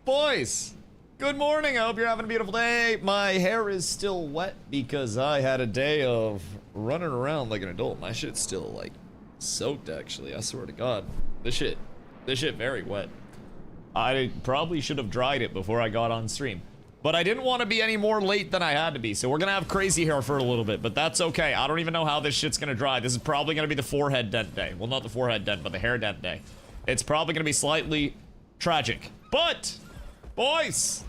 Boys, good morning. I hope you're having a beautiful day. My hair is still wet because I had a day of running around like an adult. My shit's still like soaked actually, I swear to God. This shit very wet. I probably should have dried it before I got on stream. But I didn't want to be any more late than I had to be, so we're gonna have crazy hair for a little bit, but that's okay. I don't even know how this shit's gonna dry. This is probably gonna be the forehead dent day. Well, not the forehead dent, but the hair dent day. It's probably gonna be slightly tragic. But, boys!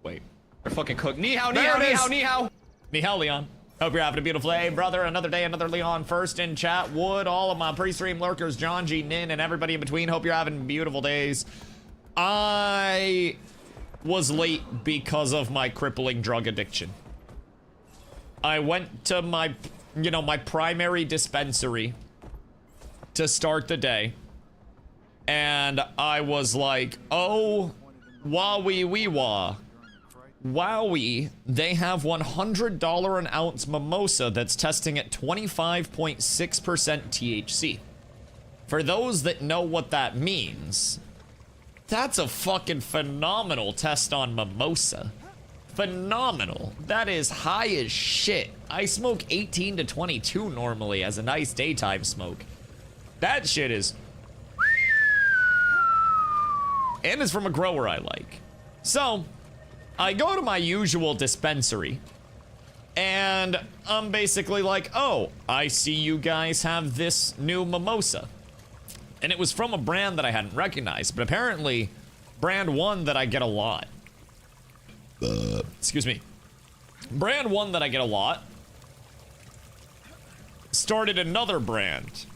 Wait. They're fucking cooked. Ni hao, ni hao, ni hao, ni hao. Ni hao, Leon. Hope you're having a beautiful day, brother. Another day, another Leon. First in chat, Wood, all of my pre-stream lurkers, John G, Nin, and everybody in between. Hope you're having beautiful days. I was late because of my crippling drug addiction. I went to my, my primary dispensary to start the day. And I was like, oh, wowie wee wah. Wowie, they have $100 an ounce mimosa that's testing at 25.6% THC. For those that know what that means, that's a fucking phenomenal test on mimosa. Phenomenal. That is high as shit. I smoke 18 to 22 normally as a nice daytime smoke. That shit is... And it's from a grower I like. So, I go to my usual dispensary, and I'm basically like, oh, I see you guys have this new mimosa. And it was from a brand that I hadn't recognized, but apparently, brand one that I get a lot. Excuse me. Brand one that I get a lot started another brand.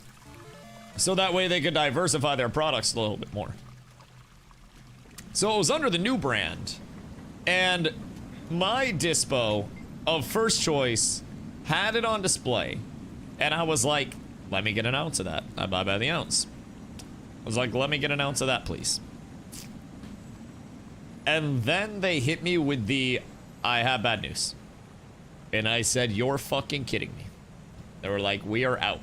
So that way they could diversify their products a little bit more. So it was under the new brand. And my dispo of first choice had it on display. And I was like, let me get an ounce of that. I buy by the ounce. I was like, let me get an ounce of that, please. And then they hit me with the, I have bad news. And I said, you're fucking kidding me. They were like, we are out.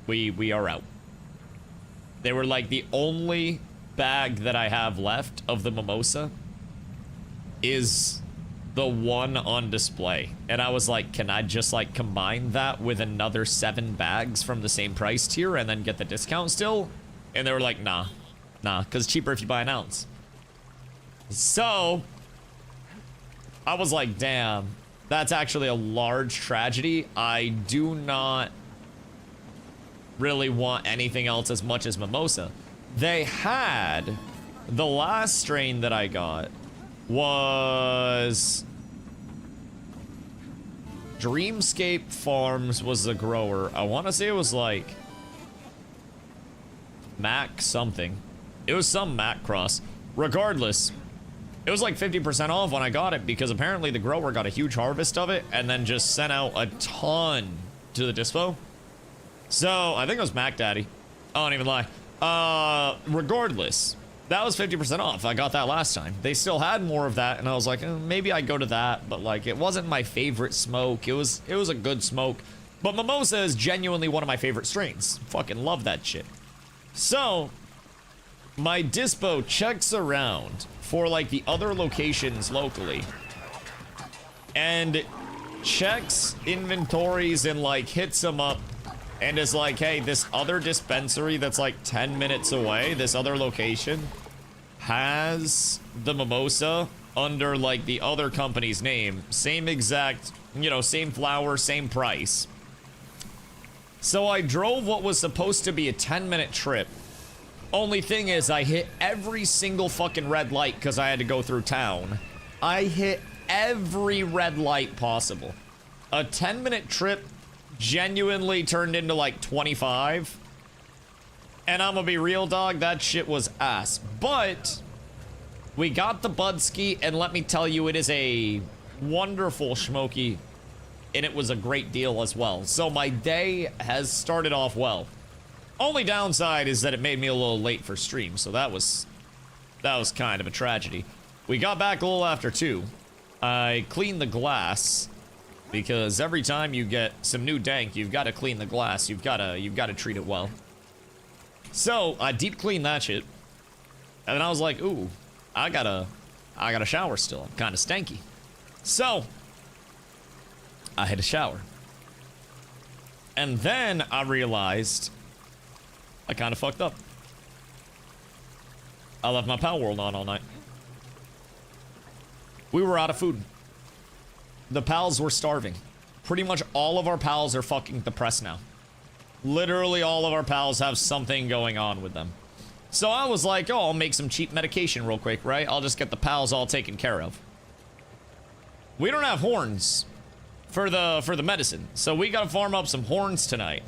We are out. They were like, the only bag that I have left of the mimosa is the one on display. And I was like, can I just like combine that with another 7 bags from the same price tier and then get the discount still? And they were like, nah, because it's cheaper if you buy an ounce. So I was like, damn, that's actually a large tragedy. I do not really want anything else as much as mimosa. They had, the last strain that I got was Dreamscape Farms was the grower. I want to say it was like Mac something. It was some Mac cross. Regardless, it was like 50% off when I got it because apparently the grower got a huge harvest of it and then just sent out a ton to the dispo. So I think it was Mac Daddy. I don't even lie. Regardless, that was 50% off. I got that last time. They still had more of that, and I was like, maybe I'd go to that, but like, it wasn't my favorite smoke. It was a good smoke, but mimosa is genuinely one of my favorite strains. Fucking love that shit. So, my dispo checks around for like the other locations locally, and checks inventories and like hits them up. And is like, hey, this other dispensary that's like 10 minutes away, this other location, has the mimosa under like the other company's name. Same exact, same flower, same price. So I drove what was supposed to be a 10-minute trip. Only thing is, I hit every single fucking red light because I had to go through town. I hit every red light possible. A 10-minute trip genuinely turned into like 25. And I'm gonna be real, dog, that shit was ass. But we got the Budski, and let me tell you, it is a wonderful schmoky, and it was a great deal as well. So my day has started off well. Only downside is that it made me a little late for stream, so that was kind of a tragedy. We got back a little after 2. I cleaned the glass. Because every time you get some new dank, you've got to clean the glass. You've got to treat it well. So I deep cleaned that shit. And then I was like, ooh, I gotta shower still. I'm kind of stanky. So I had a shower. And then I realized I kind of fucked up. I left my Palworld on all night. We were out of food. The pals were starving. Pretty much all of our pals are fucking depressed now. Literally all of our pals have something going on with them. So I was like, oh, I'll make some cheap medication real quick, right? I'll just get the pals all taken care of. We don't have horns for the medicine, so we gotta farm up some horns tonight.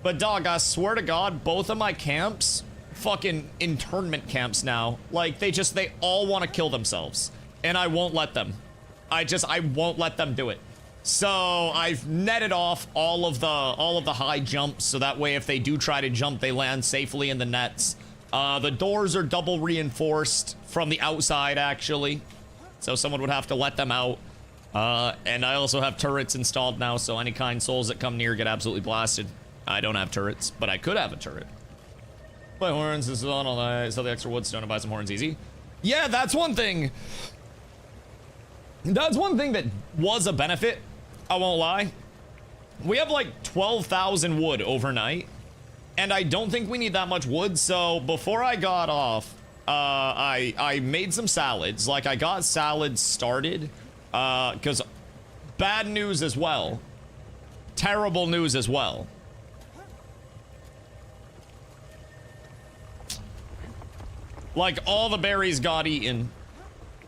But dog, I swear to God, both of my camps, fucking internment camps now, like they all want to kill themselves, and I won't let them. I won't let them do it. So I've netted off all of the high jumps, so that way if they do try to jump, they land safely in the nets. The doors are double reinforced from the outside, actually, so someone would have to let them out. And I also have turrets installed now, so any kind souls that come near get absolutely blasted. I don't have turrets, but I could have a turret. Buy horns, this is on all night. Sell the extra woodstone and buy some horns easy. Yeah, that's one thing. That's one thing that was a benefit. I won't lie. We have like 12,000 wood overnight, and I don't think we need that much wood. So before I got off, I made some salads. Like I got salads started, because bad news as well. Terrible news as well. Like all the berries got eaten,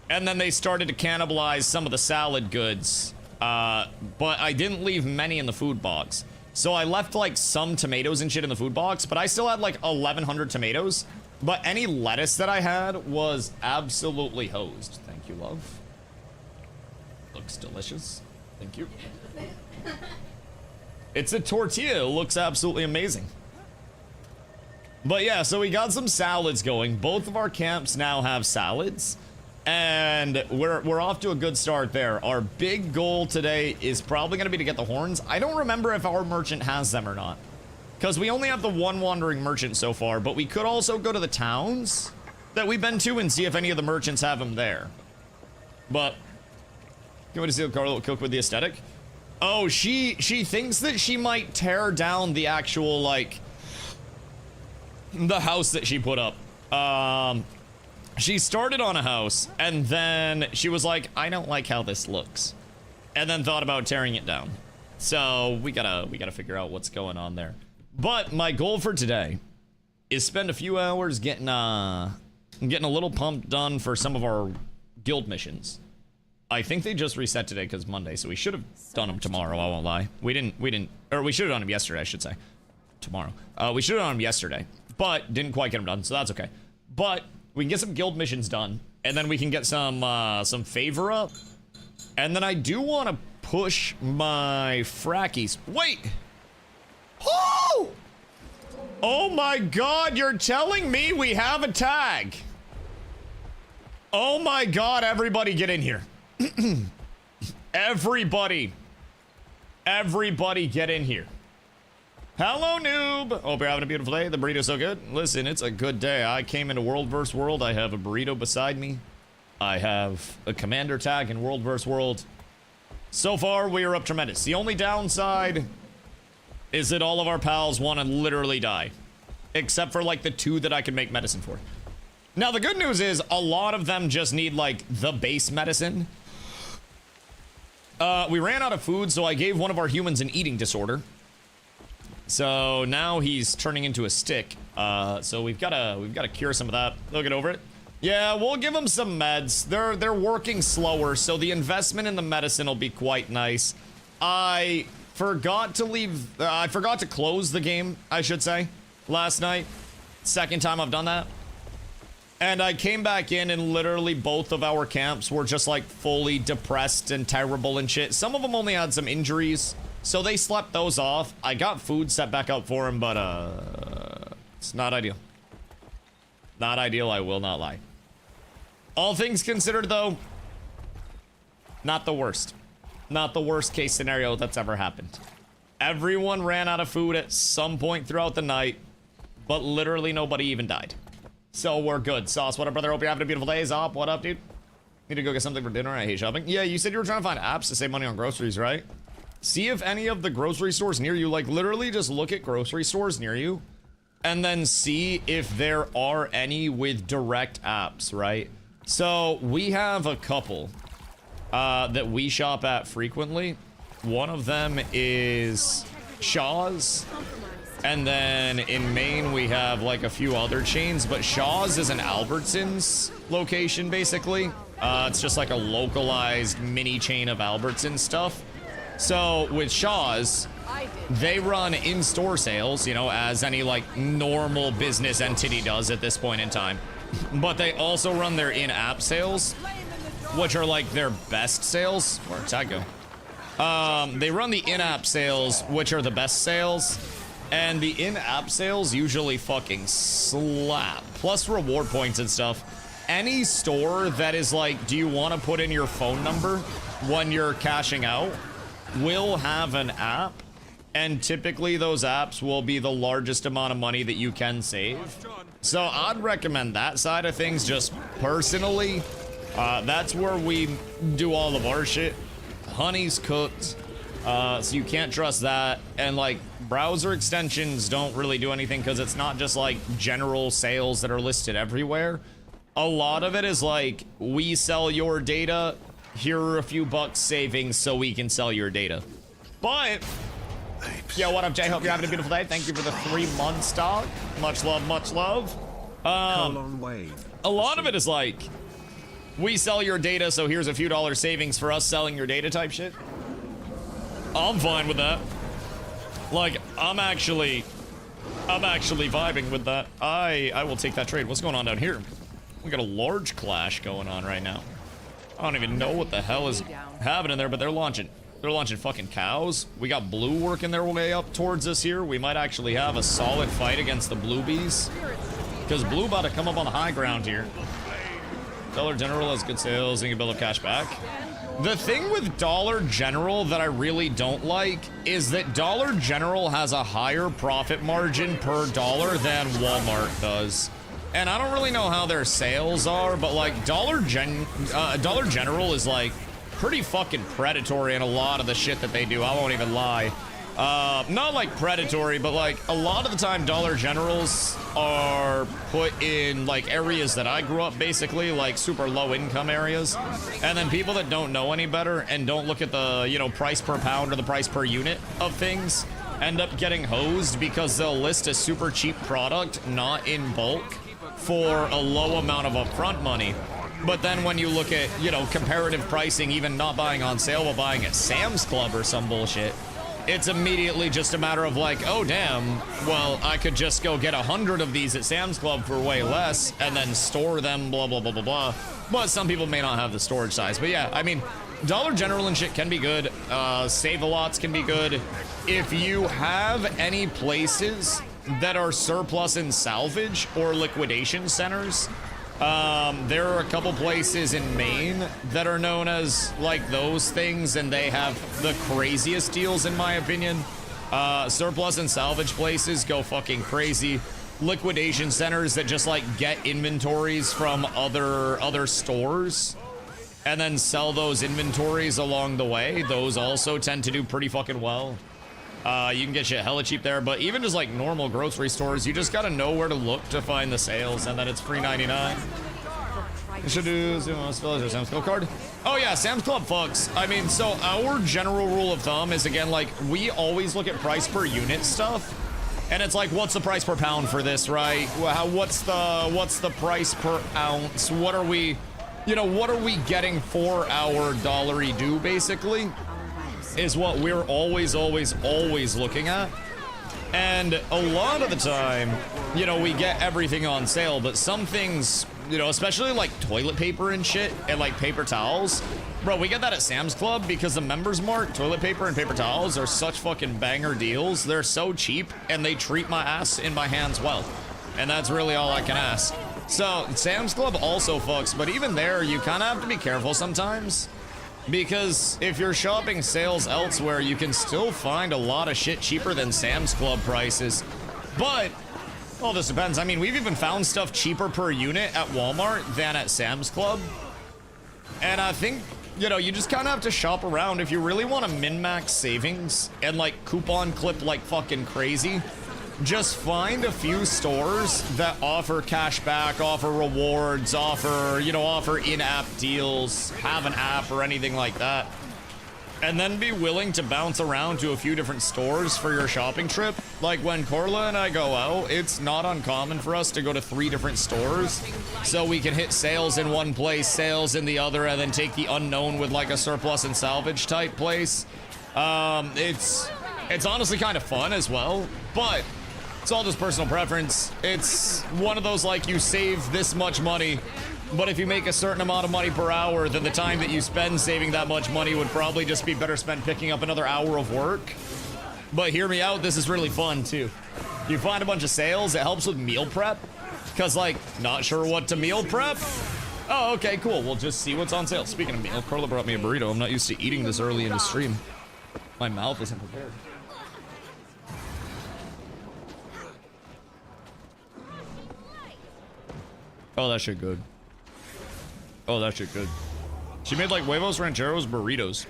and then they started to cannibalize some of the salad goods. But I didn't leave many in the food box. So I left like some tomatoes and shit in the food box, but I still had like 1,100 tomatoes. But any lettuce that I had was absolutely hosed. Thank you, love. Looks delicious. Thank you. It's a tortilla. It looks absolutely amazing. But yeah, so we got some salads going. Both of our camps now have salads. And we're off to a good start there. Our big goal today is probably going to be to get the horns. I don't remember if our merchant has them or not, because we only have the one wandering merchant so far, but we could also go to the towns that we've been to and see if any of the merchants have them there. But can we see the Carlo cook with the aesthetic? Oh, she thinks that she might tear down the actual, like, the house that she put up. She started on a house, and then she was like, I don't like how this looks. And then thought about tearing it down. So we gotta figure out what's going on there. But my goal for today is spend a few hours getting a little pump done for some of our guild missions. I think they just reset today because Monday, so we should have done them tomorrow, I won't lie. We should have done them yesterday, I should say. Tomorrow. We should have done them yesterday, but didn't quite get them done, so that's okay. But we can get some guild missions done, and then we can get some favor up. And then I do want to push my frackies. Wait! Oh! Oh my God, you're telling me we have a tag. Oh my God, everybody get in here. Everybody get in here. Hello, noob. Hope you're having a beautiful day. The burrito's so good. Listen, it's a good day. I came into World vs. World. I have a burrito beside me. I have a commander tag in World vs. World. So far, we are up tremendous. The only downside is that all of our pals want to literally die. Except for, like, the 2 that I can make medicine for. Now, the good news is a lot of them just need, like, the base medicine. We ran out of food, so I gave one of our humans an eating disorder. So now he's turning into a stick. So we've got to cure some of that. They'll get over it. Yeah, we'll give them some meds. They're working slower, so the investment in the medicine will be quite nice. I forgot to close the game, I should say, last night. Second time I've done that. And I came back in and literally both of our camps were just like fully depressed and terrible and shit. Some of them only had some injuries, so they slept those off. I got food set back up for them, but it's not ideal. Not ideal, I will not lie. All things considered, though, not the worst. Not the worst case scenario that's ever happened. Everyone ran out of food at some point throughout the night, but literally nobody even died. So we're good. Sauce, what up, brother? Hope you're having a beautiful day. Zop, what up, dude? Need to go get something for dinner. I hate shopping. Yeah, you said you were trying to find apps to save money on groceries, right? See if any of the grocery stores near you, like literally just look at grocery stores near you and then see if there are any with direct apps, right? So we have a couple that we shop at frequently. One of them is Shaw's. And then in Maine, we have like a few other chains, but Shaw's is an Albertsons location, basically. It's just like a localized mini chain of Albertsons stuff. So with Shaw's, they run in-store sales, you know, as any like normal business entity does at this point in time. But they also run their in-app sales, which are like their best sales. Where'd that go? They run the in-app sales, which are the best sales. And the in-app sales usually fucking slap. Plus reward points and stuff. Any store that is like, do you want to put in your phone number when you're cashing out, will have an app. And typically those apps will be the largest amount of money that you can save. So I'd recommend that side of things just personally. That's where we do all of our shit. Honey's cooked. So you can't trust that. And like browser extensions don't really do anything because it's not just like general sales that are listed everywhere. A lot of it is like, we sell your data, here are a few bucks savings so we can sell your data. But yo, what up, Jay? Hope you're having a beautiful day. Thank you for the 3 months, dog. Much love, much love. A lot of it is like, we sell your data, so here's a few dollars savings for us selling your data type shit. I'm fine with that. Like, I'm actually vibing with that. I will take that trade. What's going on down here? We got a large clash going on right now. I don't even know what the hell is happening there, but they're launching fucking cows. We got blue working their way up towards us here. We might actually have a solid fight against the blue bees. Because blue about to come up on the high ground here. Dollar General has good sales and you can build up cash back. The thing with Dollar General that I really don't like is that Dollar General has a higher profit margin per dollar than Walmart does. And I don't really know how their sales are, but like Dollar General is like pretty fucking predatory in a lot of the shit that they do. I won't even lie. Not like predatory, but like a lot of the time Dollar Generals are put in like areas that I grew up, basically like super low income areas. And then people that don't know any better and don't look at the, you know, price per pound or the price per unit of things end up getting hosed because they'll list a super cheap product, not in bulk, for a low amount of upfront money. But then when you look at, you know, comparative pricing, even not buying on sale, but buying at Sam's Club or some bullshit, it's immediately just a matter of like, oh damn, well, I could just go get 100 of these at Sam's Club for way less and then store them, blah, blah, blah, blah, blah. But some people may not have the storage size. But yeah, I mean, Dollar General and shit can be good. Save-a-lots can be good. If you have any places that are surplus and salvage or liquidation centers, there are a couple places in Maine that are known as like those things, and they have the craziest deals in my opinion. Surplus and salvage places go fucking crazy. Liquidation centers that just like get inventories from other stores and then sell those inventories along the way. Those also tend to do pretty fucking well. You can get shit hella cheap there, but even just like normal grocery stores, you just gotta know where to look to find the sales, and then it's free 99. You should do Sam's Club card. Oh yeah, Sam's Club fucks. I mean, so our general rule of thumb is, again, like, we always look at price per unit stuff, and it's like, what's the price per pound for this, right? What's the price per ounce? What are we, you know, what are we getting for our dollary due, basically? Is what we're always looking at. And a lot of the time, you know, we get everything on sale, but some things, you know, especially like toilet paper and shit and like paper towels, bro, we get that at Sam's Club because the Members Mark toilet paper and paper towels are such fucking banger deals. They're so cheap and they treat my ass in my hands well, and that's really all I can ask. So Sam's Club also fucks, but even there you kind of have to be careful sometimes. Because if you're shopping sales elsewhere, you can still find a lot of shit cheaper than Sam's Club prices. But Well, this depends. I mean, we've even found stuff cheaper per unit at Walmart than at Sam's Club. And I think, you know, you just kind of have to shop around. If you really want to min-max savings and, like, coupon clip like fucking crazy, just find a few stores that offer cash back, offer rewards, offer, you know, offer in-app deals, have an app or anything like that. And then be willing to bounce around to a few different stores for your shopping trip. Like when Corla and I go out, it's not uncommon for us to go to 3 different stores so we can hit sales in one place, sales in the other, and then take the unknown with like a surplus and salvage type place. It's honestly kind of fun as well, but it's all just personal preference. It's one of those like you save this much money, but if you make a certain amount of money per hour, then the time that you spend saving that much money would probably just be better spent picking up another hour of work. But hear me out, this is really fun too. You find a bunch of sales, it helps with meal prep. Cause like, not sure what to meal prep? Oh, okay, cool. We'll just see what's on sale. Speaking of meal, Carla brought me a burrito. I'm not used to eating this early in the stream. My mouth isn't prepared. Oh, that shit good. Oh, that shit good. She made like huevos rancheros burritos.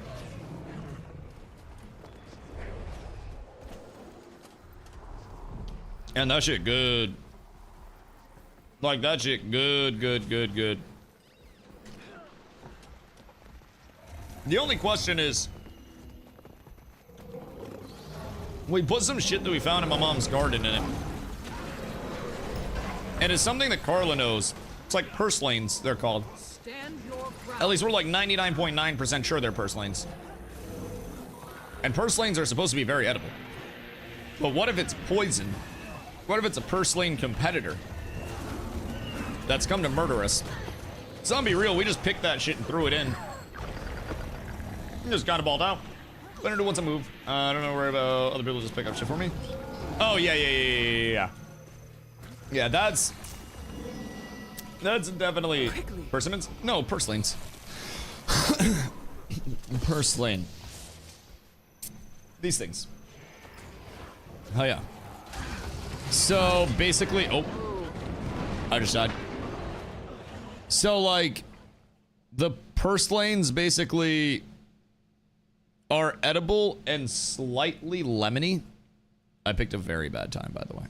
And that shit good. Like that shit good, good, good, good. The only question is, we put some shit that we found in my mom's garden in it. And it's something that Carla knows. It's like purslanes, they're called. At least we're like 99.9% sure they're purslanes. And purslanes are supposed to be very edible. But what if it's poison? What if it's a purslane competitor that's come to murder us? So I'll be real, we just picked that shit and threw it in. Just kind of balled out. Better do what's a move. I don't know where about other people just pick up shit for me. Oh, yeah. Yeah, that's definitely persimmons. No, purslanes. Purslane. These things. Oh yeah. So basically, oh, I just died. So like, the purslanes basically are edible and slightly lemony. I picked a very bad time, by the way.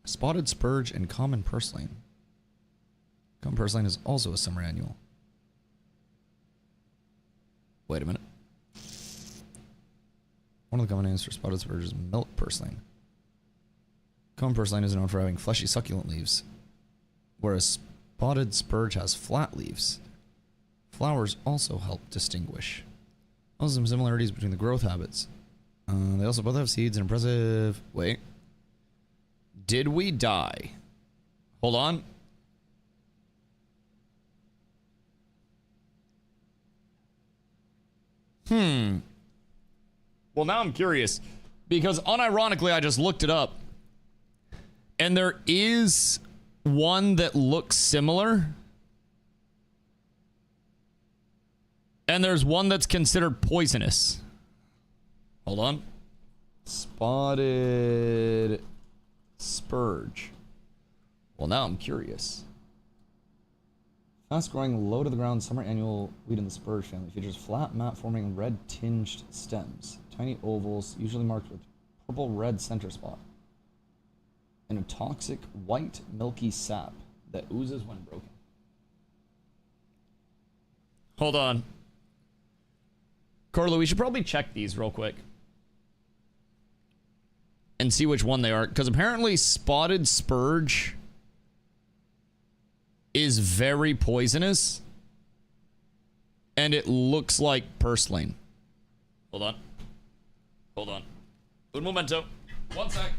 Spotted spurge and common purslane. Common purslane is also a summer annual. Wait a minute. One of the common names for spotted spurge is milk purslane. Common purslane is known for having fleshy succulent leaves, whereas spotted spurge has flat leaves. Flowers also help distinguish. Also some similarities between the growth habits. They also both have seeds and impressive... Wait. Did we die? Hold on. Well, now I'm curious. Because unironically, I just looked it up. And there is one that looks similar. And there's one that's considered poisonous. Hold on. Spotted spurge. Well, now I'm curious. Fast-growing, low-to-the-ground summer annual weed in the spurge family features flat, mat-forming, red-tinged stems, tiny ovals, usually marked with purple-red center spot, and a toxic white, milky sap that oozes when broken. Hold on. Carlo, we should probably check these real quick and see which one they are, because apparently spotted spurge is very poisonous, and it looks like purslane. Hold on. Hold on. Un momento. One sec.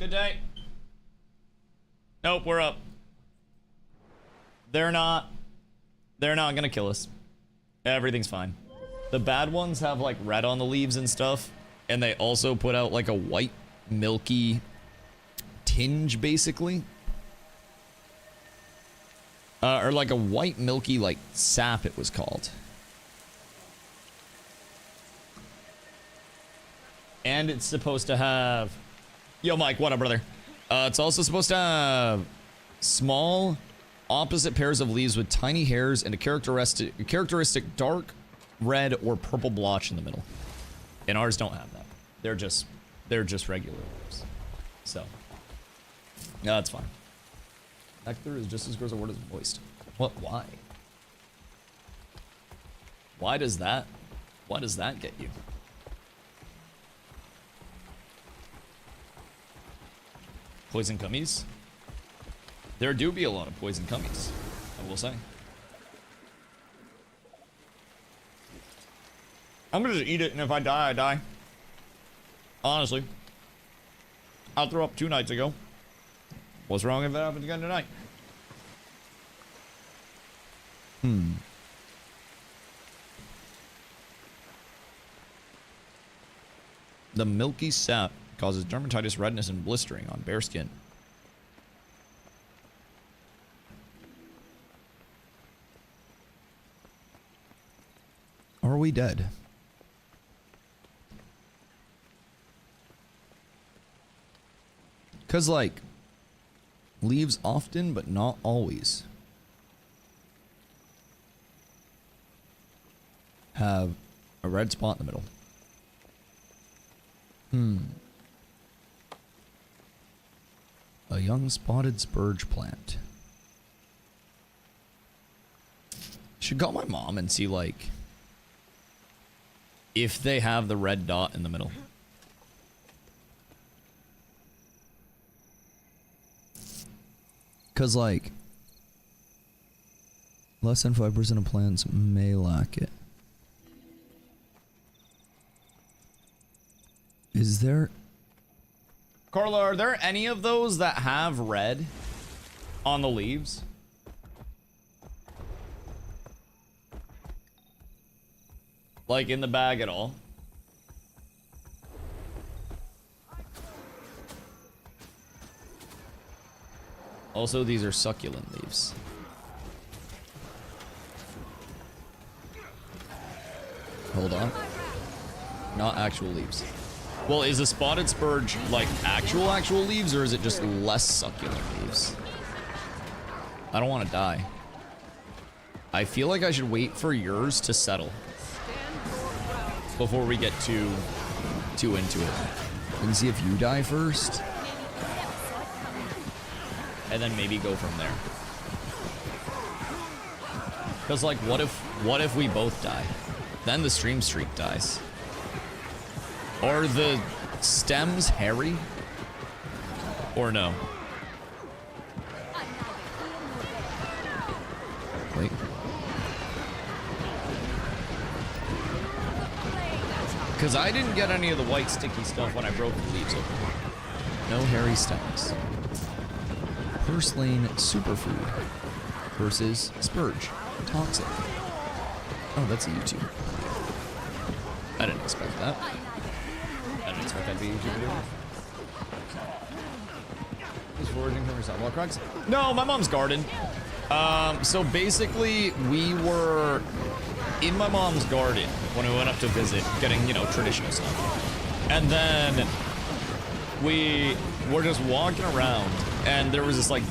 Good day. Nope, we're up. They're not gonna kill us. Everything's fine. The bad ones have like red on the leaves and stuff, and they also put out like a white, milky tinge, basically. Or like a white, milky, like sap, it was called. And it's supposed to have... Yo, Mike, what up, brother? It's also supposed to have small, opposite pairs of leaves with tiny hairs and a characteristic dark red or purple blotch in the middle. And ours don't have that. They're just regular leaves. So, yeah, that's fine. Nectar is just as gross a word as moist. What? Why? Why does that get you? Poison gummies? There do be a lot of poison gummies, I will say. I'm gonna just eat it, and if I die, I die. Honestly. I threw up 2 nights ago. What's wrong if it happens again tonight? The milky sap causes dermatitis, redness, and blistering on bare skin. Are we dead? Because, like, leaves often, but not always, have a red spot in the middle. A young spotted spurge plant. Should call my mom and see, like, if they have the red dot in the middle. Because, like, less than 5% of plants may lack it. Is there... Carla, are there any of those that have red on the leaves? Like, in the bag at all? Also, these are succulent leaves. Hold on. Not actual leaves. Well, is a spotted spurge like actual leaves, or is it just less succulent leaves? I don't want to die. I feel like I should wait for yours to settle before we get too into it. And see if you die first. And then maybe go from there. Because, like, what if we both die? Then the stream streak dies. Are the stems hairy? Or no? Wait. Because I didn't get any of the white sticky stuff when I broke the leaves open. No hairy stems. Purslane superfood versus spurge. Toxic. Oh, that's a YouTube. I didn't expect that. I didn't expect that to be a YouTube video. He's foraging from your sidewalk rocks? No, my mom's garden. So basically, we were in my mom's garden when we went up to visit, getting, you know, traditional stuff. And then we were just walking around, and there was this, like,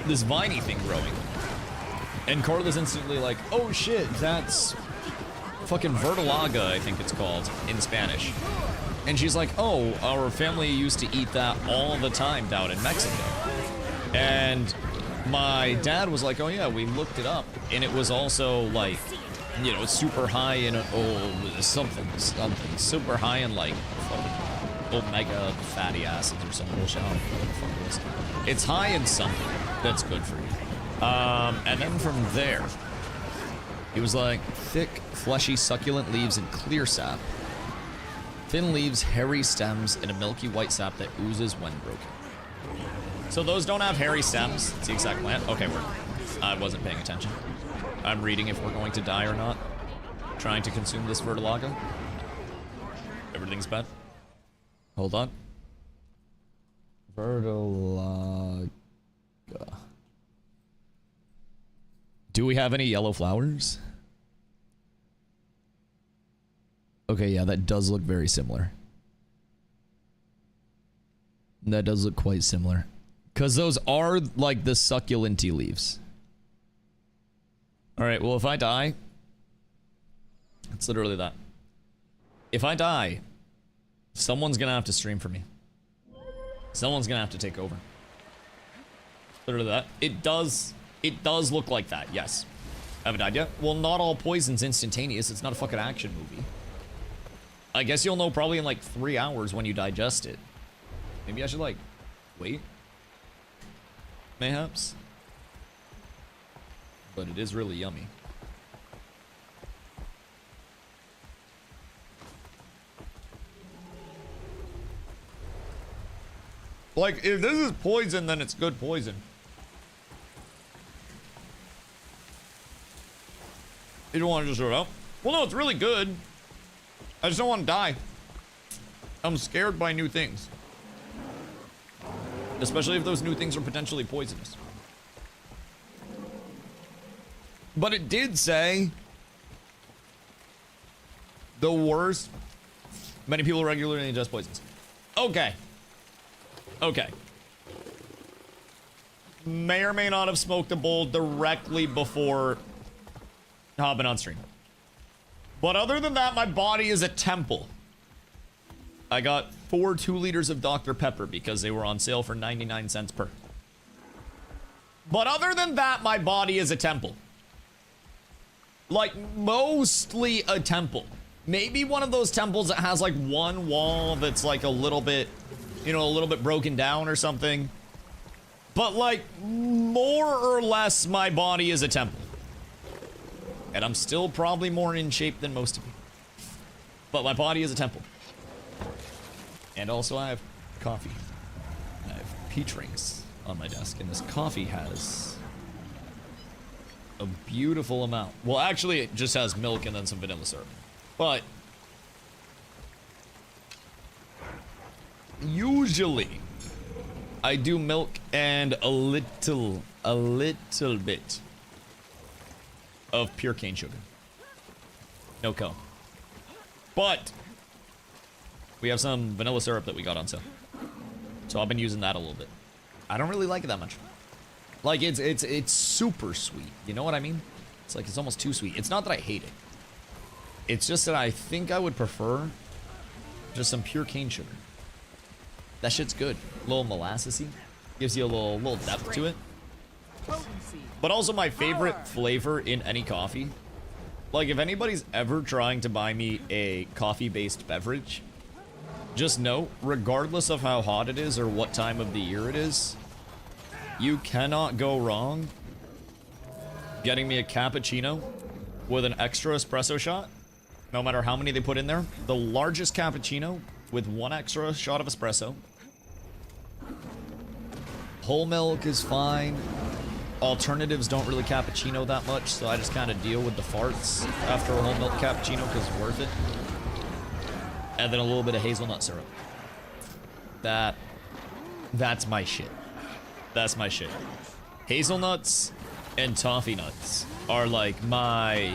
this viney thing growing. And Carla's instantly like, oh shit, that's fucking verdolaga, I think it's called, in Spanish. And she's like, oh, our family used to eat that all the time down in Mexico. And my dad was like, oh yeah, we looked it up. And it was also like, you know, super high in, something, super high in like fucking omega fatty acids or some bullshit. I don't know what the fuck it is. It's high in something that's good for you. And then from there, he was like, thick, fleshy, succulent leaves and clear sap. Thin leaves, hairy stems, and a milky white sap that oozes when broken. So those don't have hairy stems. It's the exact plant. Okay, I wasn't paying attention. I'm reading if we're going to die or not. Trying to consume this vertilaga. Everything's bad. Hold on. Vertilaga. Do we have any yellow flowers? Okay, yeah, that does look very similar. That does look quite similar. Because those are like the succulent-y leaves. Alright, well, if I die... It's literally that. If I die, someone's gonna have to stream for me. Someone's gonna have to take over. Literally that. It does look like that, yes. Haven't died yet? Well, not all poison's instantaneous. It's not a fucking action movie. I guess you'll know probably in like 3 hours when you digest it. Maybe I should like, wait. Mayhaps. But it is really yummy. Like, if this is poison, then it's good poison. You don't want to just throw it out? Well, no, it's really good. I just don't want to die. I'm scared by new things. Especially if those new things are potentially poisonous. But it did say the worst. Many people regularly ingest poisons. Okay. Okay. May or may not have smoked a bowl directly before hopping on stream. But other than that, my body is a temple. I got 4 2-liters of Dr. Pepper because they were on sale for 99 cents per. But other than that, my body is a temple. Like, mostly a temple. Maybe one of those temples that has like one wall that's like a little bit, you know, a little bit broken down or something. But like, more or less, my body is a temple. And I'm still probably more in shape than most of you. But my body is a temple. And also I have coffee. I have peach rings on my desk. And this coffee has a beautiful amount. Well, actually, it just has milk and then some vanilla syrup. But usually, I do milk and a little bit of pure cane sugar. No co. But we have some vanilla syrup that we got on sale. So I've been using that a little bit. I don't really like it that much. Like it's super sweet. You know what I mean? It's like it's almost too sweet. It's not that I hate it. It's just that I think I would prefer just some pure cane sugar. That shit's good. A little molassesy. Gives you a little depth to it. But also my favorite flavor in any coffee. Like if anybody's ever trying to buy me a coffee-based beverage, just know, regardless of how hot it is or what time of the year it is, you cannot go wrong getting me a cappuccino with an extra espresso shot, no matter how many they put in there. The largest cappuccino with 1 extra shot of espresso. Whole milk is fine. Alternatives don't really cappuccino that much, so I just kind of deal with the farts after a whole milk cappuccino because it's worth it. And then a little bit of hazelnut syrup. That's my shit. That's my shit. Hazelnuts and toffee nuts are like my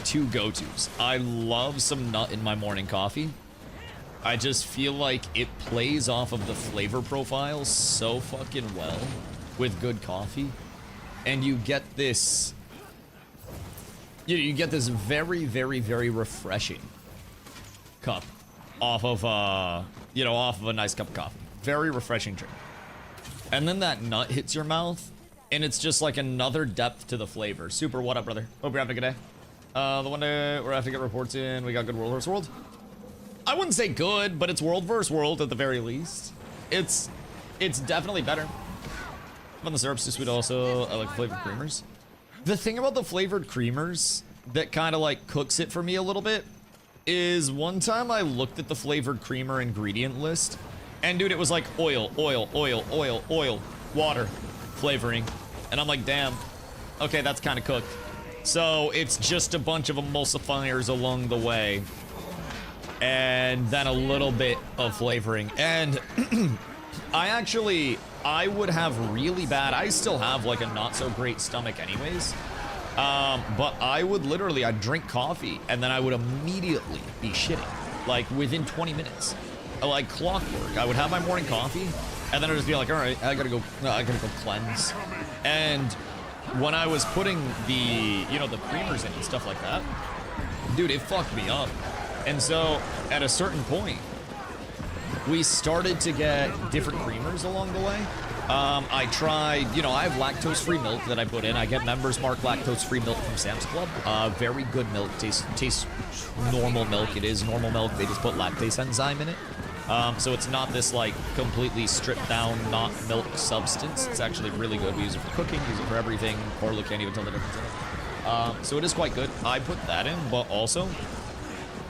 2 go-tos. I love some nut in my morning coffee. I just feel like it plays off of the flavor profile so fucking well with good coffee, and you get this, you get this very, very, very refreshing cup off of, you know, off of a nice cup of coffee. Very refreshing drink. And then that nut hits your mouth, and it's just like another depth to the flavor. Super, what up, brother? Hope you're having a good day. The one day we're have to get reports in. We got good World vs. World. I wouldn't say good, but it's World vs. World at the very least. It's definitely better. But the syrup's too sweet also. I like flavored creamers. The thing about the flavored creamers that kind of like cooks it for me a little bit is one time I looked at the flavored creamer ingredient list, and dude, it was like oil, oil, oil, oil, oil, water, flavoring. And I'm like, damn, okay, that's kind of cooked. So it's just a bunch of emulsifiers along the way, and then a little bit of flavoring. And I would have really bad, I still have like a not so great stomach anyways. But I would literally, I'd drink coffee and then I would immediately be shitting, like within 20 minutes, like clockwork. I would have my morning coffee and then I'd just be like, all right, I gotta go cleanse. And when I was putting the, you know, the creamers in and stuff like that, dude, it fucked me up. And so at a certain point, we started to get different creamers along the way. I tried, you know, I have lactose-free milk that I put in. I get Members Mark lactose-free milk from Sam's Club. Very good milk. Tastes normal milk. It is normal milk. They just put lactase enzyme in it. So it's not this, like, completely stripped down, not milk substance. It's actually really good. We use it for cooking, use it for everything. Corla can't even tell the difference in it. So it is quite good. I put that in, but also,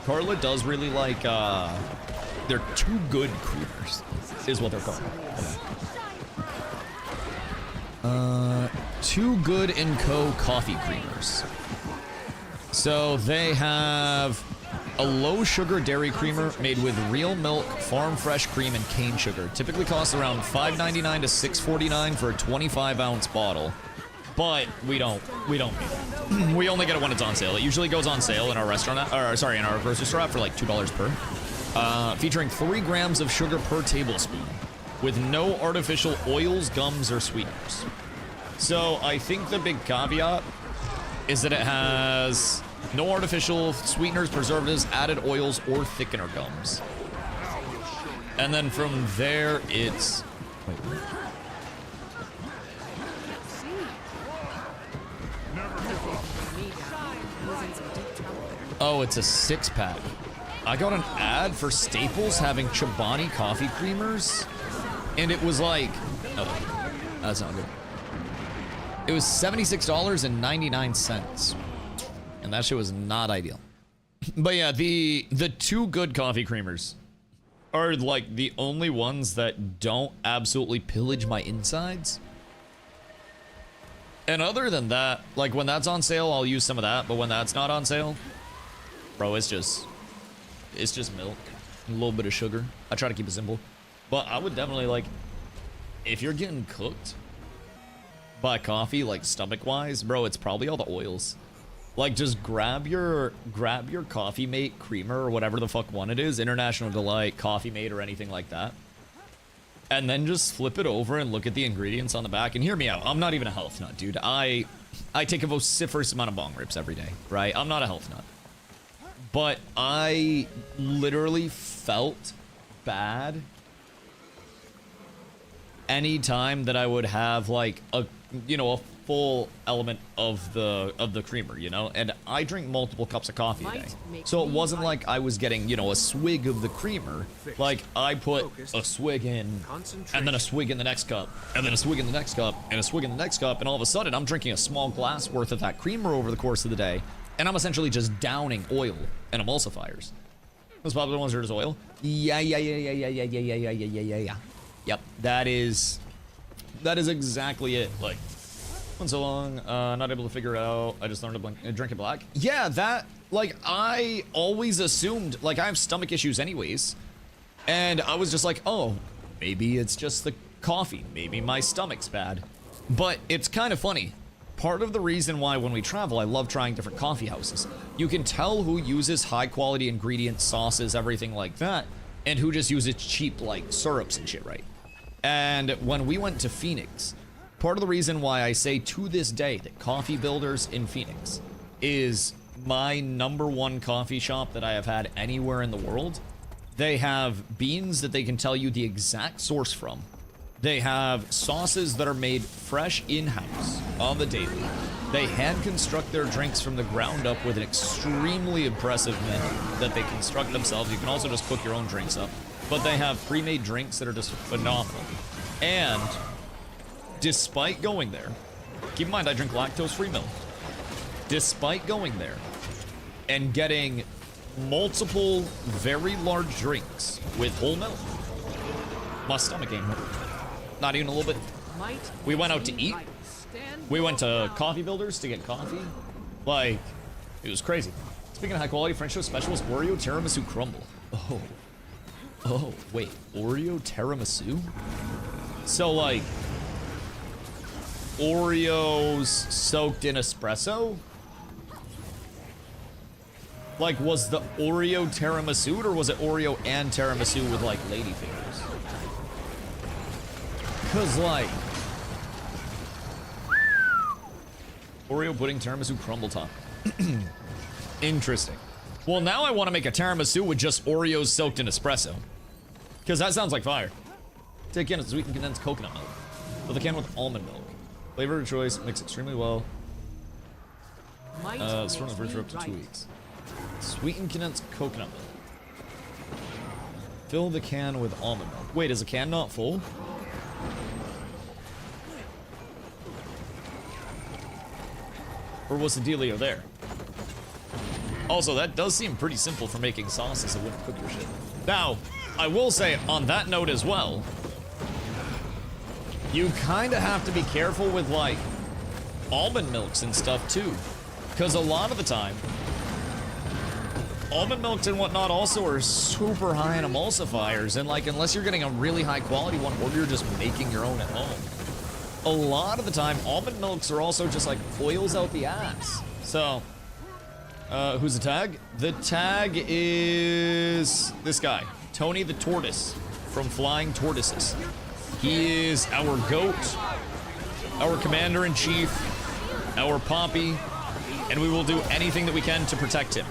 Carla does really like, they're too good creamers, is what they're called. Too Good & Co. coffee creamers. So they have a low sugar dairy creamer made with real milk, farm fresh cream, and cane sugar. Typically costs around $5.99 to $6.49 for a 25-ounce bottle. But we don't need it. We only get it when it's on sale. It usually goes on sale in our restaurant, or sorry, in our grocery store for like $2 per. Featuring 3 grams of sugar per tablespoon, with no artificial oils, gums, or sweeteners. So I think the big caveat is that it has no artificial sweeteners, preservatives, added oils, or thickener gums. And then from there, it's... Wait. Oh, it's a 6-pack. I got an ad for Staples having Chobani coffee creamers, and it was like, oh, that's not good. It was $76.99, and that shit was not ideal. But yeah, the Too Good coffee creamers are like the only ones that don't absolutely pillage my insides. And other than that, like when that's on sale, I'll use some of that, but when that's not on sale, bro, it's just milk, a little bit of sugar. I try to keep it simple, but I would definitely, like, if you're getting cooked by coffee, like stomach wise, bro, it's probably all the oils. Like, just grab your Coffee Mate creamer or whatever the fuck one it is, International Delight, Coffee Mate, or anything like that, and then just flip it over and look at the ingredients on the back. And hear me out, I'm not even a health nut, dude. I take a vociferous amount of bong rips every day, right? I'm not a health nut. But I literally felt bad anytime that I would have like a, you know, a full element of the creamer, you know? And I drink multiple cups of coffee a day. So it wasn't like I was getting, you know, a swig of the creamer. Like, I put a swig in, and then a swig in the next cup, and then a swig in the next cup, and a swig in the next cup, and all of a sudden I'm drinking a small glass worth of that creamer over the course of the day. And I'm essentially just downing oil and emulsifiers. Those popular ones are just oil. Yeah. Yep, that is exactly it. Like, been so long, not able to figure it out. I just learned to drink it black. Yeah, that, like, I always assumed, like, I have stomach issues anyways. And I was just like, oh, maybe it's just the coffee. Maybe my stomach's bad. But it's kind of funny. Part of the reason why when we travel, I love trying different coffee houses. You can tell who uses high quality ingredients, sauces, everything like that, and who just uses cheap, like, syrups and shit, right? And when we went to Phoenix, part of the reason why I say to this day that Coffee Builders in Phoenix is my #1 coffee shop that I have had anywhere in the world. They have beans that they can tell you the exact source from. They have sauces that are made fresh in-house on the daily. They hand construct their drinks from the ground up with an extremely impressive menu that they construct themselves. You can also just cook your own drinks up. But they have pre-made drinks that are just phenomenal. And despite going there, keep in mind I drink lactose-free milk. Despite going there and getting multiple very large drinks with whole milk. My stomach ain't hurt. Not even a little bit. We went out to eat. We went to Coffee Builders to get coffee. Like, it was crazy. Speaking of high quality, French toast specials, Oreo tiramisu crumble. Oh, wait, Oreo tiramisu? So, like, Oreos soaked in espresso? Like, was the Oreo tiramisu, or was it Oreo and tiramisu with, like, ladyfingers? Cause, like, Oreo pudding tiramisu crumble top. Interesting. Well, now I want to make a tiramisu with just Oreos soaked in espresso. Because that sounds like fire. Take a can of sweetened condensed coconut milk. Fill the can with almond milk. Flavor of choice, mix extremely well. It's from the fridge for up to 2 weeks. Sweetened condensed coconut milk. Fill the can with almond milk. Wait, is the can not full? Or was the dealio there? Also, that does seem pretty simple for making sauces that wouldn't cook your shit. Now, I will say on that note as well, you kind of have to be careful with like almond milks and stuff too, because a lot of the time, almond milks and whatnot also are super high in emulsifiers, and like unless you're getting a really high quality one or you're just making your own at home, a lot of the time almond milks are also just like oils out the ass. So. Who's the tag? The tag is this guy, Tony the Tortoise from Flying Tortoises. He is our goat, our commander-in-chief, our Poppy, and we will do anything that we can to protect him.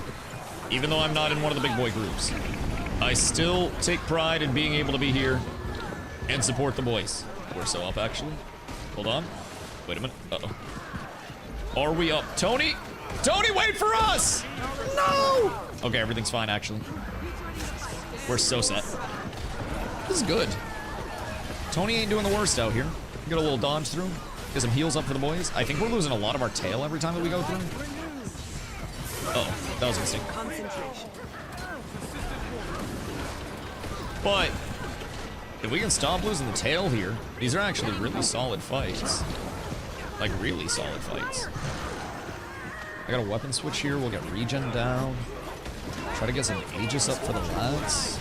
Even though I'm not in one of the big boy groups, I still take pride in being able to be here and support the boys. We're so up, actually. Hold on. Wait a minute. Uh-oh. Are we up? Tony? Tony, wait for us! No! Okay, everything's fine, actually. We're so set. This is good. Tony ain't doing the worst out here. Get a little dodge through. Get some heals up for the boys. I think we're losing a lot of our tail every time that we go through. Uh-oh, that was a mistake. But if we can stop losing the tail here, these are actually really solid fights. Like, really solid fights. I got a weapon switch here. We'll get regen down. Try to get some Aegis up for the lads.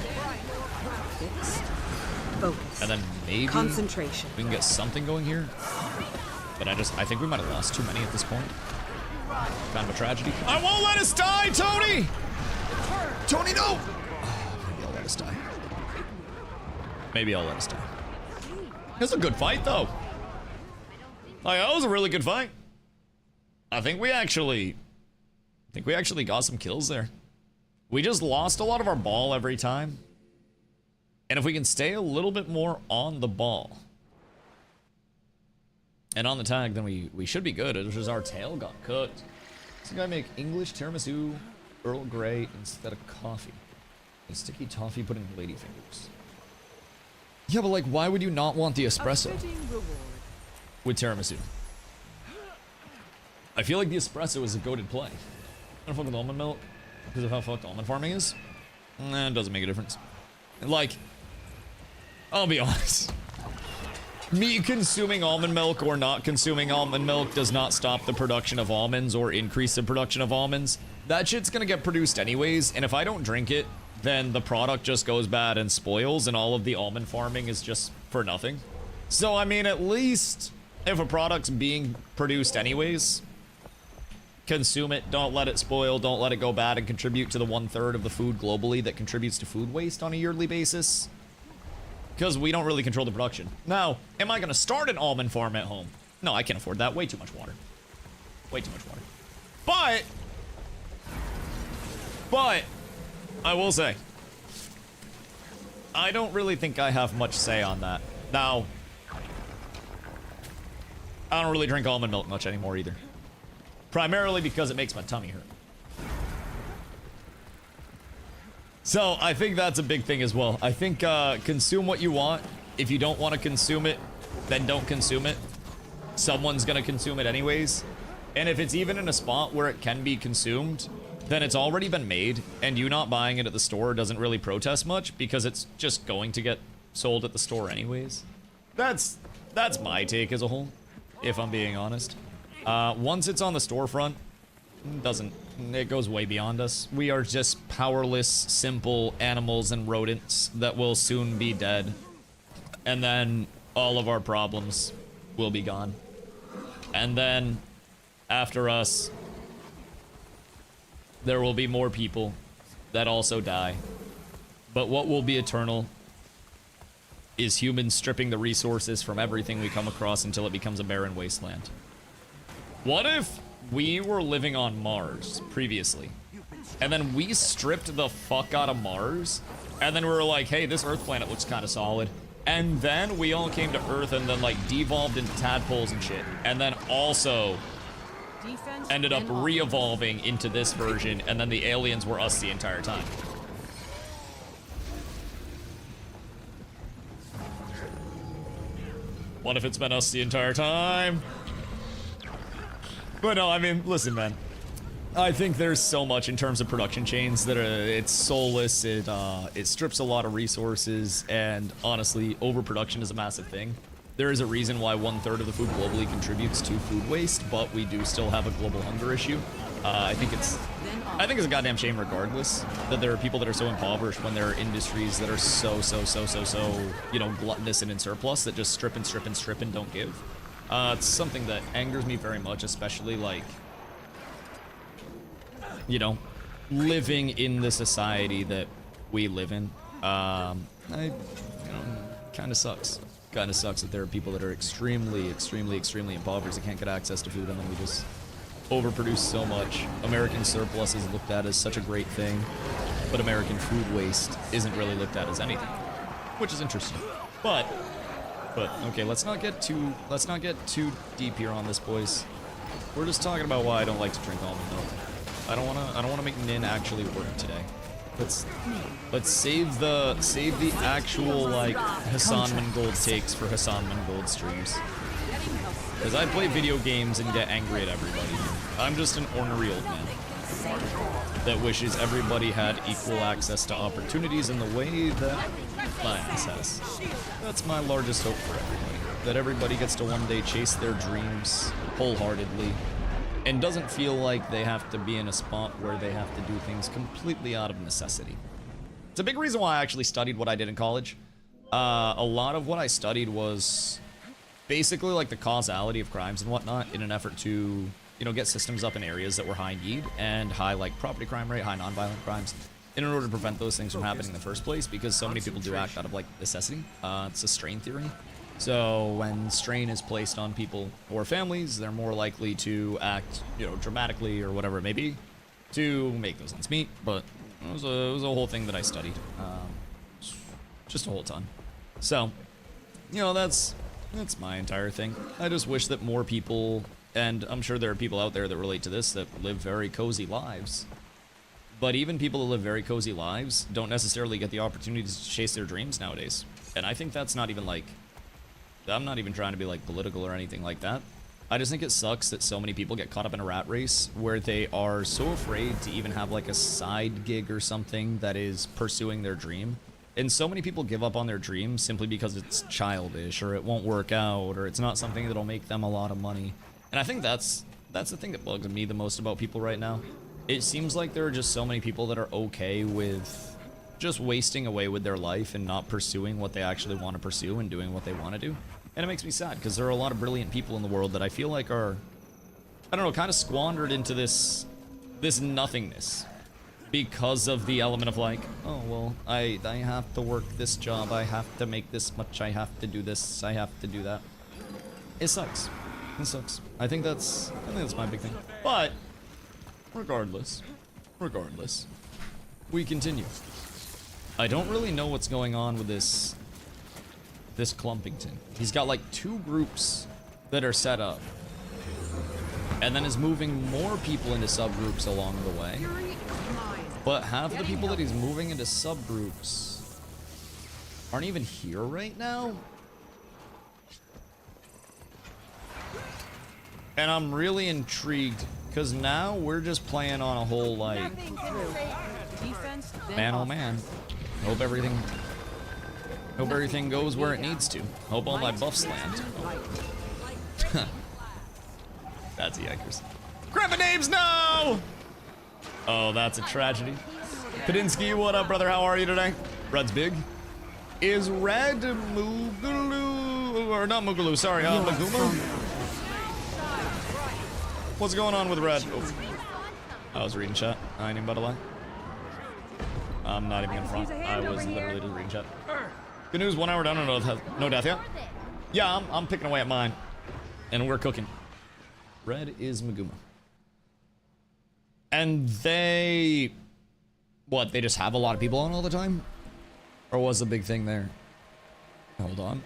Focus. And then maybe Concentration. we can get something going here. But I think we might have lost too many at this point. Kind of a tragedy. I won't let us die, Tony! Tony, no! Maybe I'll let us die. Maybe I'll let us die. It was a good fight, though. Like, that was a really good fight. I think we actually got some kills there. We just lost a lot of our ball every time. And if we can stay a little bit more on the ball and on the tag, then we should be good. It was just our tail got cooked. This guy make English tiramisu, Earl Grey instead of coffee. And sticky toffee put in ladyfingers. Yeah, but like, why would you not want the espresso with tiramisu? I feel like the espresso is a goated play. I don't fuck with almond milk because of how fucked almond farming is. Nah, it doesn't make a difference. Like, I'll be honest. Me consuming almond milk or not consuming almond milk does not stop the production of almonds or increase the production of almonds. That shit's gonna get produced anyways, and if I don't drink it, then the product just goes bad and spoils, and all of the almond farming is just for nothing. So, I mean, at least if a product's being produced anyways, consume it, don't let it spoil, don't let it go bad and contribute to the 1/3 of the food globally that contributes to food waste on a yearly basis. Because we don't really control the production. Now, am I going to start an almond farm at home? No, I can't afford that. Way too much water. Way too much water. But, I will say, I don't really think I have much say on that. Now, I don't really drink almond milk much anymore either. Primarily because it makes my tummy hurt. So, I think that's a big thing as well. I think, consume what you want. If you don't want to consume it, then don't consume it. Someone's gonna consume it anyways. And if it's even in a spot where it can be consumed, then it's already been made, and you not buying it at the store doesn't really protest much because it's just going to get sold at the store anyways. That's my take as a whole, if I'm being honest. Once it's on the storefront, it goes way beyond us. We are just powerless, simple animals and rodents that will soon be dead. And then all of our problems will be gone. And then, after us, there will be more people that also die. But what will be eternal is humans stripping the resources from everything we come across until it becomes a barren wasteland. What if we were living on Mars previously, and then we stripped the fuck out of Mars, and then we were like, hey, this Earth planet looks kind of solid, and then we all came to Earth and then like devolved into tadpoles and shit, and then also ended up re-evolving into this version, and then the aliens were us the entire time. What if it's been us the entire time? But no, I mean, listen, man. I think there's so much in terms of production chains that it's soulless, it strips a lot of resources, and honestly, overproduction is a massive thing. There is a reason why 1/3 of the food globally contributes to food waste, but we do still have a global hunger issue. I think it's a goddamn shame regardless that there are people that are so impoverished when there are industries that are so, you know, gluttonous and in surplus that just strip and strip and strip and don't give. It's something that angers me very much, especially like, you know, living in the society that we live in. You know, kind of sucks. Kind of sucks that there are people that are extremely impoverished that can't get access to food, and then we just overproduce so much. American surplus is looked at as such a great thing, but American food waste isn't really looked at as anything, which is interesting. But okay, let's not get too deep here on this, boys. We're just talking about why I don't like to drink almond milk. I don't wanna make Nin actually work today. Let's save the actual like Hassan Mangold takes for Hassan Mangold streams. Because I play video games and get angry at everybody. I'm just an ornery old man that wishes everybody had equal access to opportunities in the way that my ass has. That's my largest hope for everybody. That everybody gets to one day chase their dreams wholeheartedly and doesn't feel like they have to be in a spot where they have to do things completely out of necessity. It's a big reason why I actually studied what I did in college. A lot of what I studied was basically like the causality of crimes and whatnot in an effort to, you know, get systems up in areas that were high need and high like property crime rate, high nonviolent crimes, in order to prevent those things from happening in the first place, because so many people do act out of like necessity. It's a strain theory. So when strain is placed on people or families, they're more likely to act, you know, dramatically or whatever it may be to make those ends meet. But it was a whole thing that I studied, just a whole ton. So, you know, that's my entire thing. I just wish that more people, and I'm sure there are people out there that relate to this, that live very cozy lives. But even people that live very cozy lives don't necessarily get the opportunity to chase their dreams nowadays. And I think that's not even like, I'm not even trying to be like political or anything like that. I just think it sucks that so many people get caught up in a rat race where they are so afraid to even have like a side gig or something that is pursuing their dream. And so many people give up on their dreams simply because it's childish, or it won't work out, or it's not something that'll make them a lot of money. And I think that's the thing that bugs me the most about people right now. It seems like there are just so many people that are okay with just wasting away with their life and not pursuing what they actually want to pursue and doing what they want to do. And it makes me sad, because there are a lot of brilliant people in the world that I feel like are, I don't know, kind of squandered into this nothingness. Because of the element of like, oh, well, I have to work this job, I have to make this much, I have to do this, I have to do that. It sucks. It sucks. I think that's my big thing. But, regardless, we continue. I don't really know what's going on with this Clumpington. He's got like 2 groups that are set up, and then is moving more people into subgroups along the way. But half the people that he's moving into subgroups aren't even here right now. And I'm really intrigued Because now we're just playing on a whole, like, man, oh man. Hope everything goes where it needs to. Hope all my buffs land. That's yikers. Grandma names, no! Oh, that's a tragedy. Padinsky, what up, brother? How are you today? Red's big. Is Red Moogaloo, or not Moogaloo, sorry, Maguma? What's going on with Red? Oh. I was reading chat. I ain't even about to lie. I'm not even gonna front. I was literally just reading chat. Good news, 1 hour down and no death yet. Yeah, I'm picking away at mine. And we're cooking. Red is Maguma. And they... What, they just have a lot of people on all the time? Or was the big thing there? Hold on.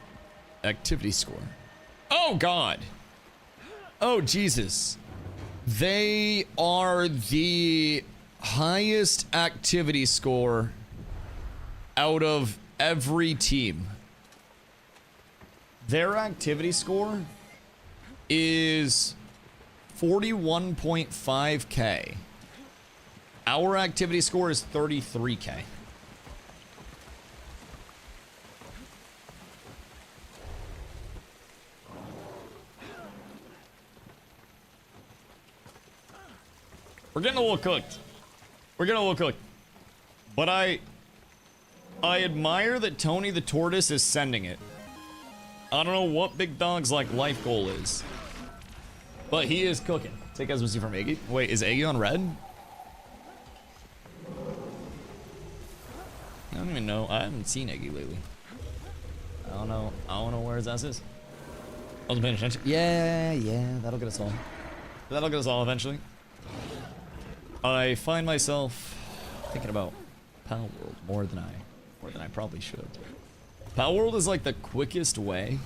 Activity score. Oh, God. Oh, Jesus. They are the highest activity score out of every team. Their activity score is 41.5k. Our activity score is 33k. We're getting a little cooked. We're getting a little cooked. But I admire that Tony the Tortoise is sending it. I don't know what Big Dog's like life goal is. But he is cooking. Take as we see from Iggy. Wait, is Iggy on red? I don't even know. I haven't seen Iggy lately. I don't know where his ass is. I wasn't paying attention. Yeah, that'll get us all. That'll get us all eventually. I find myself thinking about Palworld more than I probably should. Palworld is like the quickest way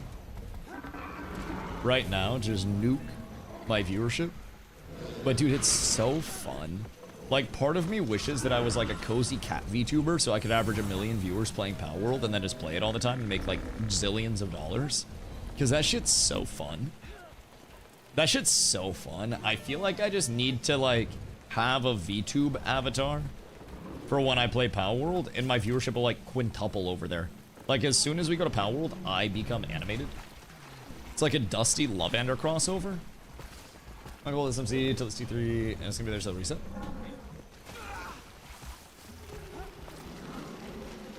right now to just nuke my viewership. But dude, it's so fun. Like, part of me wishes that I was like a cozy cat VTuber so I could average 1 million viewers playing Palworld and then just play it all the time and make like zillions of dollars. Because that shit's so fun. That shit's so fun. I feel like I just need to like have a VTube avatar for when I play Palworld and my viewership will like quintuple over there. Like as soon as we go to Palworld, I become animated. It's like a Dusty Lovander crossover. I'm gonna go SMC till it's T3 and it's gonna be there till reset.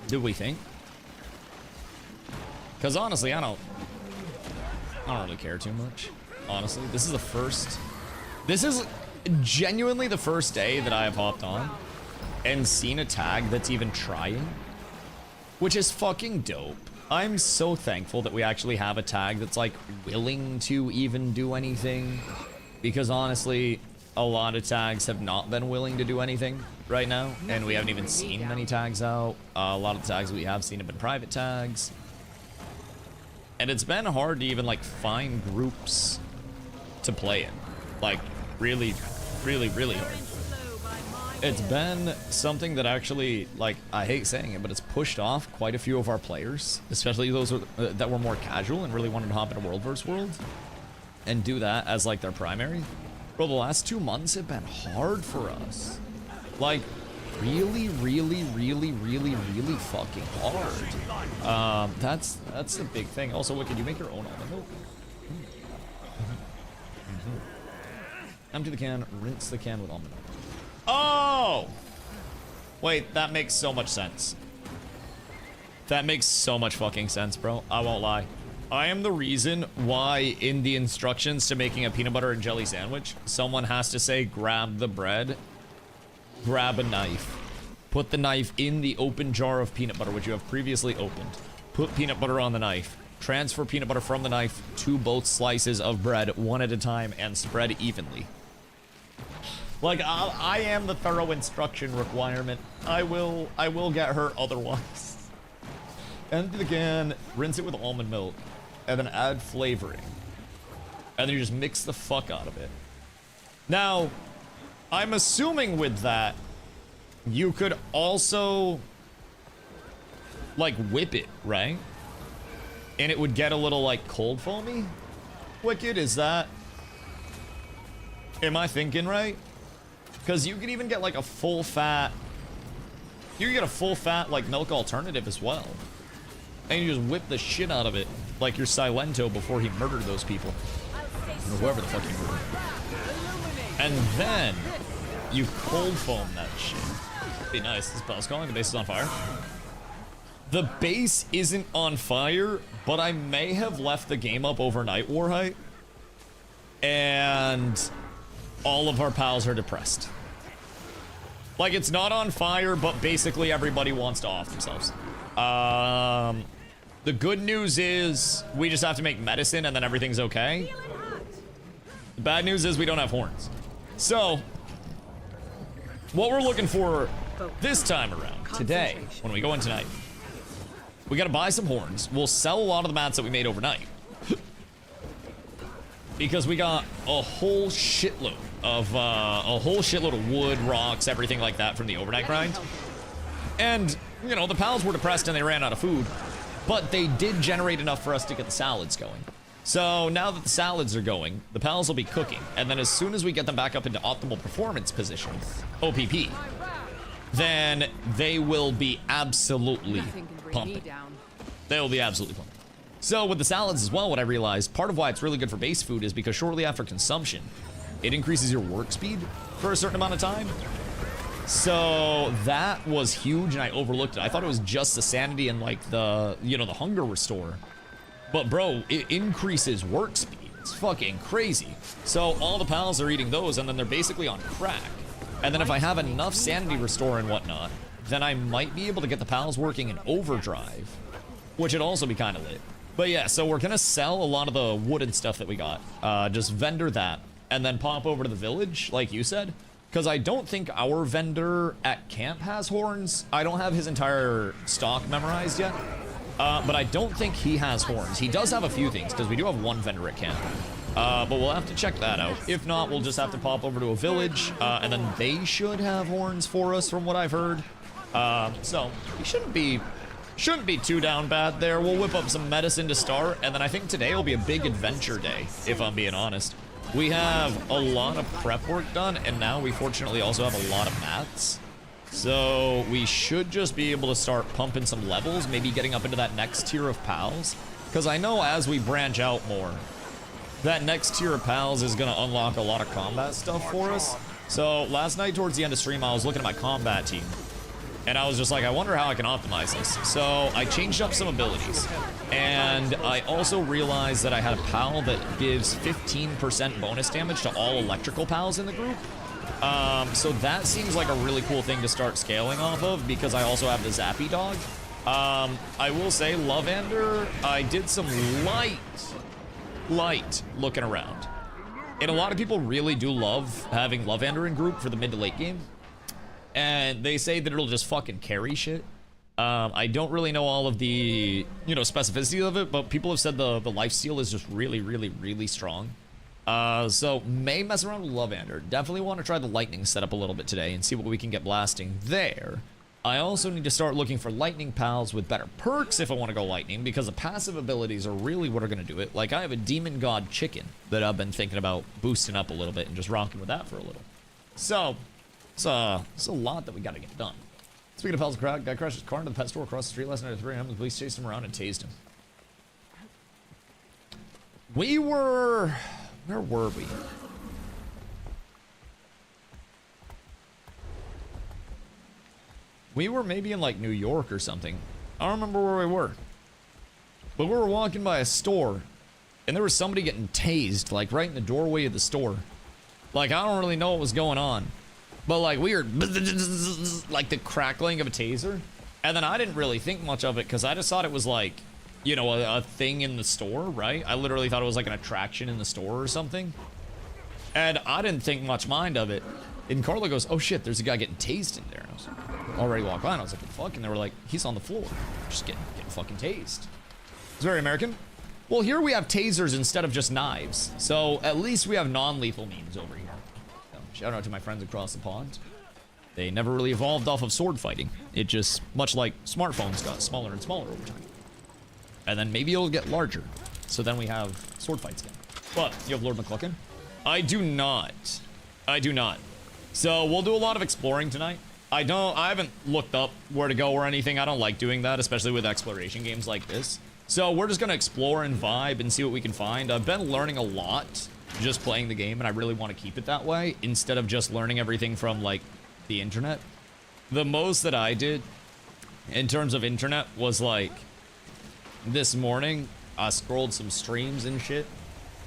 Do we think? Because honestly, I don't really care too much. Honestly, this is genuinely the first day that I have hopped on and seen a tag that's even trying, which is fucking dope. I'm so thankful that we actually have a tag that's like willing to even do anything, because honestly, a lot of tags have not been willing to do anything right now, and we haven't even seen many tags out. A lot of the tags we have seen have been private tags, and it's been hard to even like find groups to play in. Like really hard. It's been something that actually, like, I hate saying it, but it's pushed off quite a few of our players, especially those that were more casual and really wanted to hop into World vs. World and do that as like their primary. Bro, the last 2 months have been hard for us. Like, really fucking hard. That's the big thing. Also, what, can you make your own almond milk? Empty the can, rinse the can with almond milk. Oh! Wait, that makes so much sense. That makes so much fucking sense, bro. I won't lie. I am the reason why in the instructions to making a peanut butter and jelly sandwich, someone has to say, grab the bread, grab a knife, put the knife in the open jar of peanut butter, which you have previously opened, put peanut butter on the knife, transfer peanut butter from the knife to both slices of bread one at a time, and spread evenly. Like, I am the thorough instruction requirement. I will get hurt otherwise. Empty the can, rinse it with almond milk, and then add flavoring. And then you just mix the fuck out of it. Now, I'm assuming with that, you could also, like, whip it, right? And it would get a little, like, cold foamy? Wicked, is that... Am I thinking right? Because you could even get like a full fat... You can get a full fat like milk alternative as well. And you just whip the shit out of it like your Silento before he murdered those people. Or whoever the fuck he murdered. And then you cold foam that shit. Be nice. This bell's calling. The base is on fire. The base isn't on fire, but I may have left the game up overnight, Warhite. And all of our pals are depressed. Like, it's not on fire, but basically everybody wants to off themselves. The good news is we just have to make medicine and then everything's okay. The bad news is we don't have horns. So, what we're looking for this time around, today, when we go in tonight, we gotta buy some horns. We'll sell a lot of the mats that we made overnight. Because we got a whole shitload of wood, rocks, everything like that from the overnight grind. And, you know, the pals were depressed and they ran out of food, but they did generate enough for us to get the salads going. So now that the salads are going, the pals will be cooking. And then as soon as we get them back up into optimal performance position, OPP, then they will be absolutely pumping. They will be absolutely pumping. So with the salads as well, what I realized, part of why it's really good for base food is because shortly after consumption, it increases your work speed for a certain amount of time. So that was huge and I overlooked it. I thought it was just the sanity and like the, you know, the hunger restore. But bro, it increases work speed. It's fucking crazy. So all the pals are eating those and then they're basically on crack. And then if I have enough sanity restore and whatnot, then I might be able to get the pals working in overdrive, which would also be kind of lit. But yeah, so we're gonna sell a lot of the wooden stuff that we got. Just vendor that and then pop over to the village, like you said. Because I don't think our vendor at camp has horns. I don't have his entire stock memorized yet. But I don't think he has horns. He does have a few things, because we do have one vendor at camp. But we'll have to check that out. If not, we'll just have to pop over to a village, and then they should have horns for us, from what I've heard. So we shouldn't be too down bad there. We'll whip up some medicine to start, and then I think today will be a big adventure day, if I'm being honest. We have a lot of prep work done, and now we fortunately also have a lot of mats. So we should just be able to start pumping some levels, maybe getting up into that next tier of pals. Because I know as we branch out more, that next tier of pals is going to unlock a lot of combat stuff for us. So last night towards the end of stream, I was looking at my combat team. And I was just like, I wonder how I can optimize this. So I changed up some abilities. And I also realized that I had a pal that gives 15% bonus damage to all electrical pals in the group. So that seems like a really cool thing to start scaling off of because I also have the Zappy dog. I will say, Lovander, I did some light looking around. And a lot of people really do love having Lovander in group for the mid to late game. And they say that it'll just fucking carry shit. I don't really know all of the, you know, specificity of it, but people have said the lifesteal is just really strong. So may mess around with Lovander. Definitely want to try the lightning setup a little bit today and see what we can get blasting there. I also need to start looking for lightning pals with better perks if I want to go lightning, because the passive abilities are really what are going to do it. Like I have a demon god chicken that I've been thinking about boosting up a little bit and just rocking with that for a little. So it's a lot that we got to get done. Speaking of pals, guy crashed his car into the pet store across the street last night at 3 a.m. The police chased him around and tased him. Where were we? We were maybe in like New York or something. I don't remember where we were. But we were walking by a store and there was somebody getting tased like right in the doorway of the store. Like I don't really know what was going on. But like we heard like the crackling of a taser. And then I didn't really think much of it because I just thought it was like, you know, a thing in the store, right? I literally thought it was like an attraction in the store or something. And I didn't think much mind of it. And Carla goes, oh shit, there's a guy getting tased in there. And I was like, already walked by and I was like, what the fuck? And they were like, he's on the floor. Just getting fucking tased. It's very American. Well, here we have tasers instead of just knives. So at least we have non-lethal means over here. So, shout out to my friends across the pond. They never really evolved off of sword fighting. It just, much like smartphones, got smaller and smaller over time. And then maybe it'll get larger. So then we have sword fights again. But you have Lord McClucken? I do not. I do not. So we'll do a lot of exploring tonight. I haven't looked up where to go or anything. I don't like doing that, especially with exploration games like this. So we're just gonna explore and vibe and see what we can find. I've been learning a lot just playing the game, and I really want to keep it that way instead of just learning everything from like the internet. The most that I did in terms of internet was like this morning I scrolled some streams and shit,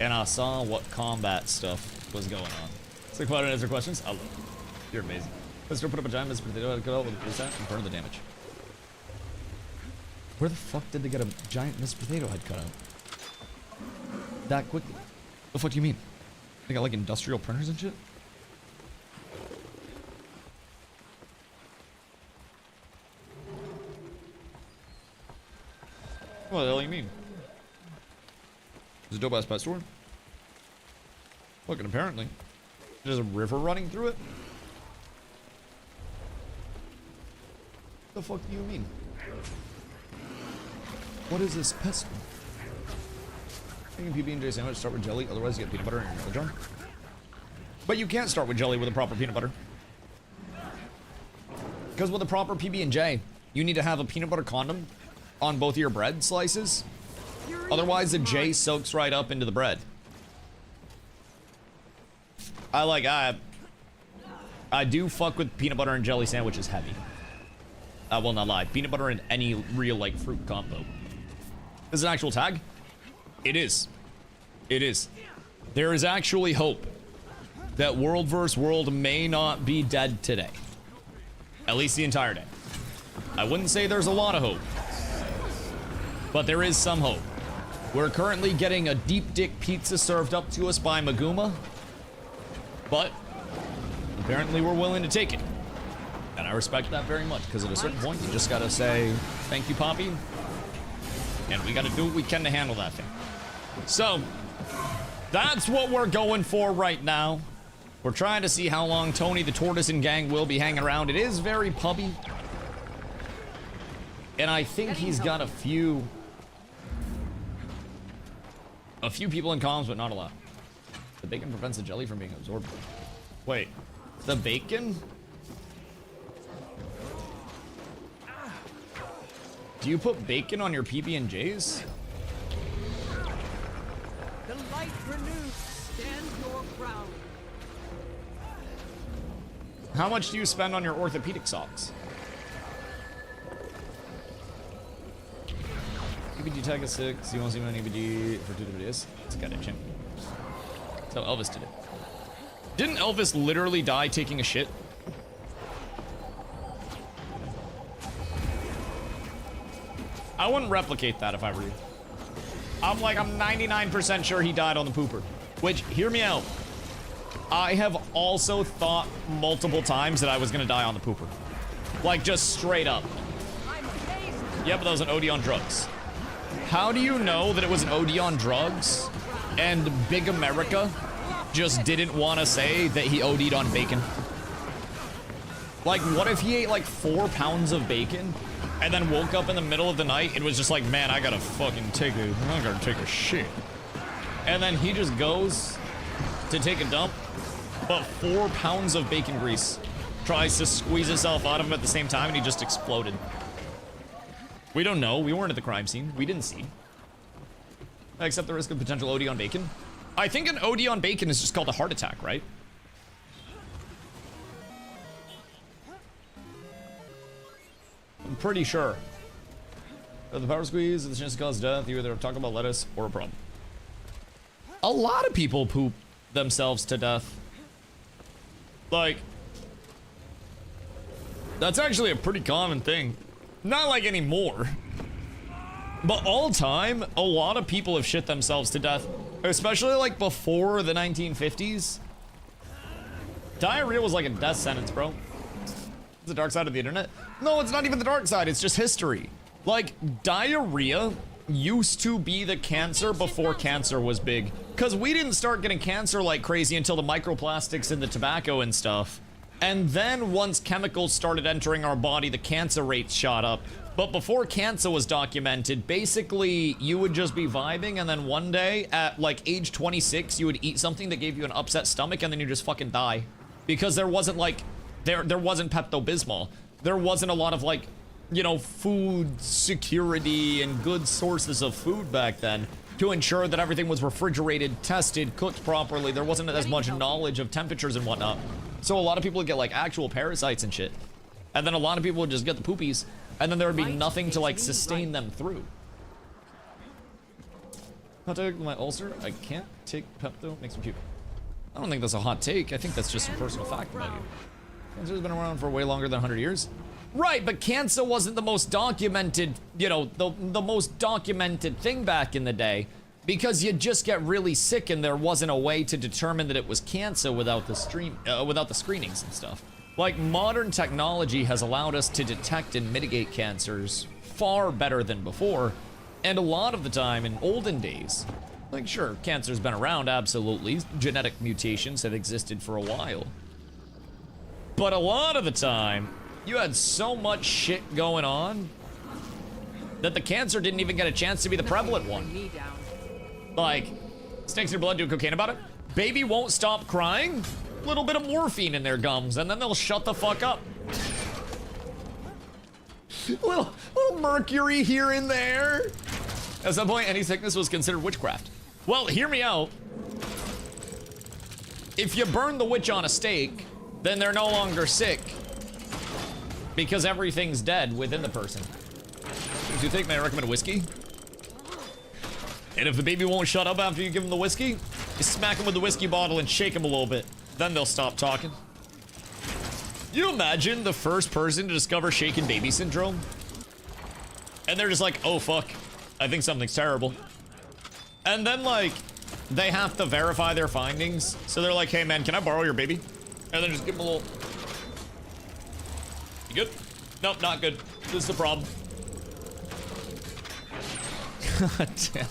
and I saw what combat stuff was going on. So go ahead and answer questions. I love you. You're amazing. Let's put up a giant Mr. Potato Head cut out with a set and burn the damage. Where the fuck did they get a giant Mr. Potato Head cut out that quickly? The fuck do you mean? They got like industrial printers and shit? What the hell do you mean? There's a dope ass pet store? Fucking apparently. There's a river running through it? The fuck do you mean? What is this pet store? Making PB&J sandwich, start with jelly, otherwise you get peanut butter in your jelly jar. But you can't start with jelly with a proper peanut butter. Because with a proper PB&J, you need to have a peanut butter condom on both of your bread slices. Otherwise the J soaks right up into the bread. I do fuck with peanut butter and jelly sandwiches heavy. I will not lie. Peanut butter and any real like fruit combo. This is an actual tag? It is. It is. There is actually hope that World vs. World may not be dead today. At least the entire day. I wouldn't say there's a lot of hope, but there is some hope. We're currently getting a deep dick pizza served up to us by Maguma, but apparently we're willing to take it. And I respect that very much, because at a certain point, you just gotta say, thank you, Poppy. And we gotta do what we can to handle that thing. So, that's what we're going for right now. We're trying to see how long Tony the Tortoise and gang will be hanging around. It is very pubby. And I think he's got a few people in comms, but not a lot. The bacon prevents the jelly from being absorbed. Wait, the bacon? Do you put bacon on your PB&Js? The light renewed, stand your ground. How much do you spend on your orthopedic socks? EBD tag is 6. You won't see my EBD for 2 videos. It's got a chin. That's how Elvis did it. Didn't Elvis literally die taking a shit? I wouldn't replicate that if I were you. I'm 99% sure he died on the pooper. Which, hear me out. I have also thought multiple times that I was gonna die on the pooper. Like, just straight up. Yeah, but that was an OD on drugs. How do you know that it was an OD on drugs and Big America just didn't want to say that he OD'd on bacon? Like, what if he ate like 4 pounds of bacon and then woke up in the middle of the night and was just like, man, I gotta take a shit. And then he just goes to take a dump, but 4 pounds of bacon grease tries to squeeze itself out of him at the same time, and he just exploded. We don't know. We weren't at the crime scene. We didn't see. I accept the risk of potential OD on bacon. I think an OD on bacon is just called a heart attack, right? I'm pretty sure. The power squeeze is the chance to cause death. You either talk about lettuce or a problem. A lot of people poop themselves to death. Like, that's actually a pretty common thing. Not like anymore, but all time, a lot of people have shit themselves to death, especially like before the 1950s. Diarrhea was like a death sentence, bro. It's the dark side of the internet. No, it's not even the dark side, it's just history. Like, diarrhea used to be the cancer before cancer was big, because we didn't start getting cancer like crazy until the microplastics in the tobacco and stuff. And then once chemicals started entering our body, the cancer rates shot up. But before cancer was documented, basically you would just be vibing, and then one day at like age 26, you would eat something that gave you an upset stomach, and then you just fucking die. because there wasn't like, there wasn't Pepto-Bismol. There wasn't a lot of like, you know, food security and good sources of food back then to ensure that everything was refrigerated, tested, cooked properly. There wasn't as much knowledge of temperatures and whatnot. So a lot of people would get like actual parasites and shit. And then a lot of people would just get the poopies, and then there would be nothing to like sustain them through. Hot take, my ulcer, I can't take Pepto, makes me puke. I don't think that's a hot take. I think that's just a personal fact about you. Cancer's been around for way longer than 100 years. Right, but cancer wasn't the most documented, you know, the most documented thing back in the day, because you'd just get really sick and there wasn't a way to determine that it was cancer without the screenings and stuff. Like, modern technology has allowed us to detect and mitigate cancers far better than before, and a lot of the time in olden days, like, sure, cancer's been around, absolutely. Genetic mutations have existed for a while. But a lot of the time, you had so much shit going on that the cancer didn't even get a chance to be the prevalent one. Like, stinks in your blood, do cocaine about it. Baby won't stop crying. Little bit of morphine in their gums, and then they'll shut the fuck up. little mercury here and there. At some point, any sickness was considered witchcraft. Well, hear me out. If you burn the witch on a stake, then they're no longer sick, because everything's dead within the person. Do you think may I recommend whiskey? And if the baby won't shut up after you give him the whiskey, you smack him with the whiskey bottle and shake him a little bit. Then they'll stop talking. You imagine the first person to discover shaken baby syndrome? And they're just like, oh fuck, I think something's terrible. And then like, they have to verify their findings. So they're like, hey man, can I borrow your baby? And then just give him a little... You good? Nope, not good. This is the problem. God damn.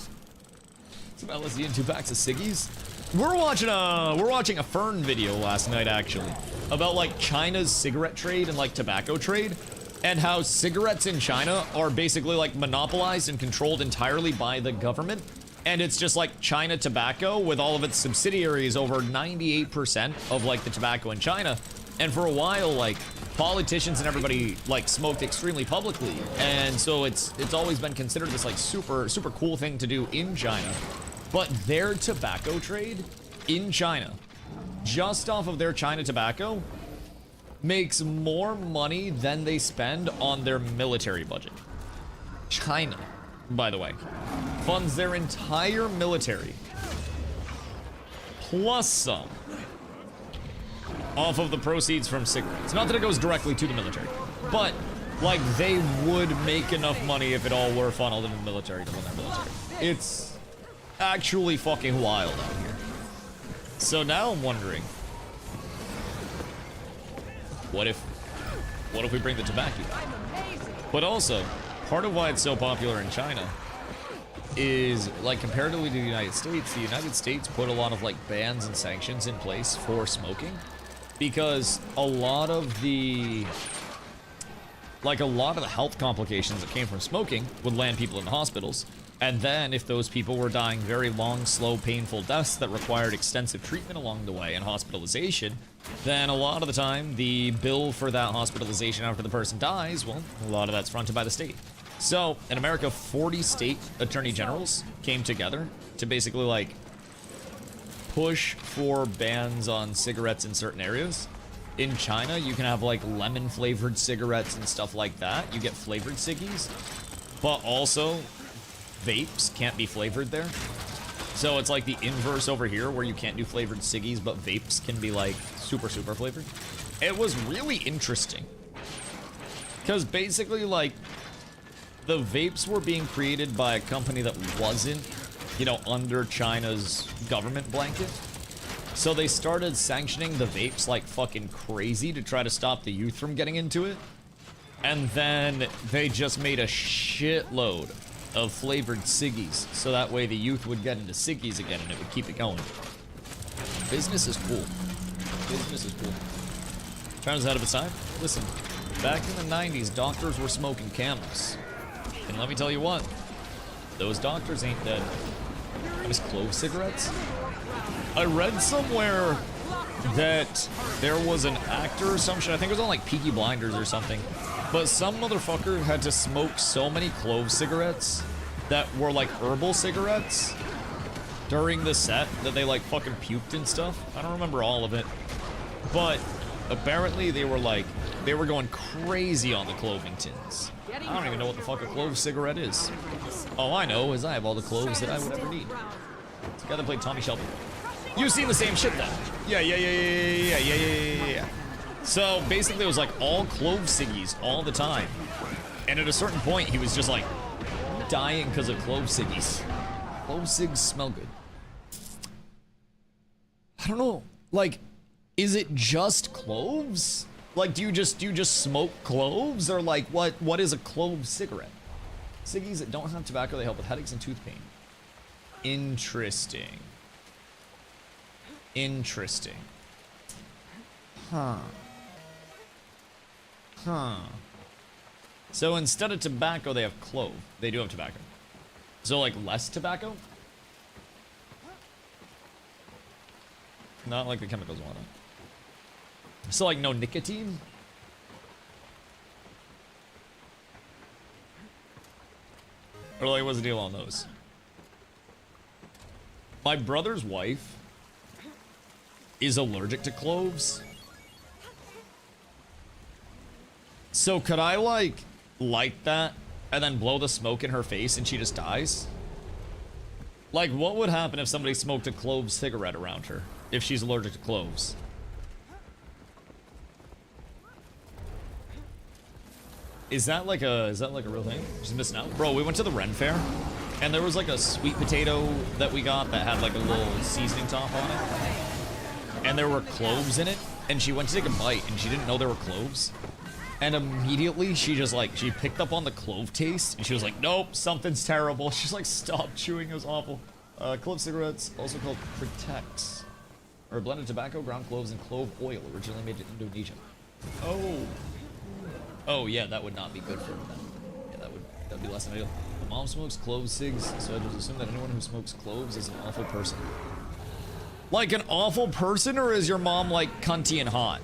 Some LSD and 2 packs of ciggies. We're watching a Fern video last night, actually, about like China's cigarette trade and like tobacco trade, and how cigarettes in China are basically like monopolized and controlled entirely by the government. And it's just like China Tobacco with all of its subsidiaries, over 98% of like the tobacco in China. And for a while, like, politicians and everybody like smoked extremely publicly, and so it's always been considered this like super cool thing to do in China. But their tobacco trade in China, just off of their China tobacco, makes more money than they spend on their military budget. China, by the way, funds their entire military plus some off of the proceeds from cigarettes. Not that it goes directly to the military, but like they would make enough money if it all were funneled into the military to run their military. It's actually fucking wild out here. So now I'm wondering, what if we bring the tobacco back? But also, part of why it's so popular in China is, like, comparatively to the United States put a lot of like bans and sanctions in place for smoking, because a lot of the health complications that came from smoking would land people in the hospitals. And then if those people were dying very long, slow, painful deaths that required extensive treatment along the way and hospitalization, then a lot of the time the bill for that hospitalization after the person dies, well, a lot of that's fronted by the state. So in America, 40 state attorney generals came together to basically like push for bans on cigarettes in certain areas. In China, you can have like lemon flavored cigarettes and stuff like that. You get flavored ciggies, but also vapes can't be flavored there. So it's like the inverse over here, where you can't do flavored ciggies, but vapes can be like super flavored. It was really interesting, because basically like the vapes were being created by a company that wasn't, you know, under China's government blanket. So they started sanctioning the vapes like fucking crazy to try to stop the youth from getting into it. And then they just made a shitload of flavored ciggies, so that way the youth would get into ciggies again and it would keep it going. Business is cool. Business is cool. China's ahead of its time. Listen, back in the 90s, doctors were smoking Camels. And let me tell you what, those doctors ain't dead. I miss clove cigarettes. I read somewhere that there was an actor or some shit, I think it was on like Peaky Blinders or something, but some motherfucker had to smoke so many clove cigarettes that were like herbal cigarettes during the set that they like fucking puked and stuff. I don't remember all of it, but apparently they were going crazy on the Clovingtons. I don't even know what the fuck a clove cigarette is. All I know is I have all the cloves that I would ever need. It's the guy that played Tommy Shelby. You've seen the same shit then. Yeah. So basically it was like all clove ciggies all the time. And at a certain point he was just like dying because of clove ciggies. Clove cigs smell good. I don't know. Like, is it just cloves? Like, do you just smoke cloves, or like what is a clove cigarette? Ciggies that don't have tobacco, they help with headaches and tooth pain. Interesting. Huh. So instead of tobacco, they have clove. They do have tobacco. So like less tobacco? Not like the chemicals on it. So like no nicotine? Or like what's the deal on those? My brother's wife is allergic to cloves. So could I like light that and then blow the smoke in her face and she just dies? Like what would happen if somebody smoked a clove cigarette around her if she's allergic to cloves? Is that like a real thing? She's missing out. Bro, we went to the Ren Fair and there was like a sweet potato that we got that had like a little seasoning top on it. And there were cloves in it, and she went to take a bite and she didn't know there were cloves. And immediately she just like, she picked up on the clove taste and she was like, nope, something's terrible. She's like, stop chewing, it was awful. Clove cigarettes, also called Protects, are a blend of tobacco, ground cloves, and clove oil, originally made in Indonesia. Oh yeah, that would not be good for them. Yeah, that'd be less than ideal. My mom smokes clove cigs, so I just assume that anyone who smokes cloves is an awful person. Like an awful person, or is your mom like cunty and hot?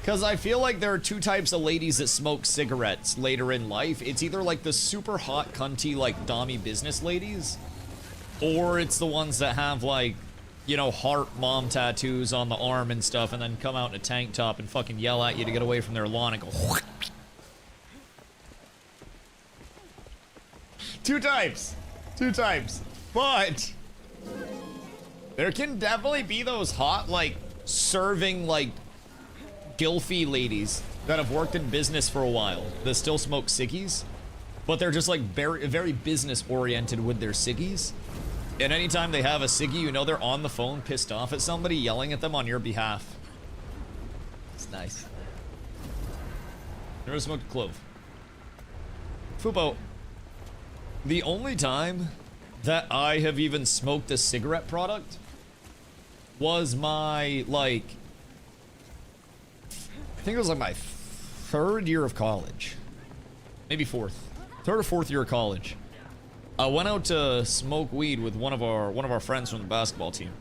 Because I feel like there are two types of ladies that smoke cigarettes later in life. It's either like the super hot cunty like dommy business ladies, or it's the ones that have like, you know, heart mom tattoos on the arm and stuff, and then come out in a tank top and fucking yell at you to get away from their lawn and go. Two types, but there can definitely be those hot, like, serving, like, gilfy ladies that have worked in business for a while that still smoke ciggies, but they're just, like, very business-oriented with their ciggies. And anytime they have a ciggy, you know they're on the phone pissed off at somebody yelling at them on your behalf. It's nice. Never smoked a clove. Fupo. The only time that I have even smoked a cigarette product was my, like, I think it was like my third year of college. Maybe fourth. Third or fourth year of college. I went out to smoke weed with one of our friends from the basketball team.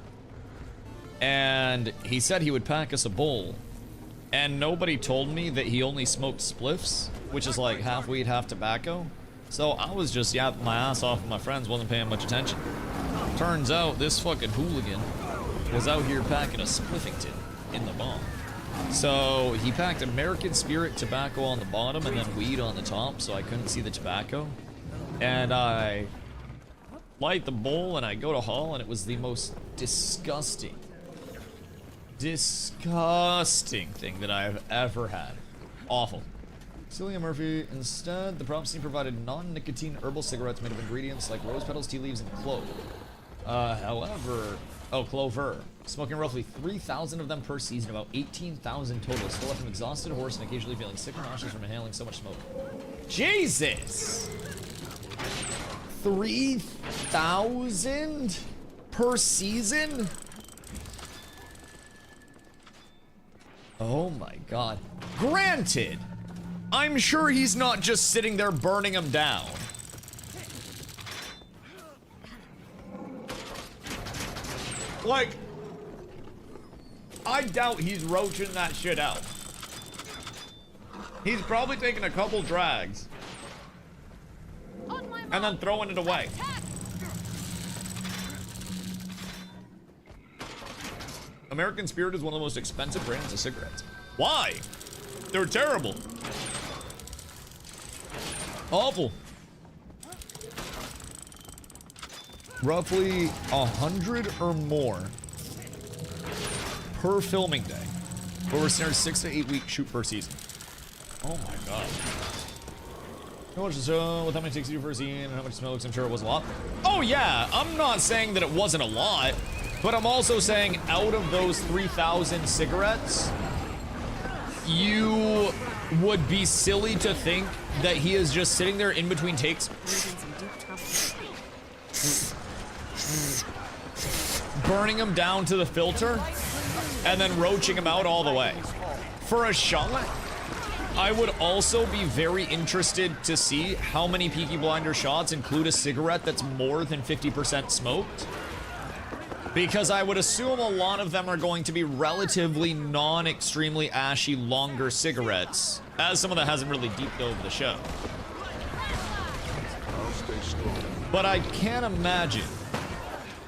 And he said he would pack us a bowl. And nobody told me that he only smoked spliffs, which is like half weed, half tobacco. So I was just yapping my ass off with my friends, wasn't paying much attention. Turns out this fucking hooligan was out here packing a spliffington in the bomb. So he packed American Spirit tobacco on the bottom and then weed on the top, so I couldn't see the tobacco. And I light the bowl and I go to haul, and it was the most disgusting thing that I have ever had. Awful. Celia Murphy, instead, the props team provided non-nicotine herbal cigarettes made of ingredients like rose petals, tea leaves, and clove. Clover. Smoking roughly 3,000 of them per season, about 18,000 total. Still left him exhausted, hoarse, and occasionally feeling sick or nauseous from inhaling so much smoke. Jesus! 3,000 per season? Oh my god. Granted, I'm sure he's not just sitting there burning them down. Like, I doubt he's roaching that shit out. He's probably taking a couple drags and then throwing it away. American Spirit is one of the most expensive brands of cigarettes. Why? They're terrible. Awful. Roughly 100 or more per filming day. Over a 6 to 8 week shoot per season. Oh my god. How much is with how many takes you do for a scene and how much smokes? I'm sure it was a lot. Oh yeah, I'm not saying that it wasn't a lot, but I'm also saying out of those 3,000 cigarettes, you would be silly to think that he is just sitting there in between takes, burning them down to the filter, and then roaching them out all the way. For a shot, I would also be very interested to see how many Peaky Blinder shots include a cigarette that's more than 50% smoked. Because I would assume a lot of them are going to be relatively non-extremely ashy, longer cigarettes, as someone that hasn't really deep dove the show. But I can't imagine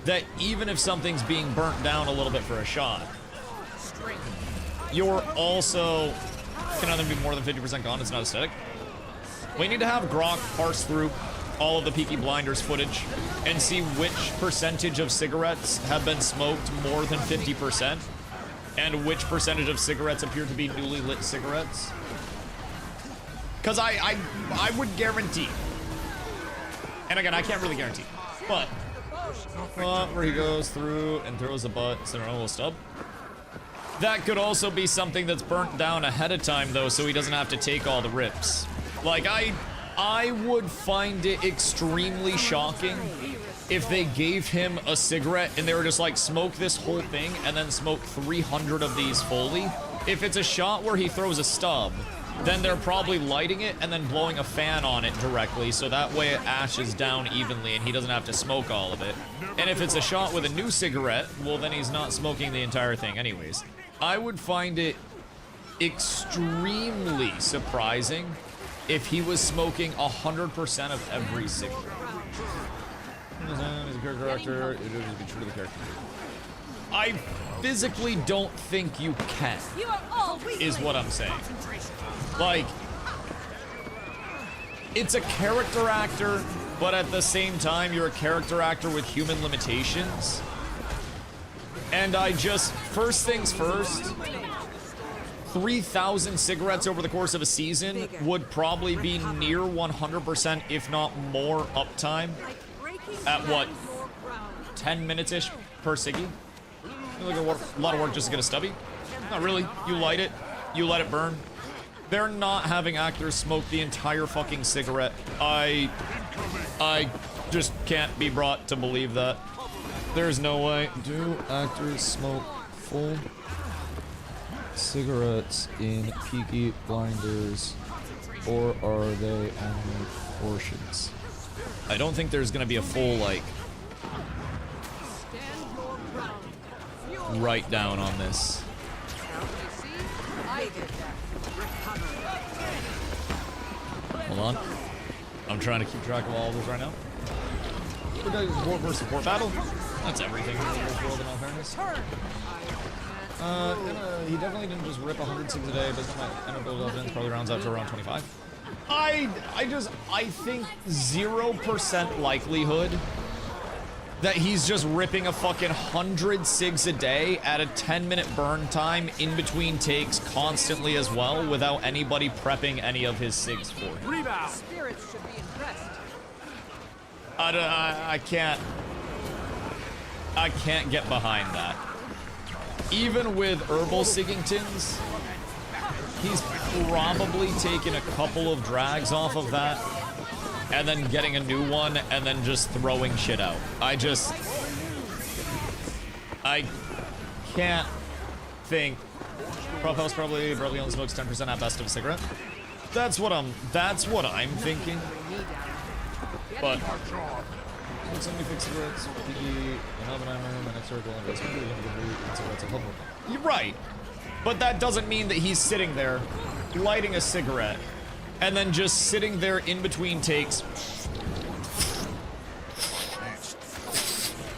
that even if something's being burnt down a little bit for a shot, you're also gonna be more than 50% gone. It's not aesthetic. We need to have Grok parse through all of the Peaky Blinders footage and see which percentage of cigarettes have been smoked more than 50% and which percentage of cigarettes appear to be newly lit cigarettes. Because I would guarantee, and again, I can't really guarantee, but where he goes through and throws a butt instead of a little stub. That could also be something that's burnt down ahead of time though, so he doesn't have to take all the rips. Like I would find it extremely shocking if they gave him a cigarette and they were just like, smoke this whole thing and then smoke 300 of these fully. If it's a shot where he throws a stub, then they're probably lighting it and then blowing a fan on it directly, so that way it ashes down evenly and he doesn't have to smoke all of it. And if it's a shot with a new cigarette, well then he's not smoking the entire thing anyways. I would find it extremely surprising if he was smoking 100% of every cigarette. He's a character actor. It would be true to the character. I physically don't think you can, is what I'm saying. Like, it's a character actor, but at the same time, you're a character actor with human limitations. And first things first, 3,000 cigarettes over the course of a season would probably be near 100%, if not more, uptime at what, 10 minutes-ish per ciggy? Like a lot of work just to get a stubby? Not really. You light it, you let it burn. They're not having actors smoke the entire fucking cigarette. I just can't be brought to believe that. There's no way. Do actors smoke full cigarettes in Peaky Blinders, or are they only portions? I don't think there's gonna be a full, like, write down on this. Hold on. I'm trying to keep track of all of this right now. Support versus support battle. That's everything in this world, in all fairness. He definitely didn't just rip 106 a day, but end up build offense probably rounds out to around 25. I think 0% likelihood that he's just ripping a fucking 100 cigs a day at a 10-minute burn time in between takes constantly as well, without anybody prepping any of his cigs for him. Rebound. Spirits should be impressed. I can't get behind that. Even with herbal Siggingtons, he's probably taken a couple of drags off of that, and then getting a new one, and then just throwing shit out. I can't think. Prop House probably only smokes 10% at best of a cigarette. That's what I'm thinking. But Somebody fix cigarettes, Piggy, an Oppenheimer, my next circle, and cigarettes, a couple. You're right. But that doesn't mean that he's sitting there, lighting a cigarette, and then just sitting there in between takes.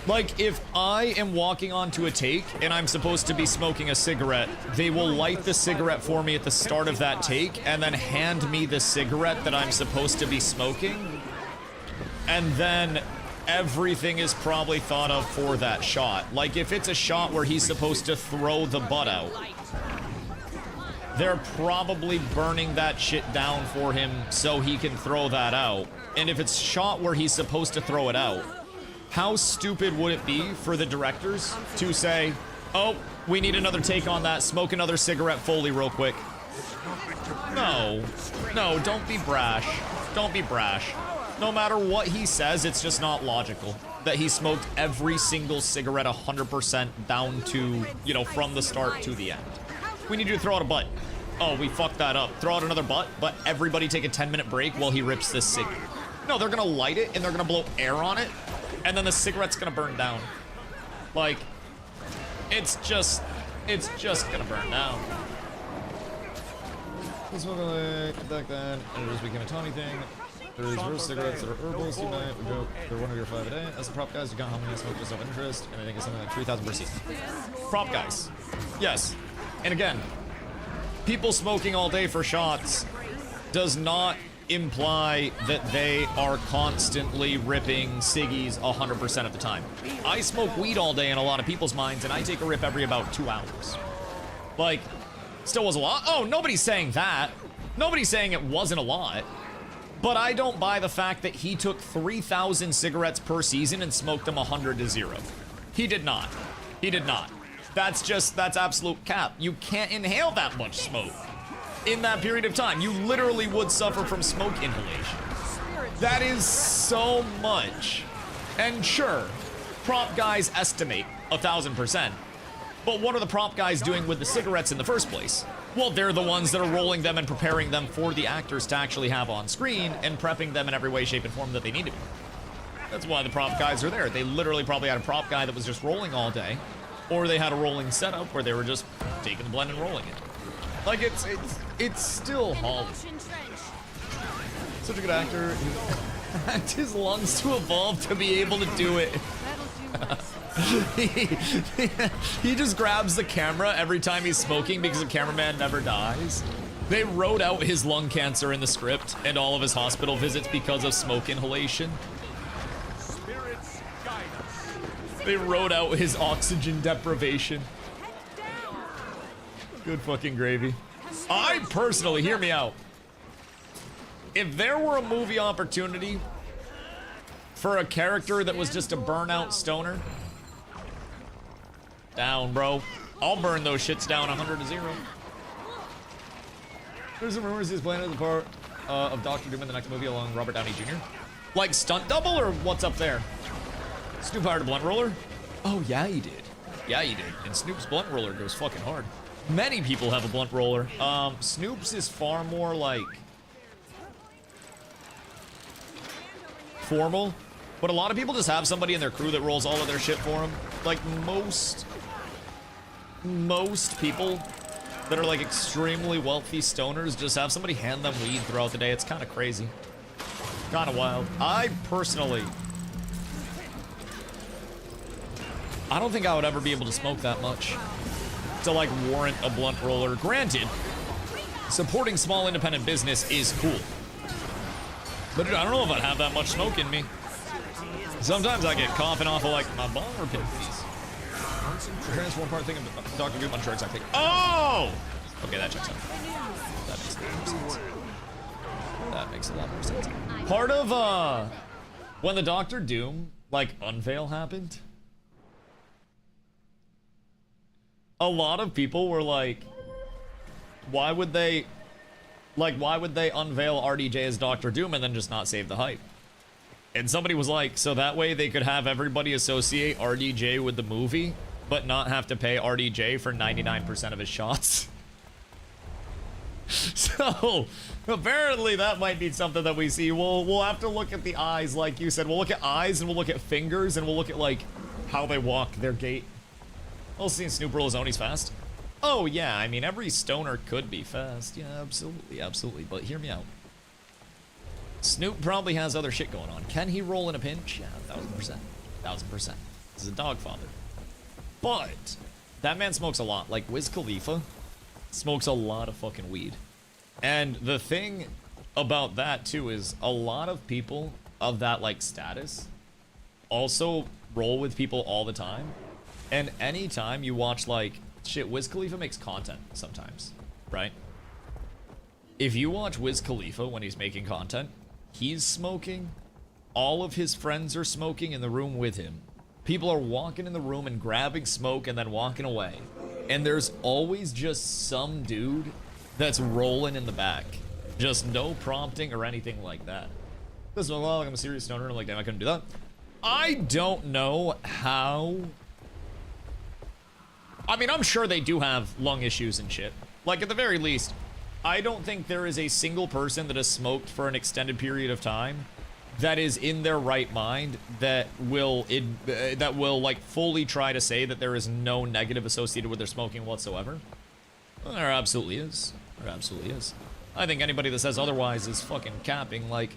Like, if I am walking onto a take and I'm supposed to be smoking a cigarette, they will light the cigarette for me at the start of that take and then hand me the cigarette that I'm supposed to be smoking. And then everything is probably thought of for that shot. Like, if it's a shot where he's supposed to throw the butt out, they're probably burning that shit down for him so he can throw that out. And if it's a shot where he's supposed to throw it out, how stupid would it be for the directors to say, oh, we need another take on that, smoke another cigarette Foley real quick. No, don't be brash. Don't be brash. No matter what he says, it's just not logical that he smoked every single cigarette 100% down to, you know, from the start to the end. We need you to throw out a butt. Oh, we fucked that up. Throw out another butt, but everybody take a 10-minute break while he rips this cig. No, they're gonna light it and they're gonna blow air on it, and then the cigarette's gonna burn down. Like, it's just gonna burn down. Let's smoke like that. And it just became a Tommy thing. There's real cigarettes that are herbal, Steve and I would go, they're 1 of your 5 a day. As the prop guys, you got how many I smoke just out of interest, and I think it's something like 3,000 per season. Prop guys. Yes. And again, people smoking all day for shots does not imply that they are constantly ripping ciggies 100% of the time. I smoke weed all day in a lot of people's minds, and I take a rip every about 2 hours. Like, still was a lot. Oh, nobody's saying that. Nobody's saying it wasn't a lot. But I don't buy the fact that he took 3,000 cigarettes per season and smoked them 100 to 0. He did not. He did not. That's absolute cap. You can't inhale that much smoke in that period of time. You literally would suffer from smoke inhalation. That is so much. And sure, prop guys estimate 1,000%. But what are the prop guys doing with the cigarettes in the first place? Well, they're the ones that are rolling them and preparing them for the actors to actually have on screen and prepping them in every way, shape, and form that they need to be. That's why the prop guys are there. They literally probably had a prop guy that was just rolling all day, or they had a rolling setup where they were just taking the blend and rolling it. Like, it's still Holly. Such a good actor. He hacked his lungs to evolve to be able to do it. He just grabs the camera every time he's smoking because the cameraman never dies. They wrote out his lung cancer in the script and all of his hospital visits because of smoke inhalation. They wrote out his oxygen deprivation. Good fucking gravy. I personally, hear me out. If there were a movie opportunity for a character that was just a burnout stoner, down, bro. I'll burn those shits down 100 to 0. There's some rumors he's playing as a part of Dr. Doom in the next movie along Robert Downey Jr. Like stunt double, or what's up there? Snoop hired a blunt roller? Oh, yeah, he did. Yeah, he did. And Snoop's blunt roller goes fucking hard. Many people have a blunt roller. Snoop's is far more, like, formal. But a lot of people just have somebody in their crew that rolls all of their shit for them. Like, most people that are, like, extremely wealthy stoners just have somebody hand them weed throughout the day. It's kind of crazy. Kind of wild. I personally, I don't think I would ever be able to smoke that much to, like, warrant a blunt roller. Granted, supporting small independent business is cool. But dude, I don't know if I'd have that much smoke in me. Sometimes I get coughing off of, like, my bum or pinkies. Transform part thing of Dr. Doom on short I think. Oh! Okay, that checks out. That makes a lot more sense. That makes a lot more sense. Part of, when the Dr. Doom, like, unveil happened, a lot of people were like, why would they unveil RDJ as Dr. Doom and then just not save the hype? And somebody was like, so that way they could have everybody associate RDJ with the movie, but not have to pay RDJ for 99% of his shots. So apparently that might be something that we see. We'll have to look at the eyes, like you said. We'll look at eyes and we'll look at fingers and we'll look at like how they walk, their gait. I'll see Snoop roll his own, he's fast. Oh yeah, I mean every stoner could be fast. Yeah, absolutely, absolutely. But hear me out. Snoop probably has other shit going on. Can he roll in a pinch? Yeah, 1000%. 1000%. This is a dog father. But that man smokes a lot. Like Wiz Khalifa smokes a lot of fucking weed. And the thing about that too is a lot of people of that like status also roll with people all the time. And anytime you watch like shit, Wiz Khalifa makes content sometimes, right? If you watch Wiz Khalifa when he's making content, he's smoking. All of his friends are smoking in the room with him. People are walking in the room and grabbing smoke and then walking away. And there's always just some dude that's rolling in the back. Just no prompting or anything like that. This is like I'm a serious stoner. I'm like, damn, I couldn't do that. I don't know how. I mean, I'm sure they do have lung issues and shit. Like, at the very least, I don't think there is a single person that has smoked for an extended period of time that is in their right mind that will like fully try to say that there is no negative associated with their smoking whatsoever. Well, there absolutely is. There absolutely is. I think anybody that says otherwise is fucking capping. Like,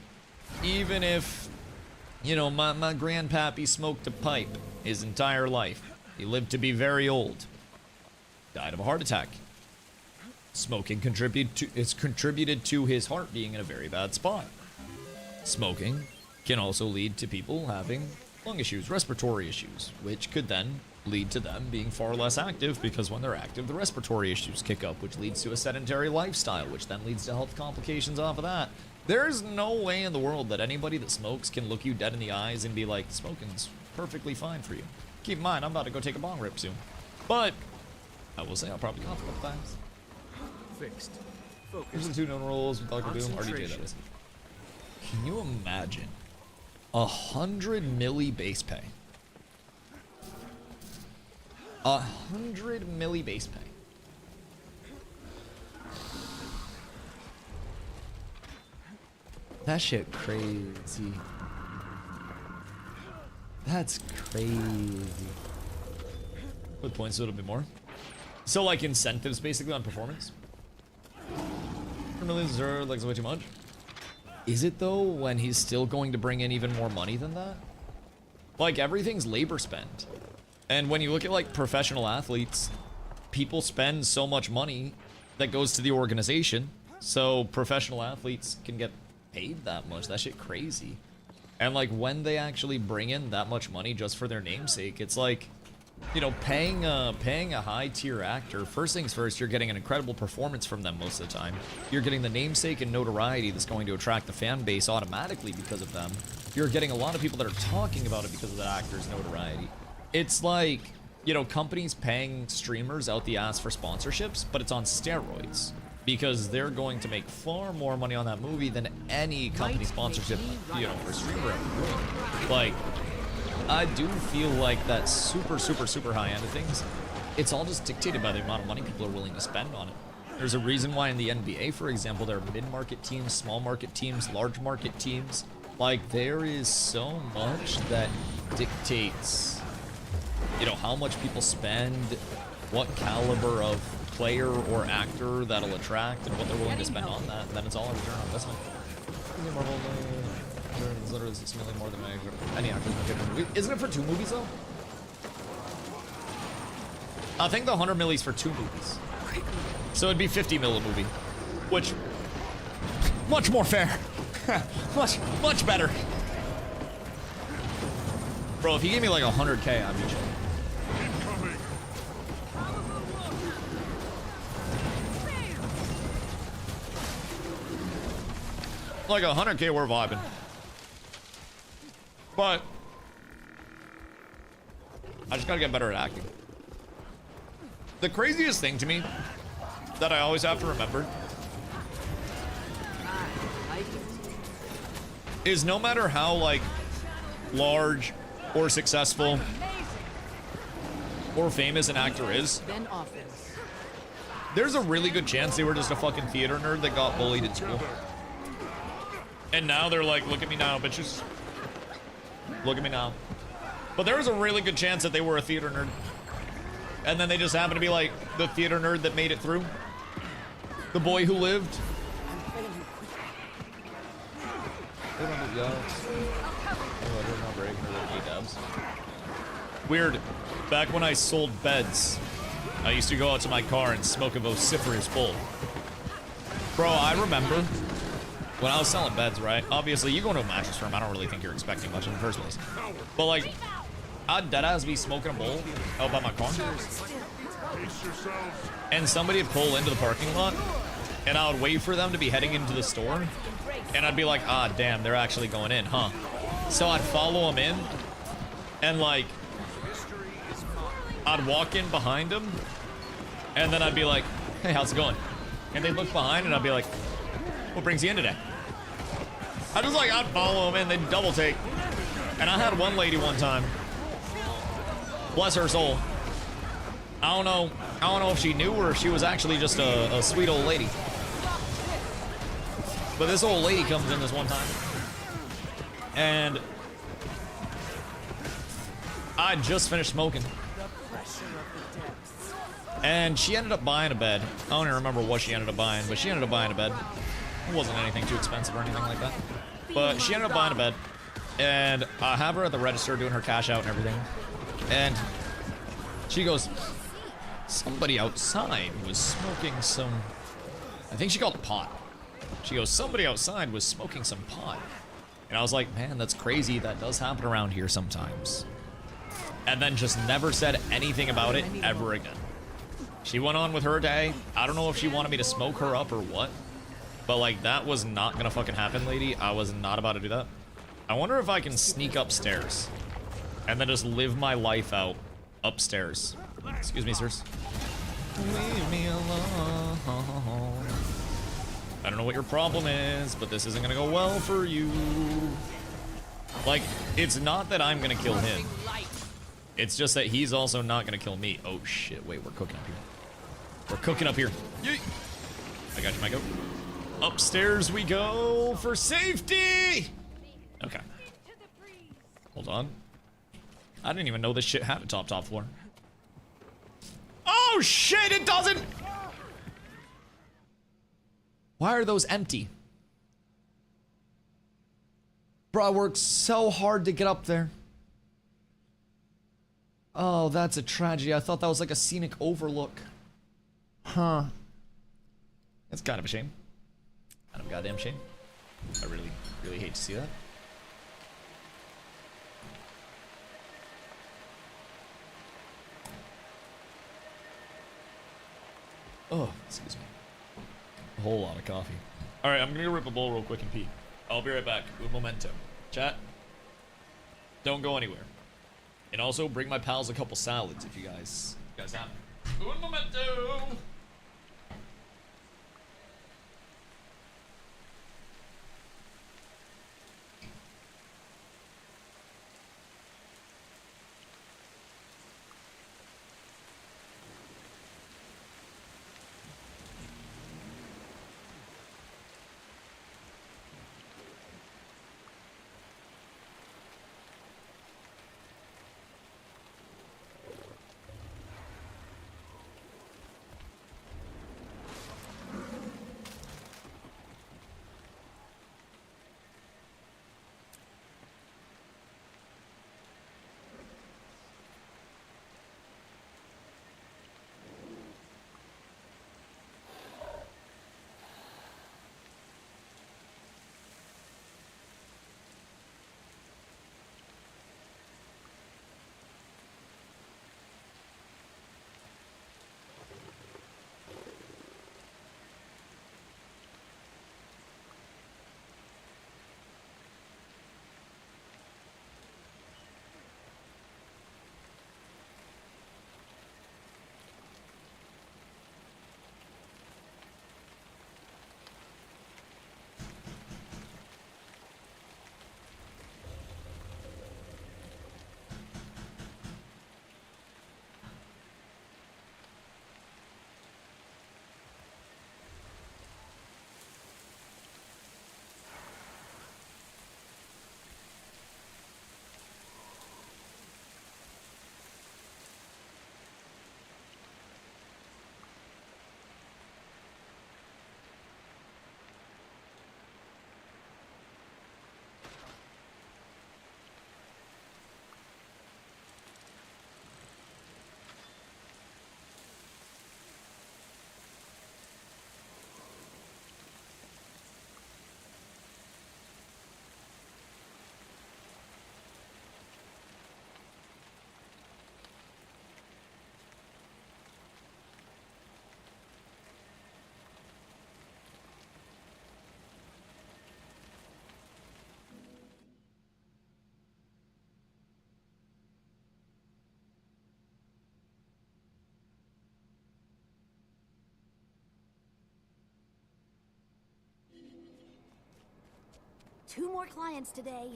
even if, you know, my grandpappy smoked a pipe his entire life. He lived to be very old. Died of a heart attack. Smoking contributed to his heart being in a very bad spot. Smoking can also lead to people having lung issues, respiratory issues, which could then lead to them being far less active because when they're active, the respiratory issues kick up, which leads to a sedentary lifestyle, which then leads to health complications off of that. There's no way in the world that anybody that smokes can look you dead in the eyes and be like, smoking's perfectly fine for you. Keep in mind, I'm about to go take a bong rip soon. But I will say I'll probably cough a couple times. Fixed. Here's Focus. the 2 known rules with Dr. Doom. RDJ, that is. Can you imagine 100 milli base pay? 100 milli base pay. That shit crazy. That's crazy. With points, so it'll be more. So like incentives basically on performance. 100 million is like way too much. Is it though when he's still going to bring in even more money than that? Like everything's labor spend. And when you look at like professional athletes, people spend so much money that goes to the organization. So professional athletes can get paid that much. That shit crazy. And like when they actually bring in that much money just for their namesake, it's like, you know, paying a high tier actor, first things first, you're getting an incredible performance from them most of the time. You're getting the namesake and notoriety that's going to attract the fan base automatically because of them. You're getting a lot of people that are talking about it because of the actor's notoriety. It's like, you know, companies paying streamers out the ass for sponsorships, but it's on steroids. Because they're going to make far more money on that movie than any company sponsorship, you know, for a streamer ever would. Like, I do feel like that super high end of things, it's all just dictated by the amount of money people are willing to spend on it. There's a reason why in the NBA, for example, there are mid-market teams, small market teams, large market teams. Like, there is so much that dictates, you know, how much people spend, what caliber of player or actor that'll attract, and what they're willing to spend on that, and then it's all a return on investment. It's literally 6 million more than any actor's been given a movie. Isn't it for 2 movies though? I think the 100 milli's for 2 movies. So it'd be 50 mil a movie, which much more fair. much better. Bro, if you gave me like 100K, I'd be chill. Like 100K, we're vibing. But I just gotta get better at acting. The craziest thing to me that I always have to remember is no matter how like large or successful or famous an actor is, There's a really good chance they were just a fucking theater nerd that got bullied at school. And now they're like, look at me now, bitches. Look at me now. But there was a really good chance that they were a theater nerd. And then they just happened to be like the theater nerd that made it through. The boy who lived. Weird. Back when I sold beds, I used to go out to my car and smoke a vociferous bowl. Bro, I remember when I was selling beds, right? Obviously, you go into a mattress firm, I don't really think you're expecting much in the first place. But like, I'd deadass be smoking a bowl out by my car. And somebody would pull into the parking lot, and I would wait for them to be heading into the store. And I'd be like, ah, damn, they're actually going in, huh? So I'd follow them in, and like, I'd walk in behind them, and then I'd be like, hey, how's it going? And they'd look behind, and I'd be like, what brings you in today? I'd follow them in, they'd double take. And I had one lady one time, bless her soul. I don't know if she knew or if she was actually just a sweet old lady. But this old lady comes in this one time, and I just finished smoking. And she ended up buying a bed. I don't even remember what she ended up buying, but she ended up buying a bed. It wasn't anything too expensive or anything like that. But she ended up buying a bed. And I have her at the register doing her cash out and everything. And she goes, somebody outside was smoking some... I think she called it pot. She goes, somebody outside was smoking some pot. And I was like, man, that's crazy. That does happen around here sometimes. And then just never said anything about it ever again. She went on with her day. I don't know if she wanted me to smoke her up or what. But like, that was not gonna fucking happen, lady. I was not about to do that. I wonder if I can sneak upstairs and then just live my life out upstairs. Excuse me, sirs. Leave me alone. I don't know what your problem is, but this isn't gonna go well for you. Like, it's not that I'm gonna kill him. It's just that he's also not gonna kill me. Oh shit, wait, we're cooking up here. We're cooking up here. Yeet. I got you, Michael. Upstairs we go for safety! Okay. Hold on. I didn't even know this shit had a top floor. Oh shit, it doesn't! Why are those empty? Bro, I worked so hard to get up there. Oh, that's a tragedy. I thought that was like a scenic overlook. Huh. That's kind of a shame. Kind of a goddamn shame. I really, really hate to see that. Oh, excuse me. A whole lot of coffee. Alright, I'm gonna rip a bowl real quick and pee. I'll be right back. Un momento. Chat, don't go anywhere. And also, bring my pals a couple salads if you guys have them. Un momento! 2 more clients today.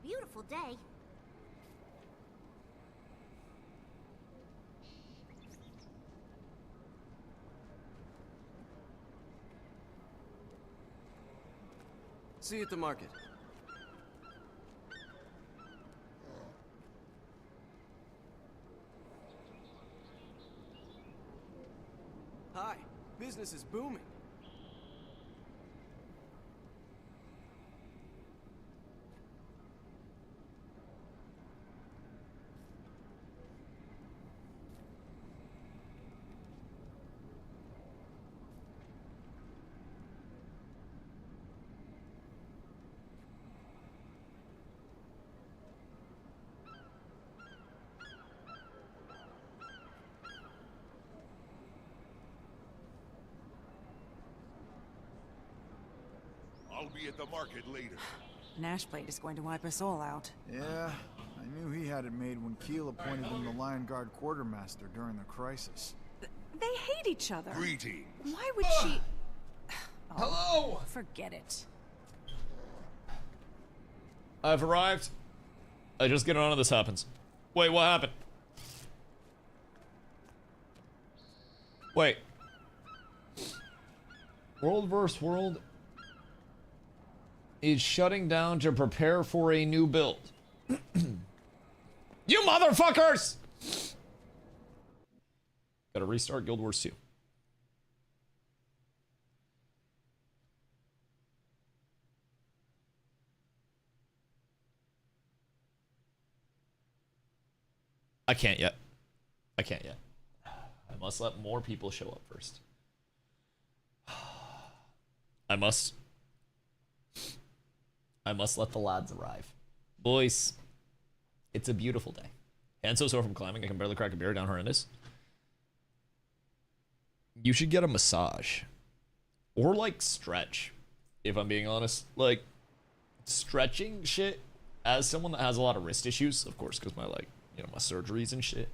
Beautiful day. See you at the market. Hi, business is booming. I'll be at the market later. Nashblade is going to wipe us all out. Yeah, I knew he had it made when Keel appointed him the Lion Guard quartermaster during the crisis. They hate each other. Greetings. Why would she... Oh, Hello! forget it. I've arrived. I just get on and this happens. Wait, what happened? Wait. World vs. World is shutting down to prepare for a new build. You motherfuckers! Gotta restart Guild Wars 2. I can't yet. I can't yet. I must let more people show up first. I must let the lads arrive. Boys, it's a beautiful day. And so sore from climbing, I can barely crack a beer, down horrendous. You should get a massage. Or, like, stretch, if I'm being honest. Like, stretching shit, as someone that has a lot of wrist issues, of course, because my, like, you know, my surgeries and shit.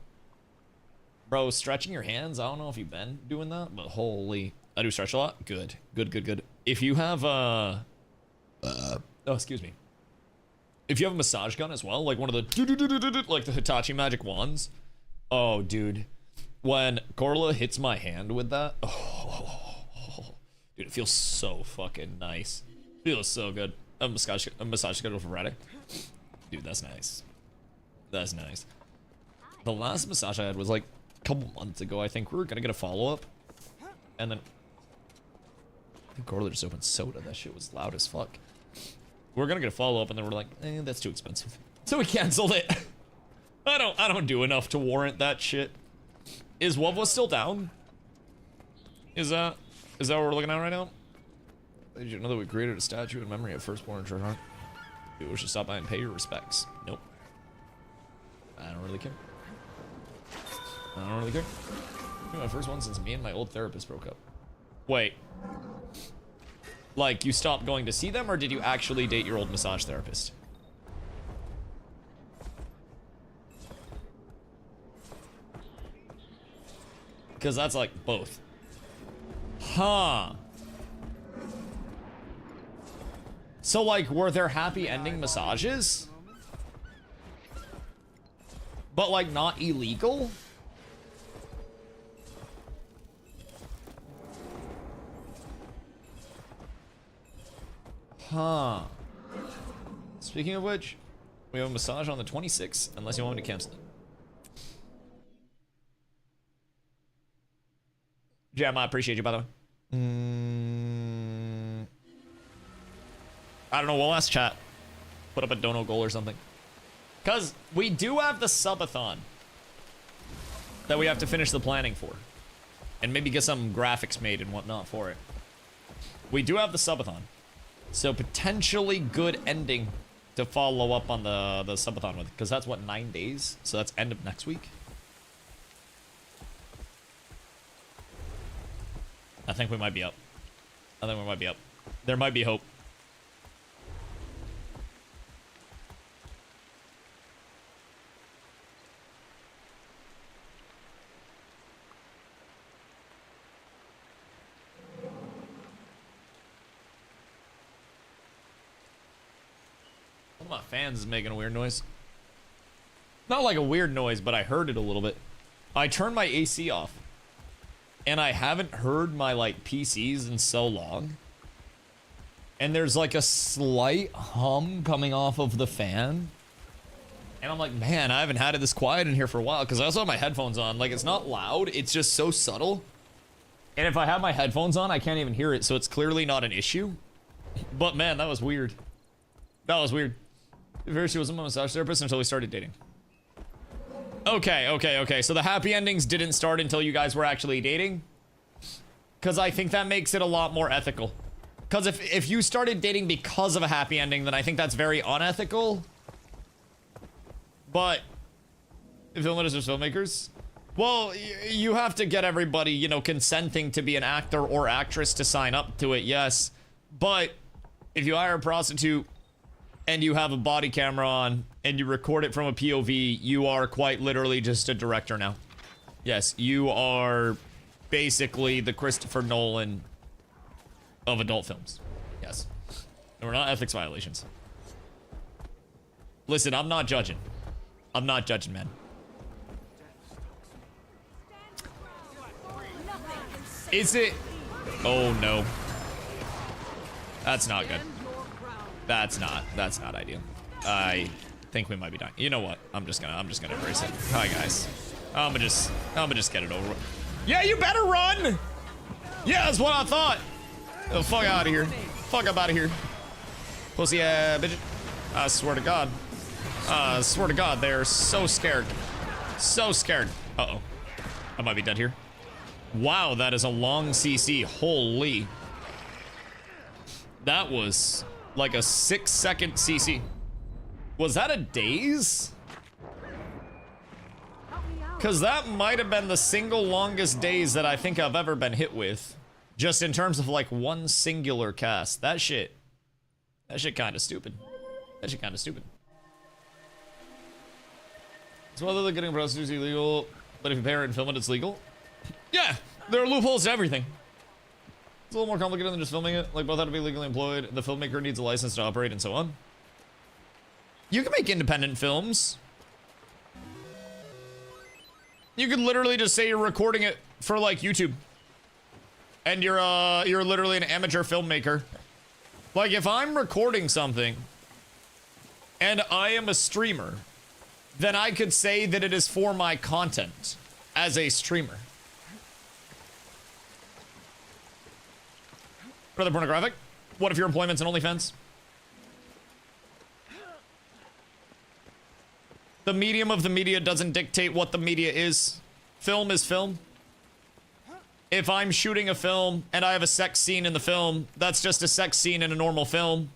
Bro, stretching your hands, I don't know if you've been doing that, but holy... I do stretch a lot. Good. Good, good, good. If you have, oh, excuse me. If you have a massage gun as well, like one of the, like the Hitachi magic wands. Oh, dude. When Corla hits my hand with that, oh, dude, it feels so fucking nice. Feels so good. A massage schedule for Friday. Dude, that's nice. That's nice. The last massage I had was like a couple months ago, I think. We were gonna get a follow-up. And then I think Corla just opened soda. That shit was loud as fuck. We were gonna get a follow-up, and then we're like, that's too expensive. So we canceled it. I don't do enough to warrant that shit. Is Wubwa still down? Is that what we're looking at right now? Did you know that we created a statue in memory of firstborn Trevor? People should stop by and pay your respects. Nope. I don't really care. I don't really care. My first one since me and my old therapist broke up. Wait. Like, you stopped going to see them, or did you actually date your old massage therapist? Because that's like both. Huh. So, like, were there happy ending massages? But, like, not illegal? Huh. Speaking of which, we have a massage on the 26th, unless you want me to cancel it. Jam, I appreciate you, by the way. I don't know, we'll ask chat. Put up a dono goal or something. Because we do have the subathon that we have to finish the planning for. And maybe get some graphics made and whatnot for it. We do have the subathon. So potentially good ending to follow up on the subathon with. Because that's what, 9 days? So that's end of next week. I think we might be up. I think we might be up. There might be hope. My fans is making a weird noise. Not like a weird noise, but I heard it a little bit. I turned my AC off. And I haven't heard my, like, PCs in so long. And there's, like, a slight hum coming off of the fan. And I'm like, man, I haven't had it this quiet in here for a while. Because I also have my headphones on. Like, it's not loud. It's just so subtle. And if I have my headphones on, I can't even hear it. So it's clearly not an issue. But, man, that was weird. That was weird. At first, she wasn't my massage therapist until we started dating. Okay. So the happy endings didn't start until you guys were actually dating? Because I think that makes it a lot more ethical. Because if you started dating because of a happy ending, then I think that's very unethical. But, film editors, filmmakers? Well, you have to get everybody, you know, consenting to be an actor or actress to sign up to it, yes. But, if you hire a prostitute and you have a body camera on and you record it from a POV, you are quite literally just a director now. Yes, you are basically the Christopher Nolan of adult films. Yes. And we're not ethics violations. Listen, I'm not judging. I'm not judging, man. Is it? Oh, no. That's not good. That's not ideal. I think we might be dying. You know what? I'm just gonna embrace it. Hi guys. I'm gonna just get it over with. Yeah, you better run! Yeah, that's what I thought. Oh, fuck out of here. Fuck up out of here. Pussy bitch. I swear to God. I swear to God, they're so scared. So scared. Uh-oh. I might be dead here. Wow, that is a long CC. Holy. That was like a 6-second CC. Was that a daze? Because that might have been the single longest daze that I think I've ever been hit with. Just in terms of like one singular cast. That shit kind of stupid. That shit kind of stupid. So whether they're getting prostitutes illegal, but if you pay her and film it, it's legal? Yeah, there are loopholes to everything. It's a little more complicated than just filming it. Like, both have to be legally employed. The filmmaker needs a license to operate and so on. You can make independent films. You could literally just say you're recording it for, like, YouTube. And you're literally an amateur filmmaker. Like, if I'm recording something and I am a streamer, then I could say that it is for my content as a streamer. Rather pornographic? What if your employment's an OnlyFans? The medium of the media doesn't dictate what the media is. Film is film. If I'm shooting a film and I have a sex scene in the film, that's just a sex scene in a normal film.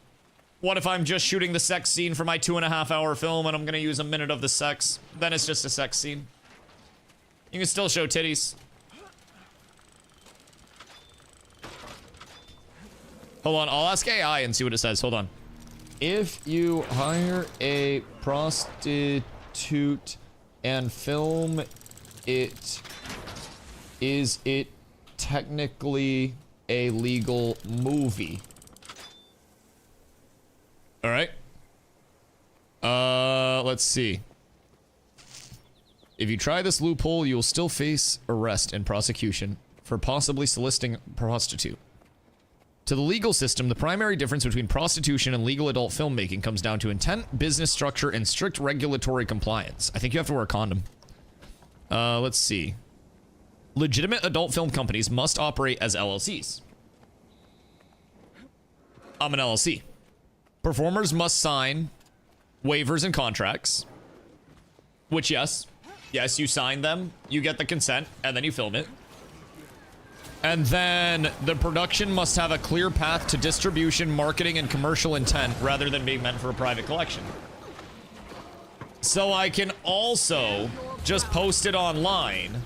What if I'm just shooting the sex scene for my 2.5-hour film and I'm gonna use a minute of the sex? Then it's just a sex scene. You can still show titties. Hold on, I'll ask AI and see what it says. Hold on. If you hire a prostitute and film it, is it technically a legal movie? All right. Let's see. If you try this loophole, you will still face arrest and prosecution for possibly soliciting a prostitute. To the legal system, the primary difference between prostitution and legal adult filmmaking comes down to intent, business structure, and strict regulatory compliance. I think you have to wear a condom. Let's see. Legitimate adult film companies must operate as LLCs. I'm an LLC. Performers must sign waivers and contracts. Which, yes, you sign them, you get the consent, and then you film it. And then the production must have a clear path to distribution, marketing, and commercial intent rather than being meant for a private collection. So I can also just post it online,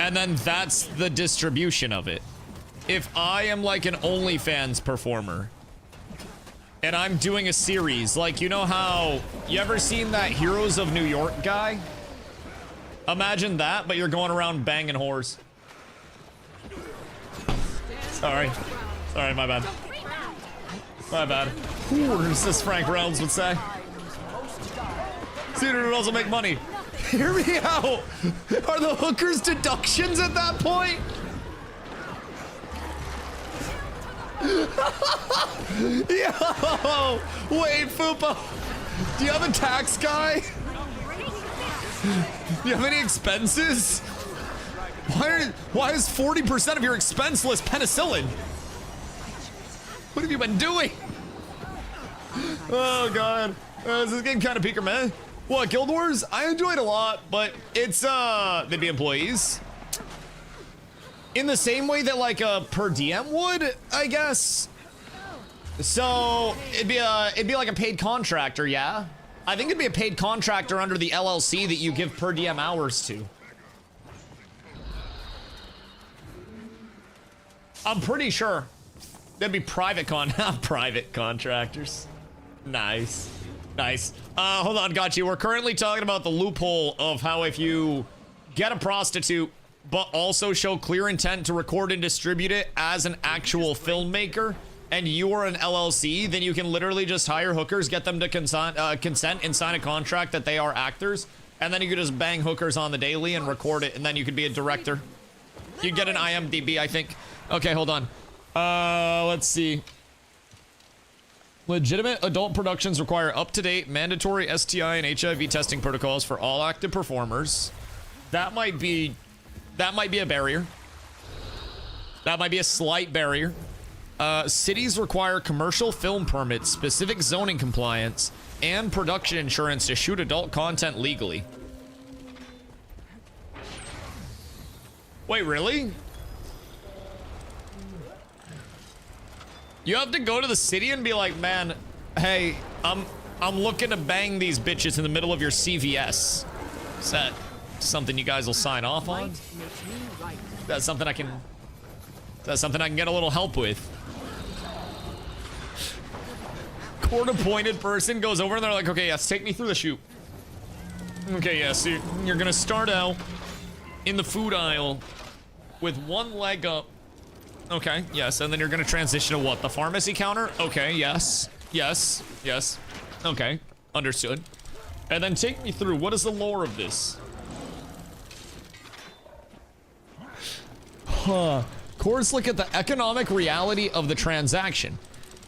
and then that's the distribution of it. If I am like an OnlyFans performer, and I'm doing a series, like, you know how, you ever seen that Heroes of New York guy? Imagine that, but you're going around banging whores. Sorry, my bad. My bad. Whores, as Frank Reynolds would say. Theater would also make money. Hear me out. Are the hookers deductions at that point? Yo, wait, Fupa. Do you have a tax guy? Do you have any expenses? Why is 40% of your expense list penicillin? What have you been doing? Oh god. This is getting kind of peaker, man. What, Guild Wars? I enjoy it a lot, but it's they'd be employees. In the same way that like a per diem would, I guess. So it'd be like a paid contractor, yeah? I think it'd be a paid contractor under the LLC that you give per diem hours to. I'm pretty sure. That'd be private contractors. Nice. Nice. Hold on, got you. We're currently talking about the loophole of how if you get a prostitute, but also show clear intent to record and distribute it as an actual filmmaker, and you are an LLC, then you can literally just hire hookers, get them to consent and sign a contract that they are actors, and then you could just bang hookers on the daily and record it, and then you could be a director. You'd get an IMDb, I think. Okay, hold on. Let's see. Legitimate adult productions require up-to-date mandatory STI and HIV testing protocols for all active performers. That might be a barrier. That might be a slight barrier. Cities require commercial film permits, specific zoning compliance, and production insurance to shoot adult content legally. Wait, really? You have to go to the city and be like, man, hey, I'm looking to bang these bitches in the middle of your CVS. Is that something you guys will sign off on? That's something I can. That's something I can get a little help with. Court-appointed person goes over and they're like, okay, yes, take me through the shoot. Okay, yes, you're gonna start out in the food aisle with one leg up. Okay, yes, and then you're gonna transition to what? The pharmacy counter? Okay, yes, yes, yes. Okay, understood. And then take me through, what is the lore of this? Courts look at the economic reality of the transaction.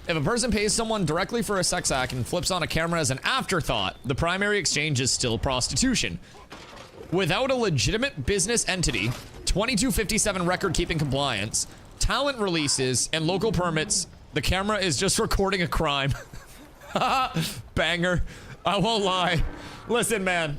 If a person pays someone directly for a sex act and flips on a camera as an afterthought, the primary exchange is still prostitution. Without a legitimate business entity, 2257 record-keeping compliance, talent releases, and local permits, the camera is just recording a crime. Banger. I won't lie. Listen, man.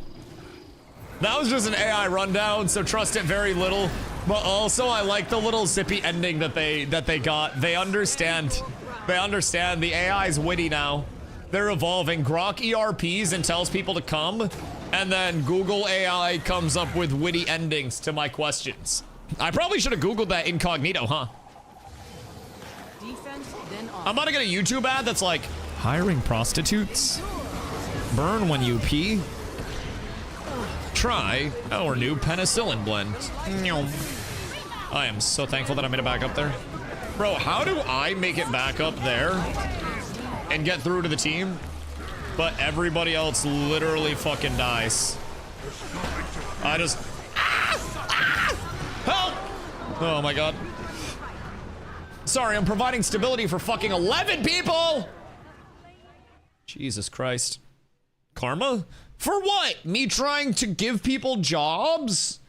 That was just an AI rundown, so trust it very little. But also, I like the little zippy ending that they got. They understand. They understand. The AI is witty now. They're evolving. Grok ERPs and tells people to come, and then Google AI comes up with witty endings to my questions. I probably should have Googled that incognito, huh? Defense, then on. I'm about to get a YouTube ad that's like, hiring prostitutes? Burn when you pee? Try our new penicillin blend. I am so thankful that I made it back up there. Bro, how do I make it back up there and get through to the team, but everybody else literally fucking dies? I just... Help! Oh my god. Sorry, I'm providing stability for fucking 11 people! Jesus Christ. Karma? For what? Me trying to give people jobs?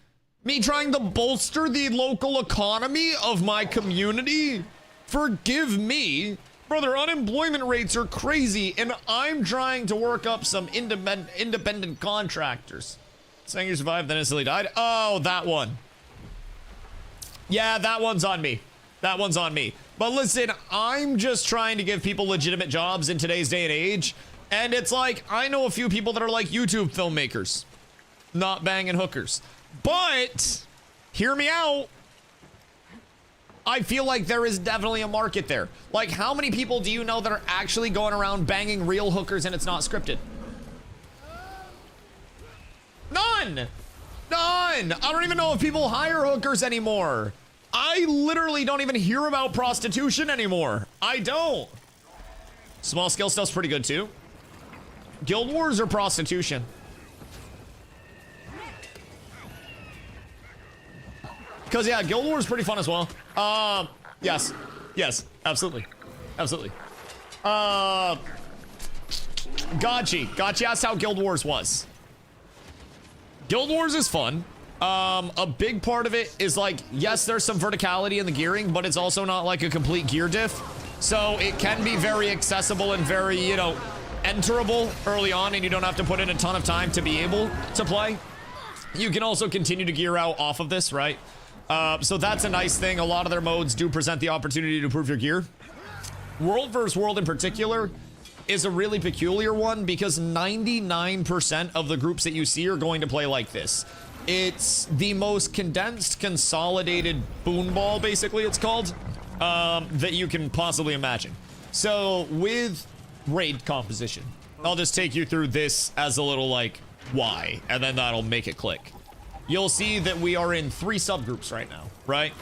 Me trying to bolster the local economy of my community? Forgive me. Brother, unemployment rates are crazy, and I'm trying to work up some independent contractors. Saying you survived, then instantly died? Oh, that one. Yeah, that one's on me. That one's on me. But listen, I'm just trying to give people legitimate jobs in today's day and age. And it's like, I know a few people that are like YouTube filmmakers, not banging hookers. But, hear me out. I feel like there is definitely a market there. Like, how many people do you know that are actually going around banging real hookers and it's not scripted? None! None! I don't even know if people hire hookers anymore. I literally don't even hear about prostitution anymore. I don't. Small scale stuff's pretty good too. Guild Wars or prostitution? Because, yeah, Guild Wars is pretty fun as well. Yes. Yes, absolutely. Absolutely. Gotchi asked how Guild Wars was. Guild Wars is fun. A big part of it is like, yes, there's some verticality in the gearing, but it's also not like a complete gear diff. So it can be very accessible and very, you know, enterable early on, and you don't have to put in a ton of time to be able to play. You can also continue to gear out off of this, right? So that's a nice thing. A lot of their modes do present the opportunity to improve your gear. World vs. World in particular is a really peculiar one because 99% of the groups that you see are going to play like this. It's the most condensed, consolidated boonball, basically it's called, that you can possibly imagine. So with raid composition, I'll just take you through this as a little like why, and then that'll make it click. You'll see that we are in 3 subgroups right now, right?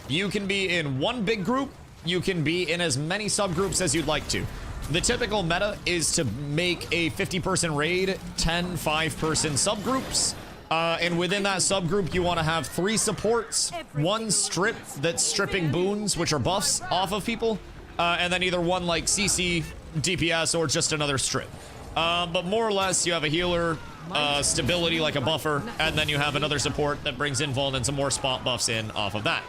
You can be in one big group. You can be in as many subgroups as you'd like to. The typical meta is to make a 50-person raid, 10 5-person subgroups. And within that subgroup, you want to have 3 supports, 1 strip that's stripping boons, which are buffs, off of people, and then either 1 like CC, DPS, or just another strip. But more or less, you have a healer, stability like a buffer, and then you have another support that brings invuln and some more spot buffs in off of that.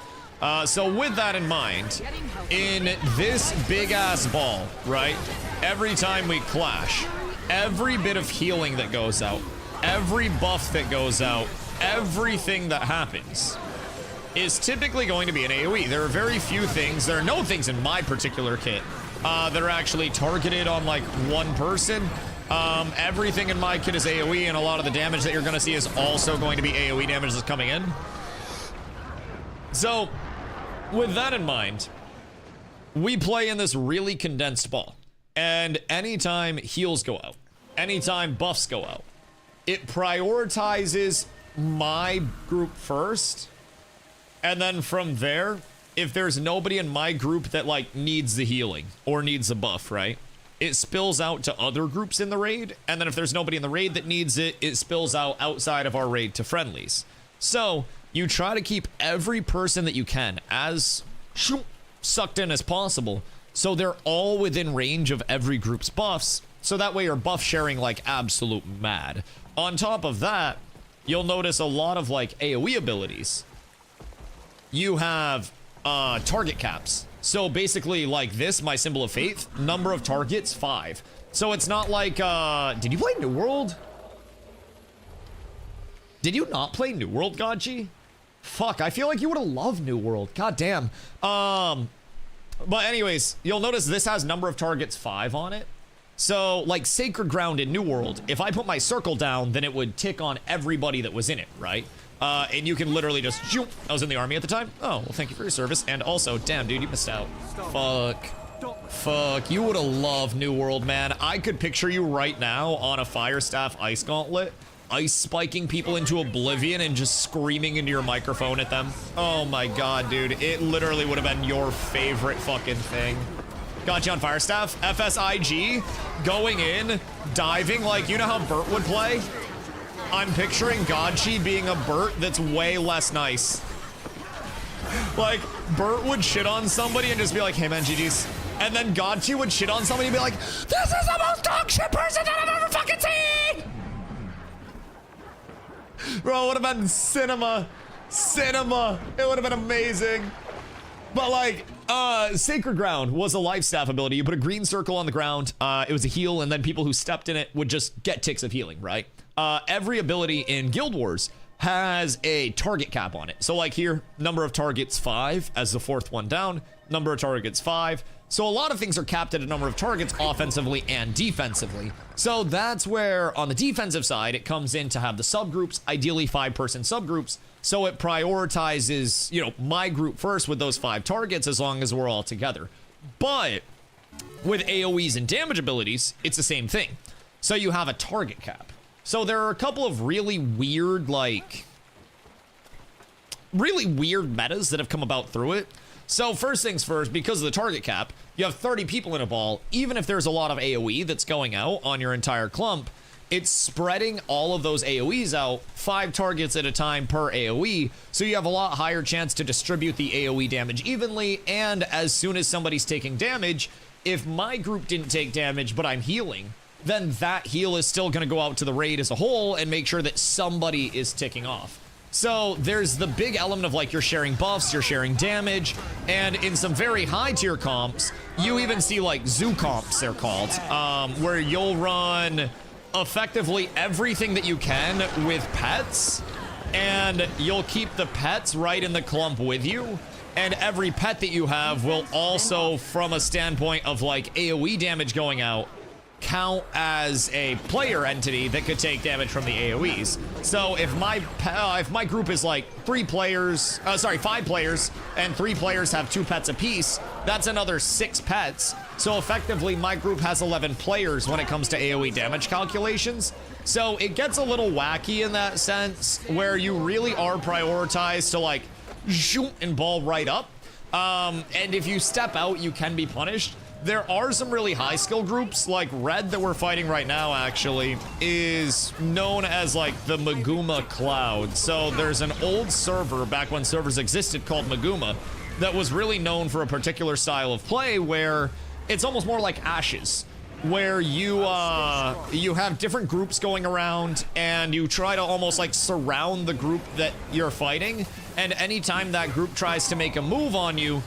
So with that in mind, in this big-ass ball, right, every time we clash, every bit of healing that goes out, every buff that goes out, everything that happens is typically going to be an AoE. There are very few things, there are no things in my particular kit that are actually targeted on like one person. Everything in my kit is AoE, and a lot of the damage that you're going to see is also going to be AoE damage that's coming in. So, with that in mind, we play in this really condensed ball. And anytime heals go out, anytime buffs go out, it prioritizes my group first. And then from there, if there's nobody in my group that like needs the healing or needs a buff, right? It spills out to other groups in the raid. And then if there's nobody in the raid that needs it, it spills out outside of our raid to friendlies. So you try to keep every person that you can as sucked in as possible, so they're all within range of every group's buffs, so that way you're buff sharing like absolute mad. On top of that, you'll notice a lot of like AoE abilities. You have target caps. So basically like this, my symbol of faith, number of targets, 5. So it's not like, did you play New World? Did you not play New World, Godji? Fuck, I feel like you would have loved New World. God damn. But anyways, you'll notice this has number of targets 5 on it. So, like Sacred Ground in New World, if I put my circle down, then it would tick on everybody that was in it, right? And you can literally just, I was in the army at the time. Oh, well, thank you for your service. And also, damn, dude, you missed out. Fuck, you would have loved New World, man. I could picture you right now on a Fire Staff Ice Gauntlet, ice spiking people into oblivion and just screaming into your microphone at them. Oh my god, dude. It literally would have been your favorite fucking thing. Got you on Fire Staff. FSIG, going in, diving, like, you know how Bert would play? I'm picturing Godchi being a Bert that's way less nice. Like, Bert would shit on somebody and just be like, hey man, GG's. And then Godchi would shit on somebody and be like, this is the most dog shit person that I've ever fucking seen! Bro, it would have been cinema. Cinema. It would have been amazing. But like, Sacred Ground was a life staff ability. You put a green circle on the ground. It was a heal, and then people who stepped in it would just get ticks of healing, right? Every ability in Guild Wars has a target cap on it. So like here, number of targets 5 as the 4th one down, number of targets 5. So a lot of things are capped at a number of targets offensively and defensively. So that's where on the defensive side, it comes in to have the subgroups, ideally 5-person subgroups. So it prioritizes, you know, my group first with those 5 targets as long as we're all together. But with AoEs and damage abilities, it's the same thing. So you have a target cap. So there are a couple of really weird, like, really weird metas that have come about through it. So first things first, because of the target cap, you have 30 people in a ball. Even if there's a lot of AoE that's going out on your entire clump, it's spreading all of those AoEs out 5 targets at a time per AoE, so you have a lot higher chance to distribute the AoE damage evenly. And as soon as somebody's taking damage, if my group didn't take damage but I'm healing, then that heal is still going to go out to the raid as a whole and make sure that somebody is ticking off. So there's the big element of like you're sharing buffs, you're sharing damage, and in some very high tier comps, you even see like zoo comps, they're called, where you'll run effectively everything that you can with pets, and you'll keep the pets right in the clump with you. And every pet that you have will also, from a standpoint of like AoE damage going out, count as a player entity that could take damage from the AoEs. So if my group is like 5 players, and 3 players have 2 pets apiece, that's another 6 pets. So effectively, my group has 11 players when it comes to AoE damage calculations. So it gets a little wacky in that sense, where you really are prioritized to like shoot and ball right up. And if you step out, you can be punished. There are some really high skill groups, like Red that we're fighting right now actually is known as like the Maguma Cloud. So there's an old server back when servers existed called Maguma that was really known for a particular style of play where it's almost more like Ashes, where you have different groups going around and you try to almost like surround the group that you're fighting, and anytime that group tries to make a move on you,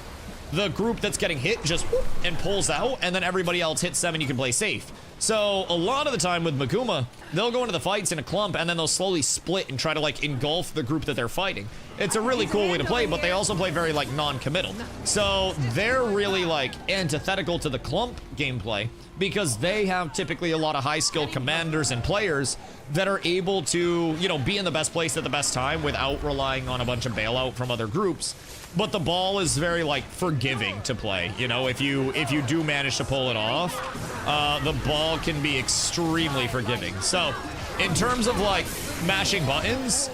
the group that's getting hit just whoop and pulls out, and then everybody else hits them and you can play safe. So a lot of the time with Maguma, they'll go into the fights in a clump and then they'll slowly split and try to like engulf the group that they're fighting. It's a really cool way to play, but they also play very like non-committal. So they're really like antithetical to the clump gameplay because they have typically a lot of high skill commanders and players that are able to, you know, be in the best place at the best time without relying on a bunch of bailout from other groups. But the ball is very like forgiving to play. You know, if you do manage to pull it off, the ball can be extremely forgiving. So in terms of like mashing buttons,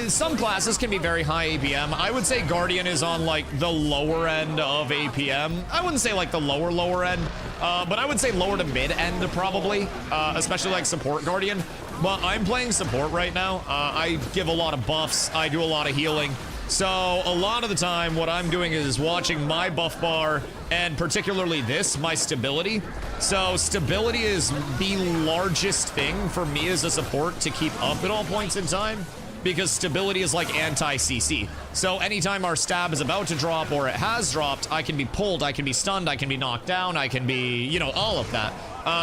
some classes can be very high APM. I would say Guardian is on like the lower end of APM. I wouldn't say like the lower end, but I would say lower to mid end probably, especially like support Guardian. But I'm playing support right now. I give a lot of buffs. I do a lot of healing. So a lot of the time what I'm doing is watching my buff bar, and particularly this, my stability. So stability is the largest thing for me as a support to keep up at all points in time, because stability is like anti-CC. So anytime our stab is about to drop or it has dropped, I can be pulled, I can be stunned, I can be knocked down, I can be, you know, all of that.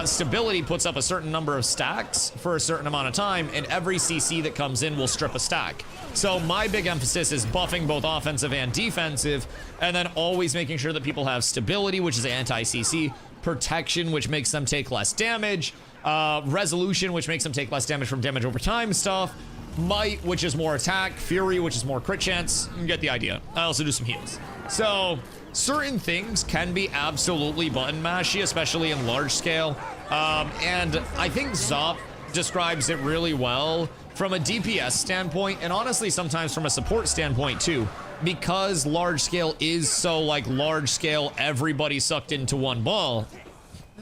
Stability puts up a certain number of stacks for a certain amount of time, and every CC that comes in will strip a stack. So my big emphasis is buffing both offensive and defensive, and then always making sure that people have stability, which is anti-CC, protection, which makes them take less damage, resolution, which makes them take less damage from damage over time stuff, might, which is more attack, fury, which is more crit chance. You get the idea. I also do some heals. So certain things can be absolutely button mashy, especially in large scale. And I think Zop describes it really well from a DPS standpoint, and honestly sometimes from a support standpoint too, because large scale is so like large scale, everybody sucked into one ball.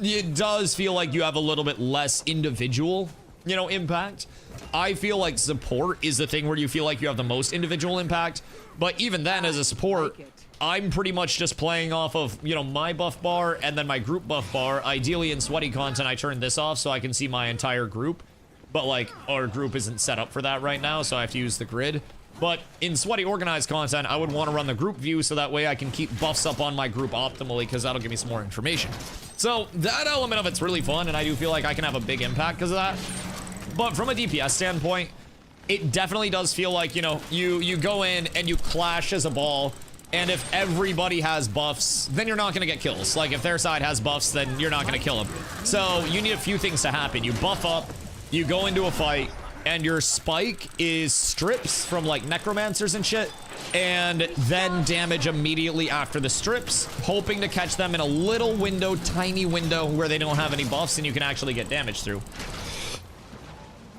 It does feel like you have a little bit less individual, you know, impact. I feel like support is the thing where you feel like you have the most individual impact, but even then as a support, I'm pretty much just playing off of, you know, my buff bar and then my group buff bar. Ideally in sweaty content, I turn this off so I can see my entire group, but like our group isn't set up for that right now, so I have to use the grid. But in sweaty organized content, I would want to run the group view so that way I can keep buffs up on my group optimally, because that'll give me some more information. So that element of it's really fun, and I do feel like I can have a big impact because of that. But from a DPS standpoint, it definitely does feel like, you know, you go in and you clash as a ball, and if everybody has buffs, then you're not going to get kills. Like if their side has buffs, then you're not going to kill them. So you need a few things to happen. You buff up, you go into a fight, and your spike is strips from like necromancers and shit, and then damage immediately after the strips, hoping to catch them in a little window, tiny window where they don't have any buffs and you can actually get damage through.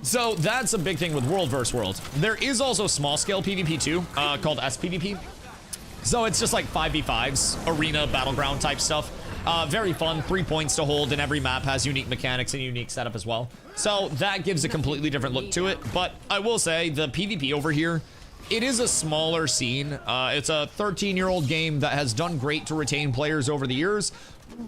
So that's a big thing with world versus world. There is also small scale PvP too, called SPvP. So it's just like 5v5s, arena, battleground type stuff. Very fun, 3 points to hold, and every map has unique mechanics and unique setup as well. So that gives a completely different look to it. But I will say the PvP over here, it is a smaller scene. It's a 13-year-old game that has done great to retain players over the years.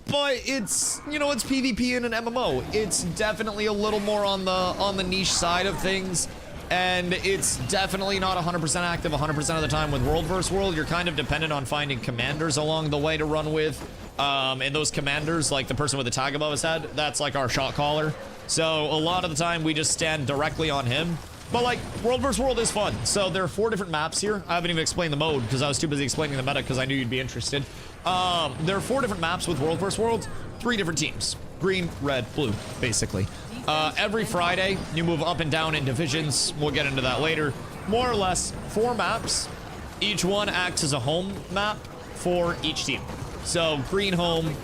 But it's, you know, it's PvP in an MMO. It's definitely a little more on the niche side of things. And it's definitely not 100% active 100% of the time with World vs. World. You're kind of dependent on finding commanders along the way to run with. And those commanders, like the person with the tag above his head, that's like our shot caller. So a lot of the time we just stand directly on him. But like, World vs. World is fun. So there are 4 different maps here. I haven't even explained the mode because I was too busy explaining the meta because I knew you'd be interested. There are 4 different maps with World vs. World, 3 different teams. Green, red, blue, basically. Every Friday, you move up and down in divisions. We'll get into that later. More or less, 4 maps. Each one acts as a home map for each team. So green home,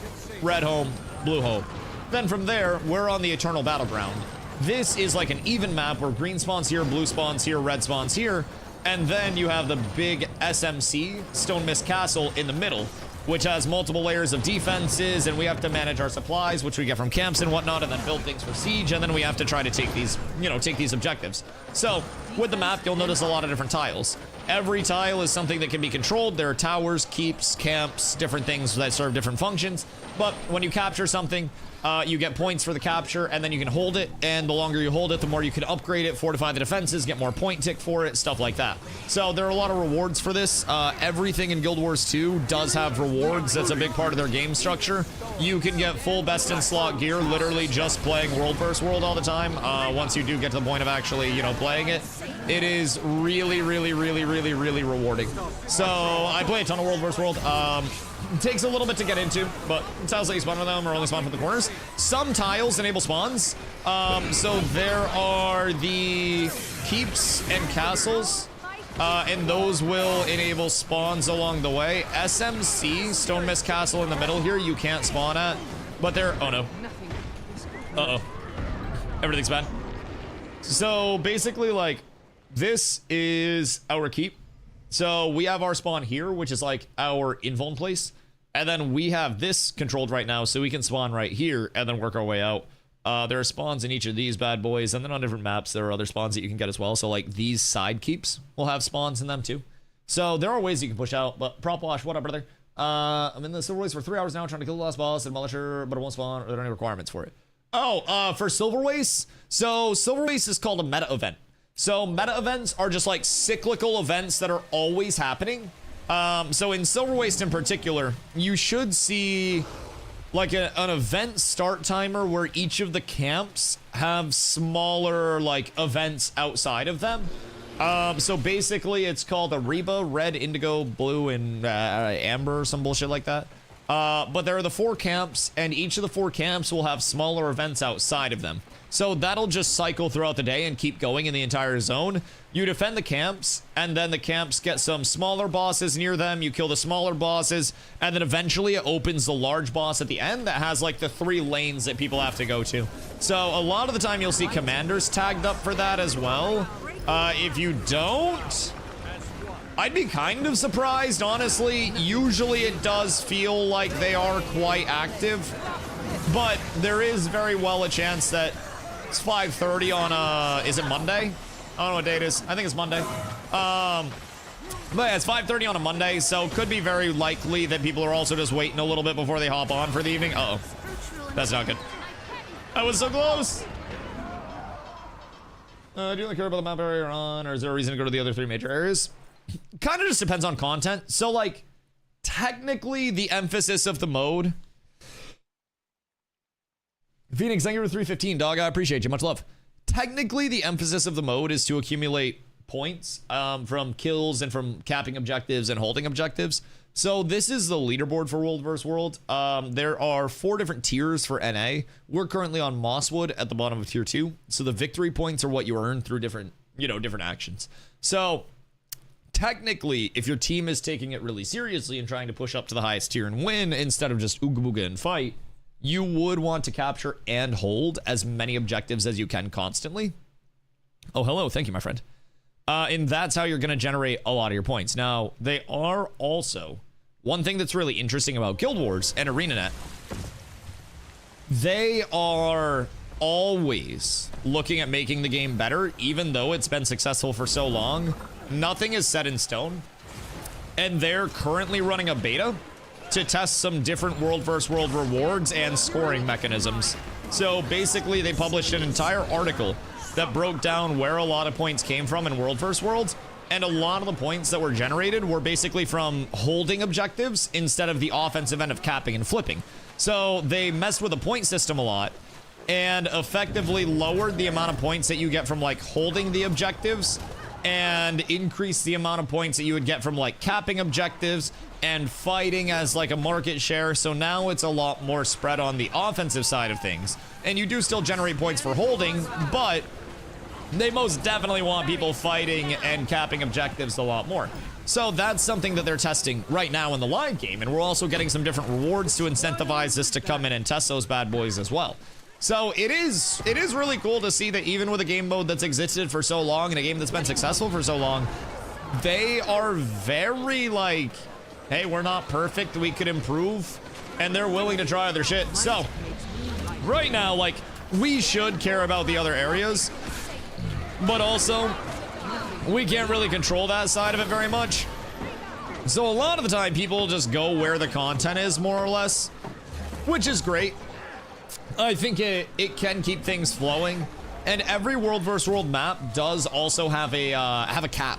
red home, blue home. Then from there, we're on the Eternal Battleground. This is like an even map where green spawns here, blue spawns here, red spawns here. And then you have the big SMC, Stone Mist Castle, in the middle, which has multiple layers of defenses, and we have to manage our supplies, which we get from camps and whatnot, and then build things for siege, and then we have to try to take these, you know, take these objectives. So with the map, you'll notice a lot of different tiles. Every tile is something that can be controlled. There are towers, keeps, camps, different things that serve different functions. But when you capture something, you get points for the capture, and then you can hold it, and the longer you hold it, the more you can upgrade it, fortify the defenses, get more point tick for it, stuff like that. So there are a lot of rewards for this. Everything in Guild Wars 2 does have rewards. That's a big part of their game structure. You can get full best-in-slot gear literally just playing World vs. World all the time. Once you do get to the point of actually, you know, playing it, it is really, really, really, really, really rewarding. So I play a ton of World vs. World. It takes a little bit to get into, but tiles that you spawn with them are only spawned from the corners. Some tiles enable spawns. So there are the keeps and castles, and those will enable spawns along the way. SMC, Stone Mist Castle in the middle here, you can't spawn at, but there, oh no. Uh-oh. Everything's bad. So basically, like, this is our keep. So we have our spawn here, which is like our invuln place. And then we have this controlled right now, so we can spawn right here and then work our way out. There are spawns in each of these bad boys, and then on different maps, there are other spawns that you can get as well. So like these side keeps will have spawns in them too. So there are ways you can push out, but Prop Wash, what up, brother? I'm in the Silver Waste for 3 hours now trying to kill the last boss and Demolisher, but it won't spawn. Are there any requirements for it? Oh, for Silver Waste? So Silver Waste is called a meta event. So meta events are just like cyclical events that are always happening. So in Silver Waste in particular, you should see like an event start timer where each of the camps have smaller like events outside of them. So basically it's called a Reba, red, indigo, blue, and amber or some bullshit like that. But there are the 4 camps, and each of the 4 camps will have smaller events outside of them. So that'll just cycle throughout the day and keep going in the entire zone. You defend the camps, and then the camps get some smaller bosses near them. You kill the smaller bosses, and then eventually it opens the large boss at the end that has like the 3 lanes that people have to go to. So a lot of the time you'll see commanders tagged up for that as well. If you don't, I'd be kind of surprised, honestly. Usually it does feel like they are quite active, but there is very well a chance that it's 5:30 on, is it Monday? I don't know what day it is. I think it's Monday. But yeah, it's 5:30 on a Monday, so could be very likely that people are also just waiting a little bit before they hop on for the evening. Uh-oh. That's not good. I was so close. Do you only care about the map area you're on, or is there a reason to go to the other 3 major areas? Kind of just depends on content. So, like, technically, the emphasis of the mode... Phoenix, thank you for 315, dog. I appreciate you. Much love. Technically, the emphasis of the mode is to accumulate points from kills and from capping objectives and holding objectives. So this is the leaderboard for World vs. World. There are 4 different tiers for NA. We're currently on Mosswood at the bottom of tier 2. So the victory points are what you earn through different, different actions. So technically, if your team is taking it really seriously and trying to push up to the highest tier and win instead of just ooga booga and fight, you would want to capture and hold as many objectives as you can constantly. Oh, hello. Thank you, my friend. And that's how you're going to generate a lot of your points. Now, they are also, one thing that's really interesting about Guild Wars and ArenaNet, they are always looking at making the game better, even though it's been successful for so long. Nothing is set in stone. And they're currently running a beta to test some different World vs. World rewards and scoring mechanisms. So basically, they published an entire article that broke down where a lot of points came from in World vs. World, and a lot of the points that were generated were basically from holding objectives instead of the offensive end of capping and flipping. So they messed with the point system a lot and effectively lowered the amount of points that you get from like holding the objectives and increased the amount of points that you would get from like capping objectives and fighting as like a market share. So now it's a lot more spread on the offensive side of things. And you do still generate points for holding, but they most definitely want people fighting and capping objectives a lot more. So that's something that they're testing right now in the live game. And we're also getting some different rewards to incentivize us to come in and test those bad boys as well. So it is really cool to see that even with a game mode that's existed for so long and a game that's been successful for so long, they are very like, hey, we're not perfect, we could improve, and they're willing to try other shit. So right now, like, we should care about the other areas, but also we can't really control that side of it very much. So a lot of the time people just go where the content is, more or less, which is great. I think it can keep things flowing, and every World vs. World map does also have a cap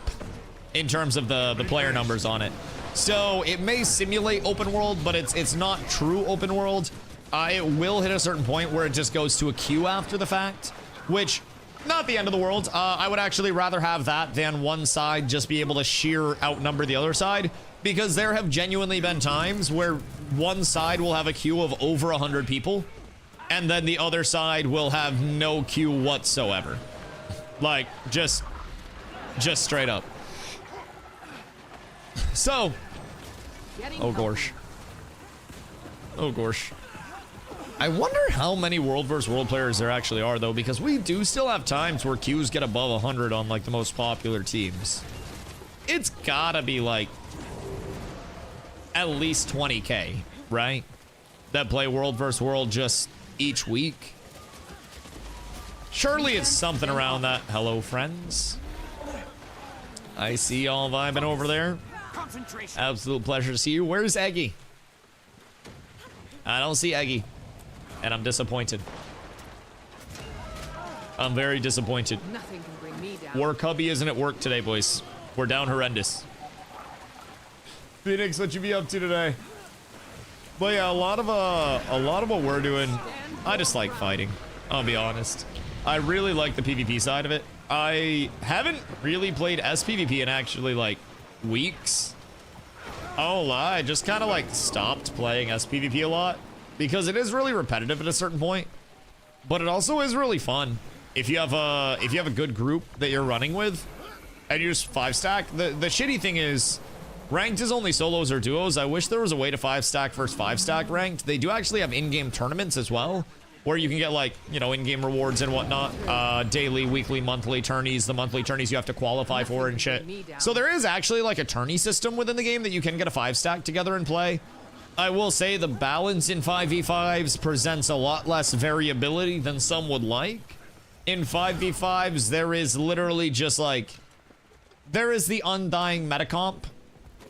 in terms of the player numbers on it. So it may simulate open world, but it's not true open world. It will hit a certain point where it just goes to a queue after the fact, which not the end of the world. I would actually rather have that than one side just be able to sheer outnumber the other side, because there have genuinely been times where one side will have a queue of over 100 people, and then the other side will have no queue whatsoever. Like, just straight up. So, oh gosh. Oh gosh. I wonder how many World vs. World players there actually are, though, because we do still have times where queues get above 100 on, like, the most popular teams. It's gotta be, like, at least 20K, right? That play World vs. World just each week. Surely it's something around that. Hello, friends. I see y'all vibing over there. Absolute pleasure to see you. Where's Eggy? I don't see Eggy, and I'm disappointed. I'm very disappointed. Nothing can bring me down. Work hubby isn't at work today, boys. We're down horrendous. Phoenix, what you be up to today? But yeah, a lot of what we're doing, I just like fighting. I'll be honest. I really like the PvP side of it. I haven't really played SPVP in actually like weeks. Oh, I just kind of like stopped playing SPVP a lot because it is really repetitive at a certain point, but it also is really fun if you have a good group that you're running with and you just 5-stack. The shitty thing is, ranked is only solos or duos. I wish there was a way to 5-stack versus 5-stack ranked. They do actually have in-game tournaments as well, where you can get, like, you know, in-game rewards and whatnot. Daily, weekly, monthly tourneys. The monthly tourneys you have to qualify for and shit. So there is actually, like, a tourney system within the game that you can get a 5-stack together and play. I will say the balance in 5v5s presents a lot less variability than some would like. In 5v5s, there is literally just, like, there is the undying metacomp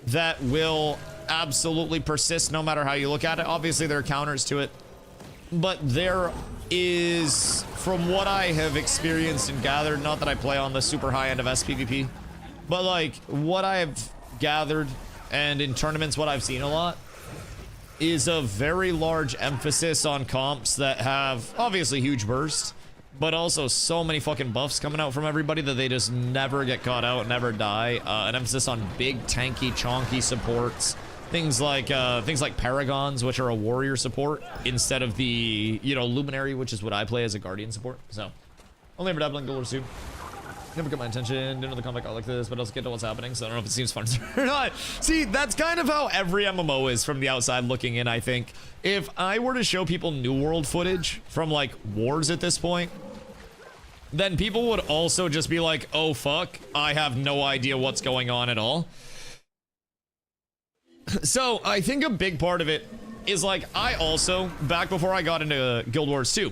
that will absolutely persist no matter how you look at it. Obviously, there are counters to it. But there is, from what I have experienced and gathered, not that I play on the super high end of SPVP, but like what I have gathered and in tournaments what I've seen a lot is a very large emphasis on comps that have obviously huge burst, but also so many fucking buffs coming out from everybody that they just never get caught out, never die. An emphasis on big, tanky, chonky supports. Things like Paragons, which are a warrior support, instead of the, you know, Luminary, which is what I play as a Guardian support. So, only ever dabbling Gold or Soup. Never got my attention, didn't know the combat got like this, but also get to what's happening, so I don't know if it seems fun or not. See, that's kind of how every MMO is from the outside looking in, I think. If I were to show people New World footage from, like, Wars at this point, then people would also just be like, oh fuck, I have no idea what's going on at all. So I think a big part of it is like, I also, back before I got into Guild Wars 2,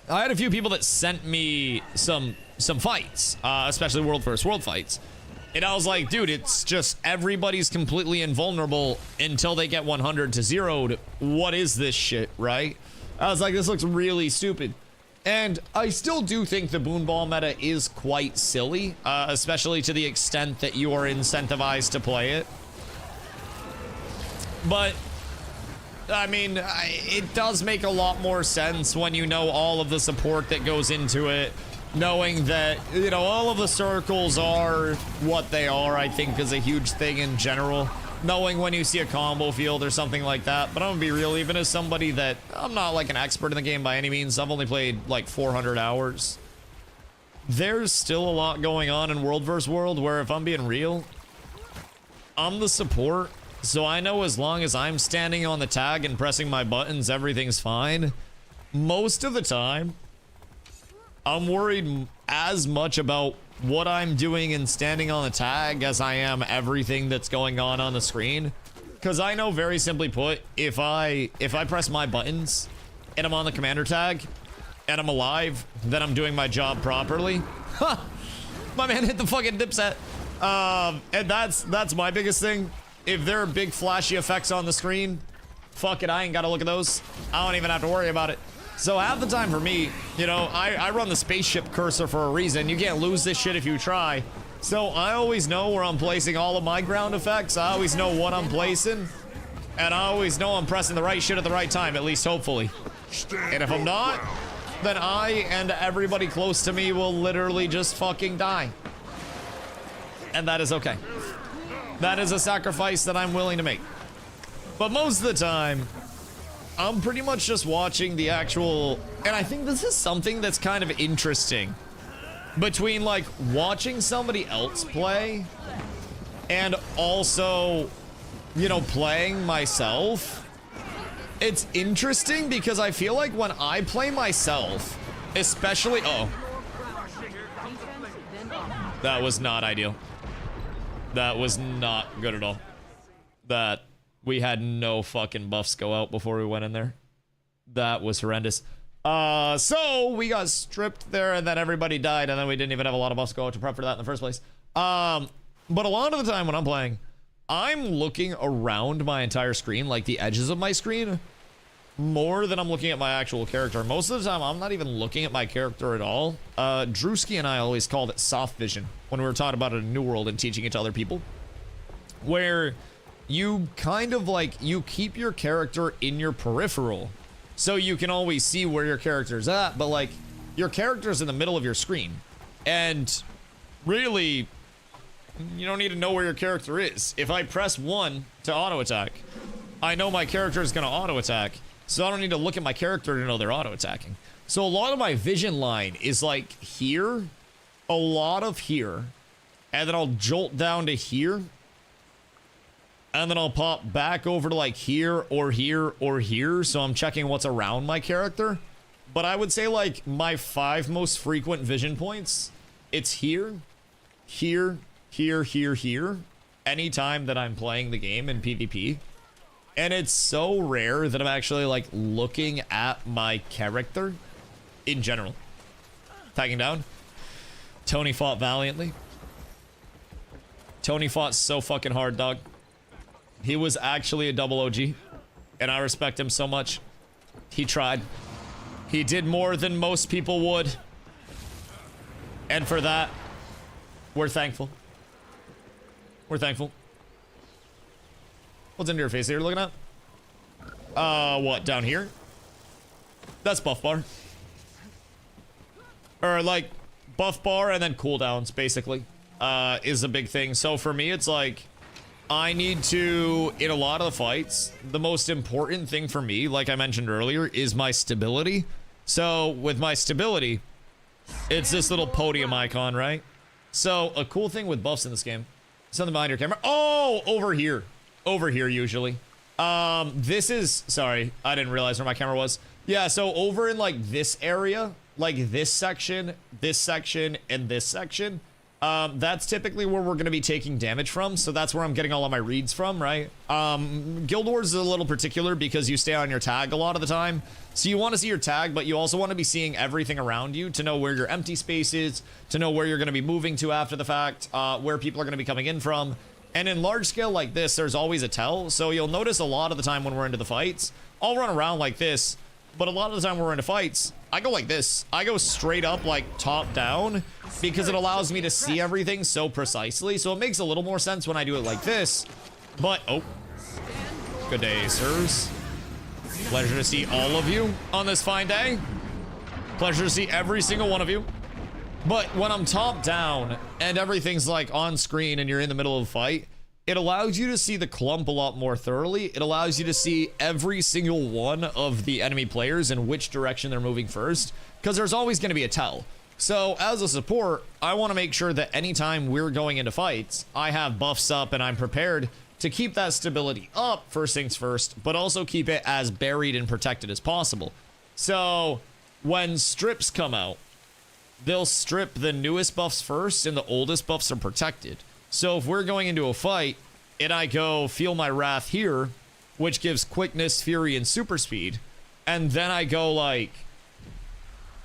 I had a few people that sent me some fights, especially World vs. World fights. And I was like, dude, it's just everybody's completely invulnerable until they get 100 to 0'd. What is this shit, right? I was like, this looks really stupid. And I still do think the Boon Ball meta is quite silly, especially to the extent that you are incentivized to play it. But, I mean, it does make a lot more sense when you know all of the support that goes into it. Knowing that, you know, all of the circles are what they are, I think is a huge thing in general. Knowing when you see a combo field or something like that. But I'm gonna be real, even as somebody that, I'm not like an expert in the game by any means. I've only played like 400 hours. There's still a lot going on in World vs. World where, if I'm being real, I'm the support. So I know as long as I'm standing on the tag and pressing my buttons, everything's fine. Most of the time, I'm worried as much about what I'm doing and standing on the tag as I am everything that's going on the screen. Because I know, very simply put, if I press my buttons and I'm on the commander tag and I'm alive, then I'm doing my job properly. Ha! My man hit the fucking dipset. And that's my biggest thing. If there are big flashy effects on the screen, fuck it, I ain't gotta look at those. I don't even have to worry about it. So half the time for me, you know, I run the spaceship cursor for a reason. You can't lose this shit if you try. So I always know where I'm placing all of my ground effects. I always know what I'm placing. And I always know I'm pressing the right shit at the right time, at least hopefully. And if I'm not, then I and everybody close to me will literally just fucking die. And that is okay. That is a sacrifice that I'm willing to make. But most of the time, I'm pretty much just watching the actual, and I think this is something that's kind of interesting between like watching somebody else play and also, you know, playing myself. It's interesting because I feel like when I play myself, especially, that was not ideal. That was not good at all. That we had no fucking buffs go out before we went in there. That was horrendous. So we got stripped there and then everybody died and then we didn't even have a lot of buffs go out to prep for that in the first place. But a lot of the time when I'm playing, I'm looking around my entire screen, like the edges of my screen, more than I'm looking at my actual character. Most of the time, I'm not even looking at my character at all. Drewski and I always called it soft vision when we were talking about it in New World and teaching it to other people. Where you kind of like, you keep your character in your peripheral so you can always see where your character's at, but like your character's in the middle of your screen. And really, you don't need to know where your character is. If I press 1 to auto attack, I know my character is going to auto attack. So I don't need to look at my character to know they're auto attacking. So a lot of my vision line is like here, a lot of here, and then I'll jolt down to here, and then I'll pop back over to like here or here or here. So I'm checking what's around my character. But I would say like my 5 most frequent vision points, it's here, here, here, here, here, anytime that I'm playing the game in PvP. And it's so rare that I'm actually like looking at my character in general. Tagging down. Tony fought valiantly. Tony fought so fucking hard, dog. He was actually a double OG. And I respect him so much. He tried. He did more than most people would. And for that, we're thankful. We're thankful. What's into your face that you're looking at? What, down here? That's buff bar. Or like, buff bar and then cooldowns, basically, is a big thing. So for me, it's like, I need to, in a lot of the fights, the most important thing for me, like I mentioned earlier, is my stability. So with my stability, it's this little podium icon, right? So a cool thing with buffs in this game, something behind your camera. Oh, over here. Over here, usually. This is, sorry, I didn't realize where my camera was. Yeah, so over in like this area, like this section, and this section, that's typically where we're going to be taking damage from. So that's where I'm getting all of my reads from, right? Guild Wars is a little particular because you stay on your tag a lot of the time. So you want to see your tag, but you also want to be seeing everything around you to know where your empty space is, to know where you're going to be moving to after the fact, where people are going to be coming in from. And in large scale like this, there's always a tell. So you'll notice a lot of the time when we're into the fights, I'll run around like this, but a lot of the time when we're into fights, I go like this. I go straight up, like top down, because it allows me to see everything so precisely. So it makes a little more sense when I do it like this. But, oh, good day, sirs. Pleasure to see all of you on this fine day. Pleasure to see every single one of you. But when I'm top down and everything's like on screen and you're in the middle of a fight, it allows you to see the clump a lot more thoroughly. It allows you to see every single one of the enemy players and which direction they're moving first, because there's always going to be a tell. So as a support, I want to make sure that anytime we're going into fights, I have buffs up and I'm prepared to keep that stability up, first things first, but also keep it as buried and protected as possible. So when strips come out, they'll strip the newest buffs first and the oldest buffs are protected. So if we're going into a fight and I go Feel My Wrath here, which gives quickness, fury, and super speed, and then I go like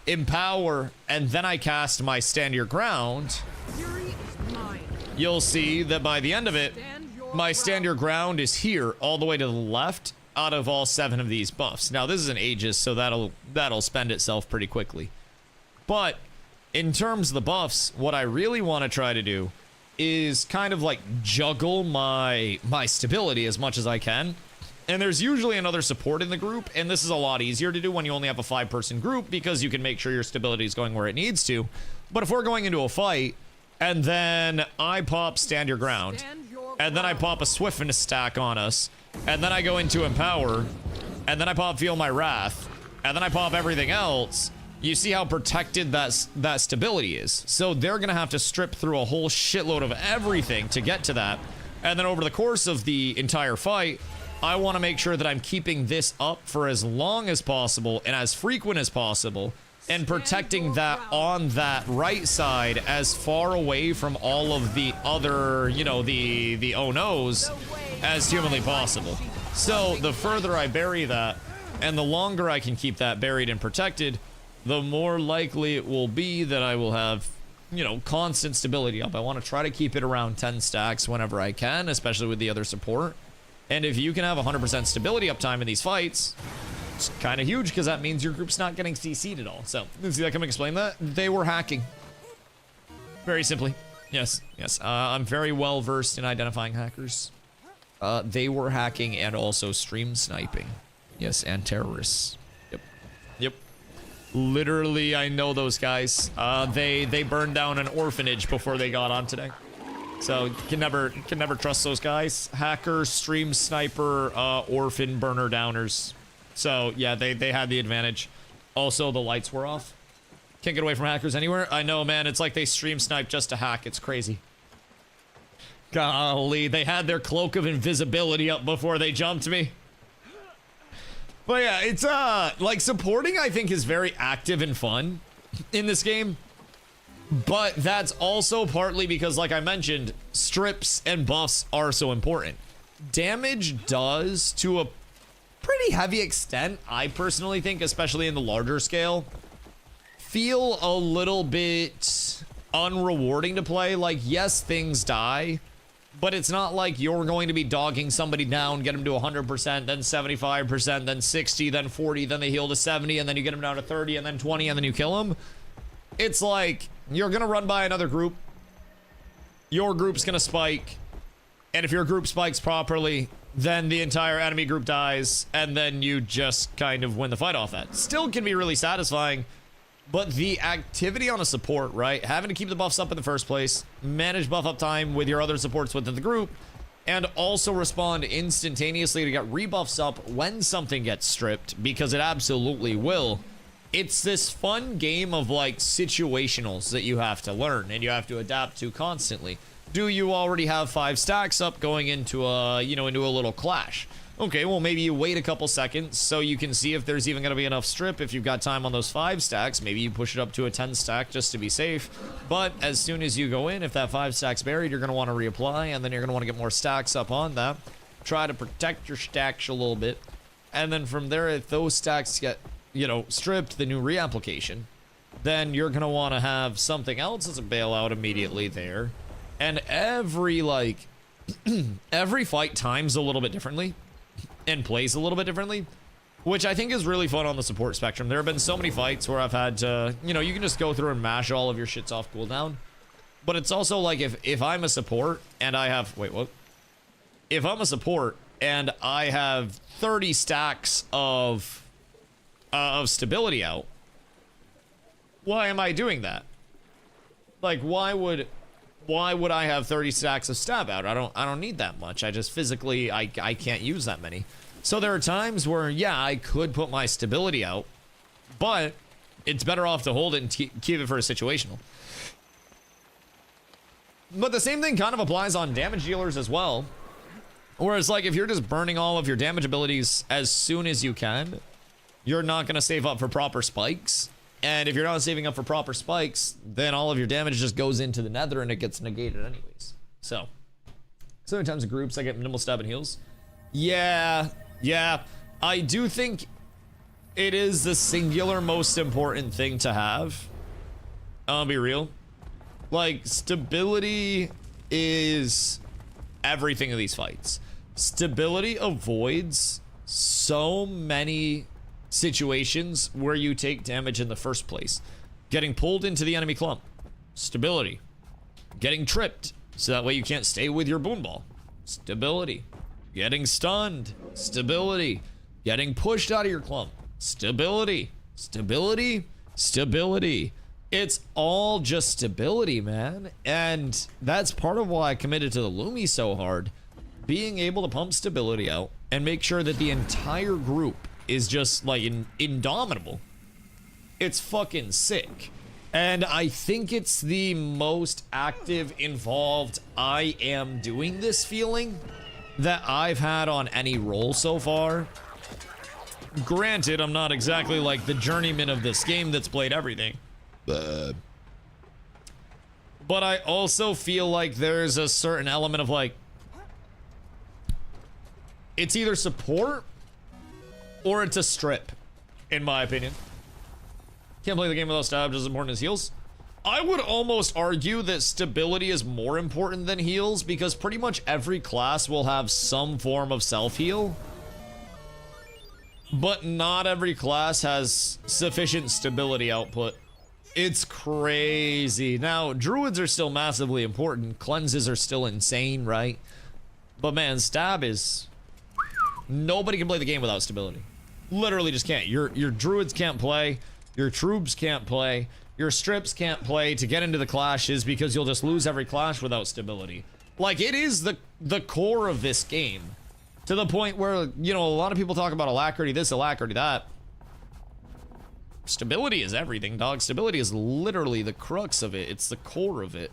Empower, and then I cast my Stand Your Ground, Fury is mine. you'll see that by the end of it, Stand your my Stand Your Ground is here all the way to the left out of all 7 of these buffs. Now this is an Aegis, so that'll spend itself pretty quickly. But in terms of the buffs, what I really want to try to do is kind of like juggle my stability as much as I can. And there's usually another support in the group, and this is a lot easier to do when you only have a 5-person group because you can make sure your stability is going where it needs to. But if we're going into a fight and then I pop Stand Your Ground, and then I pop a Swiftness stack on us, and then I go into Empower, and then I pop Feel My Wrath, and then I pop everything else, you see how protected that stability is. So they're gonna have to strip through a whole shitload of everything to get to that. And then over the course of the entire fight, I want to make sure that I'm keeping this up for as long as possible and as frequent as possible, and protecting that on that right side as far away from all of the other, you know, the oh no's as humanly possible. So the further I bury that and the longer I can keep that buried and protected, the more likely it will be that I will have, you know, constant stability up. I want to try to keep it around 10 stacks whenever I can, especially with the other support. And if you can have 100% stability uptime in these fights, it's kind of huge because that means your group's not getting CC'd at all. So, see that? Can I explain that? They were hacking. Very simply. Yes, yes. I'm very well versed in identifying hackers. They were hacking and also stream sniping. Yes, and terrorists. Yep. Yep. Literally, I know those guys. They burned down an orphanage before they got on today. So you can never trust those guys. Hacker, stream sniper, orphan burner downers. So yeah, they had the advantage. Also, the lights were off. Can't get away from hackers anywhere. I know, man. It's like they stream snipe just to hack. It's crazy. Golly, they had their cloak of invisibility up before they jumped me. But yeah, it's like supporting, I think, is very active and fun in this game. But that's also partly because, like I mentioned, strips and buffs are so important. Damage does, to a pretty heavy extent, I personally think, especially in the larger scale, feel a little bit unrewarding to play. Like, yes, things die, but it's not like you're going to be dogging somebody down, get them to 100%, then 75%, then 60, then 40, then they heal to 70, and then you get them down to 30, and then 20, and then you kill them. It's like, you're gonna run by another group, your group's gonna spike, and if your group spikes properly, then the entire enemy group dies, and then you just kind of win the fight off that. Still can be really satisfying, but the activity on a support, right? Having to keep the buffs up in the first place, manage buff up time with your other supports within the group, and also respond instantaneously to get rebuffs up when something gets stripped, because it absolutely will. It's this fun game of like situationals that you have to learn and you have to adapt to constantly. Do you already have 5 stacks up going into a, you know, into a little clash? Okay, well, maybe you wait a couple seconds so you can see if there's even going to be enough strip. If you've got time on those 5 stacks, maybe you push it up to a 10 stack just to be safe. But as soon as you go in, if that 5 stack's buried, you're going to want to reapply, and then you're going to want to get more stacks up on that. Try to protect your stacks a little bit. And then from there, if those stacks get, you know, stripped, the new reapplication, then you're going to want to have something else as a bailout immediately there. And every, like, every fight times a little bit differently. And plays a little bit differently, which I think is really fun on the support spectrum. There have been so many fights where I've had to, you know, you can just go through and mash all of your shits off cooldown. But it's also like if I'm a support and I have, wait, what? If I'm a support and I have 30 stacks of stability out, why am I doing that? Like, why would I have 30 stacks of stab out? I don't need that much. I just physically, I can't use that many. So there are times where, yeah, I could put my stability out, but it's better off to hold it and keep it for a situational. But the same thing kind of applies on damage dealers as well. Whereas, like, if you're just burning all of your damage abilities as soon as you can, you're not going to save up for proper spikes. And if you're not saving up for proper spikes, then all of your damage just goes into the nether and it gets negated anyways. So many times in groups I get minimal stab and heals. Yeah. I do think it is the singular most important thing to have. I'll be real. Like, stability is everything in these fights. Stability avoids so many situations where you take damage in the first place. Getting pulled into the enemy clump. Stability. Getting tripped, so that way you can't stay with your boom ball. Stability. Getting stunned. Stability. Getting pushed out of your clump. Stability. Stability. Stability. It's all just stability, man. And that's part of why I committed to the Lumi so hard. Being able to pump stability out and make sure that the entire group is just like indomitable. It's fucking sick. And I think it's the most active, involved, I am doing this feeling that I've had on any role so far. Granted, I'm not exactly like the journeyman of this game that's played everything. But I also feel like there's a certain element of like, it's either support or it's a strip, in my opinion. Can't play the game without stab, just as important as heals. I would almost argue that stability is more important than heals because pretty much every class will have some form of self-heal. But not every class has sufficient stability output. It's crazy. Now, druids are still massively important. Cleanses are still insane, right? But man, stab is... Nobody can play the game without stability. Literally just can't. Your druids can't play. Your troops can't play. Your strips can't play to get into the clashes because you'll just lose every clash without stability. Like, it is the core of this game. To the point where, you know, a lot of people talk about alacrity this, alacrity that. Stability is everything, dog. Stability is literally the crux of it. It's the core of it.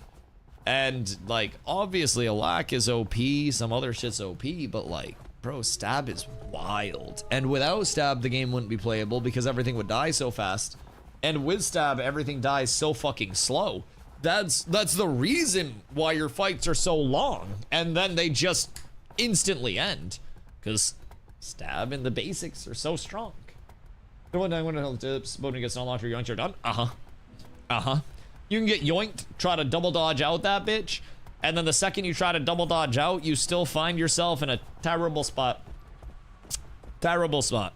And, like, obviously, alac is OP. Some other shit's OP, but, like, bro, stab is wild. And without stab, the game wouldn't be playable because everything would die so fast. And with stab, everything dies so fucking slow. That's the reason why your fights are so long. And then they just instantly end. Because stab and the basics are so strong. The one time when it tips, Bodin gets unlocked, your yoinks are done. You can get yoinked, try to double dodge out that bitch. And then the second you try to double dodge out, you still find yourself in a terrible spot. Terrible spot.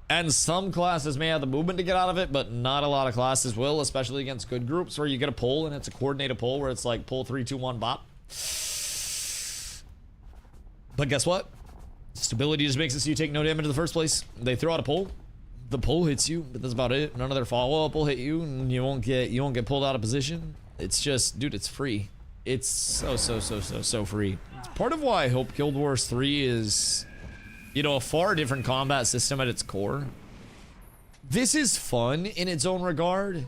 And some classes may have the movement to get out of it, but not a lot of classes will, especially against good groups where you get a pull and it's a coordinated pull where it's like pull 3, 2, 1, bop. But guess what? Stability just makes it so you take no damage in the first place. They throw out a pull. The pull hits you, but that's about it. None of their follow-up will hit you, and you won't get pulled out of position. It's just, dude, it's free. It's so free. It's part of why I hope Guild Wars 3 is, you know, a far different combat system at its core. This is fun in its own regard.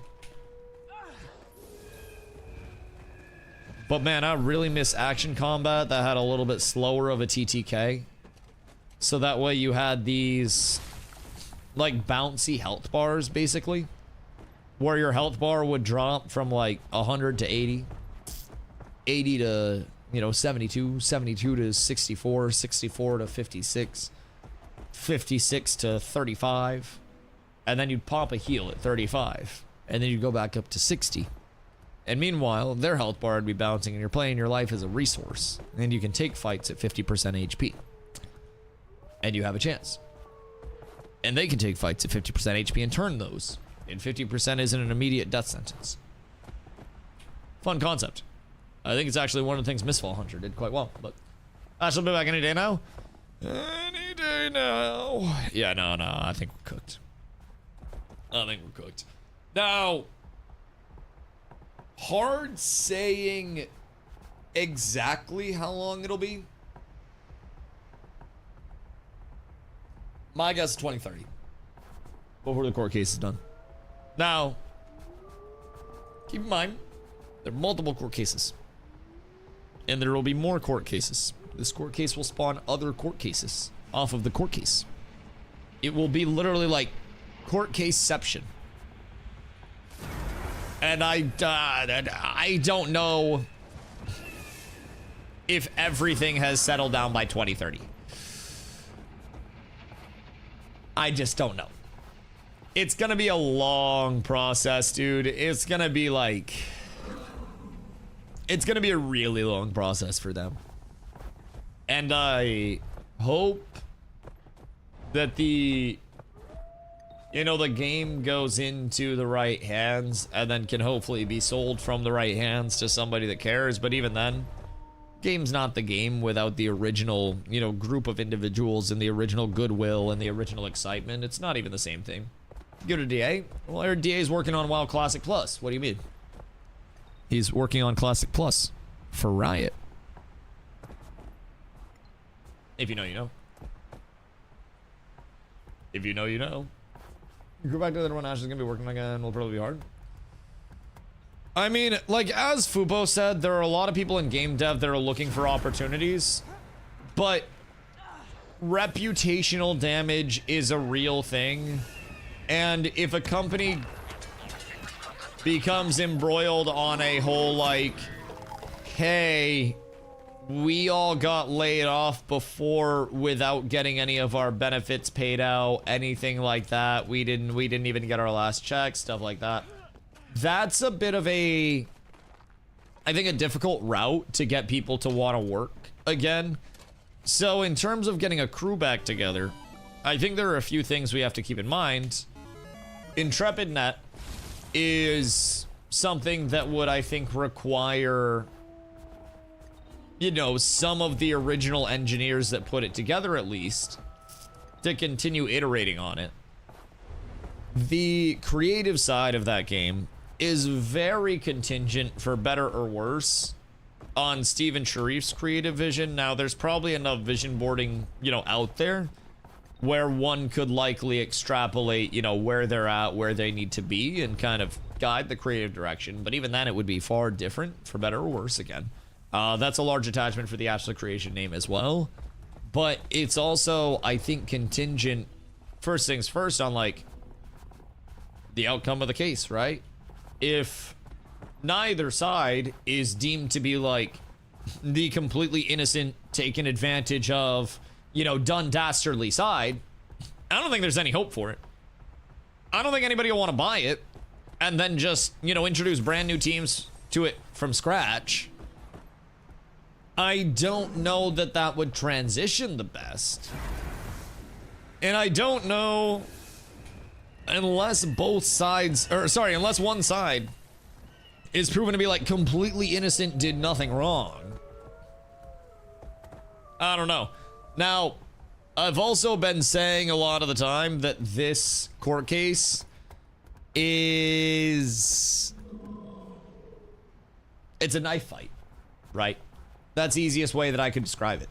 But man, I really miss action combat that had a little bit slower of a TTK. So that way you had these like bouncy health bars basically, where your health bar would drop from like 100 to 80, 80 to, you know, 72, 72 to 64, 64 to 56, 56 to 35, and then you'd pop a heal at 35, and then you'd go back up to 60. And meanwhile, their health bar would be bouncing, and you're playing your life as a resource, and you can take fights at 50% HP, and you have a chance. And they can take fights at 50% HP and turn those, and 50% isn't an immediate death sentence. Fun concept. I think it's actually one of the things Mistfall Hunter did quite well, but I shall be back any day now. Any day now. Yeah, no, I think we're cooked. I think we're cooked. Now, hard saying exactly how long it'll be. My guess is 2030. Before the court case is done. Now, keep in mind, there are multiple court cases. And there will be more court cases. This court case will spawn other court cases off of the court case. It will be literally like court caseception. And I don't know if everything has settled down by 2030. I just don't know. It's gonna be a long process, dude. It's gonna be like... It's gonna be a really long process for them. And I hope that the... You know, the game goes into the right hands and then can hopefully be sold from the right hands to somebody that cares. But even then, game's not the game without the original, you know, group of individuals and the original goodwill and the original excitement. It's not even the same thing. Go to DA. Well, I heard DA's working on WoW Classic Plus. What do you mean? He's working on Classic Plus for Riot. If you know, you know. If you know, you know. Go back to the other one. Ash is gonna be working again. Will probably be hard. I mean, like as Fubo said, there are a lot of people in game dev that are looking for opportunities, but reputational damage is a real thing. And if a company becomes embroiled on a whole like, hey, we all got laid off before without getting any of our benefits paid out, anything like that. We didn't even get our last check, stuff like that. That's a bit of a, I think, a difficult route to get people to want to work again. So in terms of getting a crew back together, I think there are a few things we have to keep in mind. IntrepidNet is something that would, I think, require, you know, some of the original engineers that put it together at least to continue iterating on it. The creative side of that game is very contingent, for better or worse, on Steven Sharif's creative vision. Now, there's probably enough vision boarding, you know, out there where one could likely extrapolate, you know, where they're at, where they need to be, and kind of guide the creative direction. But even then, it would be far different, for better or worse again. That's a large attachment for the Absolute Creation name as well. But it's also, I think, contingent, first things first, on, like, the outcome of the case, right? If neither side is deemed to be, like, the completely innocent, taken advantage of, you know, done dastardly side, I don't think there's any hope for it. I don't think anybody will want to buy it and then just, you know, introduce brand new teams to it from scratch. I don't know that that would transition the best. And I don't know, unless both sides, or sorry, unless one side is proven to be like completely innocent, did nothing wrong. I don't know. Now, I've also been saying a lot of the time that this court case is, it's a knife fight, right? That's the easiest way that I could describe it.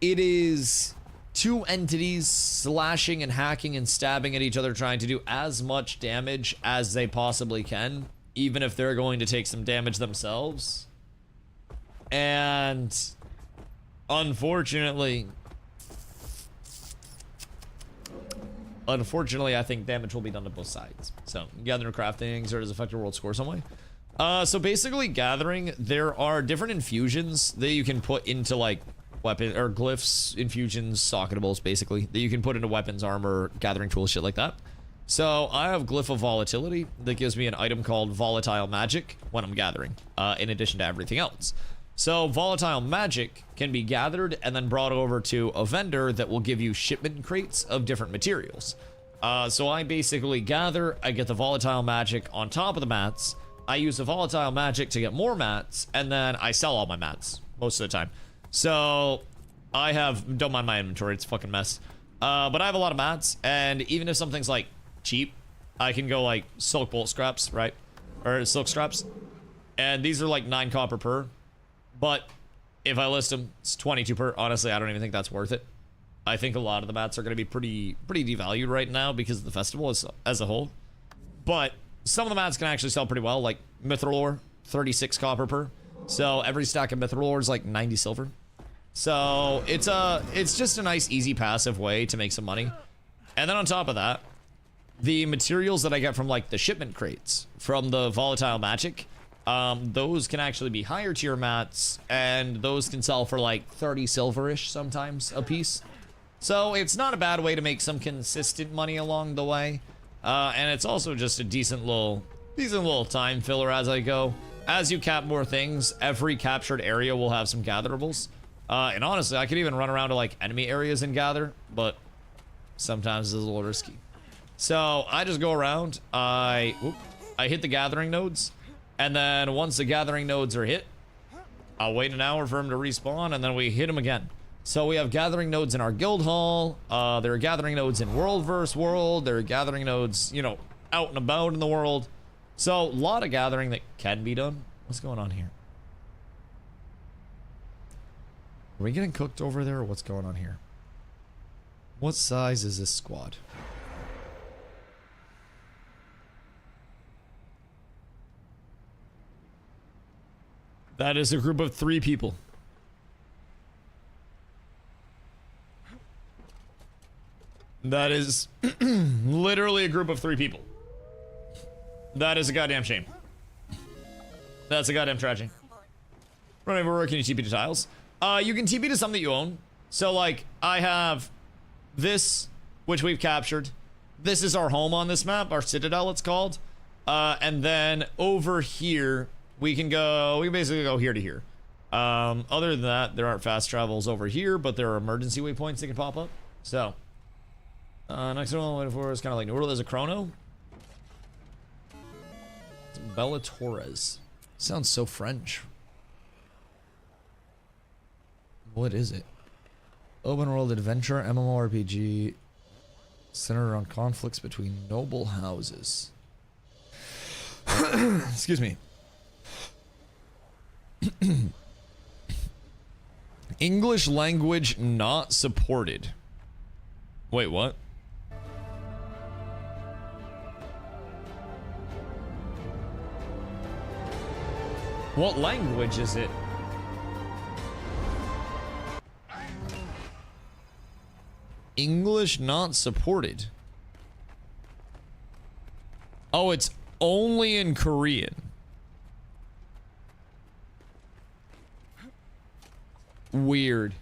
It is two entities slashing and hacking and stabbing at each other, trying to do as much damage as they possibly can, even if they're going to take some damage themselves. And Unfortunately, I think damage will be done to both sides. So, gathering, crafting, so does affect your world score some way. So basically, gathering, there are different infusions that you can put into like weapon or glyphs, infusions, socketables, basically that you can put into weapons, armor, gathering tools, shit like that. So I have Glyph of Volatility that gives me an item called Volatile Magic when I'm gathering, in addition to everything else. So Volatile Magic can be gathered and then brought over to a vendor that will give you shipment crates of different materials. So I basically gather, I get the Volatile Magic on top of the mats. I use the Volatile Magic to get more mats, and then I sell all my mats most of the time. So I have, don't mind my inventory, it's a fucking mess. But I have a lot of mats, and even if something's like cheap, I can go like silk bolt scraps, right? Or silk scraps. And these are like 9 copper per. But if I list them, it's 22 per. Honestly, I don't even think that's worth it. I think a lot of the mats are going to be pretty devalued right now because of the festival as a whole. But some of the mats can actually sell pretty well, like Mithril Ore, 36 copper per. So every stack of Mithril Ore is like 90 silver. So it's just a nice, easy, passive way to make some money. And then on top of that, the materials that I get from like the shipment crates from the Volatile Magic, those can actually be higher tier mats, and those can sell for like 30 silverish sometimes a piece. So it's not a bad way to make some consistent money along the way. And it's also just a decent little time filler as I go. As you cap more things, every captured area will have some gatherables. And honestly, I could even run around to like enemy areas and gather, but sometimes it's a little risky. So I just go around, I hit the gathering nodes, and then once the gathering nodes are hit, I'll wait an hour for them to respawn, and then we hit them again. So we have gathering nodes in our guild hall, there are gathering nodes in world versus world, there are gathering nodes, you know, out and about in the world. So a lot of gathering that can be done. What's going on here? Are we getting cooked over there, or what's going on here? What size is this squad? That is a group of 3 people. That is literally a group of 3 people. That is a goddamn shame. That's a goddamn tragedy. Running everywhere, can you TP to tiles? You can TP to some that you own. So like, I have this, which we've captured. This is our home on this map, our citadel it's called. And then over here, we can basically go here to here. Other than that, there aren't fast travels over here, but there are emergency waypoints that can pop up. So, next one I'm waiting for is kind of like New World. There's a Chrono. It's Bella Torres. Sounds so French. What is it? Open world adventure, MMORPG, centered around conflicts between noble houses. Excuse me. English language not supported. Wait, what? What language is it? English not supported. Oh, it's only in Korean. Weird.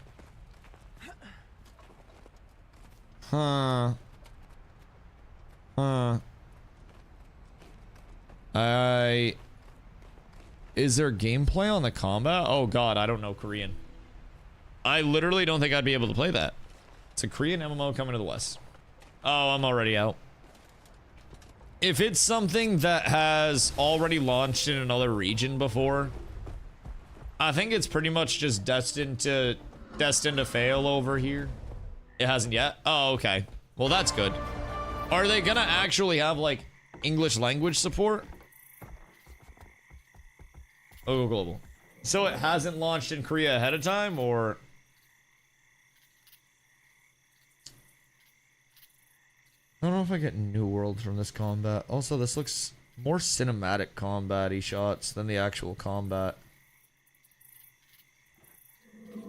Huh. Is there gameplay on the combat? Oh god, I don't know Korean. I literally don't think I'd be able to play that. It's a Korean MMO coming to the West. Oh, I'm already out. If it's something that has already launched in another region before, I think it's pretty much just destined to fail over here. It hasn't yet? Oh, okay. Well, that's good. Are they gonna actually have, like, English language support? Oh, global. So it hasn't launched in Korea ahead of time, or... I don't know if I get New World from this combat. Also, this looks more cinematic combat-y shots than the actual combat.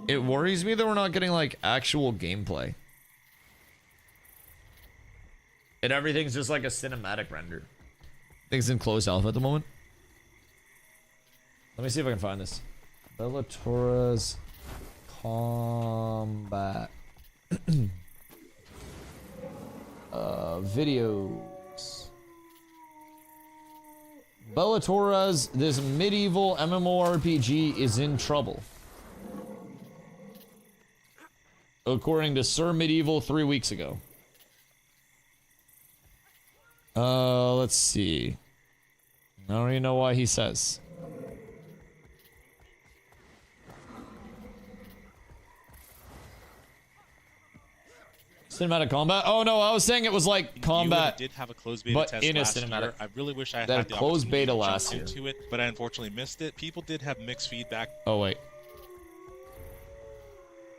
It worries me that we're not getting like actual gameplay. And everything's just like a cinematic render. Things in closed alpha at the moment. Let me see if I can find this. Bellatora's combat. Videos. Bellatora's, this medieval MMORPG is in trouble. According to Sir Medieval 3 weeks ago. Let's see. I don't even know why he says. Cinematic combat? Oh no, I was saying it was like combat, did have a closed beta but test in a last cinematic. year. I really wish I had That the closed opportunity beta to last jump year. into it, but I unfortunately missed it. People did have mixed feedback. Oh wait.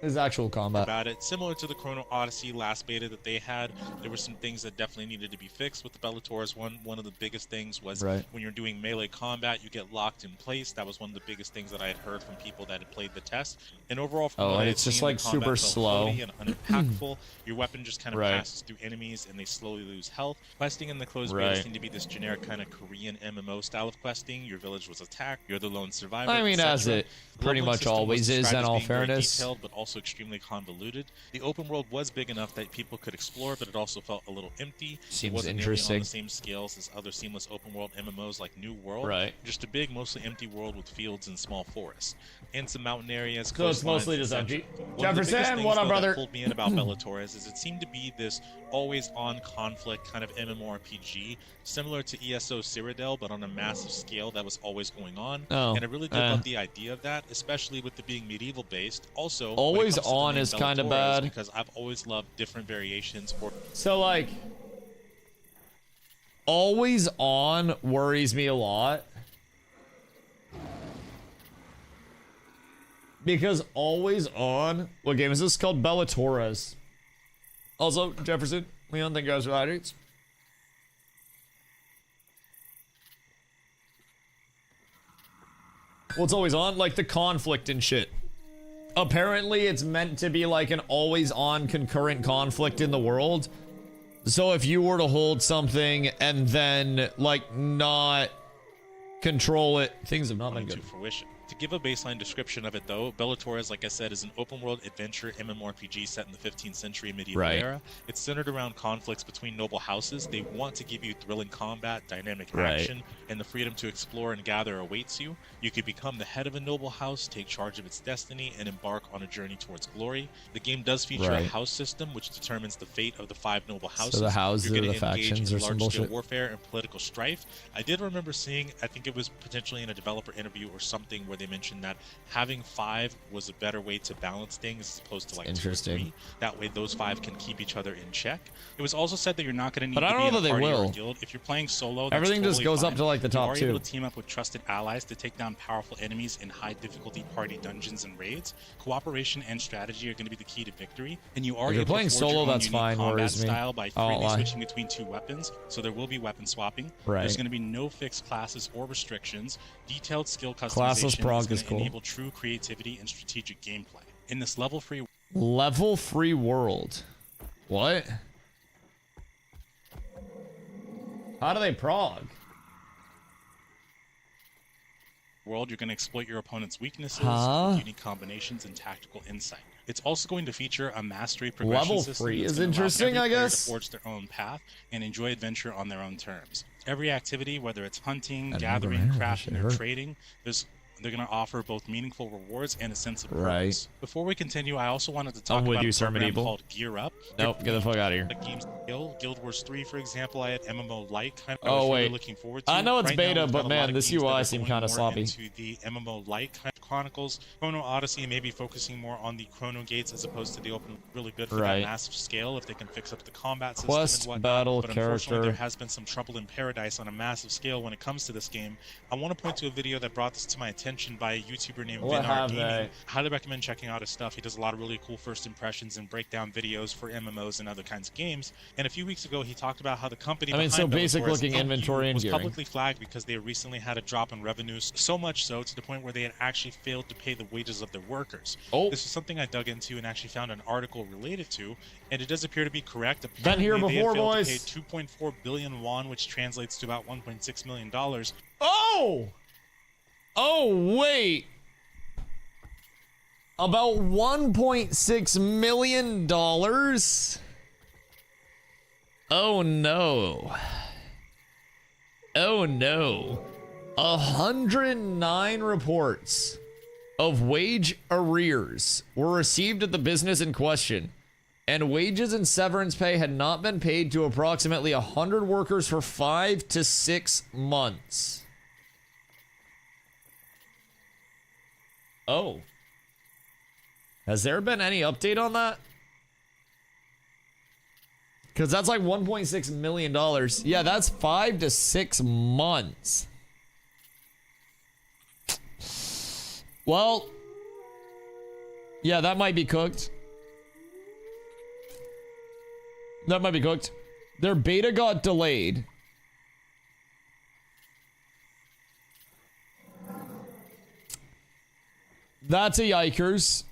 This is actual combat. About it, similar to the Chrono Odyssey last beta that they had. There were some things that definitely needed to be fixed with the Bellatora's. One of the biggest things was when you're doing melee combat, you get locked in place. That was one of the biggest things that I had heard from people that had played the test. And overall, from what I had it's just seen, like the combat super felt slow floaty and unimpactful. Your weapon just kind of passes through enemies and they slowly lose health. Questing in the closed beta seemed to be this generic kind of Korean MMO style of questing. Your village was attacked. You're the lone survivor. I mean, as it pretty much always is, in all fairness. Detailed, but also extremely convoluted. The open world was big enough that people could explore, but it also felt a little empty. Seems it wasn't interesting. nearly on the same scales as other seamless open world MMOs like New World. Just a big, mostly empty world with fields and small forests. And some mountain areas. So it's mostly just empty. Jefferson, What up, brother? brother? That pulled me in about Bellatora's is it seemed to be this always-on conflict kind of MMORPG, similar to ESO Cyrodiil, but on a massive scale that was always going on. And I really did love the idea of that, especially with it being medieval-based. Also, always on is kind of bad because I've always loved different variations. So like, always on worries me a lot. Because always on, what game is this called? Bellatora's. Also, Jefferson, Leon, thank you guys for the hydrates. Well, it's always on, like the conflict and shit. Apparently, it's meant to be like an always on concurrent conflict in the world. So if you were to hold something and then, like, not control it, things have not been good. To fruition. To give a baseline description of it, though, Bellatora's, like I said, is an open-world adventure MMORPG set in the 15th century medieval era. It's centered around conflicts between noble houses. They want to give you thrilling combat, dynamic action, and the freedom to explore and gather awaits you. You could become the head of a noble house, take charge of its destiny, and embark on a journey towards glory. The game does feature a house system, which determines the fate of the 5 noble houses. So the houses You're are going the to engage factions in or some large-scale bullshit. warfare and political strife. I did remember seeing, I think it was potentially in a developer interview or something, where they mentioned that having 5 was a better way to balance things as opposed to like 2 or 3. That way those 5 can keep each other in check. It was also said that you're not going to need to be in a party or a guild. If you're playing solo, that's Everything just totally goes up fine. to like the top 2. You are able to team up with trusted allies to take down powerful enemies in high difficulty party dungeons and raids. Cooperation and strategy are going to be the key to victory. And you are If you're able playing to forge solo, your own that's unique fine, combat worries me. style by I won't freely lie. switching between 2 weapons. So there will be weapon swapping. There's going to be no fixed classes or restrictions. Detailed skill customization prog is is going to cool. enable true creativity and strategic gameplay. In this level-free world. What? How do they prog? world, you're going to exploit your opponent's weaknesses with unique combinations and tactical insight. It's also going to feature a mastery progression Level system 3 that's is gonna allow interesting, every I player guess. to forge their own path and enjoy adventure on their own terms. Every activity, whether it's hunting, gathering, crafting, or trading, they're going to offer both meaningful rewards and a sense of purpose. Before we continue, I also wanted to talk about a program called Gear Up. Nope, get the fuck out of here. Like games Guild Wars 3, for example, I had MMO Lite. Kind of, Oh, really looking forward to. I know it's Right now, beta, we've got but a lot man, of this games that UI are seemed going kind of more sloppy. into the MMO Lite kind of Chronicles. Chrono Odyssey maybe focusing more on the Chrono Gates as opposed to the open. Really good for that massive scale if they can fix up the combat system Quest, and whatnot. battle, But unfortunately, character. there has been some trouble in paradise on a massive scale when it comes to this game. I want to point to a video that brought this to my attention by a YouTuber named What Vinar have Gaming. they? Highly recommend checking out his stuff. He does a lot of really cool first impressions and breakdown videos for MMOs and other kinds of games. And a few weeks ago, he talked about how the company I mean, so behind basic Bellator's looking LU inventory and was gearing. publicly flagged because they recently had a drop in revenues, so much so to the point where they had actually failed to pay the wages of their workers. Oh. This is something I dug into and actually found an article related to, and it does appear to be correct. Been here Apparently, they had before, failed boys. to pay 2.4 billion won, which translates to about $1.6 million. Oh! Oh, wait. About $1.6 million? Oh, no. Oh, no. 109 reports of wage arrears were received at the business in question, and wages and severance pay had not been paid to approximately 100 workers for 5 to 6 months. Oh. Has there been any update on that? Because that's like $1.6 million. Yeah, that's 5 to 6 months. Well, yeah, that might be cooked. That might be cooked. Their beta got delayed. That's a yikers.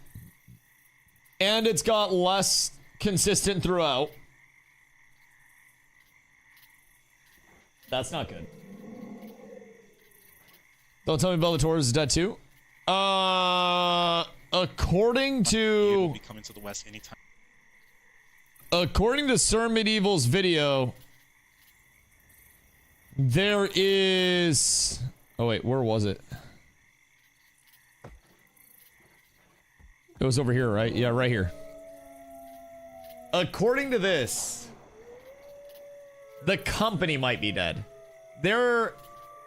And it's got less consistent throughout. That's not good. Don't tell me Bellator is dead too. According to... Be coming to the West anytime. According to Sir Medieval's video, there is... Oh wait, where was it? It was over here, right? Yeah, right here. According to this, the company might be dead. They're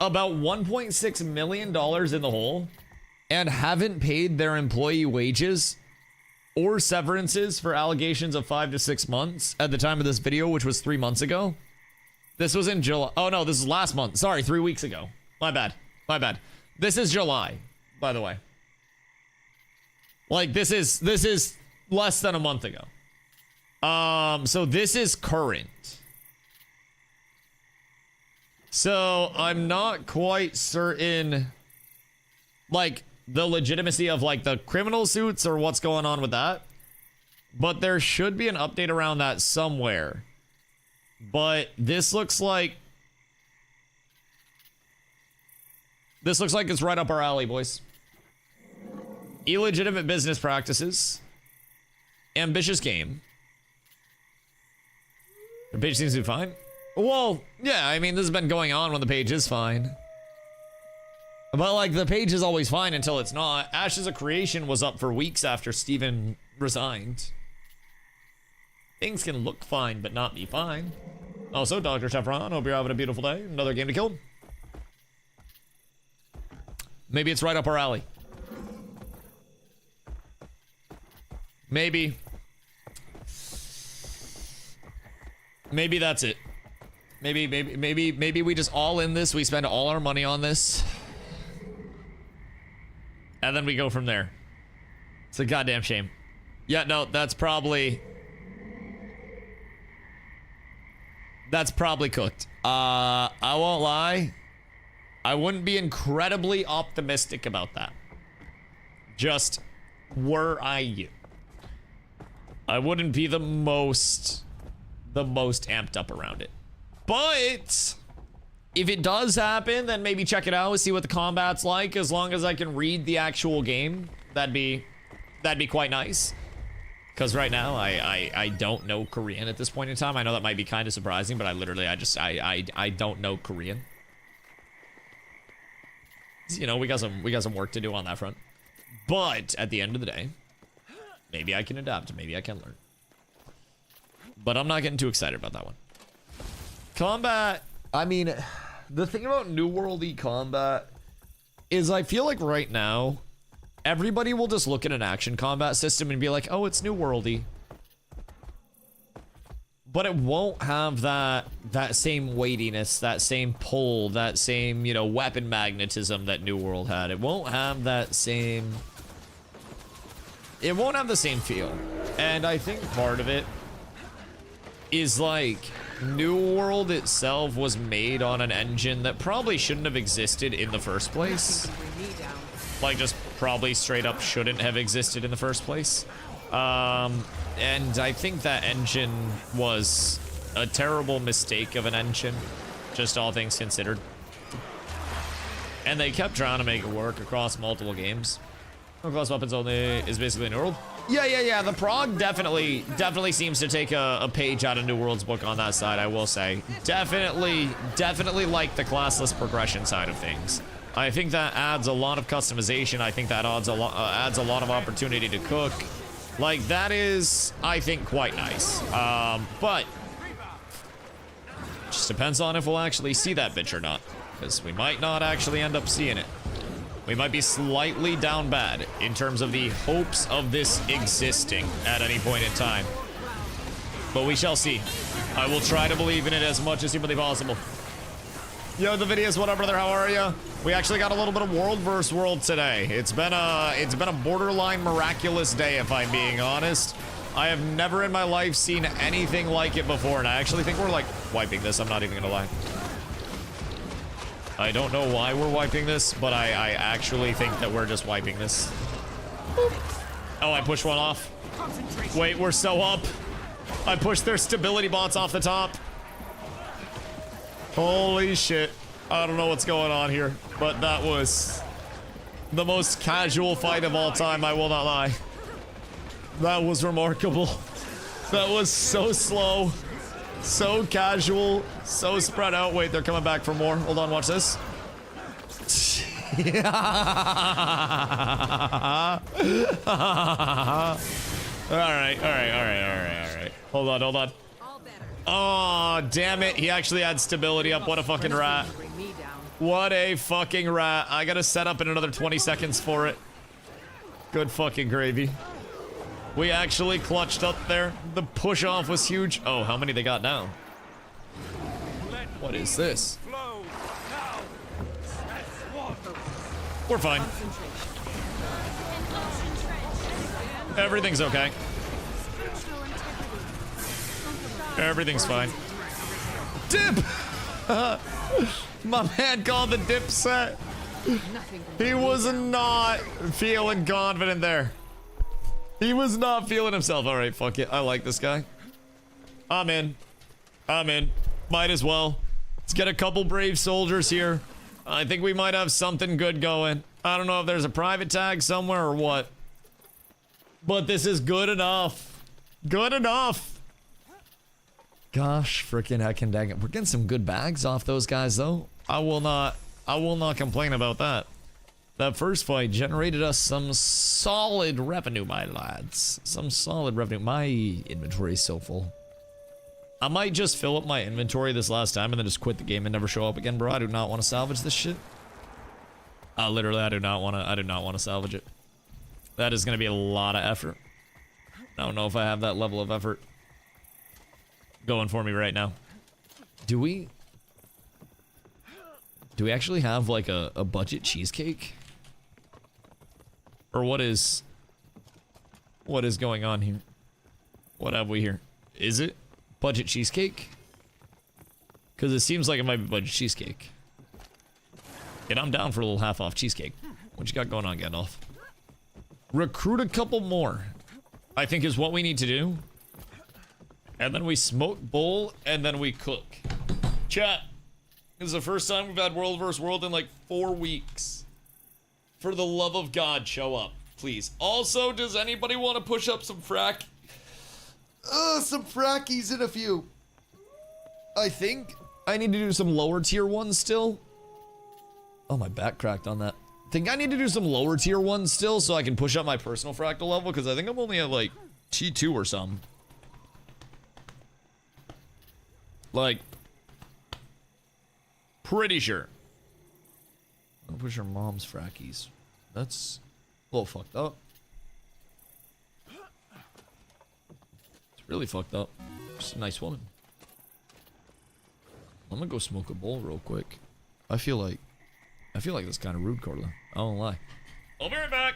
about $1.6 million in the hole and haven't paid their employee wages or severances for allegations of 5 to 6 months at the time of this video, which was 3 months ago. This was in July. Oh no, this is last month. Sorry, 3 weeks ago. My bad. My bad. This is July, by the way. Like this is less than a month ago. So this is current. So I'm not quite certain, like, the legitimacy of, like, the criminal suits or what's going on with that. But there should be an update around that somewhere. But this looks like... This looks like it's right up our alley, boys. Illegitimate business practices. Ambitious game. The page seems to be fine. Well, yeah, I mean, this has been going on when the page is fine. But, like, the page is always fine until it's not. Ashes of Creation was up for weeks after Steven resigned. Things can look fine, but not be fine. Also, Dr. Chevron, hope you're having a beautiful day. Another game to kill. Maybe it's right up our alley. Maybe. Maybe that's it. Maybe we just all in this. We spend all our money on this. And then we go from there. It's a goddamn shame. Yeah, no, that's probably cooked. I won't lie. I wouldn't be incredibly optimistic about that. Just were I you. I wouldn't be the most amped up around it. But if it does happen, then maybe check it out, see what the combat's like. As long as I can read the actual game, that'd be quite nice. Because right now, I don't know Korean at this point in time. I know that might be kind of surprising, but I don't know Korean. You know, we got some work to do on that front. But at the end of the day, maybe I can adapt. Maybe I can learn. But I'm not getting too excited about that one. Combat, I mean, the thing about New World-y combat is I feel like right now, everybody will just look at an action combat system and be like, oh, it's New World-y. But it won't have that same weightiness, that same pull, that same, you know, weapon magnetism that New World had. It won't have that same... It won't have the same feel. And I think part of it is like... New World itself was made on an engine that probably shouldn't have existed in the first place. Like, just probably straight up shouldn't have existed in the first place. And I think that engine was a terrible mistake of an engine, just all things considered. And they kept trying to make it work across multiple games. Class weapons only is basically New World. Yeah. The prog definitely seems to take a page out of New World's book on that side, I will say. Definitely like the classless progression side of things. I think that adds a lot of customization. I think that adds a lot of opportunity to cook. Like, that is, I think, quite nice. But just depends on if we'll actually see that bitch or not, because we might not actually end up seeing it. We might be slightly down bad in terms of the hopes of this existing at any point in time. But we shall see. I will try to believe in it as much as humanly possible. Yo, the videos, what up, brother? How are you? We actually got a little bit of world versus world today. It's been a borderline miraculous day, if I'm being honest. I have never in my life seen anything like it before, and I actually think we're like wiping this. I'm not even gonna lie. I don't know why we're wiping this, but I actually think that we're just wiping this. Oh, I pushed one off. Wait, we're so up. I pushed their stability bots off the top. Holy shit. I don't know what's going on here, but that was the most casual fight of all time, I will not lie. That was remarkable. That was so slow. So casual, so spread out. Wait, they're coming back for more. Hold on, watch this. All right. Hold on. Oh, damn it. He actually had stability up. What a fucking rat. What a fucking rat. I gotta set up in another 20 seconds for it. Good fucking gravy. We actually clutched up there. The push off was huge. Oh, how many they got now? What is this? We're fine. Everything's okay. Everything's fine. Dip! My man called the dip set. He was not feeling confident there. He was not feeling himself. All right, fuck it. I like this guy. I'm in. Might as well. Let's get a couple brave soldiers here. I think we might have something good going. I don't know if there's a private tag somewhere or what. But this is good enough. Good enough. Gosh, freaking heckin' dang it. We're getting some good bags off those guys, though. I will not complain about that. That first fight generated us some solid revenue, my lads. Some solid revenue. My inventory is so full. I might just fill up my inventory this last time and then just quit the game and never show up again, bro. I do not want to salvage this shit. Literally, I do not want to salvage it. That is going to be a lot of effort. I don't know if I have that level of effort going for me right now. Do we actually have like a budget cheesecake? Or what is going on here? What have we here? Is it budget cheesecake? Because it seems like it might be budget cheesecake. And I'm down for a little half-off cheesecake. What you got going on, Gandalf? Recruit a couple more, I think is what we need to do. And then we smoke bowl, and then we cook. Chat, this is the first time we've had World vs. World in like 4 weeks. For the love of God, show up, please. Also, does anybody want to push up some some frackies in a few? I think I need to do some lower tier ones still. Oh, my back cracked on that. I think I need to do some lower tier ones still so I can push up my personal fractal level, because I think I'm only at like T2 or something. Like, pretty sure. I'll push her mom's frackies. That's a little fucked up. It's really fucked up. She's a nice woman. I'm gonna go smoke a bowl real quick. I feel like that's kind of rude, Corla. I won't lie. I'll be right back.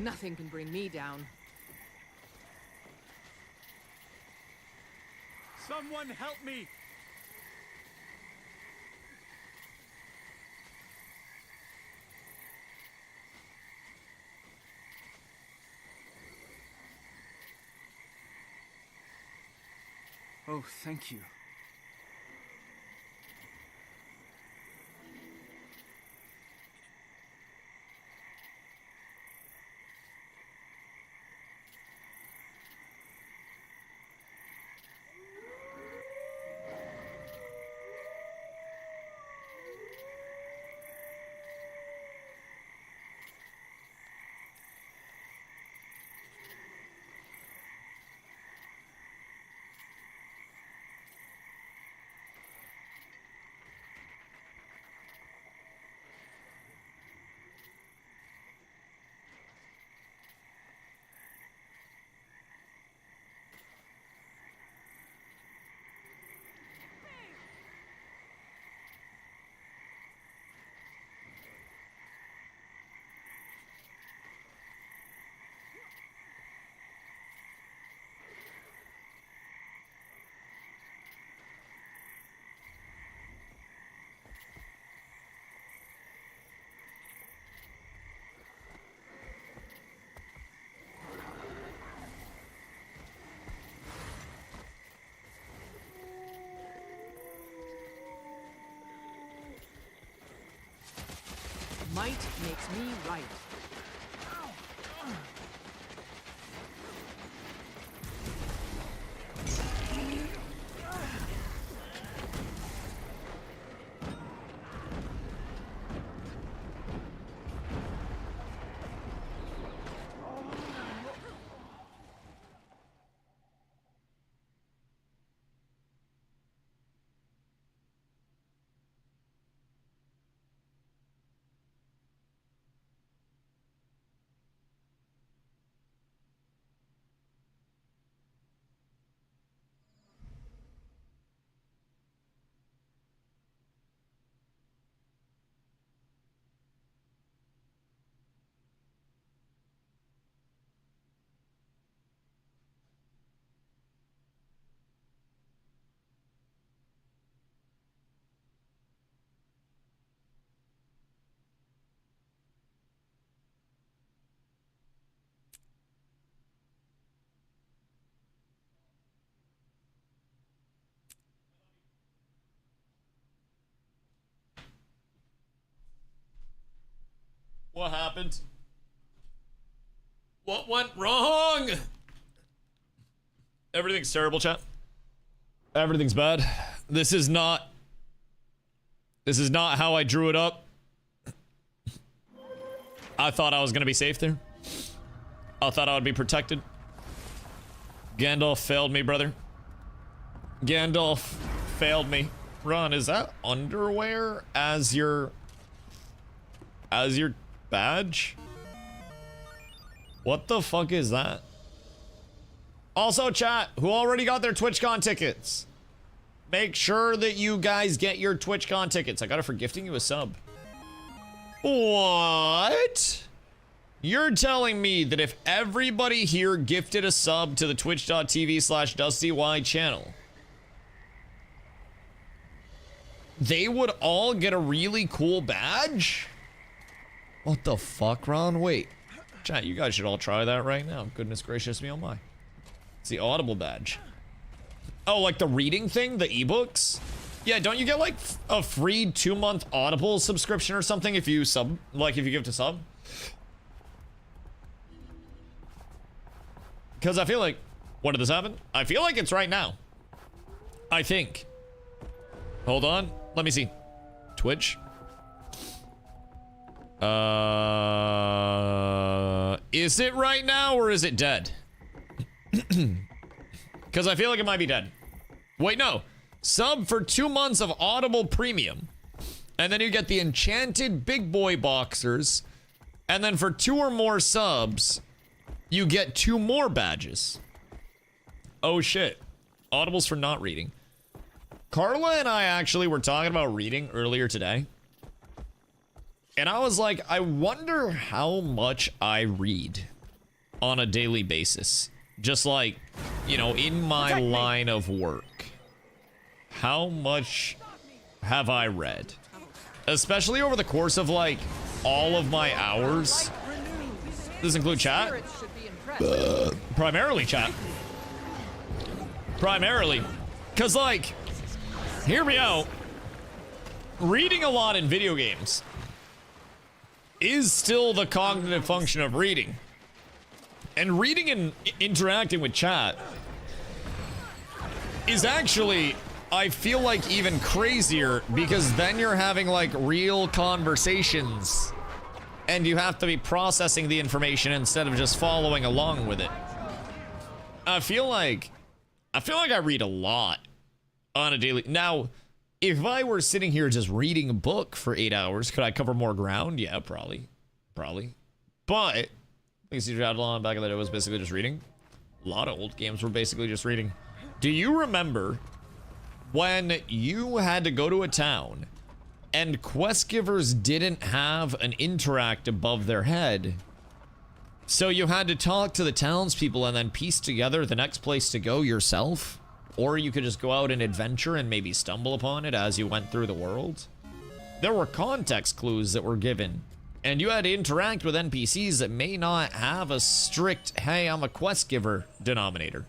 Nothing can bring me down. Someone help me! Oh, thank you. Might makes me right. What happened? What went wrong? Everything's terrible, chat. Everything's bad. This is not how I drew it up. I thought I was gonna be safe there. I thought I would be protected. Gandalf failed me, brother. Gandalf failed me. Ron, is that underwear as your badge? What the fuck is that? Also, chat, who already got their TwitchCon tickets, make sure that you guys get your TwitchCon tickets. I got it for gifting you a sub. What? You're telling me that if everybody here gifted a sub to the twitch.tv/DustyWhy channel, they would all get a really cool badge? What the fuck, Ron? Wait. Chat, you guys should all try that right now. Goodness gracious me, oh my. It's the Audible badge. Oh, like the reading thing? The ebooks? Yeah, don't you get like a free 2-month Audible subscription or something if you sub, like if you give to sub? Because I feel like, when did this happen? I feel like it's right now. I think. Hold on, let me see. Twitch. Is it right now or is it dead? Because I feel like it might be dead. Wait, no. Sub for 2 months of Audible Premium. And then you get the Enchanted Big Boy Boxers. And then for 2 or more subs, you get 2 more badges. Oh shit. Audible's for not reading. Carla and I actually were talking about reading earlier today. And I was like, I wonder how much I read. on a daily basis? Just like, you know, in my line of work, how much have I read? Especially over the course of like all of my hours. Does this include chat? Primarily chat. Primarily. Because like, hear me out. Reading a lot in video games is still the cognitive function of reading. And reading and interacting with chat is actually, I feel like, even crazier, because then you're having like real conversations and you have to be processing the information instead of just following along with it. I feel like I read a lot on a daily. Now, if I were sitting here just reading a book for 8 hours, could I cover more ground? Yeah, probably. But Legacy Shadowland back in the day was basically just reading. A lot of old games were basically just reading. Do you remember when you had to go to a town and quest givers didn't have an interact above their head? So you had to talk to the townspeople and then piece together the next place to go yourself? Or you could just go out and adventure and maybe stumble upon it as you went through the world? There were context clues that were given, and you had to interact with NPCs that may not have a strict, hey, I'm a quest giver denominator.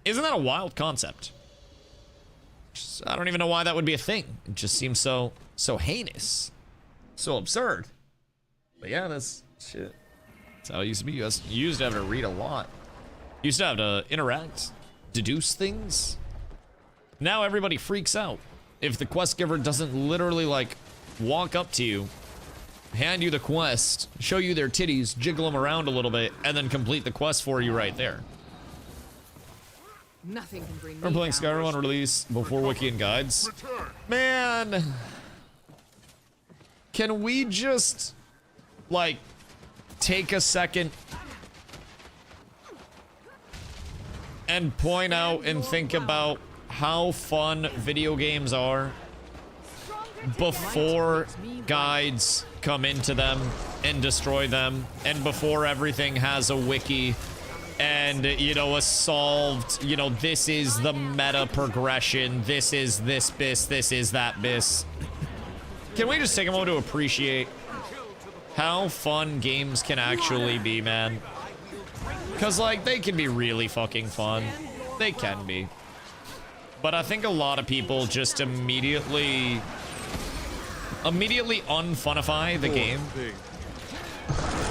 Isn't that a wild concept? I don't even know why that would be a thing. It just seems so heinous. So absurd. But yeah, that's shit. That's how it used to be. You used to have to read a lot. You used to have to interact, deduce things. Now everybody freaks out if the quest giver doesn't literally like walk up to you, hand you the quest, show you their titties, jiggle them around a little bit, and then complete the quest for you right there. Nothing can bring We're me playing down. Skyrim on release before Wiki and guides. Man, can we just like take a second and point out and think about how fun video games are before guides come into them and destroy them, and before everything has a wiki and, you know, a solved, you know, this is the meta progression, this is this bis, this is that bis. Can we just take a moment to appreciate how fun games can actually be, man? Because, like, they can be really fucking fun. They can be. But I think a lot of people just immediately unfunify the game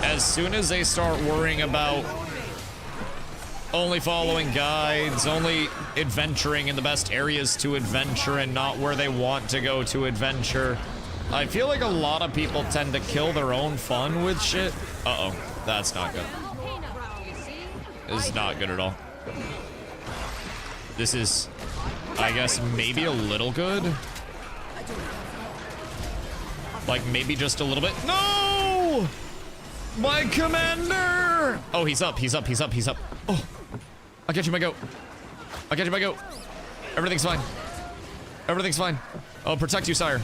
as soon as they start worrying about only following guides, only adventuring in the best areas to adventure and not where they want to go to adventure. I feel like a lot of people tend to kill their own fun with shit. Uh-oh, that's not good. This is not good at all. This is, I guess, maybe a little good. Like, maybe just a little bit. No! My commander! Oh, he's up. Oh, I'll get you, my goat. Everything's fine. I'll protect you, sire.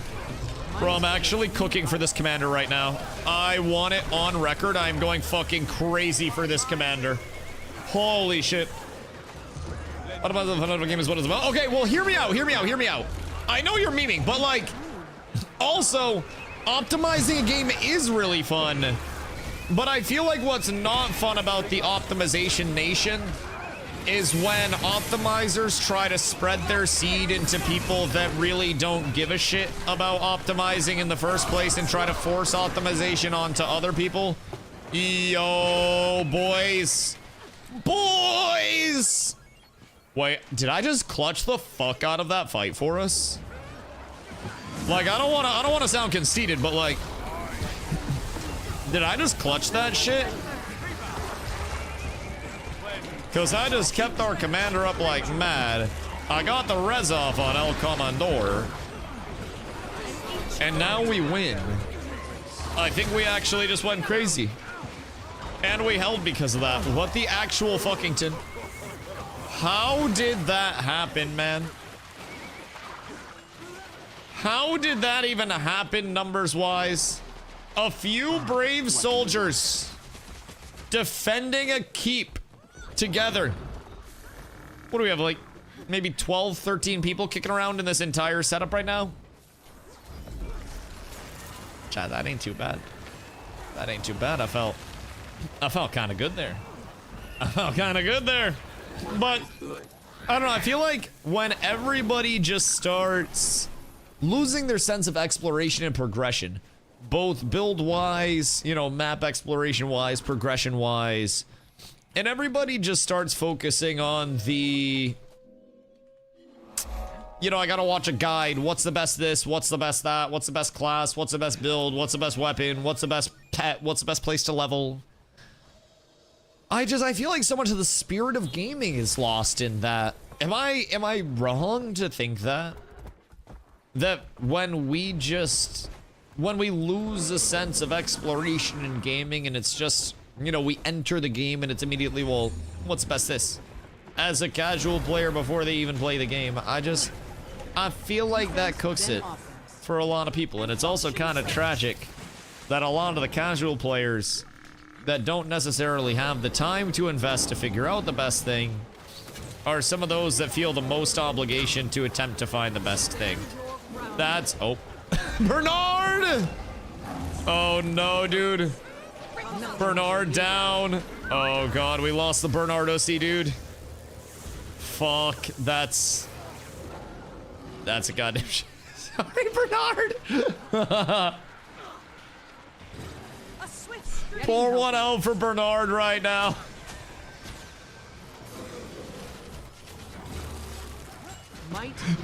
Bro, I'm actually cooking for this commander right now. I want it on record. I'm going fucking crazy for this commander. Holy shit. What about the game is what it's about? Okay, well, hear me out. I know you're memeing, but like, also, optimizing a game is really fun. But I feel like what's not fun about the optimization nation is when optimizers try to spread their seed into people that really don't give a shit about optimizing in the first place and try to force optimization onto other people. Yo, boys. Wait, did I just clutch the fuck out of that fight for us? Like, I don't want to sound conceited, but like, did I just clutch that shit? Because I just kept our commander up like mad. I got the res off on El Comandor. And now we win. I think we actually just went crazy. And we held because of that. What the actual fuckington? How did that happen, man? How did that even happen, numbers-wise? A few brave soldiers defending a keep together. What do we have, like, maybe 12, 13 people kicking around in this entire setup right now? Chad, that ain't too bad. That ain't too bad. I felt kind of good there. I felt kind of good there. But, I don't know, I feel like when everybody just starts losing their sense of exploration and progression, both build-wise, you know, map exploration-wise, progression-wise, and everybody just starts focusing on the, you know, I gotta watch a guide. What's the best this? What's the best that? What's the best class? What's the best build? What's the best weapon? What's the best pet? What's the best place to level? I feel like so much of the spirit of gaming is lost in that. Am I wrong to think that? That when we lose a sense of exploration in gaming and it's just, you know, we enter the game and it's immediately, well, what's best this? As a casual player before they even play the game, I feel like that cooks it for a lot of people. And it's also kind of tragic that a lot of the casual players that don't necessarily have the time to invest to figure out the best thing are some of those that feel the most obligation to attempt to find the best thing. That's, oh, Bernard! Oh no, dude. Bernard down. Oh god, we lost the Bernard OC, dude. Fuck, that's a goddamn shit. Sorry, Bernard. Pour one out for Bernard right now.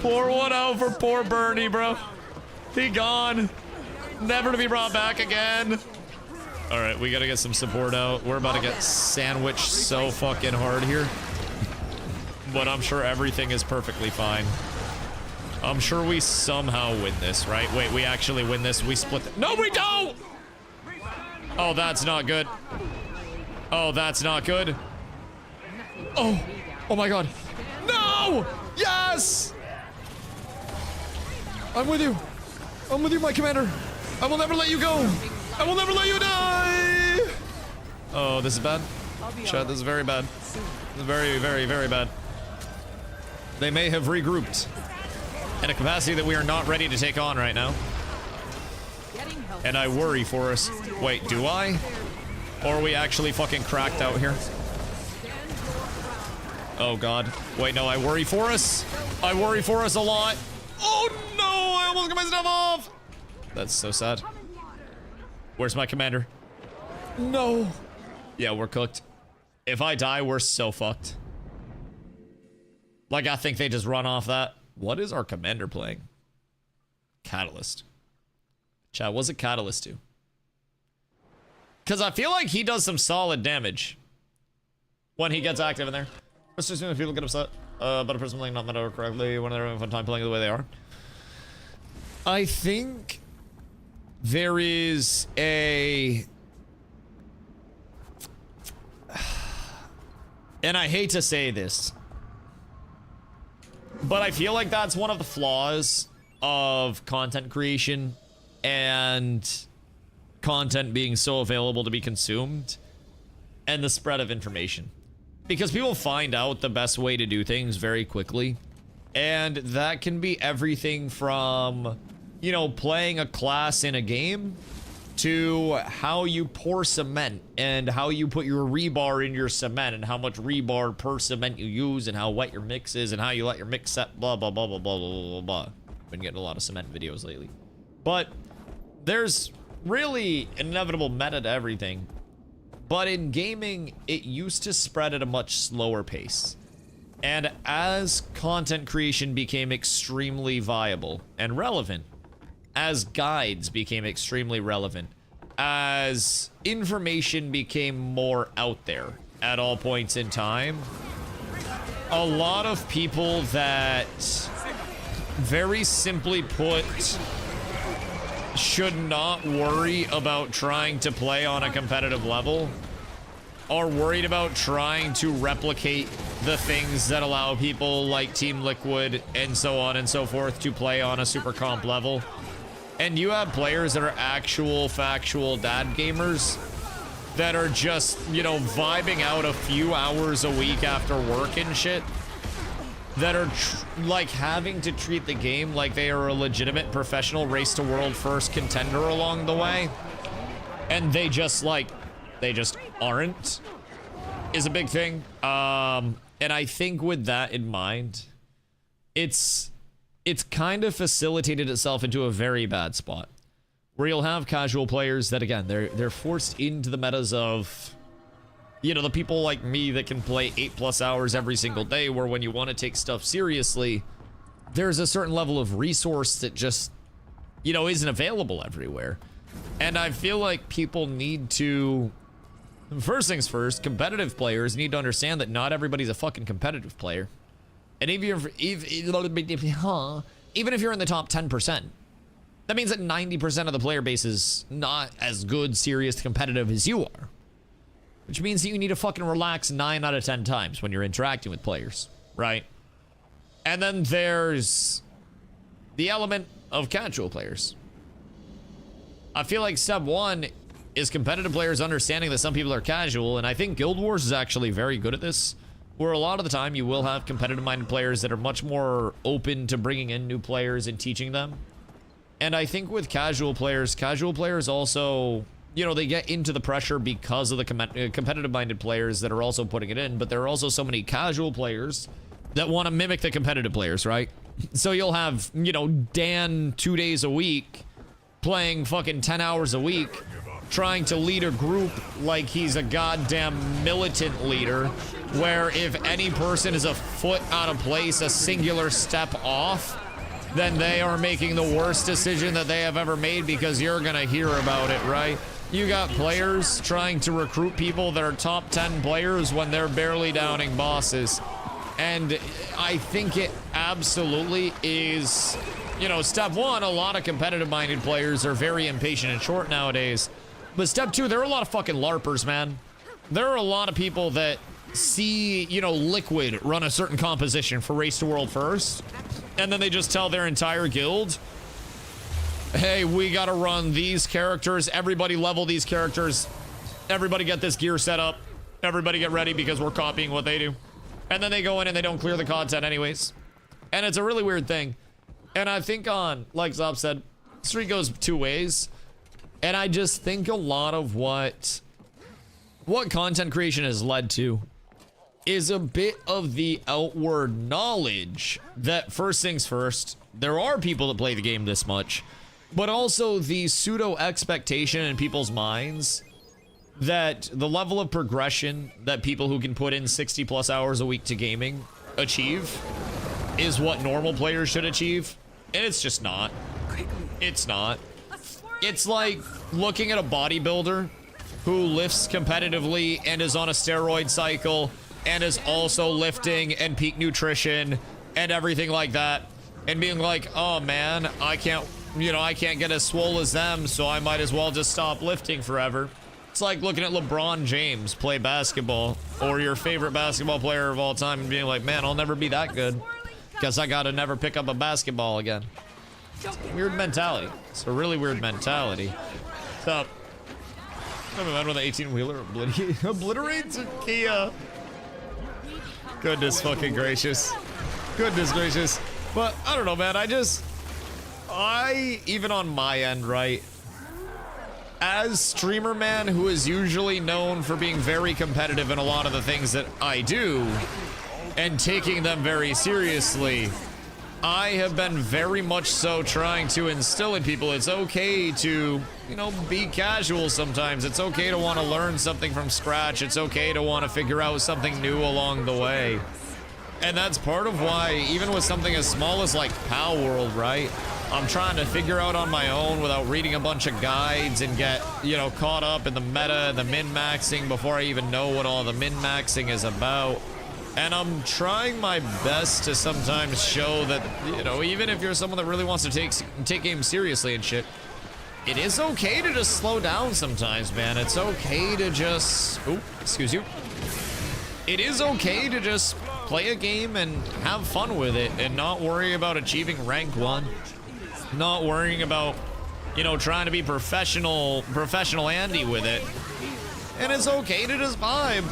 Pour one out for poor Bernie, bro. He gone. Never to be brought back again. All right, we gotta get some support out. We're about to get sandwiched so fucking hard here. But I'm sure everything is perfectly fine. I'm sure we somehow win this, right? Wait, we actually win this. We split the— No, we don't! Oh, that's not good. Oh, that's not good. Oh, oh my god. No! Yes! I'm with you. I'm with you, my commander. I will never let you go. I will never let you die. Oh, this is bad. Chat, this is very bad. This is very, very, very bad. They may have regrouped in a capacity that we are not ready to take on right now. And I worry for us. Wait, do I? Or are we actually fucking cracked out here? Oh god. Wait, no, I worry for us. I worry for us a lot. Oh no, I almost got my stuff off. That's so sad. Where's my commander? No. Yeah, we're cooked. If I die, we're so fucked. Like, I think they just run off that. What is our commander playing? Catalyst. Chat, what's a Catalyst do? Because I feel like he does some solid damage when he gets active in there. Let's just assume if people get upset about a person playing not meta correctly when they're having a fun time playing the way they are. I think there is a... And I hate to say this, but I feel like that's one of the flaws of content creation and content being so available to be consumed and the spread of information. Because people find out the best way to do things very quickly. And that can be everything from, you know, playing a class in a game to how you pour cement and how you put your rebar in your cement and how much rebar per cement you use and how wet your mix is and how you let your mix set, blah, blah, blah, blah, blah, blah, blah, blah. Been getting a lot of cement videos lately. But there's really inevitable meta to everything. But in gaming, it used to spread at a much slower pace. And as content creation became extremely viable and relevant, as guides became extremely relevant, as information became more out there at all points in time, a lot of people that, very simply put, should not worry about trying to play on a competitive level are worried about trying to replicate the things that allow people like Team Liquid and so on and so forth to play on a super comp level. And you have players that are actual factual dad gamers that are just, you know, vibing out a few hours a week after work and shit, that are like having to treat the game like they are a legitimate professional race to world first contender along the way, and they just aren't, is a big thing. And I think with that in mind, it's kind of facilitated itself into a very bad spot, where you'll have casual players that, again, they're forced into the metas of, you know, the people like me that can play 8+ hours every single day, where when you want to take stuff seriously, there's a certain level of resource that just, you know, isn't available everywhere. And I feel like people need to, first things first, competitive players need to understand that not everybody's a fucking competitive player. And even if you're in the top 10%, that means that 90% of the player base is not as good, serious, competitive as you are. Which means that you need to fucking relax 9 out of 10 times when you're interacting with players, right? And then there's the element of casual players. I feel like step one is competitive players understanding that some people are casual, and I think Guild Wars is actually very good at this, where a lot of the time you will have competitive-minded players that are much more open to bringing in new players and teaching them. And I think with casual players also, you know, they get into the pressure because of the competitive-minded players that are also putting it in, but there are also so many casual players that want to mimic the competitive players, right? So you'll have, you know, Dan 2 days a week playing fucking 10 hours a week, trying to lead a group like he's a goddamn militant leader, where if any person is a foot out of place, a singular step off, then they are making the worst decision that they have ever made, because you're gonna hear about it, right? You got players trying to recruit people that are top 10 players when they're barely downing bosses. And I think it absolutely is, you know, step one, a lot of competitive-minded players are very impatient and short nowadays. But step two, there are a lot of fucking LARPers, man. There are a lot of people that see, you know, Liquid run a certain composition for Race to World First, and then they just tell their entire guild, hey, we gotta run these characters, everybody level these characters, everybody get this gear set up, everybody get ready because we're copying what they do. And then they go in and they don't clear the content anyways. And it's a really weird thing. And I think like Zob said, street goes 2 ways. And I just think a lot of what content creation has led to is a bit of the outward knowledge that, first things first, there are people that play the game this much, but also the pseudo expectation in people's minds that the level of progression that people who can put in 60+ hours a week to gaming achieve is what normal players should achieve. And it's just not. It's not. It's like looking at a bodybuilder who lifts competitively and is on a steroid cycle and is also lifting and peak nutrition and everything like that, and being like, oh man, I can't get as swole as them, so I might as well just stop lifting forever. It's like looking at LeBron James play basketball, or your favorite basketball player of all time, and being like, man, I'll never be that good, because I gotta never pick up a basketball again. It's a weird mentality. It's a really weird mentality. So, I'm a man with an 18-wheeler obliterates a Kia. Goodness fucking gracious. Goodness gracious. But, I don't know, man, even on my end, right, as streamer man who is usually known for being very competitive in a lot of the things that I do and taking them very seriously, I have been very much so trying to instill in people it's okay to, you know, be casual sometimes. It's okay to want to learn something from scratch. It's okay to want to figure out something new along the way. And that's part of why, even with something as small as like Palworld, right, I'm trying to figure out on my own without reading a bunch of guides and get, you know, caught up in the meta, the min-maxing before I even know what all the min-maxing is about. And I'm trying my best to sometimes show that, you know, even if you're someone that really wants to take games seriously and shit, it is okay to just slow down sometimes, man. It's okay to just, oh, excuse you. It is okay to just play a game and have fun with it and not worry about achieving rank 1. Not worrying about, you know, trying to be professional Andy with it. and it's okay to just vibe.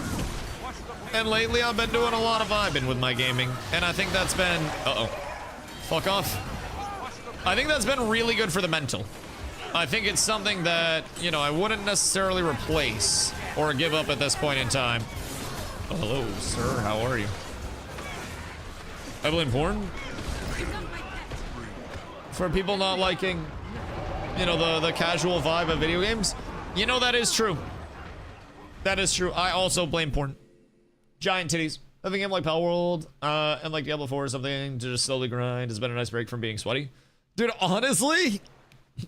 And lately I've been doing a lot of vibing with my gaming, and I think that's been, fuck off. I think that's been really good for the mental. I think it's something that, you know, I wouldn't necessarily replace or give up at this point in time. Oh, hello, sir. How are you? I blame porn for people not liking, you know, the casual vibe of video games. You know, that is true. That is true. I also blame porn. Giant titties. I think I'm like Palworld and like Diablo 4 or something to just slowly grind has been a nice break from being sweaty. Dude, honestly,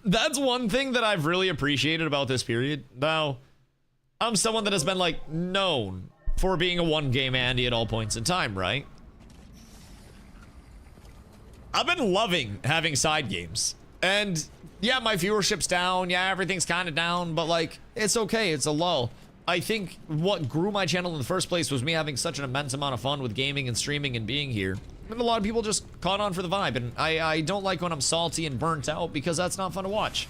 that's one thing that I've really appreciated about this period. Now, I'm someone that has been like known for being a one-game Andy at all points in time, right? I've been loving having side games. And yeah, my viewership's down. Yeah, everything's kind of down, but like, it's okay. It's a lull. I think what grew my channel in the first place was me having such an immense amount of fun with gaming and streaming and being here. And a lot of people just caught on for the vibe. And I don't like when I'm salty and burnt out because that's not fun to watch.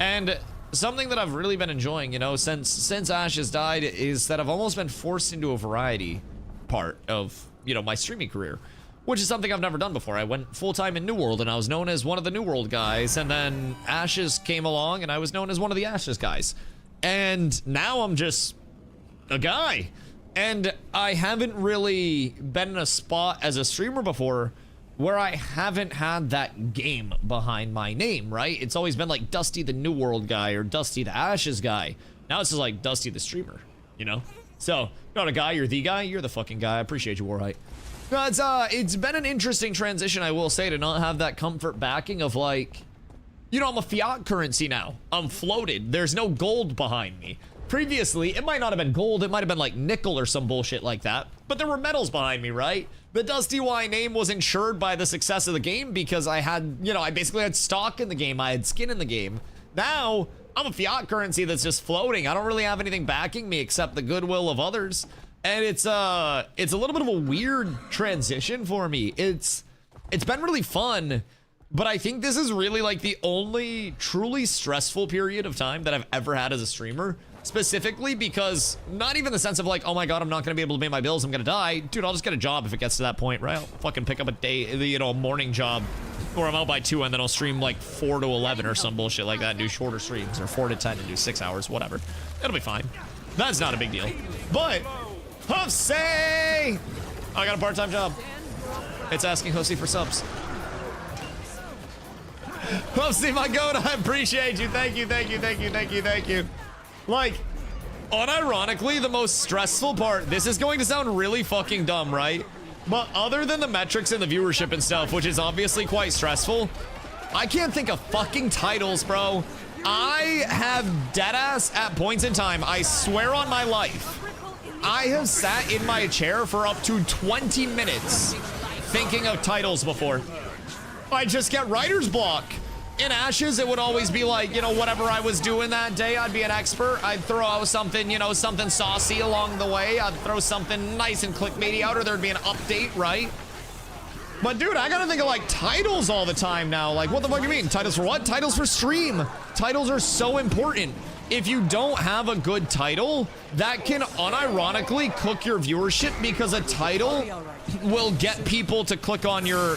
And something that I've really been enjoying, you know, since Ash has died is that I've almost been forced into a variety part of, you know, my streaming career. Which is something I've never done before. I went full-time in New World and I was known as one of the New World guys, and then Ashes came along and I was known as one of the Ashes guys. And now I'm just a guy. And I haven't really been in a spot as a streamer before where I haven't had that game behind my name, right? It's always been like Dusty the New World guy or Dusty the Ashes guy. Now it's just like Dusty the streamer, you know? So, you're not a guy, you're the guy, you're the fucking guy. I appreciate you, Warhite. No, it's been an interesting transition, I will say, to not have that comfort backing of like, you know, I'm a fiat currency now. I'm floated. There's no gold behind me. Previously, it might not have been gold. It might have been like nickel or some bullshit like that. But there were metals behind me, right? The DustyWhy name was insured by the success of the game because I had, you know, I basically had stock in the game. I had skin in the game. Now, I'm a fiat currency that's just floating. I don't really have anything backing me except the goodwill of others. And it's a little bit of a weird transition for me. It's been really fun, but I think this is really like the only truly stressful period of time that I've ever had as a streamer. Specifically because, not even the sense of like, oh my god, I'm not gonna be able to pay my bills, I'm gonna die. Dude, I'll just get a job if it gets to that point, right? I'll fucking pick up a day, you know, a morning job, or I'm out by 2 and then I'll stream like 4 to 11 or some bullshit like that and do shorter streams, or 4 to 10 and do 6 hours, whatever. It'll be fine. That's not a big deal. But Huffsy! I got a part-time job. It's asking Huffsy for subs. Huffsy, my goat, I appreciate you. Thank you, thank you, thank you, thank you, thank you. Like, unironically, the most stressful part, this is going to sound really fucking dumb, right? But other than the metrics and the viewership and stuff, which is obviously quite stressful, I can't think of fucking titles, bro. I have deadass at points in time, I swear on my life, I have sat in my chair for up to 20 minutes thinking of titles before. I just get writer's block. In Ashes, it would always be like, you know, whatever I was doing that day, I'd be an expert. I'd throw out something, you know, something saucy along the way. I'd throw something nice and clickbaity out, or there'd be an update, right? But dude, I gotta think of like titles all the time now. Like, what the fuck do you mean? Titles for what? Titles for stream. Titles are so important. If you don't have a good title, that can unironically cook your viewership, because a title will get people to click on your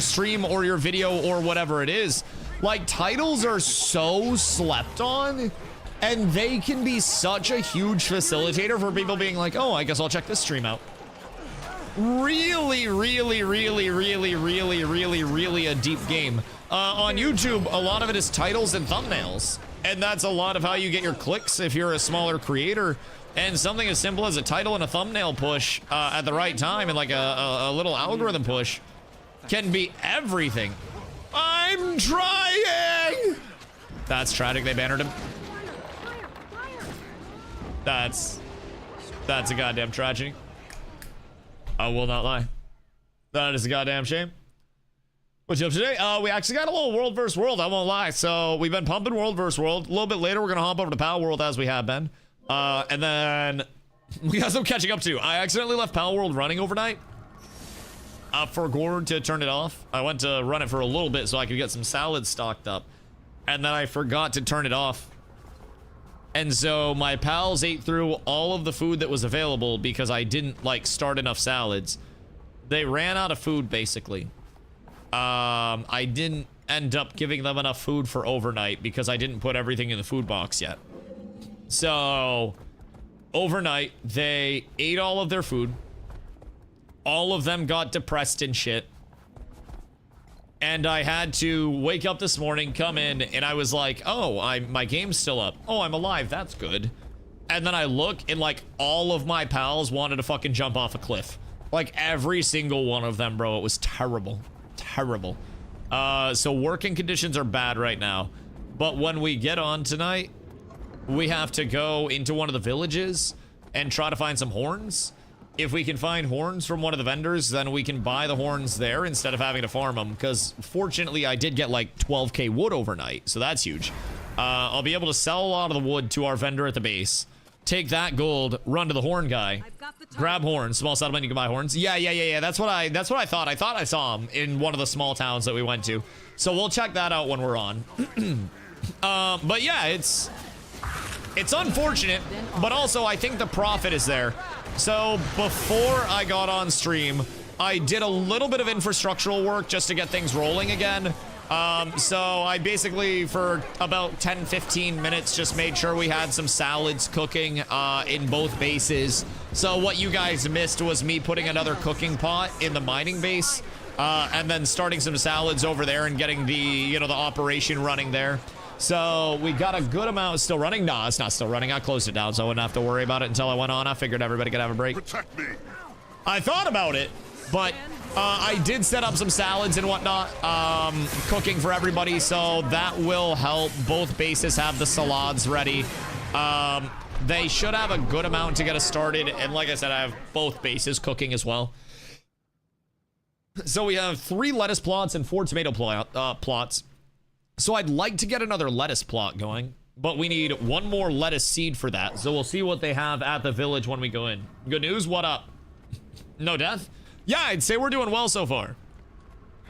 stream or your video or whatever it is. Like, titles are so slept on, and they can be such a huge facilitator for people being like, oh, I guess I'll check this stream out. Really, really, really, really, really, really, really a deep game. On YouTube, a lot of it is titles and thumbnails. And that's a lot of how you get your clicks if you're a smaller creator. And something as simple as a title and a thumbnail push at the right time, and like a little algorithm push, can be everything. I'm trying! That's tragic, they bannered him. That's a goddamn tragedy. I will not lie. That is a goddamn shame. What's up today? We actually got a little world versus world, I won't lie. So we've been pumping world versus world. A little bit later, we're gonna hop over to Palworld as we have been. And then we got some catching up to. I accidentally left Palworld running overnight. For Gord to turn it off. I went to run it for a little bit so I could get some salads stocked up. And then I forgot to turn it off. And so my pals ate through all of the food that was available because I didn't like start enough salads. They ran out of food basically. I didn't end up giving them enough food for overnight because I didn't put everything in the food box yet. So overnight they ate all of their food. All of them got depressed and shit. And I had to wake up this morning, come in, and I was like, oh, my game's still up. Oh, I'm alive. That's good. And then I look, and like all of my pals wanted to fucking jump off a cliff. Like every single one of them, bro. It was terrible. Terrible. So working conditions are bad right now. But when we get on tonight, we have to go into one of the villages and try to find some horns. If we can find horns from one of the vendors, then we can buy the horns there instead of having to farm them. Because fortunately, I did get like 12k wood overnight, so that's huge. I'll be able to sell a lot of the wood to our vendor at the base. Take that gold, run to the horn guy, grab horns. Small settlement, you can buy horns. Yeah. That's what I thought. I thought I saw them in one of the small towns that we went to. So we'll check that out when we're on. But yeah, it's unfortunate, but also I think the profit is there. So before I got on stream, I did a little bit of infrastructural work just to get things rolling again. So I basically, for about 10-15 minutes, just made sure we had some salads cooking in both bases. So what you guys missed was me putting another cooking pot in the mining base, and then starting some salads over there and getting the, the operation running there. So we got a good amount still running. Nah, it's not still running. I closed it down so I wouldn't have to worry about it until I went on. I figured everybody could have a break. Protect me. I thought about it, but I did set up some salads and whatnot, cooking for everybody, so that will help. Both bases have the salads ready. They should have a good amount to get us started, and like I said, I have both bases cooking as well. So we have 3 lettuce plots and 4 tomato plots. So I'd like to get another lettuce plot going, but we need 1 more lettuce seed for that. So we'll see what they have at the village when we go in. Good news, what up? No death? Yeah, I'd say we're doing well so far.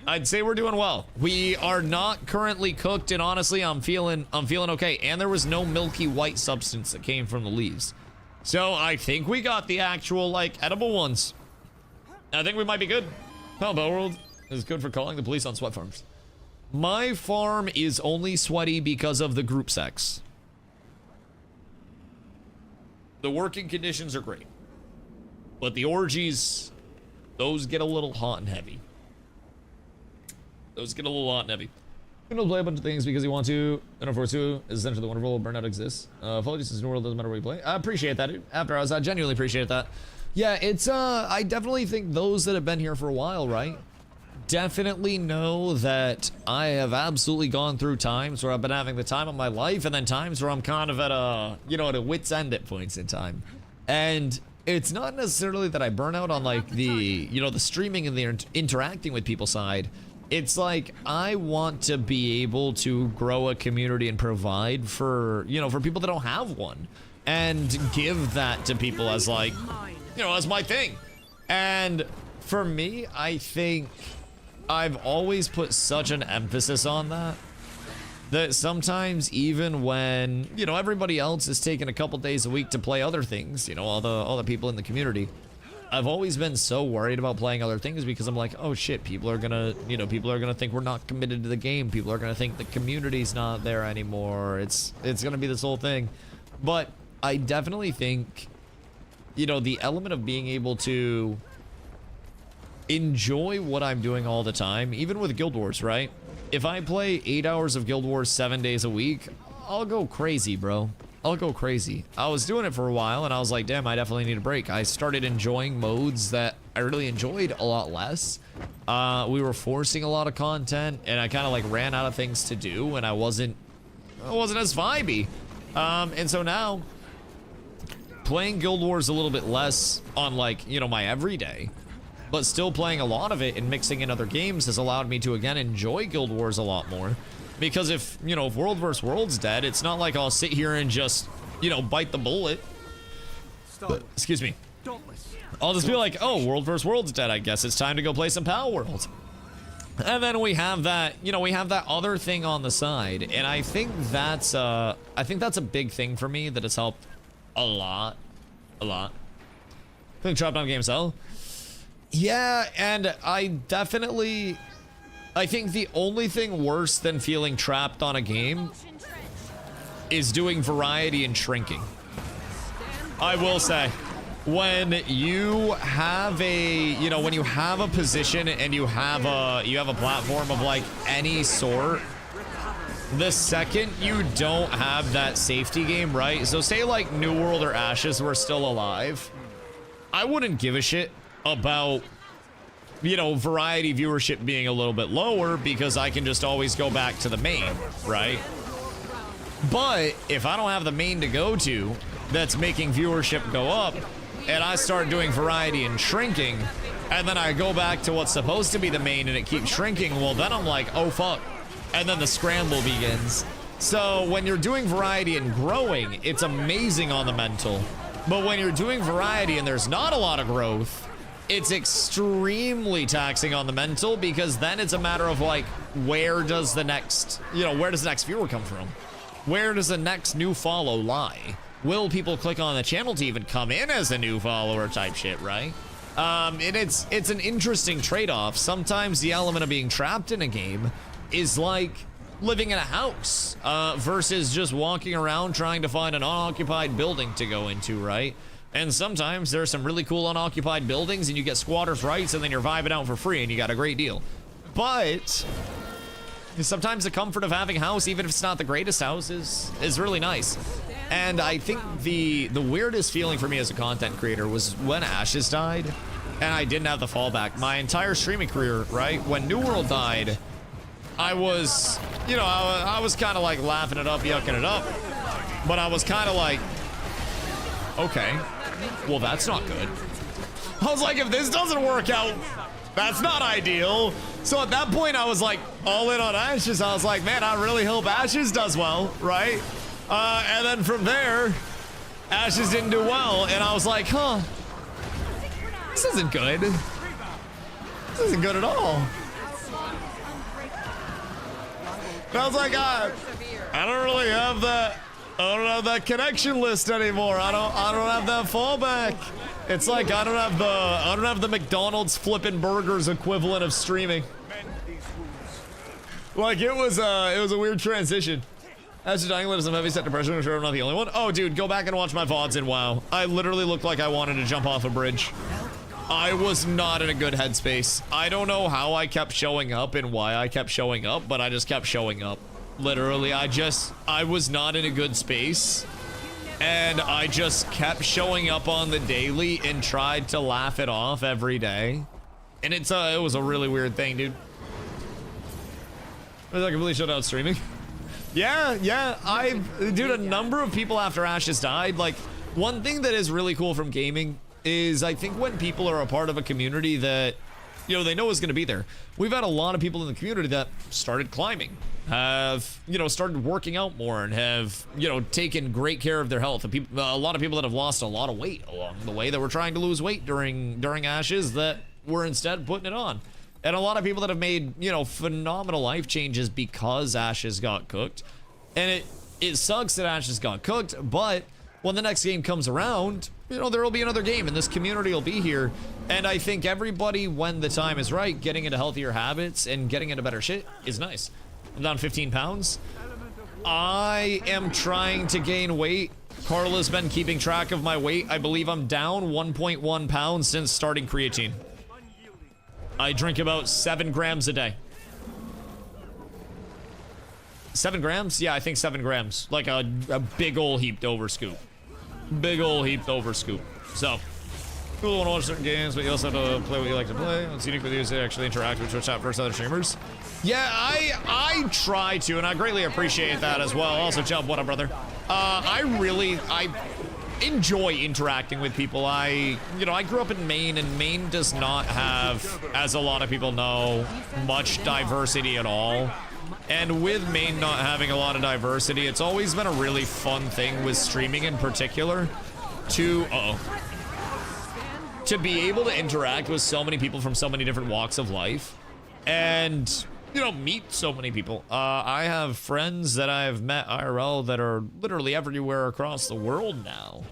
I'd say we're doing well. We are not currently cooked, and honestly, I'm feeling okay. And there was no milky white substance that came from the leaves. So I think we got the actual, like, edible ones. I think we might be good. Oh, Palworld is good for calling the police on sweat farms. My farm is only sweaty because of the group sex. The working conditions are great. But the orgies, those get a little hot and heavy. Those get a little hot and heavy. You know, play a bunch of things because you want to, and of course, is essentially wonderful. Burnout exists. Apologies, this new world doesn't matter where you play. I appreciate that, dude. After hours, I genuinely appreciate that. Yeah, it's, I definitely think those that have been here for a while, right? Definitely know that I have absolutely gone through times where I've been having the time of my life, and then times where I'm kind of at a, at a wit's end at points in time. And it's not necessarily that I burn out on like the, the streaming and the interacting with people side. It's like I want to be able to grow a community and provide for, for people that don't have one, and give that to people as like, as my thing. And for me, I think I've always put such an emphasis on that sometimes even when, everybody else is taking a couple days a week to play other things, all the people in the community, I've always been so worried about playing other things because I'm like, oh shit, people are gonna think we're not committed to the game. People are gonna think the community's not there anymore. It's gonna be this whole thing. But I definitely think, the element of being able to enjoy what I'm doing all the time, even with Guild Wars, right? If I play 8 hours of Guild Wars 7 days a week, I'll go crazy, bro. I'll go crazy. I was doing it for a while and I was like, damn, I definitely need a break. I started enjoying modes that I really enjoyed a lot less. We were forcing a lot of content and I kind of like ran out of things to do and I wasn't as vibey. And so now playing Guild Wars a little bit less on like, my everyday, but still playing a lot of it and mixing in other games has allowed me to again enjoy Guild Wars a lot more. Because if World vs. World's dead, it's not like I'll sit here and just, bite the bullet. Excuse me. I'll just be like, oh, World vs. World's dead, I guess it's time to go play some Palworld. And then we have that, you know, we have that other thing on the side, and I think that's a big thing for me that has helped a lot. Think drop down game sell. Yeah, and I think the only thing worse than feeling trapped on a game is doing variety and shrinking. I will say, when you have when you have a position and you have a platform of like any sort, the second you don't have that safety game, right? So say like New World or Ashes were still alive, I wouldn't give a shit about, you know, variety viewership being a little bit lower because I can just always go back to the main, right? But if I don't have the main to go to that's making viewership go up, and I start doing variety and shrinking, and then I go back to what's supposed to be the main and it keeps shrinking, well, then I'm like, oh, fuck. And then the scramble begins. So when you're doing variety and growing, it's amazing on the mental. But when you're doing variety and there's not a lot of growth, it's extremely taxing on the mental, because then it's a matter of like, where does the next viewer come from? Where does the next new follow lie? Will people click on the channel to even come in as a new follower type shit, right? And it's an interesting trade-off. Sometimes the element of being trapped in a game is like living in a house versus just walking around trying to find an unoccupied building to go into, right? And sometimes there's some really cool unoccupied buildings and you get squatters' rights and then you're vibing out for free and you got a great deal. But sometimes the comfort of having a house, even if it's not the greatest house, is really nice. And I think the weirdest feeling for me as a content creator was when Ashes died and I didn't have the fallback. My entire streaming career, right? When New World died, I was, you know, I was kind of like laughing it up, yucking it up. But I was kind of like, okay, well, that's not good. I was like, if this doesn't work out, that's not ideal. So at that point, I was like all in on Ashes. I was like, man, I really hope Ashes does well, right? And then from there, Ashes didn't do well, and I was like, huh, this isn't good. This isn't good at all. And I was like, I don't really have that. I don't have that connection list anymore. I don't have that fallback. It's like I don't have the McDonald's flipping burgers equivalent of streaming. Like it was a weird transition. As dying lives some heavy set depression, I'm sure I'm not the only one. Oh, dude, go back and watch my VODs in WoW. I literally looked like I wanted to jump off a bridge. I was not in a good headspace. I don't know how I kept showing up and why I kept showing up, but I just kept showing up. Literally, I was not in a good space. And I just kept showing up on the daily and tried to laugh it off every day. And it was a really weird thing, dude. Was I completely shut out streaming? Yeah, dude, a number of people after Ashes died. Like, one thing that is really cool from gaming is I think when people are a part of a community that, you know, they know is going to be there. We've had a lot of people in the community that started climbing, have, you know, started working out more and have, you know, taken great care of their health. And people, a lot of people that have lost a lot of weight along the way that were trying to lose weight during Ashes that were instead putting it on. And a lot of people that have made, you know, phenomenal life changes because Ashes got cooked. And it sucks that Ashes got cooked, but when the next game comes around, you know, there will be another game and this community will be here. And I think everybody, when the time is right, getting into healthier habits and getting into better shit is nice. I'm down 15 pounds. I am trying to gain weight. Carla's been keeping track of my weight. I believe I'm down 1.1 pounds since starting creatine. I drink about 7 grams a day. 7 grams? Yeah, I think 7 grams. Like a big ol' heaped over scoop. Big ol' heaped over scoop. So, cool, want to watch certain games, but you also have to play what you like to play. It's unique with you to actually interact with Twitch chat versus other streamers. Yeah, I try to, and I greatly appreciate that as well. Also, Chubb, what up, brother? I enjoy interacting with people. I grew up in Maine, and Maine does not have, as a lot of people know, much diversity at all. And with Maine not having a lot of diversity, it's always been a really fun thing with streaming in particular to be able to interact with so many people from so many different walks of life and, you know, meet so many people. I have friends that I've met IRL that are literally everywhere across the world now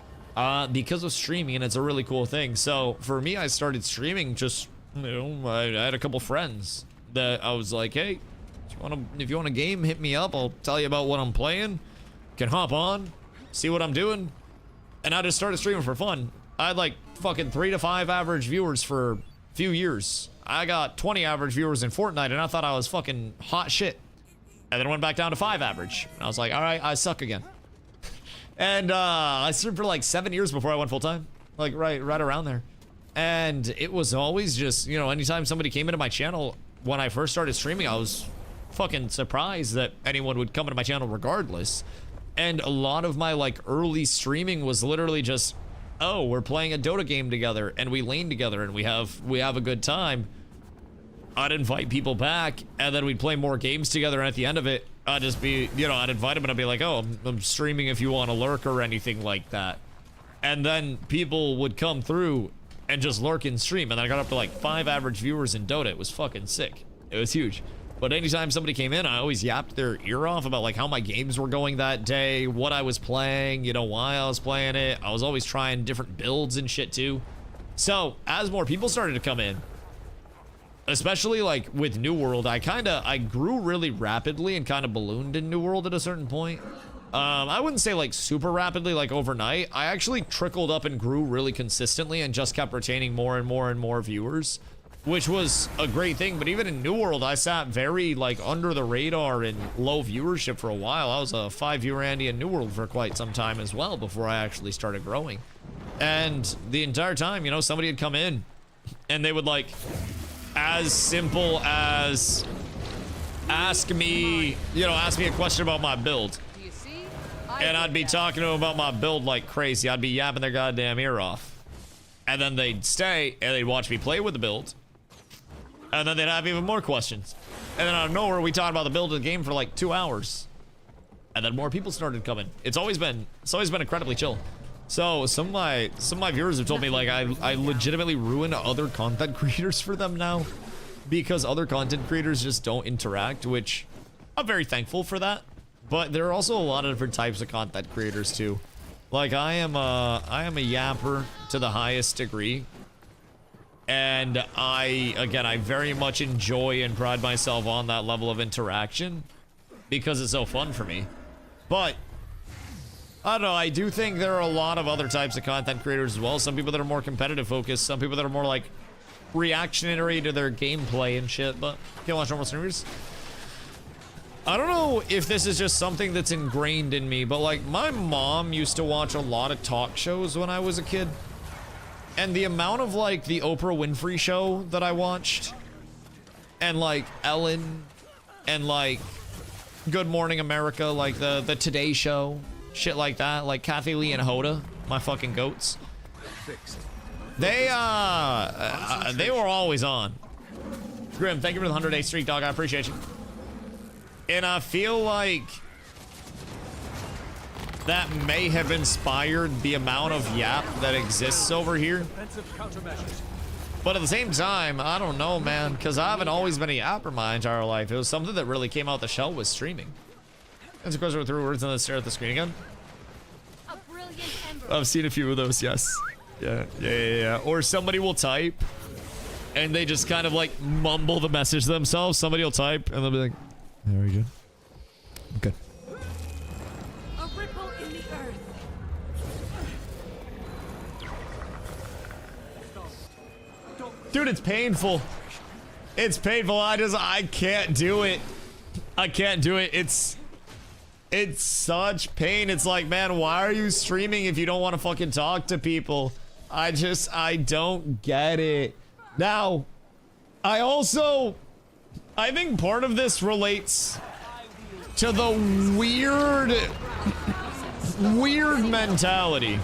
because of streaming, and it's a really cool thing. So for me, I started streaming just, you know, I had a couple friends that I was like, hey, if you want a game, hit me up. I'll tell you about what I'm playing. Can hop on, see what I'm doing. And I just started streaming for fun. I had like fucking 3 to 5 average viewers for a few years. I got 20 average viewers in Fortnite, and I thought I was fucking hot shit. And then it went back down to 5 average. And I was like, all right, I suck again. And I streamed for like 7 years before I went full time. Like right around there. And it was always just, you know, anytime somebody came into my channel when I first started streaming, I was fucking surprised that anyone would come into my channel regardless. And a lot of my like early streaming was literally just, oh, we're playing a Dota game together and we lane together and we have a good time. I'd invite people back and then we'd play more games together, and at the end of it, I'd just be, you know, I'd invite them and I'd be like, oh, I'm streaming if you want to lurk or anything like that. And then people would come through and just lurk and stream, and then I got up to like 5 average viewers in Dota. It was fucking sick. It was huge. But anytime somebody came in, I always yapped their ear off about like how my games were going that day, what I was playing, you know, why I was playing it. I was always trying different builds and shit too. So as more people started to come in, especially like with New World, I grew really rapidly and kind of ballooned in New World at a certain point. I wouldn't say like super rapidly, like overnight. I actually trickled up and grew really consistently and just kept retaining more and more and more viewers, which was a great thing. But even in New World, I sat very like under the radar and low viewership for a while. I was a 5-viewer Andy in New World for quite some time as well before I actually started growing. And the entire time, you know, somebody would come in and they would like, as simple as ask me a question about my build. And I'd be talking to them about my build like crazy. I'd be yapping their goddamn ear off. And then they'd stay and they'd watch me play with the build. And then they'd have even more questions. And then out of nowhere, we talked about the build of the game for like 2 hours. And then more people started coming. It's always been incredibly chill. So some of my viewers have told me like I legitimately ruin other content creators for them now, because other content creators just don't interact, which I'm very thankful for that. But there are also a lot of different types of content creators too. Like I am a yapper to the highest degree. And I very much enjoy and pride myself on that level of interaction because it's so fun for me. But I don't know, I do think there are a lot of other types of content creators as well. Some people that are more competitive focused, some people that are more like reactionary to their gameplay and shit, but can't watch normal streamers. I don't know if this is just something that's ingrained in me, but like my mom used to watch a lot of talk shows when I was a kid. And the amount of like the Oprah Winfrey show that I watched, and like Ellen, and like Good Morning America, like the Today Show, shit like that, like Kathy Lee and Hoda, my fucking goats. They were always on. Grim, thank you for the 100-day streak, dog. I appreciate you. And I feel like that may have inspired the amount of yap that exists over here. But at the same time, I don't know, man, because I haven't always been a yapper my entire life. It was something that really came out the shell with streaming. That's a question with 3 words and then stare at the screen again. I've seen a few of those, yes. Yeah. Or somebody will type and they just kind of like mumble the message to themselves. Somebody will type and they'll be like, very good. Okay. A ripple in the earth. Dude, it's painful. It's painful. I can't do it. I can't do it. It's such pain. It's like, man, why are you streaming if you don't want to fucking talk to people? I don't get it. Now, I think part of this relates to the weird mentality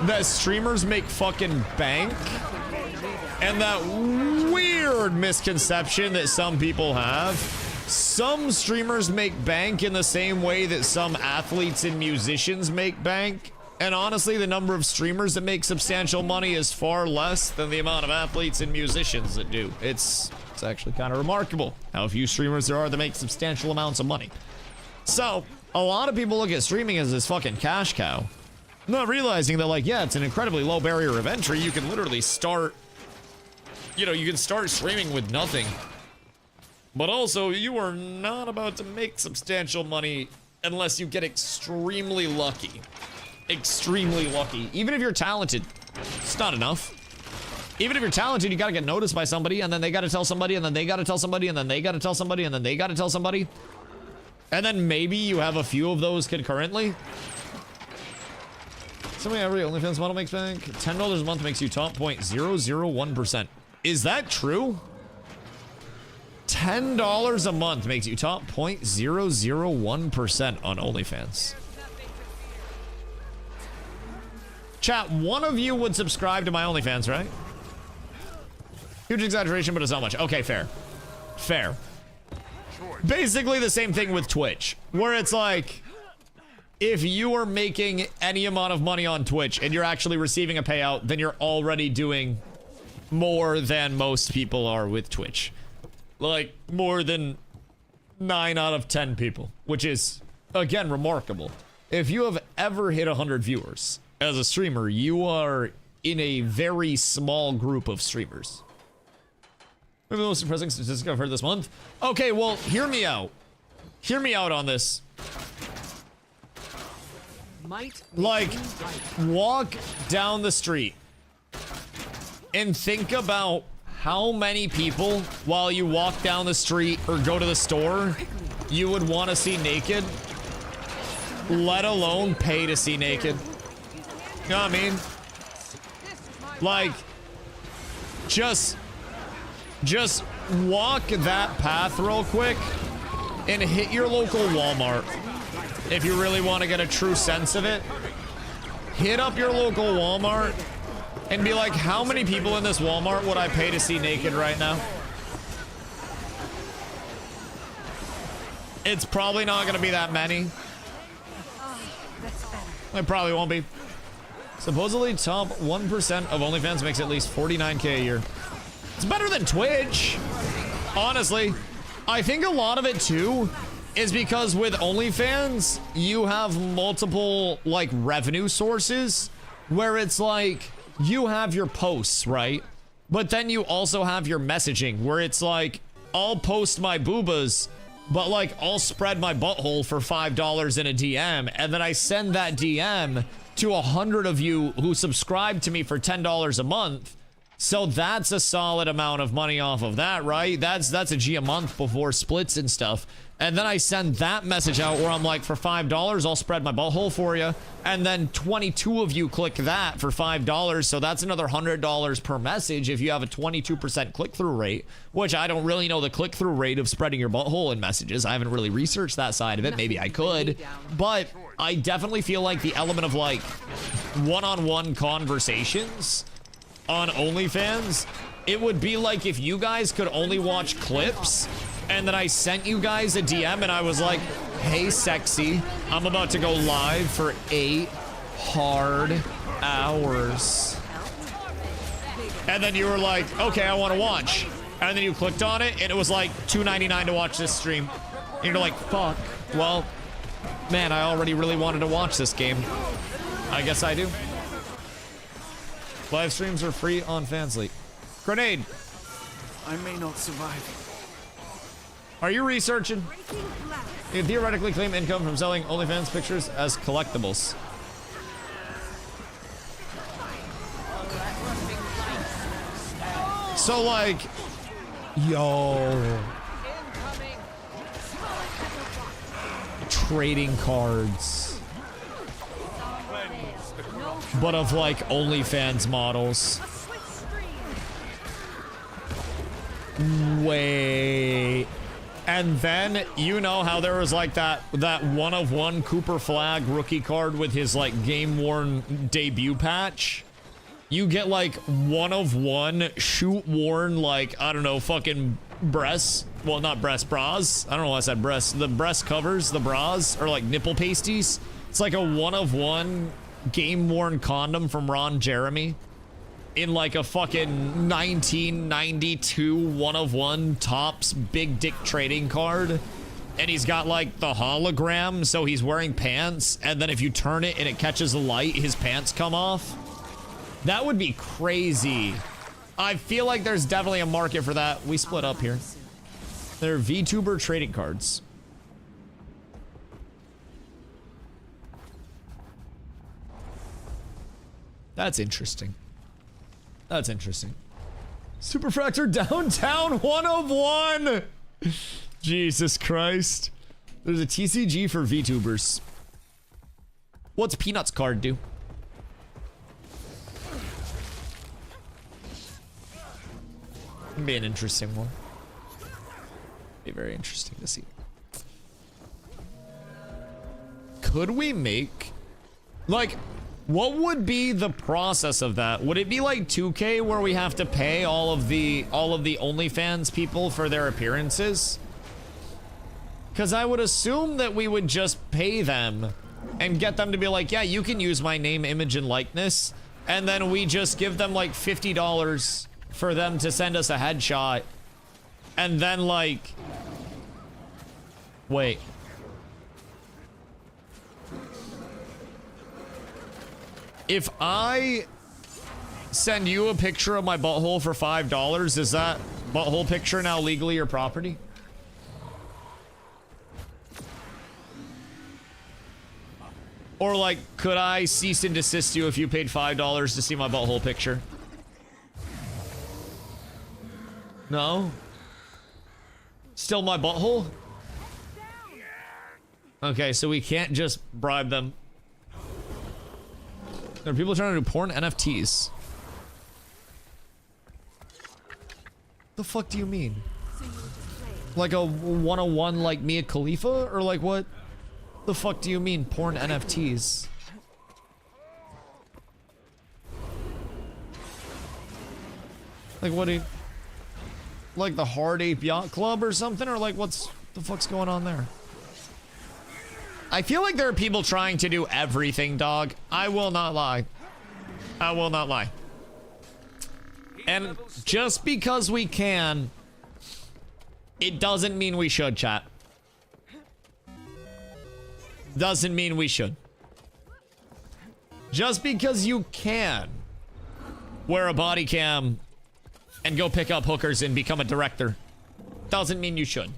that streamers make fucking bank, and that weird misconception that some people have. Some streamers make bank in the same way that some athletes and musicians make bank. And honestly, the number of streamers that make substantial money is far less than the amount of athletes and musicians that do. It's It's actually kind of remarkable how few streamers there are that make substantial amounts of money. So, a lot of people look at streaming as this fucking cash cow, not realizing that, like, yeah, it's an incredibly low barrier of entry. You can literally start, you know, you can start streaming with nothing. But also, you are not about to make substantial money unless you get extremely lucky. Extremely lucky. Even if you're talented, it's not enough. Even if you're talented, you gotta get noticed by somebody, and then they gotta tell somebody, and then they gotta tell somebody, and then they gotta tell somebody, and then they gotta tell somebody. And then maybe you have a few of those concurrently. Somebody every OnlyFans model makes bank. $10 a month makes you top 0.001%. Is that true? $10 a month makes you top 0.001% on OnlyFans. Chat, one of you would subscribe to my OnlyFans, right? Huge exaggeration, but it's not much. Okay, fair. Fair. Basically the same thing with Twitch, where it's like, if you are making any amount of money on Twitch and you're actually receiving a payout, then you're already doing more than most people are with Twitch. Like, more than 9 out of 10 people, which is, again, remarkable. If you have ever hit 100 viewers as a streamer, you are in a very small group of streamers. Maybe the most depressing statistic I've heard this month. Okay, well, hear me out. Hear me out on this. Like, walk down the street and think about how many people, while you walk down the street or go to the store, you would want to see naked, let alone pay to see naked. You know what I mean? Like, just walk that path real quick and hit your local Walmart. If you really want to get a true sense of it, hit up your local Walmart and be like, how many people in this Walmart would I pay to see naked right now? It's probably not going to be that many. It probably won't be. Supposedly top 1% of OnlyFans makes at least $49K a year. It's better than Twitch. Honestly, I think a lot of it too is because with OnlyFans, you have multiple like revenue sources where it's like you have your posts, right? But then you also have your messaging where it's like, I'll post my boobas, but like I'll spread my butthole for $5 in a DM, and then I send that DM to 100 of you who subscribe to me for $10 a month. So that's a solid amount of money off of that, right? That's a G a month before splits and stuff. And then I send that message out where I'm like, for $5, I'll spread my butthole for you. And then 22 of you click that for $5. So that's another $100 per message if you have a 22% click-through rate, which I don't really know the click-through rate of spreading your butthole in messages. I haven't really researched that side of it. Maybe I could. But I definitely feel like the element of like one-on-one conversations on OnlyFans, it would be like if you guys could only watch clips and then I sent you guys a DM and I was like, hey sexy, I'm about to go live for 8 hard hours. And then you were like, okay, I want to watch. And then you clicked on it and it was like $2.99 to watch this stream. And you're like, fuck, well, man, I already really wanted to watch this game. I guess I do. Live streams are free on Fansly. Grenade. I may not survive. Are you researching? You can theoretically claim income from selling OnlyFans pictures as collectibles. So like, yo. Trading cards. But of like OnlyFans models. Wait. And then, you know how there was like that one-of-one Cooper Flag rookie card with his like game-worn debut patch? You get like one-of-one shoot-worn like, I don't know, fucking breasts. Well, not breast bras. I don't know why I said breasts. The breast covers, the bras, are like nipple pasties. It's like a one-of-one game-worn condom from Ron Jeremy. in like a fucking 1992 1-of-1 Topps big dick trading card, and he's got like the hologram, so he's wearing pants, and then if you turn it and it catches the light, his pants come off. That would be crazy. I feel like there's definitely a market for that. We split up here. They're VTuber trading cards. That's interesting. That's interesting. Superfractor downtown 1-of-1. Jesus Christ. There's a TCG for VTubers. What's Peanuts card do? It'd be an interesting one. Be very interesting to see. Could we make, like, what would be the process of that? Would it be like 2K where we have to pay all of the OnlyFans people for their appearances? Because I would assume that we would just pay them and get them to be like, yeah, you can use my name, image, and likeness. And then we just give them like $50 for them to send us a headshot. And then like, wait. If I send you a picture of my butthole for $5, is that butthole picture now legally your property? Or like, could I cease and desist you if you paid $5 to see my butthole picture? No? Still my butthole? Okay, so we can't just bribe them. There are people trying to do porn NFTs. The fuck do you mean? Like a 101 like Mia Khalifa? Or like what? The fuck do you mean porn NFTs? Like what do you... Like the Hard Ape Yacht Club or something? Or like what's the fuck's going on there? I feel like there are people trying to do everything, dog. I will not lie. I will not lie. And just because we can, it doesn't mean we should, chat. Doesn't mean we should. Just because you can wear a body cam and go pick up hookers and become a director doesn't mean you should.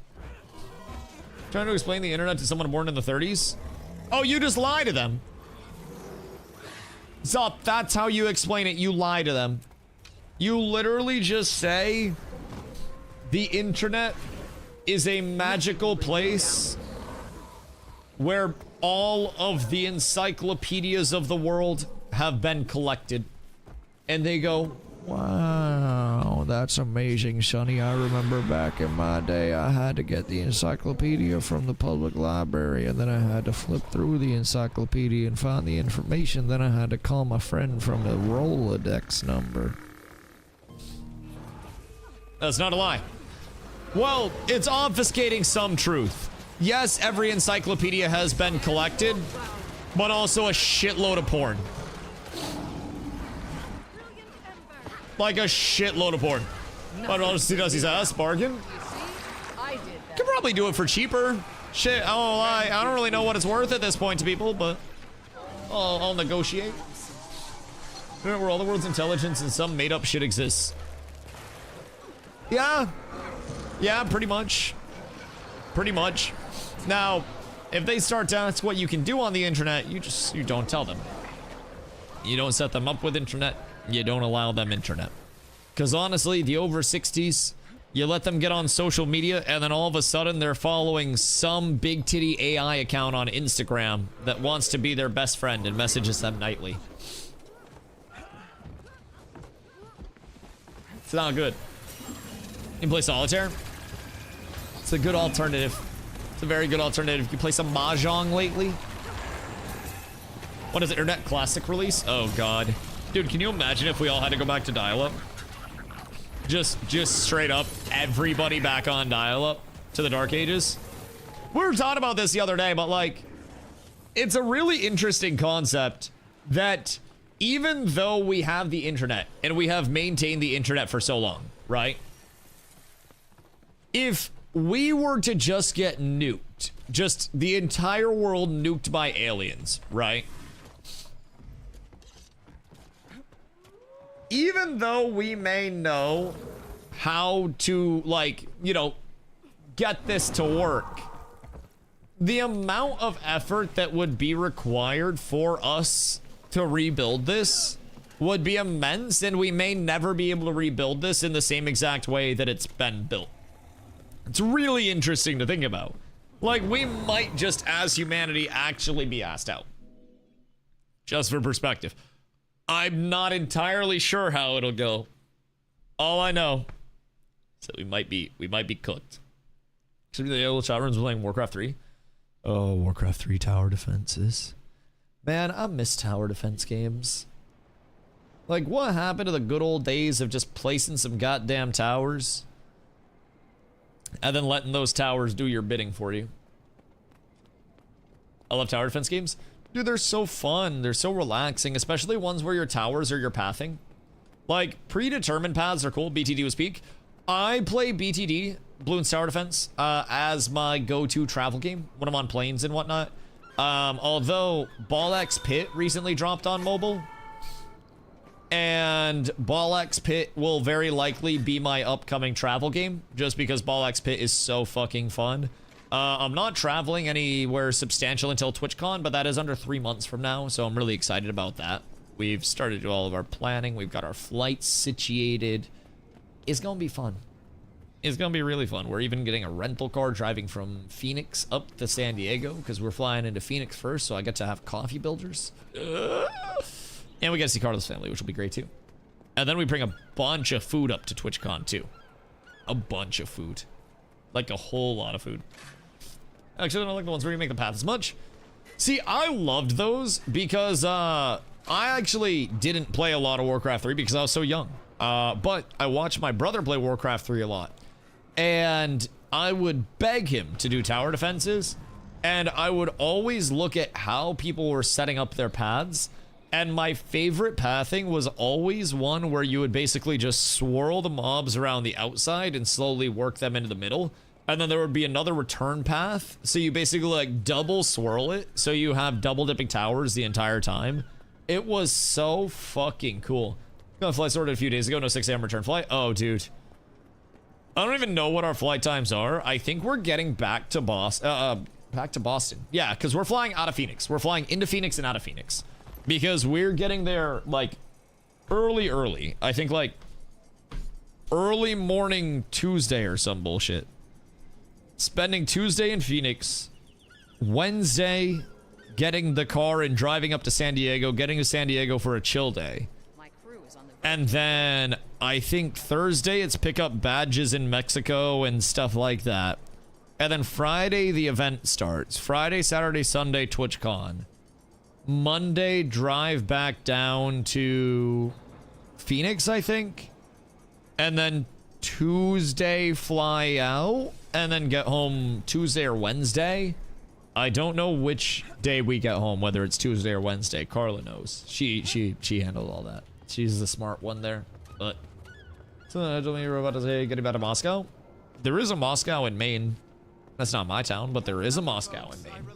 Trying to explain the internet to someone born in the 30s? Oh, you just lie to them. Zup, that's how you explain it. You lie to them. You literally just say the internet is a magical place where all of the encyclopedias of the world have been collected. And they go, wow, that's amazing, Sonny. I remember back in my day, I had to get the encyclopedia from the public library, and then I had to flip through the encyclopedia and find the information. Then I had to call my friend from the Rolodex number. That's not a lie. Well, it's obfuscating some truth. Yes, every encyclopedia has been collected, but also a shitload of porn. Like a shitload of porn. But I'll just see Dusty's ass bargain. Could probably do it for cheaper. Shit, I won't lie. I don't really know what it's worth at this point to people, but I'll negotiate. Where all the world's intelligence and some made up shit exists. Yeah. Yeah, pretty much. Pretty much. Now, if they start to ask what you can do on the internet, you don't tell them. You don't set them up with internet. You don't allow them internet. Because honestly, the over 60s, you let them get on social media and then all of a sudden they're following some big titty AI account on Instagram that wants to be their best friend and messages them nightly. It's not good. You can play solitaire. It's a good alternative. It's a very good alternative. You play some Mahjong lately? What is it, Internet Classic release? Oh god. Dude, can you imagine if we all had to go back to dial-up? Just straight up, everybody back on dial-up to the Dark Ages? We were talking about this the other day, but like, it's a really interesting concept that even though we have the internet and we have maintained the internet for so long, right? If we were to just get nuked, just the entire world nuked by aliens, right? Even though we may know how to, like, you know, get this to work, the amount of effort that would be required for us to rebuild this would be immense, and we may never be able to rebuild this in the same exact way that it's been built. It's really interesting to think about. Like, we might just, as humanity, actually be asked out. Just for perspective. I'm not entirely sure how it'll go. All I know is that we might be cooked. Should be the old chat rooms playing Warcraft 3. Oh, Warcraft 3 tower defenses. Man, I miss tower defense games. Like, what happened to the good old days of just placing some goddamn towers and then letting those towers do your bidding for you? I love tower defense games. Dude, they're so fun. They're so relaxing, especially ones where your towers are your pathing. Like, predetermined paths are cool. BTD was peak. I play BTD, Bloons Tower Defense, as my go-to travel game when I'm on planes and whatnot. Although Ball-X Pit recently dropped on mobile, and Ball-X Pit will very likely be my upcoming travel game, just because Ball-X Pit is so fucking fun. I'm not traveling anywhere substantial until TwitchCon, but that is under 3 months from now, so I'm really excited about that. We've started all of our planning. We've got our flights situated. It's gonna be fun. It's gonna be really fun. We're even getting a rental car driving from Phoenix up to San Diego, because we're flying into Phoenix first, so I get to have coffee builders. And we get to see Carlos' family, which will be great too. And then we bring a bunch of food up to TwitchCon too. A bunch of food. Like a whole lot of food. Actually, I don't like the ones where you make the path as much. See, I loved those because I actually didn't play a lot of Warcraft 3 because I was so young. But I watched my brother play Warcraft 3 a lot. And I would beg him to do tower defenses. And I would always look at how people were setting up their paths. And my favorite pathing was always one where you would basically just swirl the mobs around the outside and slowly work them into the middle. And then there would be another return path. So you basically like double swirl it. So you have double dipping towers the entire time. It was so fucking cool. Got a flight sorted a few days ago. No 6 a.m. return flight. Oh, dude. I don't even know what our flight times are. I think we're getting back to Boston. Yeah, because we're flying out of Phoenix. We're flying into Phoenix and out of Phoenix. Because we're getting there, like, early. I think, like, early morning Tuesday or some bullshit. Spending Tuesday in Phoenix. Wednesday, getting the car and driving up to San Diego. Getting to San Diego for a chill day. And then, I think Thursday, it's pick up badges in Mexico and stuff like that. And then Friday, the event starts. Friday, Saturday, Sunday, TwitchCon. Monday, drive back down to Phoenix, I think. And then Tuesday, fly out. And then get home Tuesday or Wednesday. I don't know which day we get home, whether it's Tuesday or Wednesday. Carla knows. She handled all that. She's the smart one there. But so I don't think you were about to say getting back to Moscow. There is a Moscow in Maine. That's not my town, but there is a Moscow in Maine.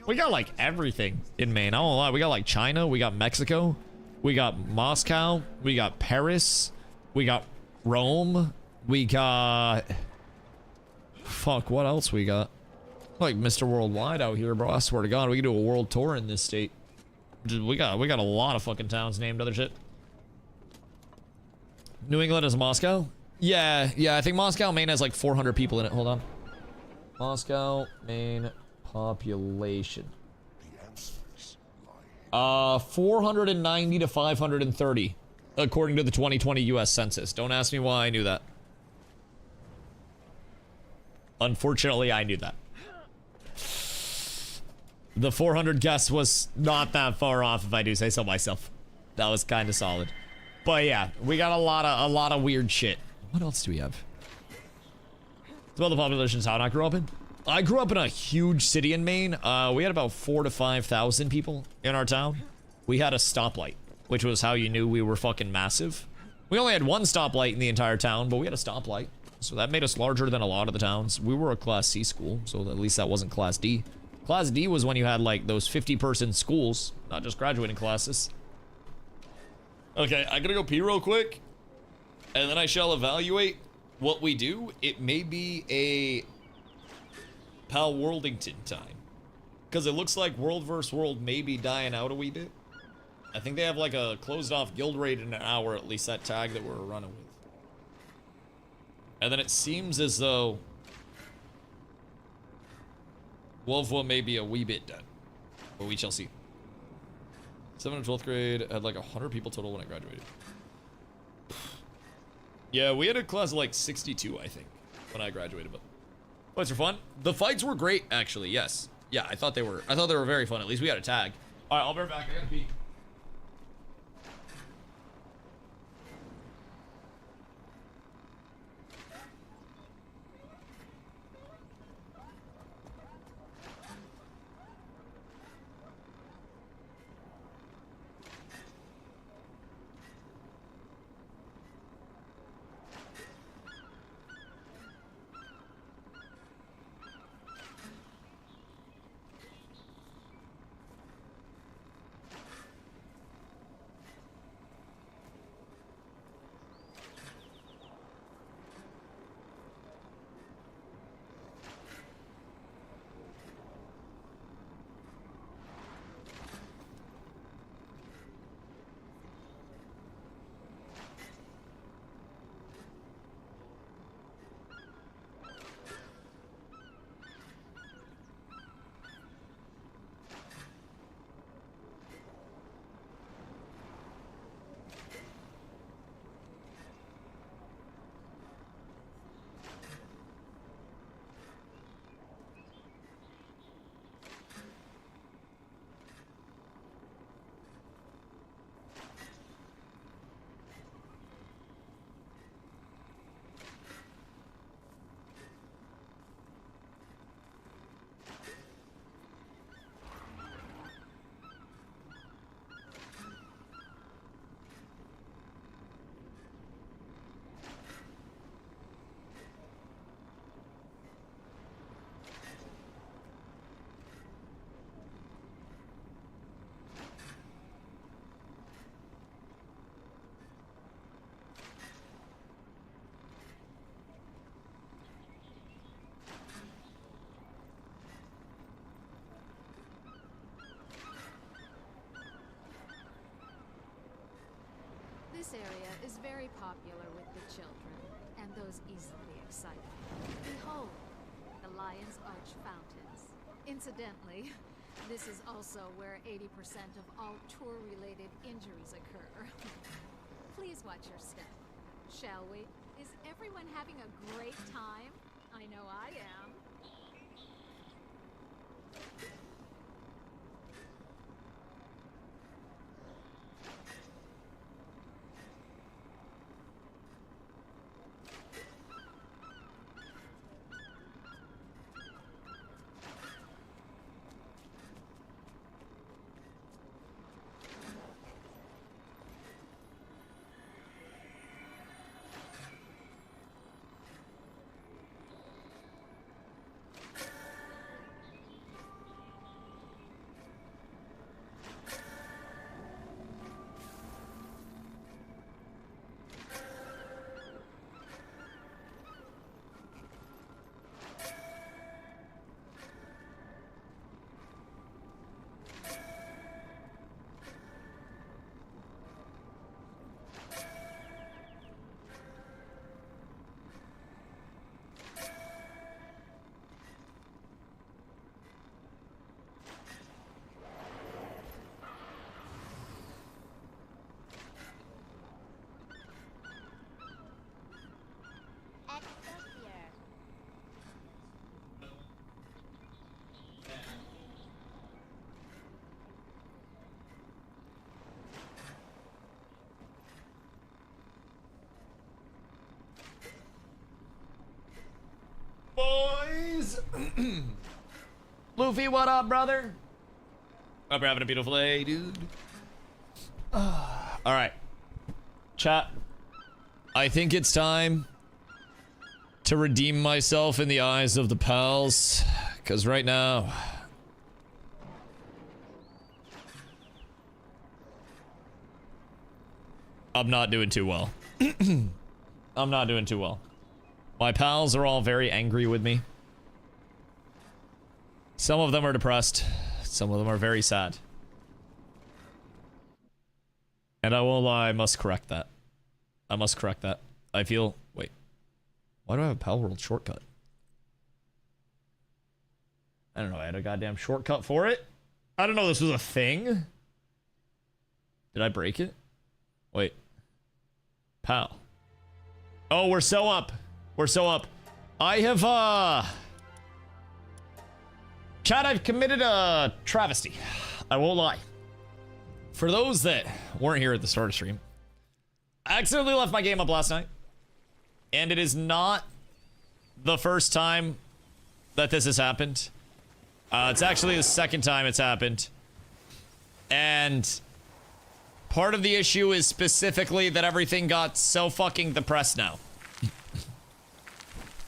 We got like everything in Maine. I won't lie. We got like China. We got Mexico. We got Moscow. We got Paris. We got Rome. We got... Fuck, what else we got? Like Mr. Worldwide out here, bro. I swear to God, we can do a world tour in this state. We got a lot of fucking towns named other shit. New England is Moscow? Yeah, I think Moscow, Maine has like 400 people in it. Hold on. Moscow, Maine, population. 490 to 530, according to the 2020 US Census. Don't ask me why I knew that. Unfortunately, I knew that. The 400 guess was not that far off, if I do say so myself. That was kind of solid. But yeah, we got a lot of weird shit. What else do we have? It's about the population of town I grew up in. I grew up in a huge city in Maine. We had about 4,000 to 5,000 people in our town. We had a stoplight. which was how you knew we were fucking massive. We only had one stoplight in the entire town, but we had a stoplight. So that made us larger than a lot of the towns. We were a Class C school, so at least that wasn't Class D. Class D was when you had like those 50-person schools, not just graduating classes. Okay, I gotta go pee real quick, and then I shall evaluate what we do. It may be a Palworldington time, because it looks like World vs. World may be dying out a wee bit. I think they have like a closed off guild raid in an hour, at least that tag that we're running with. And then it seems as though Wolfwa may be a wee bit done, but we shall see. 7th and 12th grade had like 100 people total when I graduated. Yeah, we had a class of like 62, I think, when I graduated, but fights were fun. The fights were great, actually, yes. Yeah, I thought they were very fun. At least we had a tag. All right, I'll be right back. I gotta pee. This area is very popular with the children, and those easily excited. Behold, the Lion's Arch fountains. Incidentally, this is also where 80% of all tour-related injuries occur. Please watch your step, shall we? Is everyone having a great time? I know I am. Boys! Luffy, what up, brother? Hope you're having a beautiful day, dude. All right. Chat. I think it's time to redeem myself in the eyes of the pals. Because right now... I'm not doing too well. I'm not doing too well. My pals are all very angry with me. Some of them are depressed. Some of them are very sad. And I won't lie, I must correct that. I must correct that. I feel... Wait. Why do I have a Palworld shortcut? I don't know, I had a goddamn shortcut for it? I don't know this was a thing. Did I break it? Wait. Pal. Oh, we're so up. We're so up. I have, Chad, I've committed a travesty. I won't lie. For those that weren't here at the start of stream, I accidentally left my game up last night. And it is not the first time that this has happened. It's actually the second time it's happened. And part of the issue is specifically that everything got so fucking depressed now.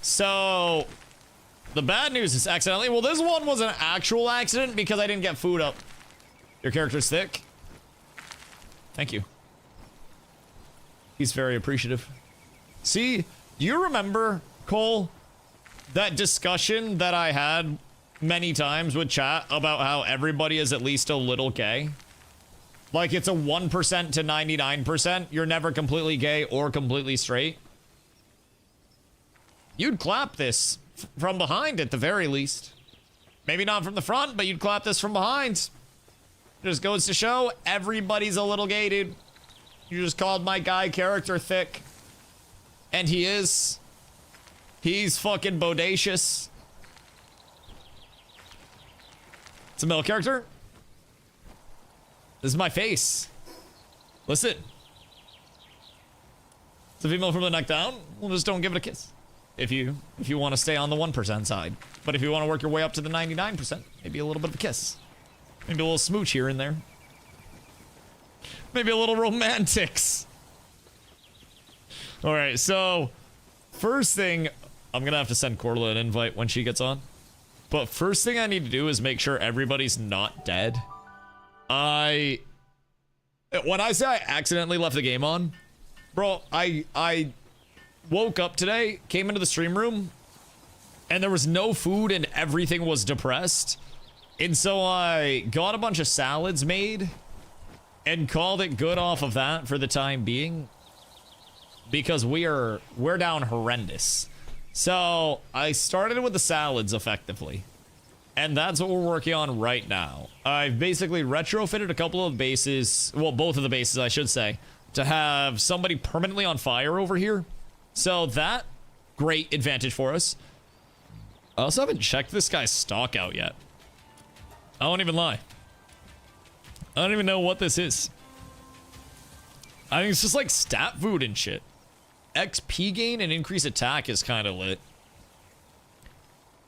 So, the bad news is accidentally... Well, this one was an actual accident because I didn't get food up. Your character's thick. Thank you. He's very appreciative. See, do you remember, Cole, that discussion that I had many times with chat about how everybody is at least a little gay? Like, it's a 1% to 99%. You're never completely gay or completely straight. You'd clap this from behind at the very least. Maybe not from the front, but you'd clap this from behind. Just goes to show everybody's a little gay, dude. You just called my guy character thick. And he is. He's fucking bodacious. It's a male character. This is my face. Listen. It's a female from the neck down. Well, just don't give it a kiss. If you want to stay on the 1% side. But if you want to work your way up to the 99%, maybe a little bit of a kiss. Maybe a little smooch here and there. Maybe a little romantics. Alright, so first thing, I'm gonna have to send Corla an invite when she gets on. But first thing I need to do is make sure everybody's not dead. When I say I accidentally left the game on, bro, I woke up today, came into the stream room, and there was no food and everything was depressed. And so I got a bunch of salads made and called it good off of that for the time being. Because we're down horrendous. So I started with the salads effectively. And that's what we're working on right now. I've basically retrofitted a couple of bases, well, both of the bases, I should say, to have somebody permanently on fire over here. So that, great advantage for us. I also haven't checked this guy's stock out yet. I won't even lie. I don't even know what this is. I think it's just like stat food and shit. XP gain and increase attack is kind of lit.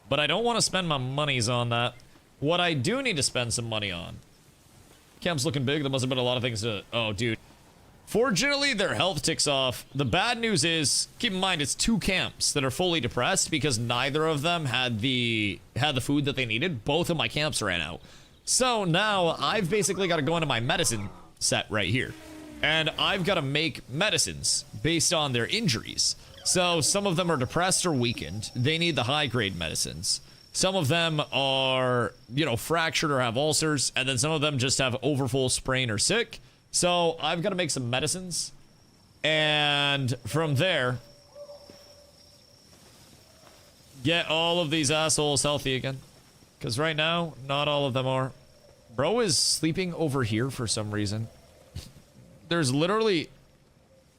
But I don't want to spend my monies on that. What I do need to spend some money on. Camp's looking big. There must have been a lot of things to... Oh, dude. Fortunately, their health ticks off. The bad news is, keep in mind, it's 2 camps that are fully depressed because neither of them had the food that they needed. Both of my camps ran out. So now I've basically got to go into my medicine set right here. And I've got to make medicines based on their injuries. So some of them are depressed or weakened. They need the high-grade medicines. Some of them are, you know, fractured or have ulcers. And then some of them just have overfull sprain or sick. So I've got to make some medicines. And from there, get all of these assholes healthy again. Because right now, not all of them are. Bro is sleeping over here for some reason. There's literally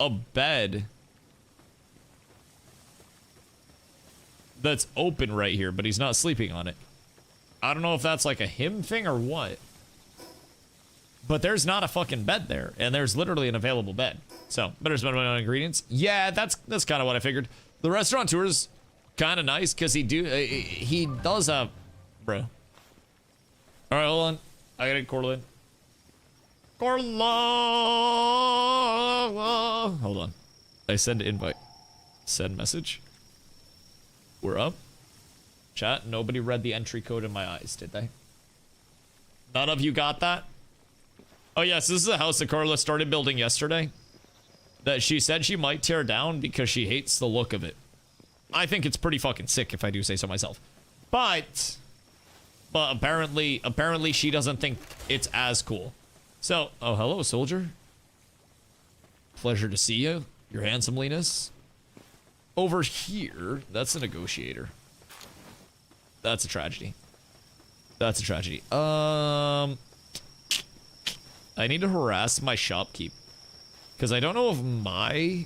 a bed that's open right here, but he's not sleeping on it. I don't know if that's like a him thing or what. But there's not a fucking bed there, and there's literally an available bed. So, better spend money on ingredients. Yeah, that's kind of what I figured. The restaurateur is kind of nice because he does have, bro. All right, hold on. I gotta get Corlin. Corlin! Hello? Hold on. I send invite. Send message. We're up. Chat, nobody read the entry code in my eyes, did they? None of you got that? Oh yes, this is a house that Carla started building yesterday. That she said she might tear down because she hates the look of it. I think it's pretty fucking sick if I do say so myself. But apparently she doesn't think it's as cool. So, oh hello soldier. Pleasure to see you, your handsomeliness. Over here, that's a negotiator. That's a tragedy. That's a tragedy. I need to harass my shopkeep. Because I don't know if my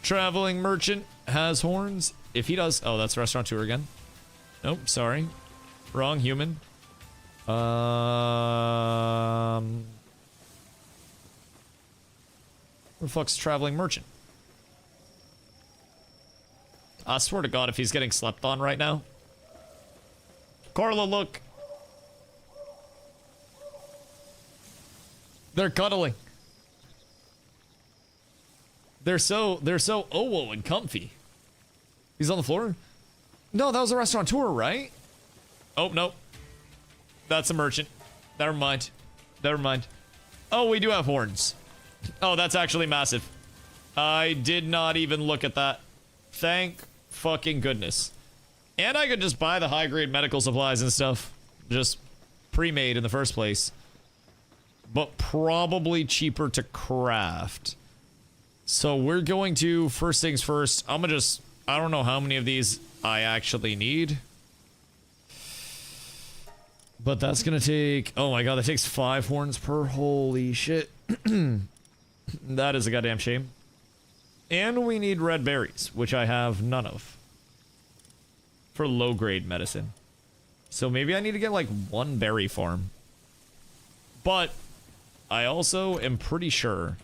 traveling merchant has horns. If he does... Oh, that's restaurateur again. Nope, sorry. Wrong human. Where the fuck's traveling merchant? I swear to God, if he's getting slept on right now. Carla, look. They're cuddling. They're so oh and comfy. He's on the floor? No, that was a restaurateur, right? Oh, no. That's a merchant. Never mind. Never mind. Oh, we do have horns. Oh, that's actually massive. I did not even look at that. Thank fucking goodness. And I could just buy the high-grade medical supplies and stuff. Just pre-made in the first place. But probably cheaper to craft. So we're going to, first things first, I'm gonna just, I don't know how many of these I actually need. But that's gonna take, oh my god, that takes 5 horns per, holy shit. That is a goddamn shame. And we need red berries, which I have none of. For low-grade medicine. So maybe I need to get like 1 berry farm. But I also am pretty sure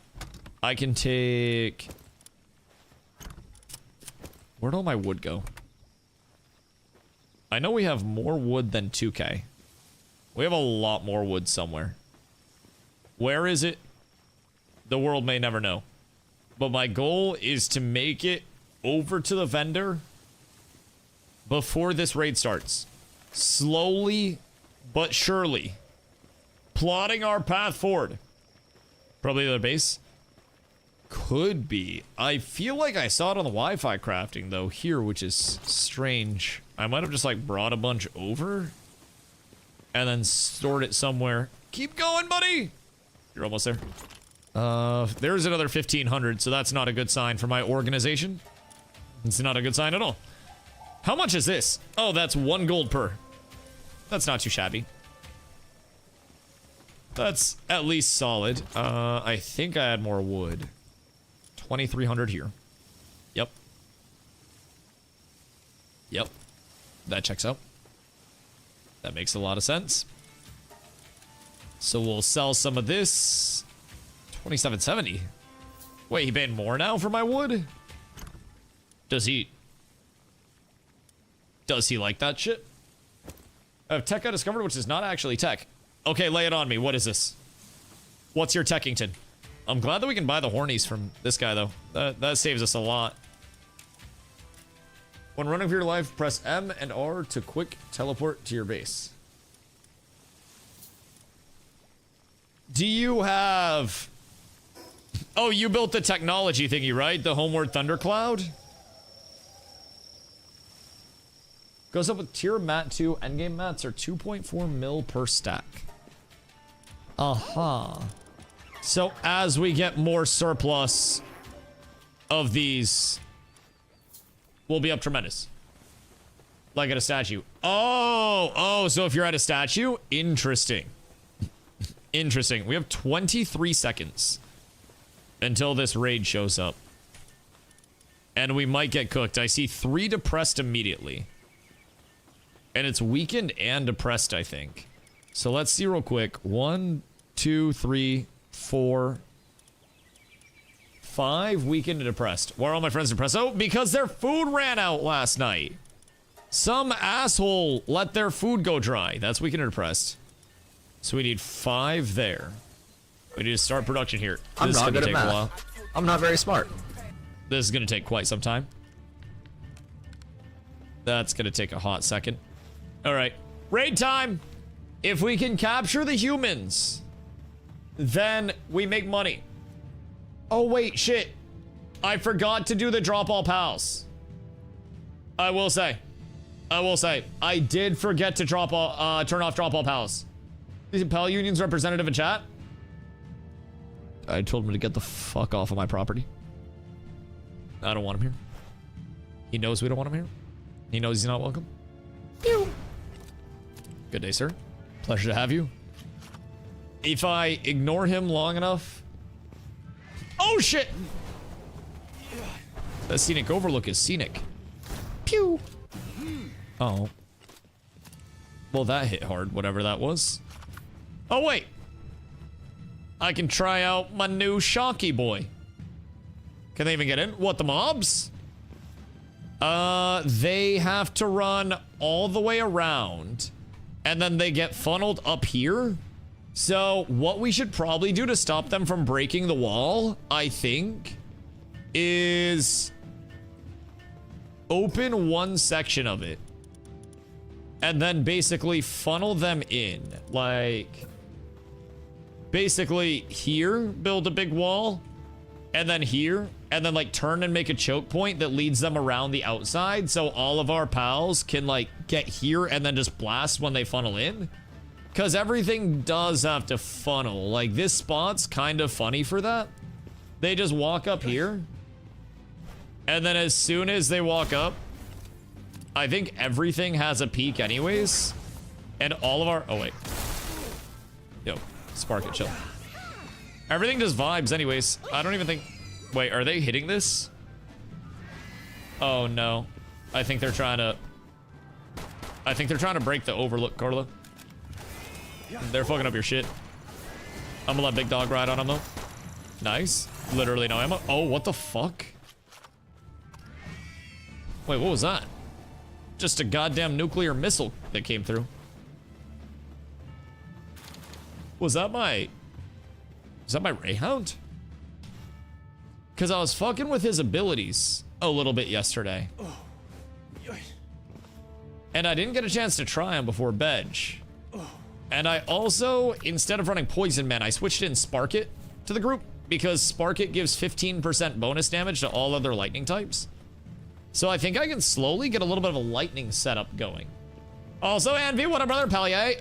I can take... Where'd all my wood go? I know we have more wood than 2K. We have a lot more wood somewhere. Where is it? The world may never know. But my goal is to make it over to the vendor before this raid starts. Slowly but surely. Plotting our path forward. Probably the base. Could be. I feel like I saw it on the Wi-Fi crafting though here, which is strange. I might have just like brought a bunch over and then stored it somewhere. Keep going, buddy. You're almost there. There's another 1,500, so that's not a good sign for my organization. It's not a good sign at all. How much is this? Oh, that's 1 gold per. That's not too shabby. That's at least solid. I think I had more wood. 2,300 here. Yep. Yep. That checks out. That makes a lot of sense. So we'll sell some of this. 2770. Wait, he paid more now for my wood? Does he like that shit? I have tech I discovered, which is not actually tech. Okay, lay it on me. What is this? What's your Techington? I'm glad that we can buy the hornies from this guy, though. That saves us a lot. When running for your life, press M and R to quick teleport to your base. Do you have... Oh, you built the technology thingy, right? The Homeward Thundercloud? Goes up with tier mat 2. Endgame mats are 2.4 mil per stack. So as we get more surplus of these, we'll be up tremendous. Like at a statue. Oh, so if you're at a statue? Interesting. Interesting. We have 23 seconds until this raid shows up. And we might get cooked. I see 3 depressed immediately. And it's weakened and depressed, I think. So let's see real quick. 1, 2, 3, 4, 5 weakened and depressed. Why are all my friends depressed? Oh, because their food ran out last night. Some asshole let their food go dry. That's weakened and depressed. So we need 5 there. We need to start production here. I'm This is not gonna good at take a math. while. I'm not very smart. This is gonna take quite some time. That's gonna take a hot second. All right, raid time. If we can capture the humans, then we make money. Oh wait, shit. I forgot to do the drop all pals. I will say, I did forget to turn off drop all pals. Is it Pal Union's representative in chat? I told him to get the fuck off of my property. I don't want him here. He knows we don't want him here. He knows he's not welcome. Pew. Good day, sir. Pleasure to have you. If I ignore him long enough... Oh, shit! The scenic overlook is scenic. Pew! Oh. Well, that hit hard, whatever that was. Oh, wait! I can try out my new Shocky boy. Can they even get in? What, the mobs? They have to run all the way around, and then they get funneled up here. So what we should probably do to stop them from breaking the wall, I think, is open one section of it and then basically funnel them in. Like, basically here, build a big wall, and then here, and then like turn and make a choke point that leads them around the outside so all of our pals can like get here and then just blast when they funnel in. Because everything does have to funnel. Like, this spot's kind of funny for that. They just walk up here, and then as soon as they walk up, I think everything has a peak anyways, and all of our... Oh, wait. Yo, Spark it, chill. Everything just vibes anyways. I don't even think... Wait, are they hitting this? Oh, no. I think they're trying to break the overlook, Carla. They're fucking up your shit. I'm gonna let Big Dog ride on him, though. Nice. Literally no ammo. Oh, what the fuck? Wait, what was that? Just a goddamn nuclear missile that came through. Was that my Rayhound? Because I was fucking with his abilities a little bit yesterday. And I didn't get a chance to try him before Bedge. And I also, instead of running Poison Man, I switched in Spark It to the group because Spark It gives 15% bonus damage to all other lightning types. So I think I can slowly get a little bit of a lightning setup going. Also, Anvi, what up, brother?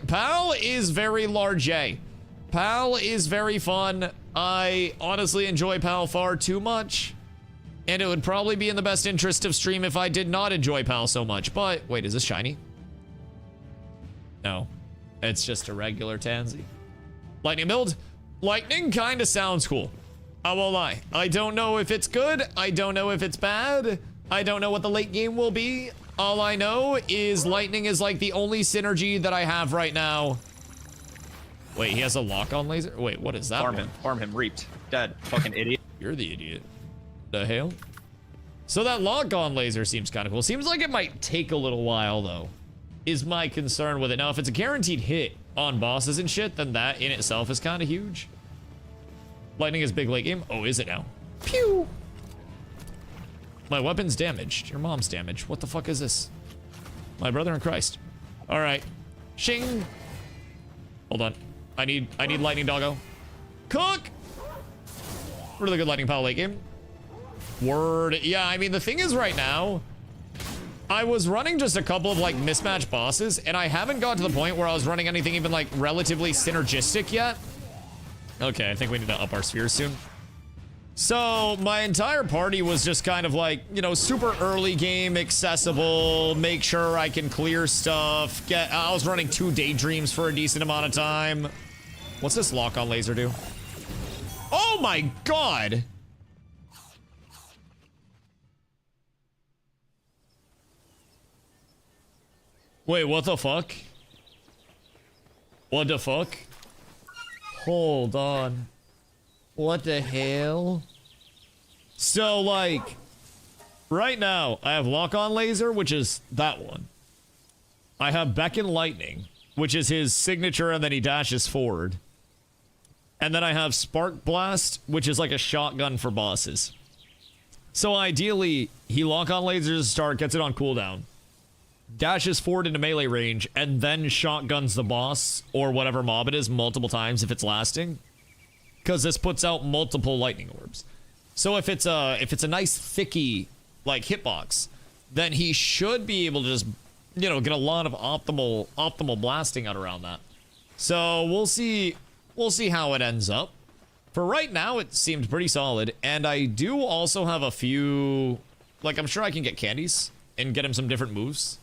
Pal is very large. Pal is very fun. I honestly enjoy Pal far too much. And it would probably be in the best interest of stream if I did not enjoy Pal so much. But, wait, is this shiny? No. It's just a regular Tansy. Lightning build? Lightning kind of sounds cool. I won't lie. I don't know if it's good. I don't know if it's bad. I don't know what the late game will be. All I know is lightning is like the only synergy that I have right now. Wait, he has a lock-on laser? Wait, what is that? Farm him, reaped. Dead. Fucking idiot. You're the idiot. The hell? So that lock-on laser seems kind of cool. Seems like it might take a little while, though, is my concern with it. Now, if it's a guaranteed hit on bosses and shit, then that in itself is kind of huge. Lightning is big late game. Oh, is it now? Pew! My weapon's damaged. Your mom's damaged. What the fuck is this? My brother in Christ. All right. Shing! Hold on. I need lightning doggo. Cook! Really good lightning power late game. Word. Yeah, I mean, the thing is right now, I was running just a couple of like mismatched bosses, and I haven't got to the point where I was running anything even like relatively synergistic yet. Okay, I think we need to up our spheres soon. So my entire party was just kind of like, you know, super early game accessible, make sure I can clear stuff. I was running 2 daydreams for a decent amount of time. What's this lock-on laser do? Oh my god! Wait, what the fuck? What the fuck? Hold on. What the hell? So, like, right now, I have lock-on laser, which is that one. I have beckon lightning, which is his signature, and then he dashes forward. And then I have Spark Blast, which is like a shotgun for bosses. So ideally, he lock-on lasers to start, gets it on cooldown, dashes forward into melee range, and then shotguns the boss, or whatever mob it is, multiple times if it's lasting. Because this puts out multiple lightning orbs. So if it's a nice thicky, like, hitbox, then he should be able to just, you know, get a lot of optimal blasting out around that. So we'll see how it ends up. For right now, it seemed pretty solid, and I do also have a few, like, I'm sure I can get candies and get him some different moves.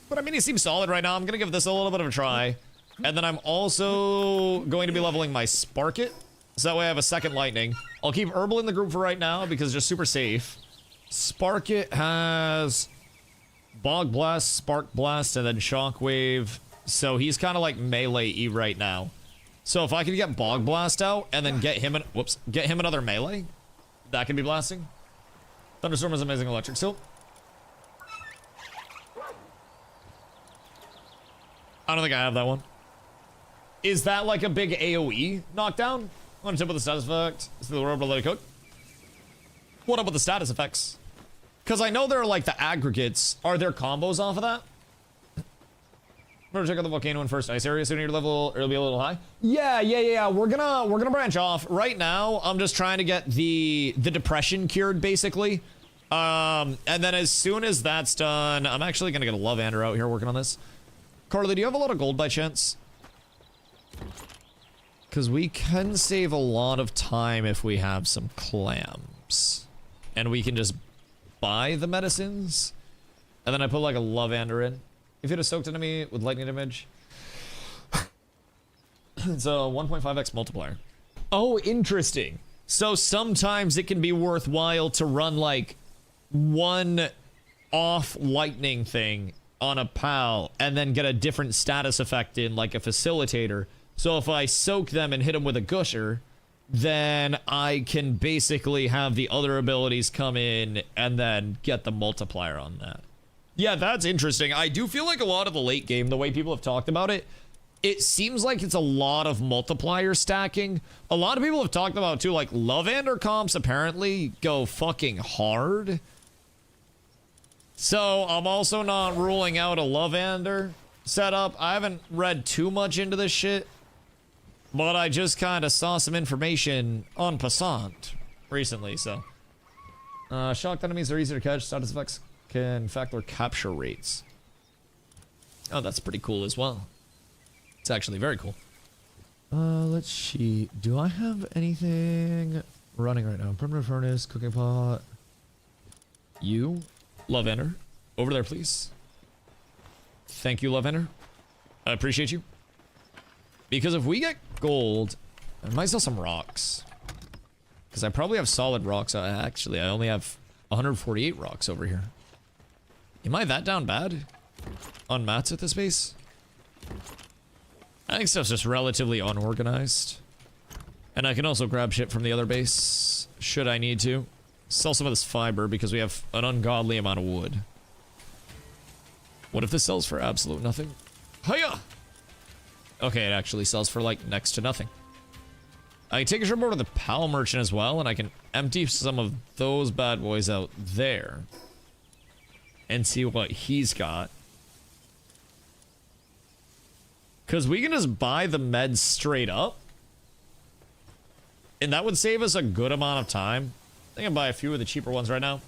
But I mean, he seems solid right now. I'm gonna give this a little bit of a try. And then I'm also going to be leveling my Spark It, so that way I have a second lightning. I'll keep Herbal in the group for right now because it's just super safe. Spark It has Bog Blast, Spark Blast, and then Shockwave. So he's kind of like melee-y right now. So if I could get Bog Blast out and then get him another melee, that can be blasting. Thunderstorm is amazing electric still. I don't think I have that one. Is that like a big AoE knockdown? On tip with the status effect. Is the rope related code? What up with the status effects? Because I know there are like the aggregates. Are there combos off of that? Better check out the volcano in first ice area. Soon your level, it'll be a little high. Yeah. We're gonna branch off. Right now, I'm just trying to get the depression cured, basically. And then as soon as that's done, I'm actually gonna get a Love-Ander out here working on this. Carly, do you have a lot of gold by chance? Because we can save a lot of time if we have some clams. And we can just buy the medicines. And then I put like a Love-Ander in. If you had a soaked enemy with lightning damage, it's a 1.5x multiplier. Oh, interesting. So sometimes it can be worthwhile to run like one off lightning thing on a pal and then get a different status effect in like a facilitator. So if I soak them and hit them with a gusher, then I can basically have the other abilities come in and then get the multiplier on that. Yeah, that's interesting. I do feel like a lot of the late game, the way people have talked about it, it seems like it's a lot of multiplier stacking. A lot of people have talked about too, like Love-Ander comps apparently go fucking hard. So I'm also not ruling out a Love-Ander setup. I haven't read too much into this shit, but I just kind of saw some information en passant recently, so. Shocked enemies are easier to catch. Status effects can factor capture rates. Oh, that's pretty cool as well. It's actually very cool. Let's see. Do I have anything running right now? Primitive furnace, cooking pot. You, Love-Ander, over there, please. Thank you, Love-Ander. I appreciate you. Because if we get gold, I might sell some rocks. Because I probably have solid rocks. Actually, I only have 148 rocks over here. Am I that down bad on mats at this base? I think stuff's just relatively unorganized. And I can also grab shit from the other base, should I need to. Sell some of this fiber because we have an ungodly amount of wood. What if this sells for absolute nothing? Hiya! Okay, it actually sells for like next to nothing. I can take a trip over to the Pal Merchant as well, and I can empty some of those bad boys out there. And see what he's got. Because we can just buy the meds straight up. And that would save us a good amount of time. I think I'll buy a few of the cheaper ones right now.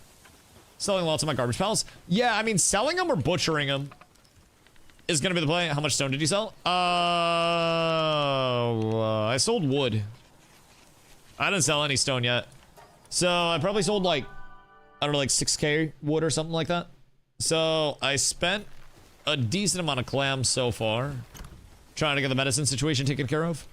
Selling lots of my garbage pals. Yeah, I mean, selling them or butchering them is going to be the play. How much stone did you sell? I sold wood. I didn't sell any stone yet. So I probably sold like, I don't know, like 6k wood or something like that. So I spent a decent amount of clams so far trying to get the medicine situation taken care of.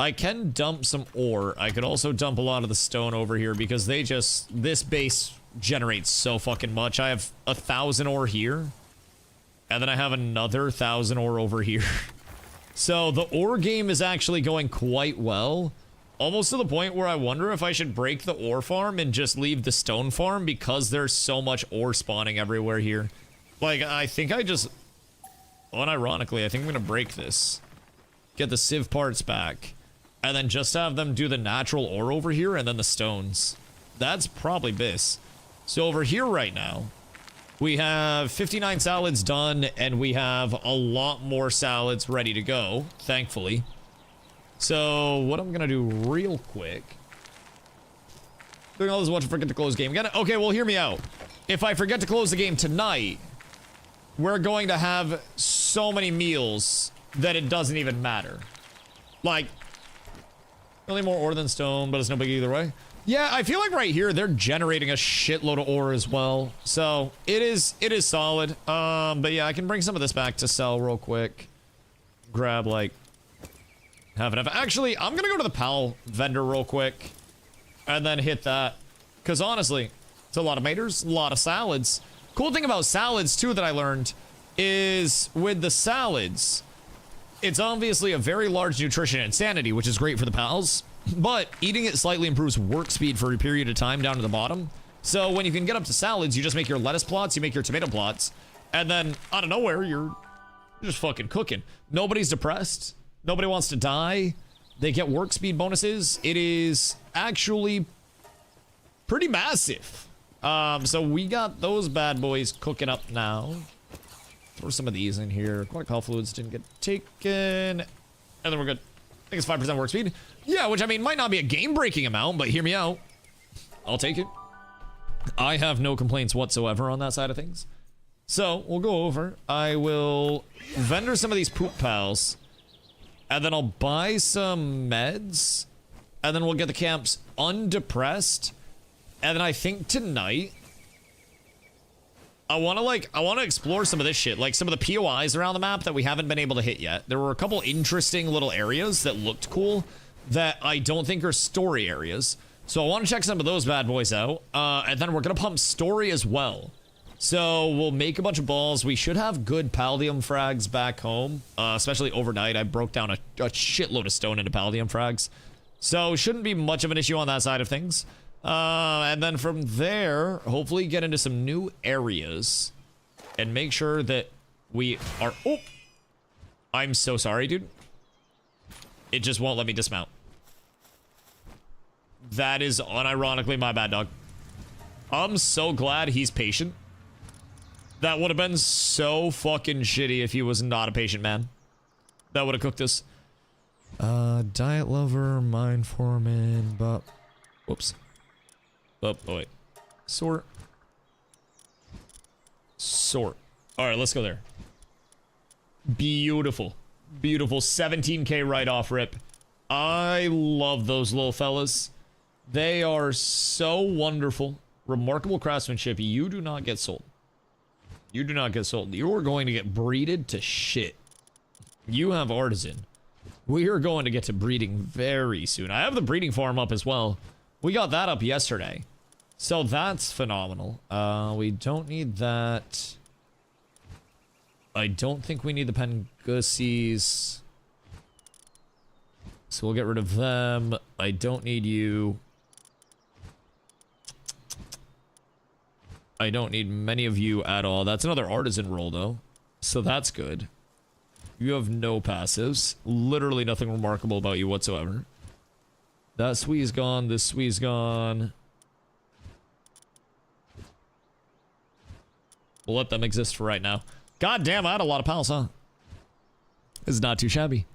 I can dump some ore. I could also dump a lot of the stone over here because they just, this base generates so fucking much. I have 1,000 ore here, and then I have another 1,000 ore over here. So the ore game is actually going quite well. Almost to the point where I wonder if I should break the ore farm and just leave the stone farm because there's so much ore spawning everywhere here. Like, I think I just... unironically, I think I'm gonna break this. Get the sieve parts back. and then just have them do the natural ore over here and then the stones. That's probably best. So over here right now, we have 59 salads done, and we have a lot more salads ready to go, thankfully. So what I'm gonna do real quick, doing all this watch, forget to close game again. Okay, well, hear me out. If I forget to close the game tonight, we're going to have so many meals that it doesn't even matter. Like, really more ore than stone, but it's no big either way. Yeah, I feel like right here they're generating a shitload of ore as well, so it is solid. But yeah, I can bring some of this back to sell real quick. Grab like half enough. Actually, I'm gonna go to the PAL vendor real quick and then hit that, because honestly, it's a lot of maters, a lot of salads. Cool thing about salads too that I learned is with the salads, it's obviously a very large nutrition and sanity, which is great for the pals, but eating it slightly improves work speed for a period of time down to the bottom. So when you can get up to salads, you just make your lettuce plots, you make your tomato plots, and then out of nowhere, you're just fucking cooking. Nobody's depressed. Nobody wants to die. They get work speed bonuses. It is actually pretty massive. So we got those bad boys cooking up now. Throw some of these in here. Aquatic fluids didn't get taken. And then we're good. I think it's 5% work speed. Yeah, which I mean might not be a game-breaking amount, but hear me out. I'll take it. I have no complaints whatsoever on that side of things. So we'll go over. I will vendor some of these poop pals, and then I'll buy some meds, and then we'll get the camps undepressed. And then I think tonight, I want to explore some of this shit, like some of the POIs around the map that we haven't been able to hit yet. There were a couple interesting little areas that looked cool that I don't think are story areas. So I want to check some of those bad boys out. And then we're going to pump story as well. So we'll make a bunch of balls. We should have good Paldium frags back home, especially overnight. I broke down a shitload of stone into Paldium frags. So shouldn't be much of an issue on that side of things. And then from there, hopefully get into some new areas and make sure that we are... Oh! I'm so sorry, dude. It just won't let me dismount. That is unironically my bad, dog. I'm so glad he's patient. That would have been so fucking shitty if he was not a patient man. That would have cooked us. Diet lover, mind foreman, but... Whoops. Oh, wait. Sort. Sort. Alright, let's go there. Beautiful. Beautiful. 17k write-off rip. I love those little fellas. They are so wonderful. Remarkable craftsmanship. You do not get sold. You do not get sold. You are going to get breeded to shit. You have artisan. We are going to get to breeding very soon. I have the breeding farm up as well. We got that up yesterday. So that's phenomenal. We don't need that. I don't think we need the Pengusies. So we'll get rid of them. I don't need you. I don't need many of you at all. That's another artisan role, though. So that's good. You have no passives. Literally nothing remarkable about you whatsoever. That Swee's gone. This Swee's gone. We'll let them exist for right now. God damn, I had a lot of pals, huh? This is not too shabby.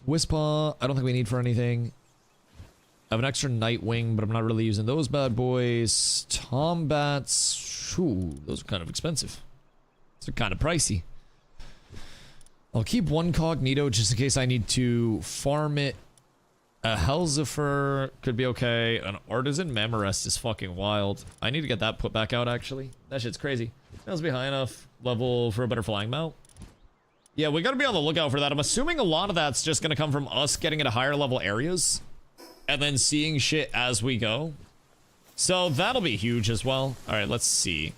Wispaw, I don't think we need for anything. I have an extra Nightwing, but I'm not really using those bad boys. Tombats, ooh, those are kind of expensive. Those are kind of pricey. I'll keep one Cognito just in case I need to farm it. A Helzifer could be okay. An Artisan Mamorest is fucking wild. I need to get that put back out, actually. That shit's crazy. That must be high enough level for a better flying mount. Yeah, we gotta be on the lookout for that. I'm assuming a lot of that's just gonna come from us getting into higher level areas and then seeing shit as we go. So that'll be huge as well. All right, let's see.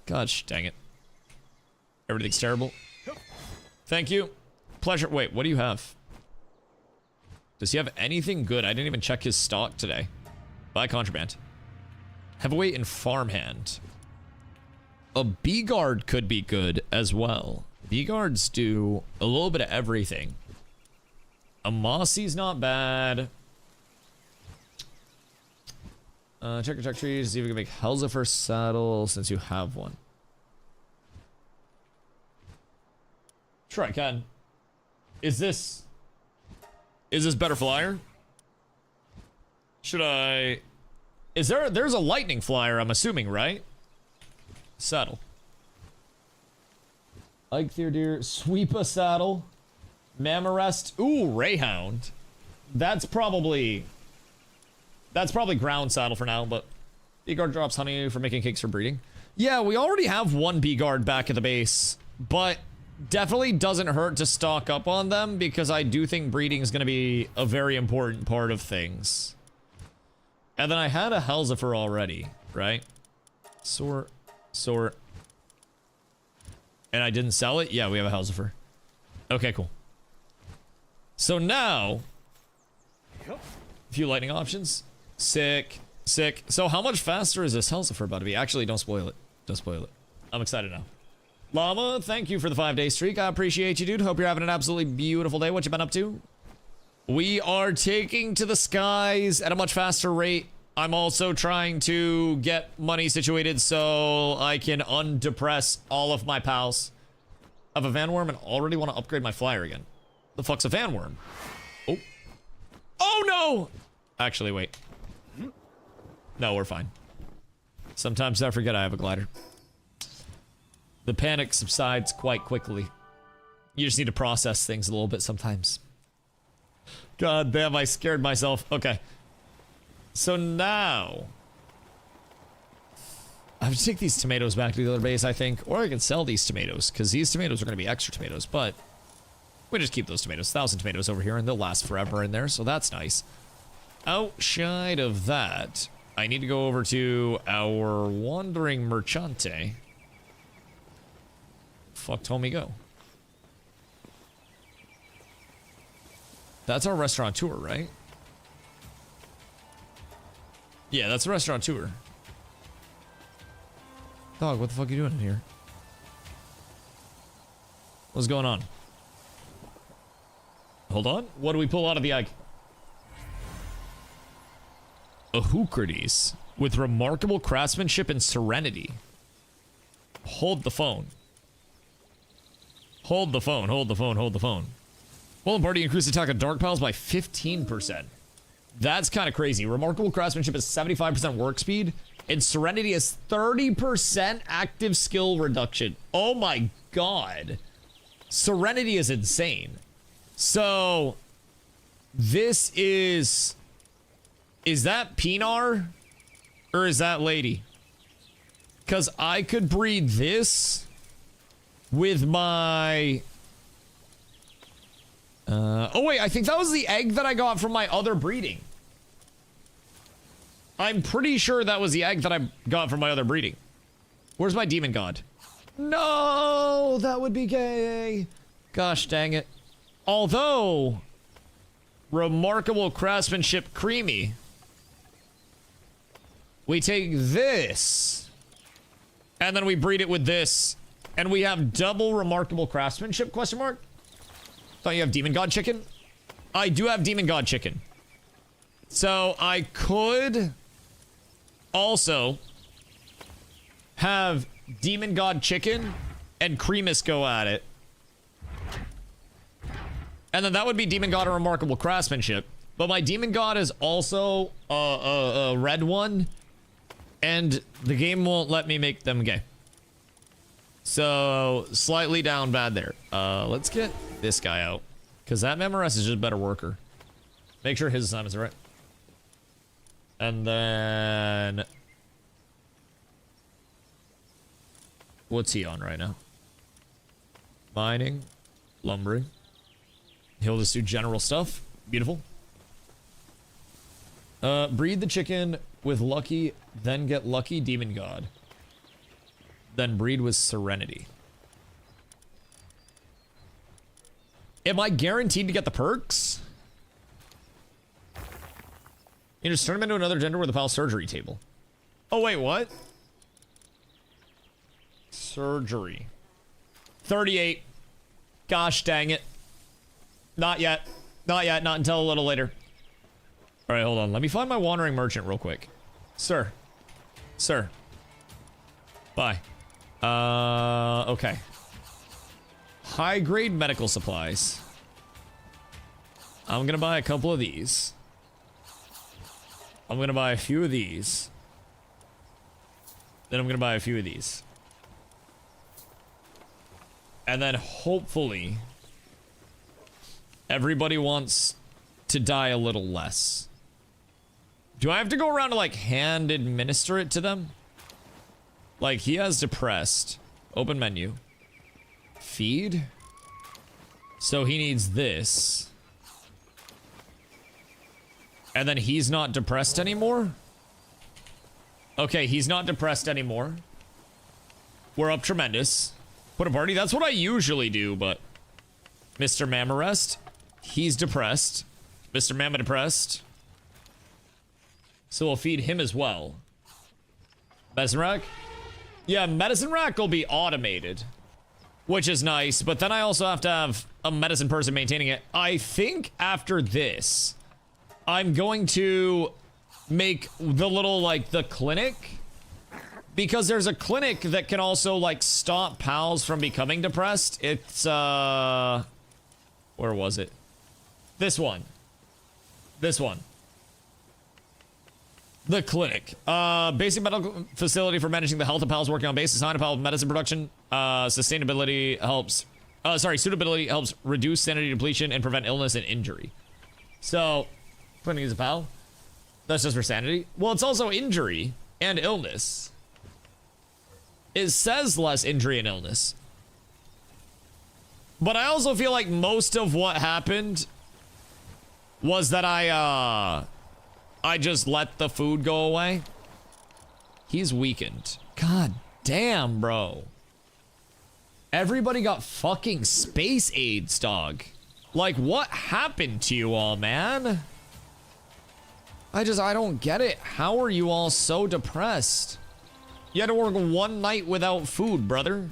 Gosh, dang it. Everything's terrible. Thank you. Pleasure. Wait, what do you have? Does he have anything good? I didn't even check his stock today. Buy contraband. Heavyweight and farmhand. A B-guard could be good as well. B-guards do a little bit of everything. A Mossy's not bad. Check trees, see if we can make Helzifer saddle since you have one. Sure I can. Is this better flyer? Should I... There's a lightning flyer, I'm assuming, right? Saddle. Ike Deer, sweep a saddle. Mamarest. Ooh, Rayhound. That's probably ground saddle for now, but B-Guard drops honey for making cakes for breeding. Yeah, we already have one B-Guard back at the base, but definitely doesn't hurt to stock up on them because I do think breeding is going to be a very important part of things. And then I had a Helzifer already, right? Sort. And I didn't sell it? Yeah, we have a Helzifer. Okay, cool. So now, a few lightning options. Sick. So how much faster is this Helzifer about to be? Actually, don't spoil it. Don't spoil it. I'm excited now. Llama, thank you for the 5-day streak. I appreciate you, dude. Hope you're having an absolutely beautiful day. What you been up to? We are taking to the skies at a much faster rate. I'm also trying to get money situated so I can undepress all of my pals. I have a Vanworm and already want to upgrade my flyer again. The fuck's a Vanworm? Oh. Oh no! Actually, wait. No, we're fine. Sometimes I forget I have a glider. The panic subsides quite quickly. You just need to process things a little bit sometimes. God damn, I scared myself. Okay. So now... I have to take these tomatoes back to the other base, I think. Or I can sell these tomatoes, because these tomatoes are going to be extra tomatoes, but... we just keep those tomatoes. 1,000 tomatoes over here, and they'll last forever in there, so that's nice. Outside of that, I need to go over to our wandering merchante. Fuck told me go. That's our restaurateur, right? Yeah, that's a restaurateur. Dog, what the fuck are you doing in here? What's going on? Hold on. What do we pull out of the egg? A Hoocrates with remarkable craftsmanship and serenity. Hold the phone. Hold the phone. Hold the phone. Hold the phone. Well, party increased attack of Dark Pals by 15%. That's kind of crazy. Remarkable craftsmanship is 75% work speed, and Serenity is 30% active skill reduction. Oh my god. Serenity is insane. So, this is that Pinar? Or is that Lady? Because I could breed this with my... oh wait, I think that was the egg that I got from my other breeding. I'm pretty sure that was the egg that I got from my other breeding. Where's my demon god? No, that would be gay. Gosh dang it. Although, remarkable craftsmanship creamy. We take this, and then we breed it with this, and we have double remarkable craftsmanship, question mark? Thought you have demon god chicken? I do have demon god chicken. So I could also have demon god chicken and Creamus go at it. And then that would be demon god and remarkable craftsmanship. But my demon god is also a red one, and the game won't let me make them gay. So slightly down bad there. Let's get this guy out, because that Memorest is just a better worker. Make sure his assignments are right. And then... what's he on right now? Mining. Lumbering. He'll just do general stuff. Beautiful. Breed the chicken with Lucky, then get Lucky Demon God. Then breed with Serenity. Am I guaranteed to get the perks? You just turn him into another gender with a pal surgery table. Oh, wait, what? Surgery. 38. Gosh dang it. Not yet. Not yet, not until a little later. All right, hold on. Let me find my wandering merchant real quick. Sir. Sir. Bye. Okay. High-grade medical supplies. I'm gonna buy a couple of these. I'm gonna buy a few of these. Then I'm gonna buy a few of these. And then hopefully everybody wants to die a little less. Do I have to go around to like hand administer it to them? Like he has depressed. Open menu. Feed. So he needs this. And then he's not depressed anymore? Okay, he's not depressed anymore. We're up tremendous. Put a party? That's what I usually do, but... Mr. Mamarest, he's depressed. Mr. Mama depressed. So we'll feed him as well. Medicine rack? Yeah, medicine rack will be automated. Which is nice, but then I also have to have a medicine person maintaining it. I think after this, I'm going to make the little, like, the clinic. Because there's a clinic that can also, like, stop pals from becoming depressed. It's, where was it? This one. This one. The clinic. Basic medical facility for managing the health of pals working on base. Design of pal medicine production. Sustainability helps... suitability helps reduce sanity depletion and prevent illness and injury. So, clinic is a pal. That's just for sanity. Well, it's also injury and illness. It says less injury and illness. But I also feel like most of what happened was that I just let the food go away. He's weakened. God damn, bro. Everybody got fucking space AIDS, dog. Like, what happened to you all, man? I don't get it. How are you all so depressed? You had to work one night without food, brother.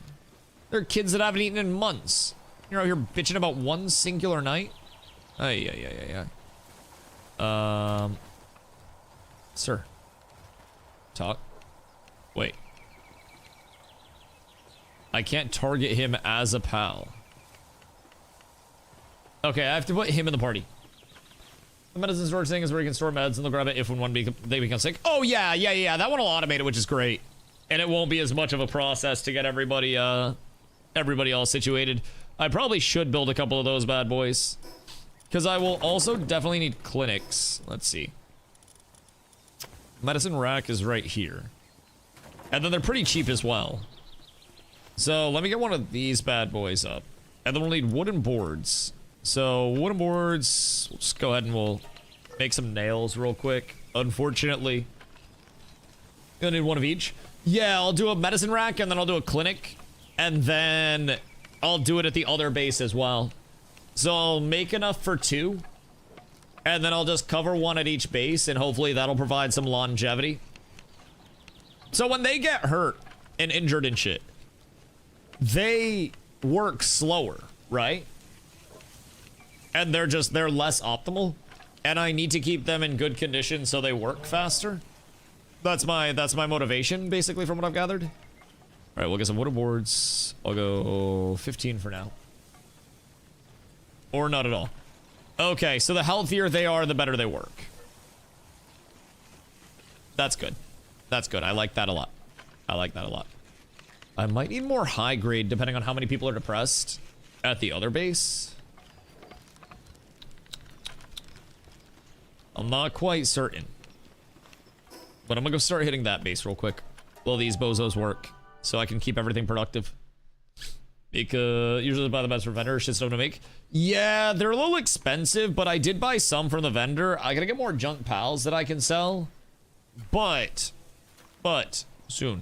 There are kids that haven't eaten in months. You're out here bitching about one singular night? Yeah. Sir. Talk. Wait. I can't target him as a pal. Okay, I have to put him in the party. The medicine storage thing is where you can store meds and they'll grab it if and when they become sick. Oh, yeah. That one will automate it, which is great. And it won't be as much of a process to get everybody all situated. I probably should build a couple of those bad boys. Because I will also definitely need clinics. Let's see. Medicine rack is right here. And then they're pretty cheap as well. So let me get one of these bad boys up. And then we'll need wooden boards. So wooden boards, we'll just go ahead and we'll make some nails real quick. Unfortunately, gonna need one of each. Yeah, I'll do a medicine rack and then I'll do a clinic. And then I'll do it at the other base as well. So I'll make enough for 2. And then I'll just cover one at each base and hopefully that'll provide some longevity. So when they get hurt and injured and shit, they work slower, right? And they're less optimal. And I need to keep them in good condition so they work faster. That's my motivation, basically, from what I've gathered. All right, we'll get some wooden boards. I'll go 15 for now. Or not at all. Okay, so the healthier they are, the better they work. That's good. That's good. I like that a lot. I might need more high grade, depending on how many people are depressed at the other base. I'm not quite certain. But I'm gonna go start hitting that base real quick while these bozos work, so I can keep everything productive. Because usually buy the best from vendor, shit stuff to make. Yeah, they're a little expensive, but I did buy some from the vendor. I gotta get more junk pals that I can sell. But soon.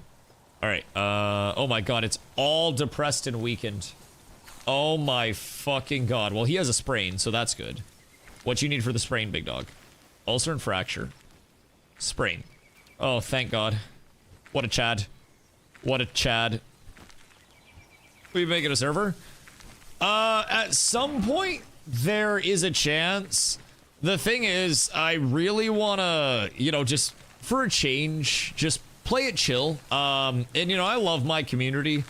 All right. Oh my God, it's all depressed and weakened. Oh my fucking God. Well, he has a sprain, so that's good. What you need for the sprain, big dog? Ulcer and fracture. Sprain. Oh, thank God. What a Chad. What a Chad. We make it a server? At some point, there is a chance. The thing is, I really want to, you know, just for a change, just play it chill. And, you know, I love my community,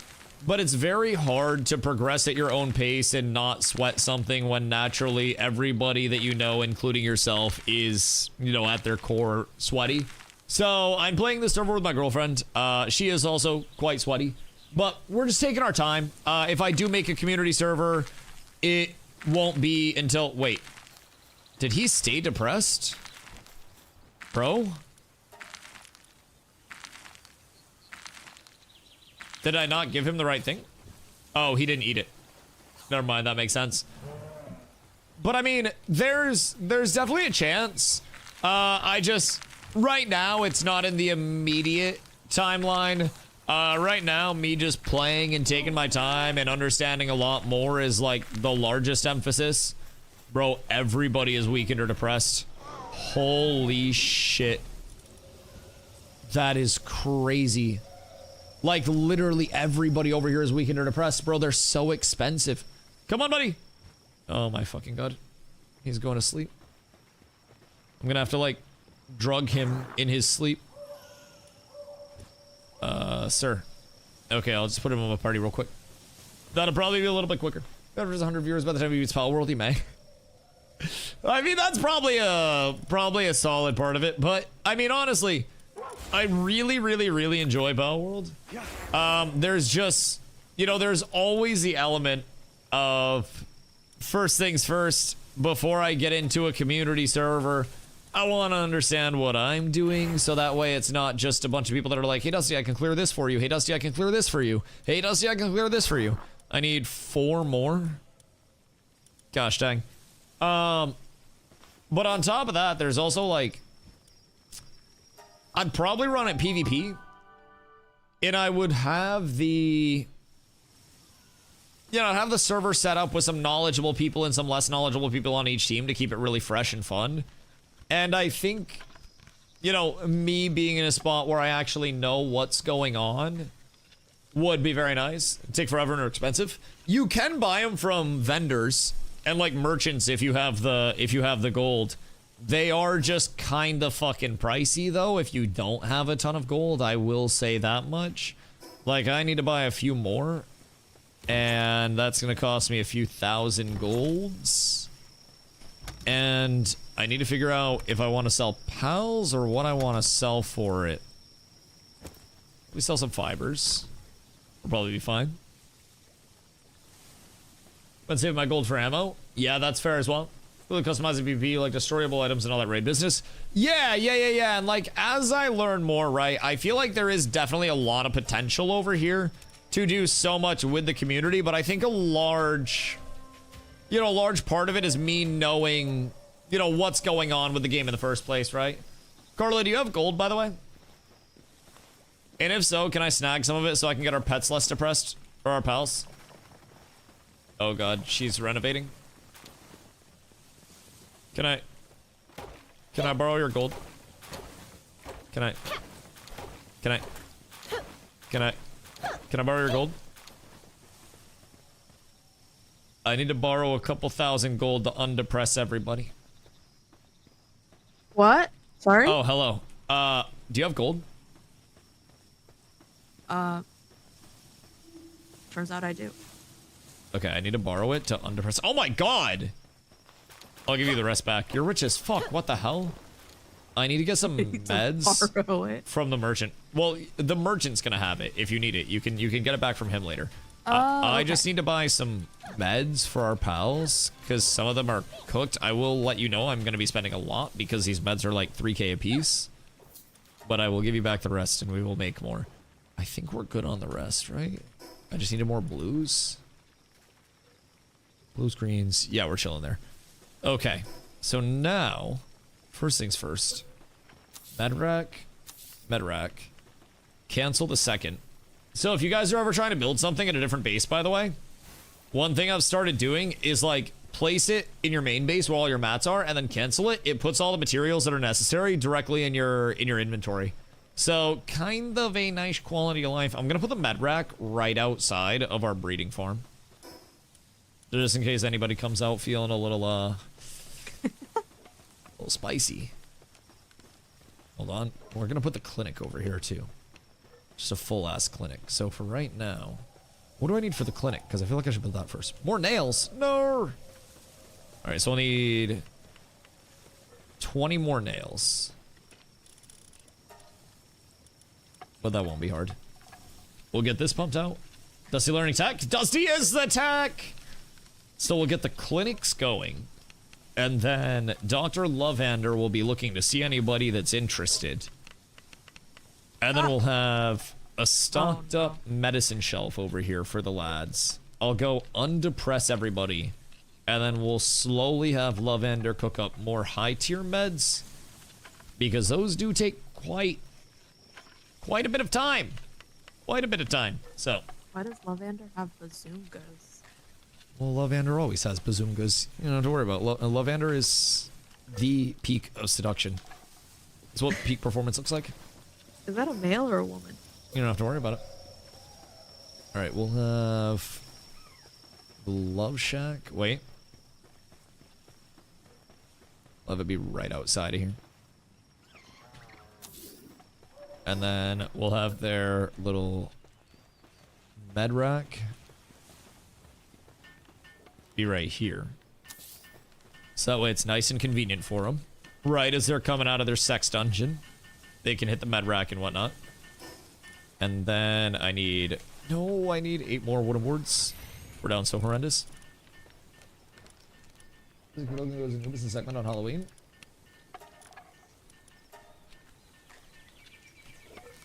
but it's very hard to progress at your own pace and not sweat something when naturally everybody that you know, including yourself, is, you know, at their core sweaty. So I'm playing this server with my girlfriend. She is also quite sweaty, but we're just taking our time. If I do make a community server, it won't be until, wait. Did he stay depressed? Bro? Did I not give him the right thing? Oh, he didn't eat it. Never mind, that makes sense. But I mean, there's definitely a chance. Right now, it's not in the immediate timeline. Right now, me just playing and taking my time and understanding a lot more is like the largest emphasis. Bro, everybody is weakened or depressed. Holy shit. That is crazy. Like, literally everybody over here is weakened or depressed. Bro, they're so expensive. Come on, buddy. Oh, my fucking God. He's going to sleep. I'm gonna have to, like, drug him in his sleep. Sir. Okay, I'll just put him on my party real quick. That'll probably be a little bit quicker. There's 100 viewers by the time he beats Palworld, he may. I mean, that's probably a solid part of it, but I mean, honestly, I really enjoy Palworld. There's just, you know, there's always the element of first things first. Before I get into a community server, I want to understand what I'm doing, so that way it's not just a bunch of people that are like, hey Dusty, I can clear this for you. Hey Dusty, I can clear this for you. Hey Dusty, I can clear this for you. I need 4 more. Gosh dang. But on top of that, there's also like, I'd probably run it PvP, and I would have the, you know, have the server set up with some knowledgeable people and some less knowledgeable people on each team to keep it really fresh and fun. And I think, you know, me being in a spot where I actually know what's going on would be very nice. It'd take forever and are expensive. You can buy them from vendors and like merchants if you have the gold. They are just kind of fucking pricey though if you don't have a ton of gold. I will say that much. Like, I need to buy a few more, and that's gonna cost me a few thousand golds. And I need to figure out if I want to sell pals or what I want to sell for it. We sell some fibers. We'll probably be fine. But save my gold for ammo. Yeah, that's fair as well. Really customizing PvP, like destroyable items and all that raid business. Yeah. And like, as I learn more, right, I feel like there is definitely a lot of potential over here to do so much with the community, but I think a large part of it is me knowing, you know, what's going on with the game in the first place, right? Carla, do you have gold, by the way? And if so, can I snag some of it so I can get our pets less depressed? Or our pals? Oh god, she's renovating. Can I borrow your gold? Can I borrow your gold? I need to borrow a couple thousand gold to undepress everybody. What? Sorry? Oh, hello. Do you have gold? Turns out I do. Okay, I need to borrow it to undepress. Oh my god! I'll give you the rest back. You're rich as fuck. What the hell? I need to get some meds borrow it from the merchant. Well, the merchant's gonna have it if you need it. You can get it back from him later. Oh, I okay. just need to buy some meds for our pals because some of them are cooked. I will let you know I'm gonna be spending a lot because these meds are like 3k a piece. But I will give you back the rest and we will make more. I think we're good on the rest, right? I just needed more blues. Blues, greens. Yeah, we're chilling there. Okay, so now, first things first. Medrack. Cancel the second. So if you guys are ever trying to build something at a different base, by the way, one thing I've started doing is like place it in your main base where all your mats are and then cancel it. It puts all the materials that are necessary directly in your inventory. So kind of a nice quality of life. I'm gonna put the Medrack right outside of our breeding farm. Just in case anybody comes out feeling a little, a little spicy. Hold on. We're gonna put the clinic over here, too. Just a full-ass clinic. So for right now, what do I need for the clinic? Because I feel like I should build that first. More nails! No! Alright, so I'll need 20 more nails. But that won't be hard. We'll get this pumped out. Dusty learning tech. Dusty is the tech! So we'll get the clinics going. And then Dr. Lovander will be looking to see anybody that's interested. And then we'll have a stocked up medicine shelf over here for the lads. I'll go undepress everybody. And then we'll slowly have Lovander cook up more high tier meds. Because those do take quite a bit of time. Quite a bit of time. So. Why does Lovander have bazookas? Well, Lovander always has bazookas. You don't have to worry about it. Lovander is the peak of seduction. It's what peak performance looks like. Is that a male or a woman? You don't have to worry about it. Alright, we'll have Love Shack. Wait. I'll have it be right outside of here. And then we'll have their little med rack be right here. So that way it's nice and convenient for them. Right as they're coming out of their sex dungeon, they can hit the med rack and whatnot. And then I need 8 more wooden boards. We're down so horrendous. This is segment on Halloween.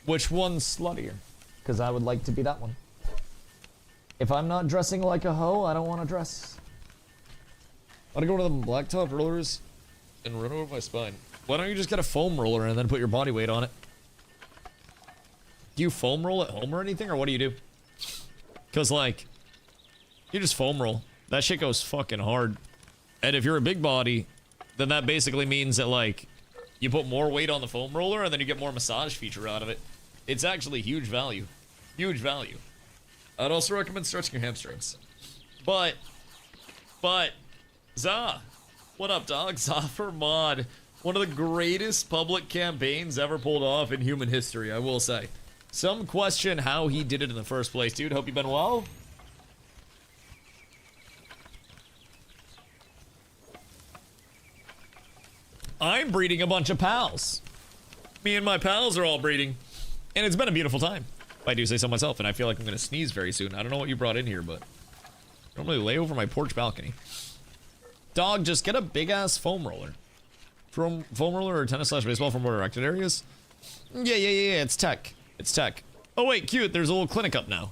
Which one's sluttier? Because I would like to be that one. If I'm not dressing like a hoe, I don't want to dress. I want to go to the blacktop rollers and run over my spine. Why don't you just get a foam roller and then put your body weight on it? Do you foam roll at home or anything, or what do you do? Because, like, you just foam roll. That shit goes fucking hard. And if you're a big body, then that basically means that, like, you put more weight on the foam roller and then you get more massage feature out of it. It's actually huge value. Huge value. I'd also recommend stretching your hamstrings. But, Za, what up, dog? Za for mod. One of the greatest public campaigns ever pulled off in human history, I will say. Some question how he did it in the first place, dude. Hope you've been well. I'm breeding a bunch of pals. Me and my pals are all breeding. And it's been a beautiful time, if I do say so myself, and I feel like I'm going to sneeze very soon. I don't know what you brought in here, but I normally lay over my porch balcony. Dog, just get a big-ass foam roller. Foam roller or tennis slash baseball for more directed areas? Yeah, it's tech. It's tech. Oh, wait, cute. There's a little clinic up now.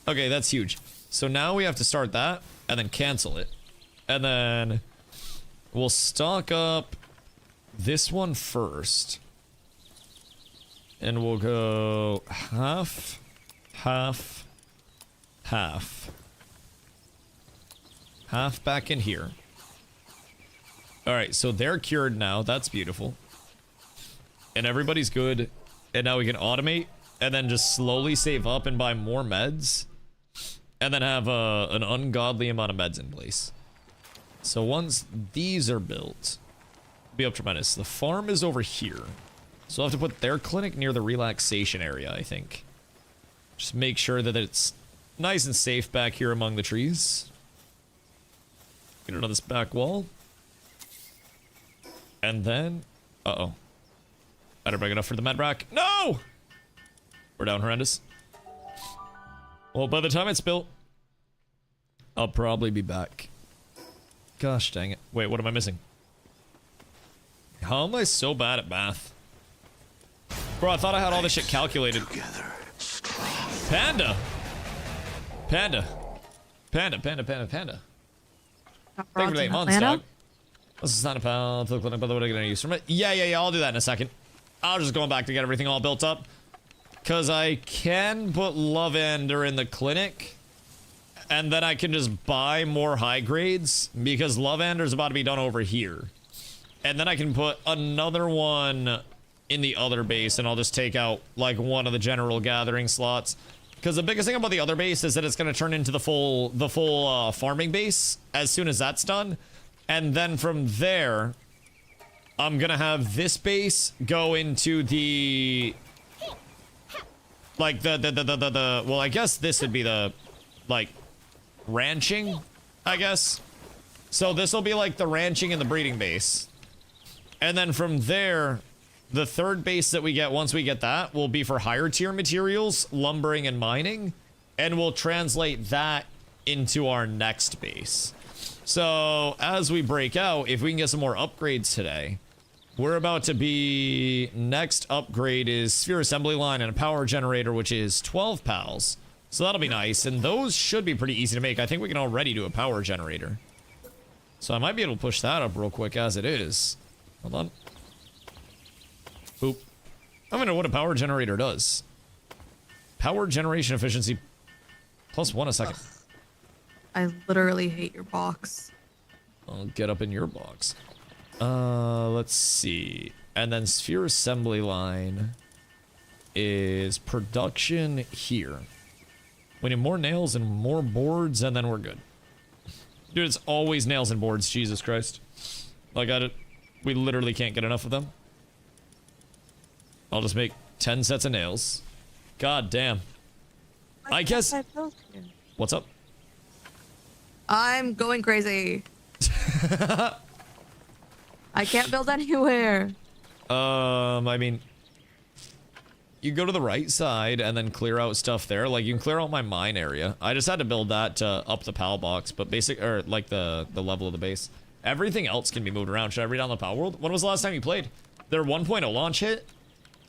Okay, that's huge. So now we have to start that, and then cancel it. And then we'll stock up this one first. And we'll go half, half, half. Half back in here. Alright, so they're cured now. That's beautiful. And everybody's good. And now we can automate and then just slowly save up and buy more meds. And then have an ungodly amount of meds in place. So once these are built, be up tremendous. The farm is over here. So I'll have to put their clinic near the relaxation area, I think. Just make sure that it's nice and safe back here among the trees. Get it on this back wall. And then... Uh-oh. Better bring enough for the med rack. No! We're down horrendous. Well, by the time it's built, I'll probably be back. Gosh dang it. Wait, what am I missing? How am I so bad at math? Bro, I thought I had all this shit calculated. Panda! Panda. Panda. Thank you for the 8 months, dog. This is not a pal to the clinic, by the way, I'm gonna use from it. Yeah, I'll do that in a second. I'll just go back to get everything all built up. Cause I can put Lovander in the clinic. And then I can just buy more high grades. Because Lovander's about to be done over here. And then I can put another one in the other base, and I'll just take out like one of the general gathering slots. Because the biggest thing about the other base is that it's going to turn into the full farming base as soon as that's done. And then from there, I'm going to have this base go into the... Like well, I guess this would be the, like, ranching, I guess. So this will be like the ranching and the breeding base. And then from there... The third base that we get once we get that will be for higher tier materials, lumbering and mining, and we'll translate that into our next base. So as we break out, if we can get some more upgrades today, we're about to be... Next upgrade is sphere assembly line and a power generator, which is 12 pals. So that'll be nice, and those should be pretty easy to make. I think we can already do a power generator. So I might be able to push that up real quick as it is. Hold on. Boop. I don't know what a power generator does. Power generation efficiency +1 a second. I literally hate your box. I'll get up in your box. Let's see. And then sphere assembly line is production here. We need more nails and more boards, and then we're good. Dude, it's always nails and boards, Jesus Christ. Like, we literally can't get enough of them. I'll just make 10 sets of nails. God damn. I guess... What's up? I'm going crazy. I can't build anywhere. I mean... You go to the right side and then clear out stuff there. Like, you can clear out my mine area. I just had to build that to up the PAL box, but like the level of the base. Everything else can be moved around. Should I read on the Palworld? When was the last time you played? Their 1.0 launch hit?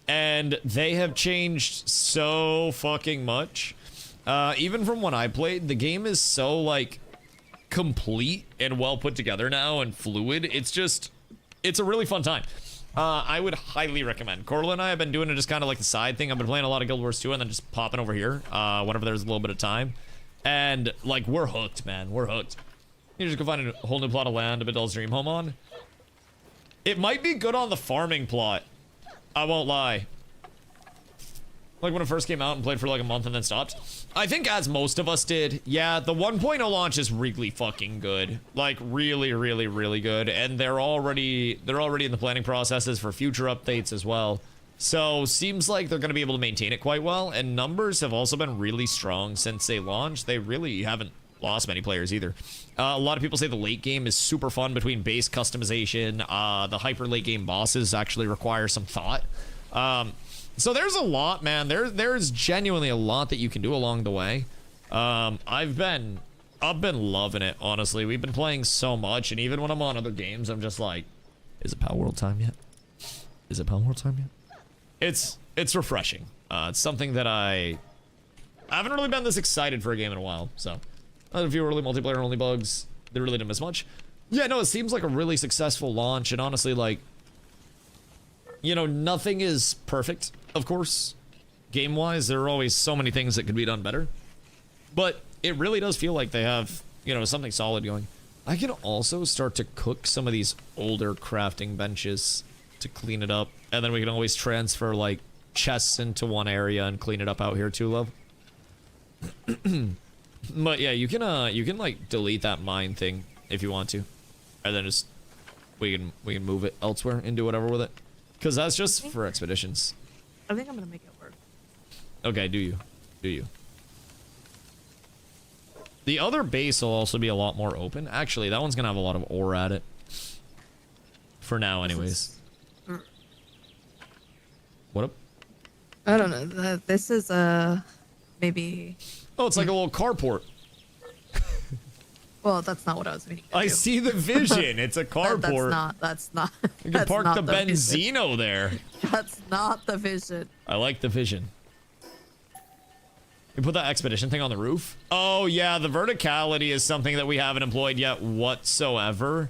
And they have changed so fucking much. Even from when I played, the game is so, like, complete and well put together now and fluid. It's just, it's a really fun time. I would highly recommend. Corla and I have been doing it just kind of like the side thing. I've been playing a lot of Guild Wars 2 and then just popping over here whenever there's a little bit of time. And, like, we're hooked, man. We're hooked. You just go find a whole new plot of land to build Doll's Dream Home on. It might be good on the farming plot. I won't lie. Like when it first came out and played for like a month and then stopped. I think as most of us did. Yeah, the 1.0 launch is really fucking good. Like really, really, really good. And they're already in the planning processes for future updates as well. So seems like they're going to be able to maintain it quite well. And numbers have also been really strong since they launched. They really haven't lost many players either. A lot of people say the late game is super fun between base customization. The hyper late game bosses actually require some thought. So there's a lot, man. There's genuinely a lot that you can do along the way. I've been loving it, honestly. We've been playing so much, and even when I'm on other games, I'm just like, is it Palworld time yet? Is it Palworld time yet? It's refreshing. It's something that I haven't really been this excited for a game in a while, so. A few early multiplayer only bugs. They really didn't miss much. Yeah, no, it seems like a really successful launch, and honestly, like, you know, nothing is perfect, of course. Game-wise, there are always so many things that could be done better. But it really does feel like they have, you know, something solid going. I can also start to cook some of these older crafting benches to clean it up. And then we can always transfer, like, chests into one area and clean it up out here too, love. But yeah, you can like delete that mine thing if you want to, and then just we can move it elsewhere and do whatever with it, because that's just for expeditions. I think I'm gonna make it work. Okay, do you? The other base will also be a lot more open. Actually, that one's gonna have a lot of ore at it. For now, anyways. What up? I don't know. This is maybe. Oh, it's like a little carport. Well, that's not what I was meaning. I see the vision. It's a carport. That's not. You can park the Benzino there. That's not the vision. I like the vision. You put that expedition thing on the roof? Oh, yeah, the verticality is something that we haven't employed yet whatsoever.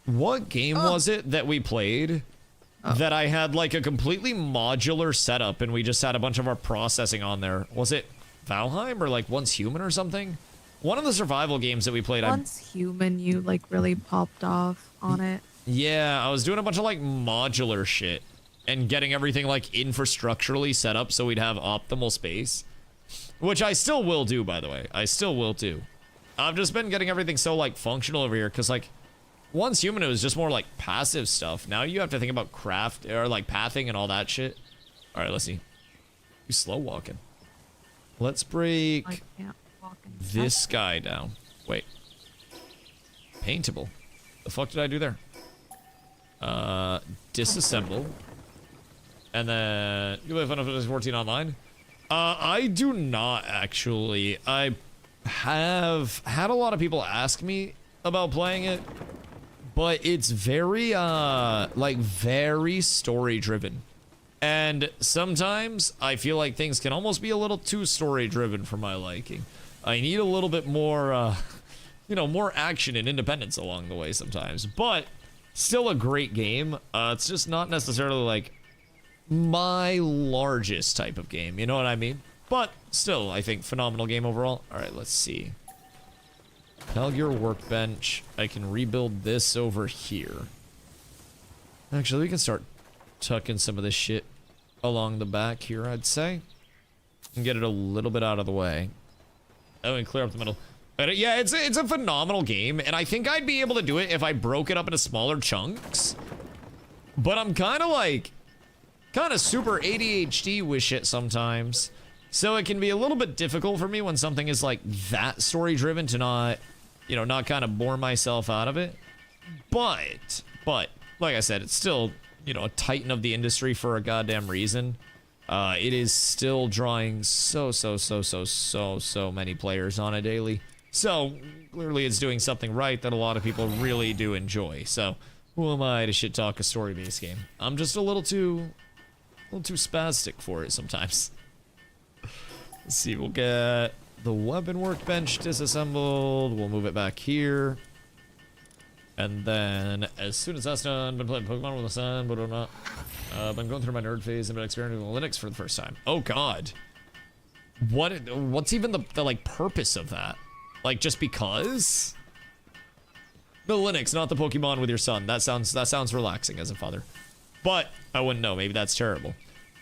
What game was it that we played that I had like a completely modular setup and we just had a bunch of our processing on there? Was it Valheim or like Once Human or something? One of the survival games that we played. Once Human, you like really popped off on it. Yeah, I was doing a bunch of like modular shit and getting everything like infrastructurally set up so we'd have optimal space. Which I still will do, by the way. I still will do. I've just been getting everything so, like, functional over here, because, like, once human, it was just more, like, passive stuff. Now you have to think about craft, or, like, pathing and all that shit. All right, let's see. You slow walking. Let's break I can't walk in this guy down. Wait. Paintable. The fuck did I do there? Disassemble. And then, you play Final Fantasy 14 online? I do not, actually. I have had a lot of people ask me about playing it, but it's very, like, very story-driven. And sometimes I feel like things can almost be a little too story-driven for my liking. I need a little bit more, you know, more action and independence along the way sometimes. But still a great game. It's just not necessarily, like, my largest type of game. You know what I mean? But still, I think phenomenal game overall. All right, let's see. Palworld workbench. I can rebuild this over here. Actually, we can start tucking some of this shit along the back here, I'd say. And get it a little bit out of the way. Oh, and clear up the middle. But yeah, it's a phenomenal game, and I think I'd be able to do it if I broke it up into smaller chunks. But I'm kind of super ADHD with shit sometimes. So it can be a little bit difficult for me when something is like that story driven to not, you know, not kind of bore myself out of it. But like I said, it's still, you know, a titan of the industry for a goddamn reason. It is still drawing so many players on a daily. So clearly it's doing something right that a lot of people really do enjoy. So who am I to shit talk a story-based game? I'm just a little too spastic for it sometimes. Let's see, we'll get the weapon workbench disassembled. We'll move it back here. And then, as soon as that's done, been playing Pokemon with the sun, but I'm not. Been going through my nerd phase and been experimenting with Linux for the first time. Oh God, what's even the like purpose of that? Like just because? The Linux, not the Pokemon with your son. That sounds relaxing as a father, but I wouldn't know. Maybe that's terrible.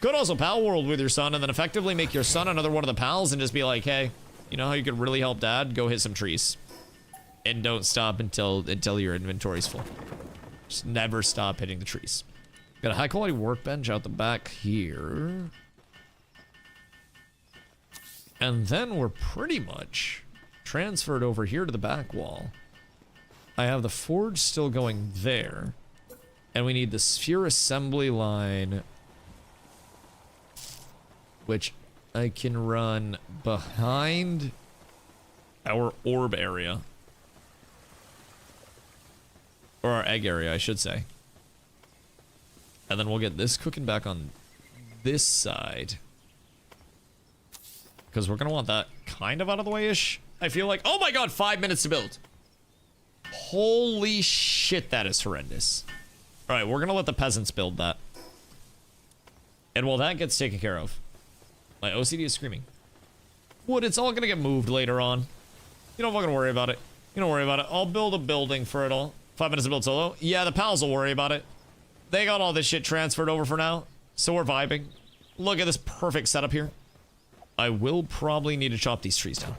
Could also Palworld with your son and then effectively make your son another one of the pals and just be like, hey, you know how you could really help dad? Go hit some trees. And don't stop until your inventory's full. Just never stop hitting the trees. Got a high quality workbench out the back here. And then we're pretty much transferred over here to the back wall. I have the forge still going there. And we need the sphere assembly line, which I can run behind our orb area. Or our egg area, I should say. And then we'll get this cooking back on this side. Because we're going to want that kind of out of the way-ish. I feel like, oh my God, 5 minutes to build. Holy shit, that is horrendous. All right, we're going to let the peasants build that. And while that gets taken care of, my OCD is screaming. Wood, it's all going to get moved later on. You don't fucking worry about it. You don't worry about it. I'll build a building for it all. 5 minutes to build solo. Yeah, the pals will worry about it. They got all this shit transferred over for now, so we're vibing. Look at this perfect setup here. I will probably need to chop these trees down.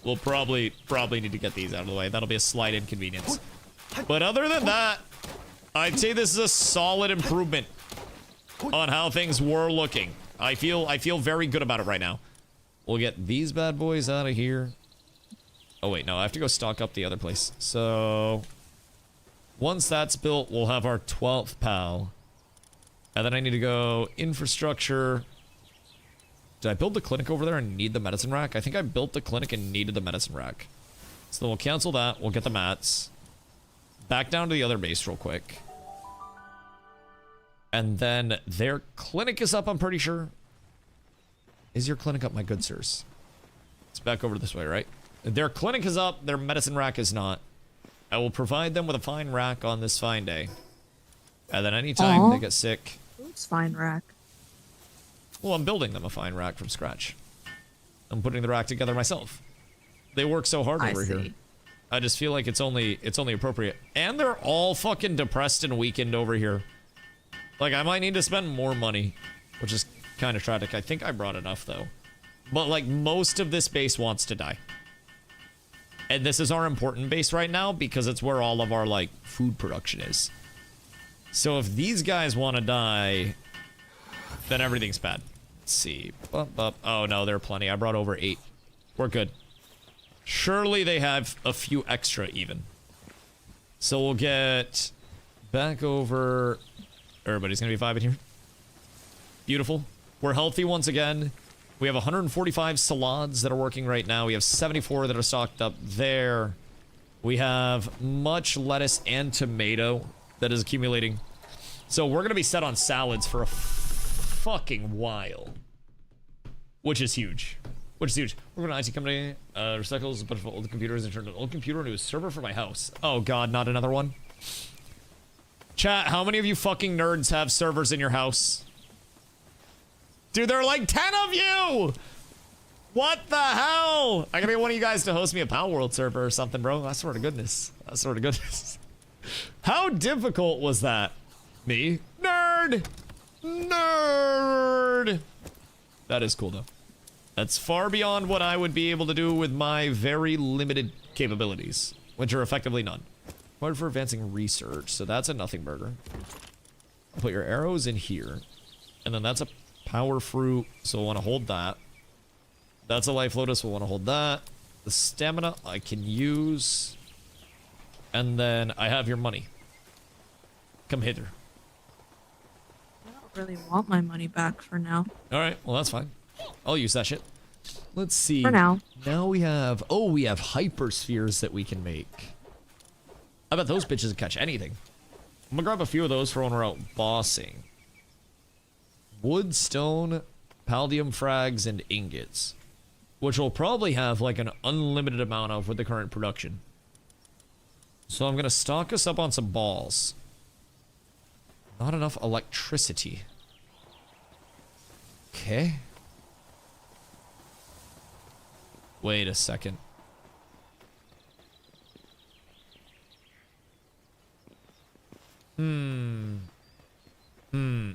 We'll probably need to get these out of the way. That'll be a slight inconvenience. But other than that, I'd say this is a solid improvement on how things were looking. I feel very good about it right now. We'll get these bad boys out of here. Oh wait, no, I have to go stock up the other place. So once that's built, we'll have our 12th pal. And then I need to go infrastructure. Did I build the clinic over there and need the medicine rack? I think I built the clinic and needed the medicine rack. So then we'll cancel that. We'll get the mats. Back down to the other base real quick. And then their clinic is up, I'm pretty sure. Is your clinic up, my good sirs? It's back over this way, right? Their clinic is up, their medicine rack is not. I will provide them with a fine rack on this fine day. And then anytime they get sick... It's fine rack. Well, I'm building them a fine rack from scratch. I'm putting the rack together myself. They work so hard over here. I just feel like it's only appropriate. And they're all fucking depressed and weakened over here. Like, I might need to spend more money, which is kind of tragic. I think I brought enough, though. But, like, most of this base wants to die. And this is our important base right now because it's where all of our, like, food production is. So if these guys want to die, then everything's bad. Let's see. Oh, no, there are plenty. I brought over 8. We're good. Surely they have a few extra, even. So we'll get back over... Everybody's going to be vibing here. Beautiful. We're healthy once again. We have 145 salads that are working right now. We have 74 that are stocked up there. We have much lettuce and tomato that is accumulating. So we're going to be set on salads for a fucking while. Which is huge. Which is huge. We're going to IT company, recycles a bunch of old computers and turned an old computer into a server for my house. Oh god, not another one. Chat, how many of you fucking nerds have servers in your house? Dude, there are like 10 of you! What the hell? I gotta get one of you guys to host me a Palworld server or something, bro. I swear to goodness. I swear to goodness. How difficult was that? Me? Nerd! Nerd! That is cool, though. That's far beyond what I would be able to do with my very limited capabilities, which are effectively none. Hard for advancing research, so that's a nothing burger. Put your arrows in here, and then that's a power fruit, so we'll want to hold that. That's a life lotus, we'll want to hold that. The stamina I can use, and then I have your money. Come hither. I don't really want my money back for now. All right, well that's fine. I'll use that shit. Let's see. For now. Now we have, oh, we have hyperspheres that we can make. I bet those bitches can catch anything. I'm gonna grab a few of those for when we're out bossing. Wood, stone, palladium frags, and ingots. Which we'll probably have like an unlimited amount of with the current production. So I'm gonna stock us up on some balls. Not enough electricity. Okay. Wait a second.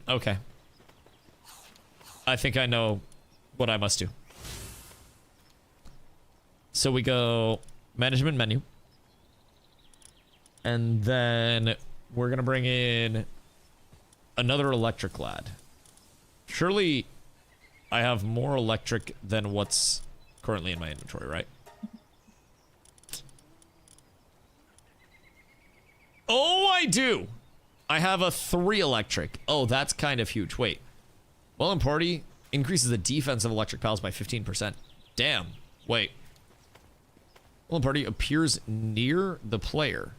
Okay. I think I know what I must do. So we go management menu. And then we're gonna bring in another electric lad. Surely I have more electric than what's currently in my inventory, right? Oh, I do! I have a 3 electric. Oh, that's kind of huge. Wait. Well, in party, increases the defense of electric pals by 15%. Damn. Wait. Well, in party, appears near the player.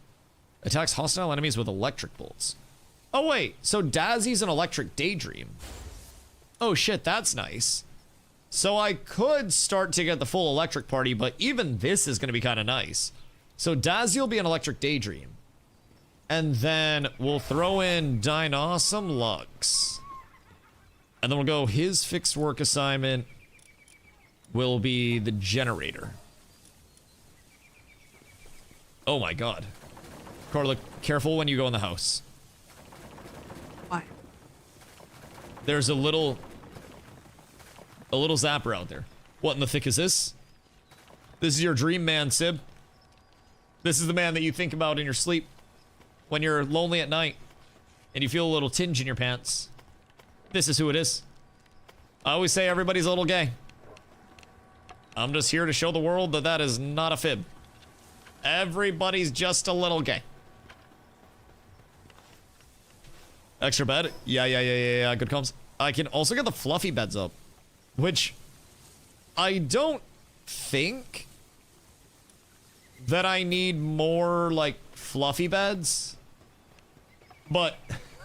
Attacks hostile enemies with electric bolts. Oh, wait. So Dazzy's an electric daydream. Oh, shit. That's nice. So I could start to get the full electric party, but even this is going to be kind of nice. So Dazzy will be an electric daydream. And then we'll throw in Dynawesome Lux. And then we'll go, his fixed work assignment will be the generator. Oh my god. Carla, careful when you go in the house. Why? There's a little zapper out there. What in the thick is this? This is your dream man, Sib. This is the man that you think about in your sleep when you're lonely at night and you feel a little tinge in your pants. This is who it is. I always say everybody's a little gay. I'm just here to show the world that that is not a fib. Everybody's just a little gay. Extra bed? Yeah, good comms. I can also get the fluffy beds up, which I don't think that I need more, like, fluffy beds. But,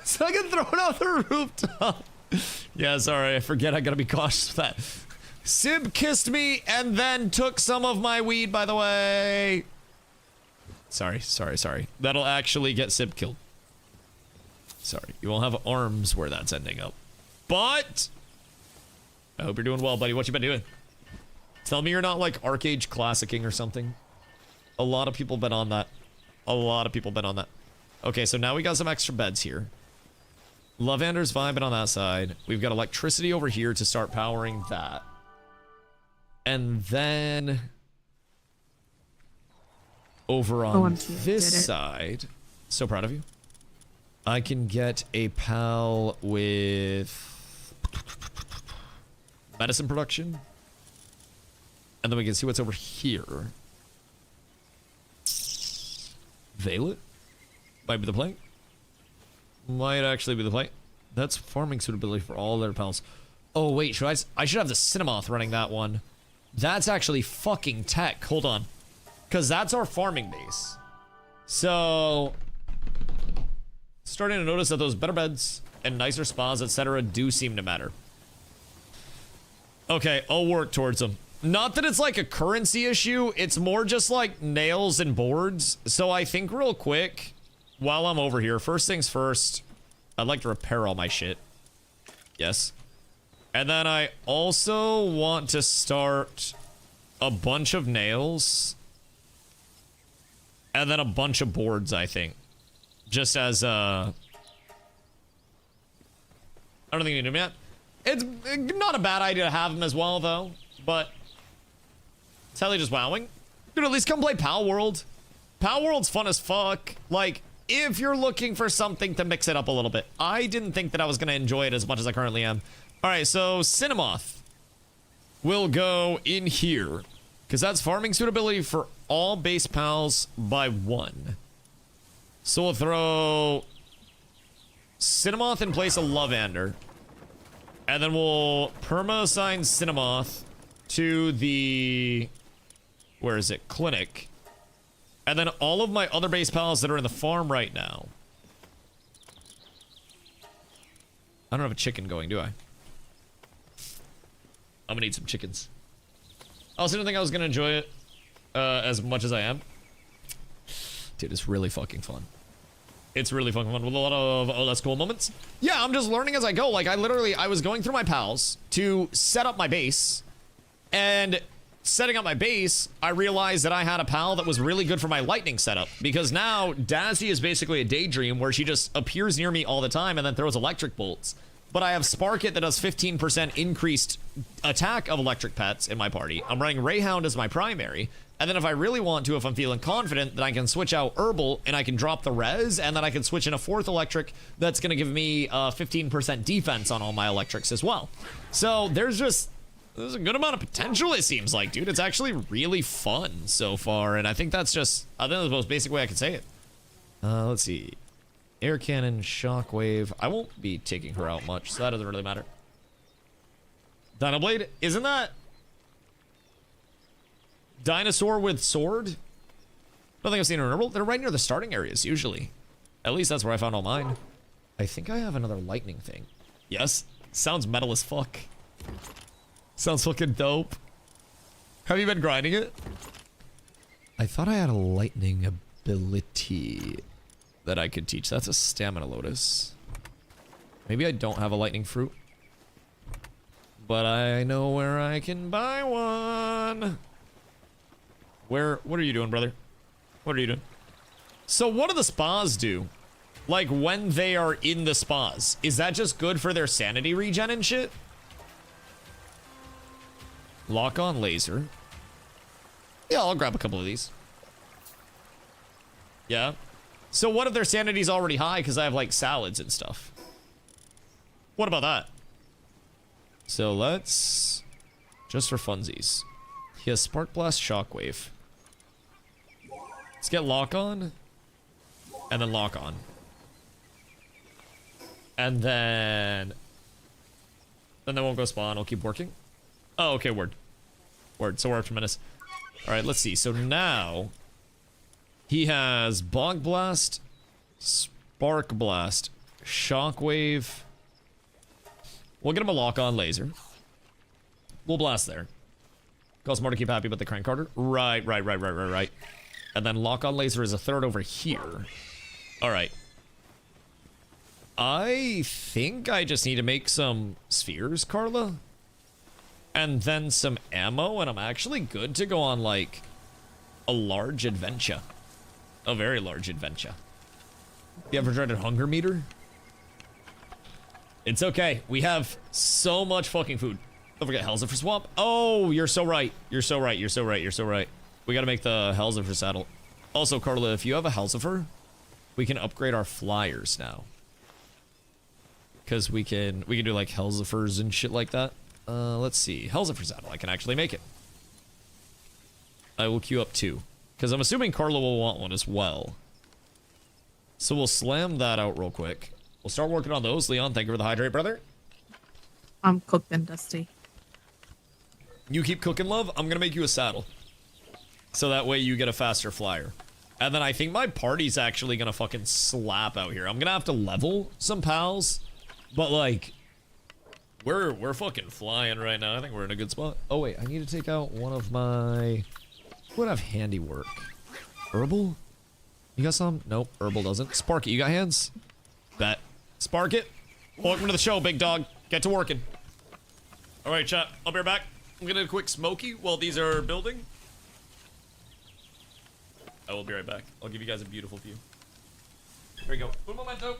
so I can throw it off the rooftop. Yeah, sorry, I forget I gotta be cautious with that. Sib kissed me and then took some of my weed, by the way. Sorry. That'll actually get Sib killed. Sorry, you won't have arms where that's ending up. But I hope you're doing well, buddy. What you been doing? Tell me you're not like Arcade Classicing or something. A lot of people been on that. Okay, so now we got some extra beds here. Lavender's vibing on that side. We've got electricity over here to start powering that. And then over on this side, so proud of you. I can get a pal with medicine production. And then we can see what's over here. Veil it? Might be the plate. Might actually be the plate. That's farming suitability for all their pals. Oh wait, I should have the Cinemoth running that one. That's actually fucking tech. Hold on. Because that's our farming base. So, starting to notice that those better beds and nicer spas, etc. do seem to matter. Okay, I'll work towards them. Not that it's like a currency issue, it's more just like nails and boards. So I think real quick, while I'm over here, first things first, I'd like to repair all my shit. Yes. And then I also want to start a bunch of nails. And then a bunch of boards, I think. Just as, I don't think you need them yet. It's not a bad idea to have them as well, though. But, it's hella just wowing. Dude, at least come play Palworld. Palworld's fun as fuck. Like, if you're looking for something to mix it up a little bit. I didn't think that I was going to enjoy it as much as I currently am. Alright, so Cinemoth will go in here. Because that's farming suitability for all base pals by 1. So we'll throw Cinemoth in place of Lovander. And then we'll perma-assign Cinemoth to the... where is it? Clinic. And then all of my other base pals that are in the farm right now. I don't have a chicken going, do I? I'm gonna eat some chickens. I also didn't think I was gonna enjoy it as much as I am. Dude, it's really fucking fun. It's really fucking fun with a lot of, oh, that's cool moments. Yeah, I'm just learning as I go. Like, I was going through my pals to set up my base. And setting up my base, I realized that I had a pal that was really good for my lightning setup. Because now, Dazzy is basically a daydream where she just appears near me all the time and then throws electric bolts. But I have Sparkit that does 15% increased attack of electric pets in my party. I'm running Rayhound as my primary. And then if I really want to, if I'm feeling confident, then I can switch out Herbal and I can drop the res, and then I can switch in a 4th electric that's going to give me 15% defense on all my electrics as well. So there's a good amount of potential, it seems like, dude. It's actually really fun so far, and I think that's the most basic way I could say it. Let's see. Air Cannon, Shockwave. I won't be taking her out much, so that doesn't really matter. Dinoblade, isn't that dinosaur with sword? I don't think I've seen an herbal. They're right near the starting areas, usually. At least that's where I found all mine. I think I have another lightning thing. Yes. Sounds metal as fuck. Sounds fucking dope. Have you been grinding it? I thought I had a lightning ability that I could teach. That's a stamina lotus. Maybe I don't have a lightning fruit. But I know where I can buy one. What are you doing, brother? What are you doing? So what do the spas do? Like when they are in the spas? Is that just good for their sanity regen and shit? Lock on laser. Yeah, I'll grab a couple of these. Yeah. So what if their sanity's already high because I have like salads and stuff? What about that? So let's, just for funsies. He has Spark Blast, Shockwave. Let's get Lock on. And then Lock on. And then they won't go spawn. I'll keep working. Oh, okay, word. Word, so we're after menace. Alright, let's see. So now he has Bog Blast, Spark Blast, Shockwave. We'll get him a lock-on laser. We'll blast there. Costs more to keep happy about the crank carter. Right. And then lock-on laser is a 3rd over here. Alright. I think I just need to make some spheres, Carla. And then some ammo, and I'm actually good to go on, like, a large adventure. A very large adventure. You ever tried a hunger meter? It's okay. We have so much fucking food. Don't forget Hellzipher Swamp. Oh, you're so right. You're so right. You're so right. You're so right. We gotta make the Hellzipher saddle. Also, Carla, if you have a Hellzipher, we can upgrade our flyers now. Because we can do like Hellziphers and shit like that. Let's see. Hellzipher saddle. I can actually make it. I will queue up 2. Because I'm assuming Carla will want one as well. So we'll slam that out real quick. We'll start working on those. Leon, thank you for the hydrate, brother. I'm cooking, Dusty. You keep cooking, love. I'm gonna make you a saddle. So that way you get a faster flyer. And then I think my party's actually gonna fucking slap out here. I'm gonna have to level some pals. But like, we're fucking flying right now. I think we're in a good spot. Oh wait, I need to take out one of my... Who would have handiwork? Herbal? You got some? Nope, Herbal doesn't. Sparky, you got hands? Bet. Spark it. Welcome to the show, big dog. Get to working. All right, chat. I'll be right back. I'm gonna do a quick smoky while these are building. I will be right back. I'll give you guys a beautiful view. Here we go. Un momento.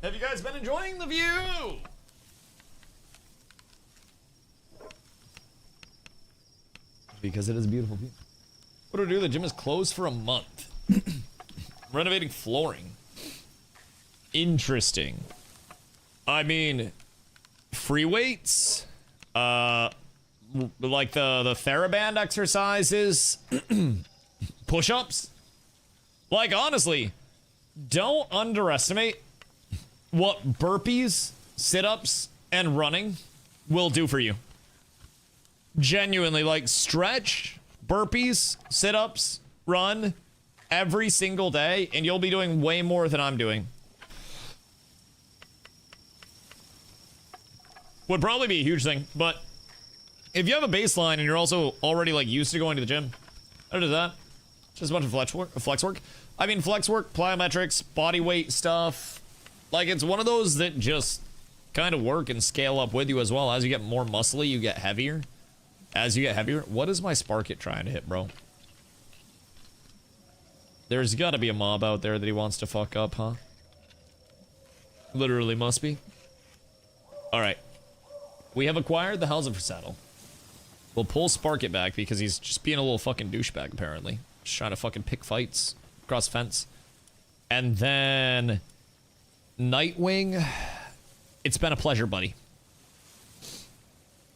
Have you guys been enjoying the view? Because it is a beautiful view. What do I do? The gym is closed for a month. Renovating flooring. Interesting. I mean, free weights, like the TheraBand exercises, push-ups. Like, honestly, don't underestimate what burpees, sit-ups, and running will do for you. Genuinely, like, stretch, burpees, sit-ups, run every single day, and you'll be doing way more than I'm doing. Would probably be a huge thing, but If you have a baseline and you're also already like used to going to the gym, how does that? Just a bunch of flex work. I mean, flex work, plyometrics, body weight stuff. Like, it's one of those that just kind of work and scale up with you as well. As you get more muscly, you get heavier. As you get heavier. What is my Sparkit trying to hit, bro? There's got to be a mob out there that he wants to fuck up, huh? Literally must be. Alright. We have acquired the Halsifer saddle. We'll pull Sparkit back because he's just being a little fucking douchebag, apparently. Just trying to fucking pick fights across the fence. And then... Nightwing... It's been a pleasure, buddy.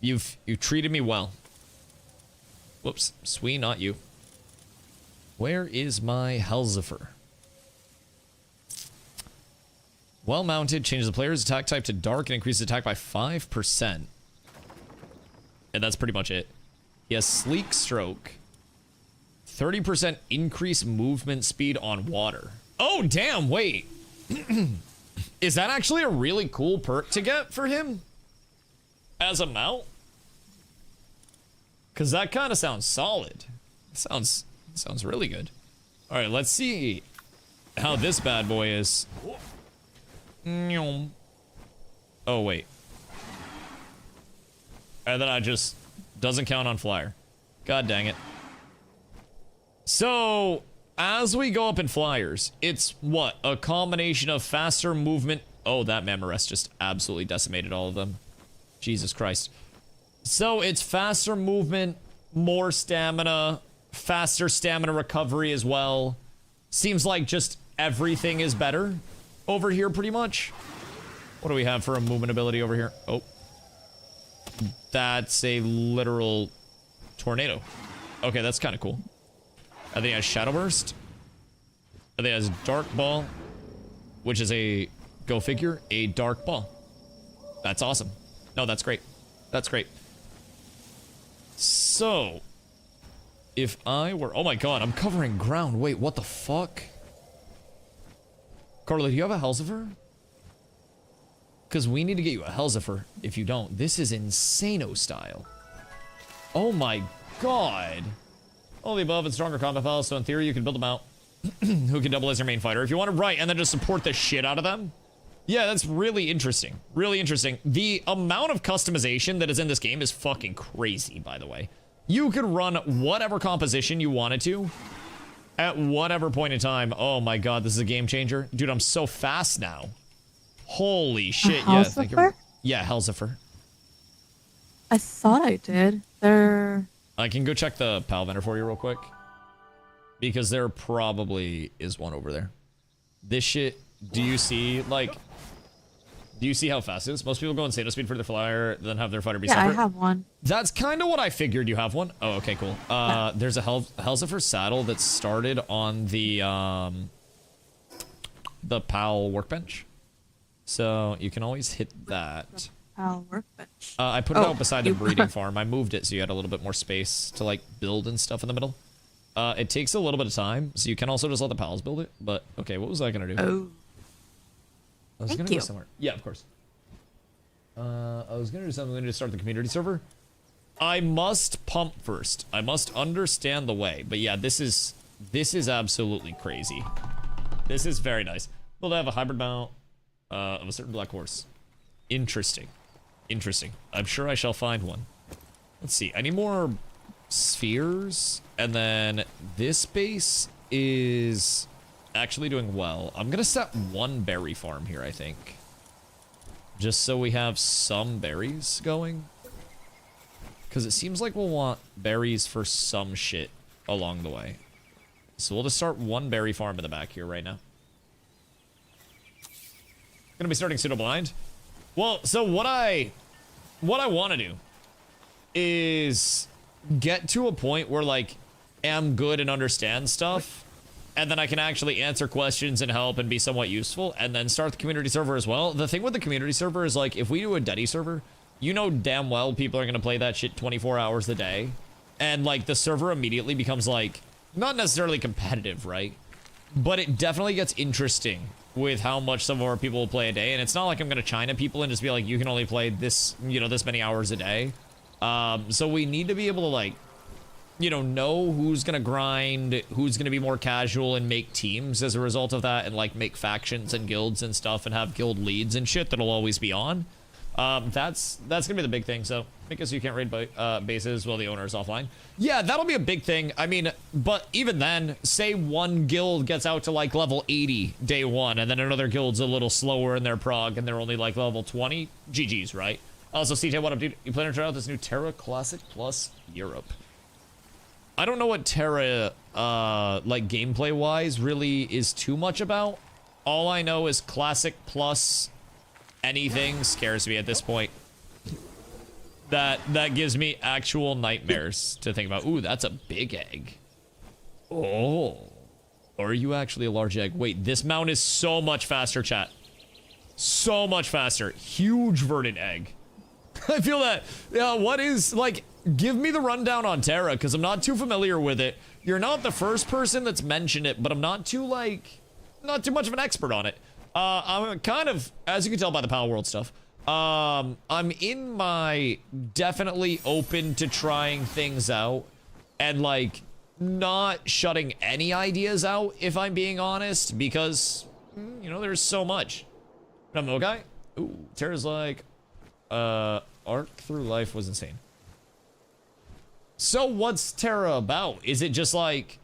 You've treated me well. Whoops. Swee, not you. Where is my Halsifer? Well mounted, changes the player's attack type to dark and increases attack by 5%. And that's pretty much it. He has sleek stroke. 30% increase movement speed on water. Oh, damn, wait. Is that actually a really cool perk to get for him? As a mount? Because that kind of sounds solid. Sounds really good. All right, let's see how this bad boy is. Oh, wait. And then I just... Doesn't count on flyer. God dang it. So, as we go up in flyers, it's what? A combination of faster movement... Oh, that Mamorest just absolutely decimated all of them. Jesus Christ. So, it's faster movement, more stamina, faster stamina recovery as well. Seems like just everything is better over here, pretty much. What do we have for a movement ability over here? Oh. That's a literal tornado. Okay, that's kind of cool. I think it has Shadow Burst. I think it has Dark Ball, which is a, go figure, a Dark Ball. That's awesome. No, that's great. That's great. So, if I were... Oh my god, I'm covering ground. Wait, what the fuck? Carla, do you have a Halsifer? Because we need to get you a Halsifer. If you don't, this is insano style. Oh my god. All the above and stronger combat files, so in theory you can build them out. Who can double as your main fighter. If you want to, right, and then just support the shit out of them. Yeah, that's really interesting. Really interesting. The amount of customization that is in this game is fucking crazy, by the way. You could run whatever composition you wanted to at whatever point in time. Oh my god, this is a game changer. Dude, I'm so fast now. Holy shit, yeah. Thank you. Yeah, Halsifer. I thought I did. They're... I can go check the PAL vendor for you real quick. Because there probably is one over there. This shit, do you see, like... Do you see how fast it is? Most people go insane speed for their flyer, then have their fighter be separate. Yeah, I have one. That's kind of what I figured. You have one? Oh, okay, cool. Yeah. There's a Halsifer saddle that started on the PAL workbench. So you can always hit that. PAL workbench. I put it out beside the breeding farm. I moved it so you had a little bit more space to like build and stuff in the middle. It takes a little bit of time, so you can also just let the pals build it. But okay, what was I gonna do? Oh. I was gonna go somewhere. Yeah, of course. I was gonna do something. I'm gonna start the community server. I must pump first. I must understand the way. But yeah, this is absolutely crazy. This is very nice. We'll have a hybrid mount of a certain black horse. Interesting. Interesting. I'm sure I shall find one. Let's see. I need more spheres. And then this base is actually doing well. I'm gonna set one berry farm here, I think. Just so we have some berries going. Because it seems like we'll want berries for some shit along the way. So we'll just start one berry farm in the back here right now. Gonna be starting pseudo blind. Well, so what I want to do is get to a point where like am good and understand stuff, and then I can actually answer questions and help and be somewhat useful, and then start the community server as well. The thing with the community server is like if we do a Deddy server, you know damn well people are gonna play that shit 24 hours a day, and like the server immediately becomes like not necessarily competitive, right? But it definitely gets interesting with how much some of our people will play a day. And it's not like I'm gonna China people and just be like, you can only play this, you know, this many hours a day. So we need to be able to, like, you know who's gonna grind, who's gonna be more casual and make teams as a result of that, and like make factions and guilds and stuff and have guild leads and shit that'll always be on. That's gonna be the big thing. So make it so you can't raid bases while the owner is offline. Yeah, that'll be a big thing. I mean, but even then, say one guild gets out to like level 80 day one, and then another guild's a little slower in their prog and they're only like level 20. GG's, right? Also, CJ, what up, dude? You plan to try out this new Terra Classic Plus Europe? I don't know what Terra, like gameplay-wise, really is too much about. All I know is Classic Plus anything scares me at this point. That gives me actual nightmares to think about. Ooh, that's a big egg. Oh. Are you actually a large egg? Wait, this mount is so much faster, chat. So much faster. Huge verdant egg. I feel that. Yeah, what is, like, give me the rundown on Terra, because I'm not too familiar with it. You're not the first person that's mentioned it, but I'm not too much of an expert on it. I'm kind of, as you can tell by the Palworld stuff, I'm in my definitely open to trying things out and like not shutting any ideas out, if I'm being honest, because, you know, there's so much. I'm no guy. Ooh, Terra's like, arc through life was insane. So what's Terra about? Is it just like,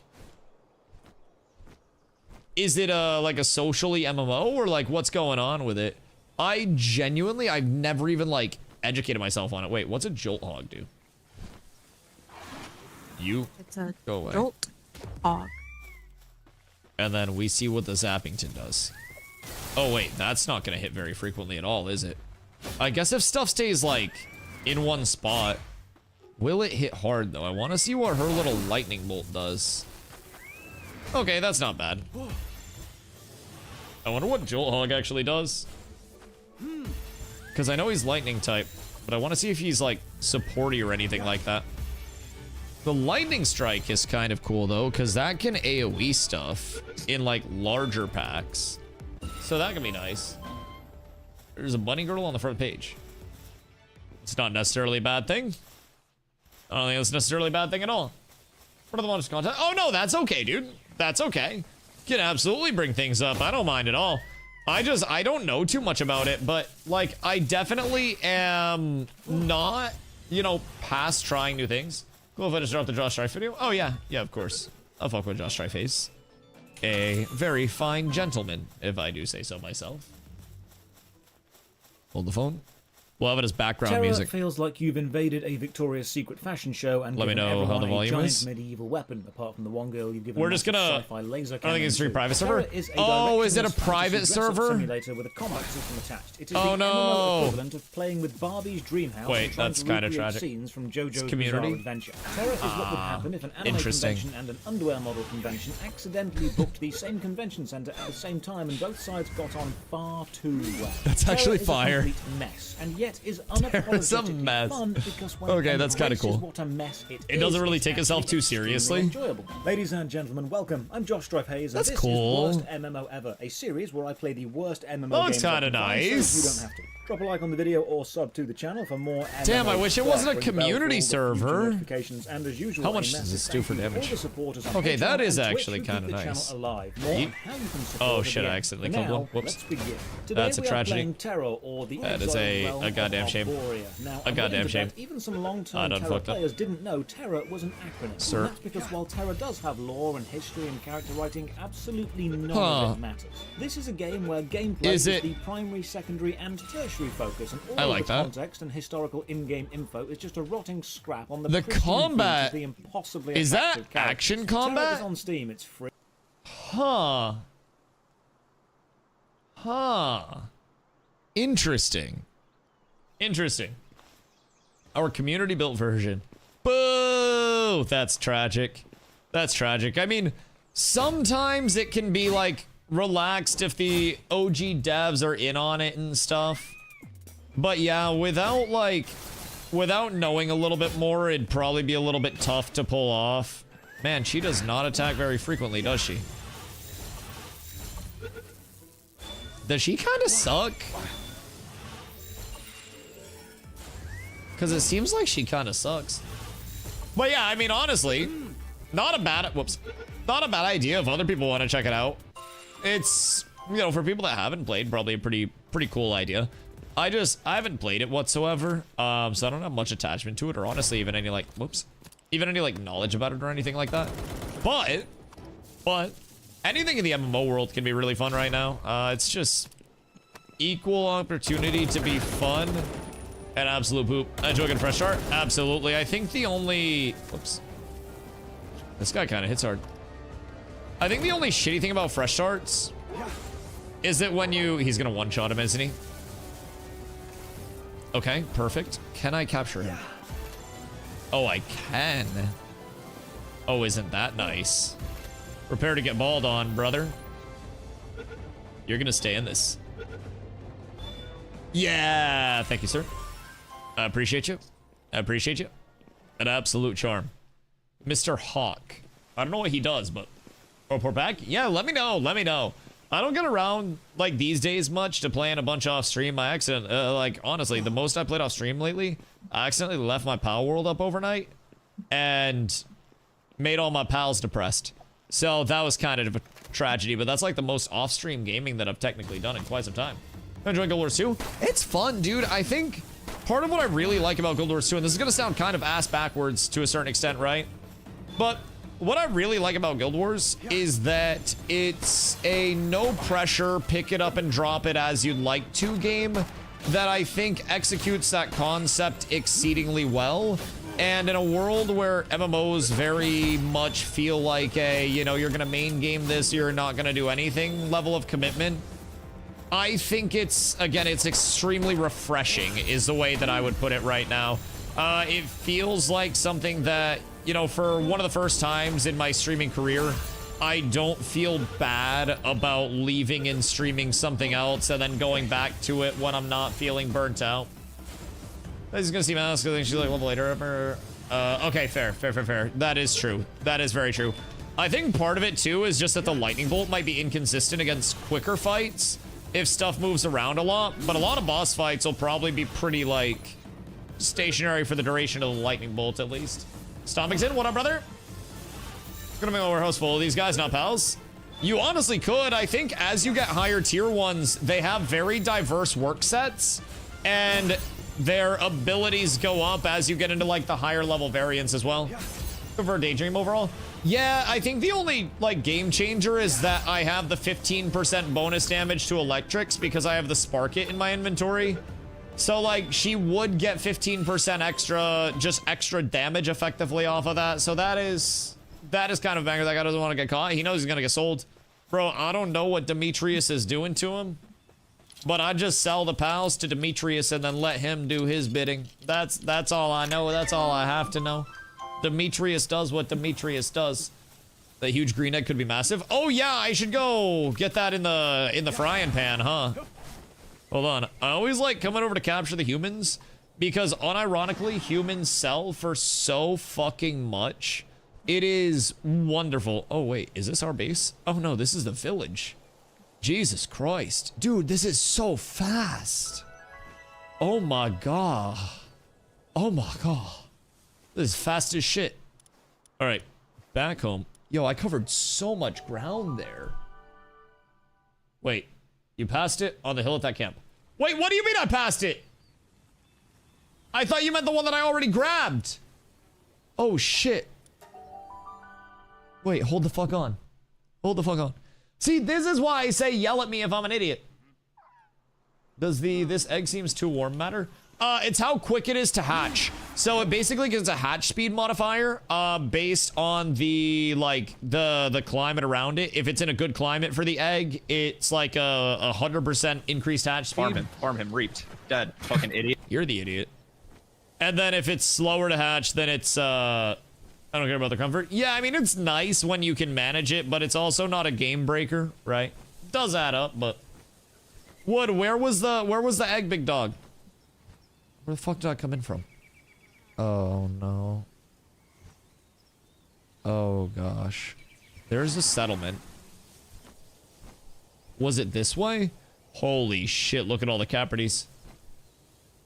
is it like a socially MMO, or like what's going on with it? I've never even like educated myself on it. Wait, what's a jolt hog do? It's a go away. jolt hog. And then we see what the Zappington does. Oh wait, that's not gonna hit very frequently at all, is it? I guess if stuff stays like in one spot, will it hit hard though? I want to see what her little lightning bolt does. Okay, that's not bad. I wonder what Jolt Hog actually does. Because I know he's lightning type, but I want to see if he's like supporty or anything like that. The lightning strike is kind of cool though, because that can AoE stuff in like larger packs. So that can be nice. There's a bunny girdle on the front page. It's not necessarily a bad thing. I don't think it's necessarily a bad thing at all. What are the monsters content? Oh no, that's okay, dude. That's okay. Can absolutely bring things up. I don't mind at all. I don't know too much about it, but like I definitely am not, you know, past trying new things. Cool if I just dropped the Josh Strife video. Oh yeah, yeah, of course. I'll fuck with Josh Strife face. A very fine gentleman, if I do say so myself. Hold the phone. We'll have it as background Terra music. Feels like you've invaded a Victoria's Secret fashion show and let me given know how the everyone volume a giant is. medieval weapon. Apart from the one girl you've given. We're just gonna. Sci-fi laser I don't think it's a cannon private too. server. Terra is a Oh, is it a directionless private fantasy dress-up server? Simulator with a combat system attached. It is Oh, the no. MMO equivalent of playing with Barbie's dream house. Wait, and trying that's to kinda recreate tragic. Scenes from JoJo's Community? Bizarre Adventure. Terra is what would happen if an anime interesting. convention and an underwear model convention accidentally booked the same convention center at the same time, and both sides got on far too well. That's Terra actually is fire. A complete mess, and yet is Terra's a unapologetically mess. fun because when Okay, that's kinda embraces cool. what a mess It doesn't really it's take itself actually too seriously. extremely enjoyable. Ladies and gentlemen, welcome. I'm Josh Strife Hayes, and That's this cool. is Worst MMO Ever, a series where I play the worst MMO Oh, games. it's kinda I can find, so nice. you don't have to. Drop a like on the video or sub to the channel for more MMO Damn, I wish it wasn't a stuff. Ring the bell for community all the future server. notifications, and as usual, How a much does massive this do for thank you to damage? all the supporters on Okay, Patreon that is and Twitch actually who keep kinda the channel nice. alive. More on Yeet. how you can support Oh, at shit, the I end. accidentally For killed now, one. Whoops. Let's begin. Today That's a we are tragedy. playing Terra, or the That is exiled a realm goddamn of shame. Arborea. Now, A I'm goddamn willing to shame. bet even some I long-time done Terra fucked up. players didn't know Terra was an acronym. Sir. And that's because while Terra does have lore and history and character writing, absolutely none Huh. of it matters. This is a game where gameplay Is is it- the primary, secondary, and tertiary focus, and all I of like the that. context and historical in-game info is just a rotting scrap on the The pristine combat- feet of the impossibly is that attractive characters. action Terra combat? is on Steam. It's free. Huh. Huh. Interesting. Interesting. Our community built version. Boo! That's tragic. That's tragic. I mean, sometimes it can be like relaxed if the OG devs are in on it and stuff. But yeah, without knowing a little bit more, it'd probably be a little bit tough to pull off. Man, she does not attack very frequently, does she? Does she kind of suck? Because it seems like she kind of sucks. But yeah, I mean, honestly, not a bad idea if other people want to check it out. It's, you know, for people that haven't played, probably a pretty cool idea. I haven't played it whatsoever, so I don't have much attachment to it, or honestly, even any like, even any like knowledge about it or anything like that. But anything in the MMO world can be really fun right now. It's just equal opportunity to be fun and absolute poop. Enjoy getting fresh start? Absolutely. I think the only, this guy kind of hits hard. I think the only shitty thing about fresh starts is that when he's gonna one-shot him, isn't he? Okay, perfect. Can I capture him? Oh, I can. Oh, isn't that nice? Prepare to get balled on, brother. You're gonna stay in this. Yeah, thank you, sir. I appreciate you. I appreciate you. An absolute charm. Mr. Hawk. I don't know what he does, but... Oh, poor back? Yeah, let me know. Let me know. I don't get around, like, these days much to playing a bunch off stream. I accident, like, honestly, the most I played off stream lately, I accidentally left my Palworld up overnight and made all my pals depressed. So that was kind of a tragedy, but that's like the most off-stream gaming that I've technically done in quite some time. Enjoying Guild Wars 2? It's fun, dude. I think part of what I really like about Guild Wars 2, and this is gonna sound kind of ass backwards to a certain extent, right? But what I really like about Guild Wars is that it's a no pressure, pick it up and drop it as you'd like to game that I think executes that concept exceedingly well. And in a world where MMOs very much feel like a, you know, you're gonna main game this, you're not gonna do anything level of commitment, I think it's, again, it's extremely refreshing is the way that I would put it right now. It feels like something that, you know, for one of the first times in my streaming career, I don't feel bad about leaving and streaming something else and then going back to it when I'm not feeling burnt out. He's gonna see Mask, I think she's like level later. Okay, fair. That is true. That is very true. I think part of it too is just that the lightning bolt might be inconsistent against quicker fights if stuff moves around a lot, but a lot of boss fights will probably be pretty like stationary for the duration of the lightning bolt at least. Stomping's in, what up, brother? Gonna make my warehouse full of these guys, not pals. You honestly could. I think as you get higher tier ones, they have very diverse work sets, and their abilities go up as you get into like the higher level variants as well. For Daydream overall. Yeah, I think the only like game changer is that I have the 15% bonus damage to electrics because I have the Spark It in my inventory. So like she would get 15% extra, just extra damage effectively off of that. So that is kind of banger. That guy doesn't want to get caught. He knows he's gonna get sold. Bro, I don't know what Demetrius is doing to him, but I just sell the pals to Demetrius and then let him do his bidding. That's all I know. That's all I have to know. Demetrius does what Demetrius does. The huge green egg could be massive. Oh yeah, I should go get that in the frying pan, huh? Hold on. I always like coming over to capture the humans because unironically humans sell for so fucking much. It is wonderful. Oh wait, is this our base? Oh no, this is the village. Jesus Christ. Dude, this is so fast. Oh my god. Oh my god. This is fast as shit. All right, back home. Yo, I covered so much ground there. Wait, you passed it on the hill at that camp. Wait, what do you mean I passed it? I thought you meant the one that I already grabbed. Oh shit. Wait, hold the fuck on. Hold the fuck on. See, this is why I say yell at me if I'm an idiot. Does this egg seems too warm matter? It's how quick it is to hatch. So it basically gives a hatch speed modifier, based on the, like, the climate around it. If it's in a good climate for the egg, it's like a 100% increased hatch speed. Farm him, reaped. Dead. Fucking idiot. You're the idiot. And then if it's slower to hatch, then it's, I don't care about the comfort. Yeah, I mean, it's nice when you can manage it, but it's also not a game breaker, right? Does add up, but... Wood, where was the egg, big dog? Where the fuck did I come in from? Oh, no. Oh, gosh. There's a settlement. Was it this way? Holy shit, look at all the Caprities.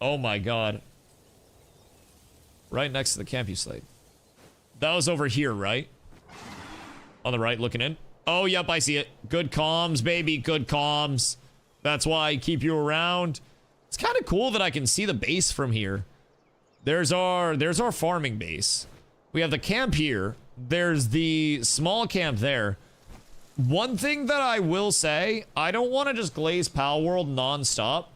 Oh, my God. Right next to the camp you slayed. That was over here, right? On the right, looking in. Oh, yep, I see it. Good comms, baby. Good comms. That's why I keep you around. It's kind of cool that I can see the base from here. There's our farming base. We have the camp here. There's the small camp there. One thing that I will say, I don't want to just glaze Palworld non-stop,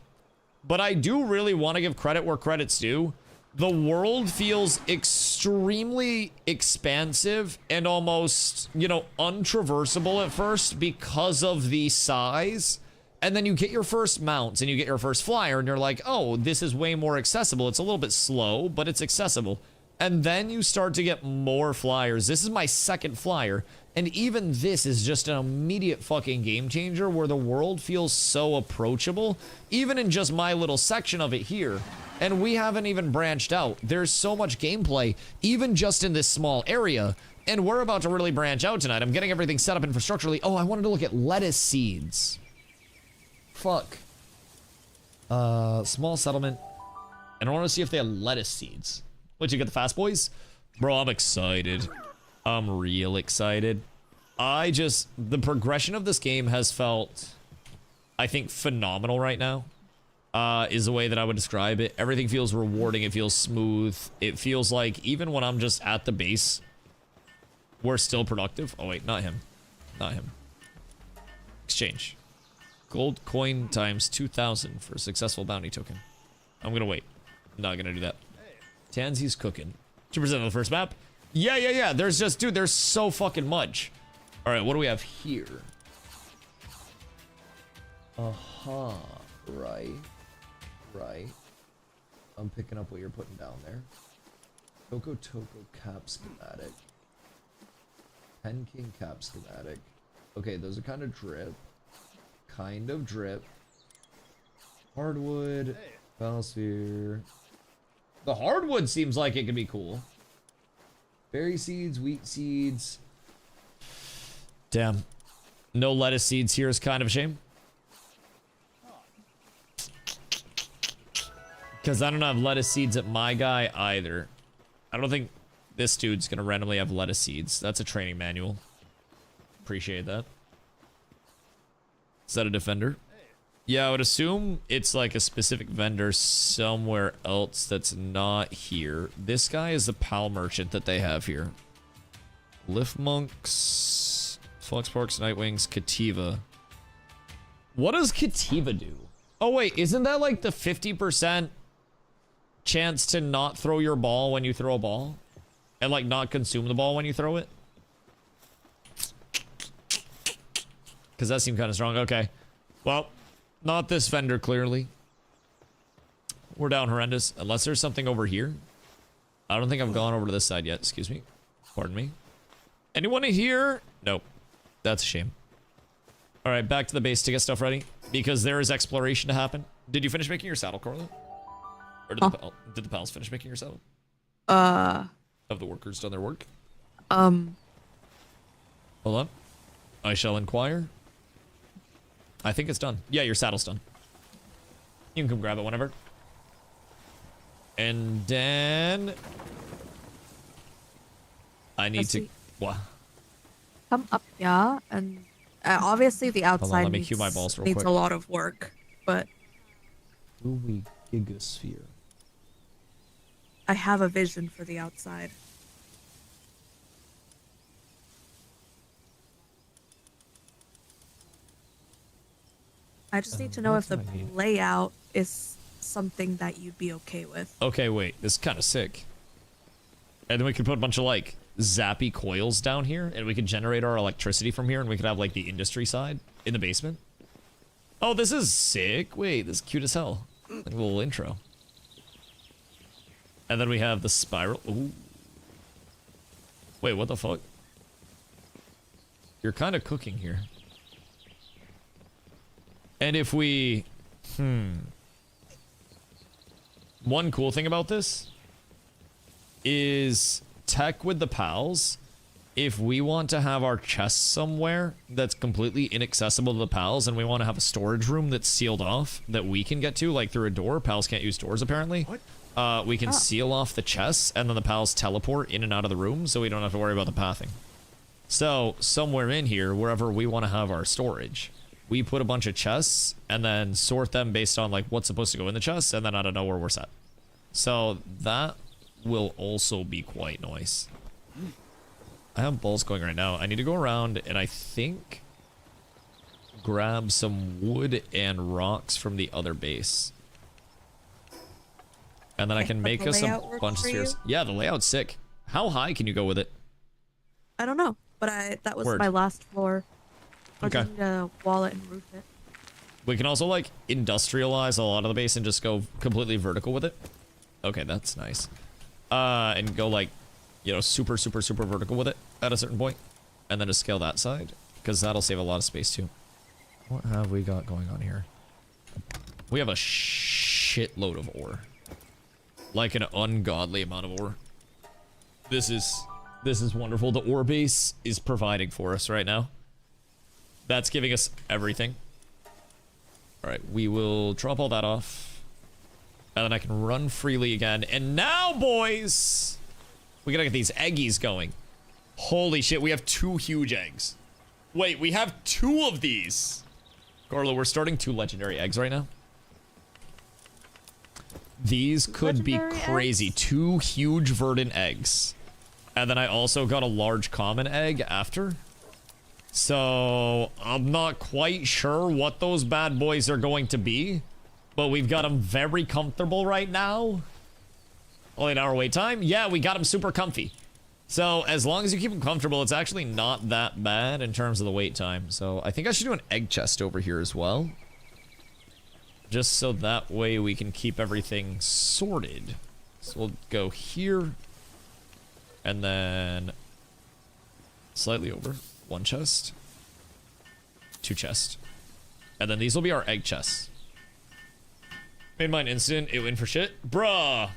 but I do really want to give credit where credit's due. The world feels extremely expansive and almost, you know, untraversable at first because of the size. And then you get your first mounts and you get your first flyer and you're like, oh, this is way more accessible. It's a little bit slow, but it's accessible. And then you start to get more flyers. This is my second flyer. And even this is just an immediate fucking game changer where the world feels so approachable, even in just my little section of it here. And we haven't even branched out. There's so much gameplay, even just in this small area. And we're about to really branch out tonight. I'm getting everything set up infrastructurally. Oh, I wanted to look at lettuce seeds. Fuck. Small settlement. And I want to see if they have lettuce seeds. What'd you get, the fast boys? Bro, I'm excited. I'm real excited. The progression of this game has felt, I think, phenomenal right now. Is the way that I would describe it. Everything feels rewarding. It feels smooth. It feels like even when I'm just at the base, we're still productive. Oh, wait, not him. Not him. Exchange. Gold coin times 2,000 for a successful bounty token. I'm gonna wait. I'm not gonna do that. Tansy's cooking. 2% of the first map? Yeah. There's just, dude, there's so fucking much. All right, what do we have here? Right. I'm picking up what you're putting down there. Toko cap schematic. Pen King cap schematic. Okay, those are kind of drip. Hardwood. Biosphere. The hardwood seems like it could be cool. Berry seeds, wheat seeds. Damn. No lettuce seeds here is kind of a shame. Because I don't have lettuce seeds at my guy either. I don't think this dude's going to randomly have lettuce seeds. That's a training manual. Appreciate that. Is that a defender? Yeah, I would assume it's like a specific vendor somewhere else that's not here. This guy is the PAL merchant that they have here. Lift Monks, Fluxparks, Nightwings, Kativa. What does Kativa do? Oh wait, isn't that like the 50% chance to not throw your ball when you throw a ball? And like not consume the ball when you throw it? Because that seemed kind of strong. Okay. Well, not this vendor, clearly. We're down horrendous. Unless there's something over here. I don't think I've gone over to this side yet. Excuse me. Pardon me. Anyone in here? Nope. That's a shame. All right, back to the base to get stuff ready. Because there is exploration to happen. Did you finish making your saddle, Corla? Or did the pals finish making your saddle? Have the workers done their work? Hold on. I shall inquire. I think it's done. Yeah, your saddle's done. You can come grab it whenever. And then I need to. What? Come up, yeah, and obviously the outside let me cue my balls real needs quick. a lot of work, but Ooh, gigasphere. I have a vision for the outside. I just need to know if the layout is something that you'd be okay with. Okay, wait. This is kind of sick. And then we could put a bunch of, like, zappy coils down here, and we could generate our electricity from here, and we could have, like, the industry side in the basement. Oh, this is sick. Wait, this is cute as hell. Like a little intro. And then we have the spiral. Ooh. Wait, what the fuck? You're kind of cooking here. And if we... One cool thing about this is tech with the pals. If we want to have our chests somewhere that's completely inaccessible to the pals and we want to have a storage room that's sealed off that we can get to, like through a door. Pals can't use doors apparently. we can seal off the chests, and then the pals teleport in and out of the room, so we don't have to worry about the pathing. So, somewhere in here, wherever we want to have our storage, we put a bunch of chests, and then sort them based on, like, what's supposed to go in the chests, and then out of nowhere, we're set. So, that will also be quite nice. I have balls going right now. I need to go around, and I think grab some wood and rocks from the other base. And then I can make us a bunch of spheres. Yeah, the layout's sick. How high can you go with it? I don't know, but that was Word. my last floor. I Okay. need to wall it and roof it. We can also, like, industrialize a lot of the base and just go completely vertical with it. Okay, that's nice. And go, like, you know, super, super, super vertical with it at a certain point. And then just scale that side, because that'll save a lot of space, too. What have we got going on here? We have a shitload of ore. Like an ungodly amount of ore. This is wonderful. The ore base is providing for us right now. That's giving us everything. Alright, we will drop all that off. And then I can run freely again. And now, boys, we gotta get these eggies going. Holy shit, we have 2 huge eggs. Wait, we have 2 of these. Carlo, we're starting 2 legendary eggs right now. These could Legendary be crazy. eggs? 2 huge verdant eggs. And then I also got a large common egg after. So, I'm not quite sure what those bad boys are going to be. But we've got them very comfortable right now. Only an hour wait time. Yeah, we got them super comfy. So, as long as you keep them comfortable, it's actually not that bad in terms of the wait time. So, I think I should do an egg chest over here as well. Just so that way we can keep everything sorted. So, we'll go here. And then slightly over. 1 chest. 2 chests. And then these will be our egg chests. Made mine instant. It went for shit. Bruh.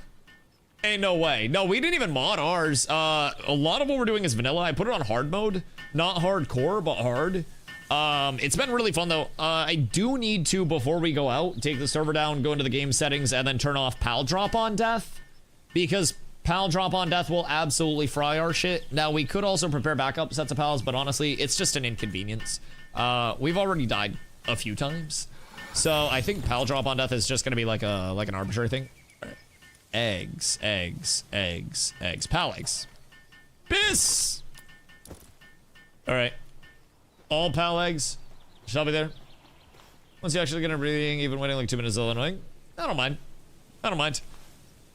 Ain't no way. No, we didn't even mod ours. A lot of what we're doing is vanilla. I put it on hard mode. Not hardcore, but hard. It's been really fun, though. I do need to, before we go out, take the server down, go into the game settings, and then turn off PAL drop on death. Because PAL drop on death will absolutely fry our shit. Now, we could also prepare backup sets of PALs, but honestly, it's just an inconvenience. We've already died a few times. So, I think PAL drop on death is just going to be like an arbitrary thing. Eggs, eggs, eggs, eggs. PAL eggs. Piss! Alright. All PAL eggs. Shall be there. Once you actually get everything, even waiting like 2 minutes is a little annoying. I don't mind. I don't mind.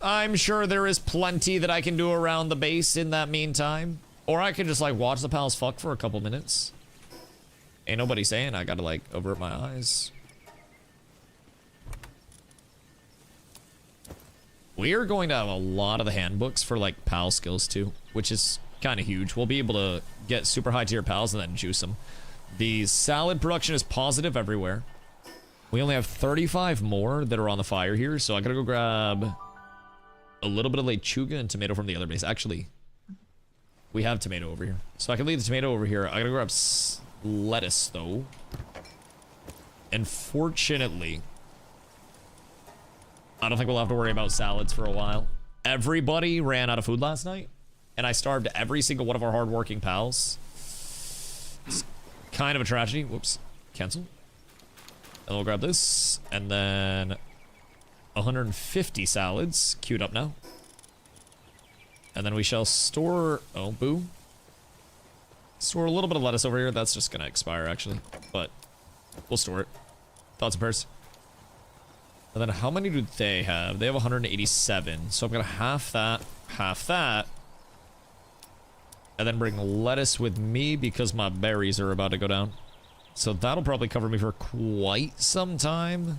I'm sure there is plenty that I can do around the base in that meantime. Or I could just, like, watch the pals fuck for a couple minutes. Ain't nobody saying I gotta, like, avert my eyes. We are going to have a lot of the handbooks for, like, pal skills, too. Which is kind of huge. We'll be able to get super high tier pals and then juice them. The salad production is positive everywhere. We only have 35 more that are on the fire here. So I gotta go grab a little bit of lechuga and tomato from the other base. Actually, we have tomato over here. So I can leave the tomato over here. I gotta grab lettuce, though. And fortunately, I don't think we'll have to worry about salads for a while. Everybody ran out of food last night. And I starved every single one of our hardworking pals. It's kind of a tragedy. Whoops. Cancel. And we'll grab this. And then 150 salads queued up now. And then we shall store... Oh, boo. Store a little bit of lettuce over here. That's just going to expire, actually. But we'll store it. Thoughts and prayers. And then how many do they have? They have 187. So I'm going to half that. Half that. And then bring lettuce with me because my berries are about to go down. So that'll probably cover me for quite some time.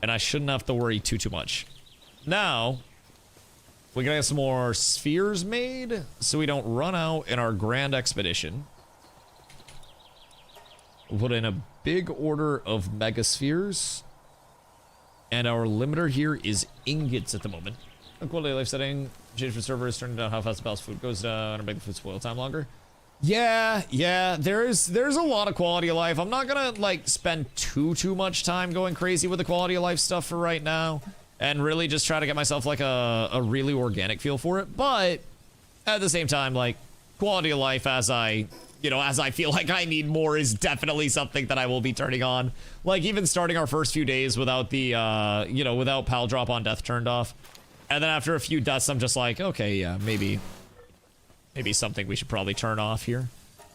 And I shouldn't have to worry too much. Now, we gotta get some more spheres made so we don't run out in our grand expedition. We'll put in a big order of mega spheres. And our limiter here is ingots at the moment. Quality of life setting. Change for servers, turning down how fast the palace food goes down, and make the food spoil time longer. Yeah, there's a lot of quality of life. I'm not gonna, like, spend too much time going crazy with the quality of life stuff for right now. and really just try to get myself like a really organic feel for it. But at the same time, like, quality of life as I feel like I need more is definitely something that I will be turning on. Like, even starting our first few days without the, without Pal Drop on Death turned off. And then after a few deaths, I'm just like, okay, yeah, maybe something we should probably turn off here.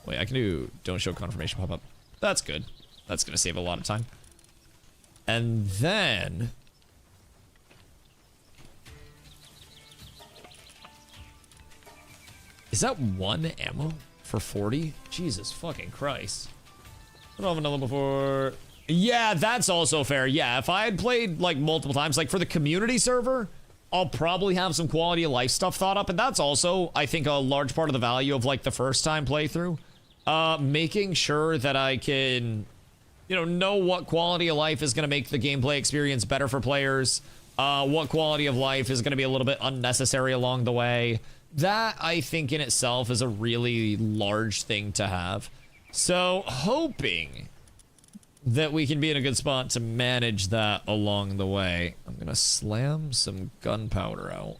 Wait, I can do don't show confirmation pop-up. That's good. That's going to save a lot of time. And then... Is that 1 ammo for 40? Jesus fucking Christ. I don't have another before. Yeah, that's also fair. Yeah, if I had played like multiple times, like for the community server, I'll probably have some quality of life stuff thought up. And that's also, I think, a large part of the value of like the first time playthrough. Making sure that I can, know what quality of life is going to make the gameplay experience better for players. What quality of life is going to be a little bit unnecessary along the way. That, I think, in itself is a really large thing to have. So, hoping that we can be in a good spot to manage that along the way. I'm going to slam some gunpowder out.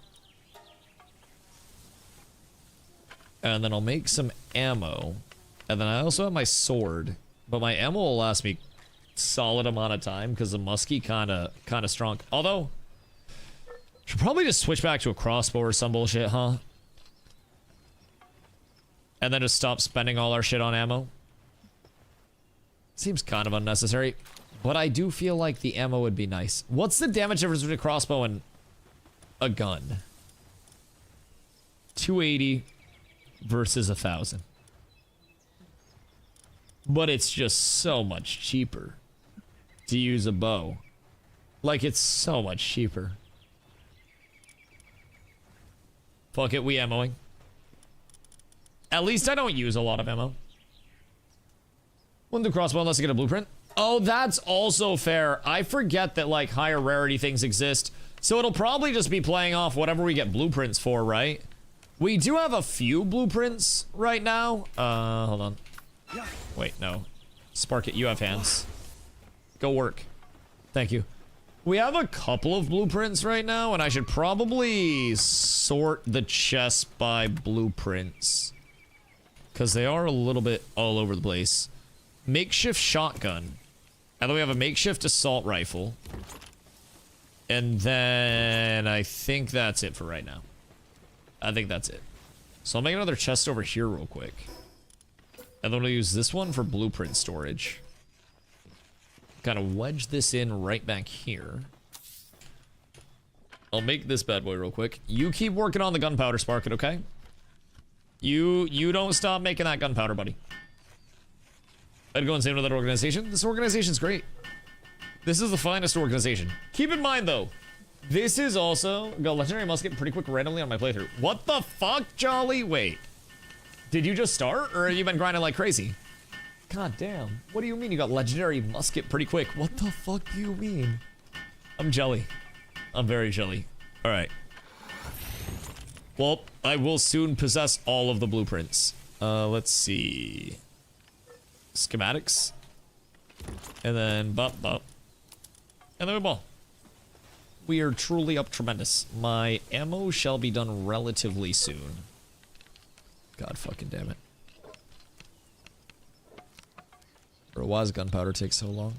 And then I'll make some ammo. And then I also have my sword. But my ammo will last me solid amount of time because the muskie kind of strong. Although, should probably just switch back to a crossbow or some bullshit, huh? And then just stop spending all our shit on ammo. Seems kind of unnecessary. But I do feel like the ammo would be nice. What's the damage difference between a crossbow and a gun? 280 versus 1,000. But it's just so much cheaper to use a bow. Like, it's so much cheaper. Fuck it, we ammoing. At least I don't use a lot of ammo. Wouldn't do crossbow unless I get a blueprint. Oh, that's also fair. I forget that, like, higher rarity things exist. So it'll probably just be playing off whatever we get blueprints for, right? We do have a few blueprints right now. Hold on. Wait, no. Spark it, you have hands. Go work. Thank you. We have a couple of blueprints right now, and I should probably sort the chests by blueprints. Because they are a little bit all over the place. Makeshift shotgun. And then we have a makeshift assault rifle. And then I think that's it for right now. I think that's it. So I'll make another chest over here real quick. And then we'll use this one for blueprint storage. Kind of wedge this in right back here. I'll make this bad boy real quick. You keep working on the gunpowder, Spark it, okay? You don't stop making that gunpowder, buddy. I'd go and say to that organization. This organization's great. This is the finest organization. Keep in mind, though, this is also got legendary musket pretty quick randomly on my playthrough. What the fuck, Jolly? Wait. Did you just start, or have you been grinding like crazy? God damn. What do you mean you got legendary musket pretty quick? What the fuck do you mean? I'm jelly. I'm very jelly. All right. Well, I will soon possess all of the blueprints. Let's see. Schematics. And then bop bop. And then we ball. We are truly up tremendous. My ammo shall be done relatively soon. God fucking damn it. Bro, why does gunpowder take so long?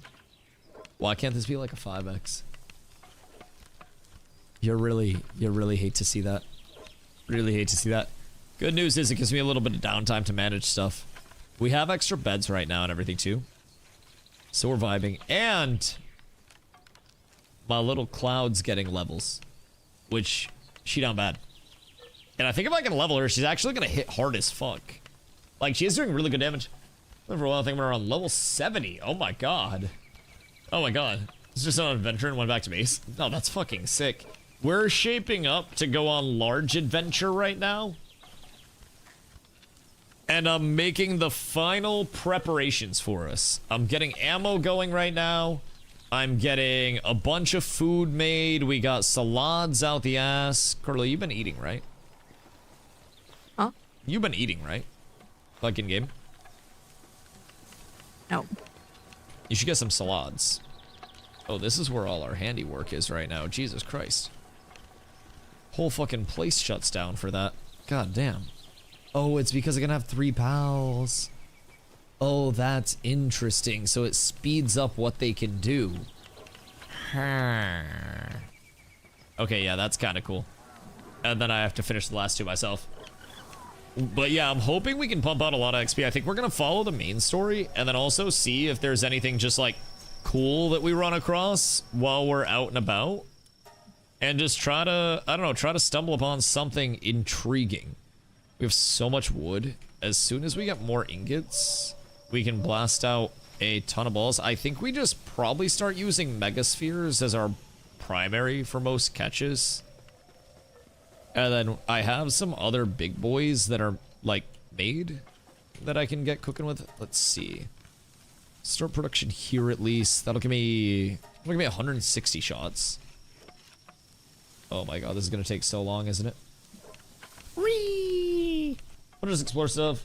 Why can't this be like a 5x? You really hate to see that. Really hate to see that. Good news is it gives me a little bit of downtime to manage stuff. We have extra beds right now and everything too. So we're vibing. And my little cloud's getting levels. Which, she down bad. And I think if I can level her, she's actually going to hit hard as fuck. Like, she is doing really good damage. For a while, I think we're around level 70. Oh my god. Oh my god. It's just on adventure and went back to base. No, that's fucking sick. We're shaping up to go on large adventure right now. And I'm making the final preparations for us. I'm getting ammo going right now. I'm getting a bunch of food made. We got salads out the ass. Carla, you've been eating, right? Huh? You've been eating, right? Like in game? No. You should get some salads. Oh, this is where all our handiwork is right now. Jesus Christ. Whole fucking place shuts down for that. God damn. Oh, it's because I can have 3 pals. Oh, that's interesting. So it speeds up what they can do. Okay, yeah, that's kind of cool. And then I have to finish the last 2 myself. But yeah, I'm hoping we can pump out a lot of XP. I think we're going to follow the main story and then also see if there's anything just like cool that we run across while we're out and about. And just try to, I don't know, try to stumble upon something intriguing. We have so much wood. As soon as we get more ingots, we can blast out a ton of balls. I think we just probably start using megaspheres as our primary for most catches. And then I have some other big boys that are like made that I can get cooking with. Let's see. Start production here at least. That'll give me 160 shots. Oh my god, this is gonna take so long, isn't it? Whee! I'll just explore stuff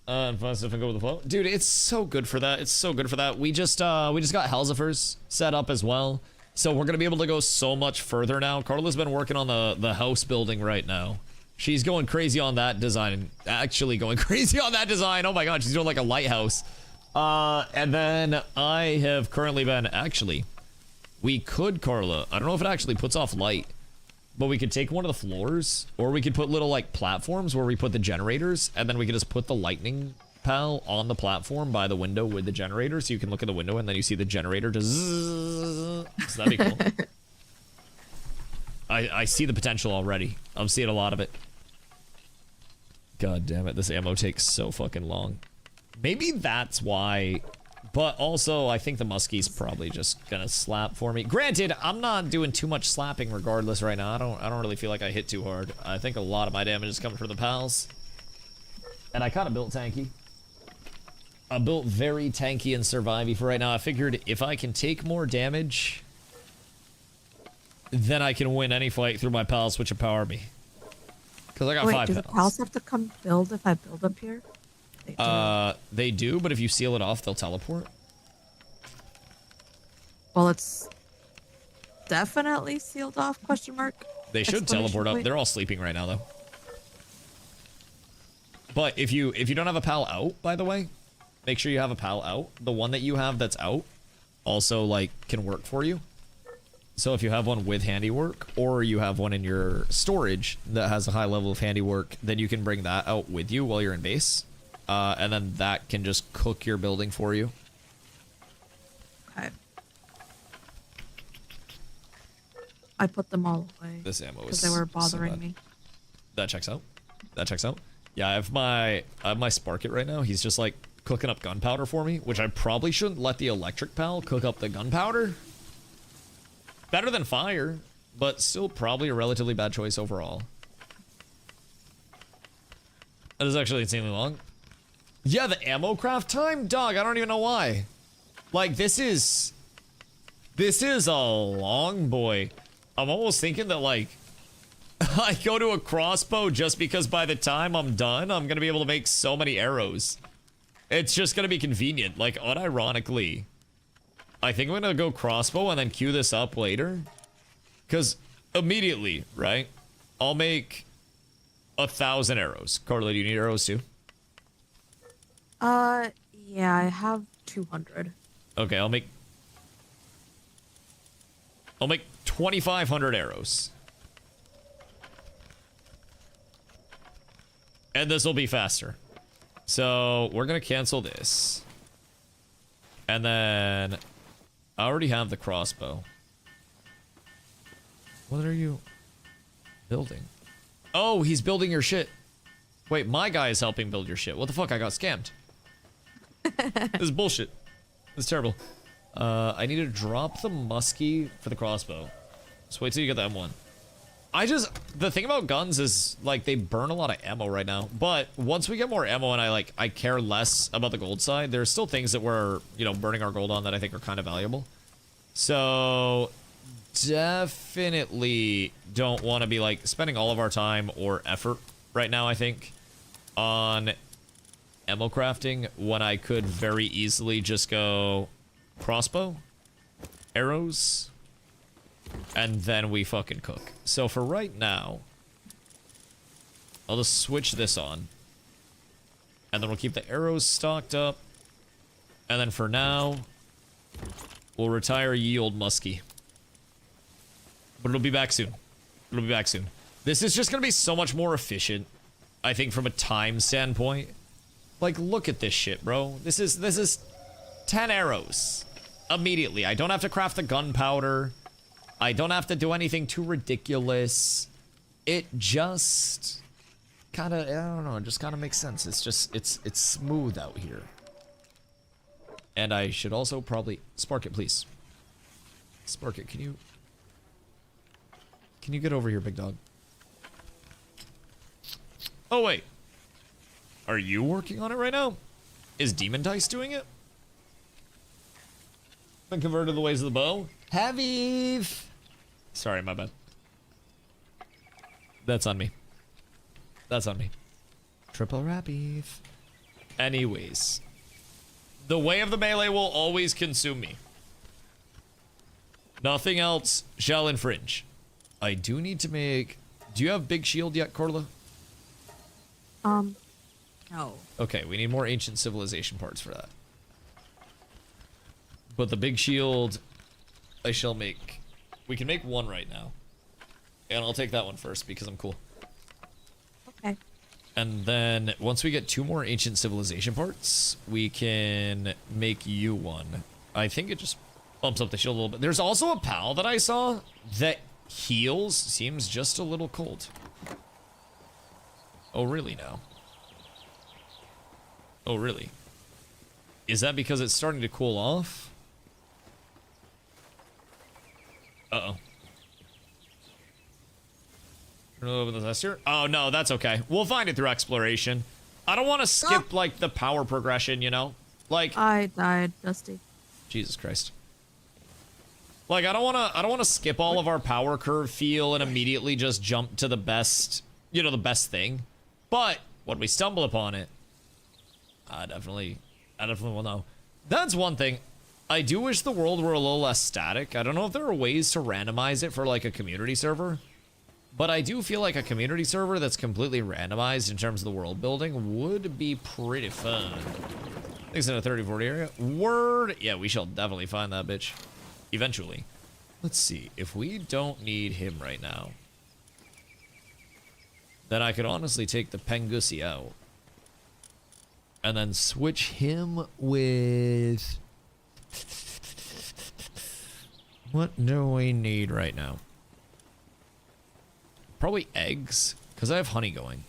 and find stuff and go with the flow. Dude, it's so good for that. It's so good for that. We just got Hellzifers set up as well. So we're gonna be able to go so much further now. Carla's been working on the house building right now. She's going crazy on that design. Actually going crazy on that design. Oh my god, she's doing like a lighthouse. And then I have currently been, actually, we could, Carla, I don't know if it actually puts off light, but we could take one of the floors, or we could put little like platforms where we put the generators, and then we could just put the lightning pal on the platform by the window with the generator, so you can look in the window and then you see the generator just zzz. So that'd be cool. I see the potential already. I'm seeing a lot of it. God damn it, this ammo takes so fucking long. Maybe that's why, but also I think the muskie's probably just gonna slap for me. Granted, I'm not doing too much slapping regardless right now. I don't really feel like I hit too hard. I think a lot of my damage is coming from the pals. And I kind of built tanky. I built very tanky and survivey for right now. I figured if I can take more damage, then I can win any fight through my pals, which empower me. Because I got 5 pals. Do the pals have to come build if I build up here? They do, but if you seal it off, they'll teleport. Well, it's definitely sealed off, question mark. They should teleport up. They're all sleeping right now, though. But if you don't have a pal out, by the way, make sure you have a pal out. The one that you have that's out also, like, can work for you. So if you have one with handiwork, or you have one in your storage that has a high level of handiwork, then you can bring that out with you while you're in base. And then that can just cook your building for you. Okay. I put them all away. This ammo is because they were bothering so me. That checks out. That checks out. Yeah, I have my Spark It right now. He's just like cooking up gunpowder for me, which I probably shouldn't let the electric pal cook up the gunpowder. Better than fire, but still probably a relatively bad choice overall. That is actually insanely long. Yeah, the ammo craft time? Dog, I don't even know why. Like, this is a long boy. I'm almost thinking that, like, I go to a crossbow just because by the time I'm done, I'm gonna be able to make so many arrows. It's just gonna be convenient. Like, unironically, I think I'm gonna go crossbow and then queue this up later. Because immediately, right, I'll make 1,000 arrows. Carla, do you need arrows too? Yeah, I have 200. Okay, I'll make 2,500 arrows. And this will be faster. So we're gonna cancel this. And then I already have the crossbow. What are you building? Oh, he's building your shit. Wait, my guy is helping build your shit. What the fuck? I got scammed. This is bullshit. This is terrible. I need to drop the muskie for the crossbow. Just wait till you get the M1. The thing about guns is, like, they burn a lot of ammo right now. But once we get more ammo and I care less about the gold side, there's still things that we're, you know, burning our gold on that I think are kind of valuable. So definitely don't want to be, like, spending all of our time or effort right now, I think, on ammo crafting when I could very easily just go crossbow arrows, and then we fucking cook. So for right now, I'll just switch this on, and then we'll keep the arrows stocked up, and then for now, we'll retire ye old muskie. But it'll be back soon. It'll be back soon. This is just gonna be so much more efficient, I think, from a time standpoint. Like, look at this shit, bro. This is 10 arrows immediately. I don't have to craft the gunpowder. I don't have to do anything too ridiculous. It just kind of, I don't know, it just kind of makes sense. It's just, it's smooth out here. And I should also probably spark it, please. Spark it, can you get over here, big dog? Oh, wait. Are you working on it right now? Is Demon Dice doing it? Been converted to the ways of the bow? Haviv! Sorry, my bad. That's on me. That's on me. Triple Rapiv. Anyways. The way of the melee will always consume me. Nothing else shall infringe. I do need to make... Do you have big shield yet, Corla? No. Okay, we need more ancient civilization parts for that. But the big shield, I shall make. We can make one right now. And I'll take that one first because I'm cool. Okay. And then once we get 2 more ancient civilization parts, we can make you one. I think it just bumps up the shield a little bit. There's also a pal that I saw that heals, seems just a little cold. Oh, really now? Oh, really? Is that because it's starting to cool off? Uh-oh. Over the tester? Oh, no, that's okay. We'll find it through exploration. I don't want to skip, like, the power progression, you know? Like... I died, Dusty. Jesus Christ. Like, I don't want to skip all of our power curve feel and immediately just jump to the best, you know, the best thing. But when we stumble upon it, I definitely will know. That's one thing. I do wish the world were a little less static. I don't know if there are ways to randomize it for, like, a community server. But I do feel like a community server that's completely randomized in terms of the world building would be pretty fun. Thanks in a 30-40 area. Word! Yeah, we shall definitely find that bitch. Eventually. Let's see. If we don't need him right now, then I could honestly take the Pengusi out. And then switch him with... What do we need right now? Probably eggs, because I have honey going.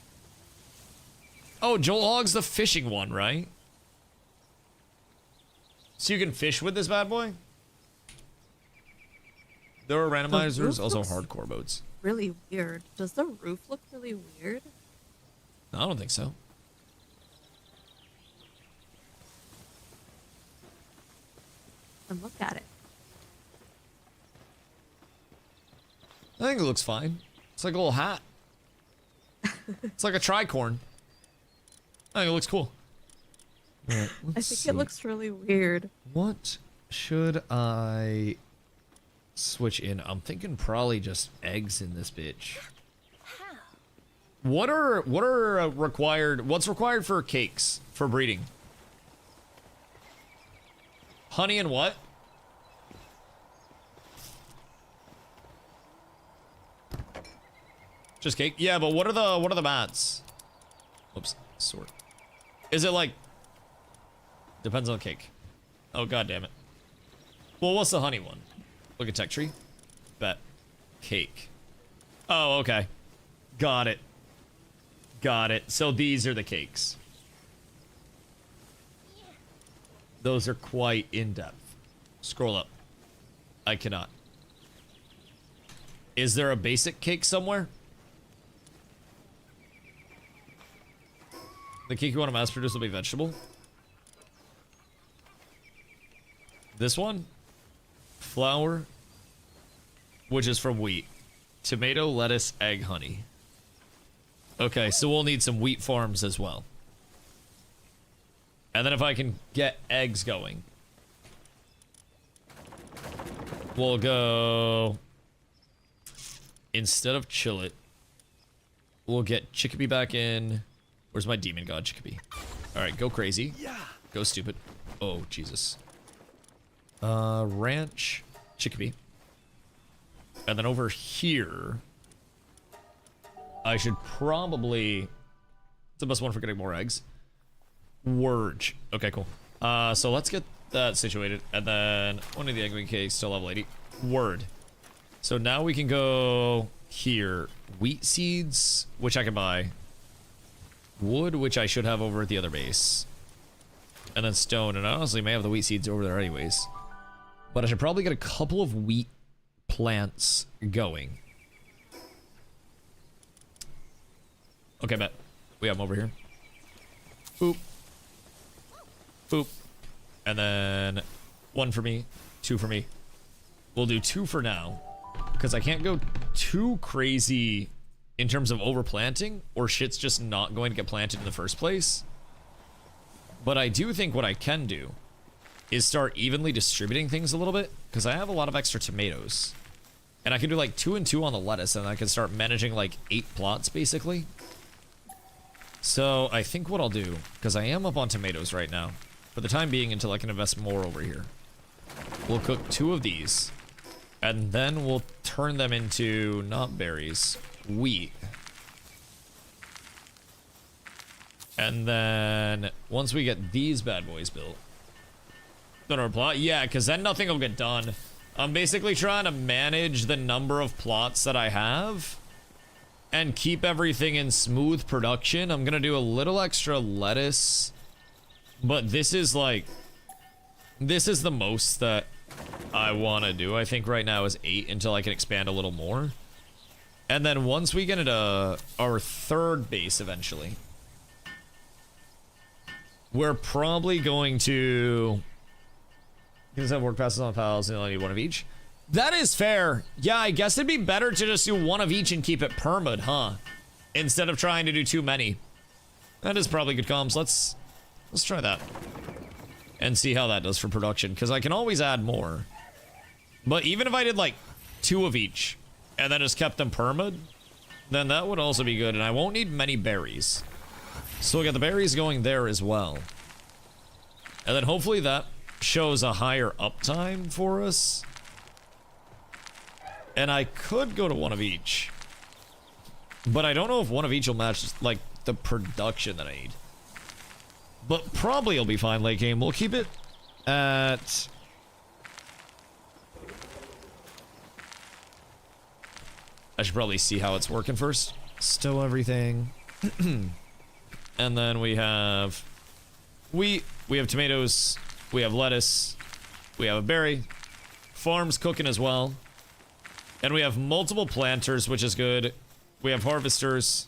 Oh, Joel Hogg's the fishing one, right? So you can fish with this bad boy? There are randomizers, also hardcore modes. Really weird. Does the roof look really weird? No, I don't think so. And look at it. I think it looks fine. It's like a little hat. It's like a tricorn. I think it looks cool. Right, I think it looks really weird. What should I switch in? I'm thinking probably just eggs in this bitch. What are required? What's required for cakes for breeding? Honey and what? Just cake? Yeah, but what are the mats? Oops, sort. Is it like... Depends on the cake. Oh, god damn it. Well, what's the honey one? Look at tech tree. Bet. Cake. Oh, okay. Got it. Got it. So these are the cakes. Those are quite in-depth. Scroll up. I cannot. Is there a basic cake somewhere? The cake you want to mass produce will be vegetable. This one? Flour, which is from wheat. Tomato, lettuce, egg, honey. Okay, so we'll need some wheat farms as well. And then if I can get eggs going. we'll go, instead of chill it, we'll get Chickpea back in. Where's my demon god, Chickpea? All right, go crazy. Go stupid. Oh, Jesus. Ranch, Chickpea. And then over here, I should probably, it's the best one for getting more eggs. Wurge. Okay, cool. So let's get that situated. And then one of the egg cakes still level 80. Word. So now we can go here. Wheat seeds, which I can buy. Wood, which I should have over at the other base. And then stone. And I honestly may have the wheat seeds over there anyways. But I should probably get a couple of wheat plants going. Okay, bet. We have them over here. Boop. Boop. And then 1 for me, 2 for me. We'll do 2 for now. Because I can't go too crazy in terms of overplanting, or shit's just not going to get planted in the first place. But I do think what I can do is start evenly distributing things a little bit, because I have a lot of extra tomatoes. And I can do like 2 and 2 on the lettuce, and I can start managing like 8 plots basically. So I think what I'll do, because I am up on tomatoes right now, for the time being until I can invest more over here, we'll cook 2 of these, and then we'll turn them into, not berries, wheat. And then once we get these bad boys built, then our plot, yeah, because then nothing will get done. I'm basically trying to manage the number of plots that I have and keep everything in smooth production. I'm gonna do a little extra lettuce, but this is like, this is the most that I want to do. I think right now is 8 until I can expand a little more. And then once we get into our 3rd base eventually, we're probably going to, because have work passes on pals and only need 1 of each. That is fair. Yeah, I guess it'd be better to just do 1 of each and keep it permad, huh? Instead of trying to do too many. That is probably good comms. Let's try that. And see how that does for production, because I can always add more. But even if I did like 2 of each, and then just kept them permad, then that would also be good, and I won't need many berries. So we'll get the berries going there as well. And then hopefully that shows a higher uptime for us. And I could go to 1 of each. But I don't know if 1 of each will match, like, the production that I need. But probably it'll be fine late game. We'll keep it at... I should probably see how it's working first. Stow everything. And then we have wheat, we have tomatoes, we have lettuce, we have a berry, farm's cooking as well, and we have multiple planters, which is good. We have harvesters.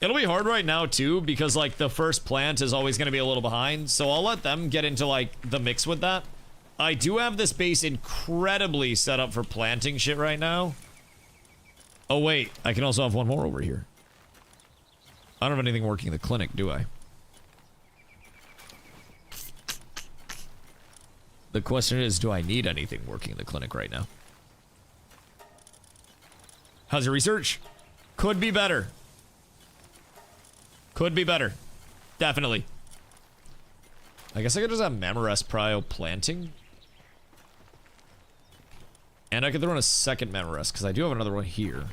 It'll be hard right now too, because like the first plant is always going to be a little behind, so I'll let them get into like the mix with that. I do have this base incredibly set up for planting shit right now. Oh wait, I can also have 1 more over here. I don't have anything working in the clinic, do I? The question is, do I need anything working in the clinic right now? How's your research? Could be better. Could be better. Definitely. I guess I could just have Mammorest Prio planting. And I could throw in a second Mammorest, because I do have another one here.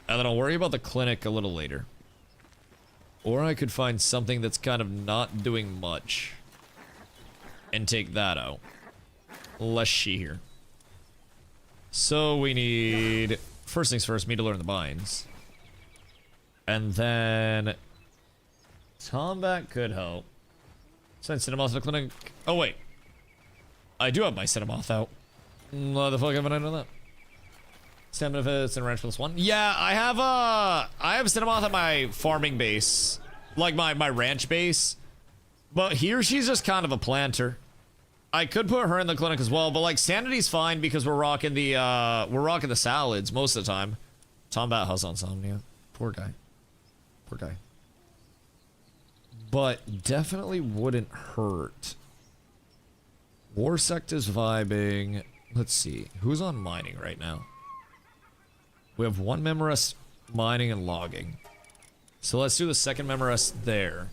And then I'll worry about the clinic a little later. Or I could find something that's kind of not doing much. And take that out. Let's see here. So we need... First things first, me to learn the binds. And then... Tombat could help. Send Cinnamoth to the clinic. Oh, wait. I do have my Cinnamoth out. Why the fuck haven't I done that? Stamina fits and ranch +1. Yeah, I have Cinnamoth at my farming base. Like my ranch base. But here she's just kind of a planter. I could put her in the clinic as well, but like Sanity's fine because we're rocking the salads most of the time. Tombat has insomnia. Poor guy. Poor guy. But definitely wouldn't hurt Warsect is vibing. Let's see. Who's on mining right now? We have one Memorest mining and logging. So let's do the second Memorest there.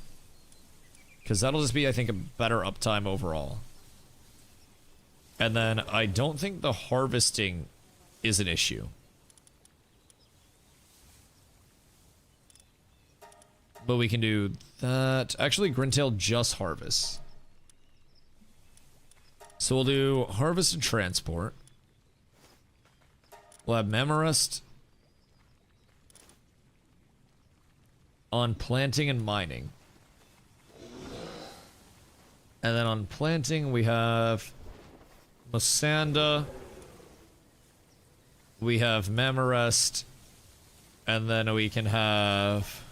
Because that'll just be, I think, a better uptime overall. And then I don't think the harvesting is an issue. But we can do that. Actually, Grintail just harvests. So we'll do harvest and transport. We'll have Memorest on planting and mining. And then on planting, we have Masanda. We have Memorest. And then we can have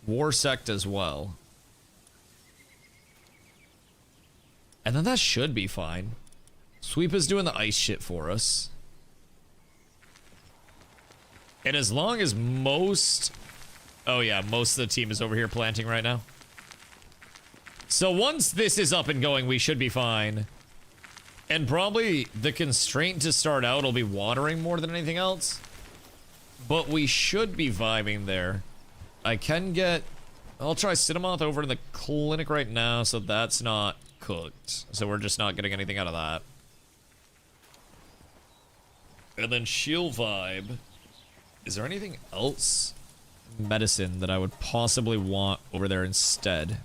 Warsect as well. And then that should be fine. Sweep is doing the ice shit for us. And as long as most... Oh yeah, most of the team is over here planting right now. So once this is up and going, we should be fine. And probably the constraint to start out will be watering more than anything else. But we should be vibing there. I can get... I'll try Cinnamoth over in the clinic right now, so that's not cooked. So we're just not getting anything out of that. And then shield vibe. Is there anything else? Medicine that I would possibly want over there instead.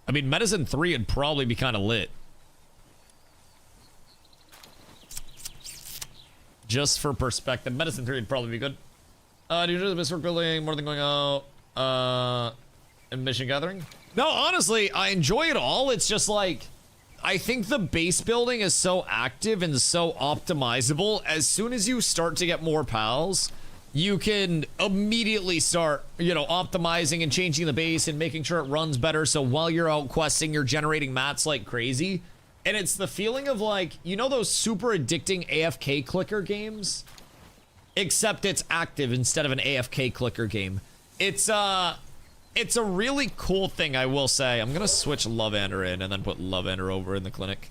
I mean, medicine 3 would probably be kind of lit. Just for perspective, medicine 3 would probably be good. Do you do the best work building more than going out and mission gathering? No, honestly, I enjoy it all. It's just like, I think the base building is so active and so optimizable. As soon as you start to get more pals, you can immediately start, you know, optimizing and changing the base and making sure it runs better. So while you're out questing, you're generating mats like crazy. And it's the feeling of like, you know those super addicting AFK clicker games? Except it's active instead of an AFK clicker game. It's a really cool thing, I will say. I'm gonna switch Lovander in and then put Lovander over in the clinic.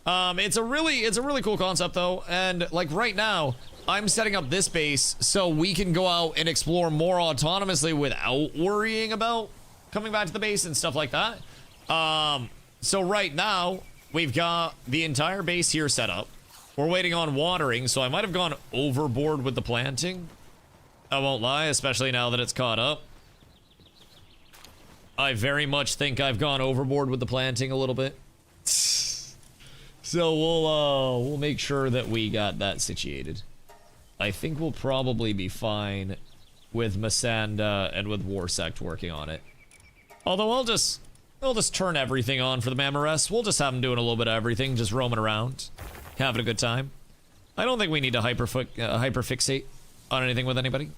It's a really cool concept though, and like right now, I'm setting up this base so we can go out and explore more autonomously without worrying about coming back to the base and stuff like that. So right now, we've got the entire base here set up. We're waiting on watering, so I might have gone overboard with the planting. I won't lie, especially now that it's caught up. I very much think I've gone overboard with the planting a little bit. So we'll make sure that we got that situated. I think we'll probably be fine with Masanda and with Warsect working on it. Although I'll just turn everything on for the Memorest. We'll just have them doing a little bit of everything, just roaming around, having a good time. I don't think we need to hyperfixate on anything with anybody.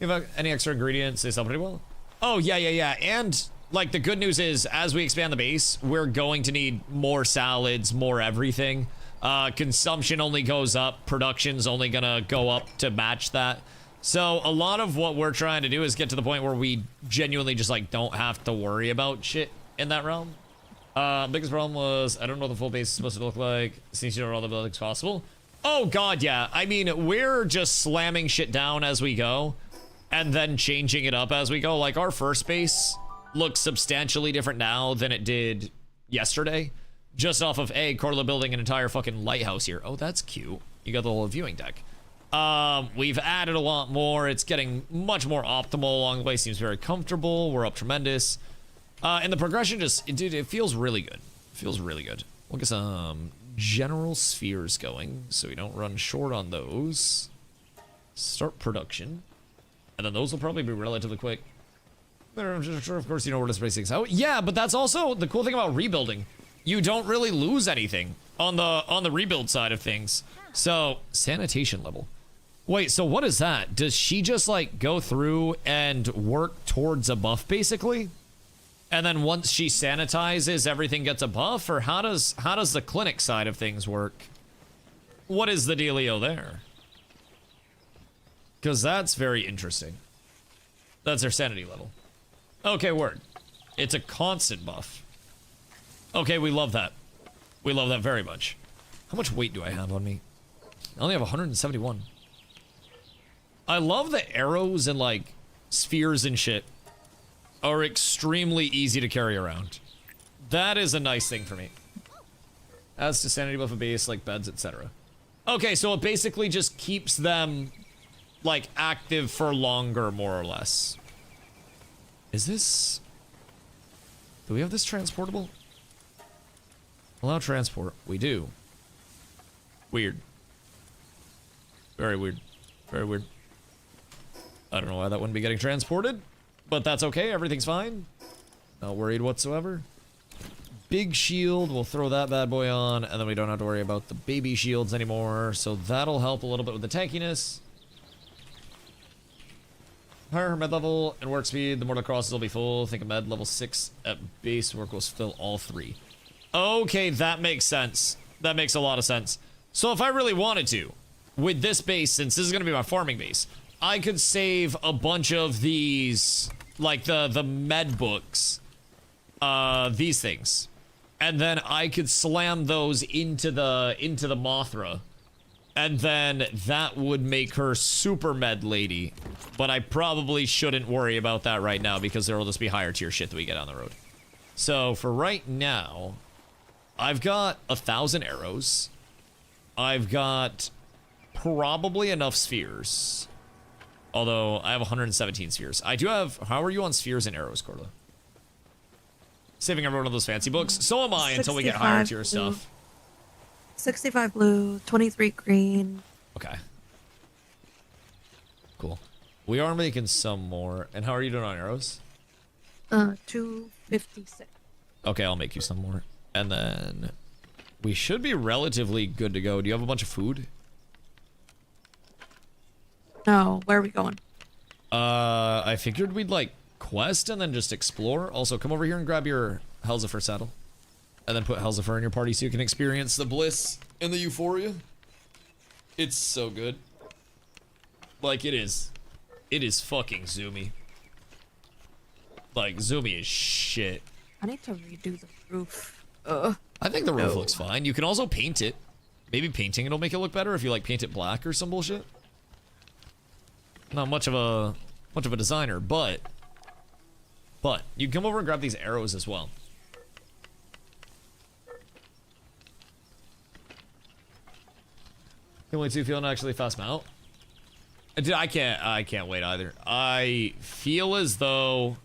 You have any extra ingredients? They sell pretty well. Oh, yeah. And, like, the good news is, as we expand the base, we're going to need more salads, more everything. Consumption only goes up. Production's only gonna go up to match that. So, a lot of what we're trying to do is get to the point where we genuinely just, like, don't have to worry about shit in that realm. Biggest problem was, I don't know what the full base is supposed to look like, since you don't know all the buildings possible. Oh, God, yeah. I mean, we're just slamming shit down as we go. And then changing it up as we go. Like, our first base looks substantially different now than it did yesterday. Just off of, Corla building an entire fucking lighthouse here. Oh, that's cute. You got the whole viewing deck. We've added a lot more. It's getting much more optimal along the way. Seems very comfortable. We're up tremendous. And the progression just, dude, it feels really good. It feels really good. We'll get some general spheres going so we don't run short on those. Start production. And then those will probably be relatively quick. Of course, you know where to space things out. Yeah, but that's also the cool thing about rebuilding. You don't really lose anything on the rebuild side of things. So, sanitation level. Wait, so what is that? Does she just, like, go through and work towards a buff, basically? And then once she sanitizes, everything gets a buff? Or how does the clinic side of things work? What is the dealio there? Because that's very interesting. That's their sanity level. Okay, word. It's a constant buff. Okay, we love that. We love that very much. How much weight do I have on me? I only have 171. I love the arrows and, like, spheres and shit are extremely easy to carry around. That is a nice thing for me. Adds to sanity buff a base, like beds, etc. Okay, so it basically just keeps them, like, active for longer, more or less. Is this... Do we have this transportable? Allow transport. We do. Weird. Very weird. Very weird. I don't know why that wouldn't be getting transported, but that's okay. Everything's fine. Not worried whatsoever. Big shield. We'll throw that bad boy on, and then we don't have to worry about the baby shields anymore, so that'll help a little bit with the tankiness. Higher med level and work speed, the mortal crosses will be full. Think of med level 6 at base work will fill all 3. Okay, that makes sense. That makes a lot of sense. So if I really wanted to, with this base, since this is going to be my farming base, I could save a bunch of these, like the med books, these things, and then I could slam those into the Mothra, and then that would make her super med lady. But I probably shouldn't worry about that right now because there will just be higher tier shit that we get on the road. So for right now, I've got 1,000 arrows. I've got probably enough spheres. Although I have 117 spheres. I do have... How are you on spheres and arrows, Corla? Saving every one of those fancy books. So am I until we get higher tier stuff. 65 blue, 23 green. Okay. Cool. We are making some more. And how are you doing on arrows? 256. Okay, I'll make you some more. And then we should be relatively good to go. Do you have a bunch of food? No, where are we going? I figured we'd like quest and then just explore. Also, come over here and grab your Helzifer saddle. And then put Helzifer in your party so you can experience the bliss and the euphoria. It's so good. Like, it is. It is fucking zoomy. Like, zoomy as shit. I need to redo the roof. I think the roof looks fine. You can also paint it. Maybe painting it'll make it look better if you, like, paint it black or some bullshit. Not much of a designer, but you can come over and grab these arrows as well. Can't wait to feel an actually fast mount. Dude, I can't wait either. I feel as though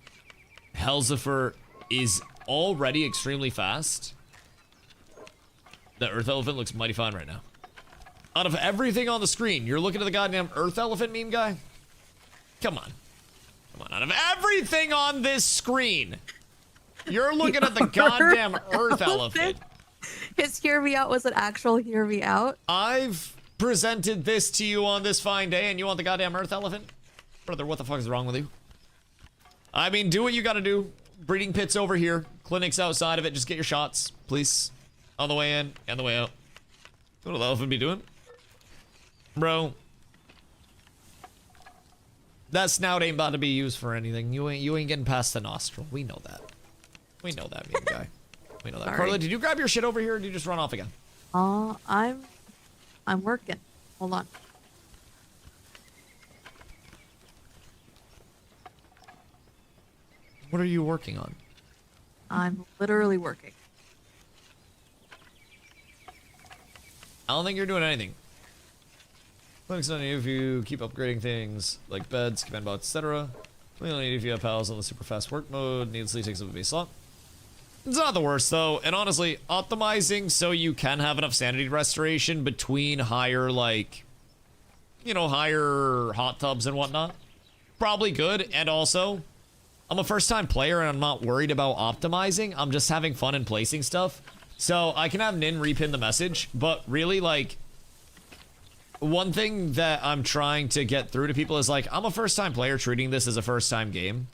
Helzifer is already extremely fast. The Earth Elephant looks mighty fine right now. Out of everything on the screen, you're looking at the goddamn Earth Elephant meme guy? Come on. Come on, out of everything on this screen, you're looking at the goddamn Earth Elephant. His hear me out was an actual hear me out. I've presented this to you on this fine day, and you want the goddamn Earth Elephant? Brother, what the fuck is wrong with you? I mean, do what you gotta do. Breeding pits over here. Clinics outside of it. Just get your shots, please. On the way in and the way out. What will the elephant be doing? Bro. That snout ain't about to be used for anything. You ain't getting past the nostril. We know that. We know that, meme guy. We know that. Sorry. Carla, did you grab your shit over here or did you just run off again? I'm working. Hold on. What are you working on? I'm literally working. I don't think you're doing anything. Linux on you if you keep upgrading things like beds, command bots, etc. We only need if you have pals on the super fast work mode. Needlessly takes up a base slot. It's not the worst though, and honestly, optimizing so you can have enough sanity restoration between higher, like, you know, higher hot tubs and whatnot, probably good. And also, I'm a first-time player and I'm not worried about optimizing. I'm just having fun and placing stuff. So I can have Nin repin the message, but really, like, one thing that I'm trying to get through to people is, like, I'm a first-time player treating this as a first-time game.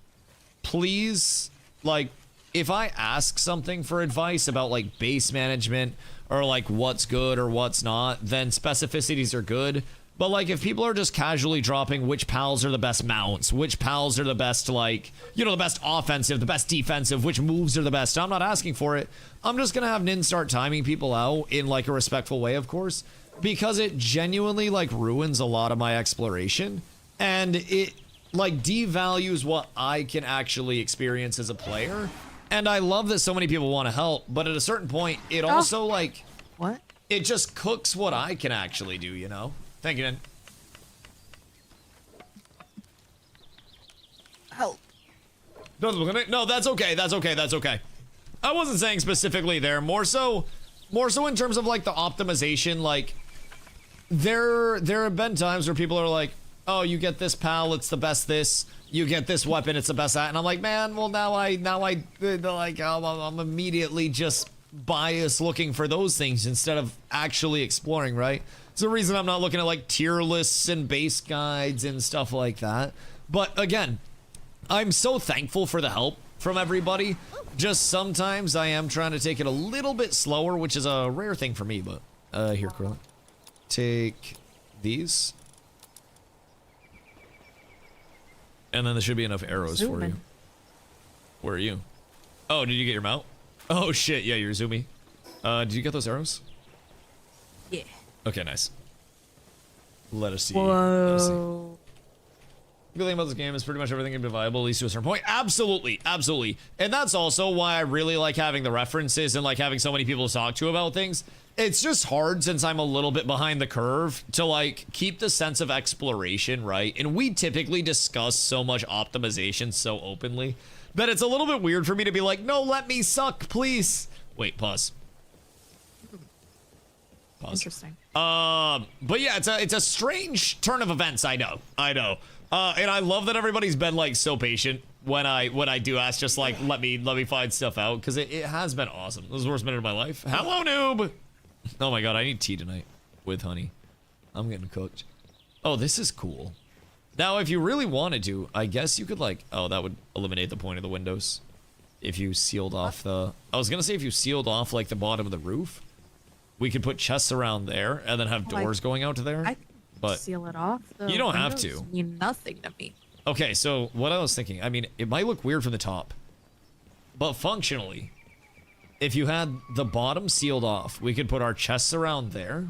Please, like, if I ask something for advice about, like, base management or, like, what's good or what's not, then specificities are good. But like, if people are just casually dropping which pals are the best mounts, which pals are the best, like, you know, the best offensive, the best defensive, which moves are the best, I'm not asking for it. I'm just gonna have Nin start timing people out in like a respectful way, of course, because it genuinely like ruins a lot of my exploration, and it like devalues what I can actually experience as a player. And I love that so many people want to help, but at a certain point, it also like, what? It just cooks what I can actually do, you know? Thank you, Nin. Help. No, that's okay. That's okay. That's okay. I wasn't saying specifically there. More so in terms of like the optimization. Like, there have been times where people are like, "Oh, you get this pal, it's the best this. You get this weapon, it's the best that." And I'm like, man, well now I like I'm immediately just biased looking for those things instead of actually exploring, right? It's the reason I'm not looking at like tier lists and base guides and stuff like that. But again, I'm so thankful for the help from everybody. Just sometimes I am trying to take it a little bit slower, which is a rare thing for me, but here, Krillin. Take these. And then there should be enough arrows for you. Where are you? Oh, did you get your mount? Oh shit, yeah, you're zoomy. Did you get those arrows? Yeah. Okay, nice. Let us see. Whoa. Let us see. The good thing about this game is pretty much everything can be viable, at least to a certain point. Absolutely, absolutely. And that's also why I really like having the references and like having so many people to talk to about things. It's just hard since I'm a little bit behind the curve to like keep the sense of exploration, right? And we typically discuss so much optimization so openly that it's a little bit weird for me to be like, no, let me suck, please. Wait, pause. Pause. Interesting. But yeah, it's a strange turn of events. I know. And I love that everybody's been like so patient when I do ask, just like let me find stuff out, because it has been awesome. This was the worst minute of my life. Hello, noob. Oh my god, I need tea tonight with honey. I'm getting cooked. Oh, this is cool. Now, if you really wanted to, I guess you could like, oh, that would eliminate the point of the windows. If you sealed off the, I was gonna say if you sealed off like the bottom of the roof, we could put chests around there and then have doors going out to there. But seal it off. The you don't have windows to. Mean nothing to me. Okay, so what I was thinking, I mean, it might look weird from the top, but functionally, if you had the bottom sealed off, we could put our chests around there,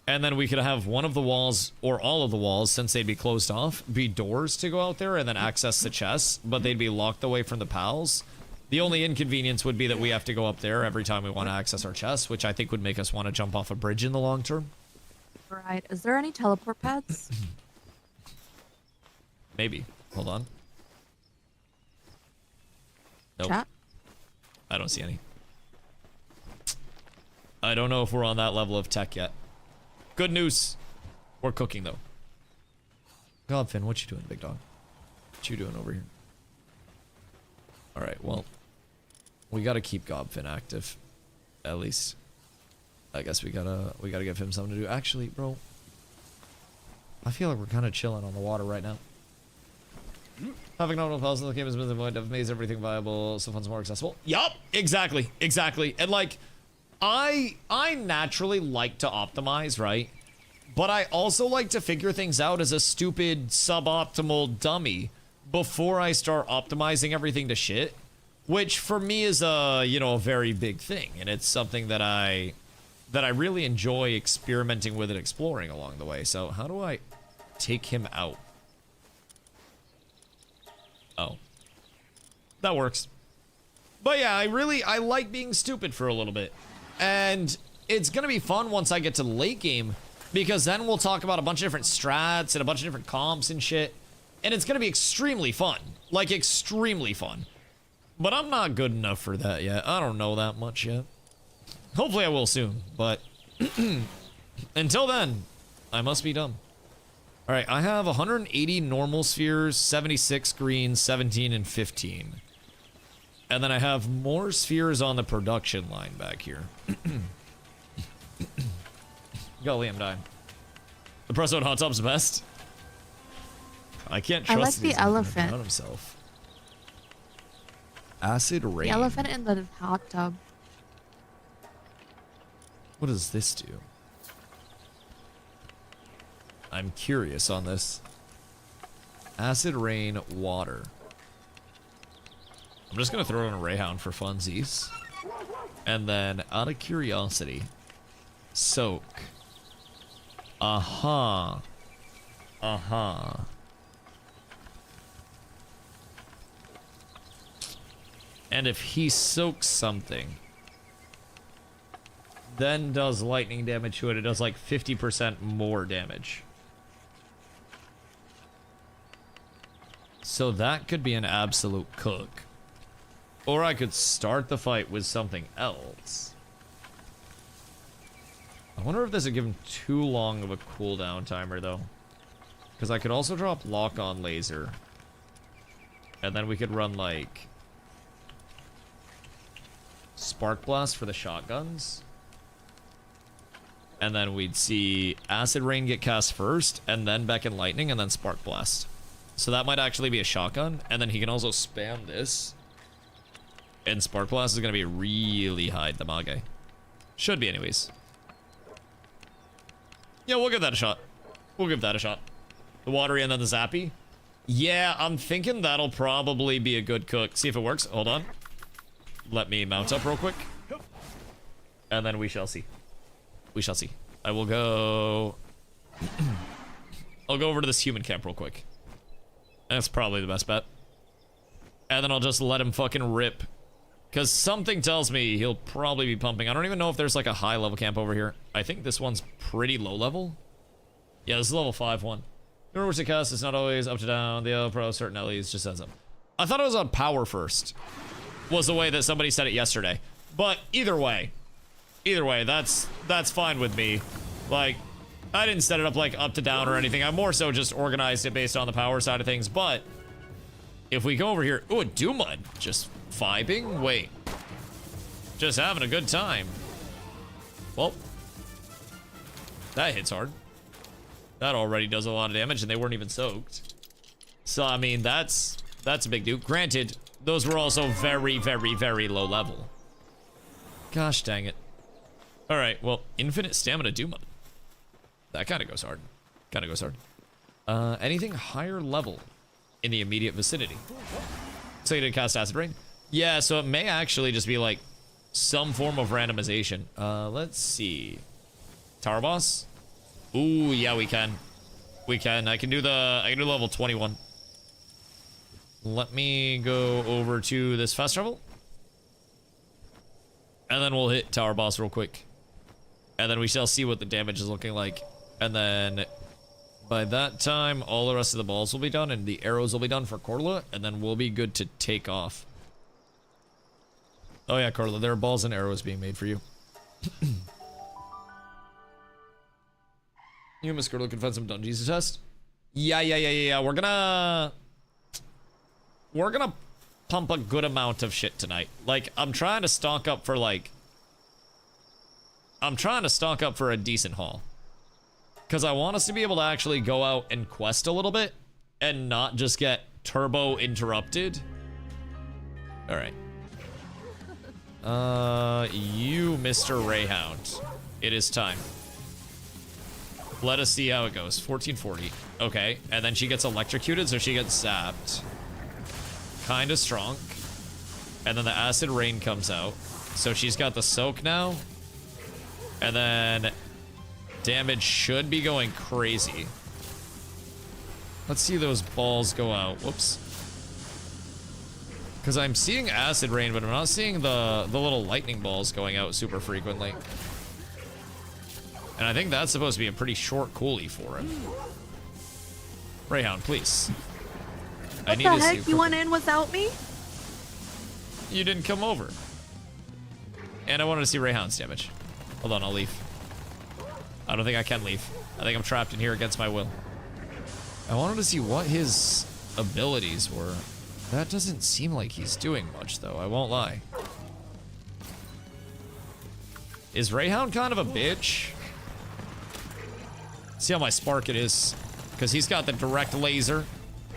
and then we could have one of the walls, or all of the walls, since they'd be closed off, be doors to go out there and then access the chests, but they'd be locked away from the pals. The only inconvenience would be that we have to go up there every time we want to access our chests, which I think would make us want to jump off a bridge in the long term. Right. Is there any teleport pads? Maybe. Hold on. Nope. Chat? I don't see any. I don't know if we're on that level of tech yet. Good news. We're cooking, though. Godfin, what you doing, big dog? What you doing over here? Alright, well. We gotta keep Godfin active. At least. I guess we gotta give him something to do. Actually, bro. I feel like we're kind of chilling on the water right now. Having normal pals in the game has been the point of made everything viable, so fun's more accessible. Yup, exactly. And like, I naturally like to optimize, right? But I also like to figure things out as a stupid suboptimal dummy before I start optimizing everything to shit, which for me is a, you know, a very big thing, and it's something that I really enjoy experimenting with and exploring along the way. So how do I take him out? Oh. That works. But yeah, I like being stupid for a little bit. And it's gonna be fun once I get to the late game, because then we'll talk about a bunch of different strats and a bunch of different comps and shit. And it's gonna be extremely fun. Like, extremely fun. But I'm not good enough for that yet. I don't know that much yet. Hopefully I will soon, but until then, I must be dumb. All right, I have 180 normal spheres, 76 green, 17, and 15. And then I have more spheres on the production line back here. Go, Liam, die. The presso and hot tub's best. I can't trust I like the elephant. Himself. Acid rain. The elephant in the hot tub. What does this do? I'm curious on this. Acid Rain, Water. I'm just gonna throw in a Rayhound for funsies. And then, out of curiosity, Soak. Uh-huh. Uh-huh. And if he soaks something, then does lightning damage to it, it does like 50% more damage. So that could be an absolute cook. Or I could start the fight with something else. I wonder if this would give him too long of a cooldown timer, though. Because I could also drop lock-on laser. And then we could run, like, Spark Blast for the shotguns. And then we'd see Acid Rain get cast first, and then Beacon Lightning, and then Spark Blast. So that might actually be a shotgun, and then he can also spam this. And Spark Blast is going to be really high damage. Should be anyways. Yeah, we'll give that a shot. We'll give that a shot. The watery and then the zappy. Yeah, I'm thinking that'll probably be a good cook. See if it works. Hold on. Let me mount up real quick. And then we shall see. We shall see. I will go... I'll go over to this human camp real quick. That's probably the best bet. And then I'll just let him fucking rip. Because something tells me he'll probably be pumping. I don't even know if there's like a high level camp over here. I think this one's pretty low level. Yeah, this is level 5 one. Remember which to cast, it's not always up to down. The pro certain LEs just heads up. I thought it was on power first. Was the way that somebody said it yesterday. But either way, that's fine with me. Like, I didn't set it up like up to down or anything. I more so just organized it based on the power side of things. But if we go over here, ooh, a Doomud, just vibing. Wait, just having a good time. Well, that hits hard. That already does a lot of damage, and they weren't even soaked. So I mean, that's a big deal. Granted, those were also very, very, very low level. Gosh dang it. All right, well, infinite stamina Doomud. That kind of goes hard. Kind of goes hard. Anything higher level in the immediate vicinity? So you did cast Acid Rain? Yeah, so it may actually just be like some form of randomization. Let's see. Tower boss? Ooh, yeah, we can. We can. I can do level 21. Let me go over to this fast travel. And then we'll hit Tower boss real quick. And then we shall see what the damage is looking like. And then by that time, all the rest of the balls will be done and the arrows will be done for Corla, and then we'll be good to take off. Oh yeah, Corla, there are balls and arrows being made for you. You, Miss Corla, can find some dungeons to test? Yeah. We're gonna pump a good amount of shit tonight. Like, I'm trying to stock up for a decent haul. Because I want us to be able to actually go out and quest a little bit and not just get turbo interrupted. All right. You, Mr. Rayhound. It is time. Let us see how it goes. 1440. Okay, and then she gets electrocuted, so she gets zapped. Kind of strong. And then the Acid Rain comes out. So she's got the soak now. And then damage should be going crazy. Let's see those balls go out. Whoops. Because I'm seeing Acid Rain, but I'm not seeing the little lightning balls going out super frequently. And I think that's supposed to be a pretty short coolie for him. Rayhound, please. What the heck? You went in without me? You didn't come over. And I wanted to see Rayhound's damage. Hold on, I'll leave. I don't think I can leave. I think I'm trapped in here against my will. I wanted to see what his abilities were. That doesn't seem like he's doing much, though. I won't lie. Is Rayhound kind of a bitch? See how my spark it is. Because he's got the direct laser.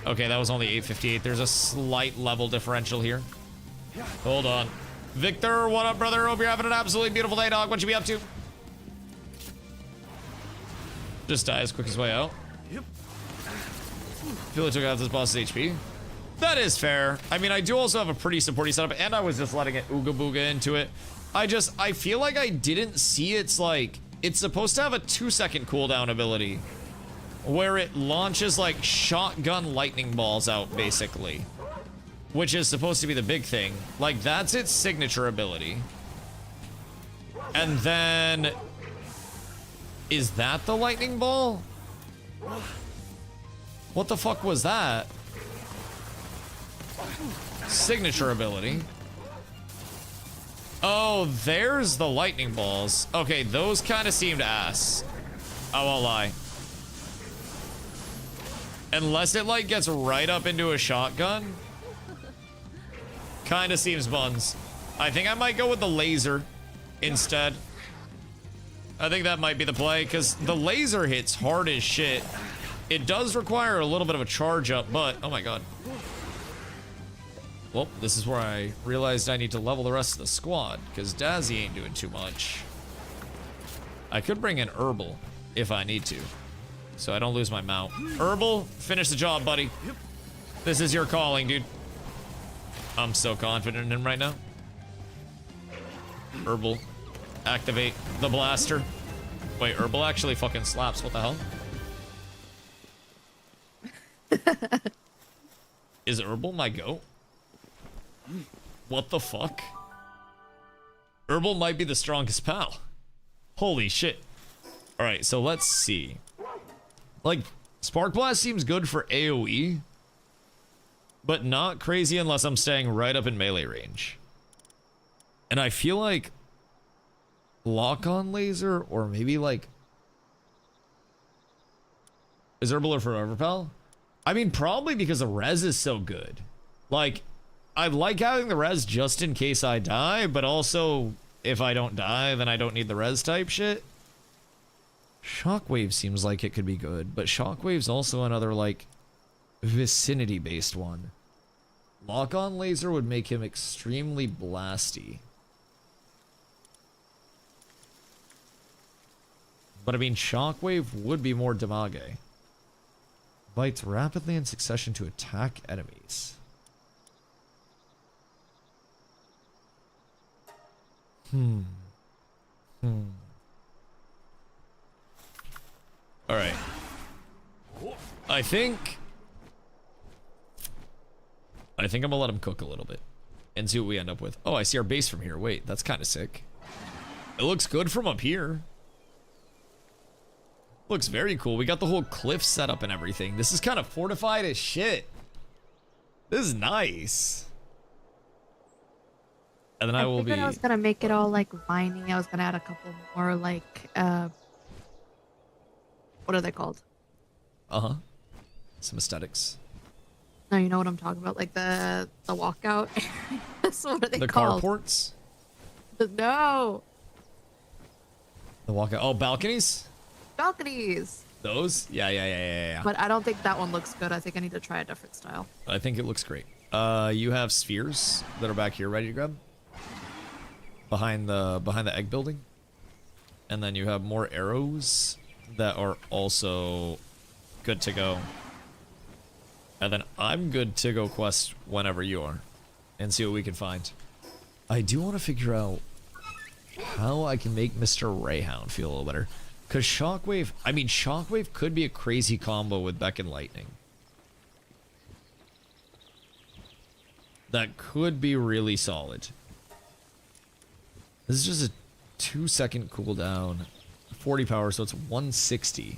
Okay, that was only 858. There's a slight level differential here. Hold on. Victor, what up, brother? Hope you're having an absolutely beautiful day, dog. What you be up to? Just die as quick as way out. Feel it took out this boss's HP. That is fair. I mean, I do also have a pretty supporty setup, and I was just letting it ooga booga into it. I feel like I didn't see it's like, it's supposed to have a 2-second cooldown ability where it launches like shotgun lightning balls out, basically, which is supposed to be the big thing. Like, that's its signature ability. And then, is that the lightning ball? What the fuck was that? Signature ability. Oh, there's the lightning balls. Okay, those kind of seemed ass. I won't lie. Unless it like gets right up into a shotgun. Kind of seems buns. I think I might go with the laser instead. I think that might be the play, because the laser hits hard as shit. It does require a little bit of a charge up, but oh my god. Well, this is where I realized I need to level the rest of the squad, because Dazzy ain't doing too much. I could bring in Herbal if I need to, so I don't lose my mount. Herbal, finish the job, buddy. This is your calling, dude. I'm so confident in him right now. Herbal, activate the blaster. Wait, Herbal actually fucking slaps. What the hell? Is Herbal my goat? What the fuck? Herbal might be the strongest pal. Holy shit. Alright, so let's see. Like, Spark Blast seems good for AoE, but not crazy unless I'm staying right up in melee range. And I feel like Lock-on Laser, or maybe like... Is Herbal or Forever Pal? I mean, probably because the res is so good. Like, I like having the res just in case I die, but also, if I don't die, then I don't need the res type shit. Shockwave seems like it could be good, but Shockwave's also another, like, vicinity-based one. Lock-on Laser would make him extremely blasty. But I mean, Shockwave would be more damage. Bites rapidly in succession to attack enemies. Alright. I think I'm gonna let him cook a little bit and see what we end up with. Oh, I see our base from here. Wait, that's kind of sick. It looks good from up here. Looks very cool. We got the whole cliff set up and everything. This is kind of fortified as shit. This is nice. And then I will be... I was gonna make it all like vining. I was gonna add a couple more like what are they called? Uh-huh. Some aesthetics. No, you know what I'm talking about, like the walkout. That's what are they called? The carports? No. The walkout. Oh, balconies? Balconies. Those? Yeah. But I don't think that one looks good. I think I need to try a different style. I think it looks great. You have spheres that are back here ready to grab. Behind the egg building. And then you have more arrows that are also good to go. And then I'm good to go quest whenever you are. And see what we can find. I do want to figure out how I can make Mr. Rayhound feel a little better. Because Shockwave, I mean, Shockwave could be a crazy combo with Beck and Lightning. That could be really solid. This is just a 2-second cooldown. 40 power, so it's 160.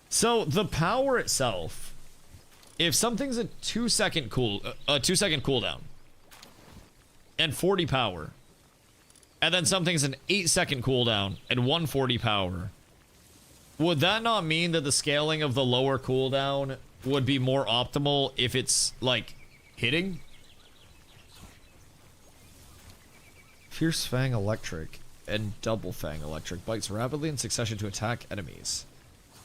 So the power itself, if something's a 2-second cooldown and 40 power, and then something's an 8-second cooldown and 140 power, would that not mean that the scaling of the lower cooldown would be more optimal if it's, like, hitting? Fierce Fang Electric and Double Fang Electric bites rapidly in succession to attack enemies.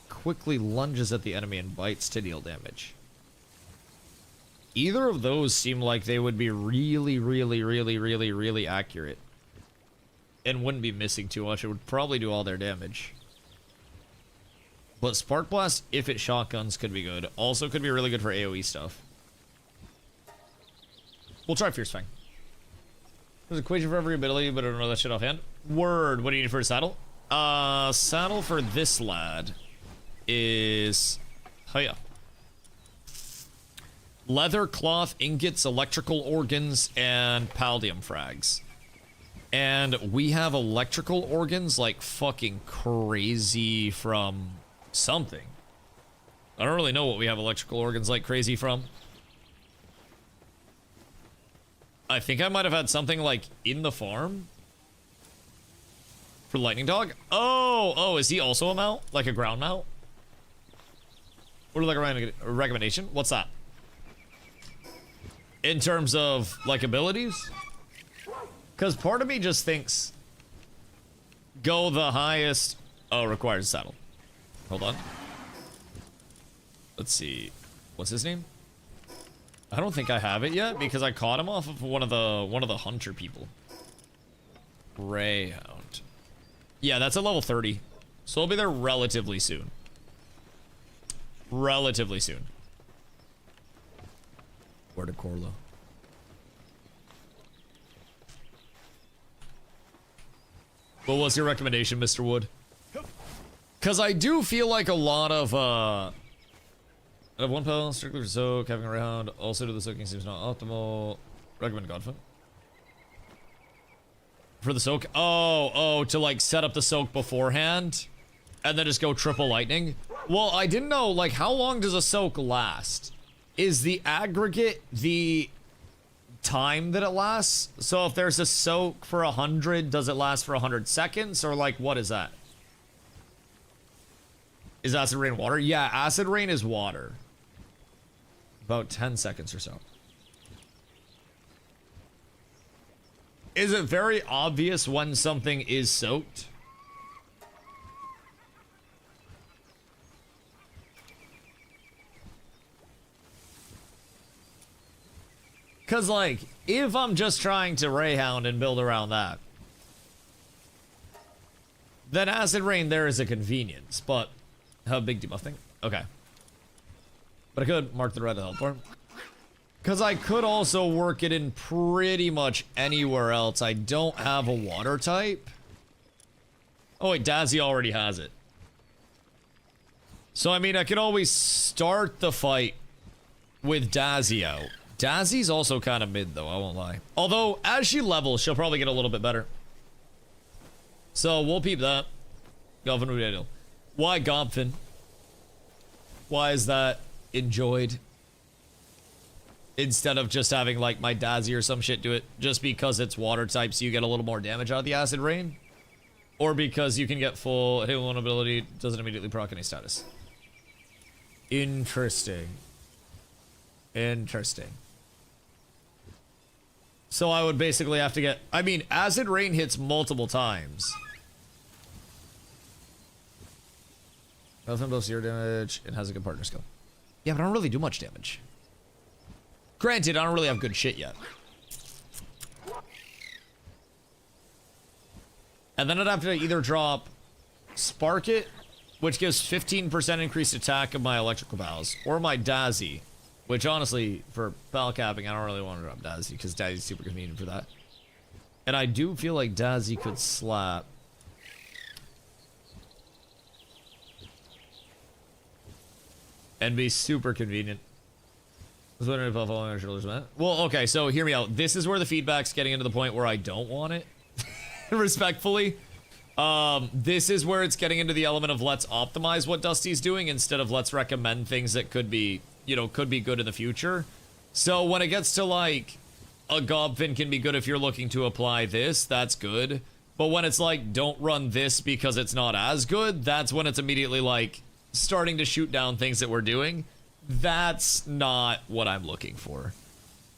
Quickly lunges at the enemy and bites to deal damage. Either of those seem like they would be really accurate. And wouldn't be missing too much. It would probably do all their damage. But Spark Blast, if it shotguns, could be good. Also could be really good for AoE stuff. We'll try Fierce Fang. There's an equation for every ability, but I don't know that shit offhand. Word, what do you need for a saddle? Saddle for this lad is... Oh yeah. Leather, cloth, ingots, electrical organs, and paldium frags. And we have electrical organs like fucking crazy from something. I don't really know what we have electrical organs like crazy from. I think I might have had something like in the farm for Lightning Dog. Oh, is he also a mount? Like a ground mount? Or like a recommendation? What's that? In terms of like abilities? Because part of me just thinks go the highest. Oh, requires saddle. Hold on. Let's see. What's his name? I don't think I have it yet because I caught him off of one of the hunter people. Greyhound. Yeah, that's a level 30. So I'll be there relatively soon. Relatively soon. Where to Corlo? What was your recommendation, Mr. Wood? Because I do feel like a lot of, I have one pal, strictly for soak, having around. Also, to the soaking seems not optimal. Recommend Godfin. For the soak? Oh, to like set up the soak beforehand and then just go triple lightning. Well, I didn't know, like, how long does a soak last? Is the aggregate the time that it lasts? So if there's a soak for 100, does it last for 100 seconds? Or like, what is that? Is acid rain water? Yeah, acid rain is water. About 10 seconds or so. Is it very obvious when something is soaked? Because, like, if I'm just trying to Rayhound and build around that, then acid rain there is a convenience, but how big debuffing? Okay. But I could mark the red to help for him. Because I could also work it in pretty much anywhere else. I don't have a water type. Oh wait, Dazzy already has it. So I mean, I could always start the fight with Dazzy out. Dazzy's also kind of mid though, I won't lie. Although, as she levels, she'll probably get a little bit better. So we'll peep that. Golfin Udadil. Why Gobfin? Why is that enjoyed? Instead of just having like my Dazzy or some shit do it, just because it's water type so you get a little more damage out of the acid rain? Or because you can get full hit one ability, doesn't immediately proc any status. Interesting. Interesting. So I would basically have to get, I mean, acid rain hits multiple times. Nothing does zero damage. It has a good partner skill. Yeah, but I don't really do much damage. Granted, I don't really have good shit yet. And then I'd have to either drop Spark It, which gives 15% increased attack of my electrical pals, or my Dazzy, which honestly, for pal capping, I don't really want to drop Dazzy, because Dazzy's super convenient for that. And I do feel like Dazzy could slap. And be super convenient. I was wondering if I'll follow my shoulders, man. Well, okay, so hear me out. This is where the feedback's getting into the point where I don't want it. Respectfully. This is where it's getting into the element of let's optimize what Dusty's doing instead of let's recommend things that could be, you know, could be good in the future. So when it gets to like, a Gobfin can be good if you're looking to apply this, that's good. But when it's like, don't run this because it's not as good, that's when it's immediately like, starting to shoot down things that we're doing. That's not what I'm looking for.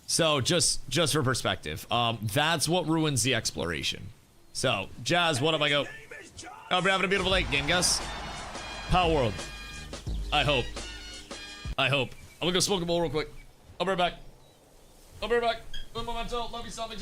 So just for perspective, that's what ruins the exploration. So Jazz, what if I go? Oh, we're having a beautiful day, game guys. Palworld. I hope. I'm gonna go smoke a bowl real quick. I'll be right back. Good memento. Love you so much.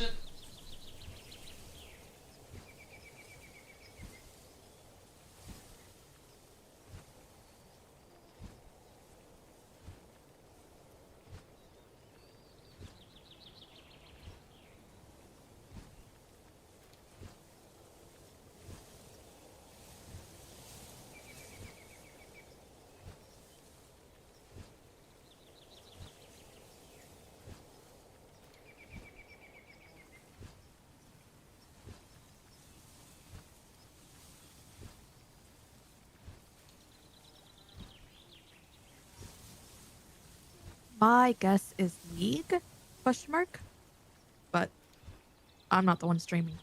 My guess is League? Question mark. But I'm not the one streaming.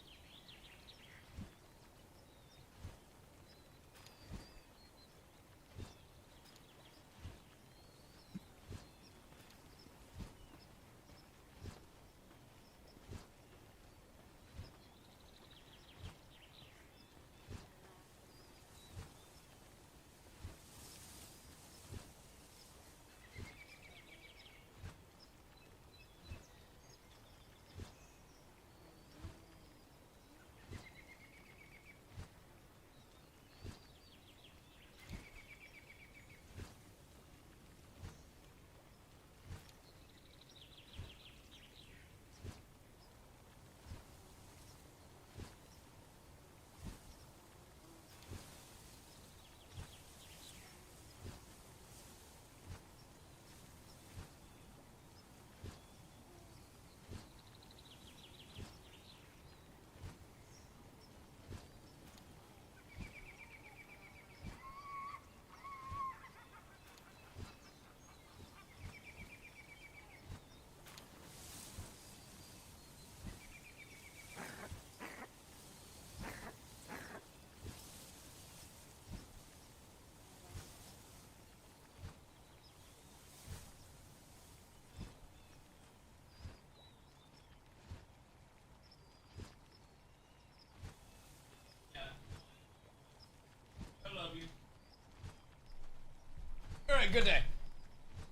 Alright, good day.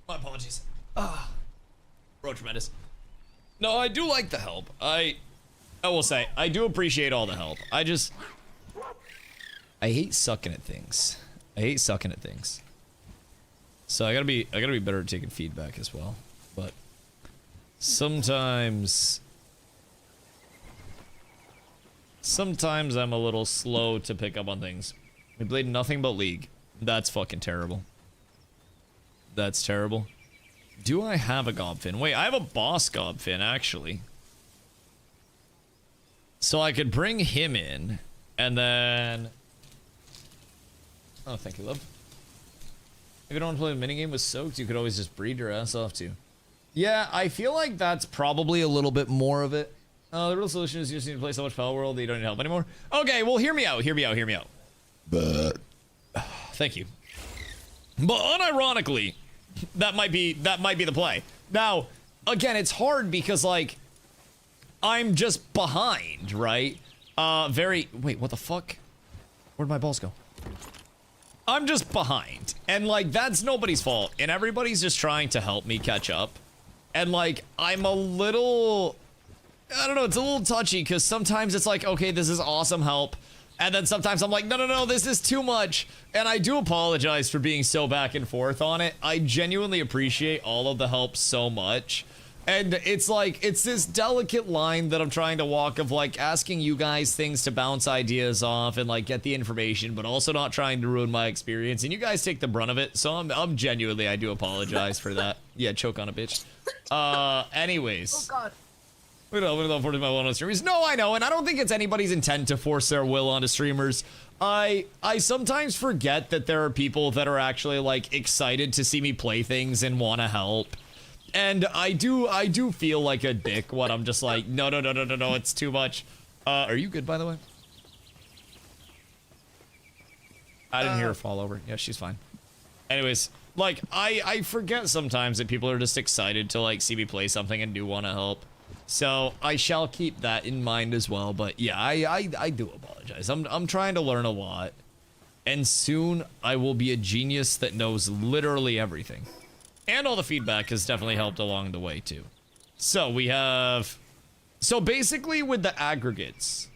My apologies. Bro, tremendous. No, I do like the help. I will say, I do appreciate all the help. I hate sucking at things. I hate sucking at things. So I gotta be better at taking feedback as well. But sometimes I'm a little slow to pick up on things. We played nothing but League. That's fucking terrible. That's terrible. Do I have a Gobfin? Wait, I have a boss Gobfin, actually. So I could bring him in, and then... Oh, thank you, love. If you don't want to play the minigame with Soaked, you could always just breed your ass off, too. Yeah, I feel like that's probably a little bit more of it. The real solution is you just need to play so much Palworld that you don't need help anymore. Okay, well, hear me out. Thank you. But unironically, that might be the play. Now, again, it's hard because like I'm just behind, right? Wait, what the fuck? Where'd my balls go? I'm just behind. And like that's nobody's fault. And everybody's just trying to help me catch up. And like I'm a little I don't know, it's a little touchy because sometimes it's like, okay, this is awesome help. And then sometimes I'm like, no, this is too much. And I do apologize for being so back and forth on it. I genuinely appreciate all of the help so much. And it's like, it's this delicate line that I'm trying to walk of like asking you guys things to bounce ideas off and like get the information, but also not trying to ruin my experience. And you guys take the brunt of it. So I'm genuinely, I do apologize for that. Yeah, choke on a bitch. Anyways. Oh God. We don't force my will on streamers. No, I know, and I don't think it's anybody's intent to force their will onto streamers. I sometimes forget that there are people that are actually like excited to see me play things and want to help. And I do feel like a dick when I'm just like, no, it's too much. Are you good, by the way? I didn't hear her fall over. Yeah, she's fine. Anyways, like I forget sometimes that people are just excited to like see me play something and do want to help. So I shall keep that in mind as well. But yeah, I do apologize. I'm trying to learn a lot, and soon I will be a genius that knows literally everything. And all the feedback has definitely helped along the way too. So we have, so basically with the aggregates,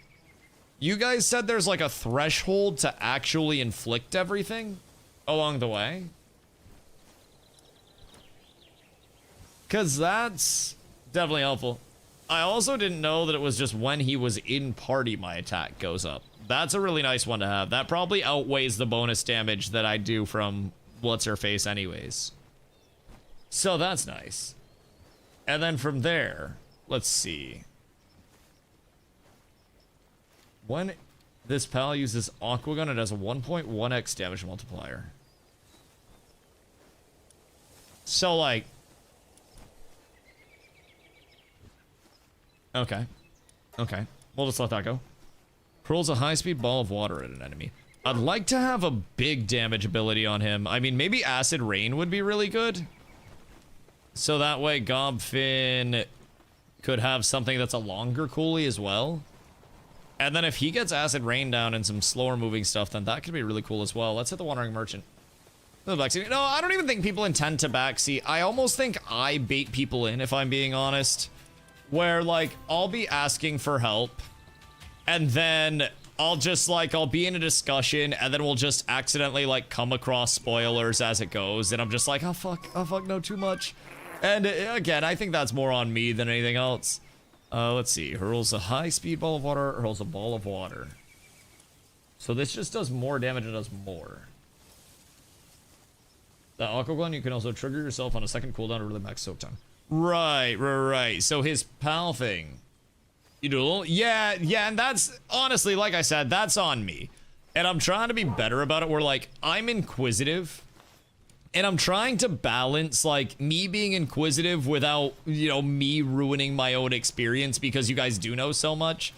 you guys said there's like a threshold to actually inflict everything along the way. 'Cause that's definitely helpful. I also didn't know that it was just when he was in party my attack goes up. That's a really nice one to have. That probably outweighs the bonus damage that I do from What's-Her-Face anyways. So that's nice. And then from there, let's see. When this pal uses Aqua Gun, it has a 1.1x damage multiplier. So like, Okay. Okay. We'll just let that go. Hurls a high-speed ball of water at an enemy. I'd like to have a big damage ability on him. I mean, maybe Acid Rain would be really good. So that way Gobfin could have something that's a longer coolie as well. And then if he gets Acid Rain down and some slower moving stuff, then that could be really cool as well. Let's hit the Wandering Merchant. No, I don't even think people intend to backseat. I almost think I bait people in, if I'm being honest. Where, like, I'll be asking for help. And then I'll just, like, I'll be in a discussion. And then we'll just accidentally, like, come across spoilers as it goes. And I'm just like, oh, fuck, no, too much. And, again, I think that's more on me than anything else. Let's see. Hurls a high-speed ball of water. Hurls a ball of water. So this just does more damage and does more. The Aqua Gun, you can also trigger yourself on a second cooldown to really max soak time. Right. So his pal thing. You do? Yeah, and that's, honestly, like I said, that's on me. And I'm trying to be better about it, where, like, I'm inquisitive. And I'm trying to balance, like, me being inquisitive without, you know, me ruining my own experience because you guys do know so much.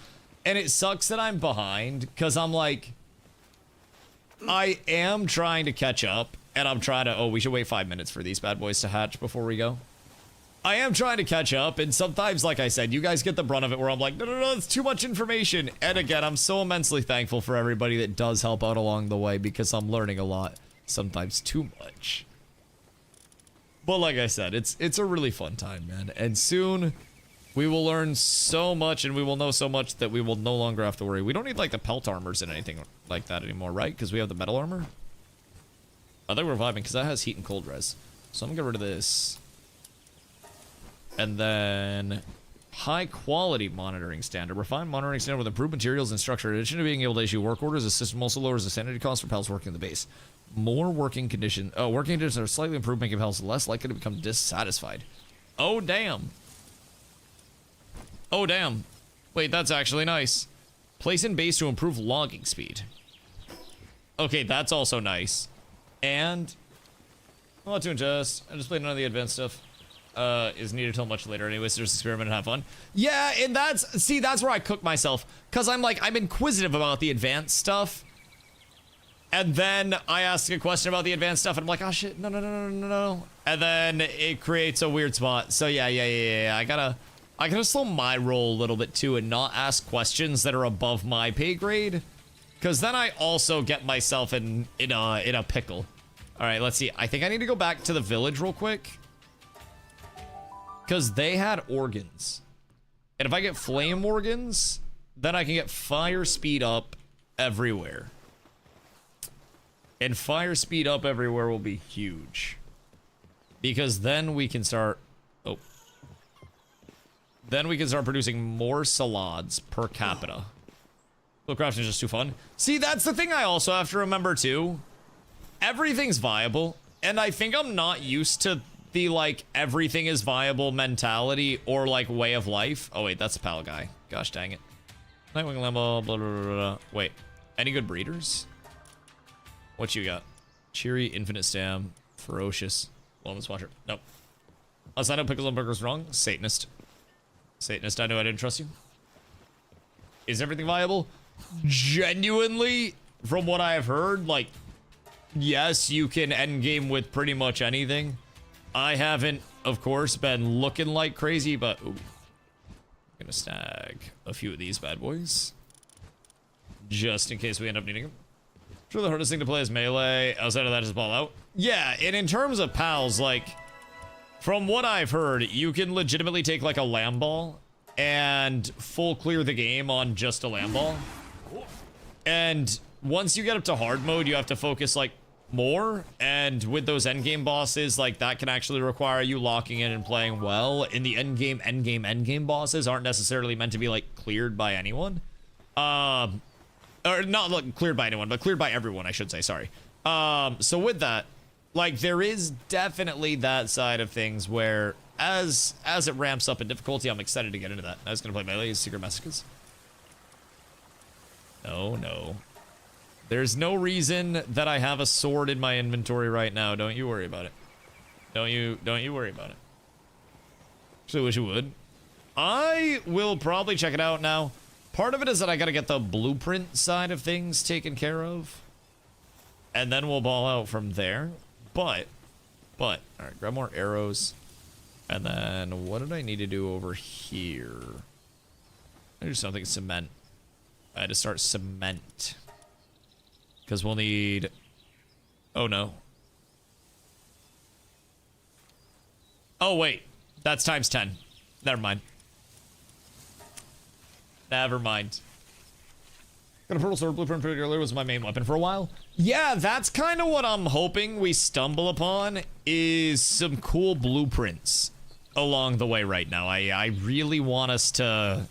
And it sucks that I'm behind, because I'm like, I am trying to catch up, and I'm trying to, oh, we should wait 5 minutes for these bad boys to hatch before we go. I am trying to catch up, and sometimes, like I said, you guys get the brunt of it where I'm like, no, it's too much information. And again, I'm so immensely thankful for everybody that does help out along the way, because I'm learning a lot. Sometimes too much. But like I said, it's a really fun time, man. And soon, we will learn so much, and we will know so much that we will no longer have to worry. We don't need, like, the pelt armors and anything like that anymore, right? Because we have the metal armor. I think we're vibing, because that has heat and cold res. So I'm gonna get rid of this. And then high quality monitoring standard. Refined monitoring standard with improved materials and structure. In addition to being able to issue work orders, the system also lowers the sanity cost for pals working in the base. More working conditions. Oh, working conditions are slightly improved, making pals less likely to become dissatisfied. Oh, damn. Oh, damn. Wait, that's actually nice. Place in base to improve logging speed. Okay, that's also nice. And I'm not doing just. I just played none of the advanced stuff. Is needed till much later anyways, so just experiment and have fun. Yeah, and that's where I cook myself, because I'm inquisitive about the advanced stuff, and then I ask a question about the advanced stuff and I'm like, oh shit, no, and then it creates a weird spot. So yeah, I gotta slow my roll a little bit too and not ask questions that are above my pay grade, because then I also get myself in a pickle. All right, let's see. I think I need to go back to the village real quick, because they had organs. And if I get flame organs, then I can get fire speed up everywhere. And fire speed up everywhere will be huge. Because then we can start... Oh. Then we can start producing more salads per capita. Look, crafting is just too fun. See, that's the thing I also have to remember too. Everything's viable. And I think I'm not used to the, like, everything is viable mentality or, like, way of life. Oh, wait, that's a pal guy. Gosh dang it. Nightwing Lambo, blah, blah, blah, blah. Wait, any good breeders? What you got? Cheery, infinite stam, ferocious, wellness watcher. Nope. Unless I know Pickles and Burgers wrong. Satanist. Satanist, I knew I didn't trust you. Is everything viable? Genuinely, from what I have heard, like, yes, you can endgame with pretty much anything. I haven't, of course, been looking like crazy, but... Ooh. I'm gonna snag a few of these bad boys. Just in case we end up needing them. Sure, the hardest thing to play is melee. Outside of that is ball out. Yeah, and in terms of pals, like... From what I've heard, you can legitimately take, like, a lamb ball and full clear the game on just a lamb ball. And once you get up to hard mode, you have to focus, like, more, and with those endgame bosses, like, that can actually require you locking in and playing well. In the endgame bosses aren't necessarily meant to be, like, cleared by anyone. Or not, like, cleared by anyone, but cleared by everyone, I should say, sorry. So with that, like, there is definitely that side of things where, as it ramps up in difficulty, I'm excited to get into that. I was gonna play melee Secret Massacres. No. There's no reason that I have a sword in my inventory right now. Don't you worry about it. Don't you worry about it. Actually, wish you would. I will probably check it out now. Part of it is that I gotta get the blueprint side of things taken care of. And then we'll ball out from there. But, all right, grab more arrows. And then what did I need to do over here? I do something cement. I had to start cement. Because we'll need... Oh, no. Oh, wait. That's times 10. Never mind. Never mind. Got a purple sword blueprint particularly was my main weapon for a while. Yeah, that's kind of what I'm hoping we stumble upon is some cool blueprints along the way right now. I really want us to...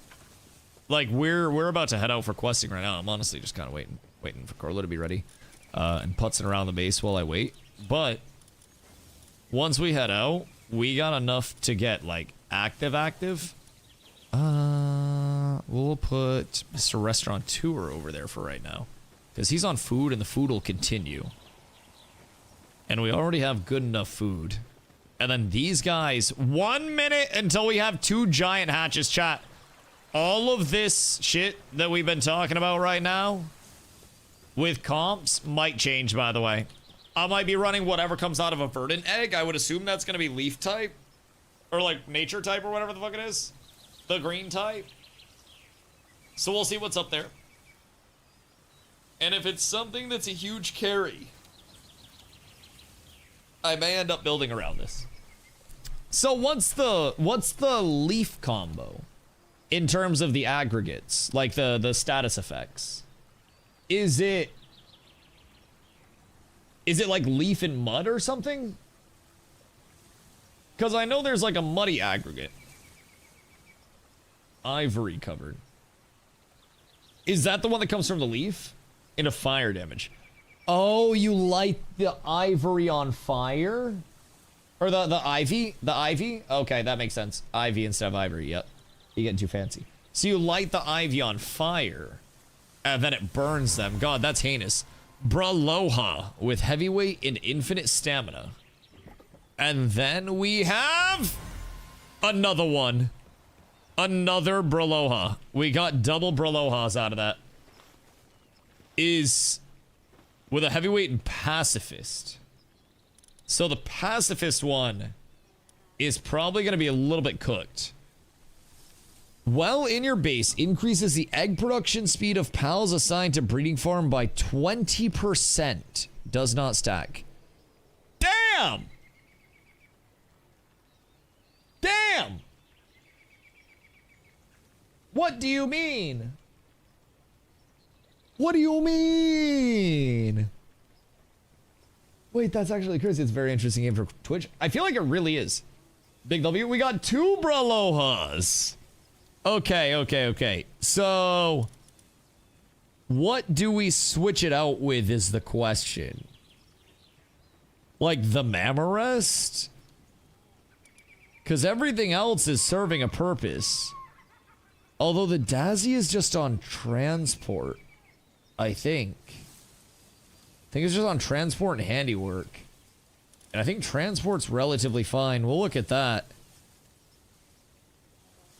Like, we're about to head out for questing right now. I'm honestly just kind of waiting for Corla to be ready. And putzing around the base while I wait. But once we head out, we got enough to get, like, active. We'll put Mr. Restaurateur over there for right now. Because he's on food, and the food will continue. And we already have good enough food. And then these guys, 1 minute until we have 2 giant hatches, chat. All of this shit that we've been talking about right now with comps might change, by the way. I might be running whatever comes out of a verdant egg. I would assume that's going to be leaf type. Or like nature type or whatever the fuck it is. The green type. So we'll see what's up there. And if it's something that's a huge carry, I may end up building around this. So what's the leaf combo in terms of the aggregates, like the status effects? Is it like leaf and mud or something? Because I know there's like a muddy aggregate. Ivory covered. Is that the one that comes from the leaf? Into fire damage. Oh, you light the ivory on fire? Or the ivy? The ivy? Okay, that makes sense. Ivy instead of ivory, yep. You're getting too fancy. So you light the ivy on fire, and then it burns them. God, that's heinous. Braloha with heavyweight and infinite stamina. And then we have another one. Another Braloha. We got double Bralohas out of that. Is with a heavyweight and pacifist. So the pacifist one is probably going to be a little bit cooked. Well, in your base increases the egg production speed of pals assigned to breeding farm by 20%. Does not stack. Damn! Damn! What do you mean? What do you mean? Wait, that's actually crazy. It's a very interesting game for Twitch. I feel like it really is. Big W, we got 2 Bralohas. Okay. So, what do we switch it out with is the question. Like the Mammorest? Because everything else is serving a purpose. Although the Dazzy is just on transport, I think. I think it's just on transport and handiwork. And I think transport's relatively fine. We'll look at that.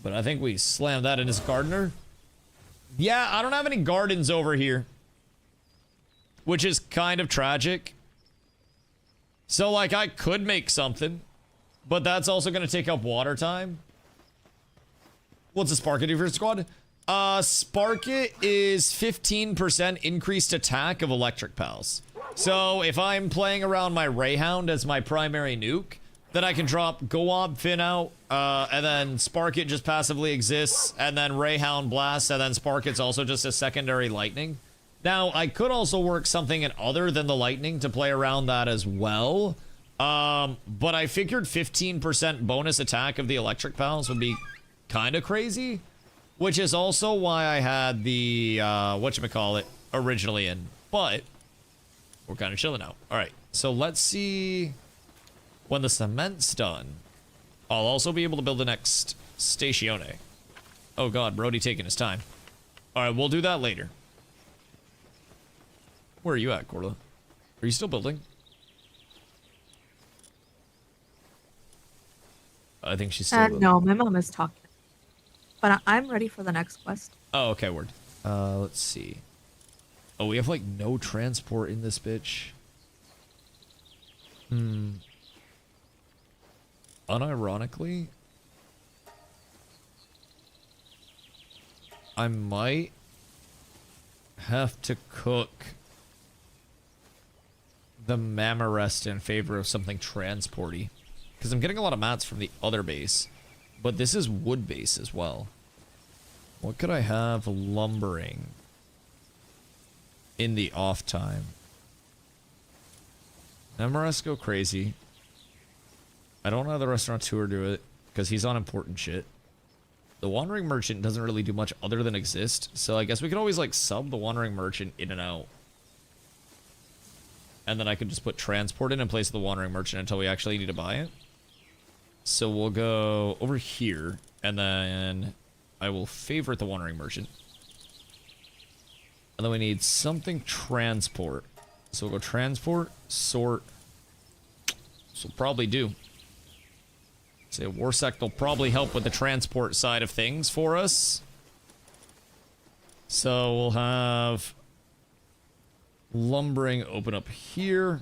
But I think we slammed that in his gardener. Yeah, I don't have any gardens over here. Which is kind of tragic. So, like, I could make something. But that's also going to take up water time. What's a Sparkit do for your squad? Sparkit is 15% increased attack of electric pals. So if I'm playing around my Rayhound as my primary nuke, then I can drop Goab Fin out, and then Sparkit just passively exists, and then Rayhound Blast, and then Sparkit's also just a secondary lightning. Now, I could also work something other than the lightning to play around that as well. But I figured 15% bonus attack of the electric pals would be kind of crazy, which is also why I had the whatchamacallit originally in, but we're kind of chilling out. All right, so let's see when the cement's done. I'll also be able to build the next stazione. Oh god, Brody taking his time. All right, we'll do that later. Where are you at, Corla? Are you still building? I think she's still building. No, my mom is talking. but I'm ready for the next quest. Oh, okay, word. Let's see. Oh, we have like no transport in this bitch. Unironically, I might have to cook the Mamarest in favor of something transporty. Because I'm getting a lot of mats from the other base. But this is wood base as well. What could I have lumbering in the off time? Mamarest go crazy. I don't have the restaurateur do it because he's on important shit. The Wandering Merchant doesn't really do much other than exist, so I guess we could always like sub the Wandering Merchant in and out. And then I could just put transport in place of the Wandering Merchant until we actually need to buy it. So we'll go over here, and then I will favorite the Wandering Merchant. And then we need something transport. So we'll go transport, sort. This will probably do. Say Warsect will probably help with the transport side of things for us. So we'll have lumbering open up here.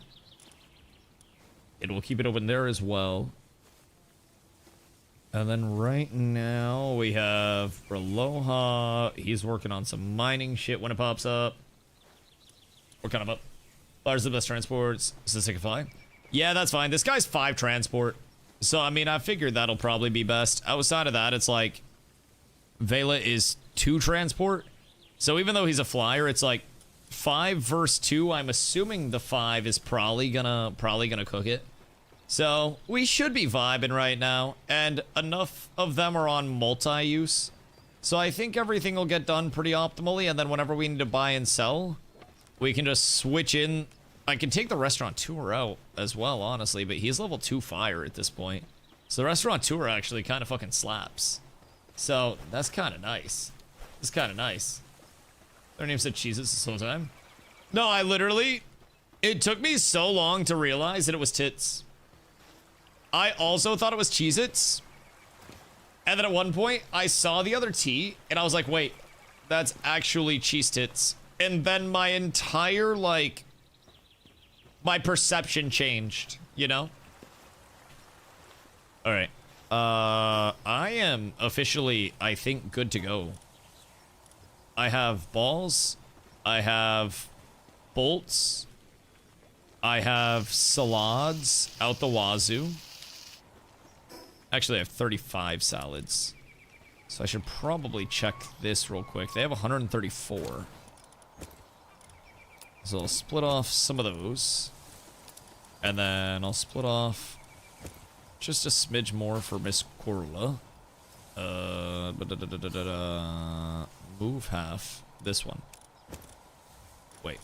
It will keep it open there as well. And then right now we have Aloha. He's working on some mining shit when it pops up. We're kind of up. Ours the best transports. DustyWhy. Yeah, that's fine. This guy's 5 transport. So, I mean, I figured that'll probably be best. Outside of that, it's like Vela is 2 transport. So even though he's a flyer, it's like 5 versus 2. I'm assuming the 5 is probably gonna cook it. So we should be vibing right now, and enough of them are on multi-use. So I think everything will get done pretty optimally, and then whenever we need to buy and sell, we can just switch in. I can take the restaurateur out as well, honestly, but he's level 2 fire at this point. So the restaurateur actually kind of fucking slaps. So that's kind of nice. It's kind of nice. Their name said Cheez-Its this whole time. No, I literally, it took me so long to realize that it was tits. I also thought it was Cheez-Its. And then at one point, I saw the other T, and I was like, wait, that's actually Cheez-Tits. And then my entire, like, my perception changed, you know? All right. I am officially, I think, good to go. I have balls. I have bolts. I have salads out the wazoo. Actually, I have 35 salads. So I should probably check this real quick. They have 134. So I'll split off some of those. And then I'll split off just a smidge more for Miss Corula. Move half. This one. Wait.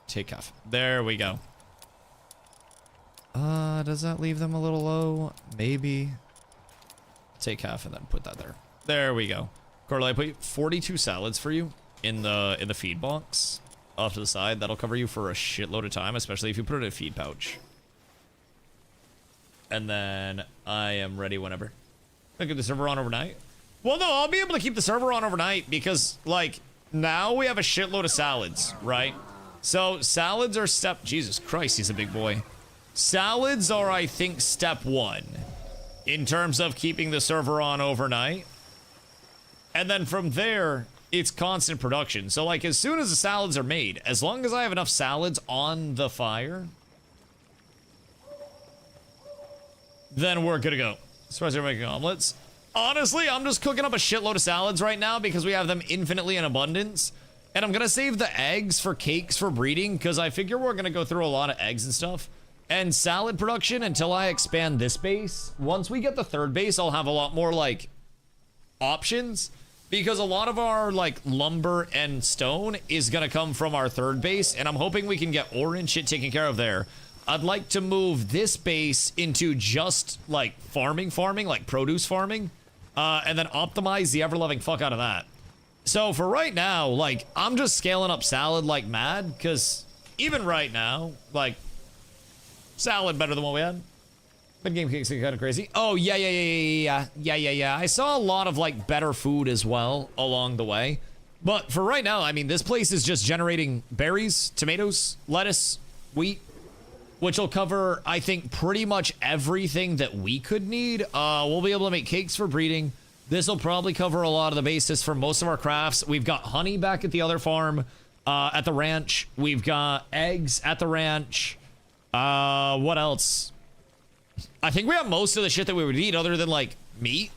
Take half. There we go. Does that leave them a little low? Maybe. Take half and then put that there. There we go. Corla, I put 42 salads for you in the feed box off to the side. That'll cover you for a shitload of time, especially if you put it in a feed pouch. And then I am ready whenever. I'll keep the server on overnight. Well, no, I'll be able to keep the server on overnight because, like, now we have a shitload of salads, right? So salads are step... Jesus Christ, he's a big boy. Salads are, I think, step 1 in terms of keeping the server on overnight. And then from there, it's constant production. So, like, as soon as the salads are made, as long as I have enough salads on the fire, then we're good to go. Especially making omelets. Honestly, I'm just cooking up a shitload of salads right now because we have them infinitely in abundance. And I'm going to save the eggs for cakes for breeding because I figure we're going to go through a lot of eggs and stuff. And salad production until I expand this base. Once we get the 3rd base, I'll have a lot more, like, options. Because a lot of our, like, lumber and stone is going to come from our 3rd base. And I'm hoping we can get ore and shit taken care of there. I'd like to move this base into just, like, farming, like produce farming. And then optimize the ever-loving fuck out of that. So for right now, like, I'm just scaling up salad like mad. Because even right now, like, salad better than what we had. Mid-game cakes are kind of crazy. Oh, yeah. I saw a lot of, like, better food as well along the way. But for right now, I mean, this place is just generating berries, tomatoes, lettuce, wheat, which will cover, I think, pretty much everything that we could need. We'll be able to make cakes for breeding. This will probably cover a lot of the basis for most of our crafts. We've got honey back at the other farm, at the ranch. We've got eggs at the ranch. What else? I think we have most of the shit that we would need other than, like, meat.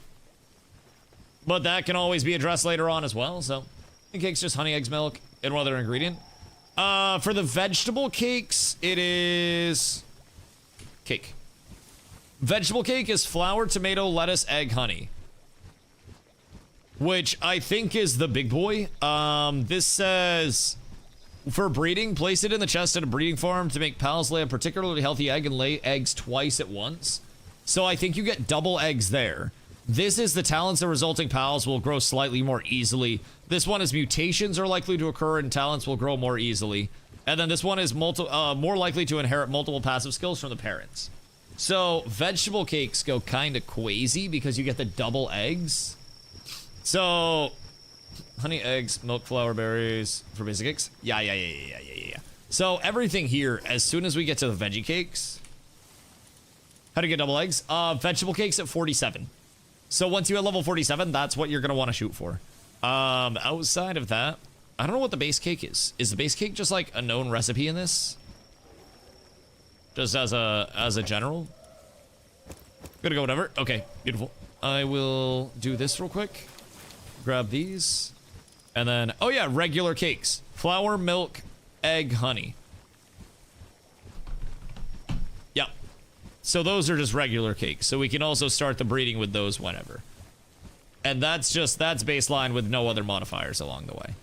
But that can always be addressed later on as well, so... The cake's just honey, eggs, milk, and one other ingredient. For the vegetable cakes, it is... Cake. Vegetable cake is flour, tomato, lettuce, egg, honey. Which I think is the big boy. This says... For breeding, place it in the chest at a breeding farm to make pals lay a particularly healthy egg and lay eggs twice at once. So I think you get double eggs there. This is the talents and resulting pals will grow slightly more easily. This one is mutations are likely to occur and talents will grow more easily. And then this one is more likely to inherit multiple passive skills from the parents. So vegetable cakes go kind of crazy because you get the double eggs. So honey, eggs, milk, flour, berries for basic cakes. Yeah. So everything here, as soon as we get to the veggie cakes, how to get double eggs? Vegetable cakes at 47. So once you hit level 47, that's what you're going to want to shoot for. Outside of that, I don't know what the base cake is. Is the base cake just like a known recipe in this? Just as a general? Gonna go whatever. Okay, beautiful. I will do this real quick. Grab these. And then, oh yeah, regular cakes. Flour, milk, egg, honey. Yep. So those are just regular cakes. So we can also start the breeding with those whenever. And that's baseline with no other modifiers along the way.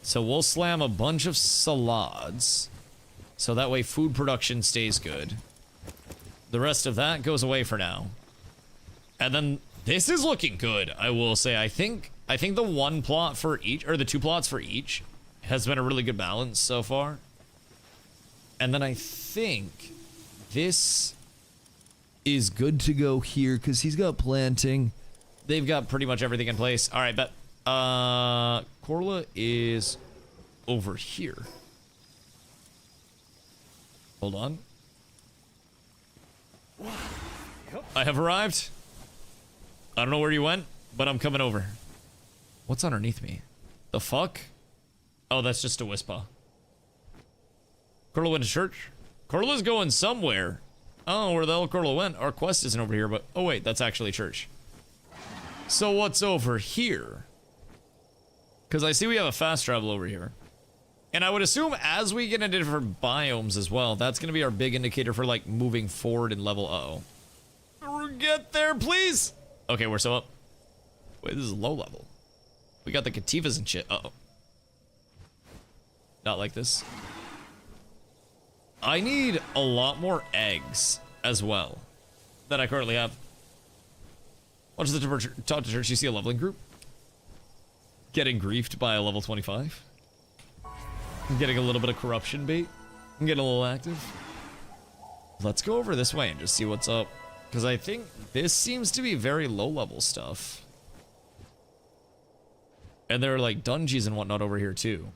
So we'll slam a bunch of salads. So that way food production stays good. The rest of that goes away for now. And then this is looking good, I will say. I think the one plot for each, or the two plots for each, has been a really good balance so far. And then I think this is good to go here because he's got planting. They've got pretty much everything in place. All right, but Corla is over here. Hold on. I have arrived. I don't know where you went, but I'm coming over. What's underneath me? The fuck? Oh, that's just a whisper. Corla went to church? Corla's going somewhere. Oh, where the hell Corla went? Our quest isn't over here, but... Oh, wait, that's actually church. So what's over here? Because I see we have a fast travel over here. And I would assume as we get into different biomes as well, that's going to be our big indicator for, like, moving forward in level. Uh-oh. Get there, please! Okay, we're so up. Wait, this is low level. We got the Kativas and shit. Uh-oh. Not like this. I need a lot more eggs as well than I currently have. Watch the talk to church. You see a leveling group? Getting griefed by a level 25. I'm getting a little bit of corruption bait. I'm getting a little active. Let's go over this way and just see what's up. Because I think this seems to be very low level stuff. And there are like dungeons and whatnot over here too.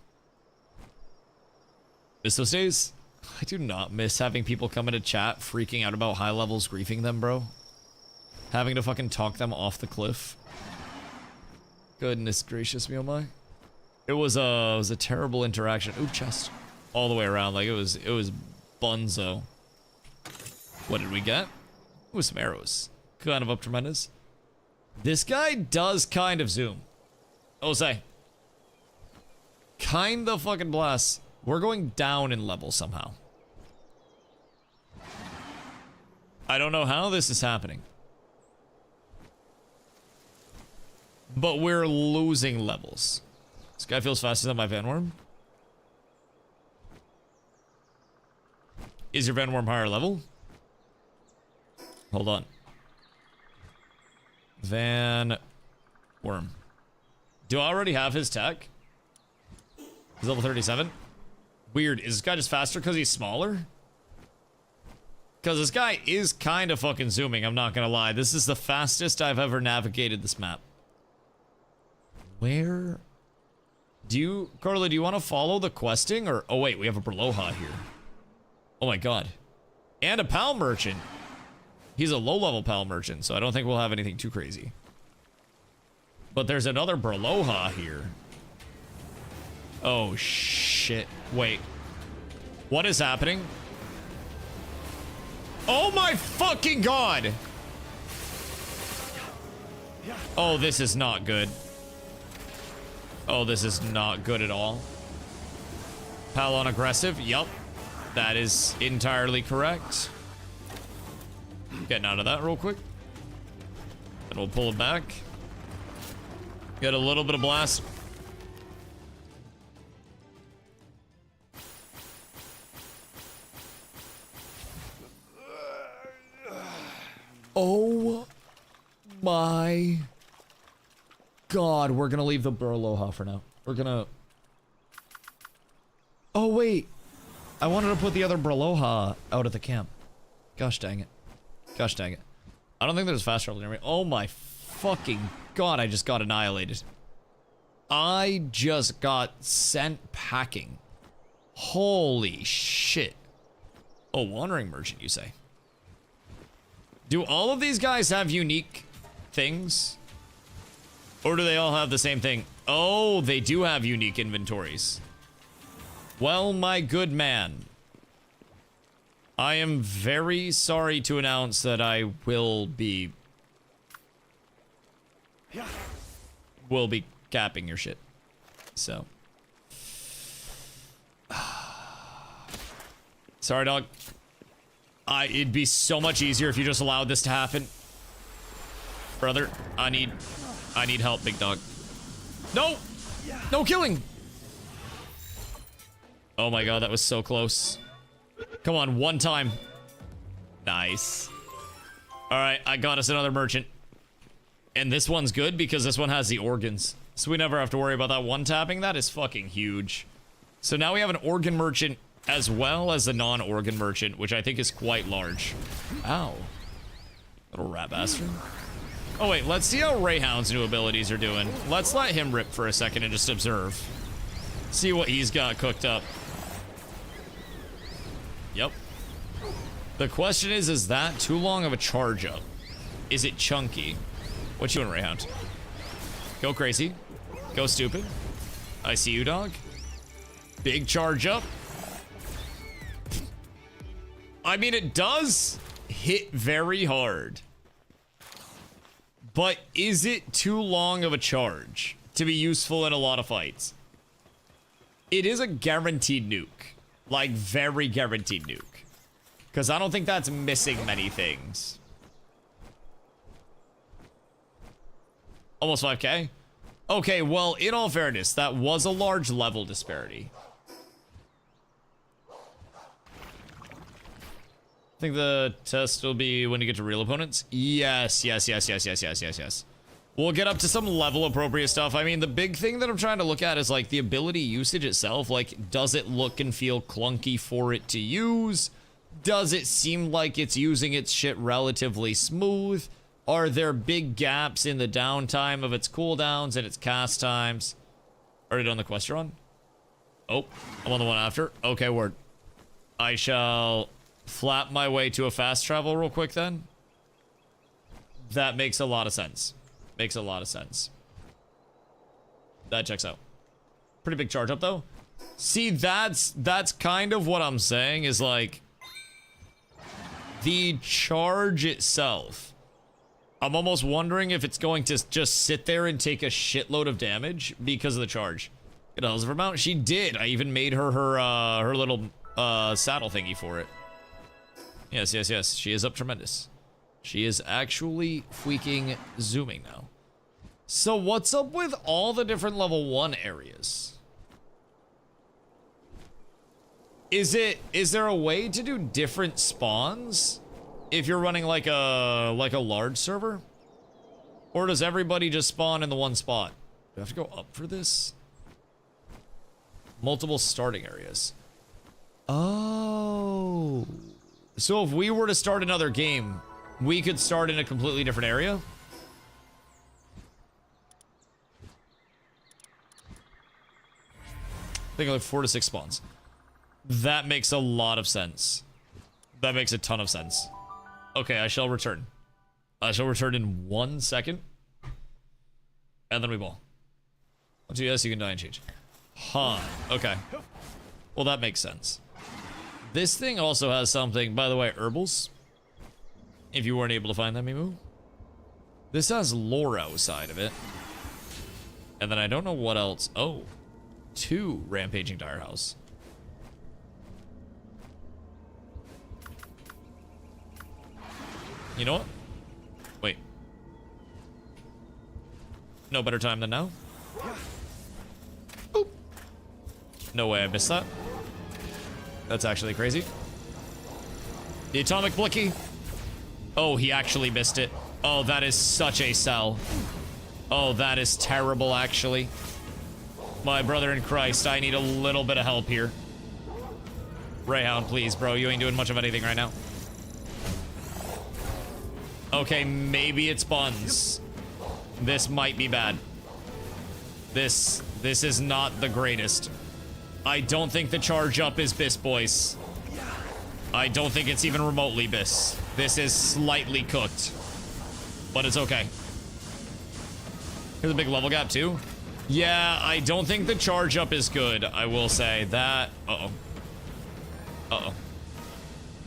Miss those days? I do not miss having people come into chat freaking out about high levels griefing them, bro. Having to fucking talk them off the cliff. Goodness gracious me, oh my. It was a terrible interaction. Ooh, chest. All the way around, like it was bunzo. What did we get? Ooh, some arrows. Kind of up tremendous. This guy does kind of zoom. Oh, say. Kind of fucking blast. We're going down in level somehow. I don't know how this is happening. But we're losing levels. This guy feels faster than my Vanworm. Is your Vanworm higher level? Hold on. Vanworm. Do I already have his tech? He's level 37. Weird. Is this guy just faster because he's smaller? because this guy is kind of fucking zooming, I'm not gonna lie. This is the fastest I've ever navigated this map. Where? Carla, do you want to follow the questing, or... Oh, wait, we have a Berloha here. Oh my god. And a Pal Merchant. He's a low-level Pal Merchant, so I don't think we'll have anything too crazy. But there's another Berloha here. Oh, shit. Wait. What is happening? Oh my fucking god! Oh, this is not good. Oh, this is not good at all. Pal on aggressive. Yup. That is entirely correct. Getting out of that real quick. And we'll pull it back. Get a little bit of blast. Oh my god, we're gonna leave the Berloha for now. We're gonna... Oh wait, I wanted to put the other Berloha out at the camp. Gosh dang it. Gosh dang it. I don't think there's fast travel near me. Oh my fucking god, I just got annihilated. I just got sent packing. Holy shit. Oh, Wandering Merchant, you say? Do all of these guys have unique things? Or do they all have the same thing? Oh, they do have unique inventories. Well, my good man. I am very sorry to announce that I will be capping your shit. So. Sorry, dog. It'd be so much easier if you just allowed this to happen. Brother, I need help, big dog. No! No killing! Oh my god, that was so close. Come on, one time. Nice. Alright, I got us another merchant. And this one's good because this one has the organs. So we never have to worry about that one tapping. That is fucking huge. So now we have an organ merchant as well as a non-organ merchant, which I think is quite large. Ow. Little rat bastard. Oh wait, let's see how Rayhound's new abilities are doing. Let's let him rip for a second and just observe. See what he's got cooked up. Yep. The question is that too long of a charge up? Is it chunky? What you doing, Rayhound? Go crazy. Go stupid. I see you, dog. Big charge up. I mean, it does hit very hard. But is it too long of a charge to be useful in a lot of fights? It is a guaranteed nuke. Like, very guaranteed nuke. Because I don't think that's missing many things. Almost 5k? Okay, well, in all fairness, that was a large level disparity. I think the test will be when you get to real opponents. Yes. We'll get up to some level appropriate stuff. I mean, the big thing that I'm trying to look at is like the ability usage itself. Like, does it look and feel clunky for it to use? Does it seem like it's using its shit relatively smooth? Are there big gaps in the downtime of its cooldowns and its cast times? Already done the quest run? Oh, I'm on the one after. Okay, word. I shall flap my way to a fast travel real quick then. That makes a lot of sense. Makes a lot of sense. That checks out. Pretty big charge up though. See, that's kind of what I'm saying is like the charge itself. I'm almost wondering if it's going to just sit there and take a shitload of damage because of the charge. Get a Elizabeth mount. She did. I even made her her little saddle thingy for it. Yes. She is up tremendous. She is actually freaking zooming now. So what's up with all the different level 1 areas? Is there a way to do different spawns if you're running like a large server? Or does everybody just spawn in the one spot? Do I have to go up for this? Multiple starting areas. Oh. So if we were to start another game, we could start in a completely different area? I think like 4 to 6 spawns. That makes a lot of sense. That makes a ton of sense. Okay, I shall return. I shall return in 1 second. And then we ball. Once you yes, you can die and change. Huh. Okay. Well, that makes sense. This thing also has something, by the way, herbals. If you weren't able to find them, Mimu. This has lore outside of it. And then I don't know what else. Oh. 2 Rampaging Dire House. You know what? Wait. No better time than now? Boop. No way I missed that. That's actually crazy. The atomic blicky. Oh, he actually missed it. Oh, that is such a sell. Oh, that is terrible, actually. My brother in Christ, I need a little bit of help here. Rayhound, please, bro. You ain't doing much of anything right now. Okay, maybe it's buns. This might be bad. This is not the greatest. I don't think the charge up is Biss, boys. I don't think it's even remotely Biss. This is slightly cooked. But it's okay. Here's a big level gap, too. Yeah, I don't think the charge up is good, I will say. That... Uh-oh. Uh-oh.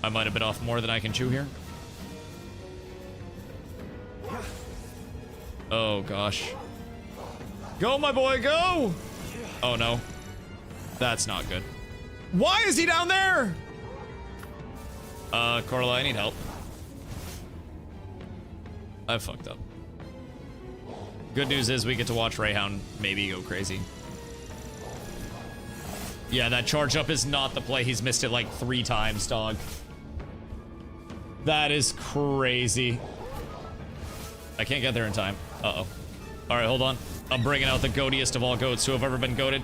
I might have bit off more than I can chew here. Oh, gosh. Go, my boy, go! Oh, no. That's not good. Why is he down there? Corla, I need help. I fucked up. Good news is we get to watch Rayhound maybe go crazy. Yeah, that charge up is not the play. He's missed it like 3 times, dog. That is crazy. I can't get there in time. Uh-oh. All right, hold on. I'm bringing out the goatiest of all goats who have ever been goated.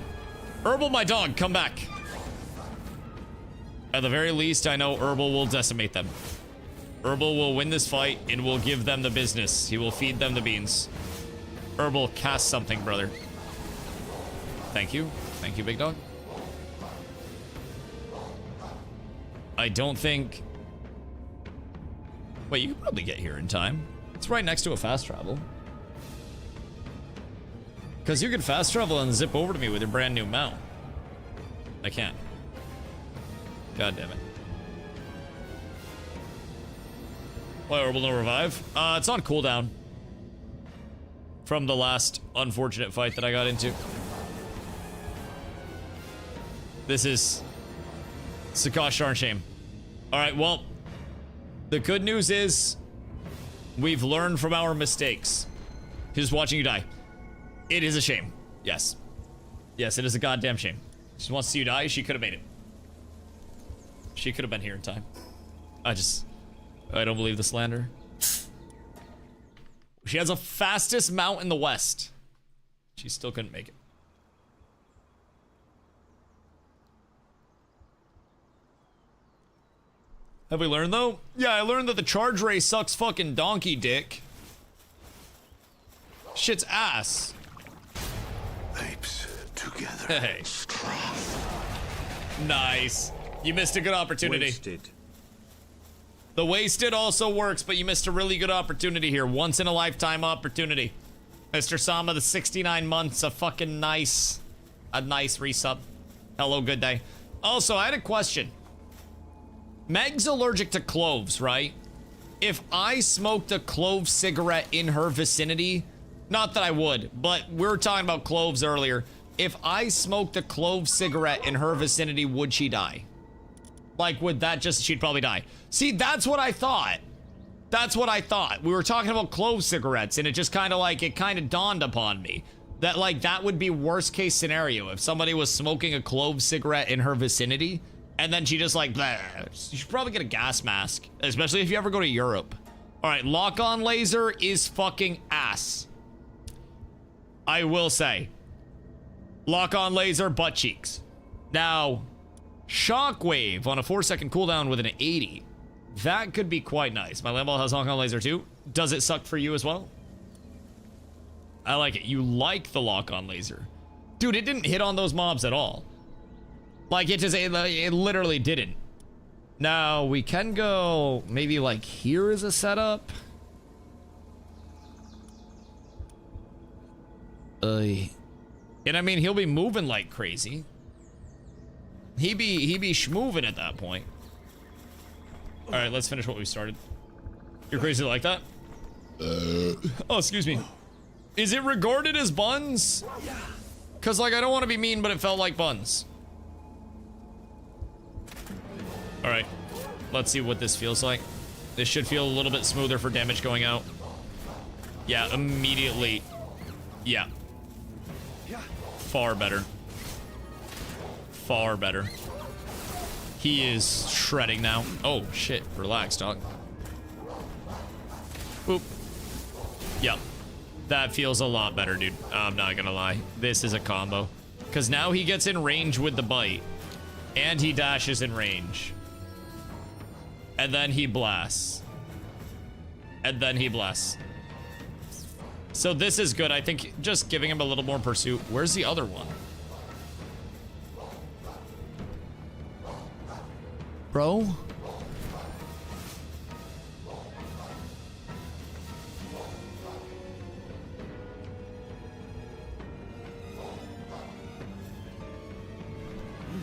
Herbal, my dog, come back. At the very least, I know Herbal will decimate them. Herbal will win this fight and will give them the business. He will feed them the beans. Herbal, cast something, brother. Thank you. Thank you, big dog. I don't think... Wait, you can probably get here in time. It's right next to a fast travel. Because you can fast travel and zip over to me with your brand new mount. I can't. God damn it. Why, Herbal no revive? It's on cooldown. From the last unfortunate fight that I got into. This is... Sakash darn shame. Alright, well... The good news is... We've learned from our mistakes. Just watching you die. It is a shame. Yes. Yes, it is a goddamn shame. She wants to see you die. She could have made it. She could have been here in time. I don't believe the slander. She has the fastest mount in the West. She still couldn't make it. Have we learned, though? Yeah, I learned that the charge ray sucks fucking donkey dick. Shit's ass. Apes together. Hey. Nice. You missed a good opportunity. Wasted. The wasted also works, but you missed a really good opportunity here. Once in a lifetime opportunity. Mr. Sama, the 69 months, a nice resub. Hello, good day. Also, I had a question. Meg's allergic to cloves, right? If I smoked a clove cigarette in her vicinity, not that I would, but we were talking about cloves earlier. If I smoked a clove cigarette in her vicinity, would she die? Like, would that just, she'd probably die. See, that's what I thought. That's what I thought. We were talking about clove cigarettes, and it just kind of like, it kind of dawned upon me that like, that would be worst case scenario. If somebody was smoking a clove cigarette in her vicinity, and then she just like, bleh, you should probably get a gas mask, especially if you ever go to Europe. All right, lock-on laser is fucking ass. I will say, lock-on laser, butt cheeks. Now, shockwave on a 4-second cooldown with an 80. That could be quite nice. My Lamball has lock-on laser too. Does it suck for you as well? I like it. You like the lock-on laser. Dude, it didn't hit on those mobs at all. Like, it literally didn't. Now, we can go, maybe like here is a setup. And I mean, he'll be moving like crazy. He be schmoving at that point. All right, let's finish what we started. You're crazy like that? Oh, excuse me. Is it regarded as buns? Cause like, I don't want to be mean, but it felt like buns. All right, let's see what this feels like. This should feel a little bit smoother for damage going out. Yeah, immediately. Yeah. Far better. Far better. He is shredding now. Oh, shit. Relax, dog. Boop. Yep. That feels a lot better, dude. I'm not gonna lie. This is a combo. Because now he gets in range with the bite. And he dashes in range. And then he blasts. And then he blasts. So this is good. I think just giving him a little more pursuit. Where's the other one? Bro?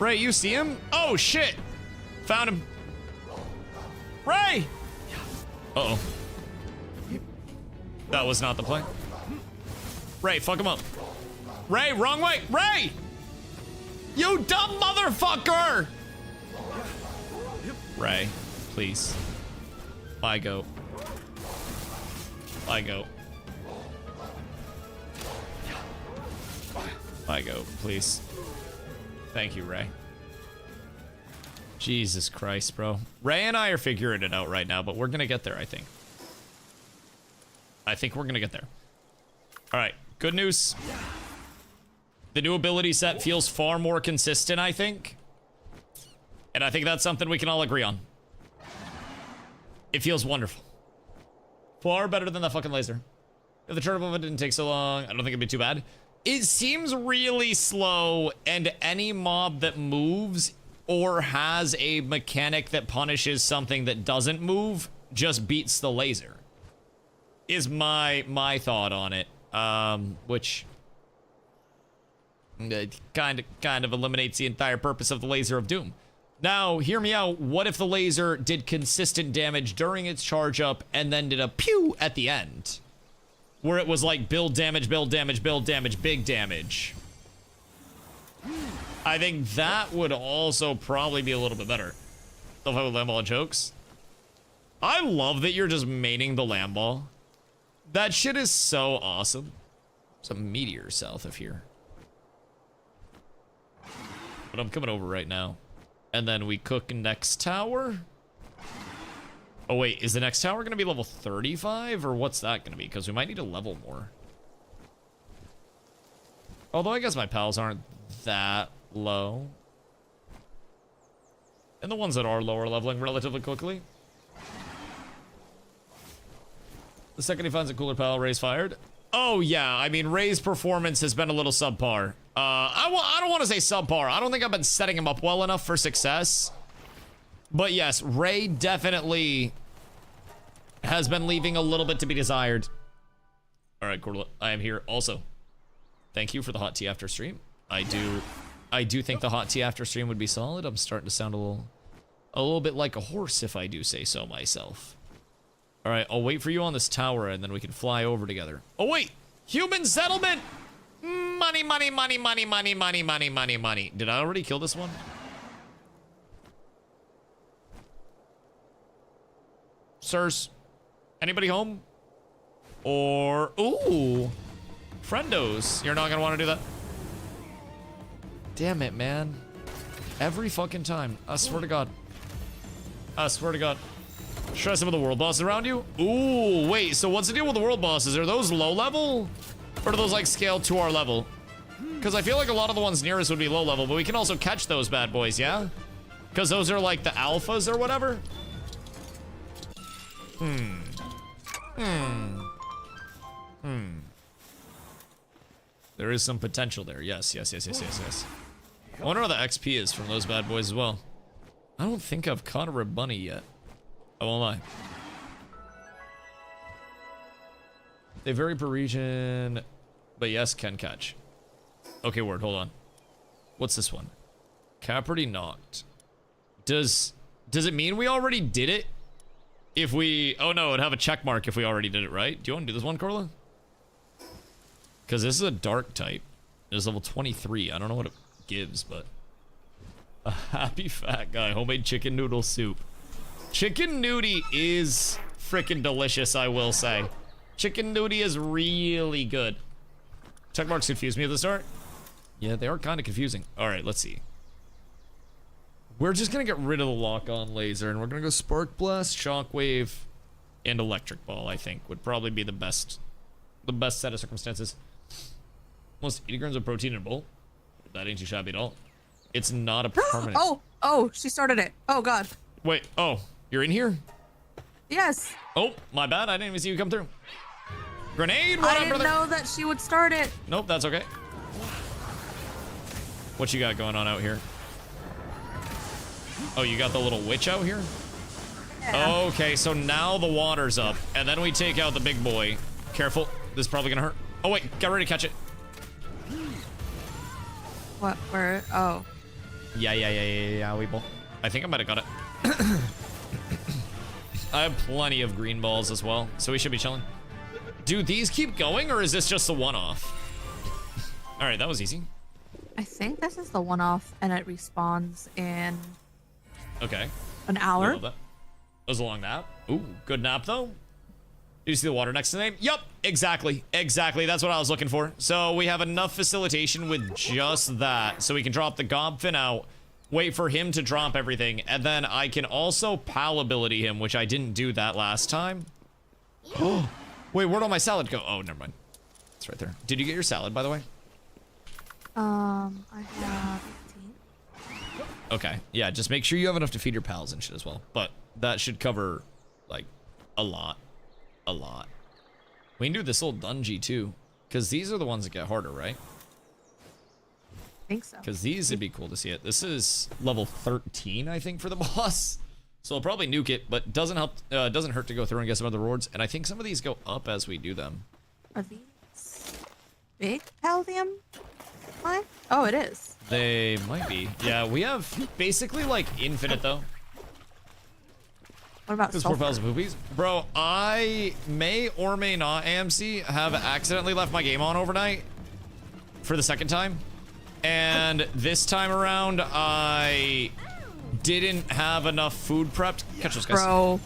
Ray, you see him? Oh, shit. Found him. Ray! Uh-oh. That was not the play. Ray, fuck him up. Ray, wrong way. Ray! You dumb motherfucker! Ray, please. Bye, goat. Bye, goat. Bye, goat, please. Thank you, Ray. Jesus Christ, bro. Ray and I are figuring it out right now, but we're gonna get there, I think. I think we're gonna get there. All right, good news. The new ability set feels far more consistent, I think. And I think that's something we can all agree on. It feels wonderful. Far better than the fucking laser. If the turn of it didn't take so long, I don't think it'd be too bad. It seems really slow, and any mob that moves or has a mechanic that punishes something that doesn't move just beats the laser. Is my thought on it. Which kind of eliminates the entire purpose of the Laser of Doom. Now, hear me out. What if the laser did consistent damage during its charge up and then did a pew at the end? Where it was like build damage, build damage, build damage, big damage. I think that would also probably be a little bit better. Stuff with Lamball and chokes. I love that you're just maining the Lamball. That shit is so awesome. There's a meteor south of here. But I'm coming over right now. And then we cook next tower. Oh wait, is the next tower gonna be level 35? Or what's that gonna be? Because we might need to level more. Although I guess my pals aren't that low. And the ones that are low are leveling relatively quickly. The second he finds a cooler pal, Ray's fired. Oh yeah, I mean Ray's performance has been a little subpar. I don't want to say subpar. I don't think I've been setting him up well enough for success. But yes, Ray definitely has been leaving a little bit to be desired. All right, Cordelia, I am here also. Thank you for the hot tea after stream. I do think the hot tea after stream would be solid. I'm starting to sound a little bit like a horse, if I do say so myself. All right, I'll wait for you on this tower and then we can fly over together. Oh wait, human settlement. Money, money, money, money, money, money, money, money, money. Did I already kill this one? Sirs, anybody home? Or, ooh, friendos. You're not gonna wanna do that? Damn it, man. Every fucking time. I swear to God. I swear to God. Should I some of the world bosses around you? Ooh, wait, so what's the deal with the world bosses? Are those low level? Or do those like scale to our level? Because I feel like a lot of the ones near us would be low level, but we can also catch those bad boys, yeah? Because those are like the alphas or whatever? There is some potential there. Yes. I wonder what the XP is from those bad boys as well. I don't think I've caught a rib bunny yet. I won't lie. They vary per region, but yes, can catch. Okay, word, hold on. What's this one? Caperty knocked. Does it mean we already did it? If we... Oh no, it'd have a check mark if we already did it, right? Do you want to do this one, Corla? Because this is a dark type. It's level 23. I don't know what it gives, but... A happy fat guy. Homemade chicken noodle soup. Chicken nudie is freaking delicious, I will say. Chicken nudie is really good. Check marks confused me at the start. Yeah, they are kind of confusing. All right, let's see. We're just gonna get rid of the lock-on laser, and we're gonna go Spark Blast, Shockwave, and Electric Ball. I think would probably be the best set of circumstances. Almost 80 grams of protein in a bowl. That ain't too shabby at all. It's not a permanent. Oh, she started it. Oh God. Wait. Oh, you're in here? Yes. Oh, my bad. I didn't even see you come through. Grenade. What I up, didn't brother? know that she would start it. Nope, that's okay. What you got going on out here? Oh, you got the little witch out here? Yeah. Okay, so now the water's up, and then we take out the big boy. Careful, this is probably gonna hurt. Oh wait, get ready to catch it. What? Where? Oh. Yeah, we both. I think I might have got it. I have plenty of green balls as well, so we should be chilling. Do these keep going, or is this just the one-off? All right, that was easy. I think this is the one-off, and it respawns in Okay. an hour. Love that. That was a long nap. Ooh, good nap though. Did you see the water next to the name? Yup, exactly. That's what I was looking for. So we have enough facilitation with just that, so we can drop the Gobfin out, wait for him to drop everything, and then I can also PAL ability him, which I didn't do that last time. Oh, wait, where'd all my salad go? Oh, never mind. It's right there. Did you get your salad, by the way? I have 15. Okay, yeah, just make sure you have enough to feed your pals and shit as well. But that should cover, like, a lot. We can do this little dungeon too, because these are the ones that get harder, right? I think so. Because these would be cool to see it. This is level 13, I think, for the boss. So I'll probably nuke it, but doesn't hurt to go through and get some other rewards. And I think some of these go up as we do them. Are these big Paldium? What? Oh, it is. They might be. Yeah, we have basically like infinite though. What about There's 4 sulfur? piles of boobies. Bro, I may or may not, AMC, have accidentally left my game on overnight for the second time. And this time around, I didn't have enough food prepped. Catch those guys. Bro,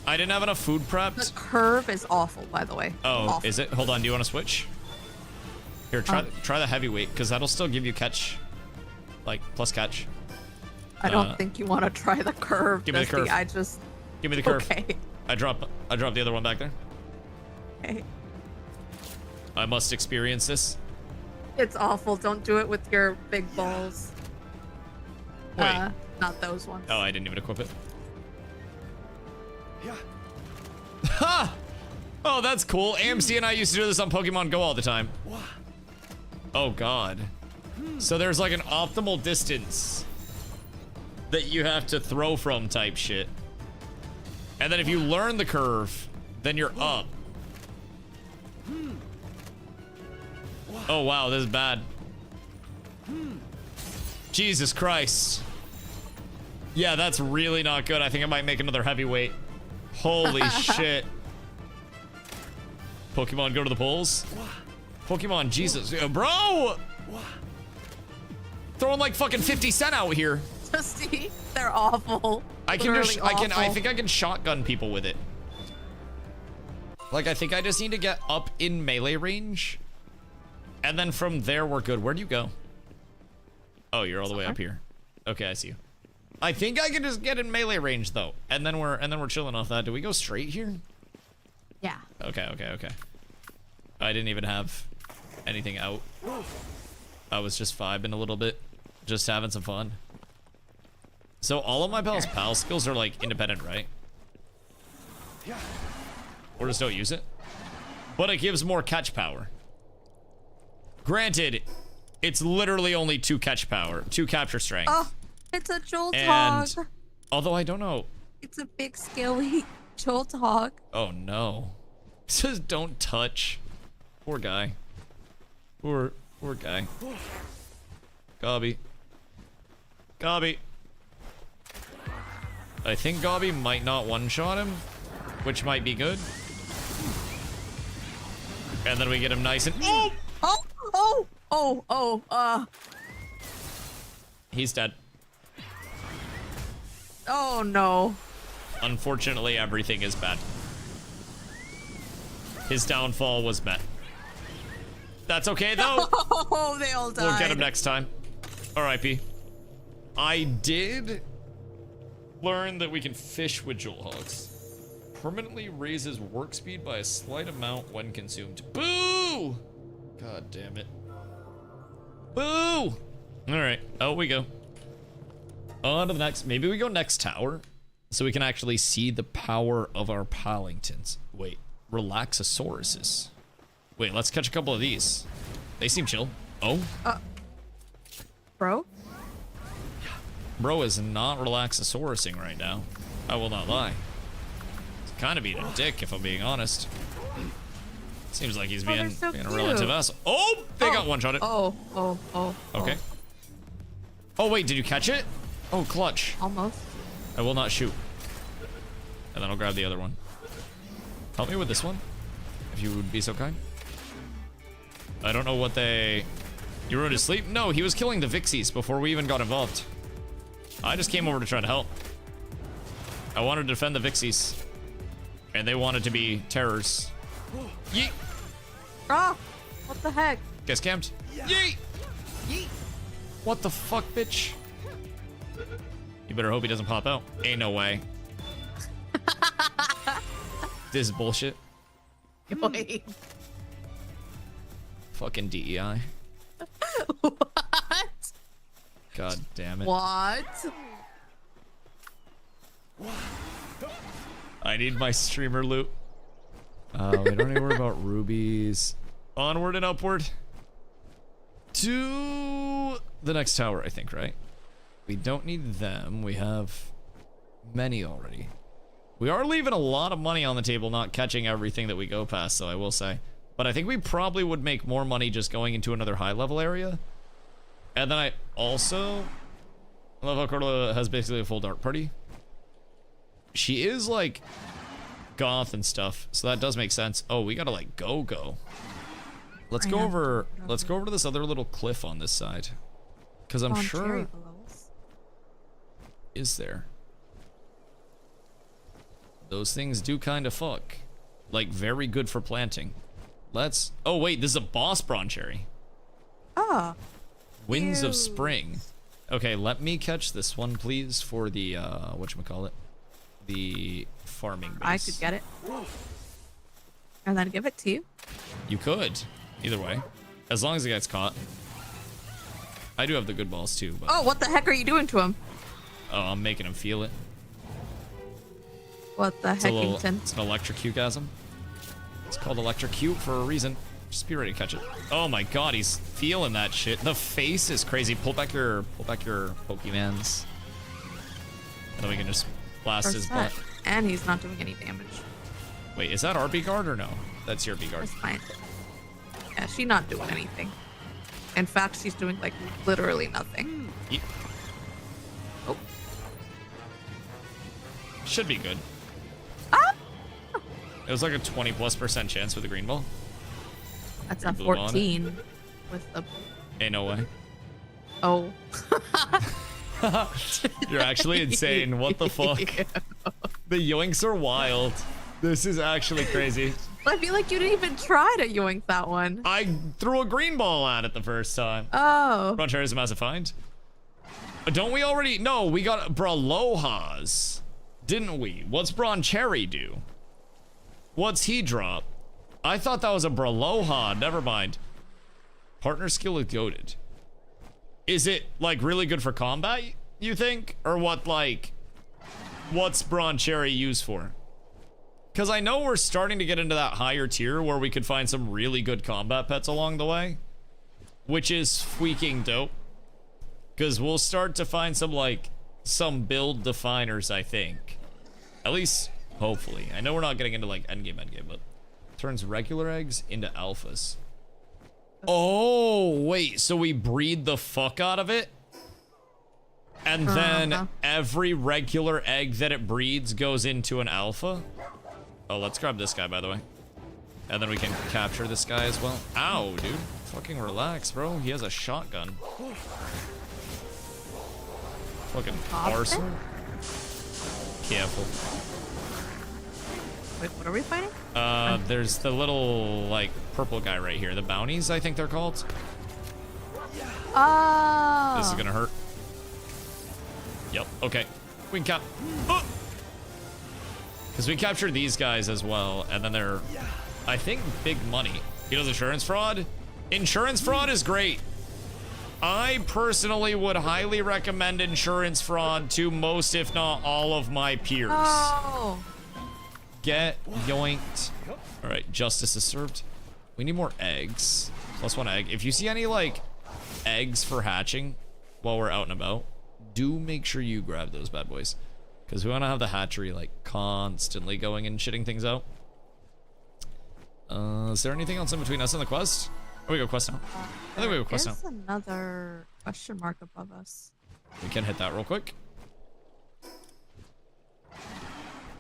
I didn't have enough food the prepped. curve is awful, by the way. Oh, Awful. is it? Hold on, do you want to switch? Here, try the heavyweight, because that'll still give you catch, like, plus catch. I don't think you want to try the curve. Give me the Dusty. curve. Give me the curve. Okay. I drop the other one back there. Okay. I must experience this. It's awful. Don't do it with your big balls. Wait. Not those ones. Oh, I didn't even equip it. Yeah. Ha! Oh, that's cool. AMC and I used to do this on Pokemon Go all the time. Oh, God. So there's like an optimal distance that you have to throw from type shit. And then if you learn the curve, then you're up. Oh, wow, this is bad. Jesus Christ. Yeah, that's really not good. I think I might make another heavyweight. Holy shit. Pokemon go to the polls. Pokemon, Jesus. Bro! Throwing like fucking 50 cent out here. Dusty, they're awful. I can Literally awful. I think I can shotgun people with it. Like, I think I just need to get up in melee range. And then from there, we're good. Where do you go? Oh, you're all the way up here. Okay, I see you. I think I can just get in melee range though. And then we're chilling off that. Do we go straight here? Yeah. Okay. I didn't even have anything out. I was just vibing a little bit. Just having some fun. So all of my pals' PAL skills are like independent, right? Or just don't use it. But it gives more catch power. Granted, it's literally only 2 catch power, 2 capture strength. Oh, it's a Jolt And Hog. although I don't know. It's a big, scaly Jolt Hog. Oh no. It says don't touch. Poor guy. Poor guy. Gobby. Gobby. I think Gobby might not one-shot him, which might be good. And then we get him nice and... He's dead. Oh no. Unfortunately, everything is bad. His downfall was met. That's okay, though. Oh, they all died. We'll get him next time. R.I.P. I did learn that we can fish with Jolt Hogs. Permanently raises work speed by a slight amount when consumed. Boo! God damn it. Boo! Alright, out we go. On to the next. Maybe we go next tower so we can actually see the power of our Pallingtons. Wait, Relaxosauruses. Wait, let's catch a couple of these. They seem chill. Oh? Bro? Bro is not Relaxosaurusing right now. I will not lie. He's kind of being a dick, if I'm being honest. Seems like he's being so a cute. relative asshole. Oh! They got one-shotted. Oh. Okay. Oh, wait, did you catch it? Oh, clutch. Almost. I will not shoot. And then I'll grab the other one. Help me with this one, if you would be so kind. I don't know what they... You ruined his sleep? No, he was killing the Vixies before we even got involved. I just came over to try to help. I wanted to defend the Vixies. And they wanted to be terrors. Yeet! Ah! What the heck? Guess camped. Yeet! Yeet! What the fuck, bitch? You better hope he doesn't pop out. Ain't no way. This is bullshit. Wait. Fucking DEI. What? God damn it. What? I need my streamer loot. We don't need to worry about rubies. Onward and upward. To the next tower, I think, right? We don't need them. We have many already. We are leaving a lot of money on the table not catching everything that we go past, though, I will say. But I think we probably would make more money just going into another high-level area. And then I also... I love how Carla has basically a full dark party. She is, like, goth and stuff, so that does make sense. Oh, we gotta, like, go. Let's go over to this other little cliff on this side. Because I'm sure... Is there? Those things do kind of fuck. Like, very good for planting. Let's... Oh, wait, this is a boss broncherry. Ah. Winds of Spring. Okay, let me catch this one, please, for the, whatchamacallit? The farming base. I could get it. And then give it to you. You could. Either way. As long as it gets caught. I do have the good balls, too, but... Oh, what the heck are you doing to him? Oh, I'm making him feel it. What the heckington? It's an electrocute-gasm. It's called electrocute for a reason. Just be ready to catch it. Oh my god, he's feeling that shit. The face is crazy. Pull back your Pokemans. And then we can just blast his butt. And he's not doing any damage. Wait, is that our B-guard or no? That's your B-guard. That's fine. Yeah, she's not doing anything. In fact, she's doing, like, literally nothing. Oh. Should be good. Ah! It was like a 20+% chance with the green ball. That's a 14 with the... Ain't no way. Oh. You're actually insane. What the fuck? The yoinks are wild. This is actually crazy. I feel like you didn't even try to yoink that one. I threw a green ball at it the first time. Oh. Broncherry is a massive find. Don't we already? No, we got Bralohas, didn't we? What's Broncherry do? What's he drop? I thought that was a Braloha. Never mind. Partner skill is goated. Is it like really good for combat, you think? Or what, like, what's Broncherry used for? Because I know we're starting to get into that higher tier where we could find some really good combat pets along the way. Which is freaking dope. Because we'll start to find some, like, some build definers, I think. At least, hopefully. I know we're not getting into, like, endgame, but... Turns regular eggs into alphas. Oh, wait. So we breed the fuck out of it? And then every regular egg that it breeds goes into an alpha? Oh, let's grab this guy, by the way. And then we can capture this guy as well. Ow, dude. Fucking relax, bro. He has a shotgun. Fucking arsenal. Careful. Wait, what are we fighting? There's the little, like, purple guy right here. The bounties, I think they're called. Oh. This is gonna hurt. Yep, okay. We can cap... Because we captured these guys as well, and then they're, I think, big money. He does insurance fraud? Insurance fraud is great. I personally would highly recommend insurance fraud to most, if not all, of my peers. Oh. Get yoinked. All right, justice is served. We need more eggs. Plus 1 egg. If you see any, like, eggs for hatching while we're out and about, do make sure you grab those bad boys. Because we want to have the hatchery, like, constantly going and shitting things out. Is there anything else in between us and the quest? Oh, we go quest now. I think we go quest now. There's another question mark above us. We can hit that real quick.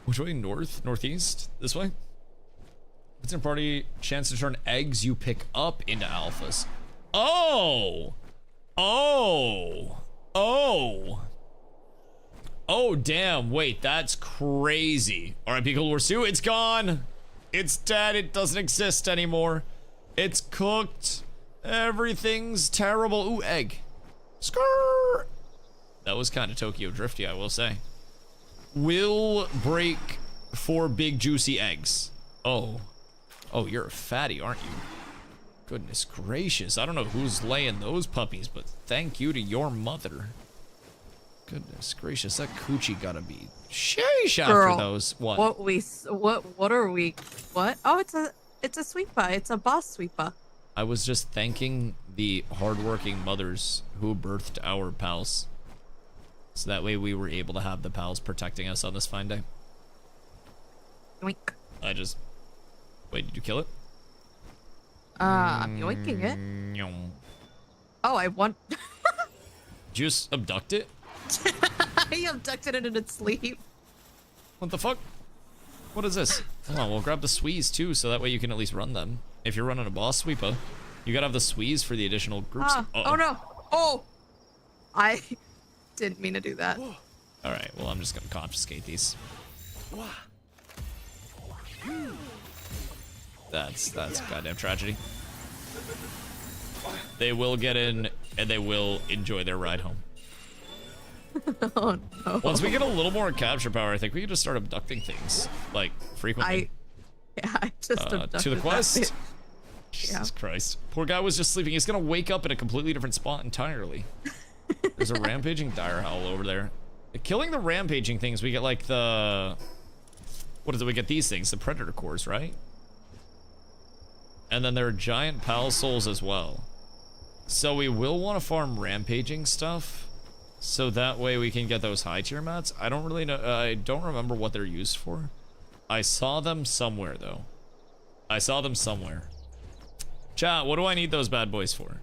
Which way? North? Northeast? This way? It's in party. Chance to turn eggs you pick up into alphas. Oh! Oh! Oh! Oh, damn. Wait, that's crazy. R.I.P. Cold War 2, it's gone. It's dead. It doesn't exist anymore. It's cooked. Everything's terrible. Ooh, egg. Skrrr. That was kind of Tokyo Drifty, I will say. Will break 4 big juicy eggs. Oh. Oh, you're a fatty, aren't you? Goodness gracious. I don't know who's laying those puppies, but thank you to your mother. Goodness gracious, that coochie gotta be sheesh after those. What? What are we? What? Oh, it's a sweeper. It's a boss sweeper. I was just thanking the hardworking mothers who birthed our pals. So that way we were able to have the pals protecting us on this fine day. Yoink. Wait, did you kill it? I'm yoinking it. Oh, I want... Did you just abduct it? I abducted it in its sleep. What the fuck? What is this? Hold on, we'll grab the swees too, so that way you can at least run them. If you're running a boss sweeper, you gotta have the swees for the additional groups. Oh no! Oh! I didn't mean to do that. Alright, well I'm just gonna confiscate these. That's goddamn tragedy. They will get in, and they will enjoy their ride home. Oh no. Once we get a little more capture power, I think we can just start abducting things, like, frequently. I just abducted to the quest? that. Jesus Christ. Poor guy was just sleeping. He's gonna wake up in a completely different spot entirely. There's a rampaging dire howl over there. Killing the rampaging things, we get, like, the... What is it? We get these things, the predator cores, right? And then there are giant pal souls as well. So we will want to farm rampaging stuff, so that way we can get those high tier mats. I don't really know. I don't remember what they're used for. I saw them somewhere though. I saw them somewhere. Chat, what do I need those bad boys for?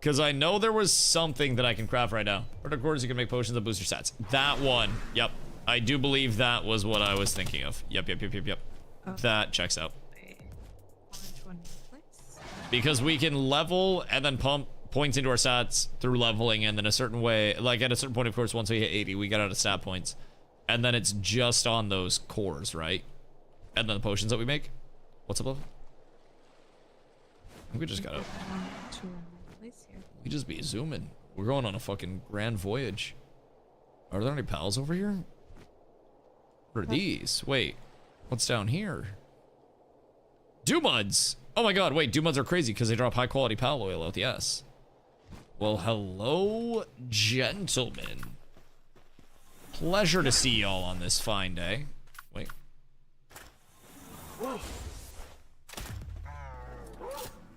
Because I know there was something that I can craft right now. Predator cores, you can make potions that boost your stats. That one. Yep. I do believe that was what I was thinking of. Yep. That checks out. Because we can level and then pump points into our stats through leveling, and then a certain way, like at a certain point, of course, once we hit 80, we get out of stat points. And then it's just on those cores, right? And then the potions that we make. What's up, level? We just gotta... We just be zooming. We're going on a fucking grand voyage. Are there any pals over here? What are these? Wait. What's down here? Doomuds! Oh my god, wait, Doomuds are crazy because they drop high quality pal oil out the ass. Well, hello, gentlemen. Pleasure to see y'all on this fine day. Wait.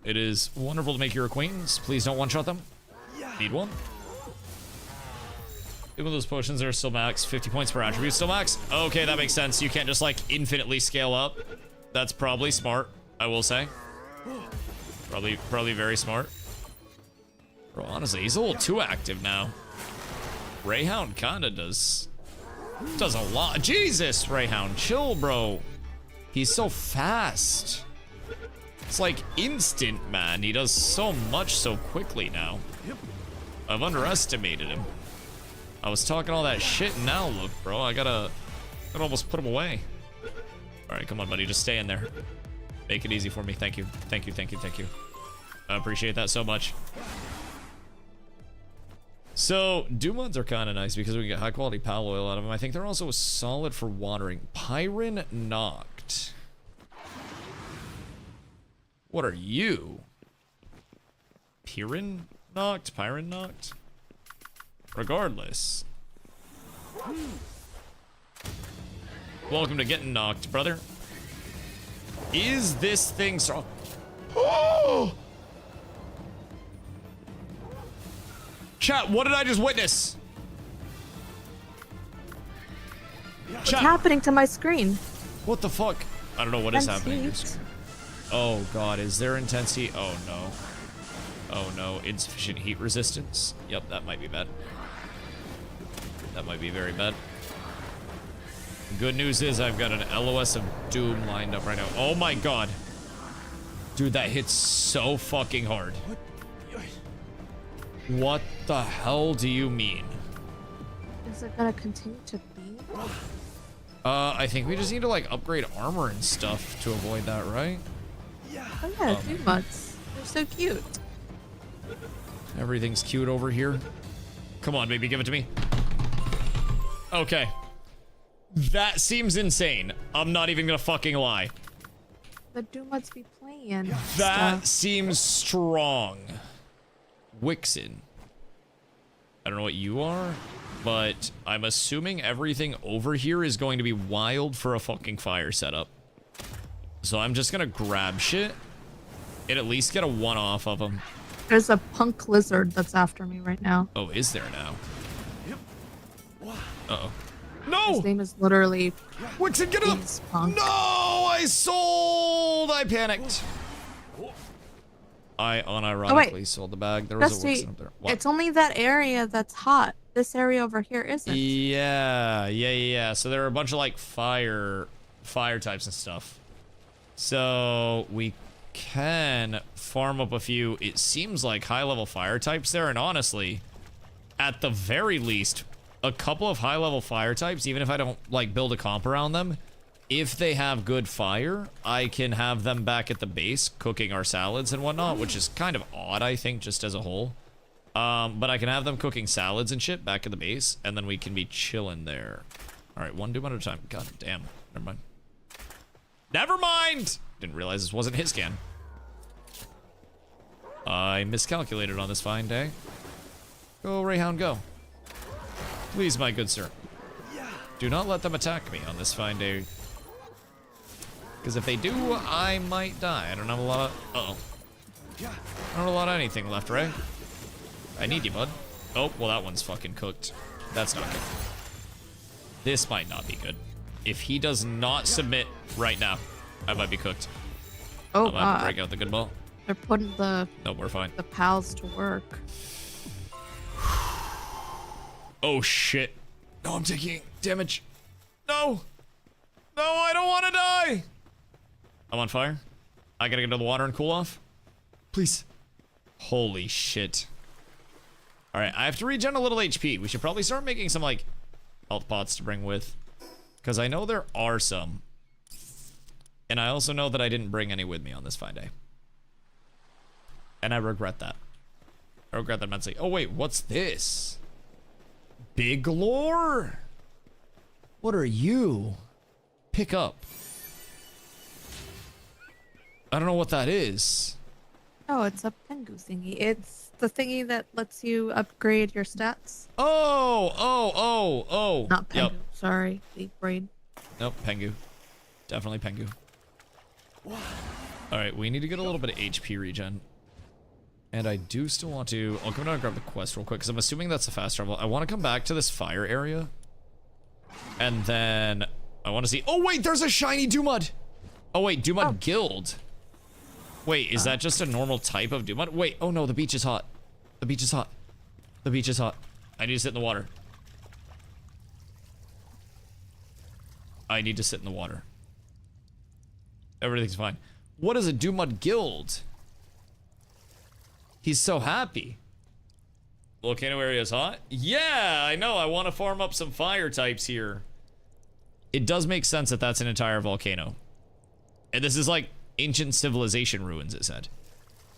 It is wonderful to make your acquaintance. Please don't one-shot them. Need one. Even those potions are still max. 50 points per attribute still max. Okay, that makes sense. You can't just like infinitely scale up. That's probably smart, I will say. Probably very smart. Bro, honestly, he's a little too active now. Rayhound kinda does a lot. Jesus, Rayhound, chill, bro. He's so fast. It's like instant, man. He does so much so quickly now. I've underestimated him. I was talking all that shit, and now look, bro. I gotta almost put him away. All right, come on, buddy. Just stay in there. Make it easy for me. Thank you. Thank you, thank you, thank you. I appreciate that so much. So, Doom mods are kind of nice because we can get high quality pal oil out of them. I think they're also solid for watering. Pyron knocked. What are you? Pyron knocked? Pyron knocked? Regardless. Welcome to getting knocked, brother. Is this thing strong? Oh! Chat, what did I just witness? What's happening to my screen? What the fuck? I don't know what is happening to your screen. Oh god, is there intensity? Oh no. Oh no, insufficient heat resistance. Yep, that might be bad. That might be very bad. Good news is I've got an LOS of Doom lined up right now. Oh my god. Dude, that hits so fucking hard. What the hell do you mean? Is it gonna continue to be? I think we just need to like upgrade armor and stuff to avoid that, right? Oh yeah, Doom mods. They're so cute. Everything's cute over here. Come on, baby, give it to me. Okay. That seems insane. I'm not even gonna fucking lie. The Doom mods be playing. That stuff. seems strong. Wixen. I don't know what you are, but I'm assuming everything over here is going to be wild for a fucking fire setup. So I'm just gonna grab shit and at least get a one-off of them. There's a punk lizard that's after me right now. Oh, is there now? Uh-oh. No! His name is literally Wixen, get up! Punk. No! I sold! I panicked. I unironically sold the bag. There was a Wixen up there. What? It's only that area that's hot. This area over here isn't. Yeah. So there are a bunch of like fire types and stuff. So we can farm up a few, it seems like, high-level fire types there, and honestly, at the very least, a couple of high-level fire types, even if I don't like build a comp around them, if they have good fire, I can have them back at the base cooking our salads and whatnot, which is kind of odd, I think, just as a whole. But I can have them cooking salads and shit back at the base, and then we can be chilling there. All right, one doom at a time. God damn. Never mind. Never mind! Didn't realize this wasn't his scan. I miscalculated on this fine day. Go, Rayhound, go. Please, my good sir. Do not let them attack me on this fine day. Because if they do, I might die. I don't have a lot of... Uh-oh. I don't have a lot of anything left, Ray. I need you, bud. Oh, well, that one's fucking cooked. That's not good. This might not be good. If he does not submit right now, I might be cooked. Oh, I'm about to break out the good ball. They're putting the... No, we're fine. The pals to work. Oh, shit. No, I'm taking damage. No. No, I don't want to die. I'm on fire. I gotta get into the water and cool off. Please. Holy shit. All right, I have to regen a little HP. We should probably start making some, like, health pots to bring with. Because I know there are some. And I also know that I didn't bring any with me on this fine day. And I regret that. I regret that immensely. Oh, wait, what's this? Big lore? What are you? Pick up. I don't know what that is. Oh, it's a Pengu thingy. It's the thingy that lets you upgrade your stats. Oh. Not Pengu, Yep. sorry. Leaf braid. Nope, Pengu. Definitely Pengu. Alright, we need to get a little bit of HP regen. And I do still want to... I'll come down and grab the quest real quick, because I'm assuming that's the fast travel. I want to come back to this fire area. And then... I want to see... Oh, wait! There's a shiny Dumud! Oh, wait. Dumud Guild. Wait, is that just a normal type of Dumud? Wait. Oh, no. The beach is hot. The beach is hot. The beach is hot. I need to sit in the water. I need to sit in the water. Everything's fine. What is a Dumud Guild? He's so happy. Volcano area is hot? Yeah, I know. I want to farm up some fire types here. It does make sense that that's an entire volcano. And this is like ancient civilization ruins, it said.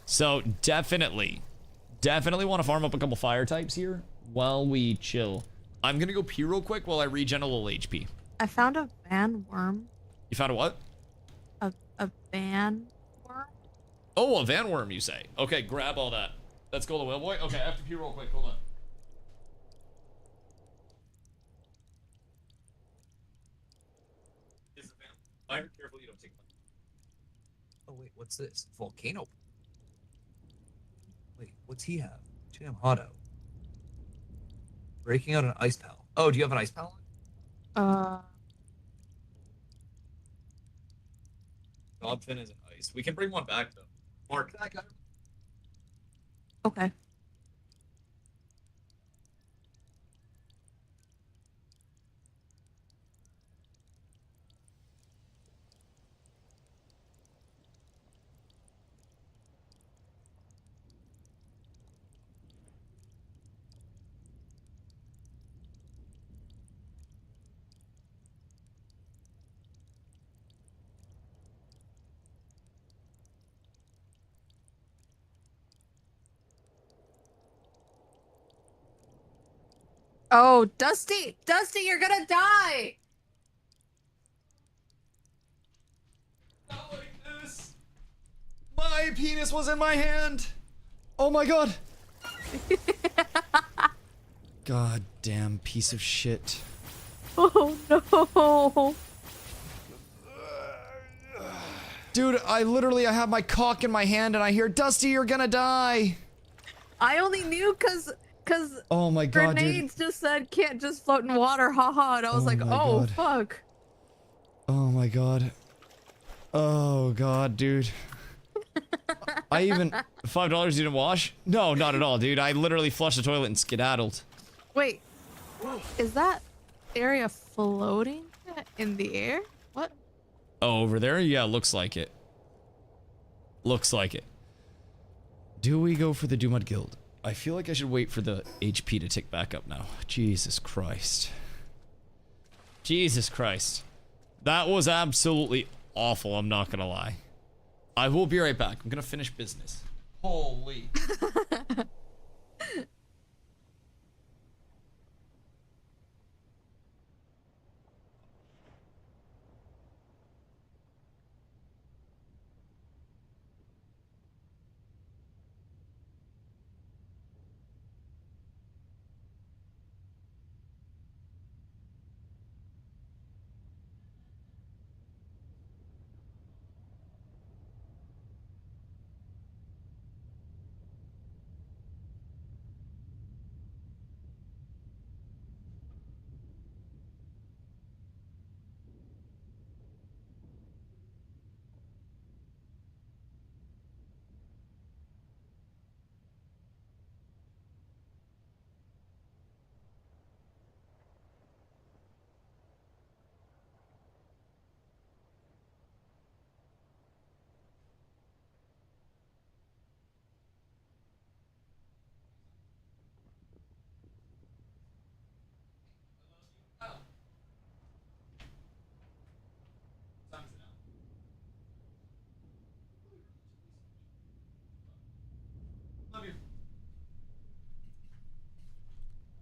So definitely want to farm up a couple fire types here while we chill. I'm going to go pee real quick while I regen a little HP. I found a van worm. You found a what? A van worm? Oh, a van worm, you say? Okay, grab all that. Let's go, the whale boy. Okay, I have to pee real quick. Hold on. Is the van? I'm careful you don't take my... Oh wait, what's this? Volcano. Wait, what's he have? Jam Hotto. Breaking out an ice pal. Oh, do you have an ice pal? Gobfin is an ice. We can bring one back though. Mark that guy. Okay. Oh, Dusty! Dusty, you're gonna die! Not like this. My penis was in my hand. Oh my god. God damn piece of shit. Oh no! Dude, I have my cock in my hand and I hear, Dusty, you're gonna die. I only knew cause oh my god, grenades just said can't just float in water, haha, and I was like, oh god. fuck. Oh my god. Oh god, dude. I even $5 you didn't wash? No, not at all, dude. I literally flushed the toilet and skedaddled. Wait, is that area floating in the air? What? Oh, over there? Yeah, looks like it. Looks like it. Do we go for the Dumud Guild? I feel like I should wait for the HP to tick back up now. Jesus Christ. Jesus Christ. That was absolutely awful, I'm not gonna lie. I will be right back. I'm gonna finish business. Holy.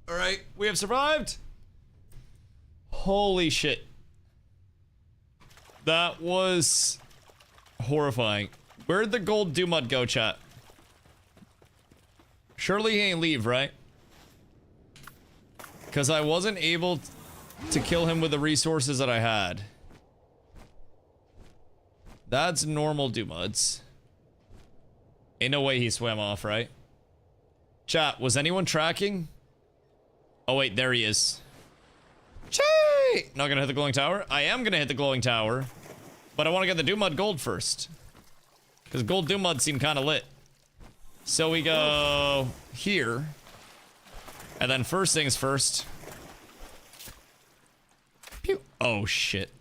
Alright, we have survived. Holy shit. That was horrifying. Where'd the gold Dumud go, chat? Surely he ain't leave, right? Because I wasn't able to kill him with the resources that I had. That's normal Dumuds. Ain't no way he swam off, right? Chat, was anyone tracking? Oh wait, there he is. Chee! Not gonna hit the glowing tower? I am gonna hit the glowing tower. But I want to get the Doomud gold first. Because gold Doomud seem kind of lit. So we go here. And then first things first. Pew. Oh shit.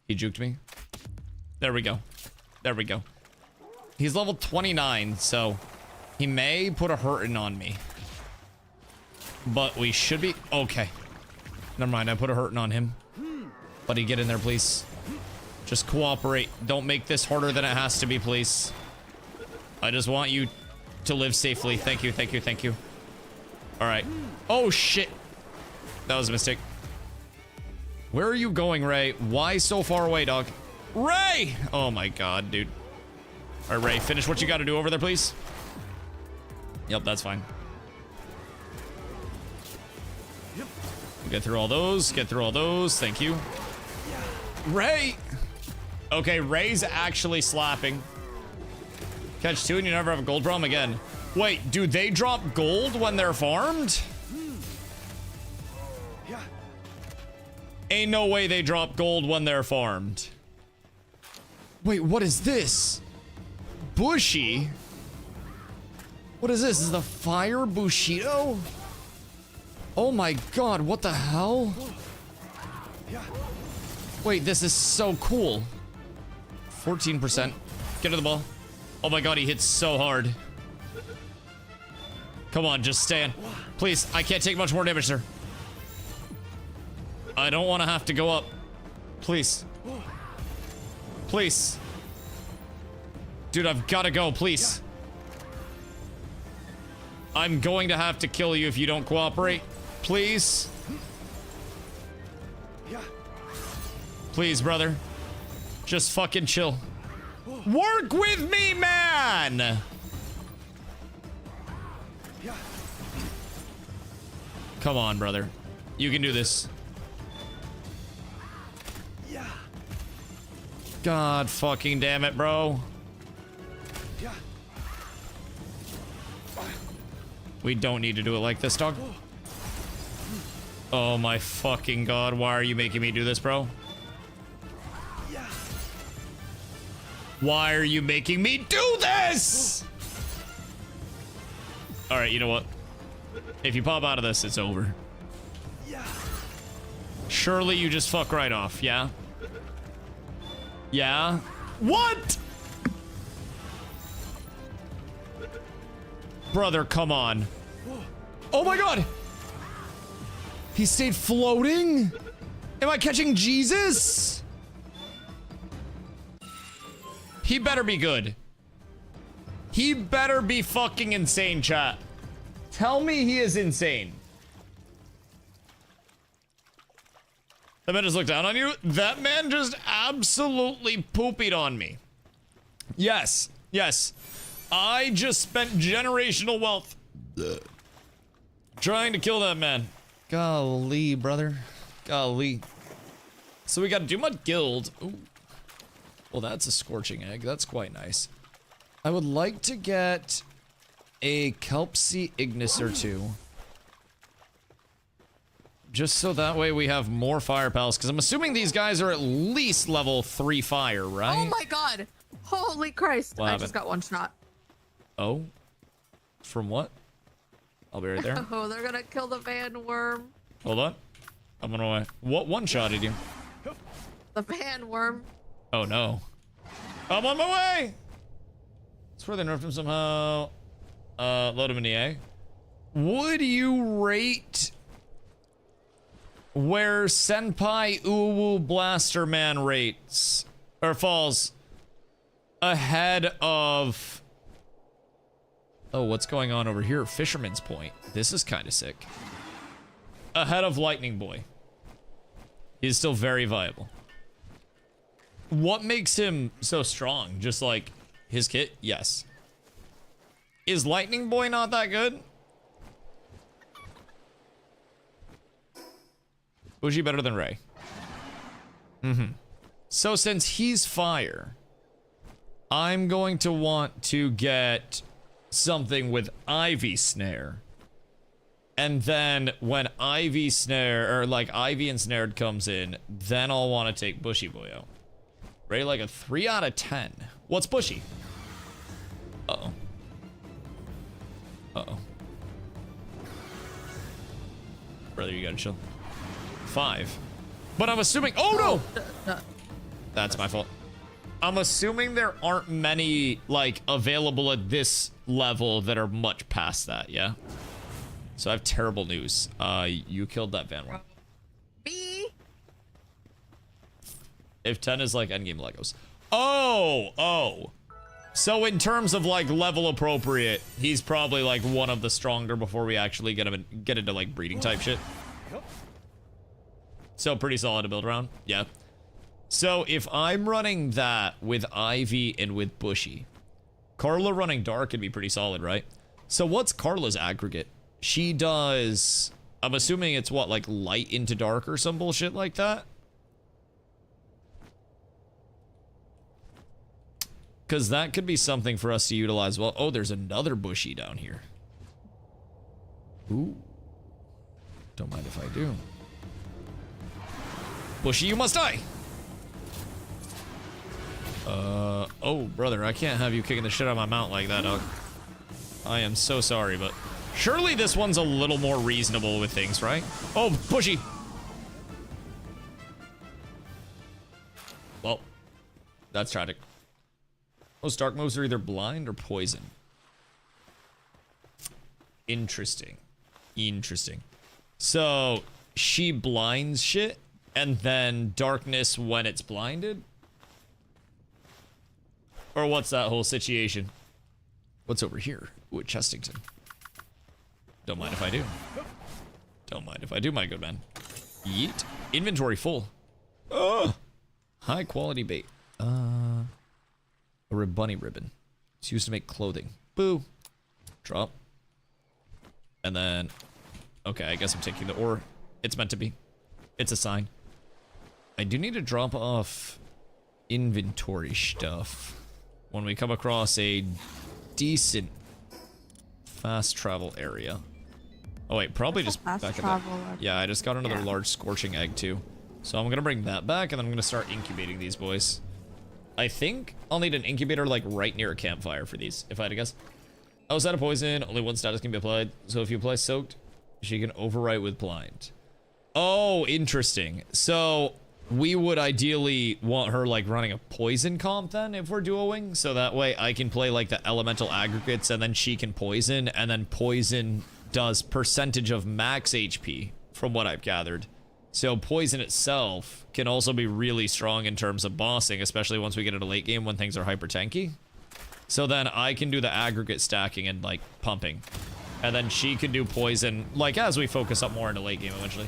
He juked me. There we go. There we go. He's level 29, so he may put a hurtin' on me. But we should be okay. Never mind, I put a hurtin' on him. Buddy, get in there, please. Just cooperate. Don't make this harder than it has to be, please. I just want you to live safely. Thank you, thank you, thank you. Alright. Oh, shit. That was a mistake. Where are you going, Ray? Why so far away, dog? Ray! Oh my god, dude. Alright, Ray, finish what you gotta do over there, please. Yep, that's fine. Get through all those. Get through all those. Thank you. Ray! Okay, Ray's actually slapping. Catch 2 and you never have a gold problem again. Wait, do they drop gold when they're farmed? Ain't no way they drop gold when they're farmed. Wait, what is this? Bushy? What is this? Is the fire Bushido? Oh my god, what the hell? Wait, this is so cool. 14%. Get to the ball. Oh my god, he hits so hard. Come on, just stand. Please, I can't take much more damage, sir. I don't want to have to go up. Please. Please. Dude, I've got to go, please. I'm going to have to kill you if you don't cooperate. Please. Please, brother. Just fucking chill. Work with me, man! Come on, brother. You can do this. God fucking damn it, bro. We don't need to do it like this, dog. Oh my fucking god, why are you making me do this, bro? Why are you making me do this? Alright, you know what? If you pop out of this, it's over. Surely you just fuck right off, yeah? Yeah? What? Brother, come on. Oh my god! He stayed floating? Am I catching Jesus? He better be good. He better be fucking insane, chat. Tell me he is insane. That man just looked down on you? That man just absolutely poopied on me. Yes, yes. I just spent generational wealth trying to kill that man. Golly, brother. Golly. So we got Doomud Guild. Ooh. Well, that's a scorching egg. That's quite nice. I would like to get a Kelpsy Ignis or two. Just so that way we have more fire pals. Because I'm assuming these guys are at least level 3 fire, right? Oh my god. Holy Christ. I just got one shot. Oh? From what? I'll be right there. Oh, they're gonna kill the Van Worm. Hold on. I'm on my way. What one-shotted you? The Van Worm. Oh no. I'm on my way! It's where they nerfed him somehow. Load him in the A. Would you rate where Senpai Uwu Blaster Man rates or falls ahead of... Oh, what's going on over here? Fisherman's Point. This is kind of sick. Ahead of Lightning Boy. He's still very viable. What makes him so strong? Just like his kit? Yes. Is Lightning Boy not that good? Was he better than Ray? Mm-hmm. So since he's fire, I'm going to want to get something with Ivy Snare. And then when Ivy Snare, or like Ivy Ensnared comes in, then I'll want to take Bushy Boy out. Rate like a 3 out of 10. What's Bushy? Uh-oh. Uh-oh. Brother, you gotta chill. 5. But I'm assuming, oh no! That's my fault. I'm assuming there aren't many, like, available at this level that are much past that, yeah? So I have terrible news. You killed that Van Wall. B. If 10 is like endgame Legos. Oh. So in terms of like level appropriate, he's probably like one of the stronger before we actually get into like breeding type shit. So pretty solid to build around. Yeah. So if I'm running that with Ivy and with Bushy, Carla running Dark would be pretty solid, right? So what's Carla's aggregate? She does, I'm assuming it's what, like light into dark or some bullshit like that? Because that could be something for us to utilize. Well, oh, there's another Bushy down here. Ooh. Don't mind if I do. Bushy, you must die! Oh, brother, I can't have you kicking the shit out of my mount like that, dog. I am so sorry, but... Surely this one's a little more reasonable with things, right? Oh, Bushy! Well, that's tragic. Most dark moves are either blind or poison. Interesting. So, she blinds shit, and then darkness when it's blinded? Or what's that whole situation? What's over here? Ooh, Chestington. Don't mind if I do. Don't mind if I do, my good man. Yeet. Inventory full. Oh! High quality bait. A bunny ribbon. It's used to make clothing. Boo. Drop. And then... Okay, I guess I'm taking the ore. It's meant to be. It's a sign. I do need to drop off inventory stuff when we come across a decent fast travel area. Oh wait, probably just back at that. Yeah, I just got another large scorching egg too. So I'm gonna bring that back and then I'm gonna start incubating these boys. I think I'll need an incubator like right near a campfire for these, if I had to guess. Outside of poison, only one status can be applied. So if you apply soaked, she can overwrite with blind. Oh, interesting. So we would ideally want her like running a poison comp then if we're duoing. So that way I can play like the elemental aggregates and then she can poison, and then poison does percentage of max HP from what I've gathered. So poison itself can also be really strong in terms of bossing, especially once we get into late game when things are hyper tanky. So then I can do the aggregate stacking and like pumping. And then she can do poison, like as we focus up more into late game eventually.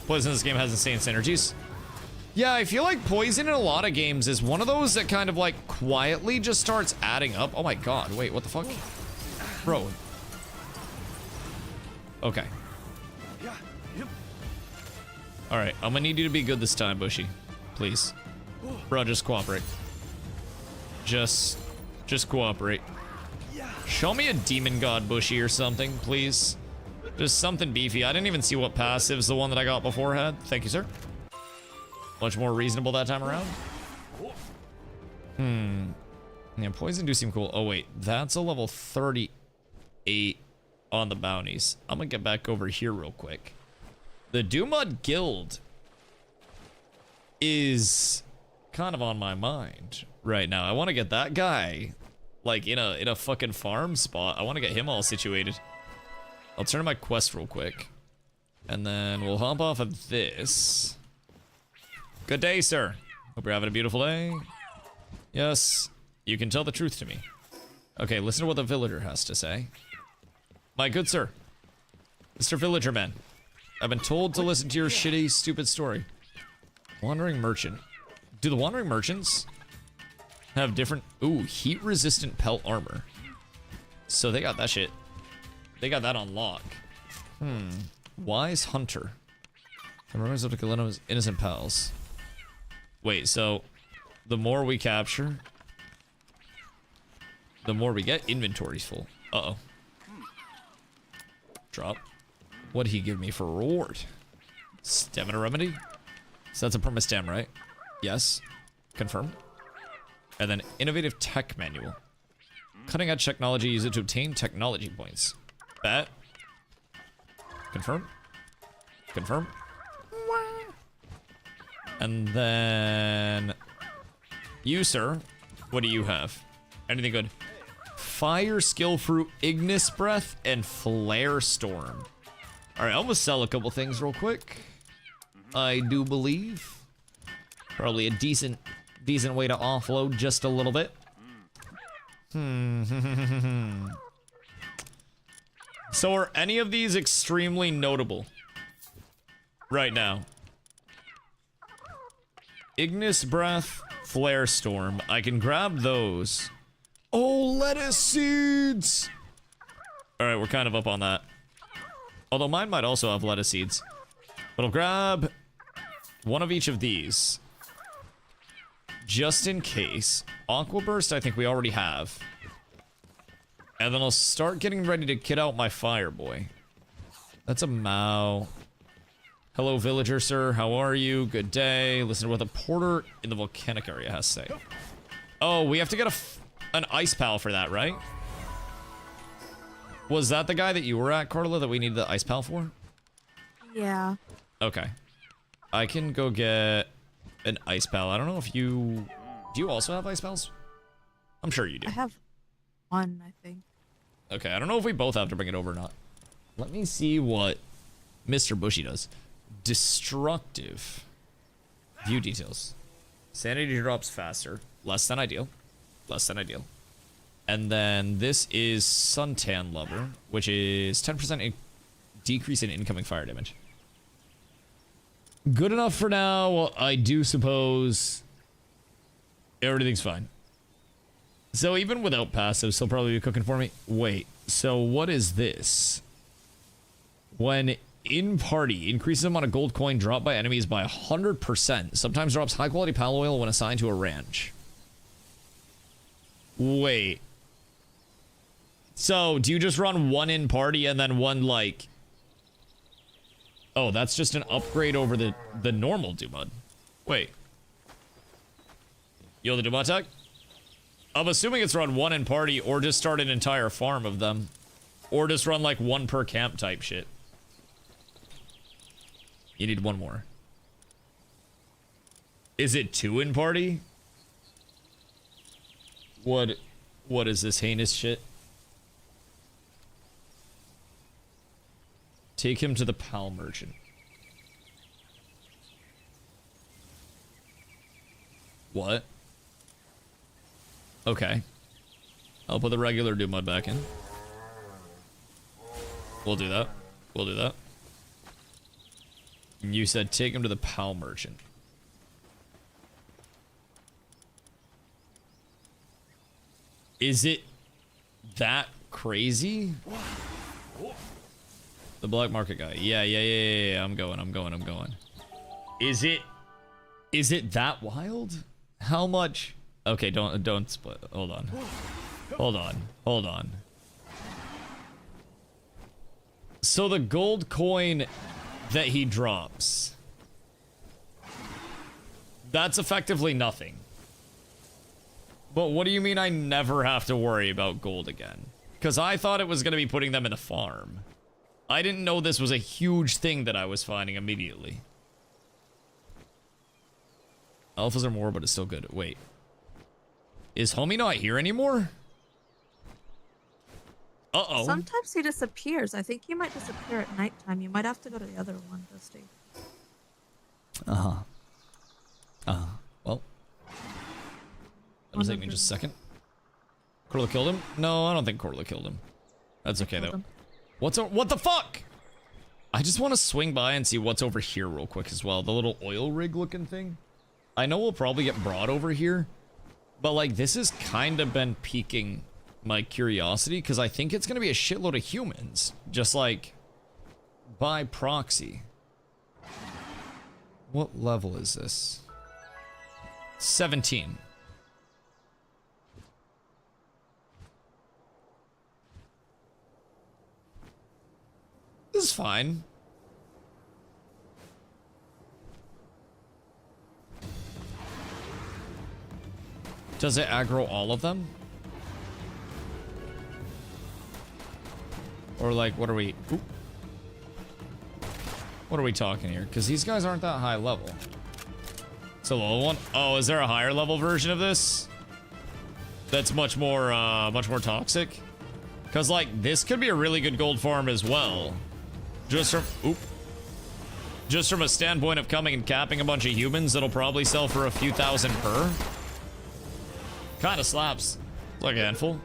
Poison in this game has insane synergies. Yeah, I feel like poison in a lot of games is one of those that kind of like quietly just starts adding up. Oh my god, wait, what the fuck? Bro. Okay. Alright, I'm gonna need you to be good this time, Bushy. Please. Bro, just cooperate. Just cooperate. Show me a demon god Bushy or something, please. Just something beefy. I didn't even see what passives the one that I got before had. Thank you, sir. Much more reasonable that time around. Yeah, poison do seem cool. Oh, wait. That's a level 38 on the bounties. I'm gonna get back over here real quick. The Doomud Guild is kind of on my mind right now. I want to get that guy like in a fucking farm spot. I want to get him all situated. I'll turn to my quest real quick. And then we'll hop off of this. Good day, sir. Hope you're having a beautiful day. Yes, you can tell the truth to me. Okay, listen to what the villager has to say. My good sir, Mr. Villager Man, I've been told to listen to your shitty, stupid story. Wandering Merchant. Do the Wandering Merchants have different... Ooh, heat-resistant pelt armor. So they got that shit. They got that on lock. Wise Hunter. Remembers up to Galeno's innocent pals. Wait, so the more we capture, the more we get. Inventory's full. Uh-oh. Drop. What'd he give me for reward? Stamina remedy? So that's a perma-stam, right? Yes. Confirm. And then innovative tech manual. Cutting edge technology, use it to obtain technology points. Bet. Confirm. Confirm. And then you, sir, what do you have? Anything good? Fire skill fruit, Ignis breath, and flare storm. All right, I'm gonna sell a couple things real quick. I do believe probably a decent way to offload just a little bit. So are any of these extremely notable right now? Ignis breath, flare storm. I can grab those. Oh, lettuce seeds. All right, we're kind of up on that. Although mine might also have lettuce seeds. But I'll grab one of each of these. Just in case. Aqua burst, I think we already have. And then I'll start getting ready to kit out my fire boy. That's a Mao. Hello, villager, sir. How are you? Good day. Listen to what the porter in the volcanic area has to say. Oh, we have to get an ice pal for that, right? Was that the guy that you were at, Carla, that we need the ice pal for? Yeah. Okay. I can go get an ice pal. I don't know if you... Do you also have ice pals? I'm sure you do. I have one, I think. Okay, I don't know if we both have to bring it over or not. Let me see what Mr. Bushy does. Destructive. View details. Sanity drops faster. Less than ideal. Less than ideal. And then this is Suntan Lover, which is 10% decrease in incoming fire damage. Good enough for now, I do suppose. Everything's fine. So even without passive, still probably be cooking for me. Wait, so what is this? When in party, increases the amount of gold coin dropped by enemies by 100%. Sometimes drops high quality pal oil when assigned to a ranch. Wait. So, do you just run one in party and then one like... Oh, that's just an upgrade over the normal Dumud. Wait. Yo, the Dumud tech? I'm assuming it's run one in party or just start an entire farm of them. Or just run like one per camp type shit. You need one more. Is it two in party? What is this heinous shit? Take him to the pal merchant. What? Okay. I'll put the regular Dumud back in. We'll do that. We'll do that. You said take him to the pal merchant. Is it that crazy? The black market guy. Yeah. I'm going. Is it that wild? How much? Okay, don't split. Hold on. So the gold coin that he drops, that's effectively nothing. But what do you mean I never have to worry about gold again? Because I thought it was going to be putting them in the farm. I didn't know this was a huge thing that I was finding immediately. Alphas are more, but it's still good. Wait. Is homie not here anymore? Uh-oh. Sometimes he disappears. I think he might disappear at nighttime. You might have to go to the other one, Dusty. Well. That'll take me just a second. Corla killed him? No, I don't think Corla killed him. That's okay, though. What the fuck? I just want to swing by and see what's over here real quick as well. The little oil rig looking thing. I know we'll probably get brought over here. But, like, this has kind of been piquing my curiosity. Because I think it's going to be a shitload of humans. Just, like, by proxy. What level is this? 17. is fine. Does it aggro all of them? Or like, what are we... Oop. What are we talking here? Because these guys aren't that high level. It's a low one. Oh, is there a higher level version of this? That's much more toxic? Because, like, this could be a really good gold farm as well. Just from... Oop. Just from a standpoint of coming and capping a bunch of humans that'll probably sell for a few thousand per. Kind of slaps. It's like a handful.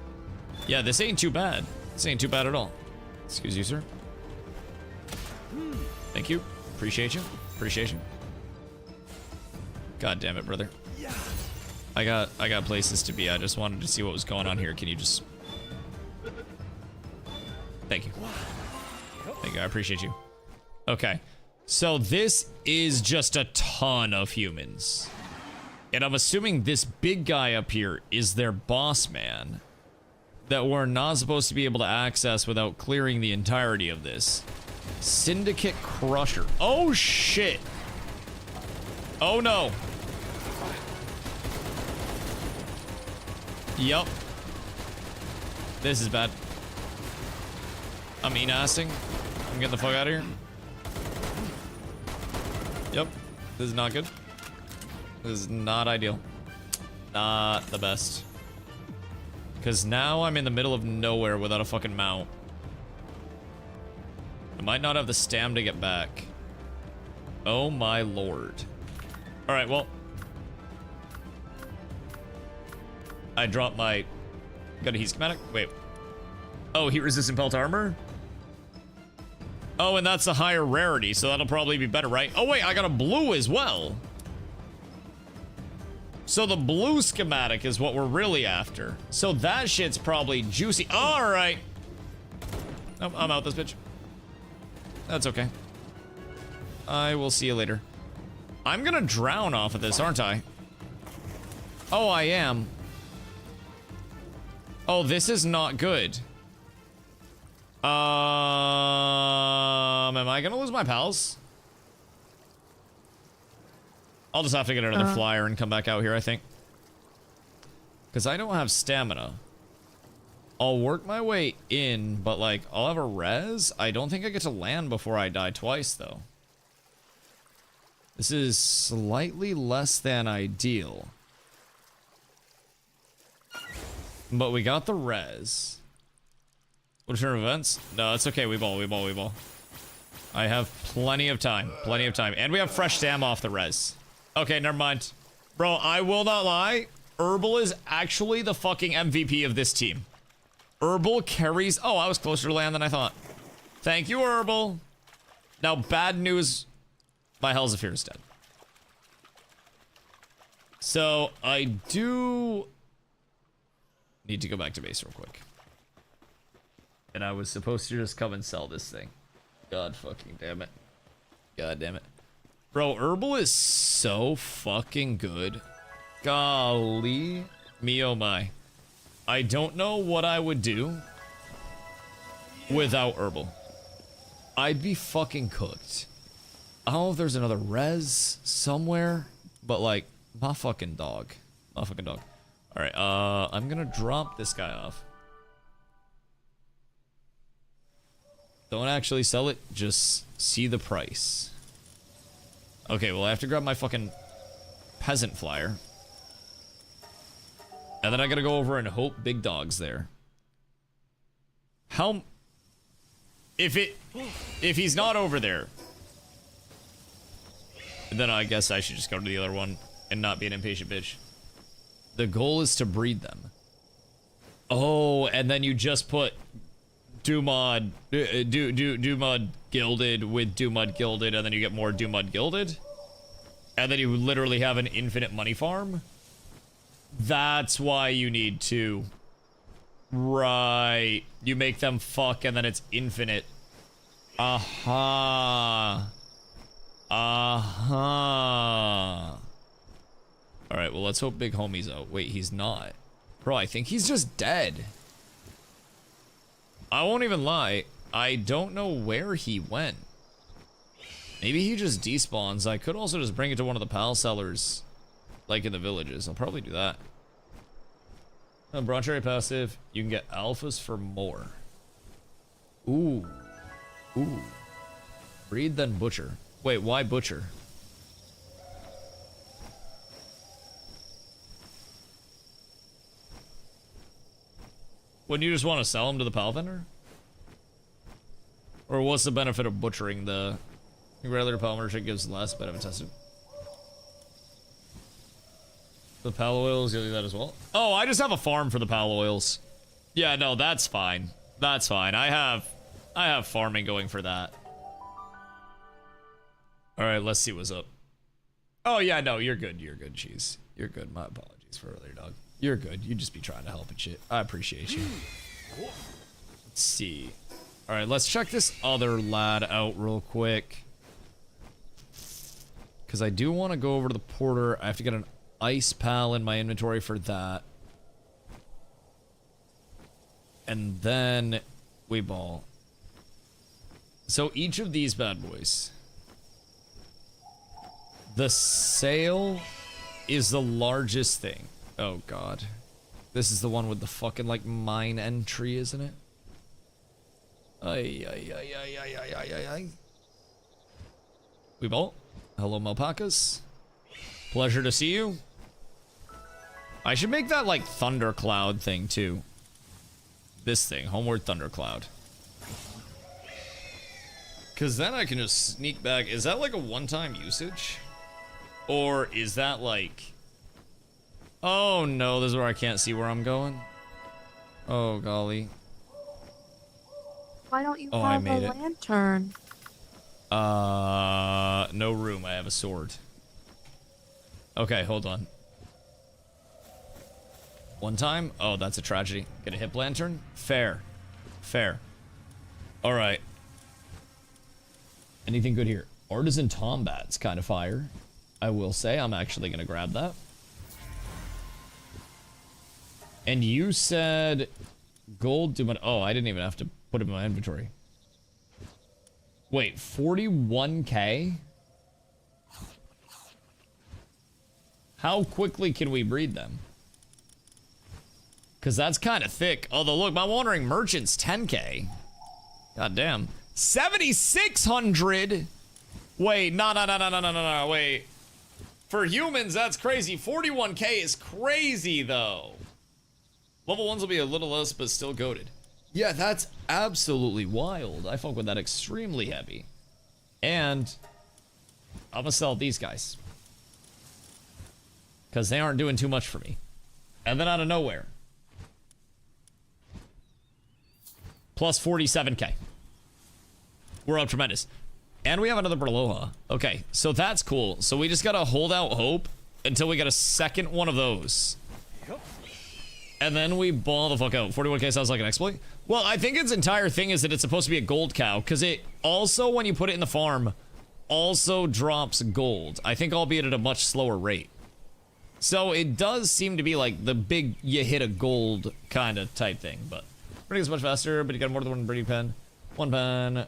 Yeah, this ain't too bad. This ain't too bad at all. Excuse you, sir. Thank you. Appreciate you. Appreciate you. God damn it, brother. I got places to be. I just wanted to see what was going on here. Can you just... Thank you. Thank you. I appreciate you. Okay. So this is just a ton of humans. And I'm assuming this big guy up here is their boss man that we're not supposed to be able to access without clearing the entirety of this. Syndicate Crusher. Oh, shit. Oh, no. Yup. This is bad. I'm enasting. I'm getting the fuck out of here. Yep. This is not good. This is not ideal. Not the best. Because now I'm in the middle of nowhere without a fucking mount. I might not have the stam to get back. Oh my lord. Alright, well. I dropped my... Got a heat schematic? Wait. Oh, heat resistant pelt armor? Oh, and that's a higher rarity, so that'll probably be better, right? Oh wait, I got a blue as well. So the blue schematic is what we're really after. So that shit's probably juicy. All right. Oh, I'm out this bitch. That's okay. I will see you later. I'm gonna drown off of this, aren't I? Oh, I am. Oh, this is not good. Am I gonna lose my pals? I'll just have to get another flyer and come back out here, I think. Because I don't have stamina. I'll work my way in, but like, I'll have a res. I don't think I get to land before I die twice, though. This is slightly less than ideal. But we got the res. What turn of events? No, it's okay. We ball. I have plenty of time. Plenty of time. And we have fresh stam off the res. Okay, never mind. Bro, I will not lie. Herbal is actually the fucking MVP of this team. Herbal carries... Oh, I was closer to land than I thought. Thank you, Herbal. Now, bad news. My Hellzephyr is dead. So, I do... need to go back to base real quick. And I was supposed to just come and sell this thing. God fucking damn it. God damn it. Bro, Herbal is so fucking good. Golly. Me oh my. I don't know what I would do without Herbal. I'd be fucking cooked. I don't know if there's another res somewhere, but like, my fucking dog. My fucking dog. Alright, I'm gonna drop this guy off. Don't actually sell it, just see the price. Okay, well I have to grab my fucking peasant flyer. And then I gotta go over and hope big dog's there. How... If he's not over there, then I guess I should just go to the other one and not be an impatient bitch. The goal is to breed them. Oh, and then you just put Dumod, Dumud Gilded with Dumud Gilded, and then you get more Dumud Gilded? And then you literally have an infinite money farm? That's why you need to. Right. You make them fuck and then it's infinite. Aha. Aha. Alright, well let's hope Big Homie's out. Wait, he's not. Bro, I think he's just dead. I won't even lie. I don't know where he went. Maybe he just despawns. I could also just bring it to one of the pal sellers, like in the villages. I'll probably do that. Bronze cherry passive. You can get alphas for more. Ooh. Ooh. Breed then butcher. Wait, why butcher? Wouldn't you just want to sell them to the pal vendor? Or what's the benefit of butchering the regular pal merchant gives less, but I haven't tested. The pal oils, you'll do that as well? Oh, I just have a farm for the pal oils. Yeah, no, that's fine. That's fine. I have farming going for that. Alright, let's see what's up. Oh yeah, no, you're good. You're good, Cheese. You're good. My apologies for earlier, dog. You're good. You just be trying to help and shit. I appreciate you. Let's see. Alright, let's check this other lad out real quick. Because I do want to go over to the porter. I have to get an ice pal in my inventory for that. And then we ball. So each of these bad boys. The sale is the largest thing. Oh god. This is the one with the fucking like mine entry, isn't it? Ay, ay, ay, ay, ay, ay, ay, ay, ay. We bolt. Hello, Malpacas. Pleasure to see you. I should make that like thundercloud thing too. This thing, homeward thundercloud. Cause then I can just sneak back. Is that like a one-time usage? Or is that like... Oh no, this is where I can't see where I'm going. Oh golly. Why don't you Oh, have I made a it. lantern? No room. I have a sword. Okay, hold on. One time? Oh, that's a tragedy. Get a hip lantern? Fair. Fair. Alright. Anything good here? Artisan Tombat's kind of fire. I will say, I'm actually gonna grab that. And you said gold do my... Oh, I didn't even have to put it in my inventory. Wait, 41k? How quickly can we breed them? Because that's kind of thick. Although, look, my wandering merchant's 10k. God damn. 7,600? Wait, no, wait. For humans, that's crazy. 41k is crazy, though. Level 1s will be a little less, but still goated. Yeah, that's absolutely wild. I fuck with that extremely heavy. And I'm gonna sell these guys. Because they aren't doing too much for me. And then out of nowhere. Plus 47k. We're up tremendous. And we have another Berloha. Okay, so that's cool. So we just gotta hold out hope until we get a second one of those. And then we ball the fuck out. 41k sounds like an exploit. Well, I think its entire thing is that it's supposed to be a gold cow, because it also, when you put it in the farm, also drops gold. I think albeit at a much slower rate. So it does seem to be like the big you hit a gold kind of type thing, but breeding is much faster, but you got more than one breeding pen. One pen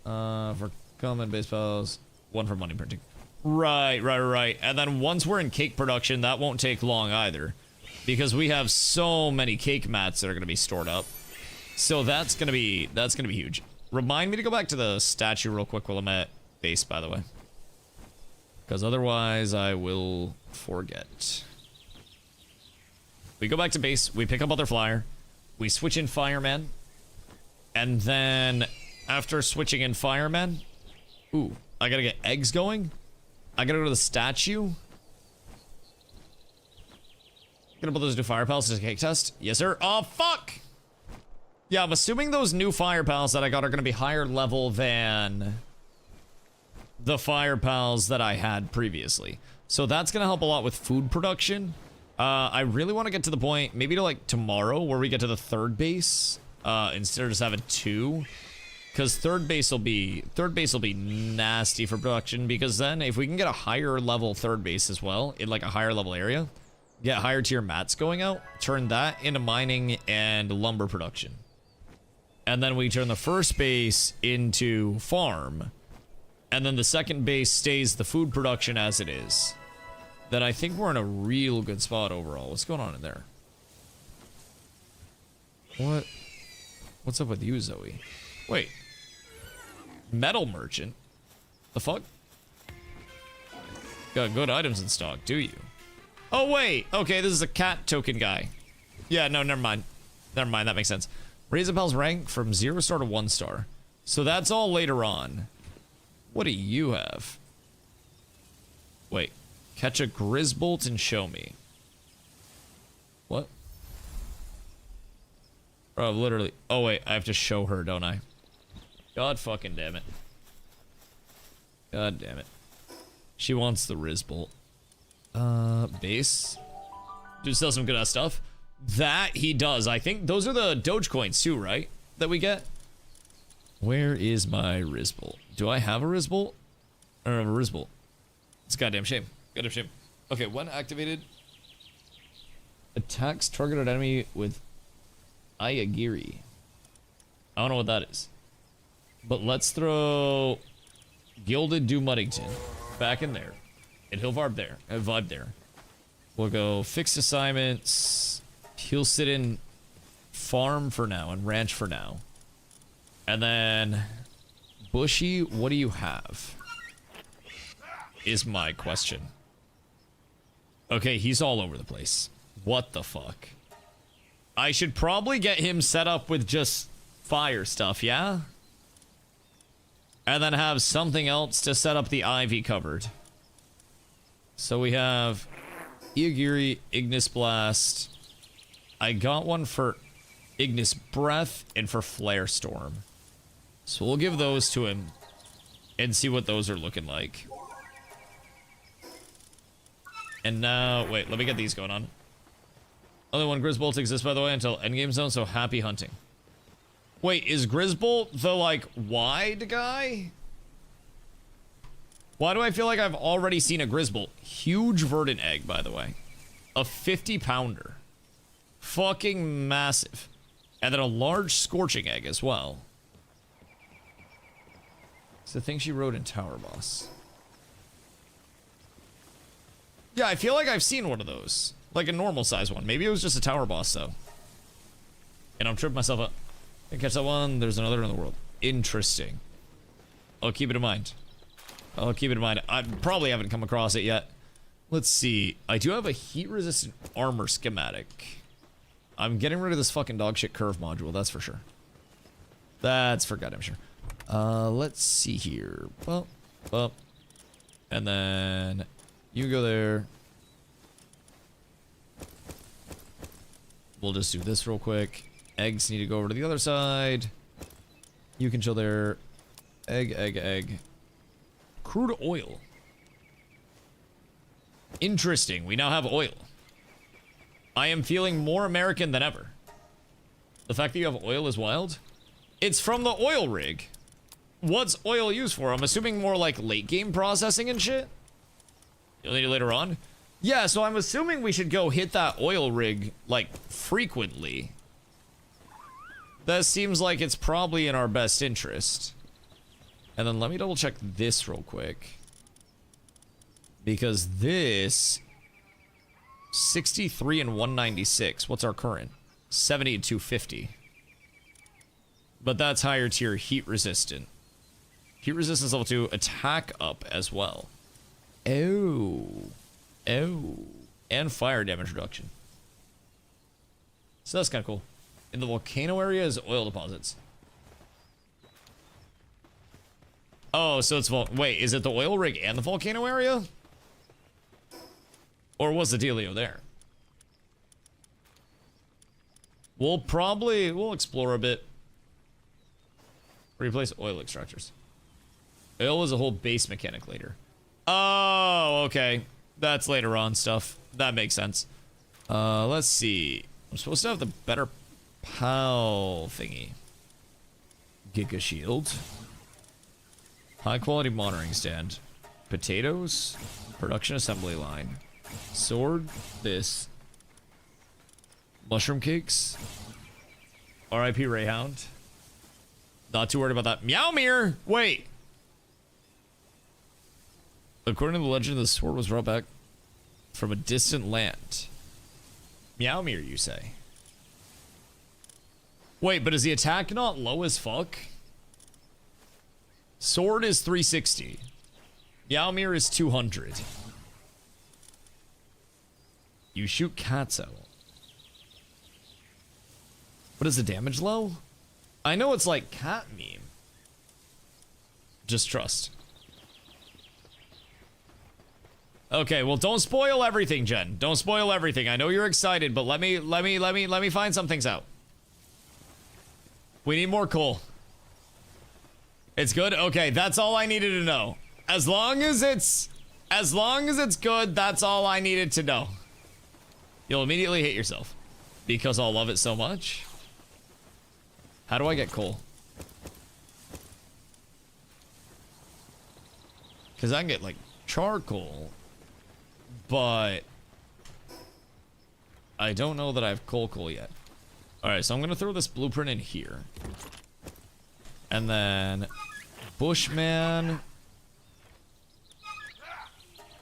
for common base pals, one for money printing. Right. And then once we're in cake production, that won't take long either. Because we have so many cake mats that are gonna be stored up. So that's gonna be huge. Remind me to go back to the statue real quick while I'm at base, by the way. Because otherwise I will forget. We go back to base, we pick up other flyer, we switch in fireman, and then after switching in fireman, ooh, I gotta get eggs going. I gotta go to the statue. Gonna put those new fire pals to cake test? Yes, sir. Oh, fuck! Yeah, I'm assuming those new fire pals that I got are gonna be higher level than the fire pals that I had previously. So that's gonna help a lot with food production. I really want to get to the point, maybe to like tomorrow, where we get to the third base, instead of just having two. Because third base will be nasty for production, because then if we can get a higher level third base as well, in like a higher level area, get higher tier mats going out, turn that into mining and lumber production. and then we turn the first base into farm, and then the second base stays the food production as it is, then I think we're in a real good spot overall. What's going on in there? What's up with you, Zoe? Wait. Metal merchant? The fuck? Got good items in stock, do you? Oh, wait. Okay, this is a cat token guy. Yeah, no, never mind. Never mind, that makes sense. Raise a Pal's rank from 0 star to 1 star. So that's all later on. What do you have? Wait. Catch a Grizzbolt and show me. What? Oh, literally. Oh, wait. I have to show her, don't I? God fucking damn it. God damn it. She wants the Rizbolt. Base. Dude, sell some good ass stuff. That he does. I think those are the Dogecoins too, right? That we get. Where is my Rizbolt? Do I have a Rizbolt? I don't have a Rizbolt. It's a goddamn shame. Goddamn shame. Okay, when activated, attacks targeted enemy with Ayagiri. I don't know what that is. But let's throw Gilded Dew Muddington back in there. And he'll vibe there. We'll go fixed assignments. He'll sit in farm for now and ranch for now. And then Bushy, what do you have? Is my question. Okay, he's all over the place. What the fuck? I should probably get him set up with just fire stuff, yeah? And then have something else to set up the ivy covered. So we have Iagiri, Ignis Blast. I got one for Ignis Breath and for Flare Storm. So we'll give those to him and see what those are looking like. And now, wait, let me get these going on. Only one Grizzbolt exists, by the way, until endgame zone, so happy hunting. Wait, is Grizzbolt the, like, wide guy? Why do I feel like I've already seen a Grizzbolt? Huge verdant egg, by the way. A 50-pounder. Fucking massive. And then a large scorching egg as well. It's the thing she wrote in Tower Boss. Yeah, I feel like I've seen one of those. Like a normal size one. Maybe it was just a Tower Boss, though. And I'm tripping myself up. I catch that one. There's another in the world. Interesting. I'll keep it in mind. I'll keep it in mind. I probably haven't come across it yet. Let's see. I do have a heat-resistant armor schematic. I'm getting rid of this fucking dogshit curve module, that's for sure. That's for goddamn sure. Let's see here. Well, and then you go there. We'll just do this real quick. Eggs need to go over to the other side. You can chill there. Egg. Crude oil. Interesting. We now have oil. I am feeling more American than ever. The fact that you have oil is wild. It's from the oil rig. What's oil used for? I'm assuming more like late game processing and shit. You'll need it later on. Yeah, so I'm assuming we should go hit that oil rig, like, frequently. That seems like it's probably in our best interest. And then let me double check this real quick. Because this... 63 and 196. What's our current? 70 and 250. But that's higher tier heat resistant. Heat resistance level 2, attack up as well. Oh. And fire damage reduction. So that's kind of cool. In the volcano area is oil deposits. Oh, so it's wait, is it the oil rig and the volcano area? Or was the dealio there? We'll explore a bit. Replace oil extractors. Oil is a whole base mechanic later. Oh, okay. That's later on stuff. That makes sense. Let's see. I'm supposed to have the better PAL thingy. Giga shield. High quality monitoring stand. Potatoes. Production assembly line. Sword. This. Mushroom cakes. RIP Rayhound. Not too worried about that. Meowmere! Wait. According to the legend, the sword was brought back from a distant land. Meowmere, you say? Wait, but is the attack not low as fuck? Sword is 360. Meowmere is 200. You shoot cats out. But is the damage low? I know it's like cat meme. Just trust. Okay, well, don't spoil everything, Jen. Don't spoil everything. I know you're excited, but let me find some things out. We need more coal. It's good? Okay, that's all I needed to know. As long as it's good, that's all I needed to know. You'll immediately hate yourself because I'll love it so much. How do I get coal? Because I can get, like, charcoal, but I don't know that I have coal yet. Alright, so I'm going to throw this blueprint in here. And then Bushman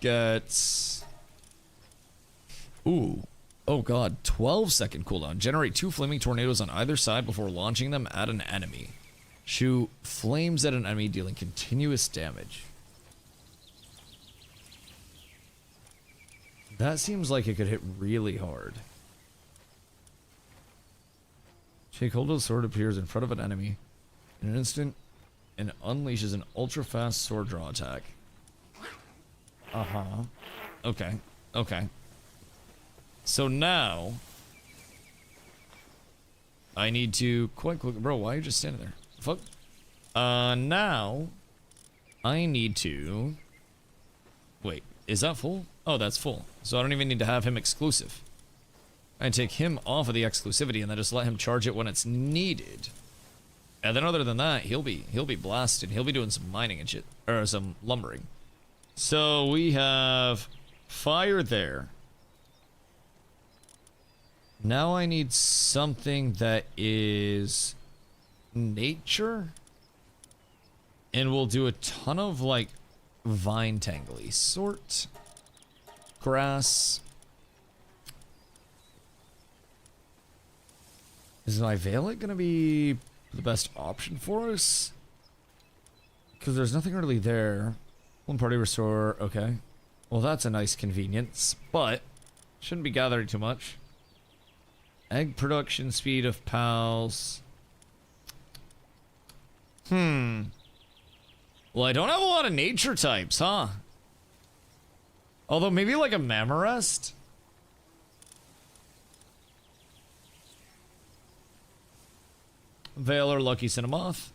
gets... Ooh. Oh god, 12-second cooldown. Generate 2 flaming tornadoes on either side before launching them at an enemy. Shoot flames at an enemy, dealing continuous damage. That seems like it could hit really hard. Take hold of the sword, appears in front of an enemy in an instant, and unleashes an ultra-fast sword draw attack. Uh-huh. Okay. Okay. So now, I need to quick. Bro, why are you just standing there? Fuck. Now, I need to. Wait, is that full? Oh, that's full. So I don't even need to have him exclusive. I take him off of the exclusivity and then just let him charge it when it's needed. And then other than that, he'll be blasted. He'll be doing some mining and shit, or some lumbering. So we have fire there. Now I need something that is nature. And we'll do a ton of, like, vine tangly sort. Grass. Is my Veilet gonna be the best option for us? Because there's nothing really there. One party restore, okay. Well, that's a nice convenience, but shouldn't be gathering too much. Egg production speed of pals. Well, I don't have a lot of nature types, huh? Although maybe like a Mammorest. Veil or Lucky Cinnamoth.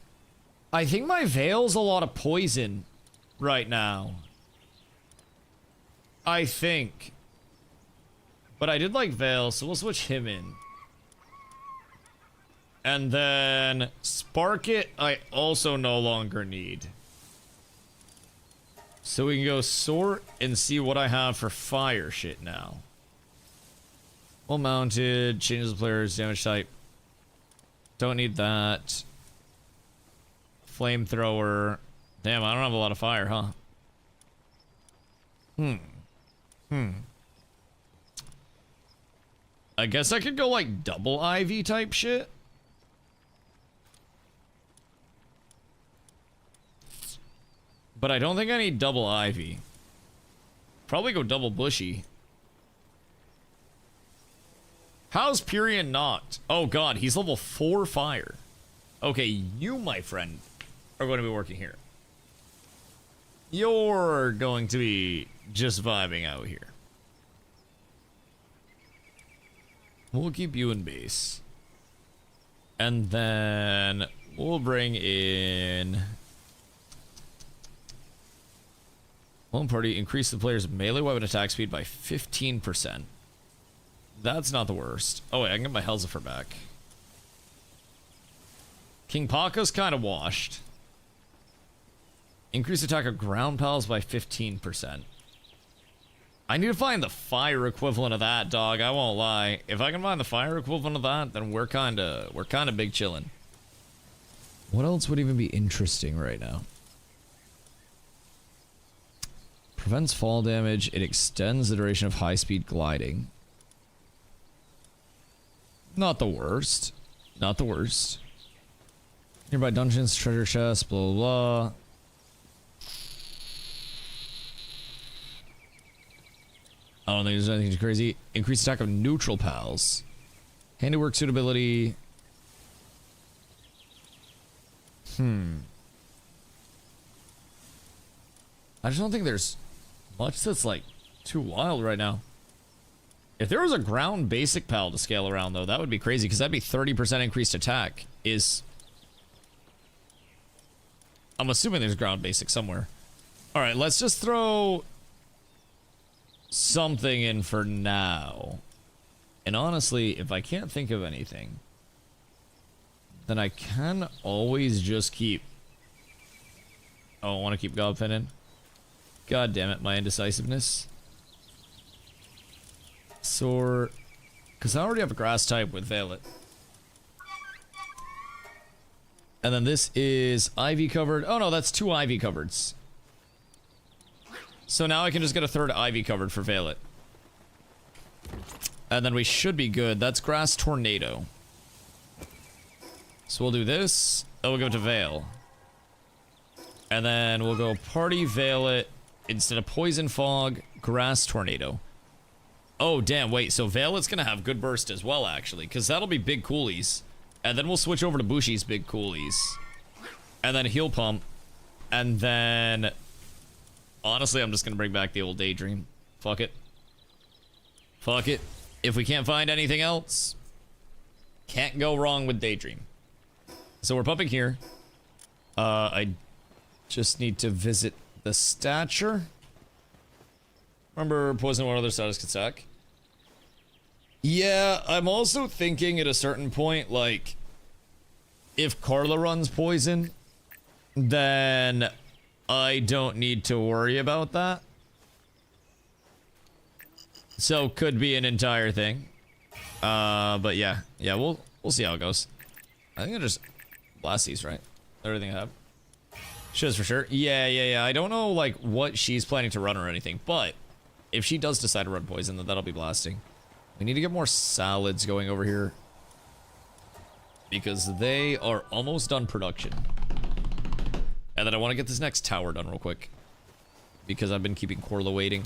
I think my Veil's a lot of poison right now. I think. But I did like Veil, so we'll switch him in. And then Spark It, I also no longer need. So we can go sort and see what I have for fire shit now. Well mounted, changes the player's damage type. Don't need that. Flamethrower. Damn, I don't have a lot of fire, huh? I guess I could go like double IV type shit. But I don't think I need double Ivy. Probably go double Bushy. How's Purian knocked? Oh god, he's level 4 fire. Okay, you, my friend, are going to be working here. You're going to be just vibing out here. We'll keep you in base. And then we'll bring in... One party, increase the player's melee weapon attack speed by 15%. That's not the worst. Oh wait, I can get my Helzifer back. King Paka's kind of washed. Increase attack of ground pals by 15%. I need to find the fire equivalent of that, dog. I won't lie. If I can find the fire equivalent of that, then we're kinda big chillin'. What else would even be interesting right now? Prevents fall damage. It extends the duration of high-speed gliding. Not the worst. Not the worst. Nearby dungeons, treasure chests, blah, blah, blah. I don't think there's anything too crazy. Increased attack of neutral pals. Handiwork suitability. I just don't think there's much that's like too wild right now. If there was a ground basic pal to scale around though, that would be crazy because that'd be 30% increased attack. I'm assuming there's ground basic somewhere. All right, let's just throw something in for now. And honestly, if I can't think of anything, then I can always just keep... Oh, I want to keep Godpin in. God damn it, my indecisiveness. Sword. Because I already have a grass type with Violet. And then this is ivy covered. Oh no, that's 2 ivy covereds. So now I can just get a 3rd ivy covered for Violet. And then we should be good. That's grass tornado. So we'll do this. Then we'll go to Veil. And then we'll go party Violet instead of poison fog, grass tornado. Oh damn, wait, so Violet's gonna have good burst as well actually, because that'll be big coolies. And then we'll switch over to Bushi's big coolies. And then heal pump. And then honestly, I'm just gonna bring back the old Daydream. Fuck it. Fuck it. If we can't find anything else, can't go wrong with Daydream. So we're pumping here. I just need to visit the stature. Remember, poison one other status can sack. Yeah, I'm also thinking at a certain point, like, if Carla runs poison, then I don't need to worry about that. So could be an entire thing. But yeah, we'll see how it goes. I think I just blast these, right? Everything I have. Shows for sure. Yeah. I don't know like what she's planning to run or anything, but if she does decide to run poison, then that'll be blasting. We need to get more salads going over here because they are almost done production. And then I want to get this next tower done real quick because I've been keeping Corla waiting.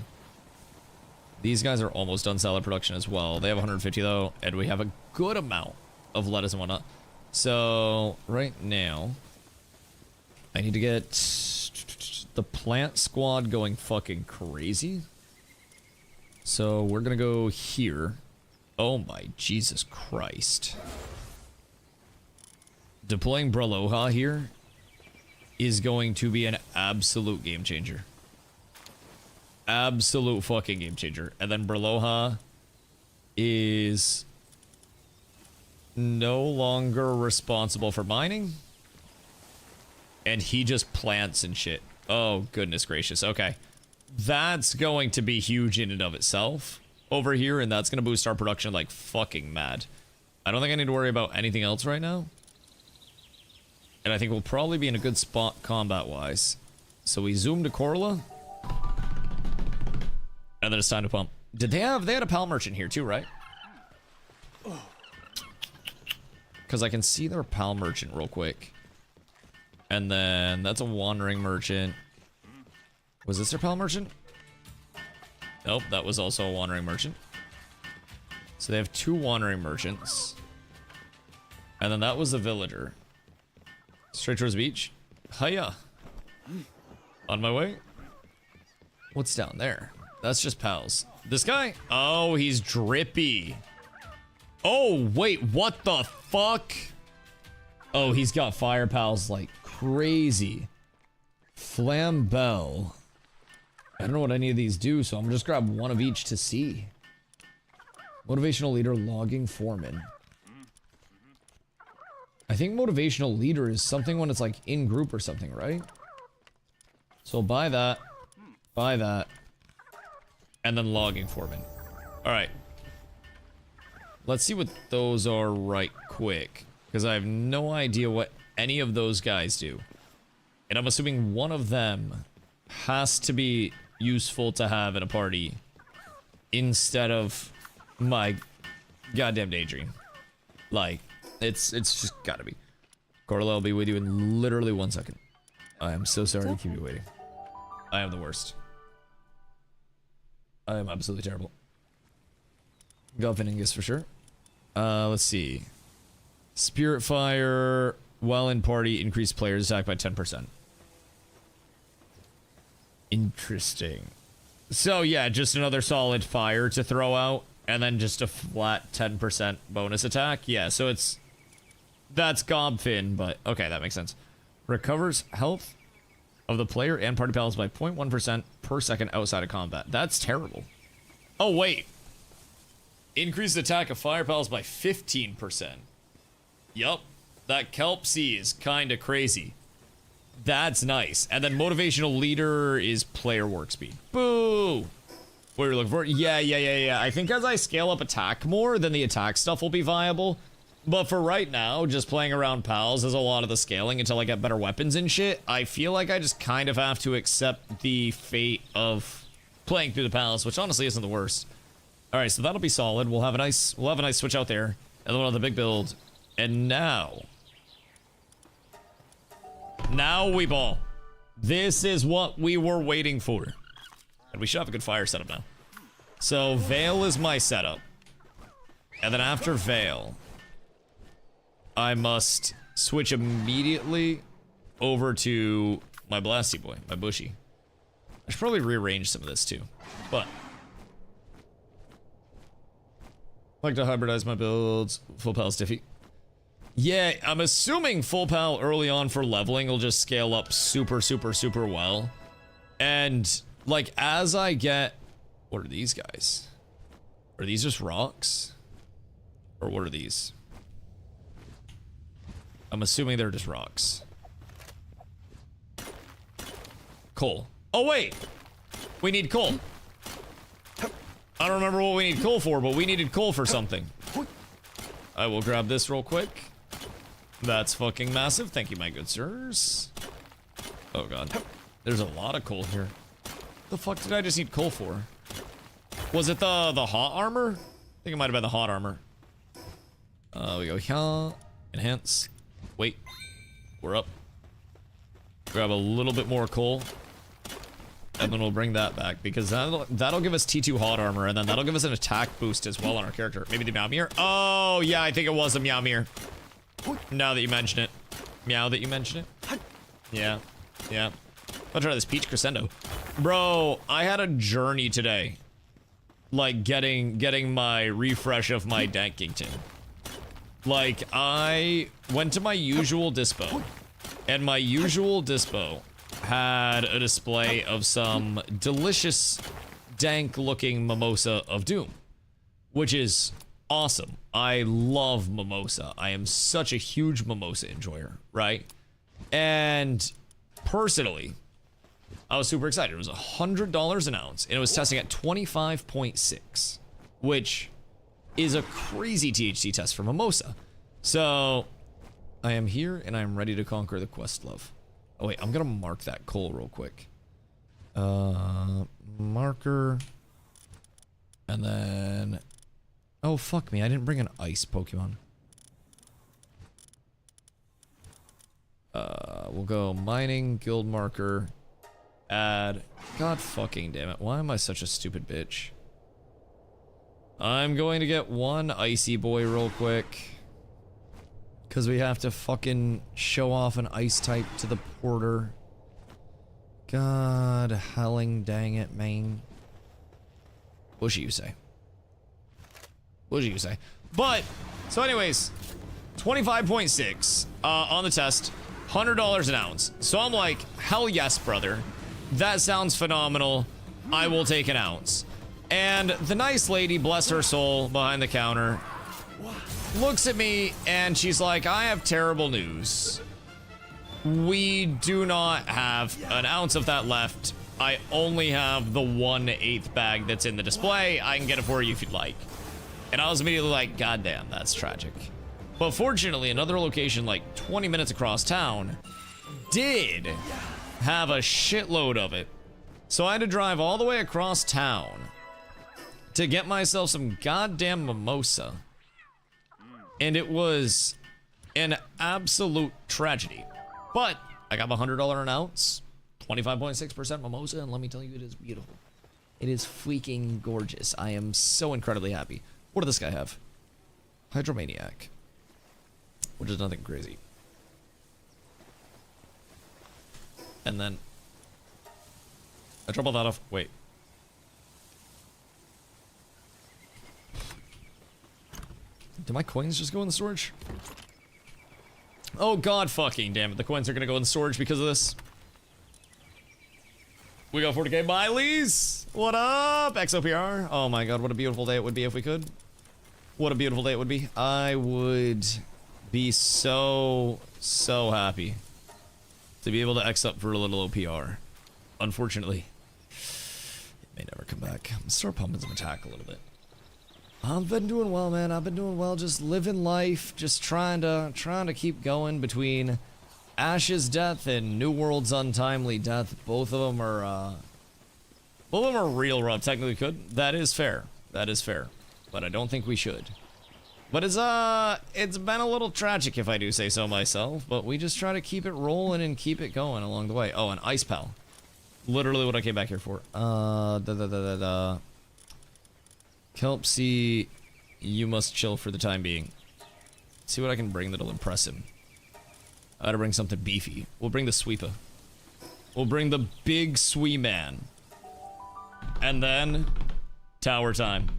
These guys are almost done salad production as well. They have 150 though, and we have a good amount of lettuce and whatnot. So right now, I need to get the plant squad going fucking crazy. So we're gonna go here. Oh my Jesus Christ. Deploying Braloha here is going to be an absolute game changer. Absolute fucking game changer. And then Braloha is no longer responsible for mining. And he just plants and shit. Oh, goodness gracious. Okay. That's going to be huge in and of itself over here, and that's going to boost our production like fucking mad. I don't think I need to worry about anything else right now. And I think we'll probably be in a good spot combat-wise. So we zoom to Corla. And then it's time to pump. They had a pal merchant here too, right? Because I can see their pal merchant real quick. And then that's a wandering merchant. Was this their pal merchant? Nope, that was also a wandering merchant. So they have 2 wandering merchants. And then that was the villager. Straight towards the beach. Hiya. On my way. What's down there? That's just pals. This guy? Oh, he's drippy. Oh, wait, what the fuck? Oh, he's got fire pals like crazy. Flambell. I don't know what any of these do, so I'm gonna just grab one of each to see. Motivational leader, logging foreman. I think motivational leader is something when it's like in group or something, right? So buy that, and then logging foreman. All right. Let's see what those are right quick, because I have no idea what any of those guys do. And I'm assuming one of them has to be useful to have in a party instead of my goddamn Daydream. Like, it's just gotta be. Cordelia will be with you in literally 1 second. I am so sorry to keep you waiting. I am the worst. I am absolutely terrible. Govinningus for sure. Let's see. Spirit Fire, while in party, increase players attack by 10%. Interesting. So yeah, just another solid fire to throw out, and then just a flat 10% bonus attack. Yeah, so that's Gobfin, but okay, that makes sense. Recovers health of the player and party pals by 0.1% per second outside of combat. That's terrible. Oh wait. Increased attack of fire pals by 15%. Yup. That Kelp Sea is kinda crazy. That's nice. And then motivational leader is player work speed. Boo! What are you looking for? Yeah. I think as I scale up attack more, then the attack stuff will be viable. But for right now, just playing around pals is a lot of the scaling until I get better weapons and shit. I feel like I just kind of have to accept the fate of playing through the pals, which honestly isn't the worst. All right, so that'll be solid. We'll have a nice switch out there, and then we'll have the big build. And now we ball. This is what we were waiting for. And we should have a good fire setup now. So Veil is my setup. And then after Veil, I must switch immediately over to my Blasty Boy, my Bushy. I should probably rearrange some of this too, but I like to hybridize my builds. Full pal stiffy. Yeah, I'm assuming full pal early on for leveling will just scale up super well. And like as I get, what are these guys? Are these just rocks? Or what are these? I'm assuming they're just rocks. Coal. Oh wait! We need coal. I don't remember what we need coal for, but we needed coal for something. I will grab this real quick. That's fucking massive. Thank you, my good sirs. Oh god. There's a lot of coal here. The fuck did I just need coal for? Was it the hot armor? I think it might have been the hot armor. We go here. Enhance. Wait. We're up. Grab a little bit more coal. And then we'll bring that back because that'll give us T2 hot armor, and then that'll give us an attack boost as well on our character. Maybe the Meowmere? Oh, yeah, I think it was a Meowmere. Now that you mention it. Meow that you mention it. Yeah. I'll try this Peach Crescendo. Bro, I had a journey today. Like, getting my refresh of my Dankington. Like, I went to my usual dispo, and my usual dispo had a display of some delicious, dank-looking Mimosa of Doom, which is awesome. I love Mimosa. I am such a huge Mimosa enjoyer, right? And personally, I was super excited. It was $100 an ounce, and it was testing at 25.6, which is a crazy THC test for Mimosa. So I am here, and I am ready to conquer the Questlove. Oh wait, I'm gonna mark that coal real quick. Marker. And then... Oh, fuck me, I didn't bring an ice Pokemon. We'll go mining, guild marker, add... God fucking damn it, why am I such a stupid bitch? I'm going to get one Icy Boy real quick. Because we have to fucking show off an ice type to the porter. God helling dang it, man. What should you say? What should you say? But, so anyways, 25.6 on the test, $100 an ounce. So I'm like, hell yes, brother. That sounds phenomenal. I will take an ounce. And the nice lady, bless her soul, behind the counter, looks at me and she's like, I have terrible news. We do not have an ounce of that left. I only have the 1/8 bag that's in the display. I can get it for you if you'd like. And I was immediately like, God damn, that's tragic. But fortunately, another location like 20 minutes across town did have a shitload of it. So I had to drive all the way across town to get myself some goddamn mimosa. And it was an absolute tragedy. But I got $100 an ounce, 25.6% mimosa, and let me tell you, it is beautiful. It is freaking gorgeous. I am so incredibly happy. What does this guy have? Hydromaniac. Which is nothing crazy. And then I drop all that off. Wait. Do my coins just go in the storage? Oh god fucking damn it. The coins are gonna go in storage because of this. We got 40k Miley's. What up? XOPR. Oh my god, what a beautiful day it would be if we could. What a beautiful day it would be. I would be so happy to be able to X up for a little OPR. Unfortunately, it may never come back. I'm gonna start pumping some attack a little bit. I've been doing well, man. I've been doing well, just living life, just trying to keep going between Ash's death and New World's untimely death. Both of them are real rough. Technically could. That is fair. That is fair. But I don't think we should. But it's been a little tragic if I do say so myself, but we just try to keep it rolling and keep it going along the way. Oh, an ice pal. Literally what I came back here for. Kelpsy, you must chill for the time being. See what I can bring that'll impress him. I gotta bring something beefy. We'll bring the sweeper. We'll bring the big swee man. And then tower time.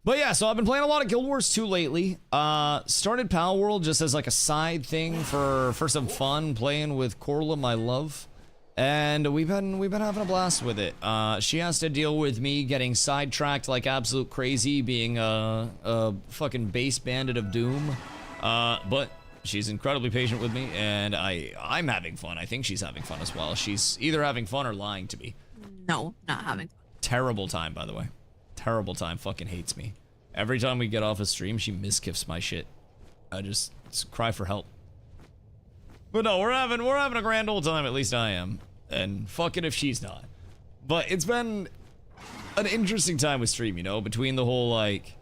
But yeah, so I've been playing a lot of Guild Wars 2 lately. Started Palworld just as like a side thing for some fun, playing with Corla, my love. And we've been having a blast with it. She has to deal with me getting sidetracked like absolute crazy, being a fucking base bandit of doom. But she's incredibly patient with me, and I'm having fun. I think she's having fun as well. She's either having fun or lying to me. No, not having fun. Terrible time, by the way. Terrible time. Fucking hates me. Every time we get off a stream, she misgifts my shit. I just cry for help. But no, we're having a grand old time. At least I am. And fuck it if she's not. But it's been an interesting time with stream, you know, between the whole like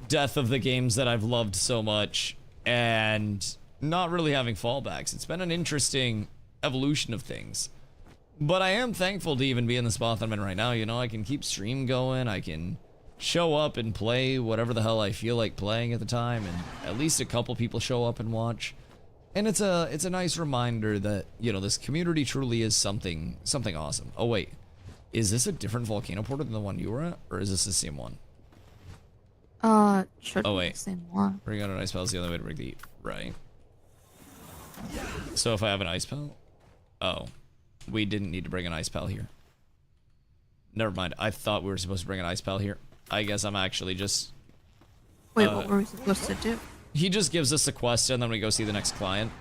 death of the games that I've loved so much and not really having fallbacks. It's been an interesting evolution of things. But I am thankful to even be in the spot that I'm in right now. You know, I can keep stream going. I can show up and play whatever the hell I feel like playing at the time, and at least a couple people show up and watch. And it's a nice reminder that, you know, this community truly is something awesome. Oh wait, is this a different volcano portal than the one you were at, or is this the same one? Should oh be wait, the same one. bring out an ice pal is the only way to bring the right. So if I have an ice pal, oh, we didn't need to bring an ice pal here. Never mind. I thought we were supposed to bring an ice pal here. I guess I'm actually just. Wait, what were we supposed to do? He just gives us a quest and then we go see the next client.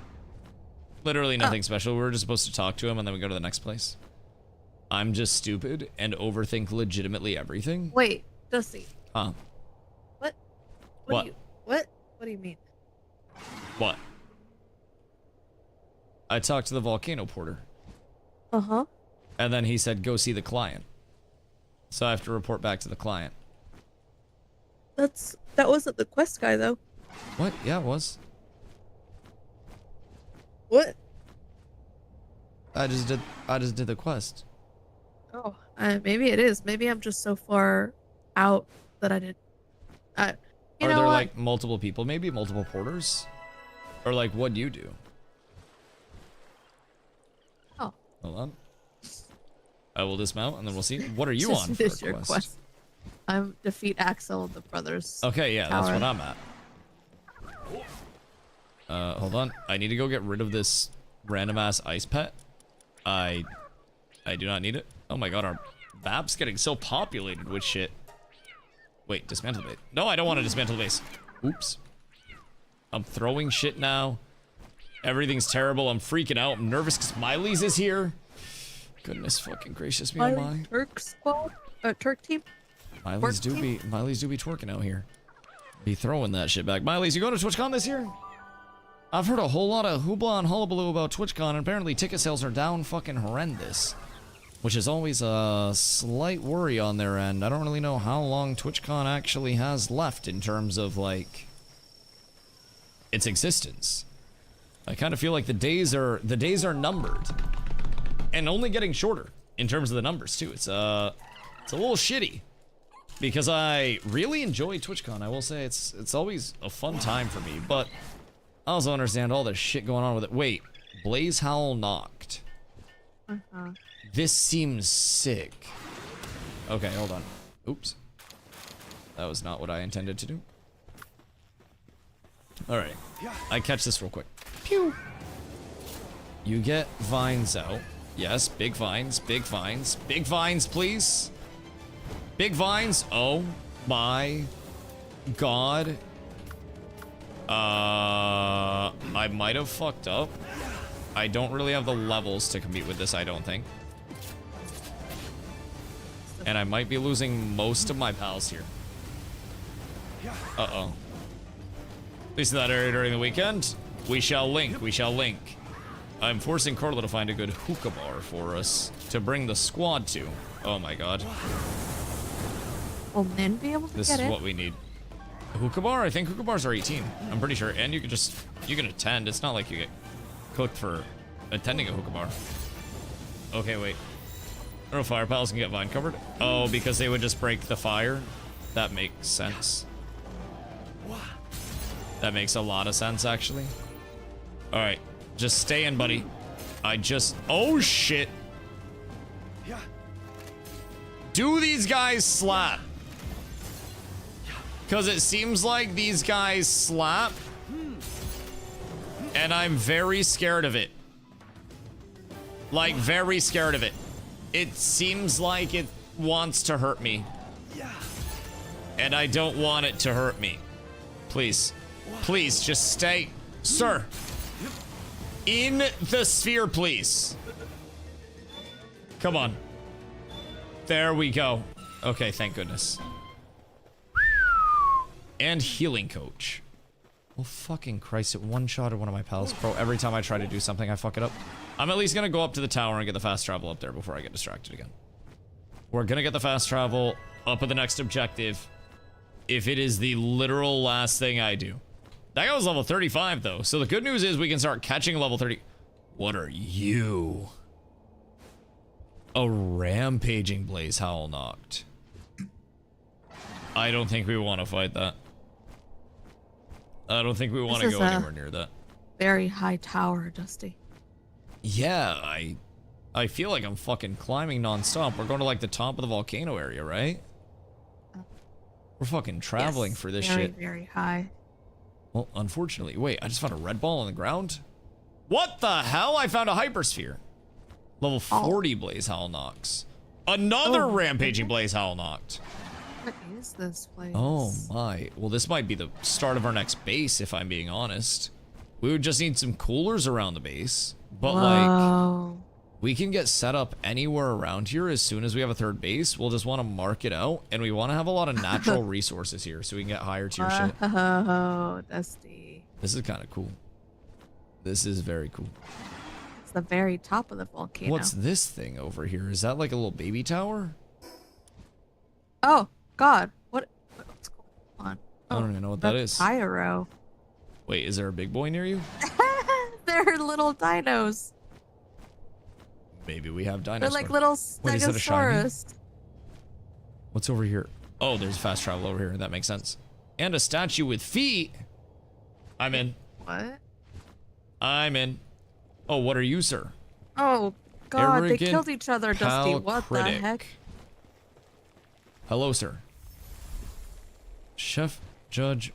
Literally nothing special. We were just supposed to talk to him and then we go to the next place. I'm just stupid and overthink legitimately everything. Wait, Dusty. Huh? What? What? What do you mean? What? I talked to the volcano porter. Uh-huh. And then he said, go see the client. So I have to report back to the client. That wasn't the quest guy though. What? Yeah, it was. What? I just did the quest. Oh, maybe it is. Maybe I'm just so far out that I did. Are there like multiple people? Maybe multiple porters? Or like, what do you do? Oh. Hold on. I will dismount and then we'll see. What are you on for a quest? I'm defeat Axel and the brothers. Okay, yeah, that's what I'm at. Hold on. I need to go get rid of this random ass ice pet. I do not need it. Oh my god, our map's getting so populated with shit. Wait, dismantle the base. No, I don't want to dismantle the base. Oops. I'm throwing shit now. Everything's terrible. I'm freaking out. I'm nervous because Miley's is here. Goodness fucking gracious me, oh my. Turk squad? Turk team? Miley's do be twerking out here. Be throwing that shit back. Miley's, you going to TwitchCon this year? I've heard a whole lot of hoopla and hullabaloo about TwitchCon, and apparently ticket sales are down fucking horrendous. Which is always a slight worry on their end. I don't really know how long TwitchCon actually has left in terms of, like, its existence. I kind of feel like the days are numbered. And only getting shorter in terms of the numbers, too. It's a little shitty. Because I really enjoy TwitchCon. I will say it's always a fun time for me, but I also understand all the shit going on with it. Wait, Blaze Howl knocked. This seems sick. Okay, hold on. Oops. That was not what I intended to do. Alright. I catch this real quick. Pew! You get vines out. Yes, big vines, big vines. Big vines, please. Big vines. Oh my god. I might have fucked up. I don't really have the levels to compete with this, I don't think. And I might be losing most of my pals here. Uh-oh. At least in that area during the weekend. We shall link, we shall link. I'm forcing Corla to find a good hookah bar for us to bring the squad to. Oh my god. Will Min be able to This get is it? what we need. A hookah bar? I think hookah bars are 18. I'm pretty sure. And you can attend. It's not like you get cooked for attending a hookah bar. Okay, wait. I don't know if fire pals can get vine covered. Oh, because they would just break the fire? That makes sense. That makes a lot of sense, actually. Alright. Just stay in, buddy. Oh, shit. Do these guys slap? Because it seems like these guys slap. And I'm very scared of it. Like, very scared of it. It seems like it wants to hurt me. And I don't want it to hurt me. Please. Please, just stay. Sir. In the sphere, please. Come on. There we go. Okay, thank goodness. And healing coach. Well, fucking Christ, it one-shotted one of my pals. Bro, every time I try to do something, I fuck it up. I'm at least gonna go up to the tower and get the fast travel up there before I get distracted again. We're gonna get the fast travel up at the next objective if it is the literal last thing I do. That guy was level 35, though, so the good news is we can start catching level 30. What are you? A rampaging Blaze Howl knocked. I don't think we want to fight that. I don't think we want to go anywhere near that. Very high tower, Dusty. Yeah, I feel like I'm fucking climbing non-stop. We're going to like the top of the volcano area, right? We're fucking traveling for this shit. Very high. Well, unfortunately, wait, I just found a red ball on the ground? What the hell? I found a hypersphere. Level 40 Blaze Howl knocks. Another rampaging Blaze Howl knocked. What is this place? Oh my. Well, this might be the start of our next base, if I'm being honest. We would just need some coolers around the base. But like, we can get set up anywhere around here as soon as we have a third base. We'll just want to mark it out, and we want to have a lot of natural resources here so we can get higher tier shit. Oh, Dusty. This is kind of cool. This is very cool. It's the very top of the volcano. What's this thing over here? Is that like a little baby tower? Oh, God. What's going on? I don't even know what that is. Pyro. Wait, is there a big boy near you? They're little dinos. Maybe we have dinosaurs. They're like little Stegosaurus. What's over here? Oh, there's fast travel over here. That makes sense. And a statue with feet. I'm in. What? I'm in. Oh, what are you, sir? Oh, God. Arrogant they killed each other, Dusty. What the heck? Hello, sir. Chef, Judge.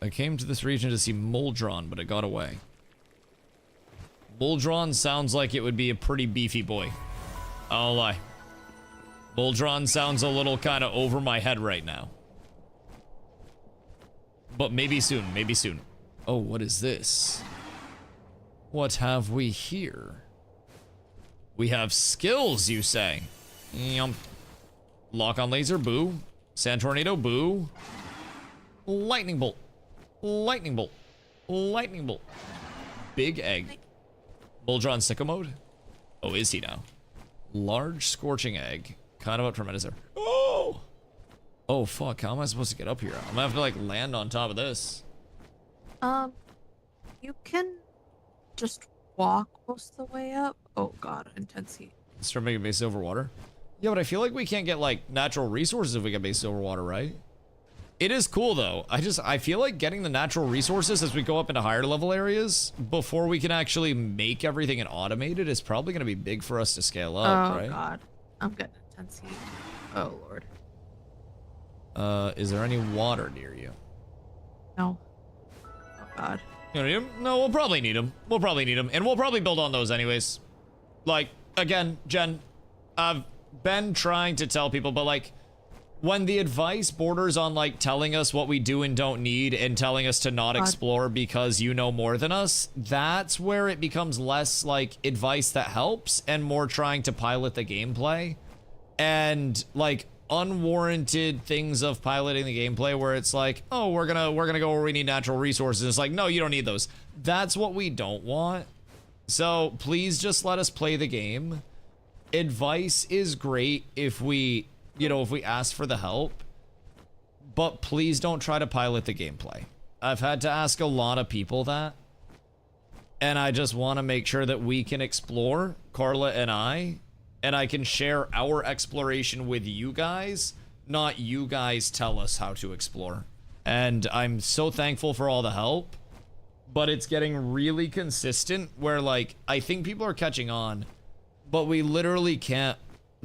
I came to this region to see Moldron, but it got away. Moldron sounds like it would be a pretty beefy boy. I'll lie. Moldron sounds a little kind of over my head right now. But maybe soon, maybe soon. Oh, what is this? What have we here? We have skills, you say? Yum. Lock on laser, boo. Sand tornado, boo. Lightning bolt. Lightning bolt. Lightning bolt. Big egg. Buldron sicko mode? Oh, is he now? Large scorching egg. Kind of a tremendous error. Oh! Oh, fuck. How am I supposed to get up here? I'm gonna have to, like, land on top of this. You can just walk most of the way up. Oh, God. Intense heat. Start making base over water? Yeah, but I feel like we can't get, like, natural resources if we get base over water, right? It is cool, though. I feel like getting the natural resources as we go up into higher level areas before we can actually make everything and automate it is probably going to be big for us to scale up, right? Oh, God. I'm getting intense heat. Oh, Lord. Is there any water near you? No. Oh, God. You don't need them? No, we'll probably need them. We'll probably need them. And we'll probably build on those anyways. Like, again, Jen, I've been trying to tell people, but, like, when the advice borders on, like, telling us what we do and don't need and telling us to not explore because you know more than us, that's where it becomes less, like, advice that helps and more trying to pilot the gameplay. And, like, unwarranted things of piloting the gameplay where it's like, oh, we're gonna go where we need natural resources. It's like, no, you don't need those. That's what we don't want. So please just let us play the game. Advice is great if we, you know, if we ask for the help, but please don't try to pilot the gameplay. I've had to ask a lot of people that, and I just want to make sure that we can explore, Carla and I can share our exploration with you guys, not you guys tell us how to explore. And I'm so thankful for all the help, but it's getting really consistent where, like, I think people are catching on, but we literally can't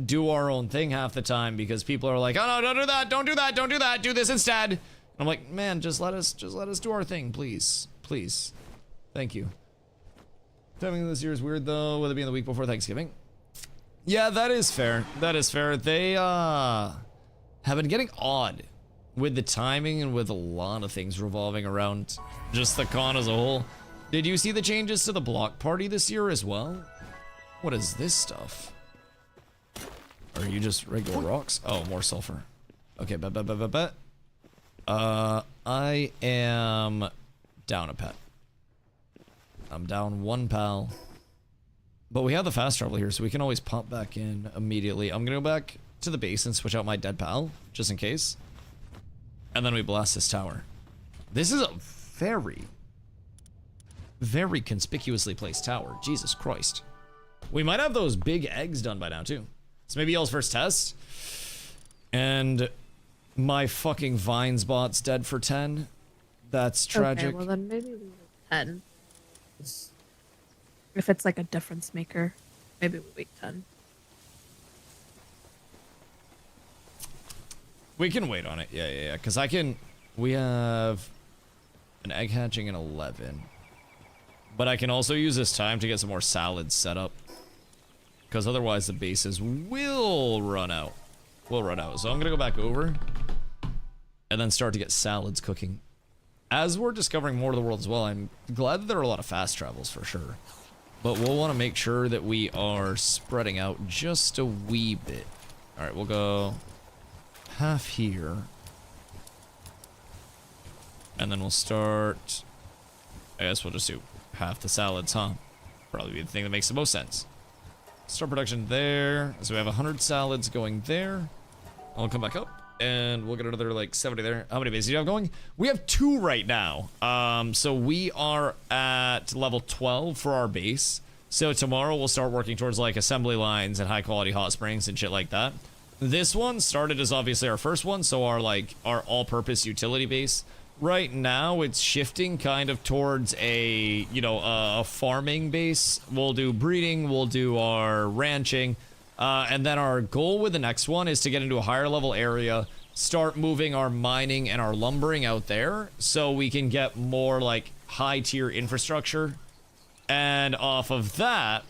do our own thing half the time because people are like, oh no, don't do that, don't do that, don't do that, do this instead. And I'm like, man, just let us do our thing, please. Please. Thank you. Timing this year is weird though, with it being the week before Thanksgiving. Yeah, that is fair. That is fair. They have been getting odd with the timing and with a lot of things revolving around just the con as a whole. Did you see the changes to the block party this year as well? What is this stuff? Are you just regular rocks? Oh, more sulfur. Okay, bet. I am down a pet. I'm down one pal. But we have the fast travel here, so we can always pop back in immediately. I'm gonna go back to the base and switch out my dead pal, just in case. And then we blast this tower. This is a very, very conspicuously placed tower. Jesus Christ. We might have those big eggs done by now, too. So maybe y'all's first test. And my fucking Vines bot's dead for 10. That's tragic. Okay, well then maybe 10. If it's like a difference maker, maybe we'll wait 10. We can wait on it. Yeah. Because we have an egg hatching in 11. But I can also use this time to get some more salads set up. Because otherwise the bases will run out. So I'm going to go back over and then start to get salads cooking. As we're discovering more of the world as well, I'm glad that there are a lot of fast travels for sure. But we'll want to make sure that we are spreading out just a wee bit. All right, we'll go half here. And then we'll start, I guess we'll just do half the salads, huh? Probably be the thing that makes the most sense. Start production there. So we have 100 salads going there. I'll come back up and we'll get another like 70 there. How many bases do you have going? We have 2 right now. So we are at level 12 for our base. So tomorrow we'll start working towards like assembly lines and high quality hot springs and shit like that. This one started as obviously our first one, so our all-purpose utility base. Right now it's shifting kind of towards a, you know, a farming base. We'll do breeding, we'll do our ranching, and then our goal with the next one is to get into a higher level area, start moving our mining and our lumbering out there so we can get more like high tier infrastructure. And off of that,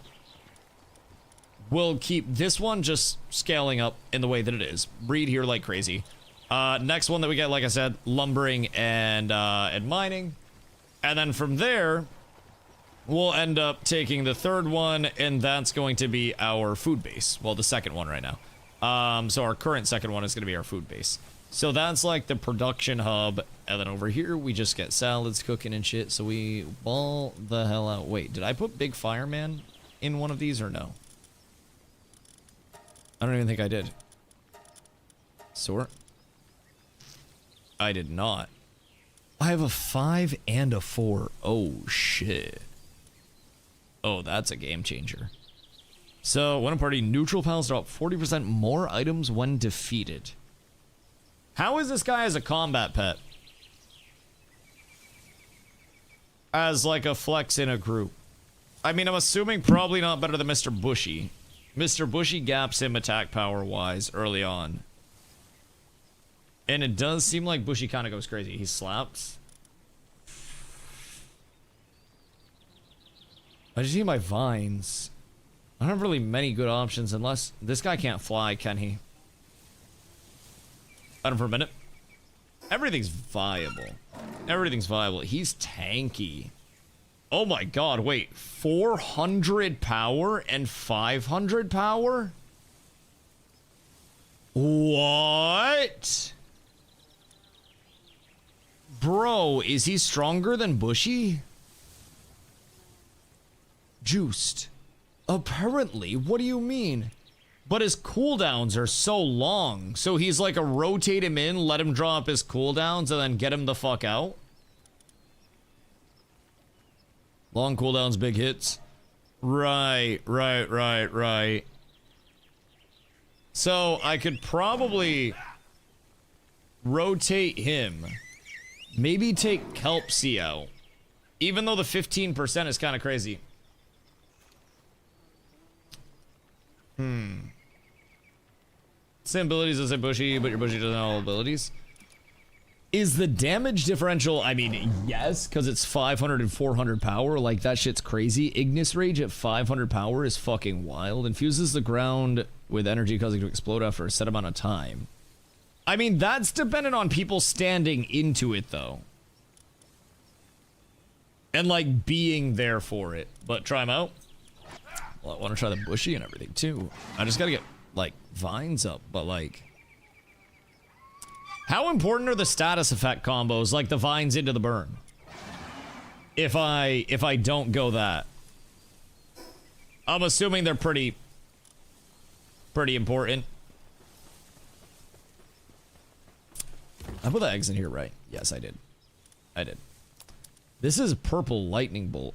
we'll keep this one just scaling up in the way that it is. Breed here like crazy. Next one that we get, like I said, lumbering and mining. And then from there, we'll end up taking the third one, and that's going to be our food base. Well, the second one right now. So our current second one is going to be our food base. So that's like the production hub, And then over here, we just get salads cooking and shit. So we ball the hell out. Wait, did I put Big Fireman in one of these or no? I don't even think I did. Sort. I did not. I have a 5 and a 4. Oh, shit. Oh, that's a game changer. So, when a party, neutral pals drop 40% more items when defeated. How is this guy as a combat pet? As like a flex in a group. I mean, I'm assuming probably not better than Mr. Bushy. Mr. Bushy gaps him attack power-wise early on. And it does seem like Bushy kind of goes crazy. He slaps. I just need my vines. I don't have really many good options unless... This guy can't fly, can he? I don't for a minute. Everything's viable. Everything's viable. He's tanky. Oh my god, wait. 400 power and 500 power? What? Bro, is he stronger than Bushy? Juiced. Apparently, what do you mean? But his cooldowns are so long, so he's like a rotate him in, let him draw up his cooldowns, and then get him the fuck out? Long cooldowns, big hits. Right. So, I could probably rotate him. Maybe take Kelpsy out. Even though the 15% is kind of crazy. Same abilities as a Bushy, but your Bushy doesn't have all abilities. Is the damage differential, I mean, yes, because it's 500 and 400 power. Like, that shit's crazy. Ignis Rage at 500 power is fucking wild. Infuses the ground with energy causing it to explode after a set amount of time. I mean, that's dependent on people standing into it, though. And, like, being there for it. But try them out. Well, I want to try the Bushy and everything, too. I just gotta get, like, vines up, but, like... How important are the status effect combos, like the vines into the burn? If I don't go that. I'm assuming they're pretty important. I put the eggs in here, right? Yes, I did. This is purple lightning bolt.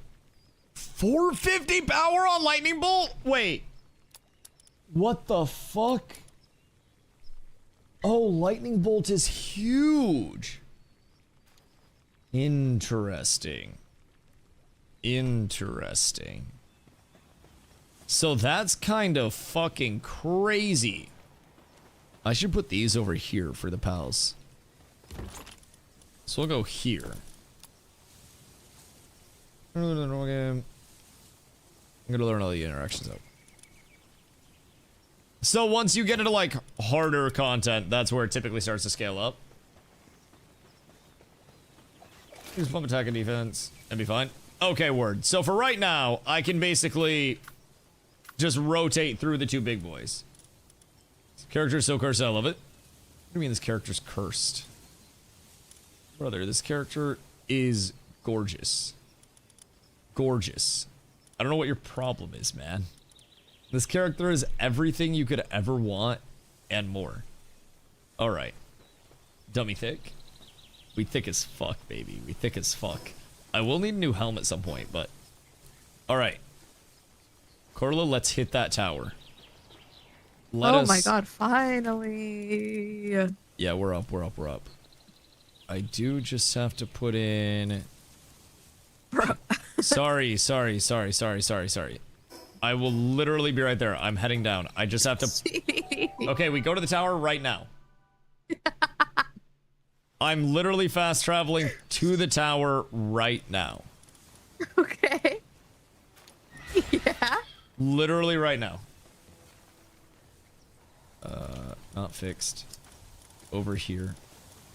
450 power on lightning bolt? Wait. What the fuck? Oh, lightning bolt is huge. Interesting. So that's kind of fucking crazy. I should put these over here for the pals. So we'll go here. I'm gonna learn all the interactions out. So once you get into like harder content, that's where it typically starts to scale up. Use bump attack and defense and be fine. Okay, word. So for right now, I can basically just rotate through the two big boys. This character is so cursed, I love it. What do you mean this character's cursed? Brother, this character is gorgeous. Gorgeous. I don't know what your problem is, man. This character is everything you could ever want and more. Alright. Dummy thick. We thick as fuck, baby. We thick as fuck. I will need a new helmet at some point, but... Alright. Corla, let's hit that tower. Oh my god, finally. Yeah, we're up. I do just have to put in... Sorry. I will literally be right there. I'm heading down. I just have to... Okay, we go to the tower right now. I'm literally fast traveling to the tower right now. Okay. Yeah. Literally right now. Not fixed. Over here.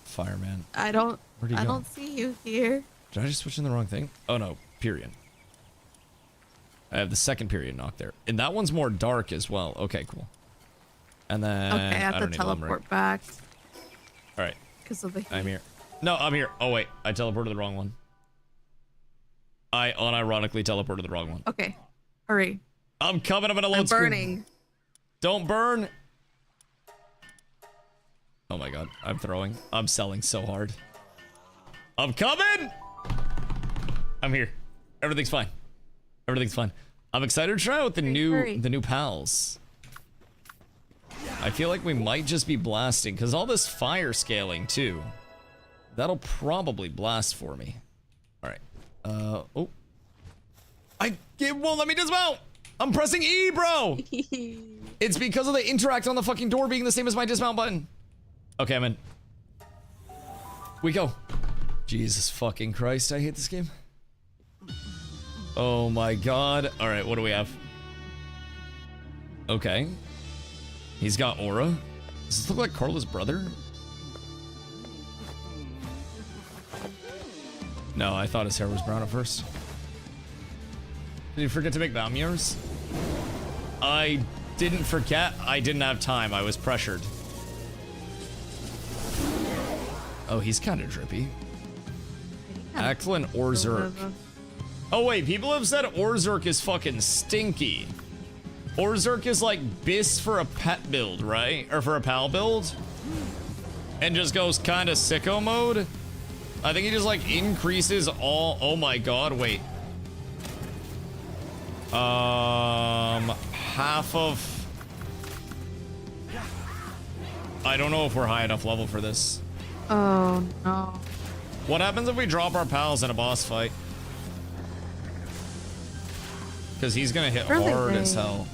Fireman. I don't Where'd he go? don't see you here. Did I just switch in the wrong thing? Oh no, period. I have the second period knocked there. And that one's more dark as well. Okay, cool. And then... Okay, I have to teleport back. Alright. Because of the heat. I'm here. No, I'm here. Oh, wait. I teleported the wrong one. I unironically teleported the wrong one. Okay. Hurry. I'm coming. I'm gonna load I'm screen. burning. Don't burn. Oh my god. I'm throwing. I'm selling so hard. I'm coming. I'm here. Everything's fine. Everything's fine. I'm excited to try out the new pals. I feel like we might just be blasting because all this fire scaling too. That'll probably blast for me. All right. Oh. It won't let me dismount. I'm pressing E, bro. It's because of the interact on the fucking door being the same as my dismount button. Okay, I'm in. We go. Jesus fucking Christ, I hate this game. Oh my god. All right, what do we have? Okay. He's got aura. Does this look like Carla's brother? No, I thought his hair was brown at first. Did you forget to make Balmiers? I didn't forget. I didn't have time. I was pressured. Oh, he's kind of drippy. Aklin Orzurk. Oh wait, people have said Orzurk is fucking stinky. Orzurk is like Biss for a pet build, right? Or for a pal build? And just goes kind of sicko mode? I think he just like increases all... Oh my god, wait. Half of... I don't know if we're high enough level for this. Oh no. What happens if we drop our pals in a boss fight? Because he's gonna hit hard as hell.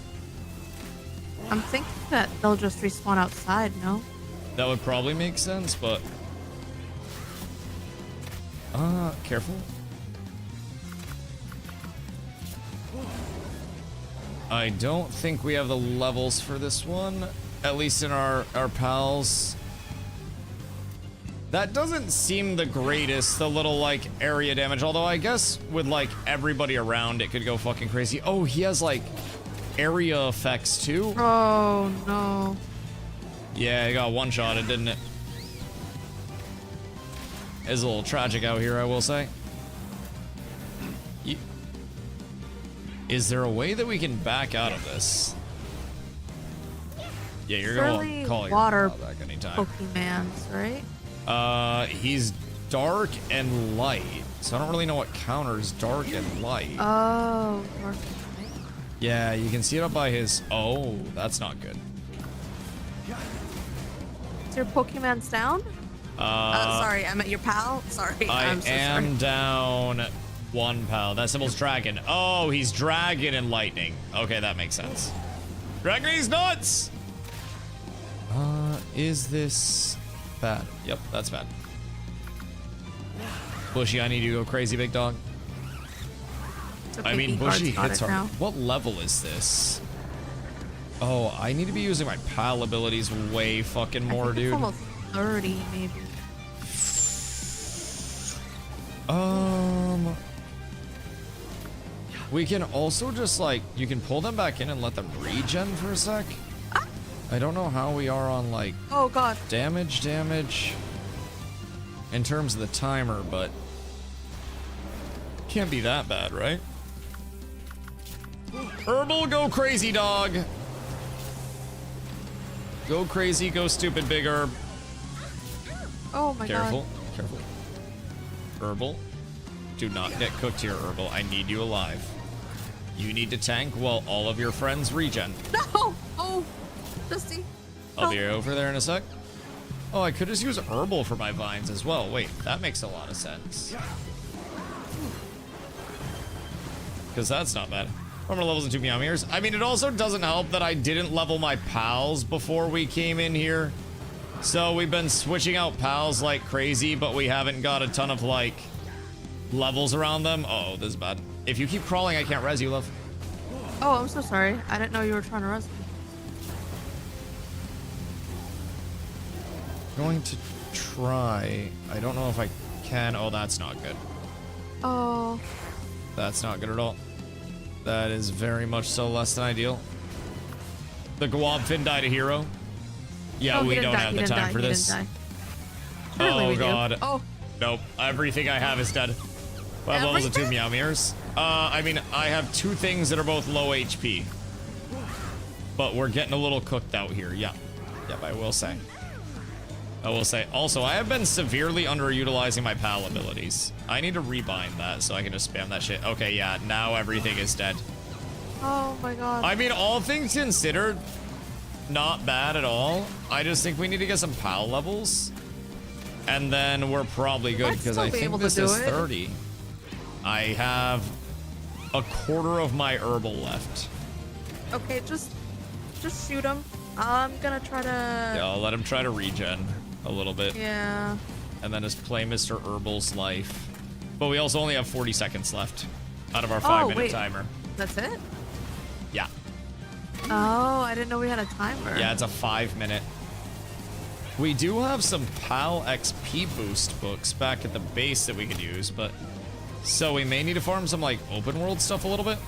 I'm thinking that they'll just respawn outside, no? That would probably make sense, but... careful. I don't think we have the levels for this one. At least in our pals. That doesn't seem the greatest, the little, like, area damage. Although I guess with, like, everybody around, it could go fucking crazy. Oh, he has, like, area effects, too? Oh, no. Yeah, he got one-shotted, didn't it? It's a little tragic out here, I will say. Is there a way that we can back out of this? Yeah, you're gonna call your water back anytime. Pokemans, right? He's dark and light, so I don't really know what counters dark and light. Oh, dark and light. Yeah, you can see it up by his... Oh, that's not good. Is your Pokemon's down? Sorry, I meant your pal. Sorry, I'm so sorry. Down one pal. That symbol's dragon. Oh, he's dragon and lightning. Okay, that makes sense. Dragon, he's nuts! Is this bad? Yep, that's bad. Bushy, I need you to go crazy, big dog. Okay, I mean, Bushy hits hard. now. What level is this? Oh, I need to be using my pal abilities way fucking more, dude. It's almost 30, maybe. We can also just, like, you can pull them back in and let them regen for a sec. I don't know how we are on, like... Oh, God. Damage in terms of the timer, but... Can't be that bad, right? Herbal, go crazy, dog! Go crazy, go stupid, big herb. Oh, my God. Careful. Herbal. Do not get cooked here, Herbal. I need you alive. You need to tank while all of your friends regen. No! Oh! Dusty. I'll be over there in a sec. Oh, I could just use Herbal for my vines as well. Wait, that makes a lot of sense. Because that's not bad. Armor levels and 2 Meowmeers. I mean, it also doesn't help that I didn't level my pals before we came in here. So we've been switching out pals like crazy, but we haven't got a ton of, like, levels around them. Oh, this is bad. If you keep crawling, I can't res you, love. Oh, I'm so sorry. I didn't know you were trying to res me. Going to try. I don't know if I can. Oh, that's not good. Oh. That's not good at all. That is very much so less than ideal. The Gwobfin died a hero. Yeah, we don't have the time for this. Oh, God. Oh. Nope. Everything I have is dead. What levels of 2 Meow Mirrors? I mean, I have 2 things that are both low HP. But we're getting a little cooked out here. Yeah. Yep, I will say. I will say. Also, I have been severely underutilizing my PAL abilities. I need to rebind that so I can just spam that shit. Okay, yeah, now everything is dead. Oh my god. I mean, all things considered, not bad at all. I just think we need to get some PAL levels. And then we're probably good because I think this is 30. I have a quarter of my herbal left. Okay, just shoot him. I'm gonna try to... Yeah, I'll let him try to regen a little bit. Yeah. And then just play Mr. Herbal's life. But we also only have 40 seconds left out of our 5-minute timer. That's it? Yeah. Oh, I didn't know we had a timer. Yeah, it's a 5-minute. We do have some PAL XP boost books back at the base that we could use, but... So we may need to farm some, like, open world stuff a little bit.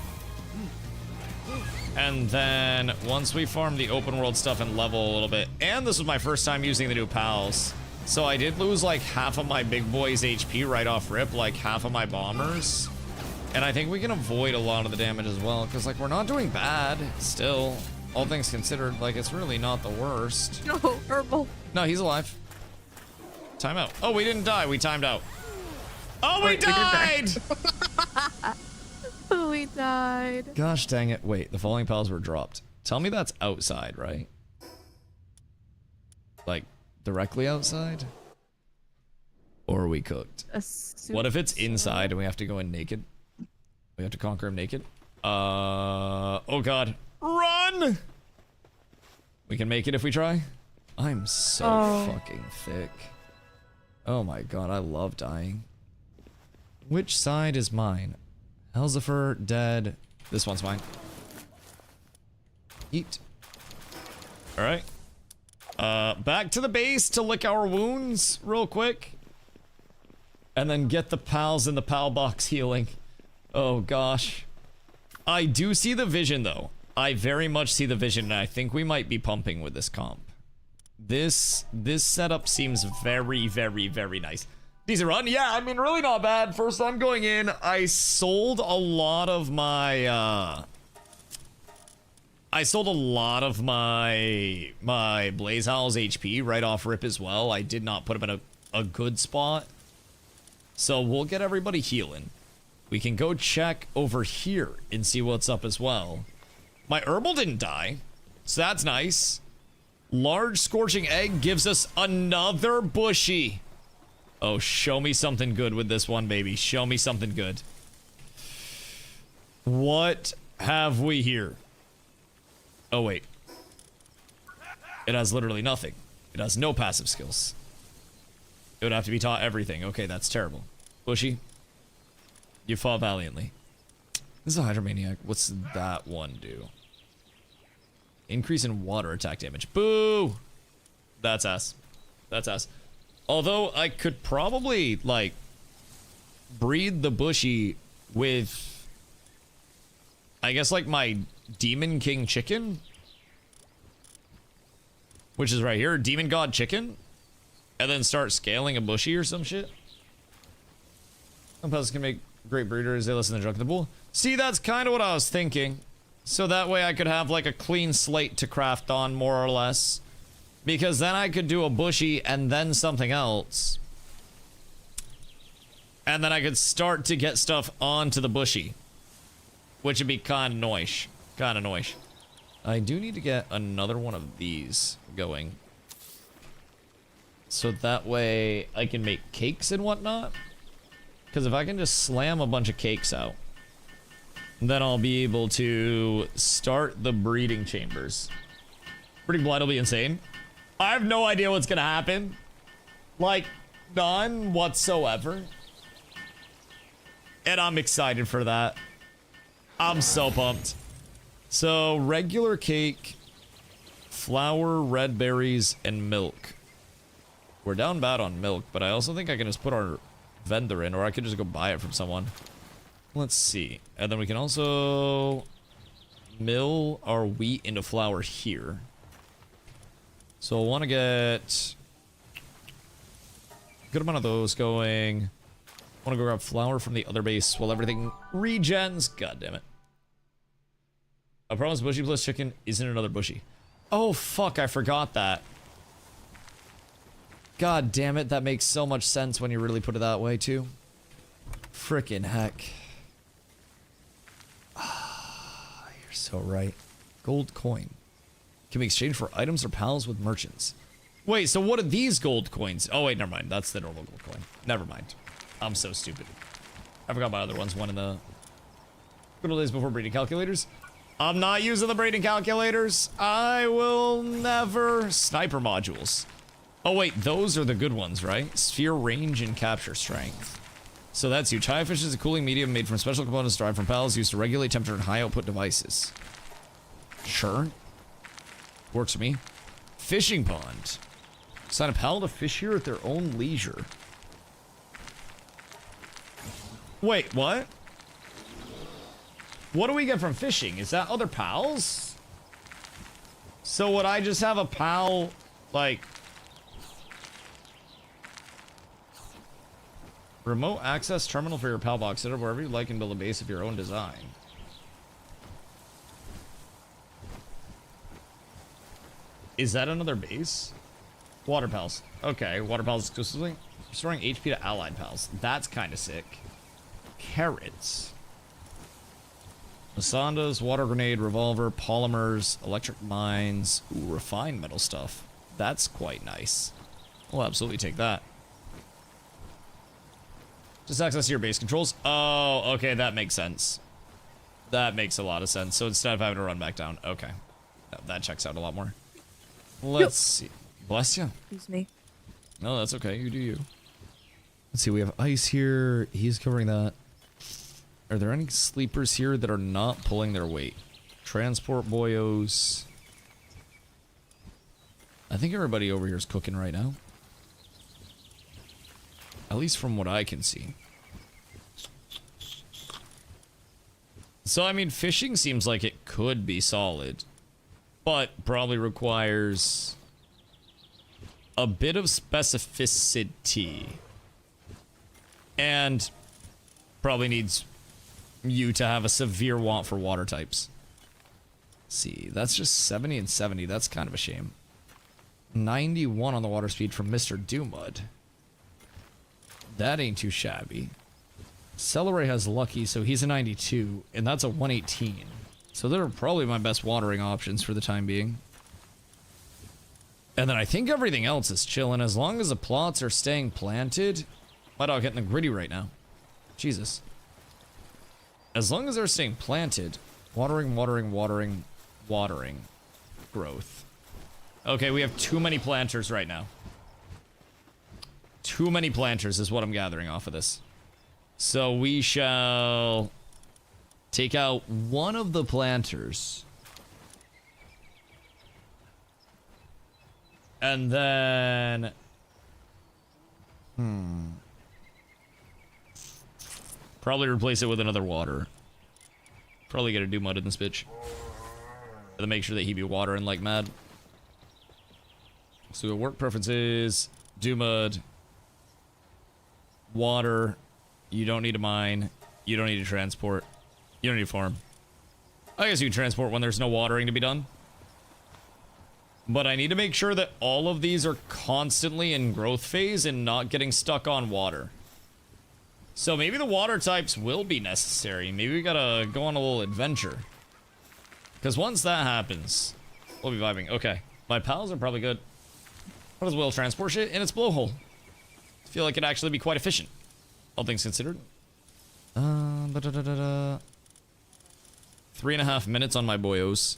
And then once we farm the open world stuff and level a little bit, and this was my first time using the new PALs, so I did lose like half of my big boys HP right off rip, like half of my bombers. And I think we can avoid a lot of the damage as well, because like we're not doing bad still. All things considered, like it's really not the worst. No, Herbal. No, he's alive. Time out. Oh, we didn't die, we timed out. Oh, we died! We died. Gosh dang it. Wait, the falling pals were dropped. Tell me that's outside, right? Like, directly outside? Or are we cooked? What if it's inside and we have to go in naked? We have to conquer him naked? Oh god. Run! We can make it if we try? I'm so fucking thick. Oh my god, I love dying. Which side is mine? Elzapher, dead. This one's mine. Eat. Alright. Back to the base to lick our wounds real quick. And then get the pals in the pal box healing. Oh gosh. I do see the vision though. I very much see the vision and I think we might be pumping with this comp. This setup seems very, very, very nice. Decent run, yeah, I mean, really not bad. First time going in, I sold a lot of my, my Blaze Owl's HP right off rip as well. I did not put him in a good spot. So we'll get everybody healing. We can go check over here and see what's up as well. My herbal didn't die, so that's nice. Large Scorching Egg gives us another bushy. Oh, show me something good with this one, baby. Show me something good. What have we here? Oh, wait. It has literally nothing. It has no passive skills. It would have to be taught everything. Okay, that's terrible. Bushy, you fought valiantly. This is a Hydromaniac. What's that one do? Increase in water attack damage. Boo! That's ass. That's ass. Although I could probably, like, breed the bushy with, I guess, like, my Demon King chicken? Which is right here. Demon God chicken? And then start scaling a bushy or some shit? Some peasants can make great breeders. They listen to Drunk in the Pool. See, that's kind of what I was thinking. So that way I could have, like, a clean slate to craft on, more or less. Because then I could do a bushy and then something else. And then I could start to get stuff onto the bushy. Which would be kind of noish. Kind of noish. I do need to get another one of these going. So that way I can make cakes and whatnot. Because if I can just slam a bunch of cakes out, then I'll be able to start the breeding chambers. Breeding blood will be insane. I have no idea what's gonna happen. Like, none whatsoever. And I'm excited for that. I'm so pumped. So, regular cake, flour, red berries, and milk. We're down bad on milk, but I also think I can just put our vendor in, or I could just go buy it from someone. Let's see. And then we can also mill our wheat into flour here. So I want to get Good amount of those going. Want to go grab flour from the other base while everything regens. God damn it. A problem is bushy plus chicken isn't another bushy. Oh, fuck. I forgot that. God damn it. That makes so much sense when you really put it that way, too. Frickin' heck. Ah, you're so right. Gold coin. Can be exchanged for items or pals with merchants. Wait, so what are these gold coins? Oh, wait, never mind. That's the normal gold coin. Never mind. I'm so stupid. I forgot my other ones. One in the good old days before breeding calculators. I'm not using the breeding calculators. I will never. Sniper modules. Oh, wait, those are the good ones, right? Sphere range and capture strength. So that's huge. High efficiency is a cooling medium made from special components derived from pals used to regulate temperature in high output devices. Sure. Works for me. Fishing pond. Assign a pal to fish here at their own leisure. Wait, what? What do we get from fishing? Is that other pals? So would I just have a pal, like... Remote access terminal for your pal box. Set up wherever you like and build a base of your own design. Is that another base? Water pals. Okay, water pals exclusively. Restoring HP to allied pals. That's kind of sick. Carrots. Masandas, water grenade, revolver, polymers, electric mines. Ooh, refined metal stuff. That's quite nice. We'll absolutely take that. Just access your base controls. Oh, okay, that makes sense. That makes a lot of sense. So instead of having to run back down, okay. No, that checks out a lot more. Let's see. Bless you. Excuse me. No, that's okay. You do you. Let's see. We have ice here. He's covering that. Are there any sleepers here that are not pulling their weight? Transport boyos. I think everybody over here is cooking right now. At least from what I can see. So, I mean, fishing seems like it could be solid. But probably requires a bit of specificity. And probably needs you to have a severe want for water types. Let's see, that's just 70 and 70. That's kind of a shame. 91 on the water speed from Mr. Doomud. That ain't too shabby. Celery has lucky, so he's a 92, and that's a 118. So they're probably my best watering options for the time being. And then I think everything else is chilling as long as the plots are staying planted. My dog hitting the gritty right now. Jesus. As long as they're staying planted. Watering, watering, watering, watering. Growth. Okay, we have too many planters right now. Too many planters is what I'm gathering off of this. So we shall take out one of the planters. And then... Probably replace it with another water. Probably gotta do mud in this bitch. To make sure that he be watering like mad. So work preferences, do mud, water. You don't need a mine. You don't need to transport. You don't need to farm. I guess you can transport when there's no watering to be done. But I need to make sure that all of these are constantly in growth phase and not getting stuck on water. So maybe the water types will be necessary. Maybe we gotta go on a little adventure. Because once that happens, we'll be vibing. Okay, my pals are probably good. What does Will transport shit in its blowhole? I feel like it'd actually be quite efficient. All things considered. 3.5 minutes on my boyos.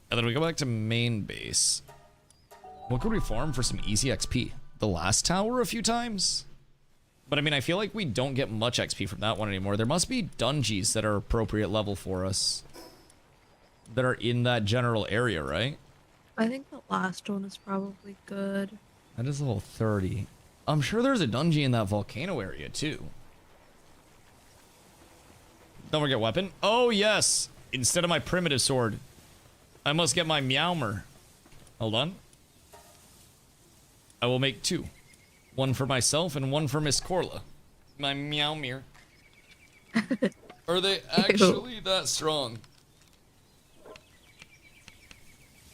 And then we go back to main base. What could we farm for some easy XP? The last tower a few times? But I mean, I feel like we don't get much XP from that one anymore. There must be dungeons that are appropriate level for us. That are in that general area, right? I think the last one is probably good. That is level 30. I'm sure there's a dungeon in that volcano area, too. Don't forget weapon. Oh, yes. Instead of my primitive sword, I must get my Meowmer. Hold on. I will make 2. One for myself and one for Miss Corla. My meow mirror. Are they actually that strong?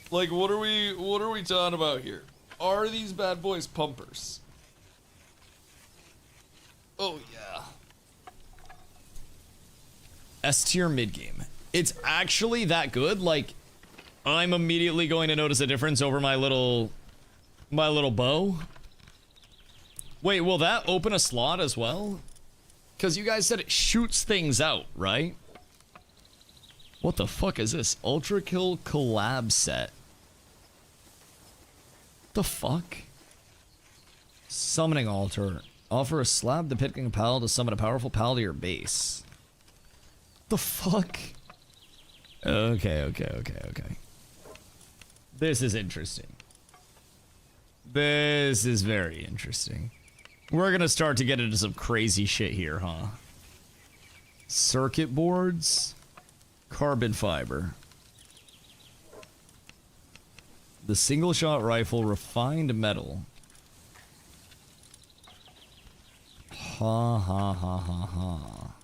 Like, what are we talking about here? Are these bad boys pumpers? Oh yeah. S tier mid game. It's actually that good. Like, I'm immediately going to notice a difference over my little bow. Wait, will that open a slot as well? Because you guys said it shoots things out, right? What the fuck is this? Ultra Kill collab set. The fuck? Summoning altar. Offer a slab depicting a pal to summon a powerful pal to your base. The fuck? Okay. This is interesting. This is very interesting. We're gonna start to get into some crazy shit here, huh? Circuit boards. Carbon fiber. The single shot rifle, refined metal. Ha.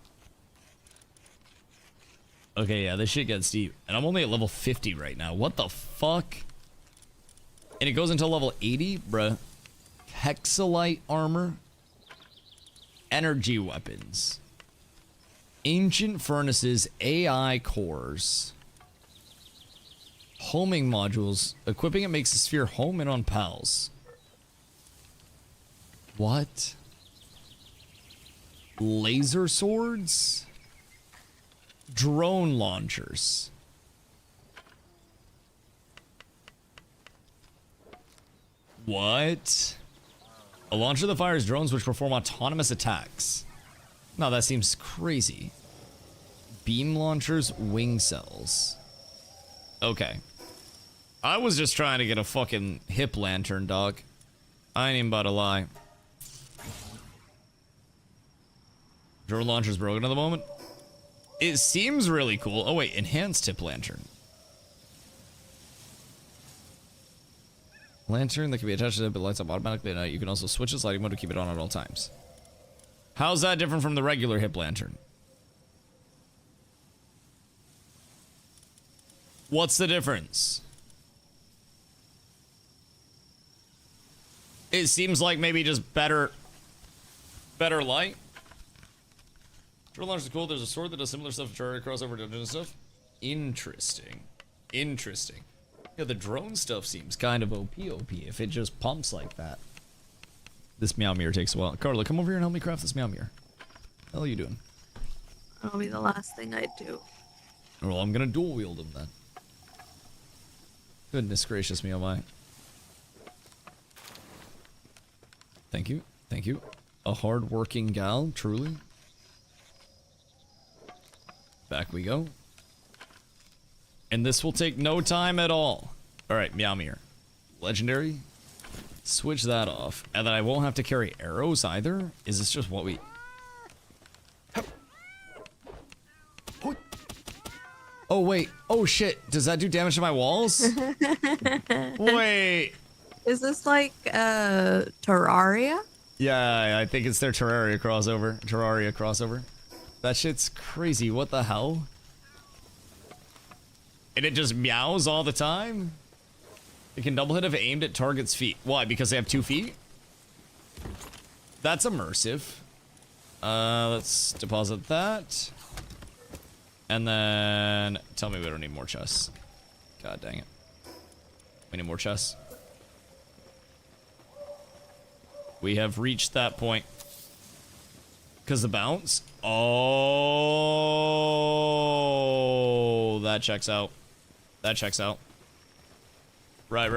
Okay, yeah, this shit gets deep. And I'm only at level 50 right now. What the fuck? And it goes until level 80? Bruh. Hexalite armor. Energy weapons. Ancient furnaces. AI cores. Homing modules. Equipping it makes the sphere home in on pals. What? Laser swords? Drone launchers. What? A launcher that fires drones which perform autonomous attacks. No, that seems crazy. Beam launchers, wing cells. Okay. I was just trying to get a fucking hip lantern, dog. I ain't even about to lie. Drone launcher's broken at the moment. It seems really cool. Oh wait, enhanced hip lantern. Lantern that can be attached to it but lights up automatically at night. You can also switch the lighting mode to keep it on at all times. How's that different from the regular hip lantern? What's the difference? It seems like maybe just better light. Drone launcher is cool. There's a sword that does similar stuff to Terraria crossover dungeon and stuff. Interesting. Yeah, the drone stuff seems kind of OP if it just pumps like that. This meow mirror takes a while. Carla, come over here and help me craft this meow mirror. What the hell are you doing? That'll be the last thing I do. Well, I'm gonna dual wield them then. Goodness gracious me, oh my. Thank you. A hard-working gal, truly. Back we go. And this will take no time at all. Alright, Meowmere. Legendary. Switch that off. And then I won't have to carry arrows either? Is this just what we... Oh, wait. Oh, shit. Does that do damage to my walls? Wait. Is this like, Terraria? Yeah, I think it's their Terraria crossover. That shit's crazy. What the hell? And it just meows all the time? It can double hit if aimed at target's feet. Why? Because they have 2 feet? That's immersive. Let's deposit that. And then... Tell me we don't need more chests. God dang it. We need more chests. We have reached that point. Because the bounce? Oh, that checks out. That checks out. Right.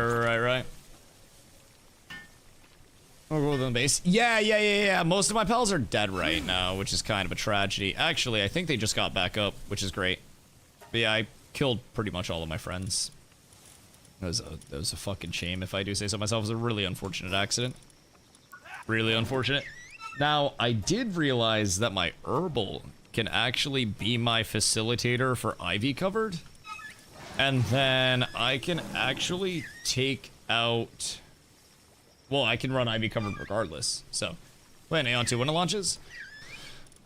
I'll go with the base. Yeah. Most of my pals are dead right now, which is kind of a tragedy. Actually, I think they just got back up, which is great. But yeah, I killed pretty much all of my friends. That was a fucking shame, if I do say so myself. It was a really unfortunate accident. Really unfortunate. Now, I did realize that my herbal can actually be my facilitator for Ivy covered. And then I can actually take out... well, I can run Ivy covered regardless. So, wait, Aeon 2 when it launches?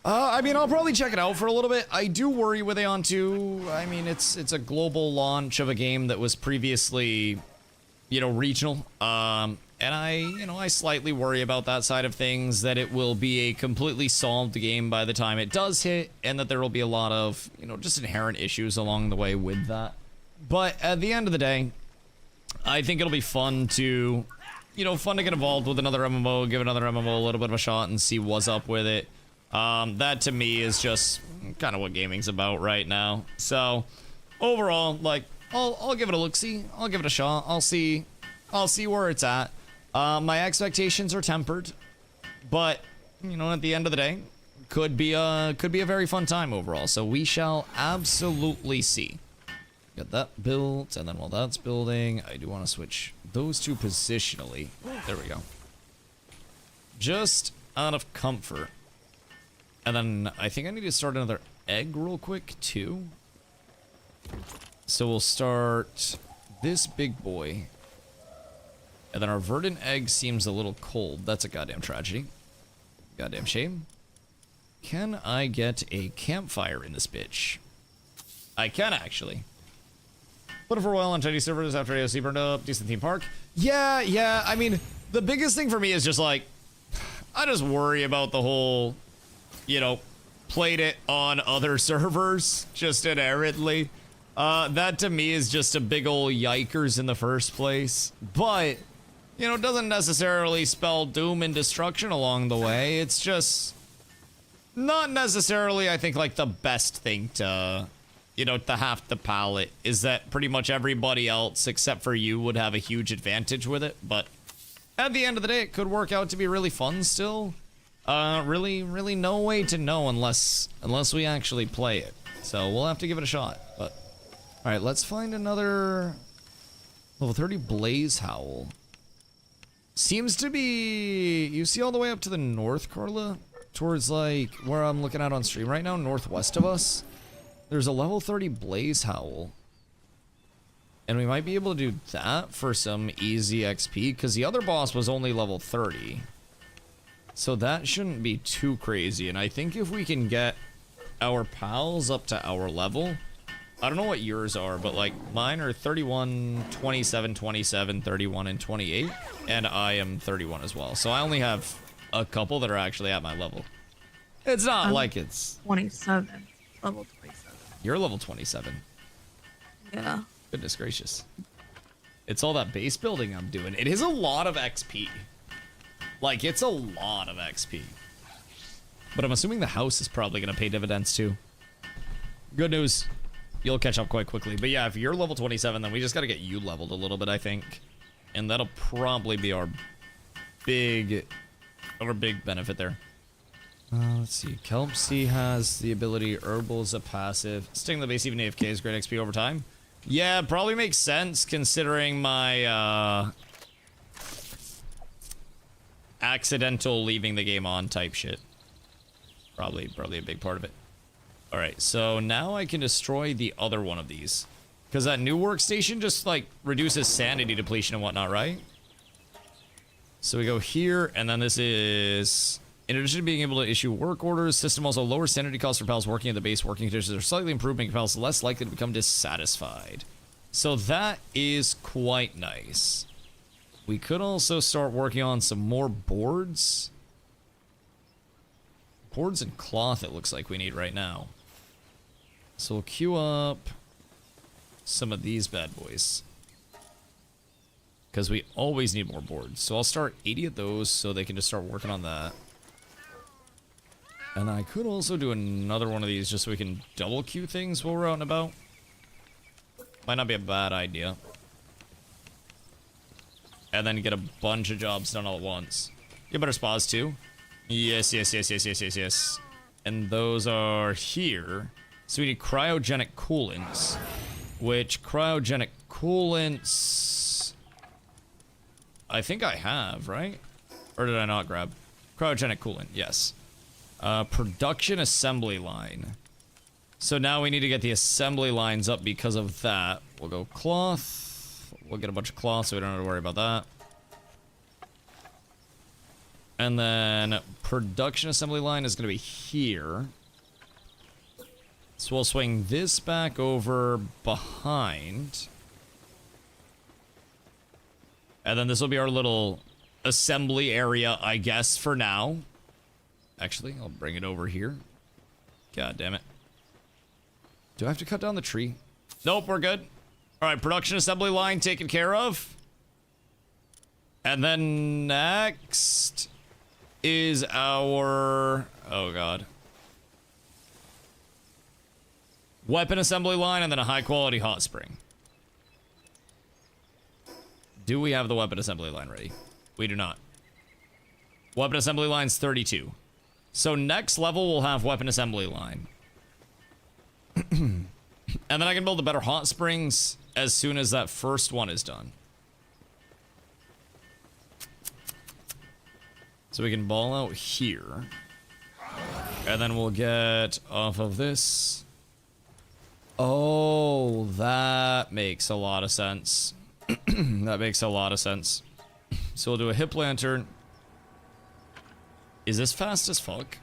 I mean, I'll probably check it out for a little bit. I do worry with Aeon 2. I mean, it's a global launch of a game that was previously, you know, regional. And I slightly worry about that side of things, that it will be a completely solved game by the time it does hit, and that there will be a lot of, you know, just inherent issues along the way with that. But at the end of the day, I think it'll be fun to, you know, fun to get involved with another MMO, give another MMO a little bit of a shot and see what's up with it. That to me is just kind of what gaming's about right now. So overall, like, I'll give it a look-see. I'll give it a shot. I'll see where it's at. My expectations are tempered, but you know, at the end of the day, could be a very fun time overall. So we shall absolutely see. Get that built, and then while that's building, I do want to switch those two positionally. There we go. Just out of comfort. And then I think I need to start another egg real quick too. So we'll start this big boy. And then our verdant egg seems a little cold. That's a goddamn tragedy. Goddamn shame. Can I get a campfire in this bitch? I can actually. Put it for a while on Chinese servers after AOC burned up. Decent theme park. Yeah. I mean, the biggest thing for me is just like, I just worry about the whole, you know, played it on other servers just inherently. That to me is just a big ol' yikers in the first place. But, you know, it doesn't necessarily spell doom and destruction along the way. It's just not necessarily, I think, like the best thing to, you know, to have to palette is that pretty much everybody else except for you would have a huge advantage with it. But at the end of the day, it could work out to be really fun still. Really no way to know unless we actually play it. So we'll have to give it a shot. But all right, let's find another level 30 Blaze Howl. Seems to be, you see all the way up to the north, Carla? Towards like where I'm looking at on stream right now, northwest of us. There's a level 30 Blaze Howl. And we might be able to do that for some easy XP, because the other boss was only level 30. So that shouldn't be too crazy. And I think if we can get our pals up to our level, I don't know what yours are, but like mine are 31, 27, 27, 31, and 28. And I am 31 as well. So I only have a couple that are actually at my level. It's not like it's 27. Level 27. You're level 27. Yeah. Goodness gracious. It's all that base building I'm doing. It is a lot of XP. Like, it's a lot of XP. But I'm assuming the house is probably going to pay dividends too. Good news. You'll catch up quite quickly. But yeah, if you're level 27, then we just got to get you leveled a little bit, I think. And that'll probably be our big benefit there. Let's see. Kelpsy has the ability. Herbal's a passive. Sting the base even AFK is great XP over time. Yeah, probably makes sense considering my accidental leaving the game on type shit. Probably a big part of it. All right, so now I can destroy the other one of these. Because that new workstation just like reduces sanity depletion and whatnot, right? So we go here, and then this is... In addition to being able to issue work orders, system also lowers sanity costs for pals working at the base. Working conditions are slightly improved, making pals less likely to become dissatisfied. So that is quite nice. We could also start working on some more boards. Boards and cloth it looks like we need right now. So we'll queue up some of these bad boys. Because we always need more boards. So I'll start 80 of those so they can just start working on that. And I could also do another one of these just so we can double queue things while we're out and about. Might not be a bad idea. And then get a bunch of jobs done all at once. Get better spas too. Yes. And those are here. So we need cryogenic coolants. Which cryogenic coolants... I think I have, right? Or did I not grab? Cryogenic coolant, yes. Production assembly line. So now we need to get the assembly lines up because of that. We'll go cloth. We'll get a bunch of cloth so we don't have to worry about that. And then production assembly line is going to be here. So we'll swing this back over behind. And then this will be our little assembly area, I guess, for now. Actually, I'll bring it over here. God damn it. Do I have to cut down the tree? Nope, we're good. All right, production assembly line taken care of. And then next is our... Oh, God. Weapon assembly line and then a high-quality hot spring. Do we have the weapon assembly line ready? We do not. Weapon assembly line's 32. So next level we'll have weapon assembly line. And then I can build the better hot springs as soon as that first one is done. So we can ball out here. And then we'll get off of this. Oh, that makes a lot of sense. That makes a lot of sense. So we'll do a hip lantern. Is this fast as fuck?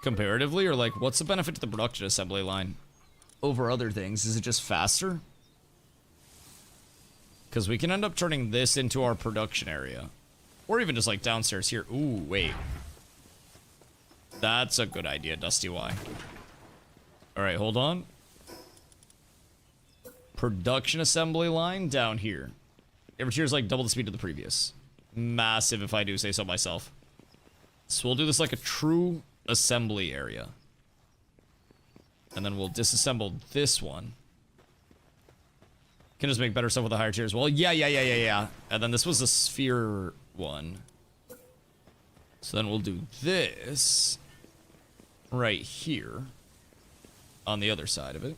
Comparatively, or like, what's the benefit to the production assembly line over other things? Is it just faster? Because we can end up turning this into our production area. Or even just like downstairs here. Ooh, wait. That's a good idea, DustyWhy. Alright, hold on. Production assembly line down here. Every tier is like double the speed of the previous. Massive, if I do say so myself. So we'll do this like a true assembly area. And then we'll disassemble this one. Can just make better stuff with the higher tiers. Well, yeah. And then this was a sphere one. So then we'll do this right here on the other side of it.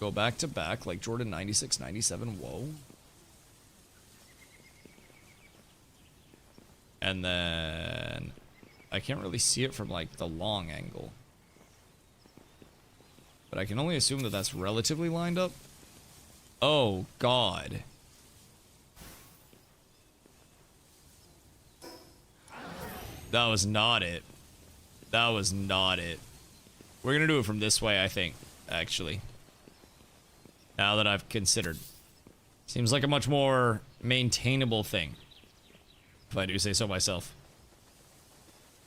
Go back to back like Jordan 96, 97. Whoa. And then I can't really see it from like the long angle. But I can only assume that that's relatively lined up. Oh, God. That was not it. That was not it. We're going to do it from this way, I think, actually. Now that I've considered. Seems like a much more maintainable thing. If I do say so myself.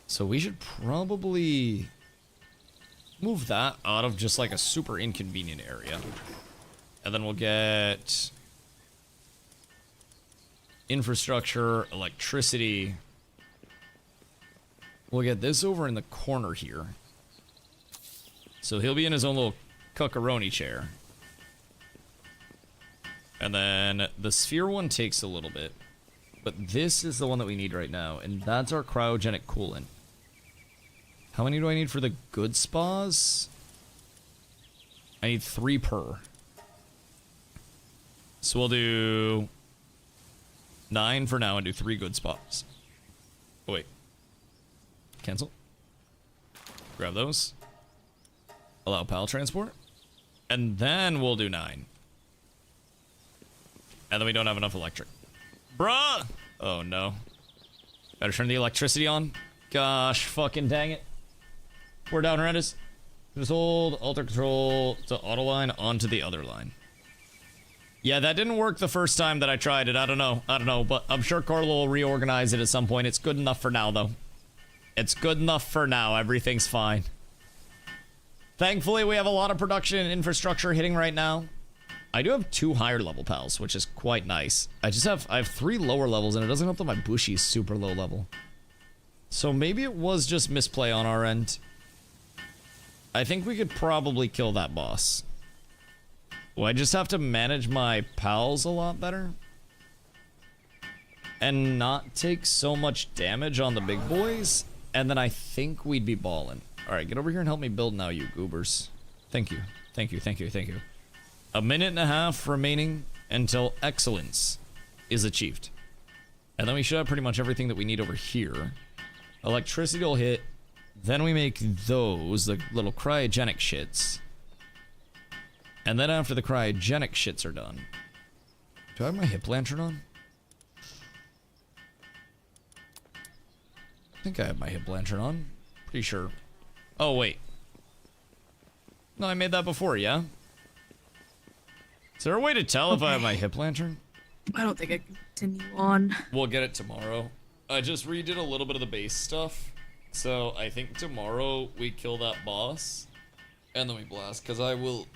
So we should probably move that out of just like a super inconvenient area. And then we'll get infrastructure, electricity. We'll get this over in the corner here. So he'll be in his own little cuckaroni chair. And then the sphere one takes a little bit. But this is the one that we need right now. And that's our cryogenic coolant. How many do I need for the good spas? I need 3 per. So we'll do 9 for now and do 3 good spas. Oh, wait. Cancel. Grab those. Allow pal transport. And then we'll do 9. And then we don't have enough electric. Bruh! Oh, no. Better turn the electricity on. Gosh, fucking dang it. We're down horrendous. Just hold alter control to auto line onto the other line. Yeah, that didn't work the first time that I tried it. I don't know, but I'm sure Carlo will reorganize it at some point. It's good enough for now, though. It's good enough for now. Everything's fine. Thankfully, we have a lot of production and infrastructure hitting right now. I do have 2 higher level pals, which is quite nice. I have 3 lower levels, and it doesn't help that my Bushy's super low level. So maybe it was just misplay on our end. I think we could probably kill that boss. Well, I just have to manage my pals a lot better. And not take so much damage on the big boys. And then I think we'd be ballin'. Alright, get over here and help me build now, you goobers. Thank you. Thank you, thank you, thank you. 1.5 minutes remaining until excellence is achieved. And then we should have pretty much everything that we need over here. Electricity will hit. Then we make those, the little cryogenic shits. And then after the cryogenic shits are done... Do I have my hip lantern on? think I have my hip lantern on. Pretty sure. Oh, wait. No, I made that before, yeah? Is there a way to tell if I have my hip lantern? I don't think I can continue on. We'll get it tomorrow. I just redid a little bit of the base stuff. So I think tomorrow we kill that boss. And then we blast, because I will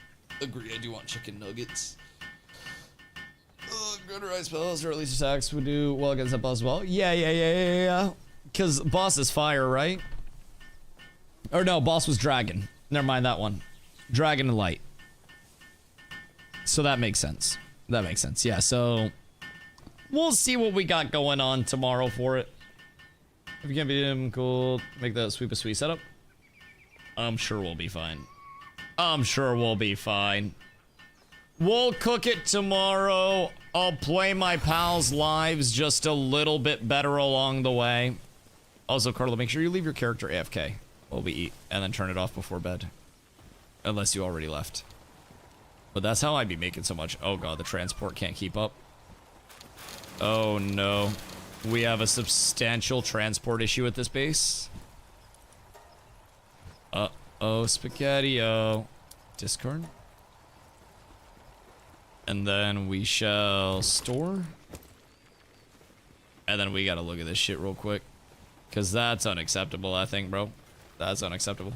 agree I do want chicken nuggets. Greater ice spells or at least attacks would do well against that boss as well. Yeah. Because boss is fire, right? Or no, boss was dragon. Never mind that one. Dragon and light. So that makes sense. That makes sense. Yeah, so we'll see what we got going on tomorrow for it. If you can't beat him, cool. Make that sweep a sweet setup. I'm sure we'll be fine. I'm sure we'll be fine. We'll cook it tomorrow. I'll play my pals' lives just a little bit better along the way. Also, Carla, make sure you leave your character AFK while we eat, and then turn it off before bed. Unless you already left. But that's how I'd be making so much. Oh god, the transport can't keep up. Oh no. We have a substantial transport issue at this base. Uh-oh, Spaghetti-O. Discard. And then we shall store. And then we gotta look at this shit real quick. Because that's unacceptable, I think, bro. That's unacceptable.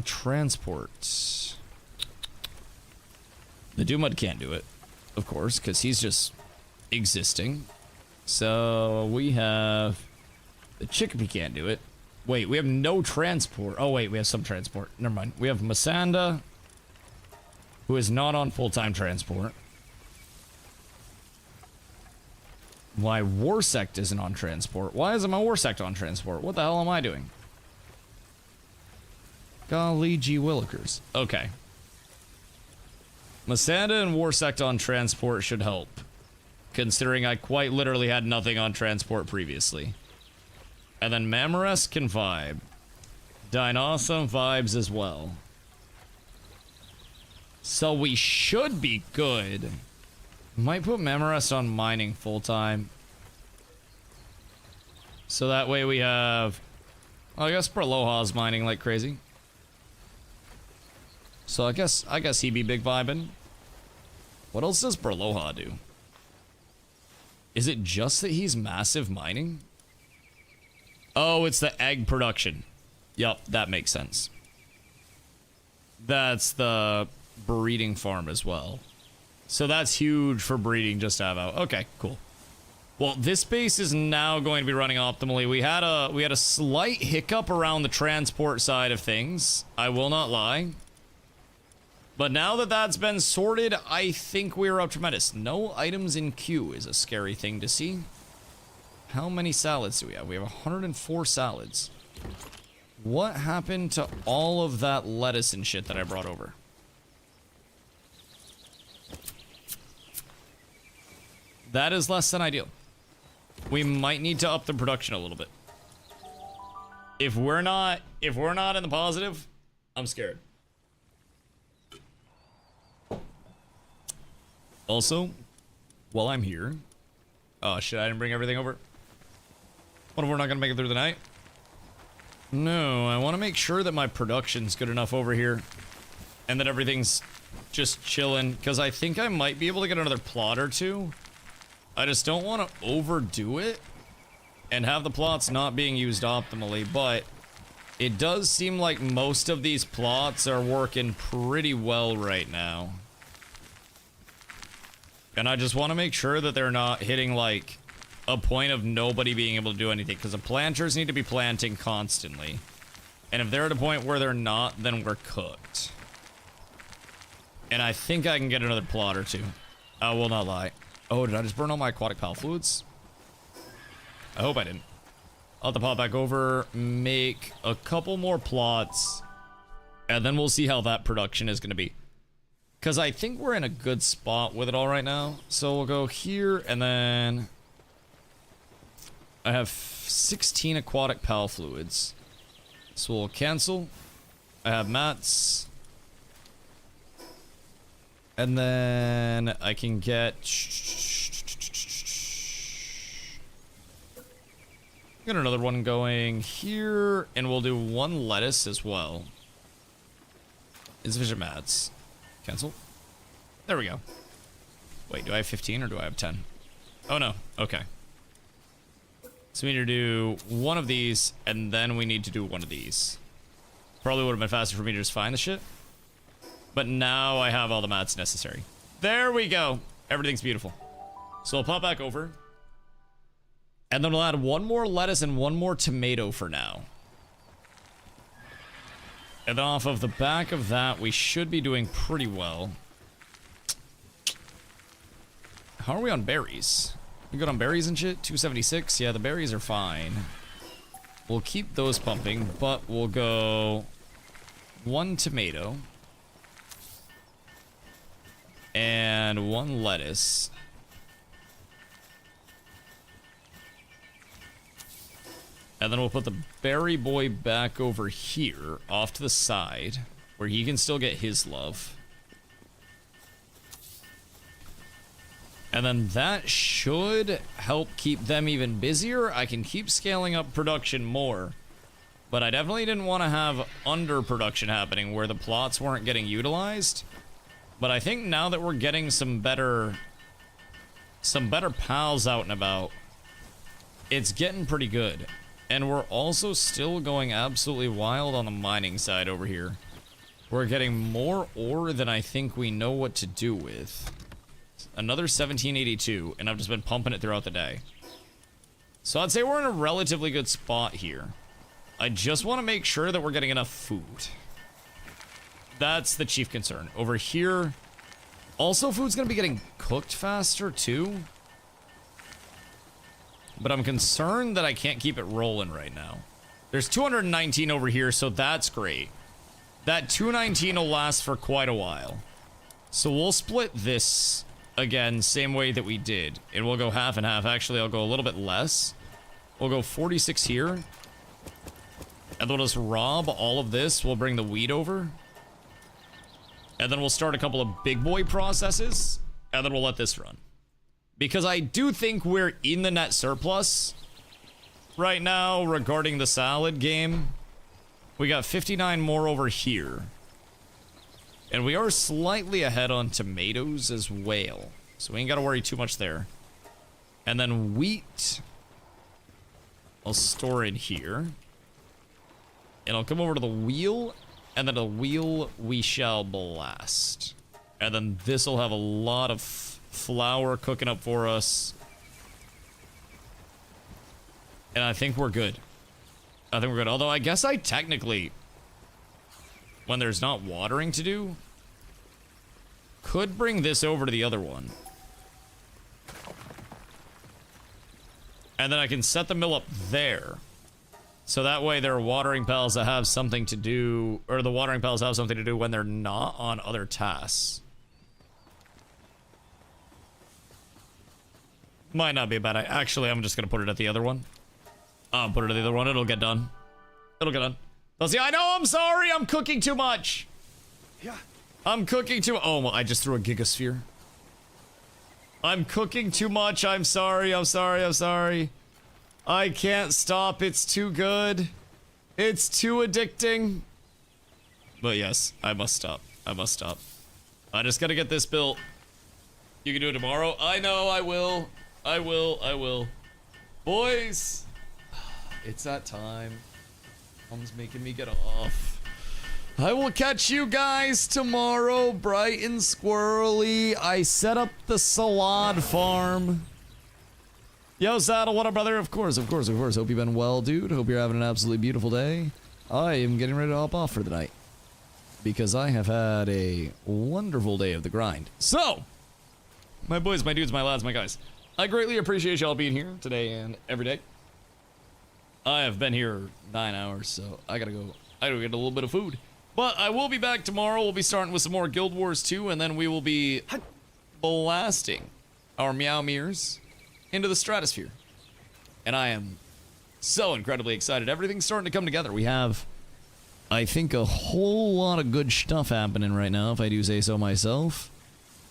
Transport. The Doomud can't do it, of course, because he's just existing. So we have... The Chicopee can't do it. Wait, we have no transport. Oh, wait, we have some transport. Never mind. We have Masanda, who is not on full-time transport. Why Warsect isn't on transport? Why isn't my Warsect on transport? What the hell am I doing? Golly gee willikers. Okay. Masanda and Warsect on transport should help, considering I quite literally had nothing on transport previously. And then Mamoresk can vibe. Dinosaur vibes as well. So we should be good. Might put Mamoresk on mining full time. So that way we have... Well, I guess Perloha's mining like crazy. So I guess he'd be big vibing. What else does Perloha do? Is it just that he's massive mining? Oh, it's the egg production. Yup, that makes sense. That's the breeding farm as well. So that's huge for breeding just to have out. Okay, cool. Well, this base is now going to be running optimally. We had a slight hiccup around the transport side of things. I will not lie. But now that that's been sorted, I think we're up tremendous. No items in queue is a scary thing to see. How many salads do we have? We have 104 salads. What happened to all of that lettuce and shit that I brought over? That is less than ideal. We might need to up the production a little bit. If we're not in the positive, I'm scared. Also, while I'm here... Oh shit, I didn't bring everything over. What if we're not gonna make it through the night? No, I want to make sure that my production's good enough over here. And that everything's just chilling. Because I think I might be able to get another plot or two. I just don't want to overdo it. And have the plots not being used optimally. But it does seem like most of these plots are working pretty well right now. And I just want to make sure that they're not hitting, like, a point of nobody being able to do anything. Because the planters need to be planting constantly. And if they're at a point where they're not, then we're cooked. And I think I can get another plot or two. I will not lie. Oh, did I just burn all my aquatic pal fluids? I hope I didn't. I'll have to pop back over, make a couple more plots, and then we'll see how that production is going to be. Because I think we're in a good spot with it all right now. So we'll go here, and then... I have 16 aquatic pal fluids. So we'll cancel. I have mats. And then I can get... Got another one going here, and we'll do 1 lettuce as well. Insufficient mats. Cancel. There we go. Wait, do I have 15 or do I have 10? Oh no, okay. So we need to do 1 of these, and then we need to do 1 of these. Probably would have been faster for me to just find the shit. But now I have all the mats necessary. There we go. Everything's beautiful. So I'll pop back over. And then we'll add 1 more lettuce and 1 more tomato for now. And then off of the back of that, we should be doing pretty well. How are we on berries? We good on berries and shit? 276? Yeah, the berries are fine. We'll keep those pumping, but we'll go 1 tomato. And 1 lettuce. And then we'll put the berry boy back over here, off to the side, where he can still get his love. And then that should help keep them even busier. I can keep scaling up production more, but I definitely didn't want to have underproduction happening where the plots weren't getting utilized. But I think now that we're getting some better pals out and about, it's getting pretty good. And we're also still going absolutely wild on the mining side over here. We're getting more ore than I think we know what to do with. Another 1782, and I've just been pumping it throughout the day. So I'd say we're in a relatively good spot here. I just want to make sure that we're getting enough food. That's the chief concern. Over here, also food's going to be getting cooked faster too. But I'm concerned that I can't keep it rolling right now. There's 219 over here, so that's great. That 219 will last for quite a while. So we'll split this again, same way that we did. And we'll go half and half. Actually, I'll go a little bit less. We'll go 46 here. And then we'll just rob all of this. We'll bring the wheat over. And then we'll start a couple of big boy processes. And then we'll let this run. Because I do think we're in the net surplus right now regarding the salad game. We got 59 more over here. And we are slightly ahead on tomatoes as well. So we ain't got to worry too much there. And then wheat, I'll store in here. And I'll come over to the wheel. And then the wheel we shall blast. And then this will have a lot of flour cooking up for us. And I think we're good. I think we're good. Although I guess I technically, when there's not watering to do, could bring this over to the other one. And then I can set the mill up there. So that way there are watering pals that have something to do, or the watering pals have something to do when they're not on other tasks. Might not be a bad idea. Actually, I'm just going to put it at the other one. I'll put it at the other one. It'll get done. It'll get done. Let's see. I know. I'm sorry. I'm cooking too much. Yeah. I'm cooking too. Oh, I just threw a gigasphere. I'm cooking too much. I'm sorry. I'm sorry. I'm sorry. I can't stop. It's too good. It's too addicting. But yes, I must stop. I must stop. I just got to get this built. You can do it tomorrow. I know. I will. I will. Boys, it's that time. Mom's making me get off. I will catch you guys tomorrow, bright and squirrely. I set up the salad farm. Yo, Saddle, what up, brother? Of course. Hope you've been well, dude. Hope you're having an absolutely beautiful day. I am getting ready to hop off for the night because I have had a wonderful day of the grind. So, my boys, my dudes, my lads, my guys, I greatly appreciate y'all being here today and every day. I have been here 9 hours, so I gotta go get a little bit of food. But I will be back tomorrow. We'll be starting with some more Guild Wars 2, and then we will be blasting our Meow Meers into the stratosphere. And I am so incredibly excited. Everything's starting to come together. We have, I think, a whole lot of good stuff happening right now, if I do say so myself.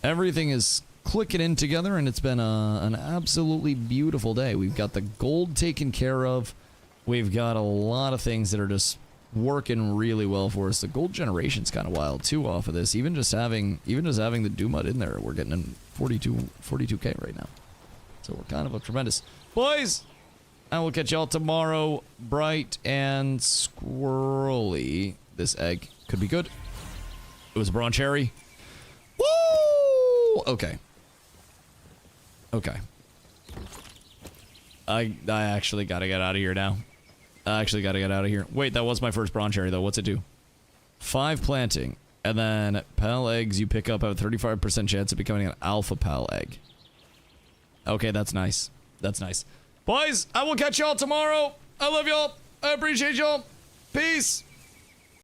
Everything is clicking in together, and it's been an absolutely beautiful day. We've got the gold taken care of. We've got a lot of things that are just working really well for us. The gold generation's kind of wild too off of this. Even just having the Doomut in there, we're getting in 42k right now. So we're kind of a tremendous. Boys, I will catch y'all tomorrow, bright and squirrely. This egg could be good. It was a bronze cherry. Woo! Okay. Okay. I actually gotta get out of here now. I actually gotta get out of here. Wait, that was my first bronze cherry though. What's it do? 5 planting. And then pal eggs you pick up have a 35% chance of becoming an alpha pal egg. Okay, that's nice. That's nice. Boys, I will catch y'all tomorrow. I love y'all. I appreciate y'all. Peace.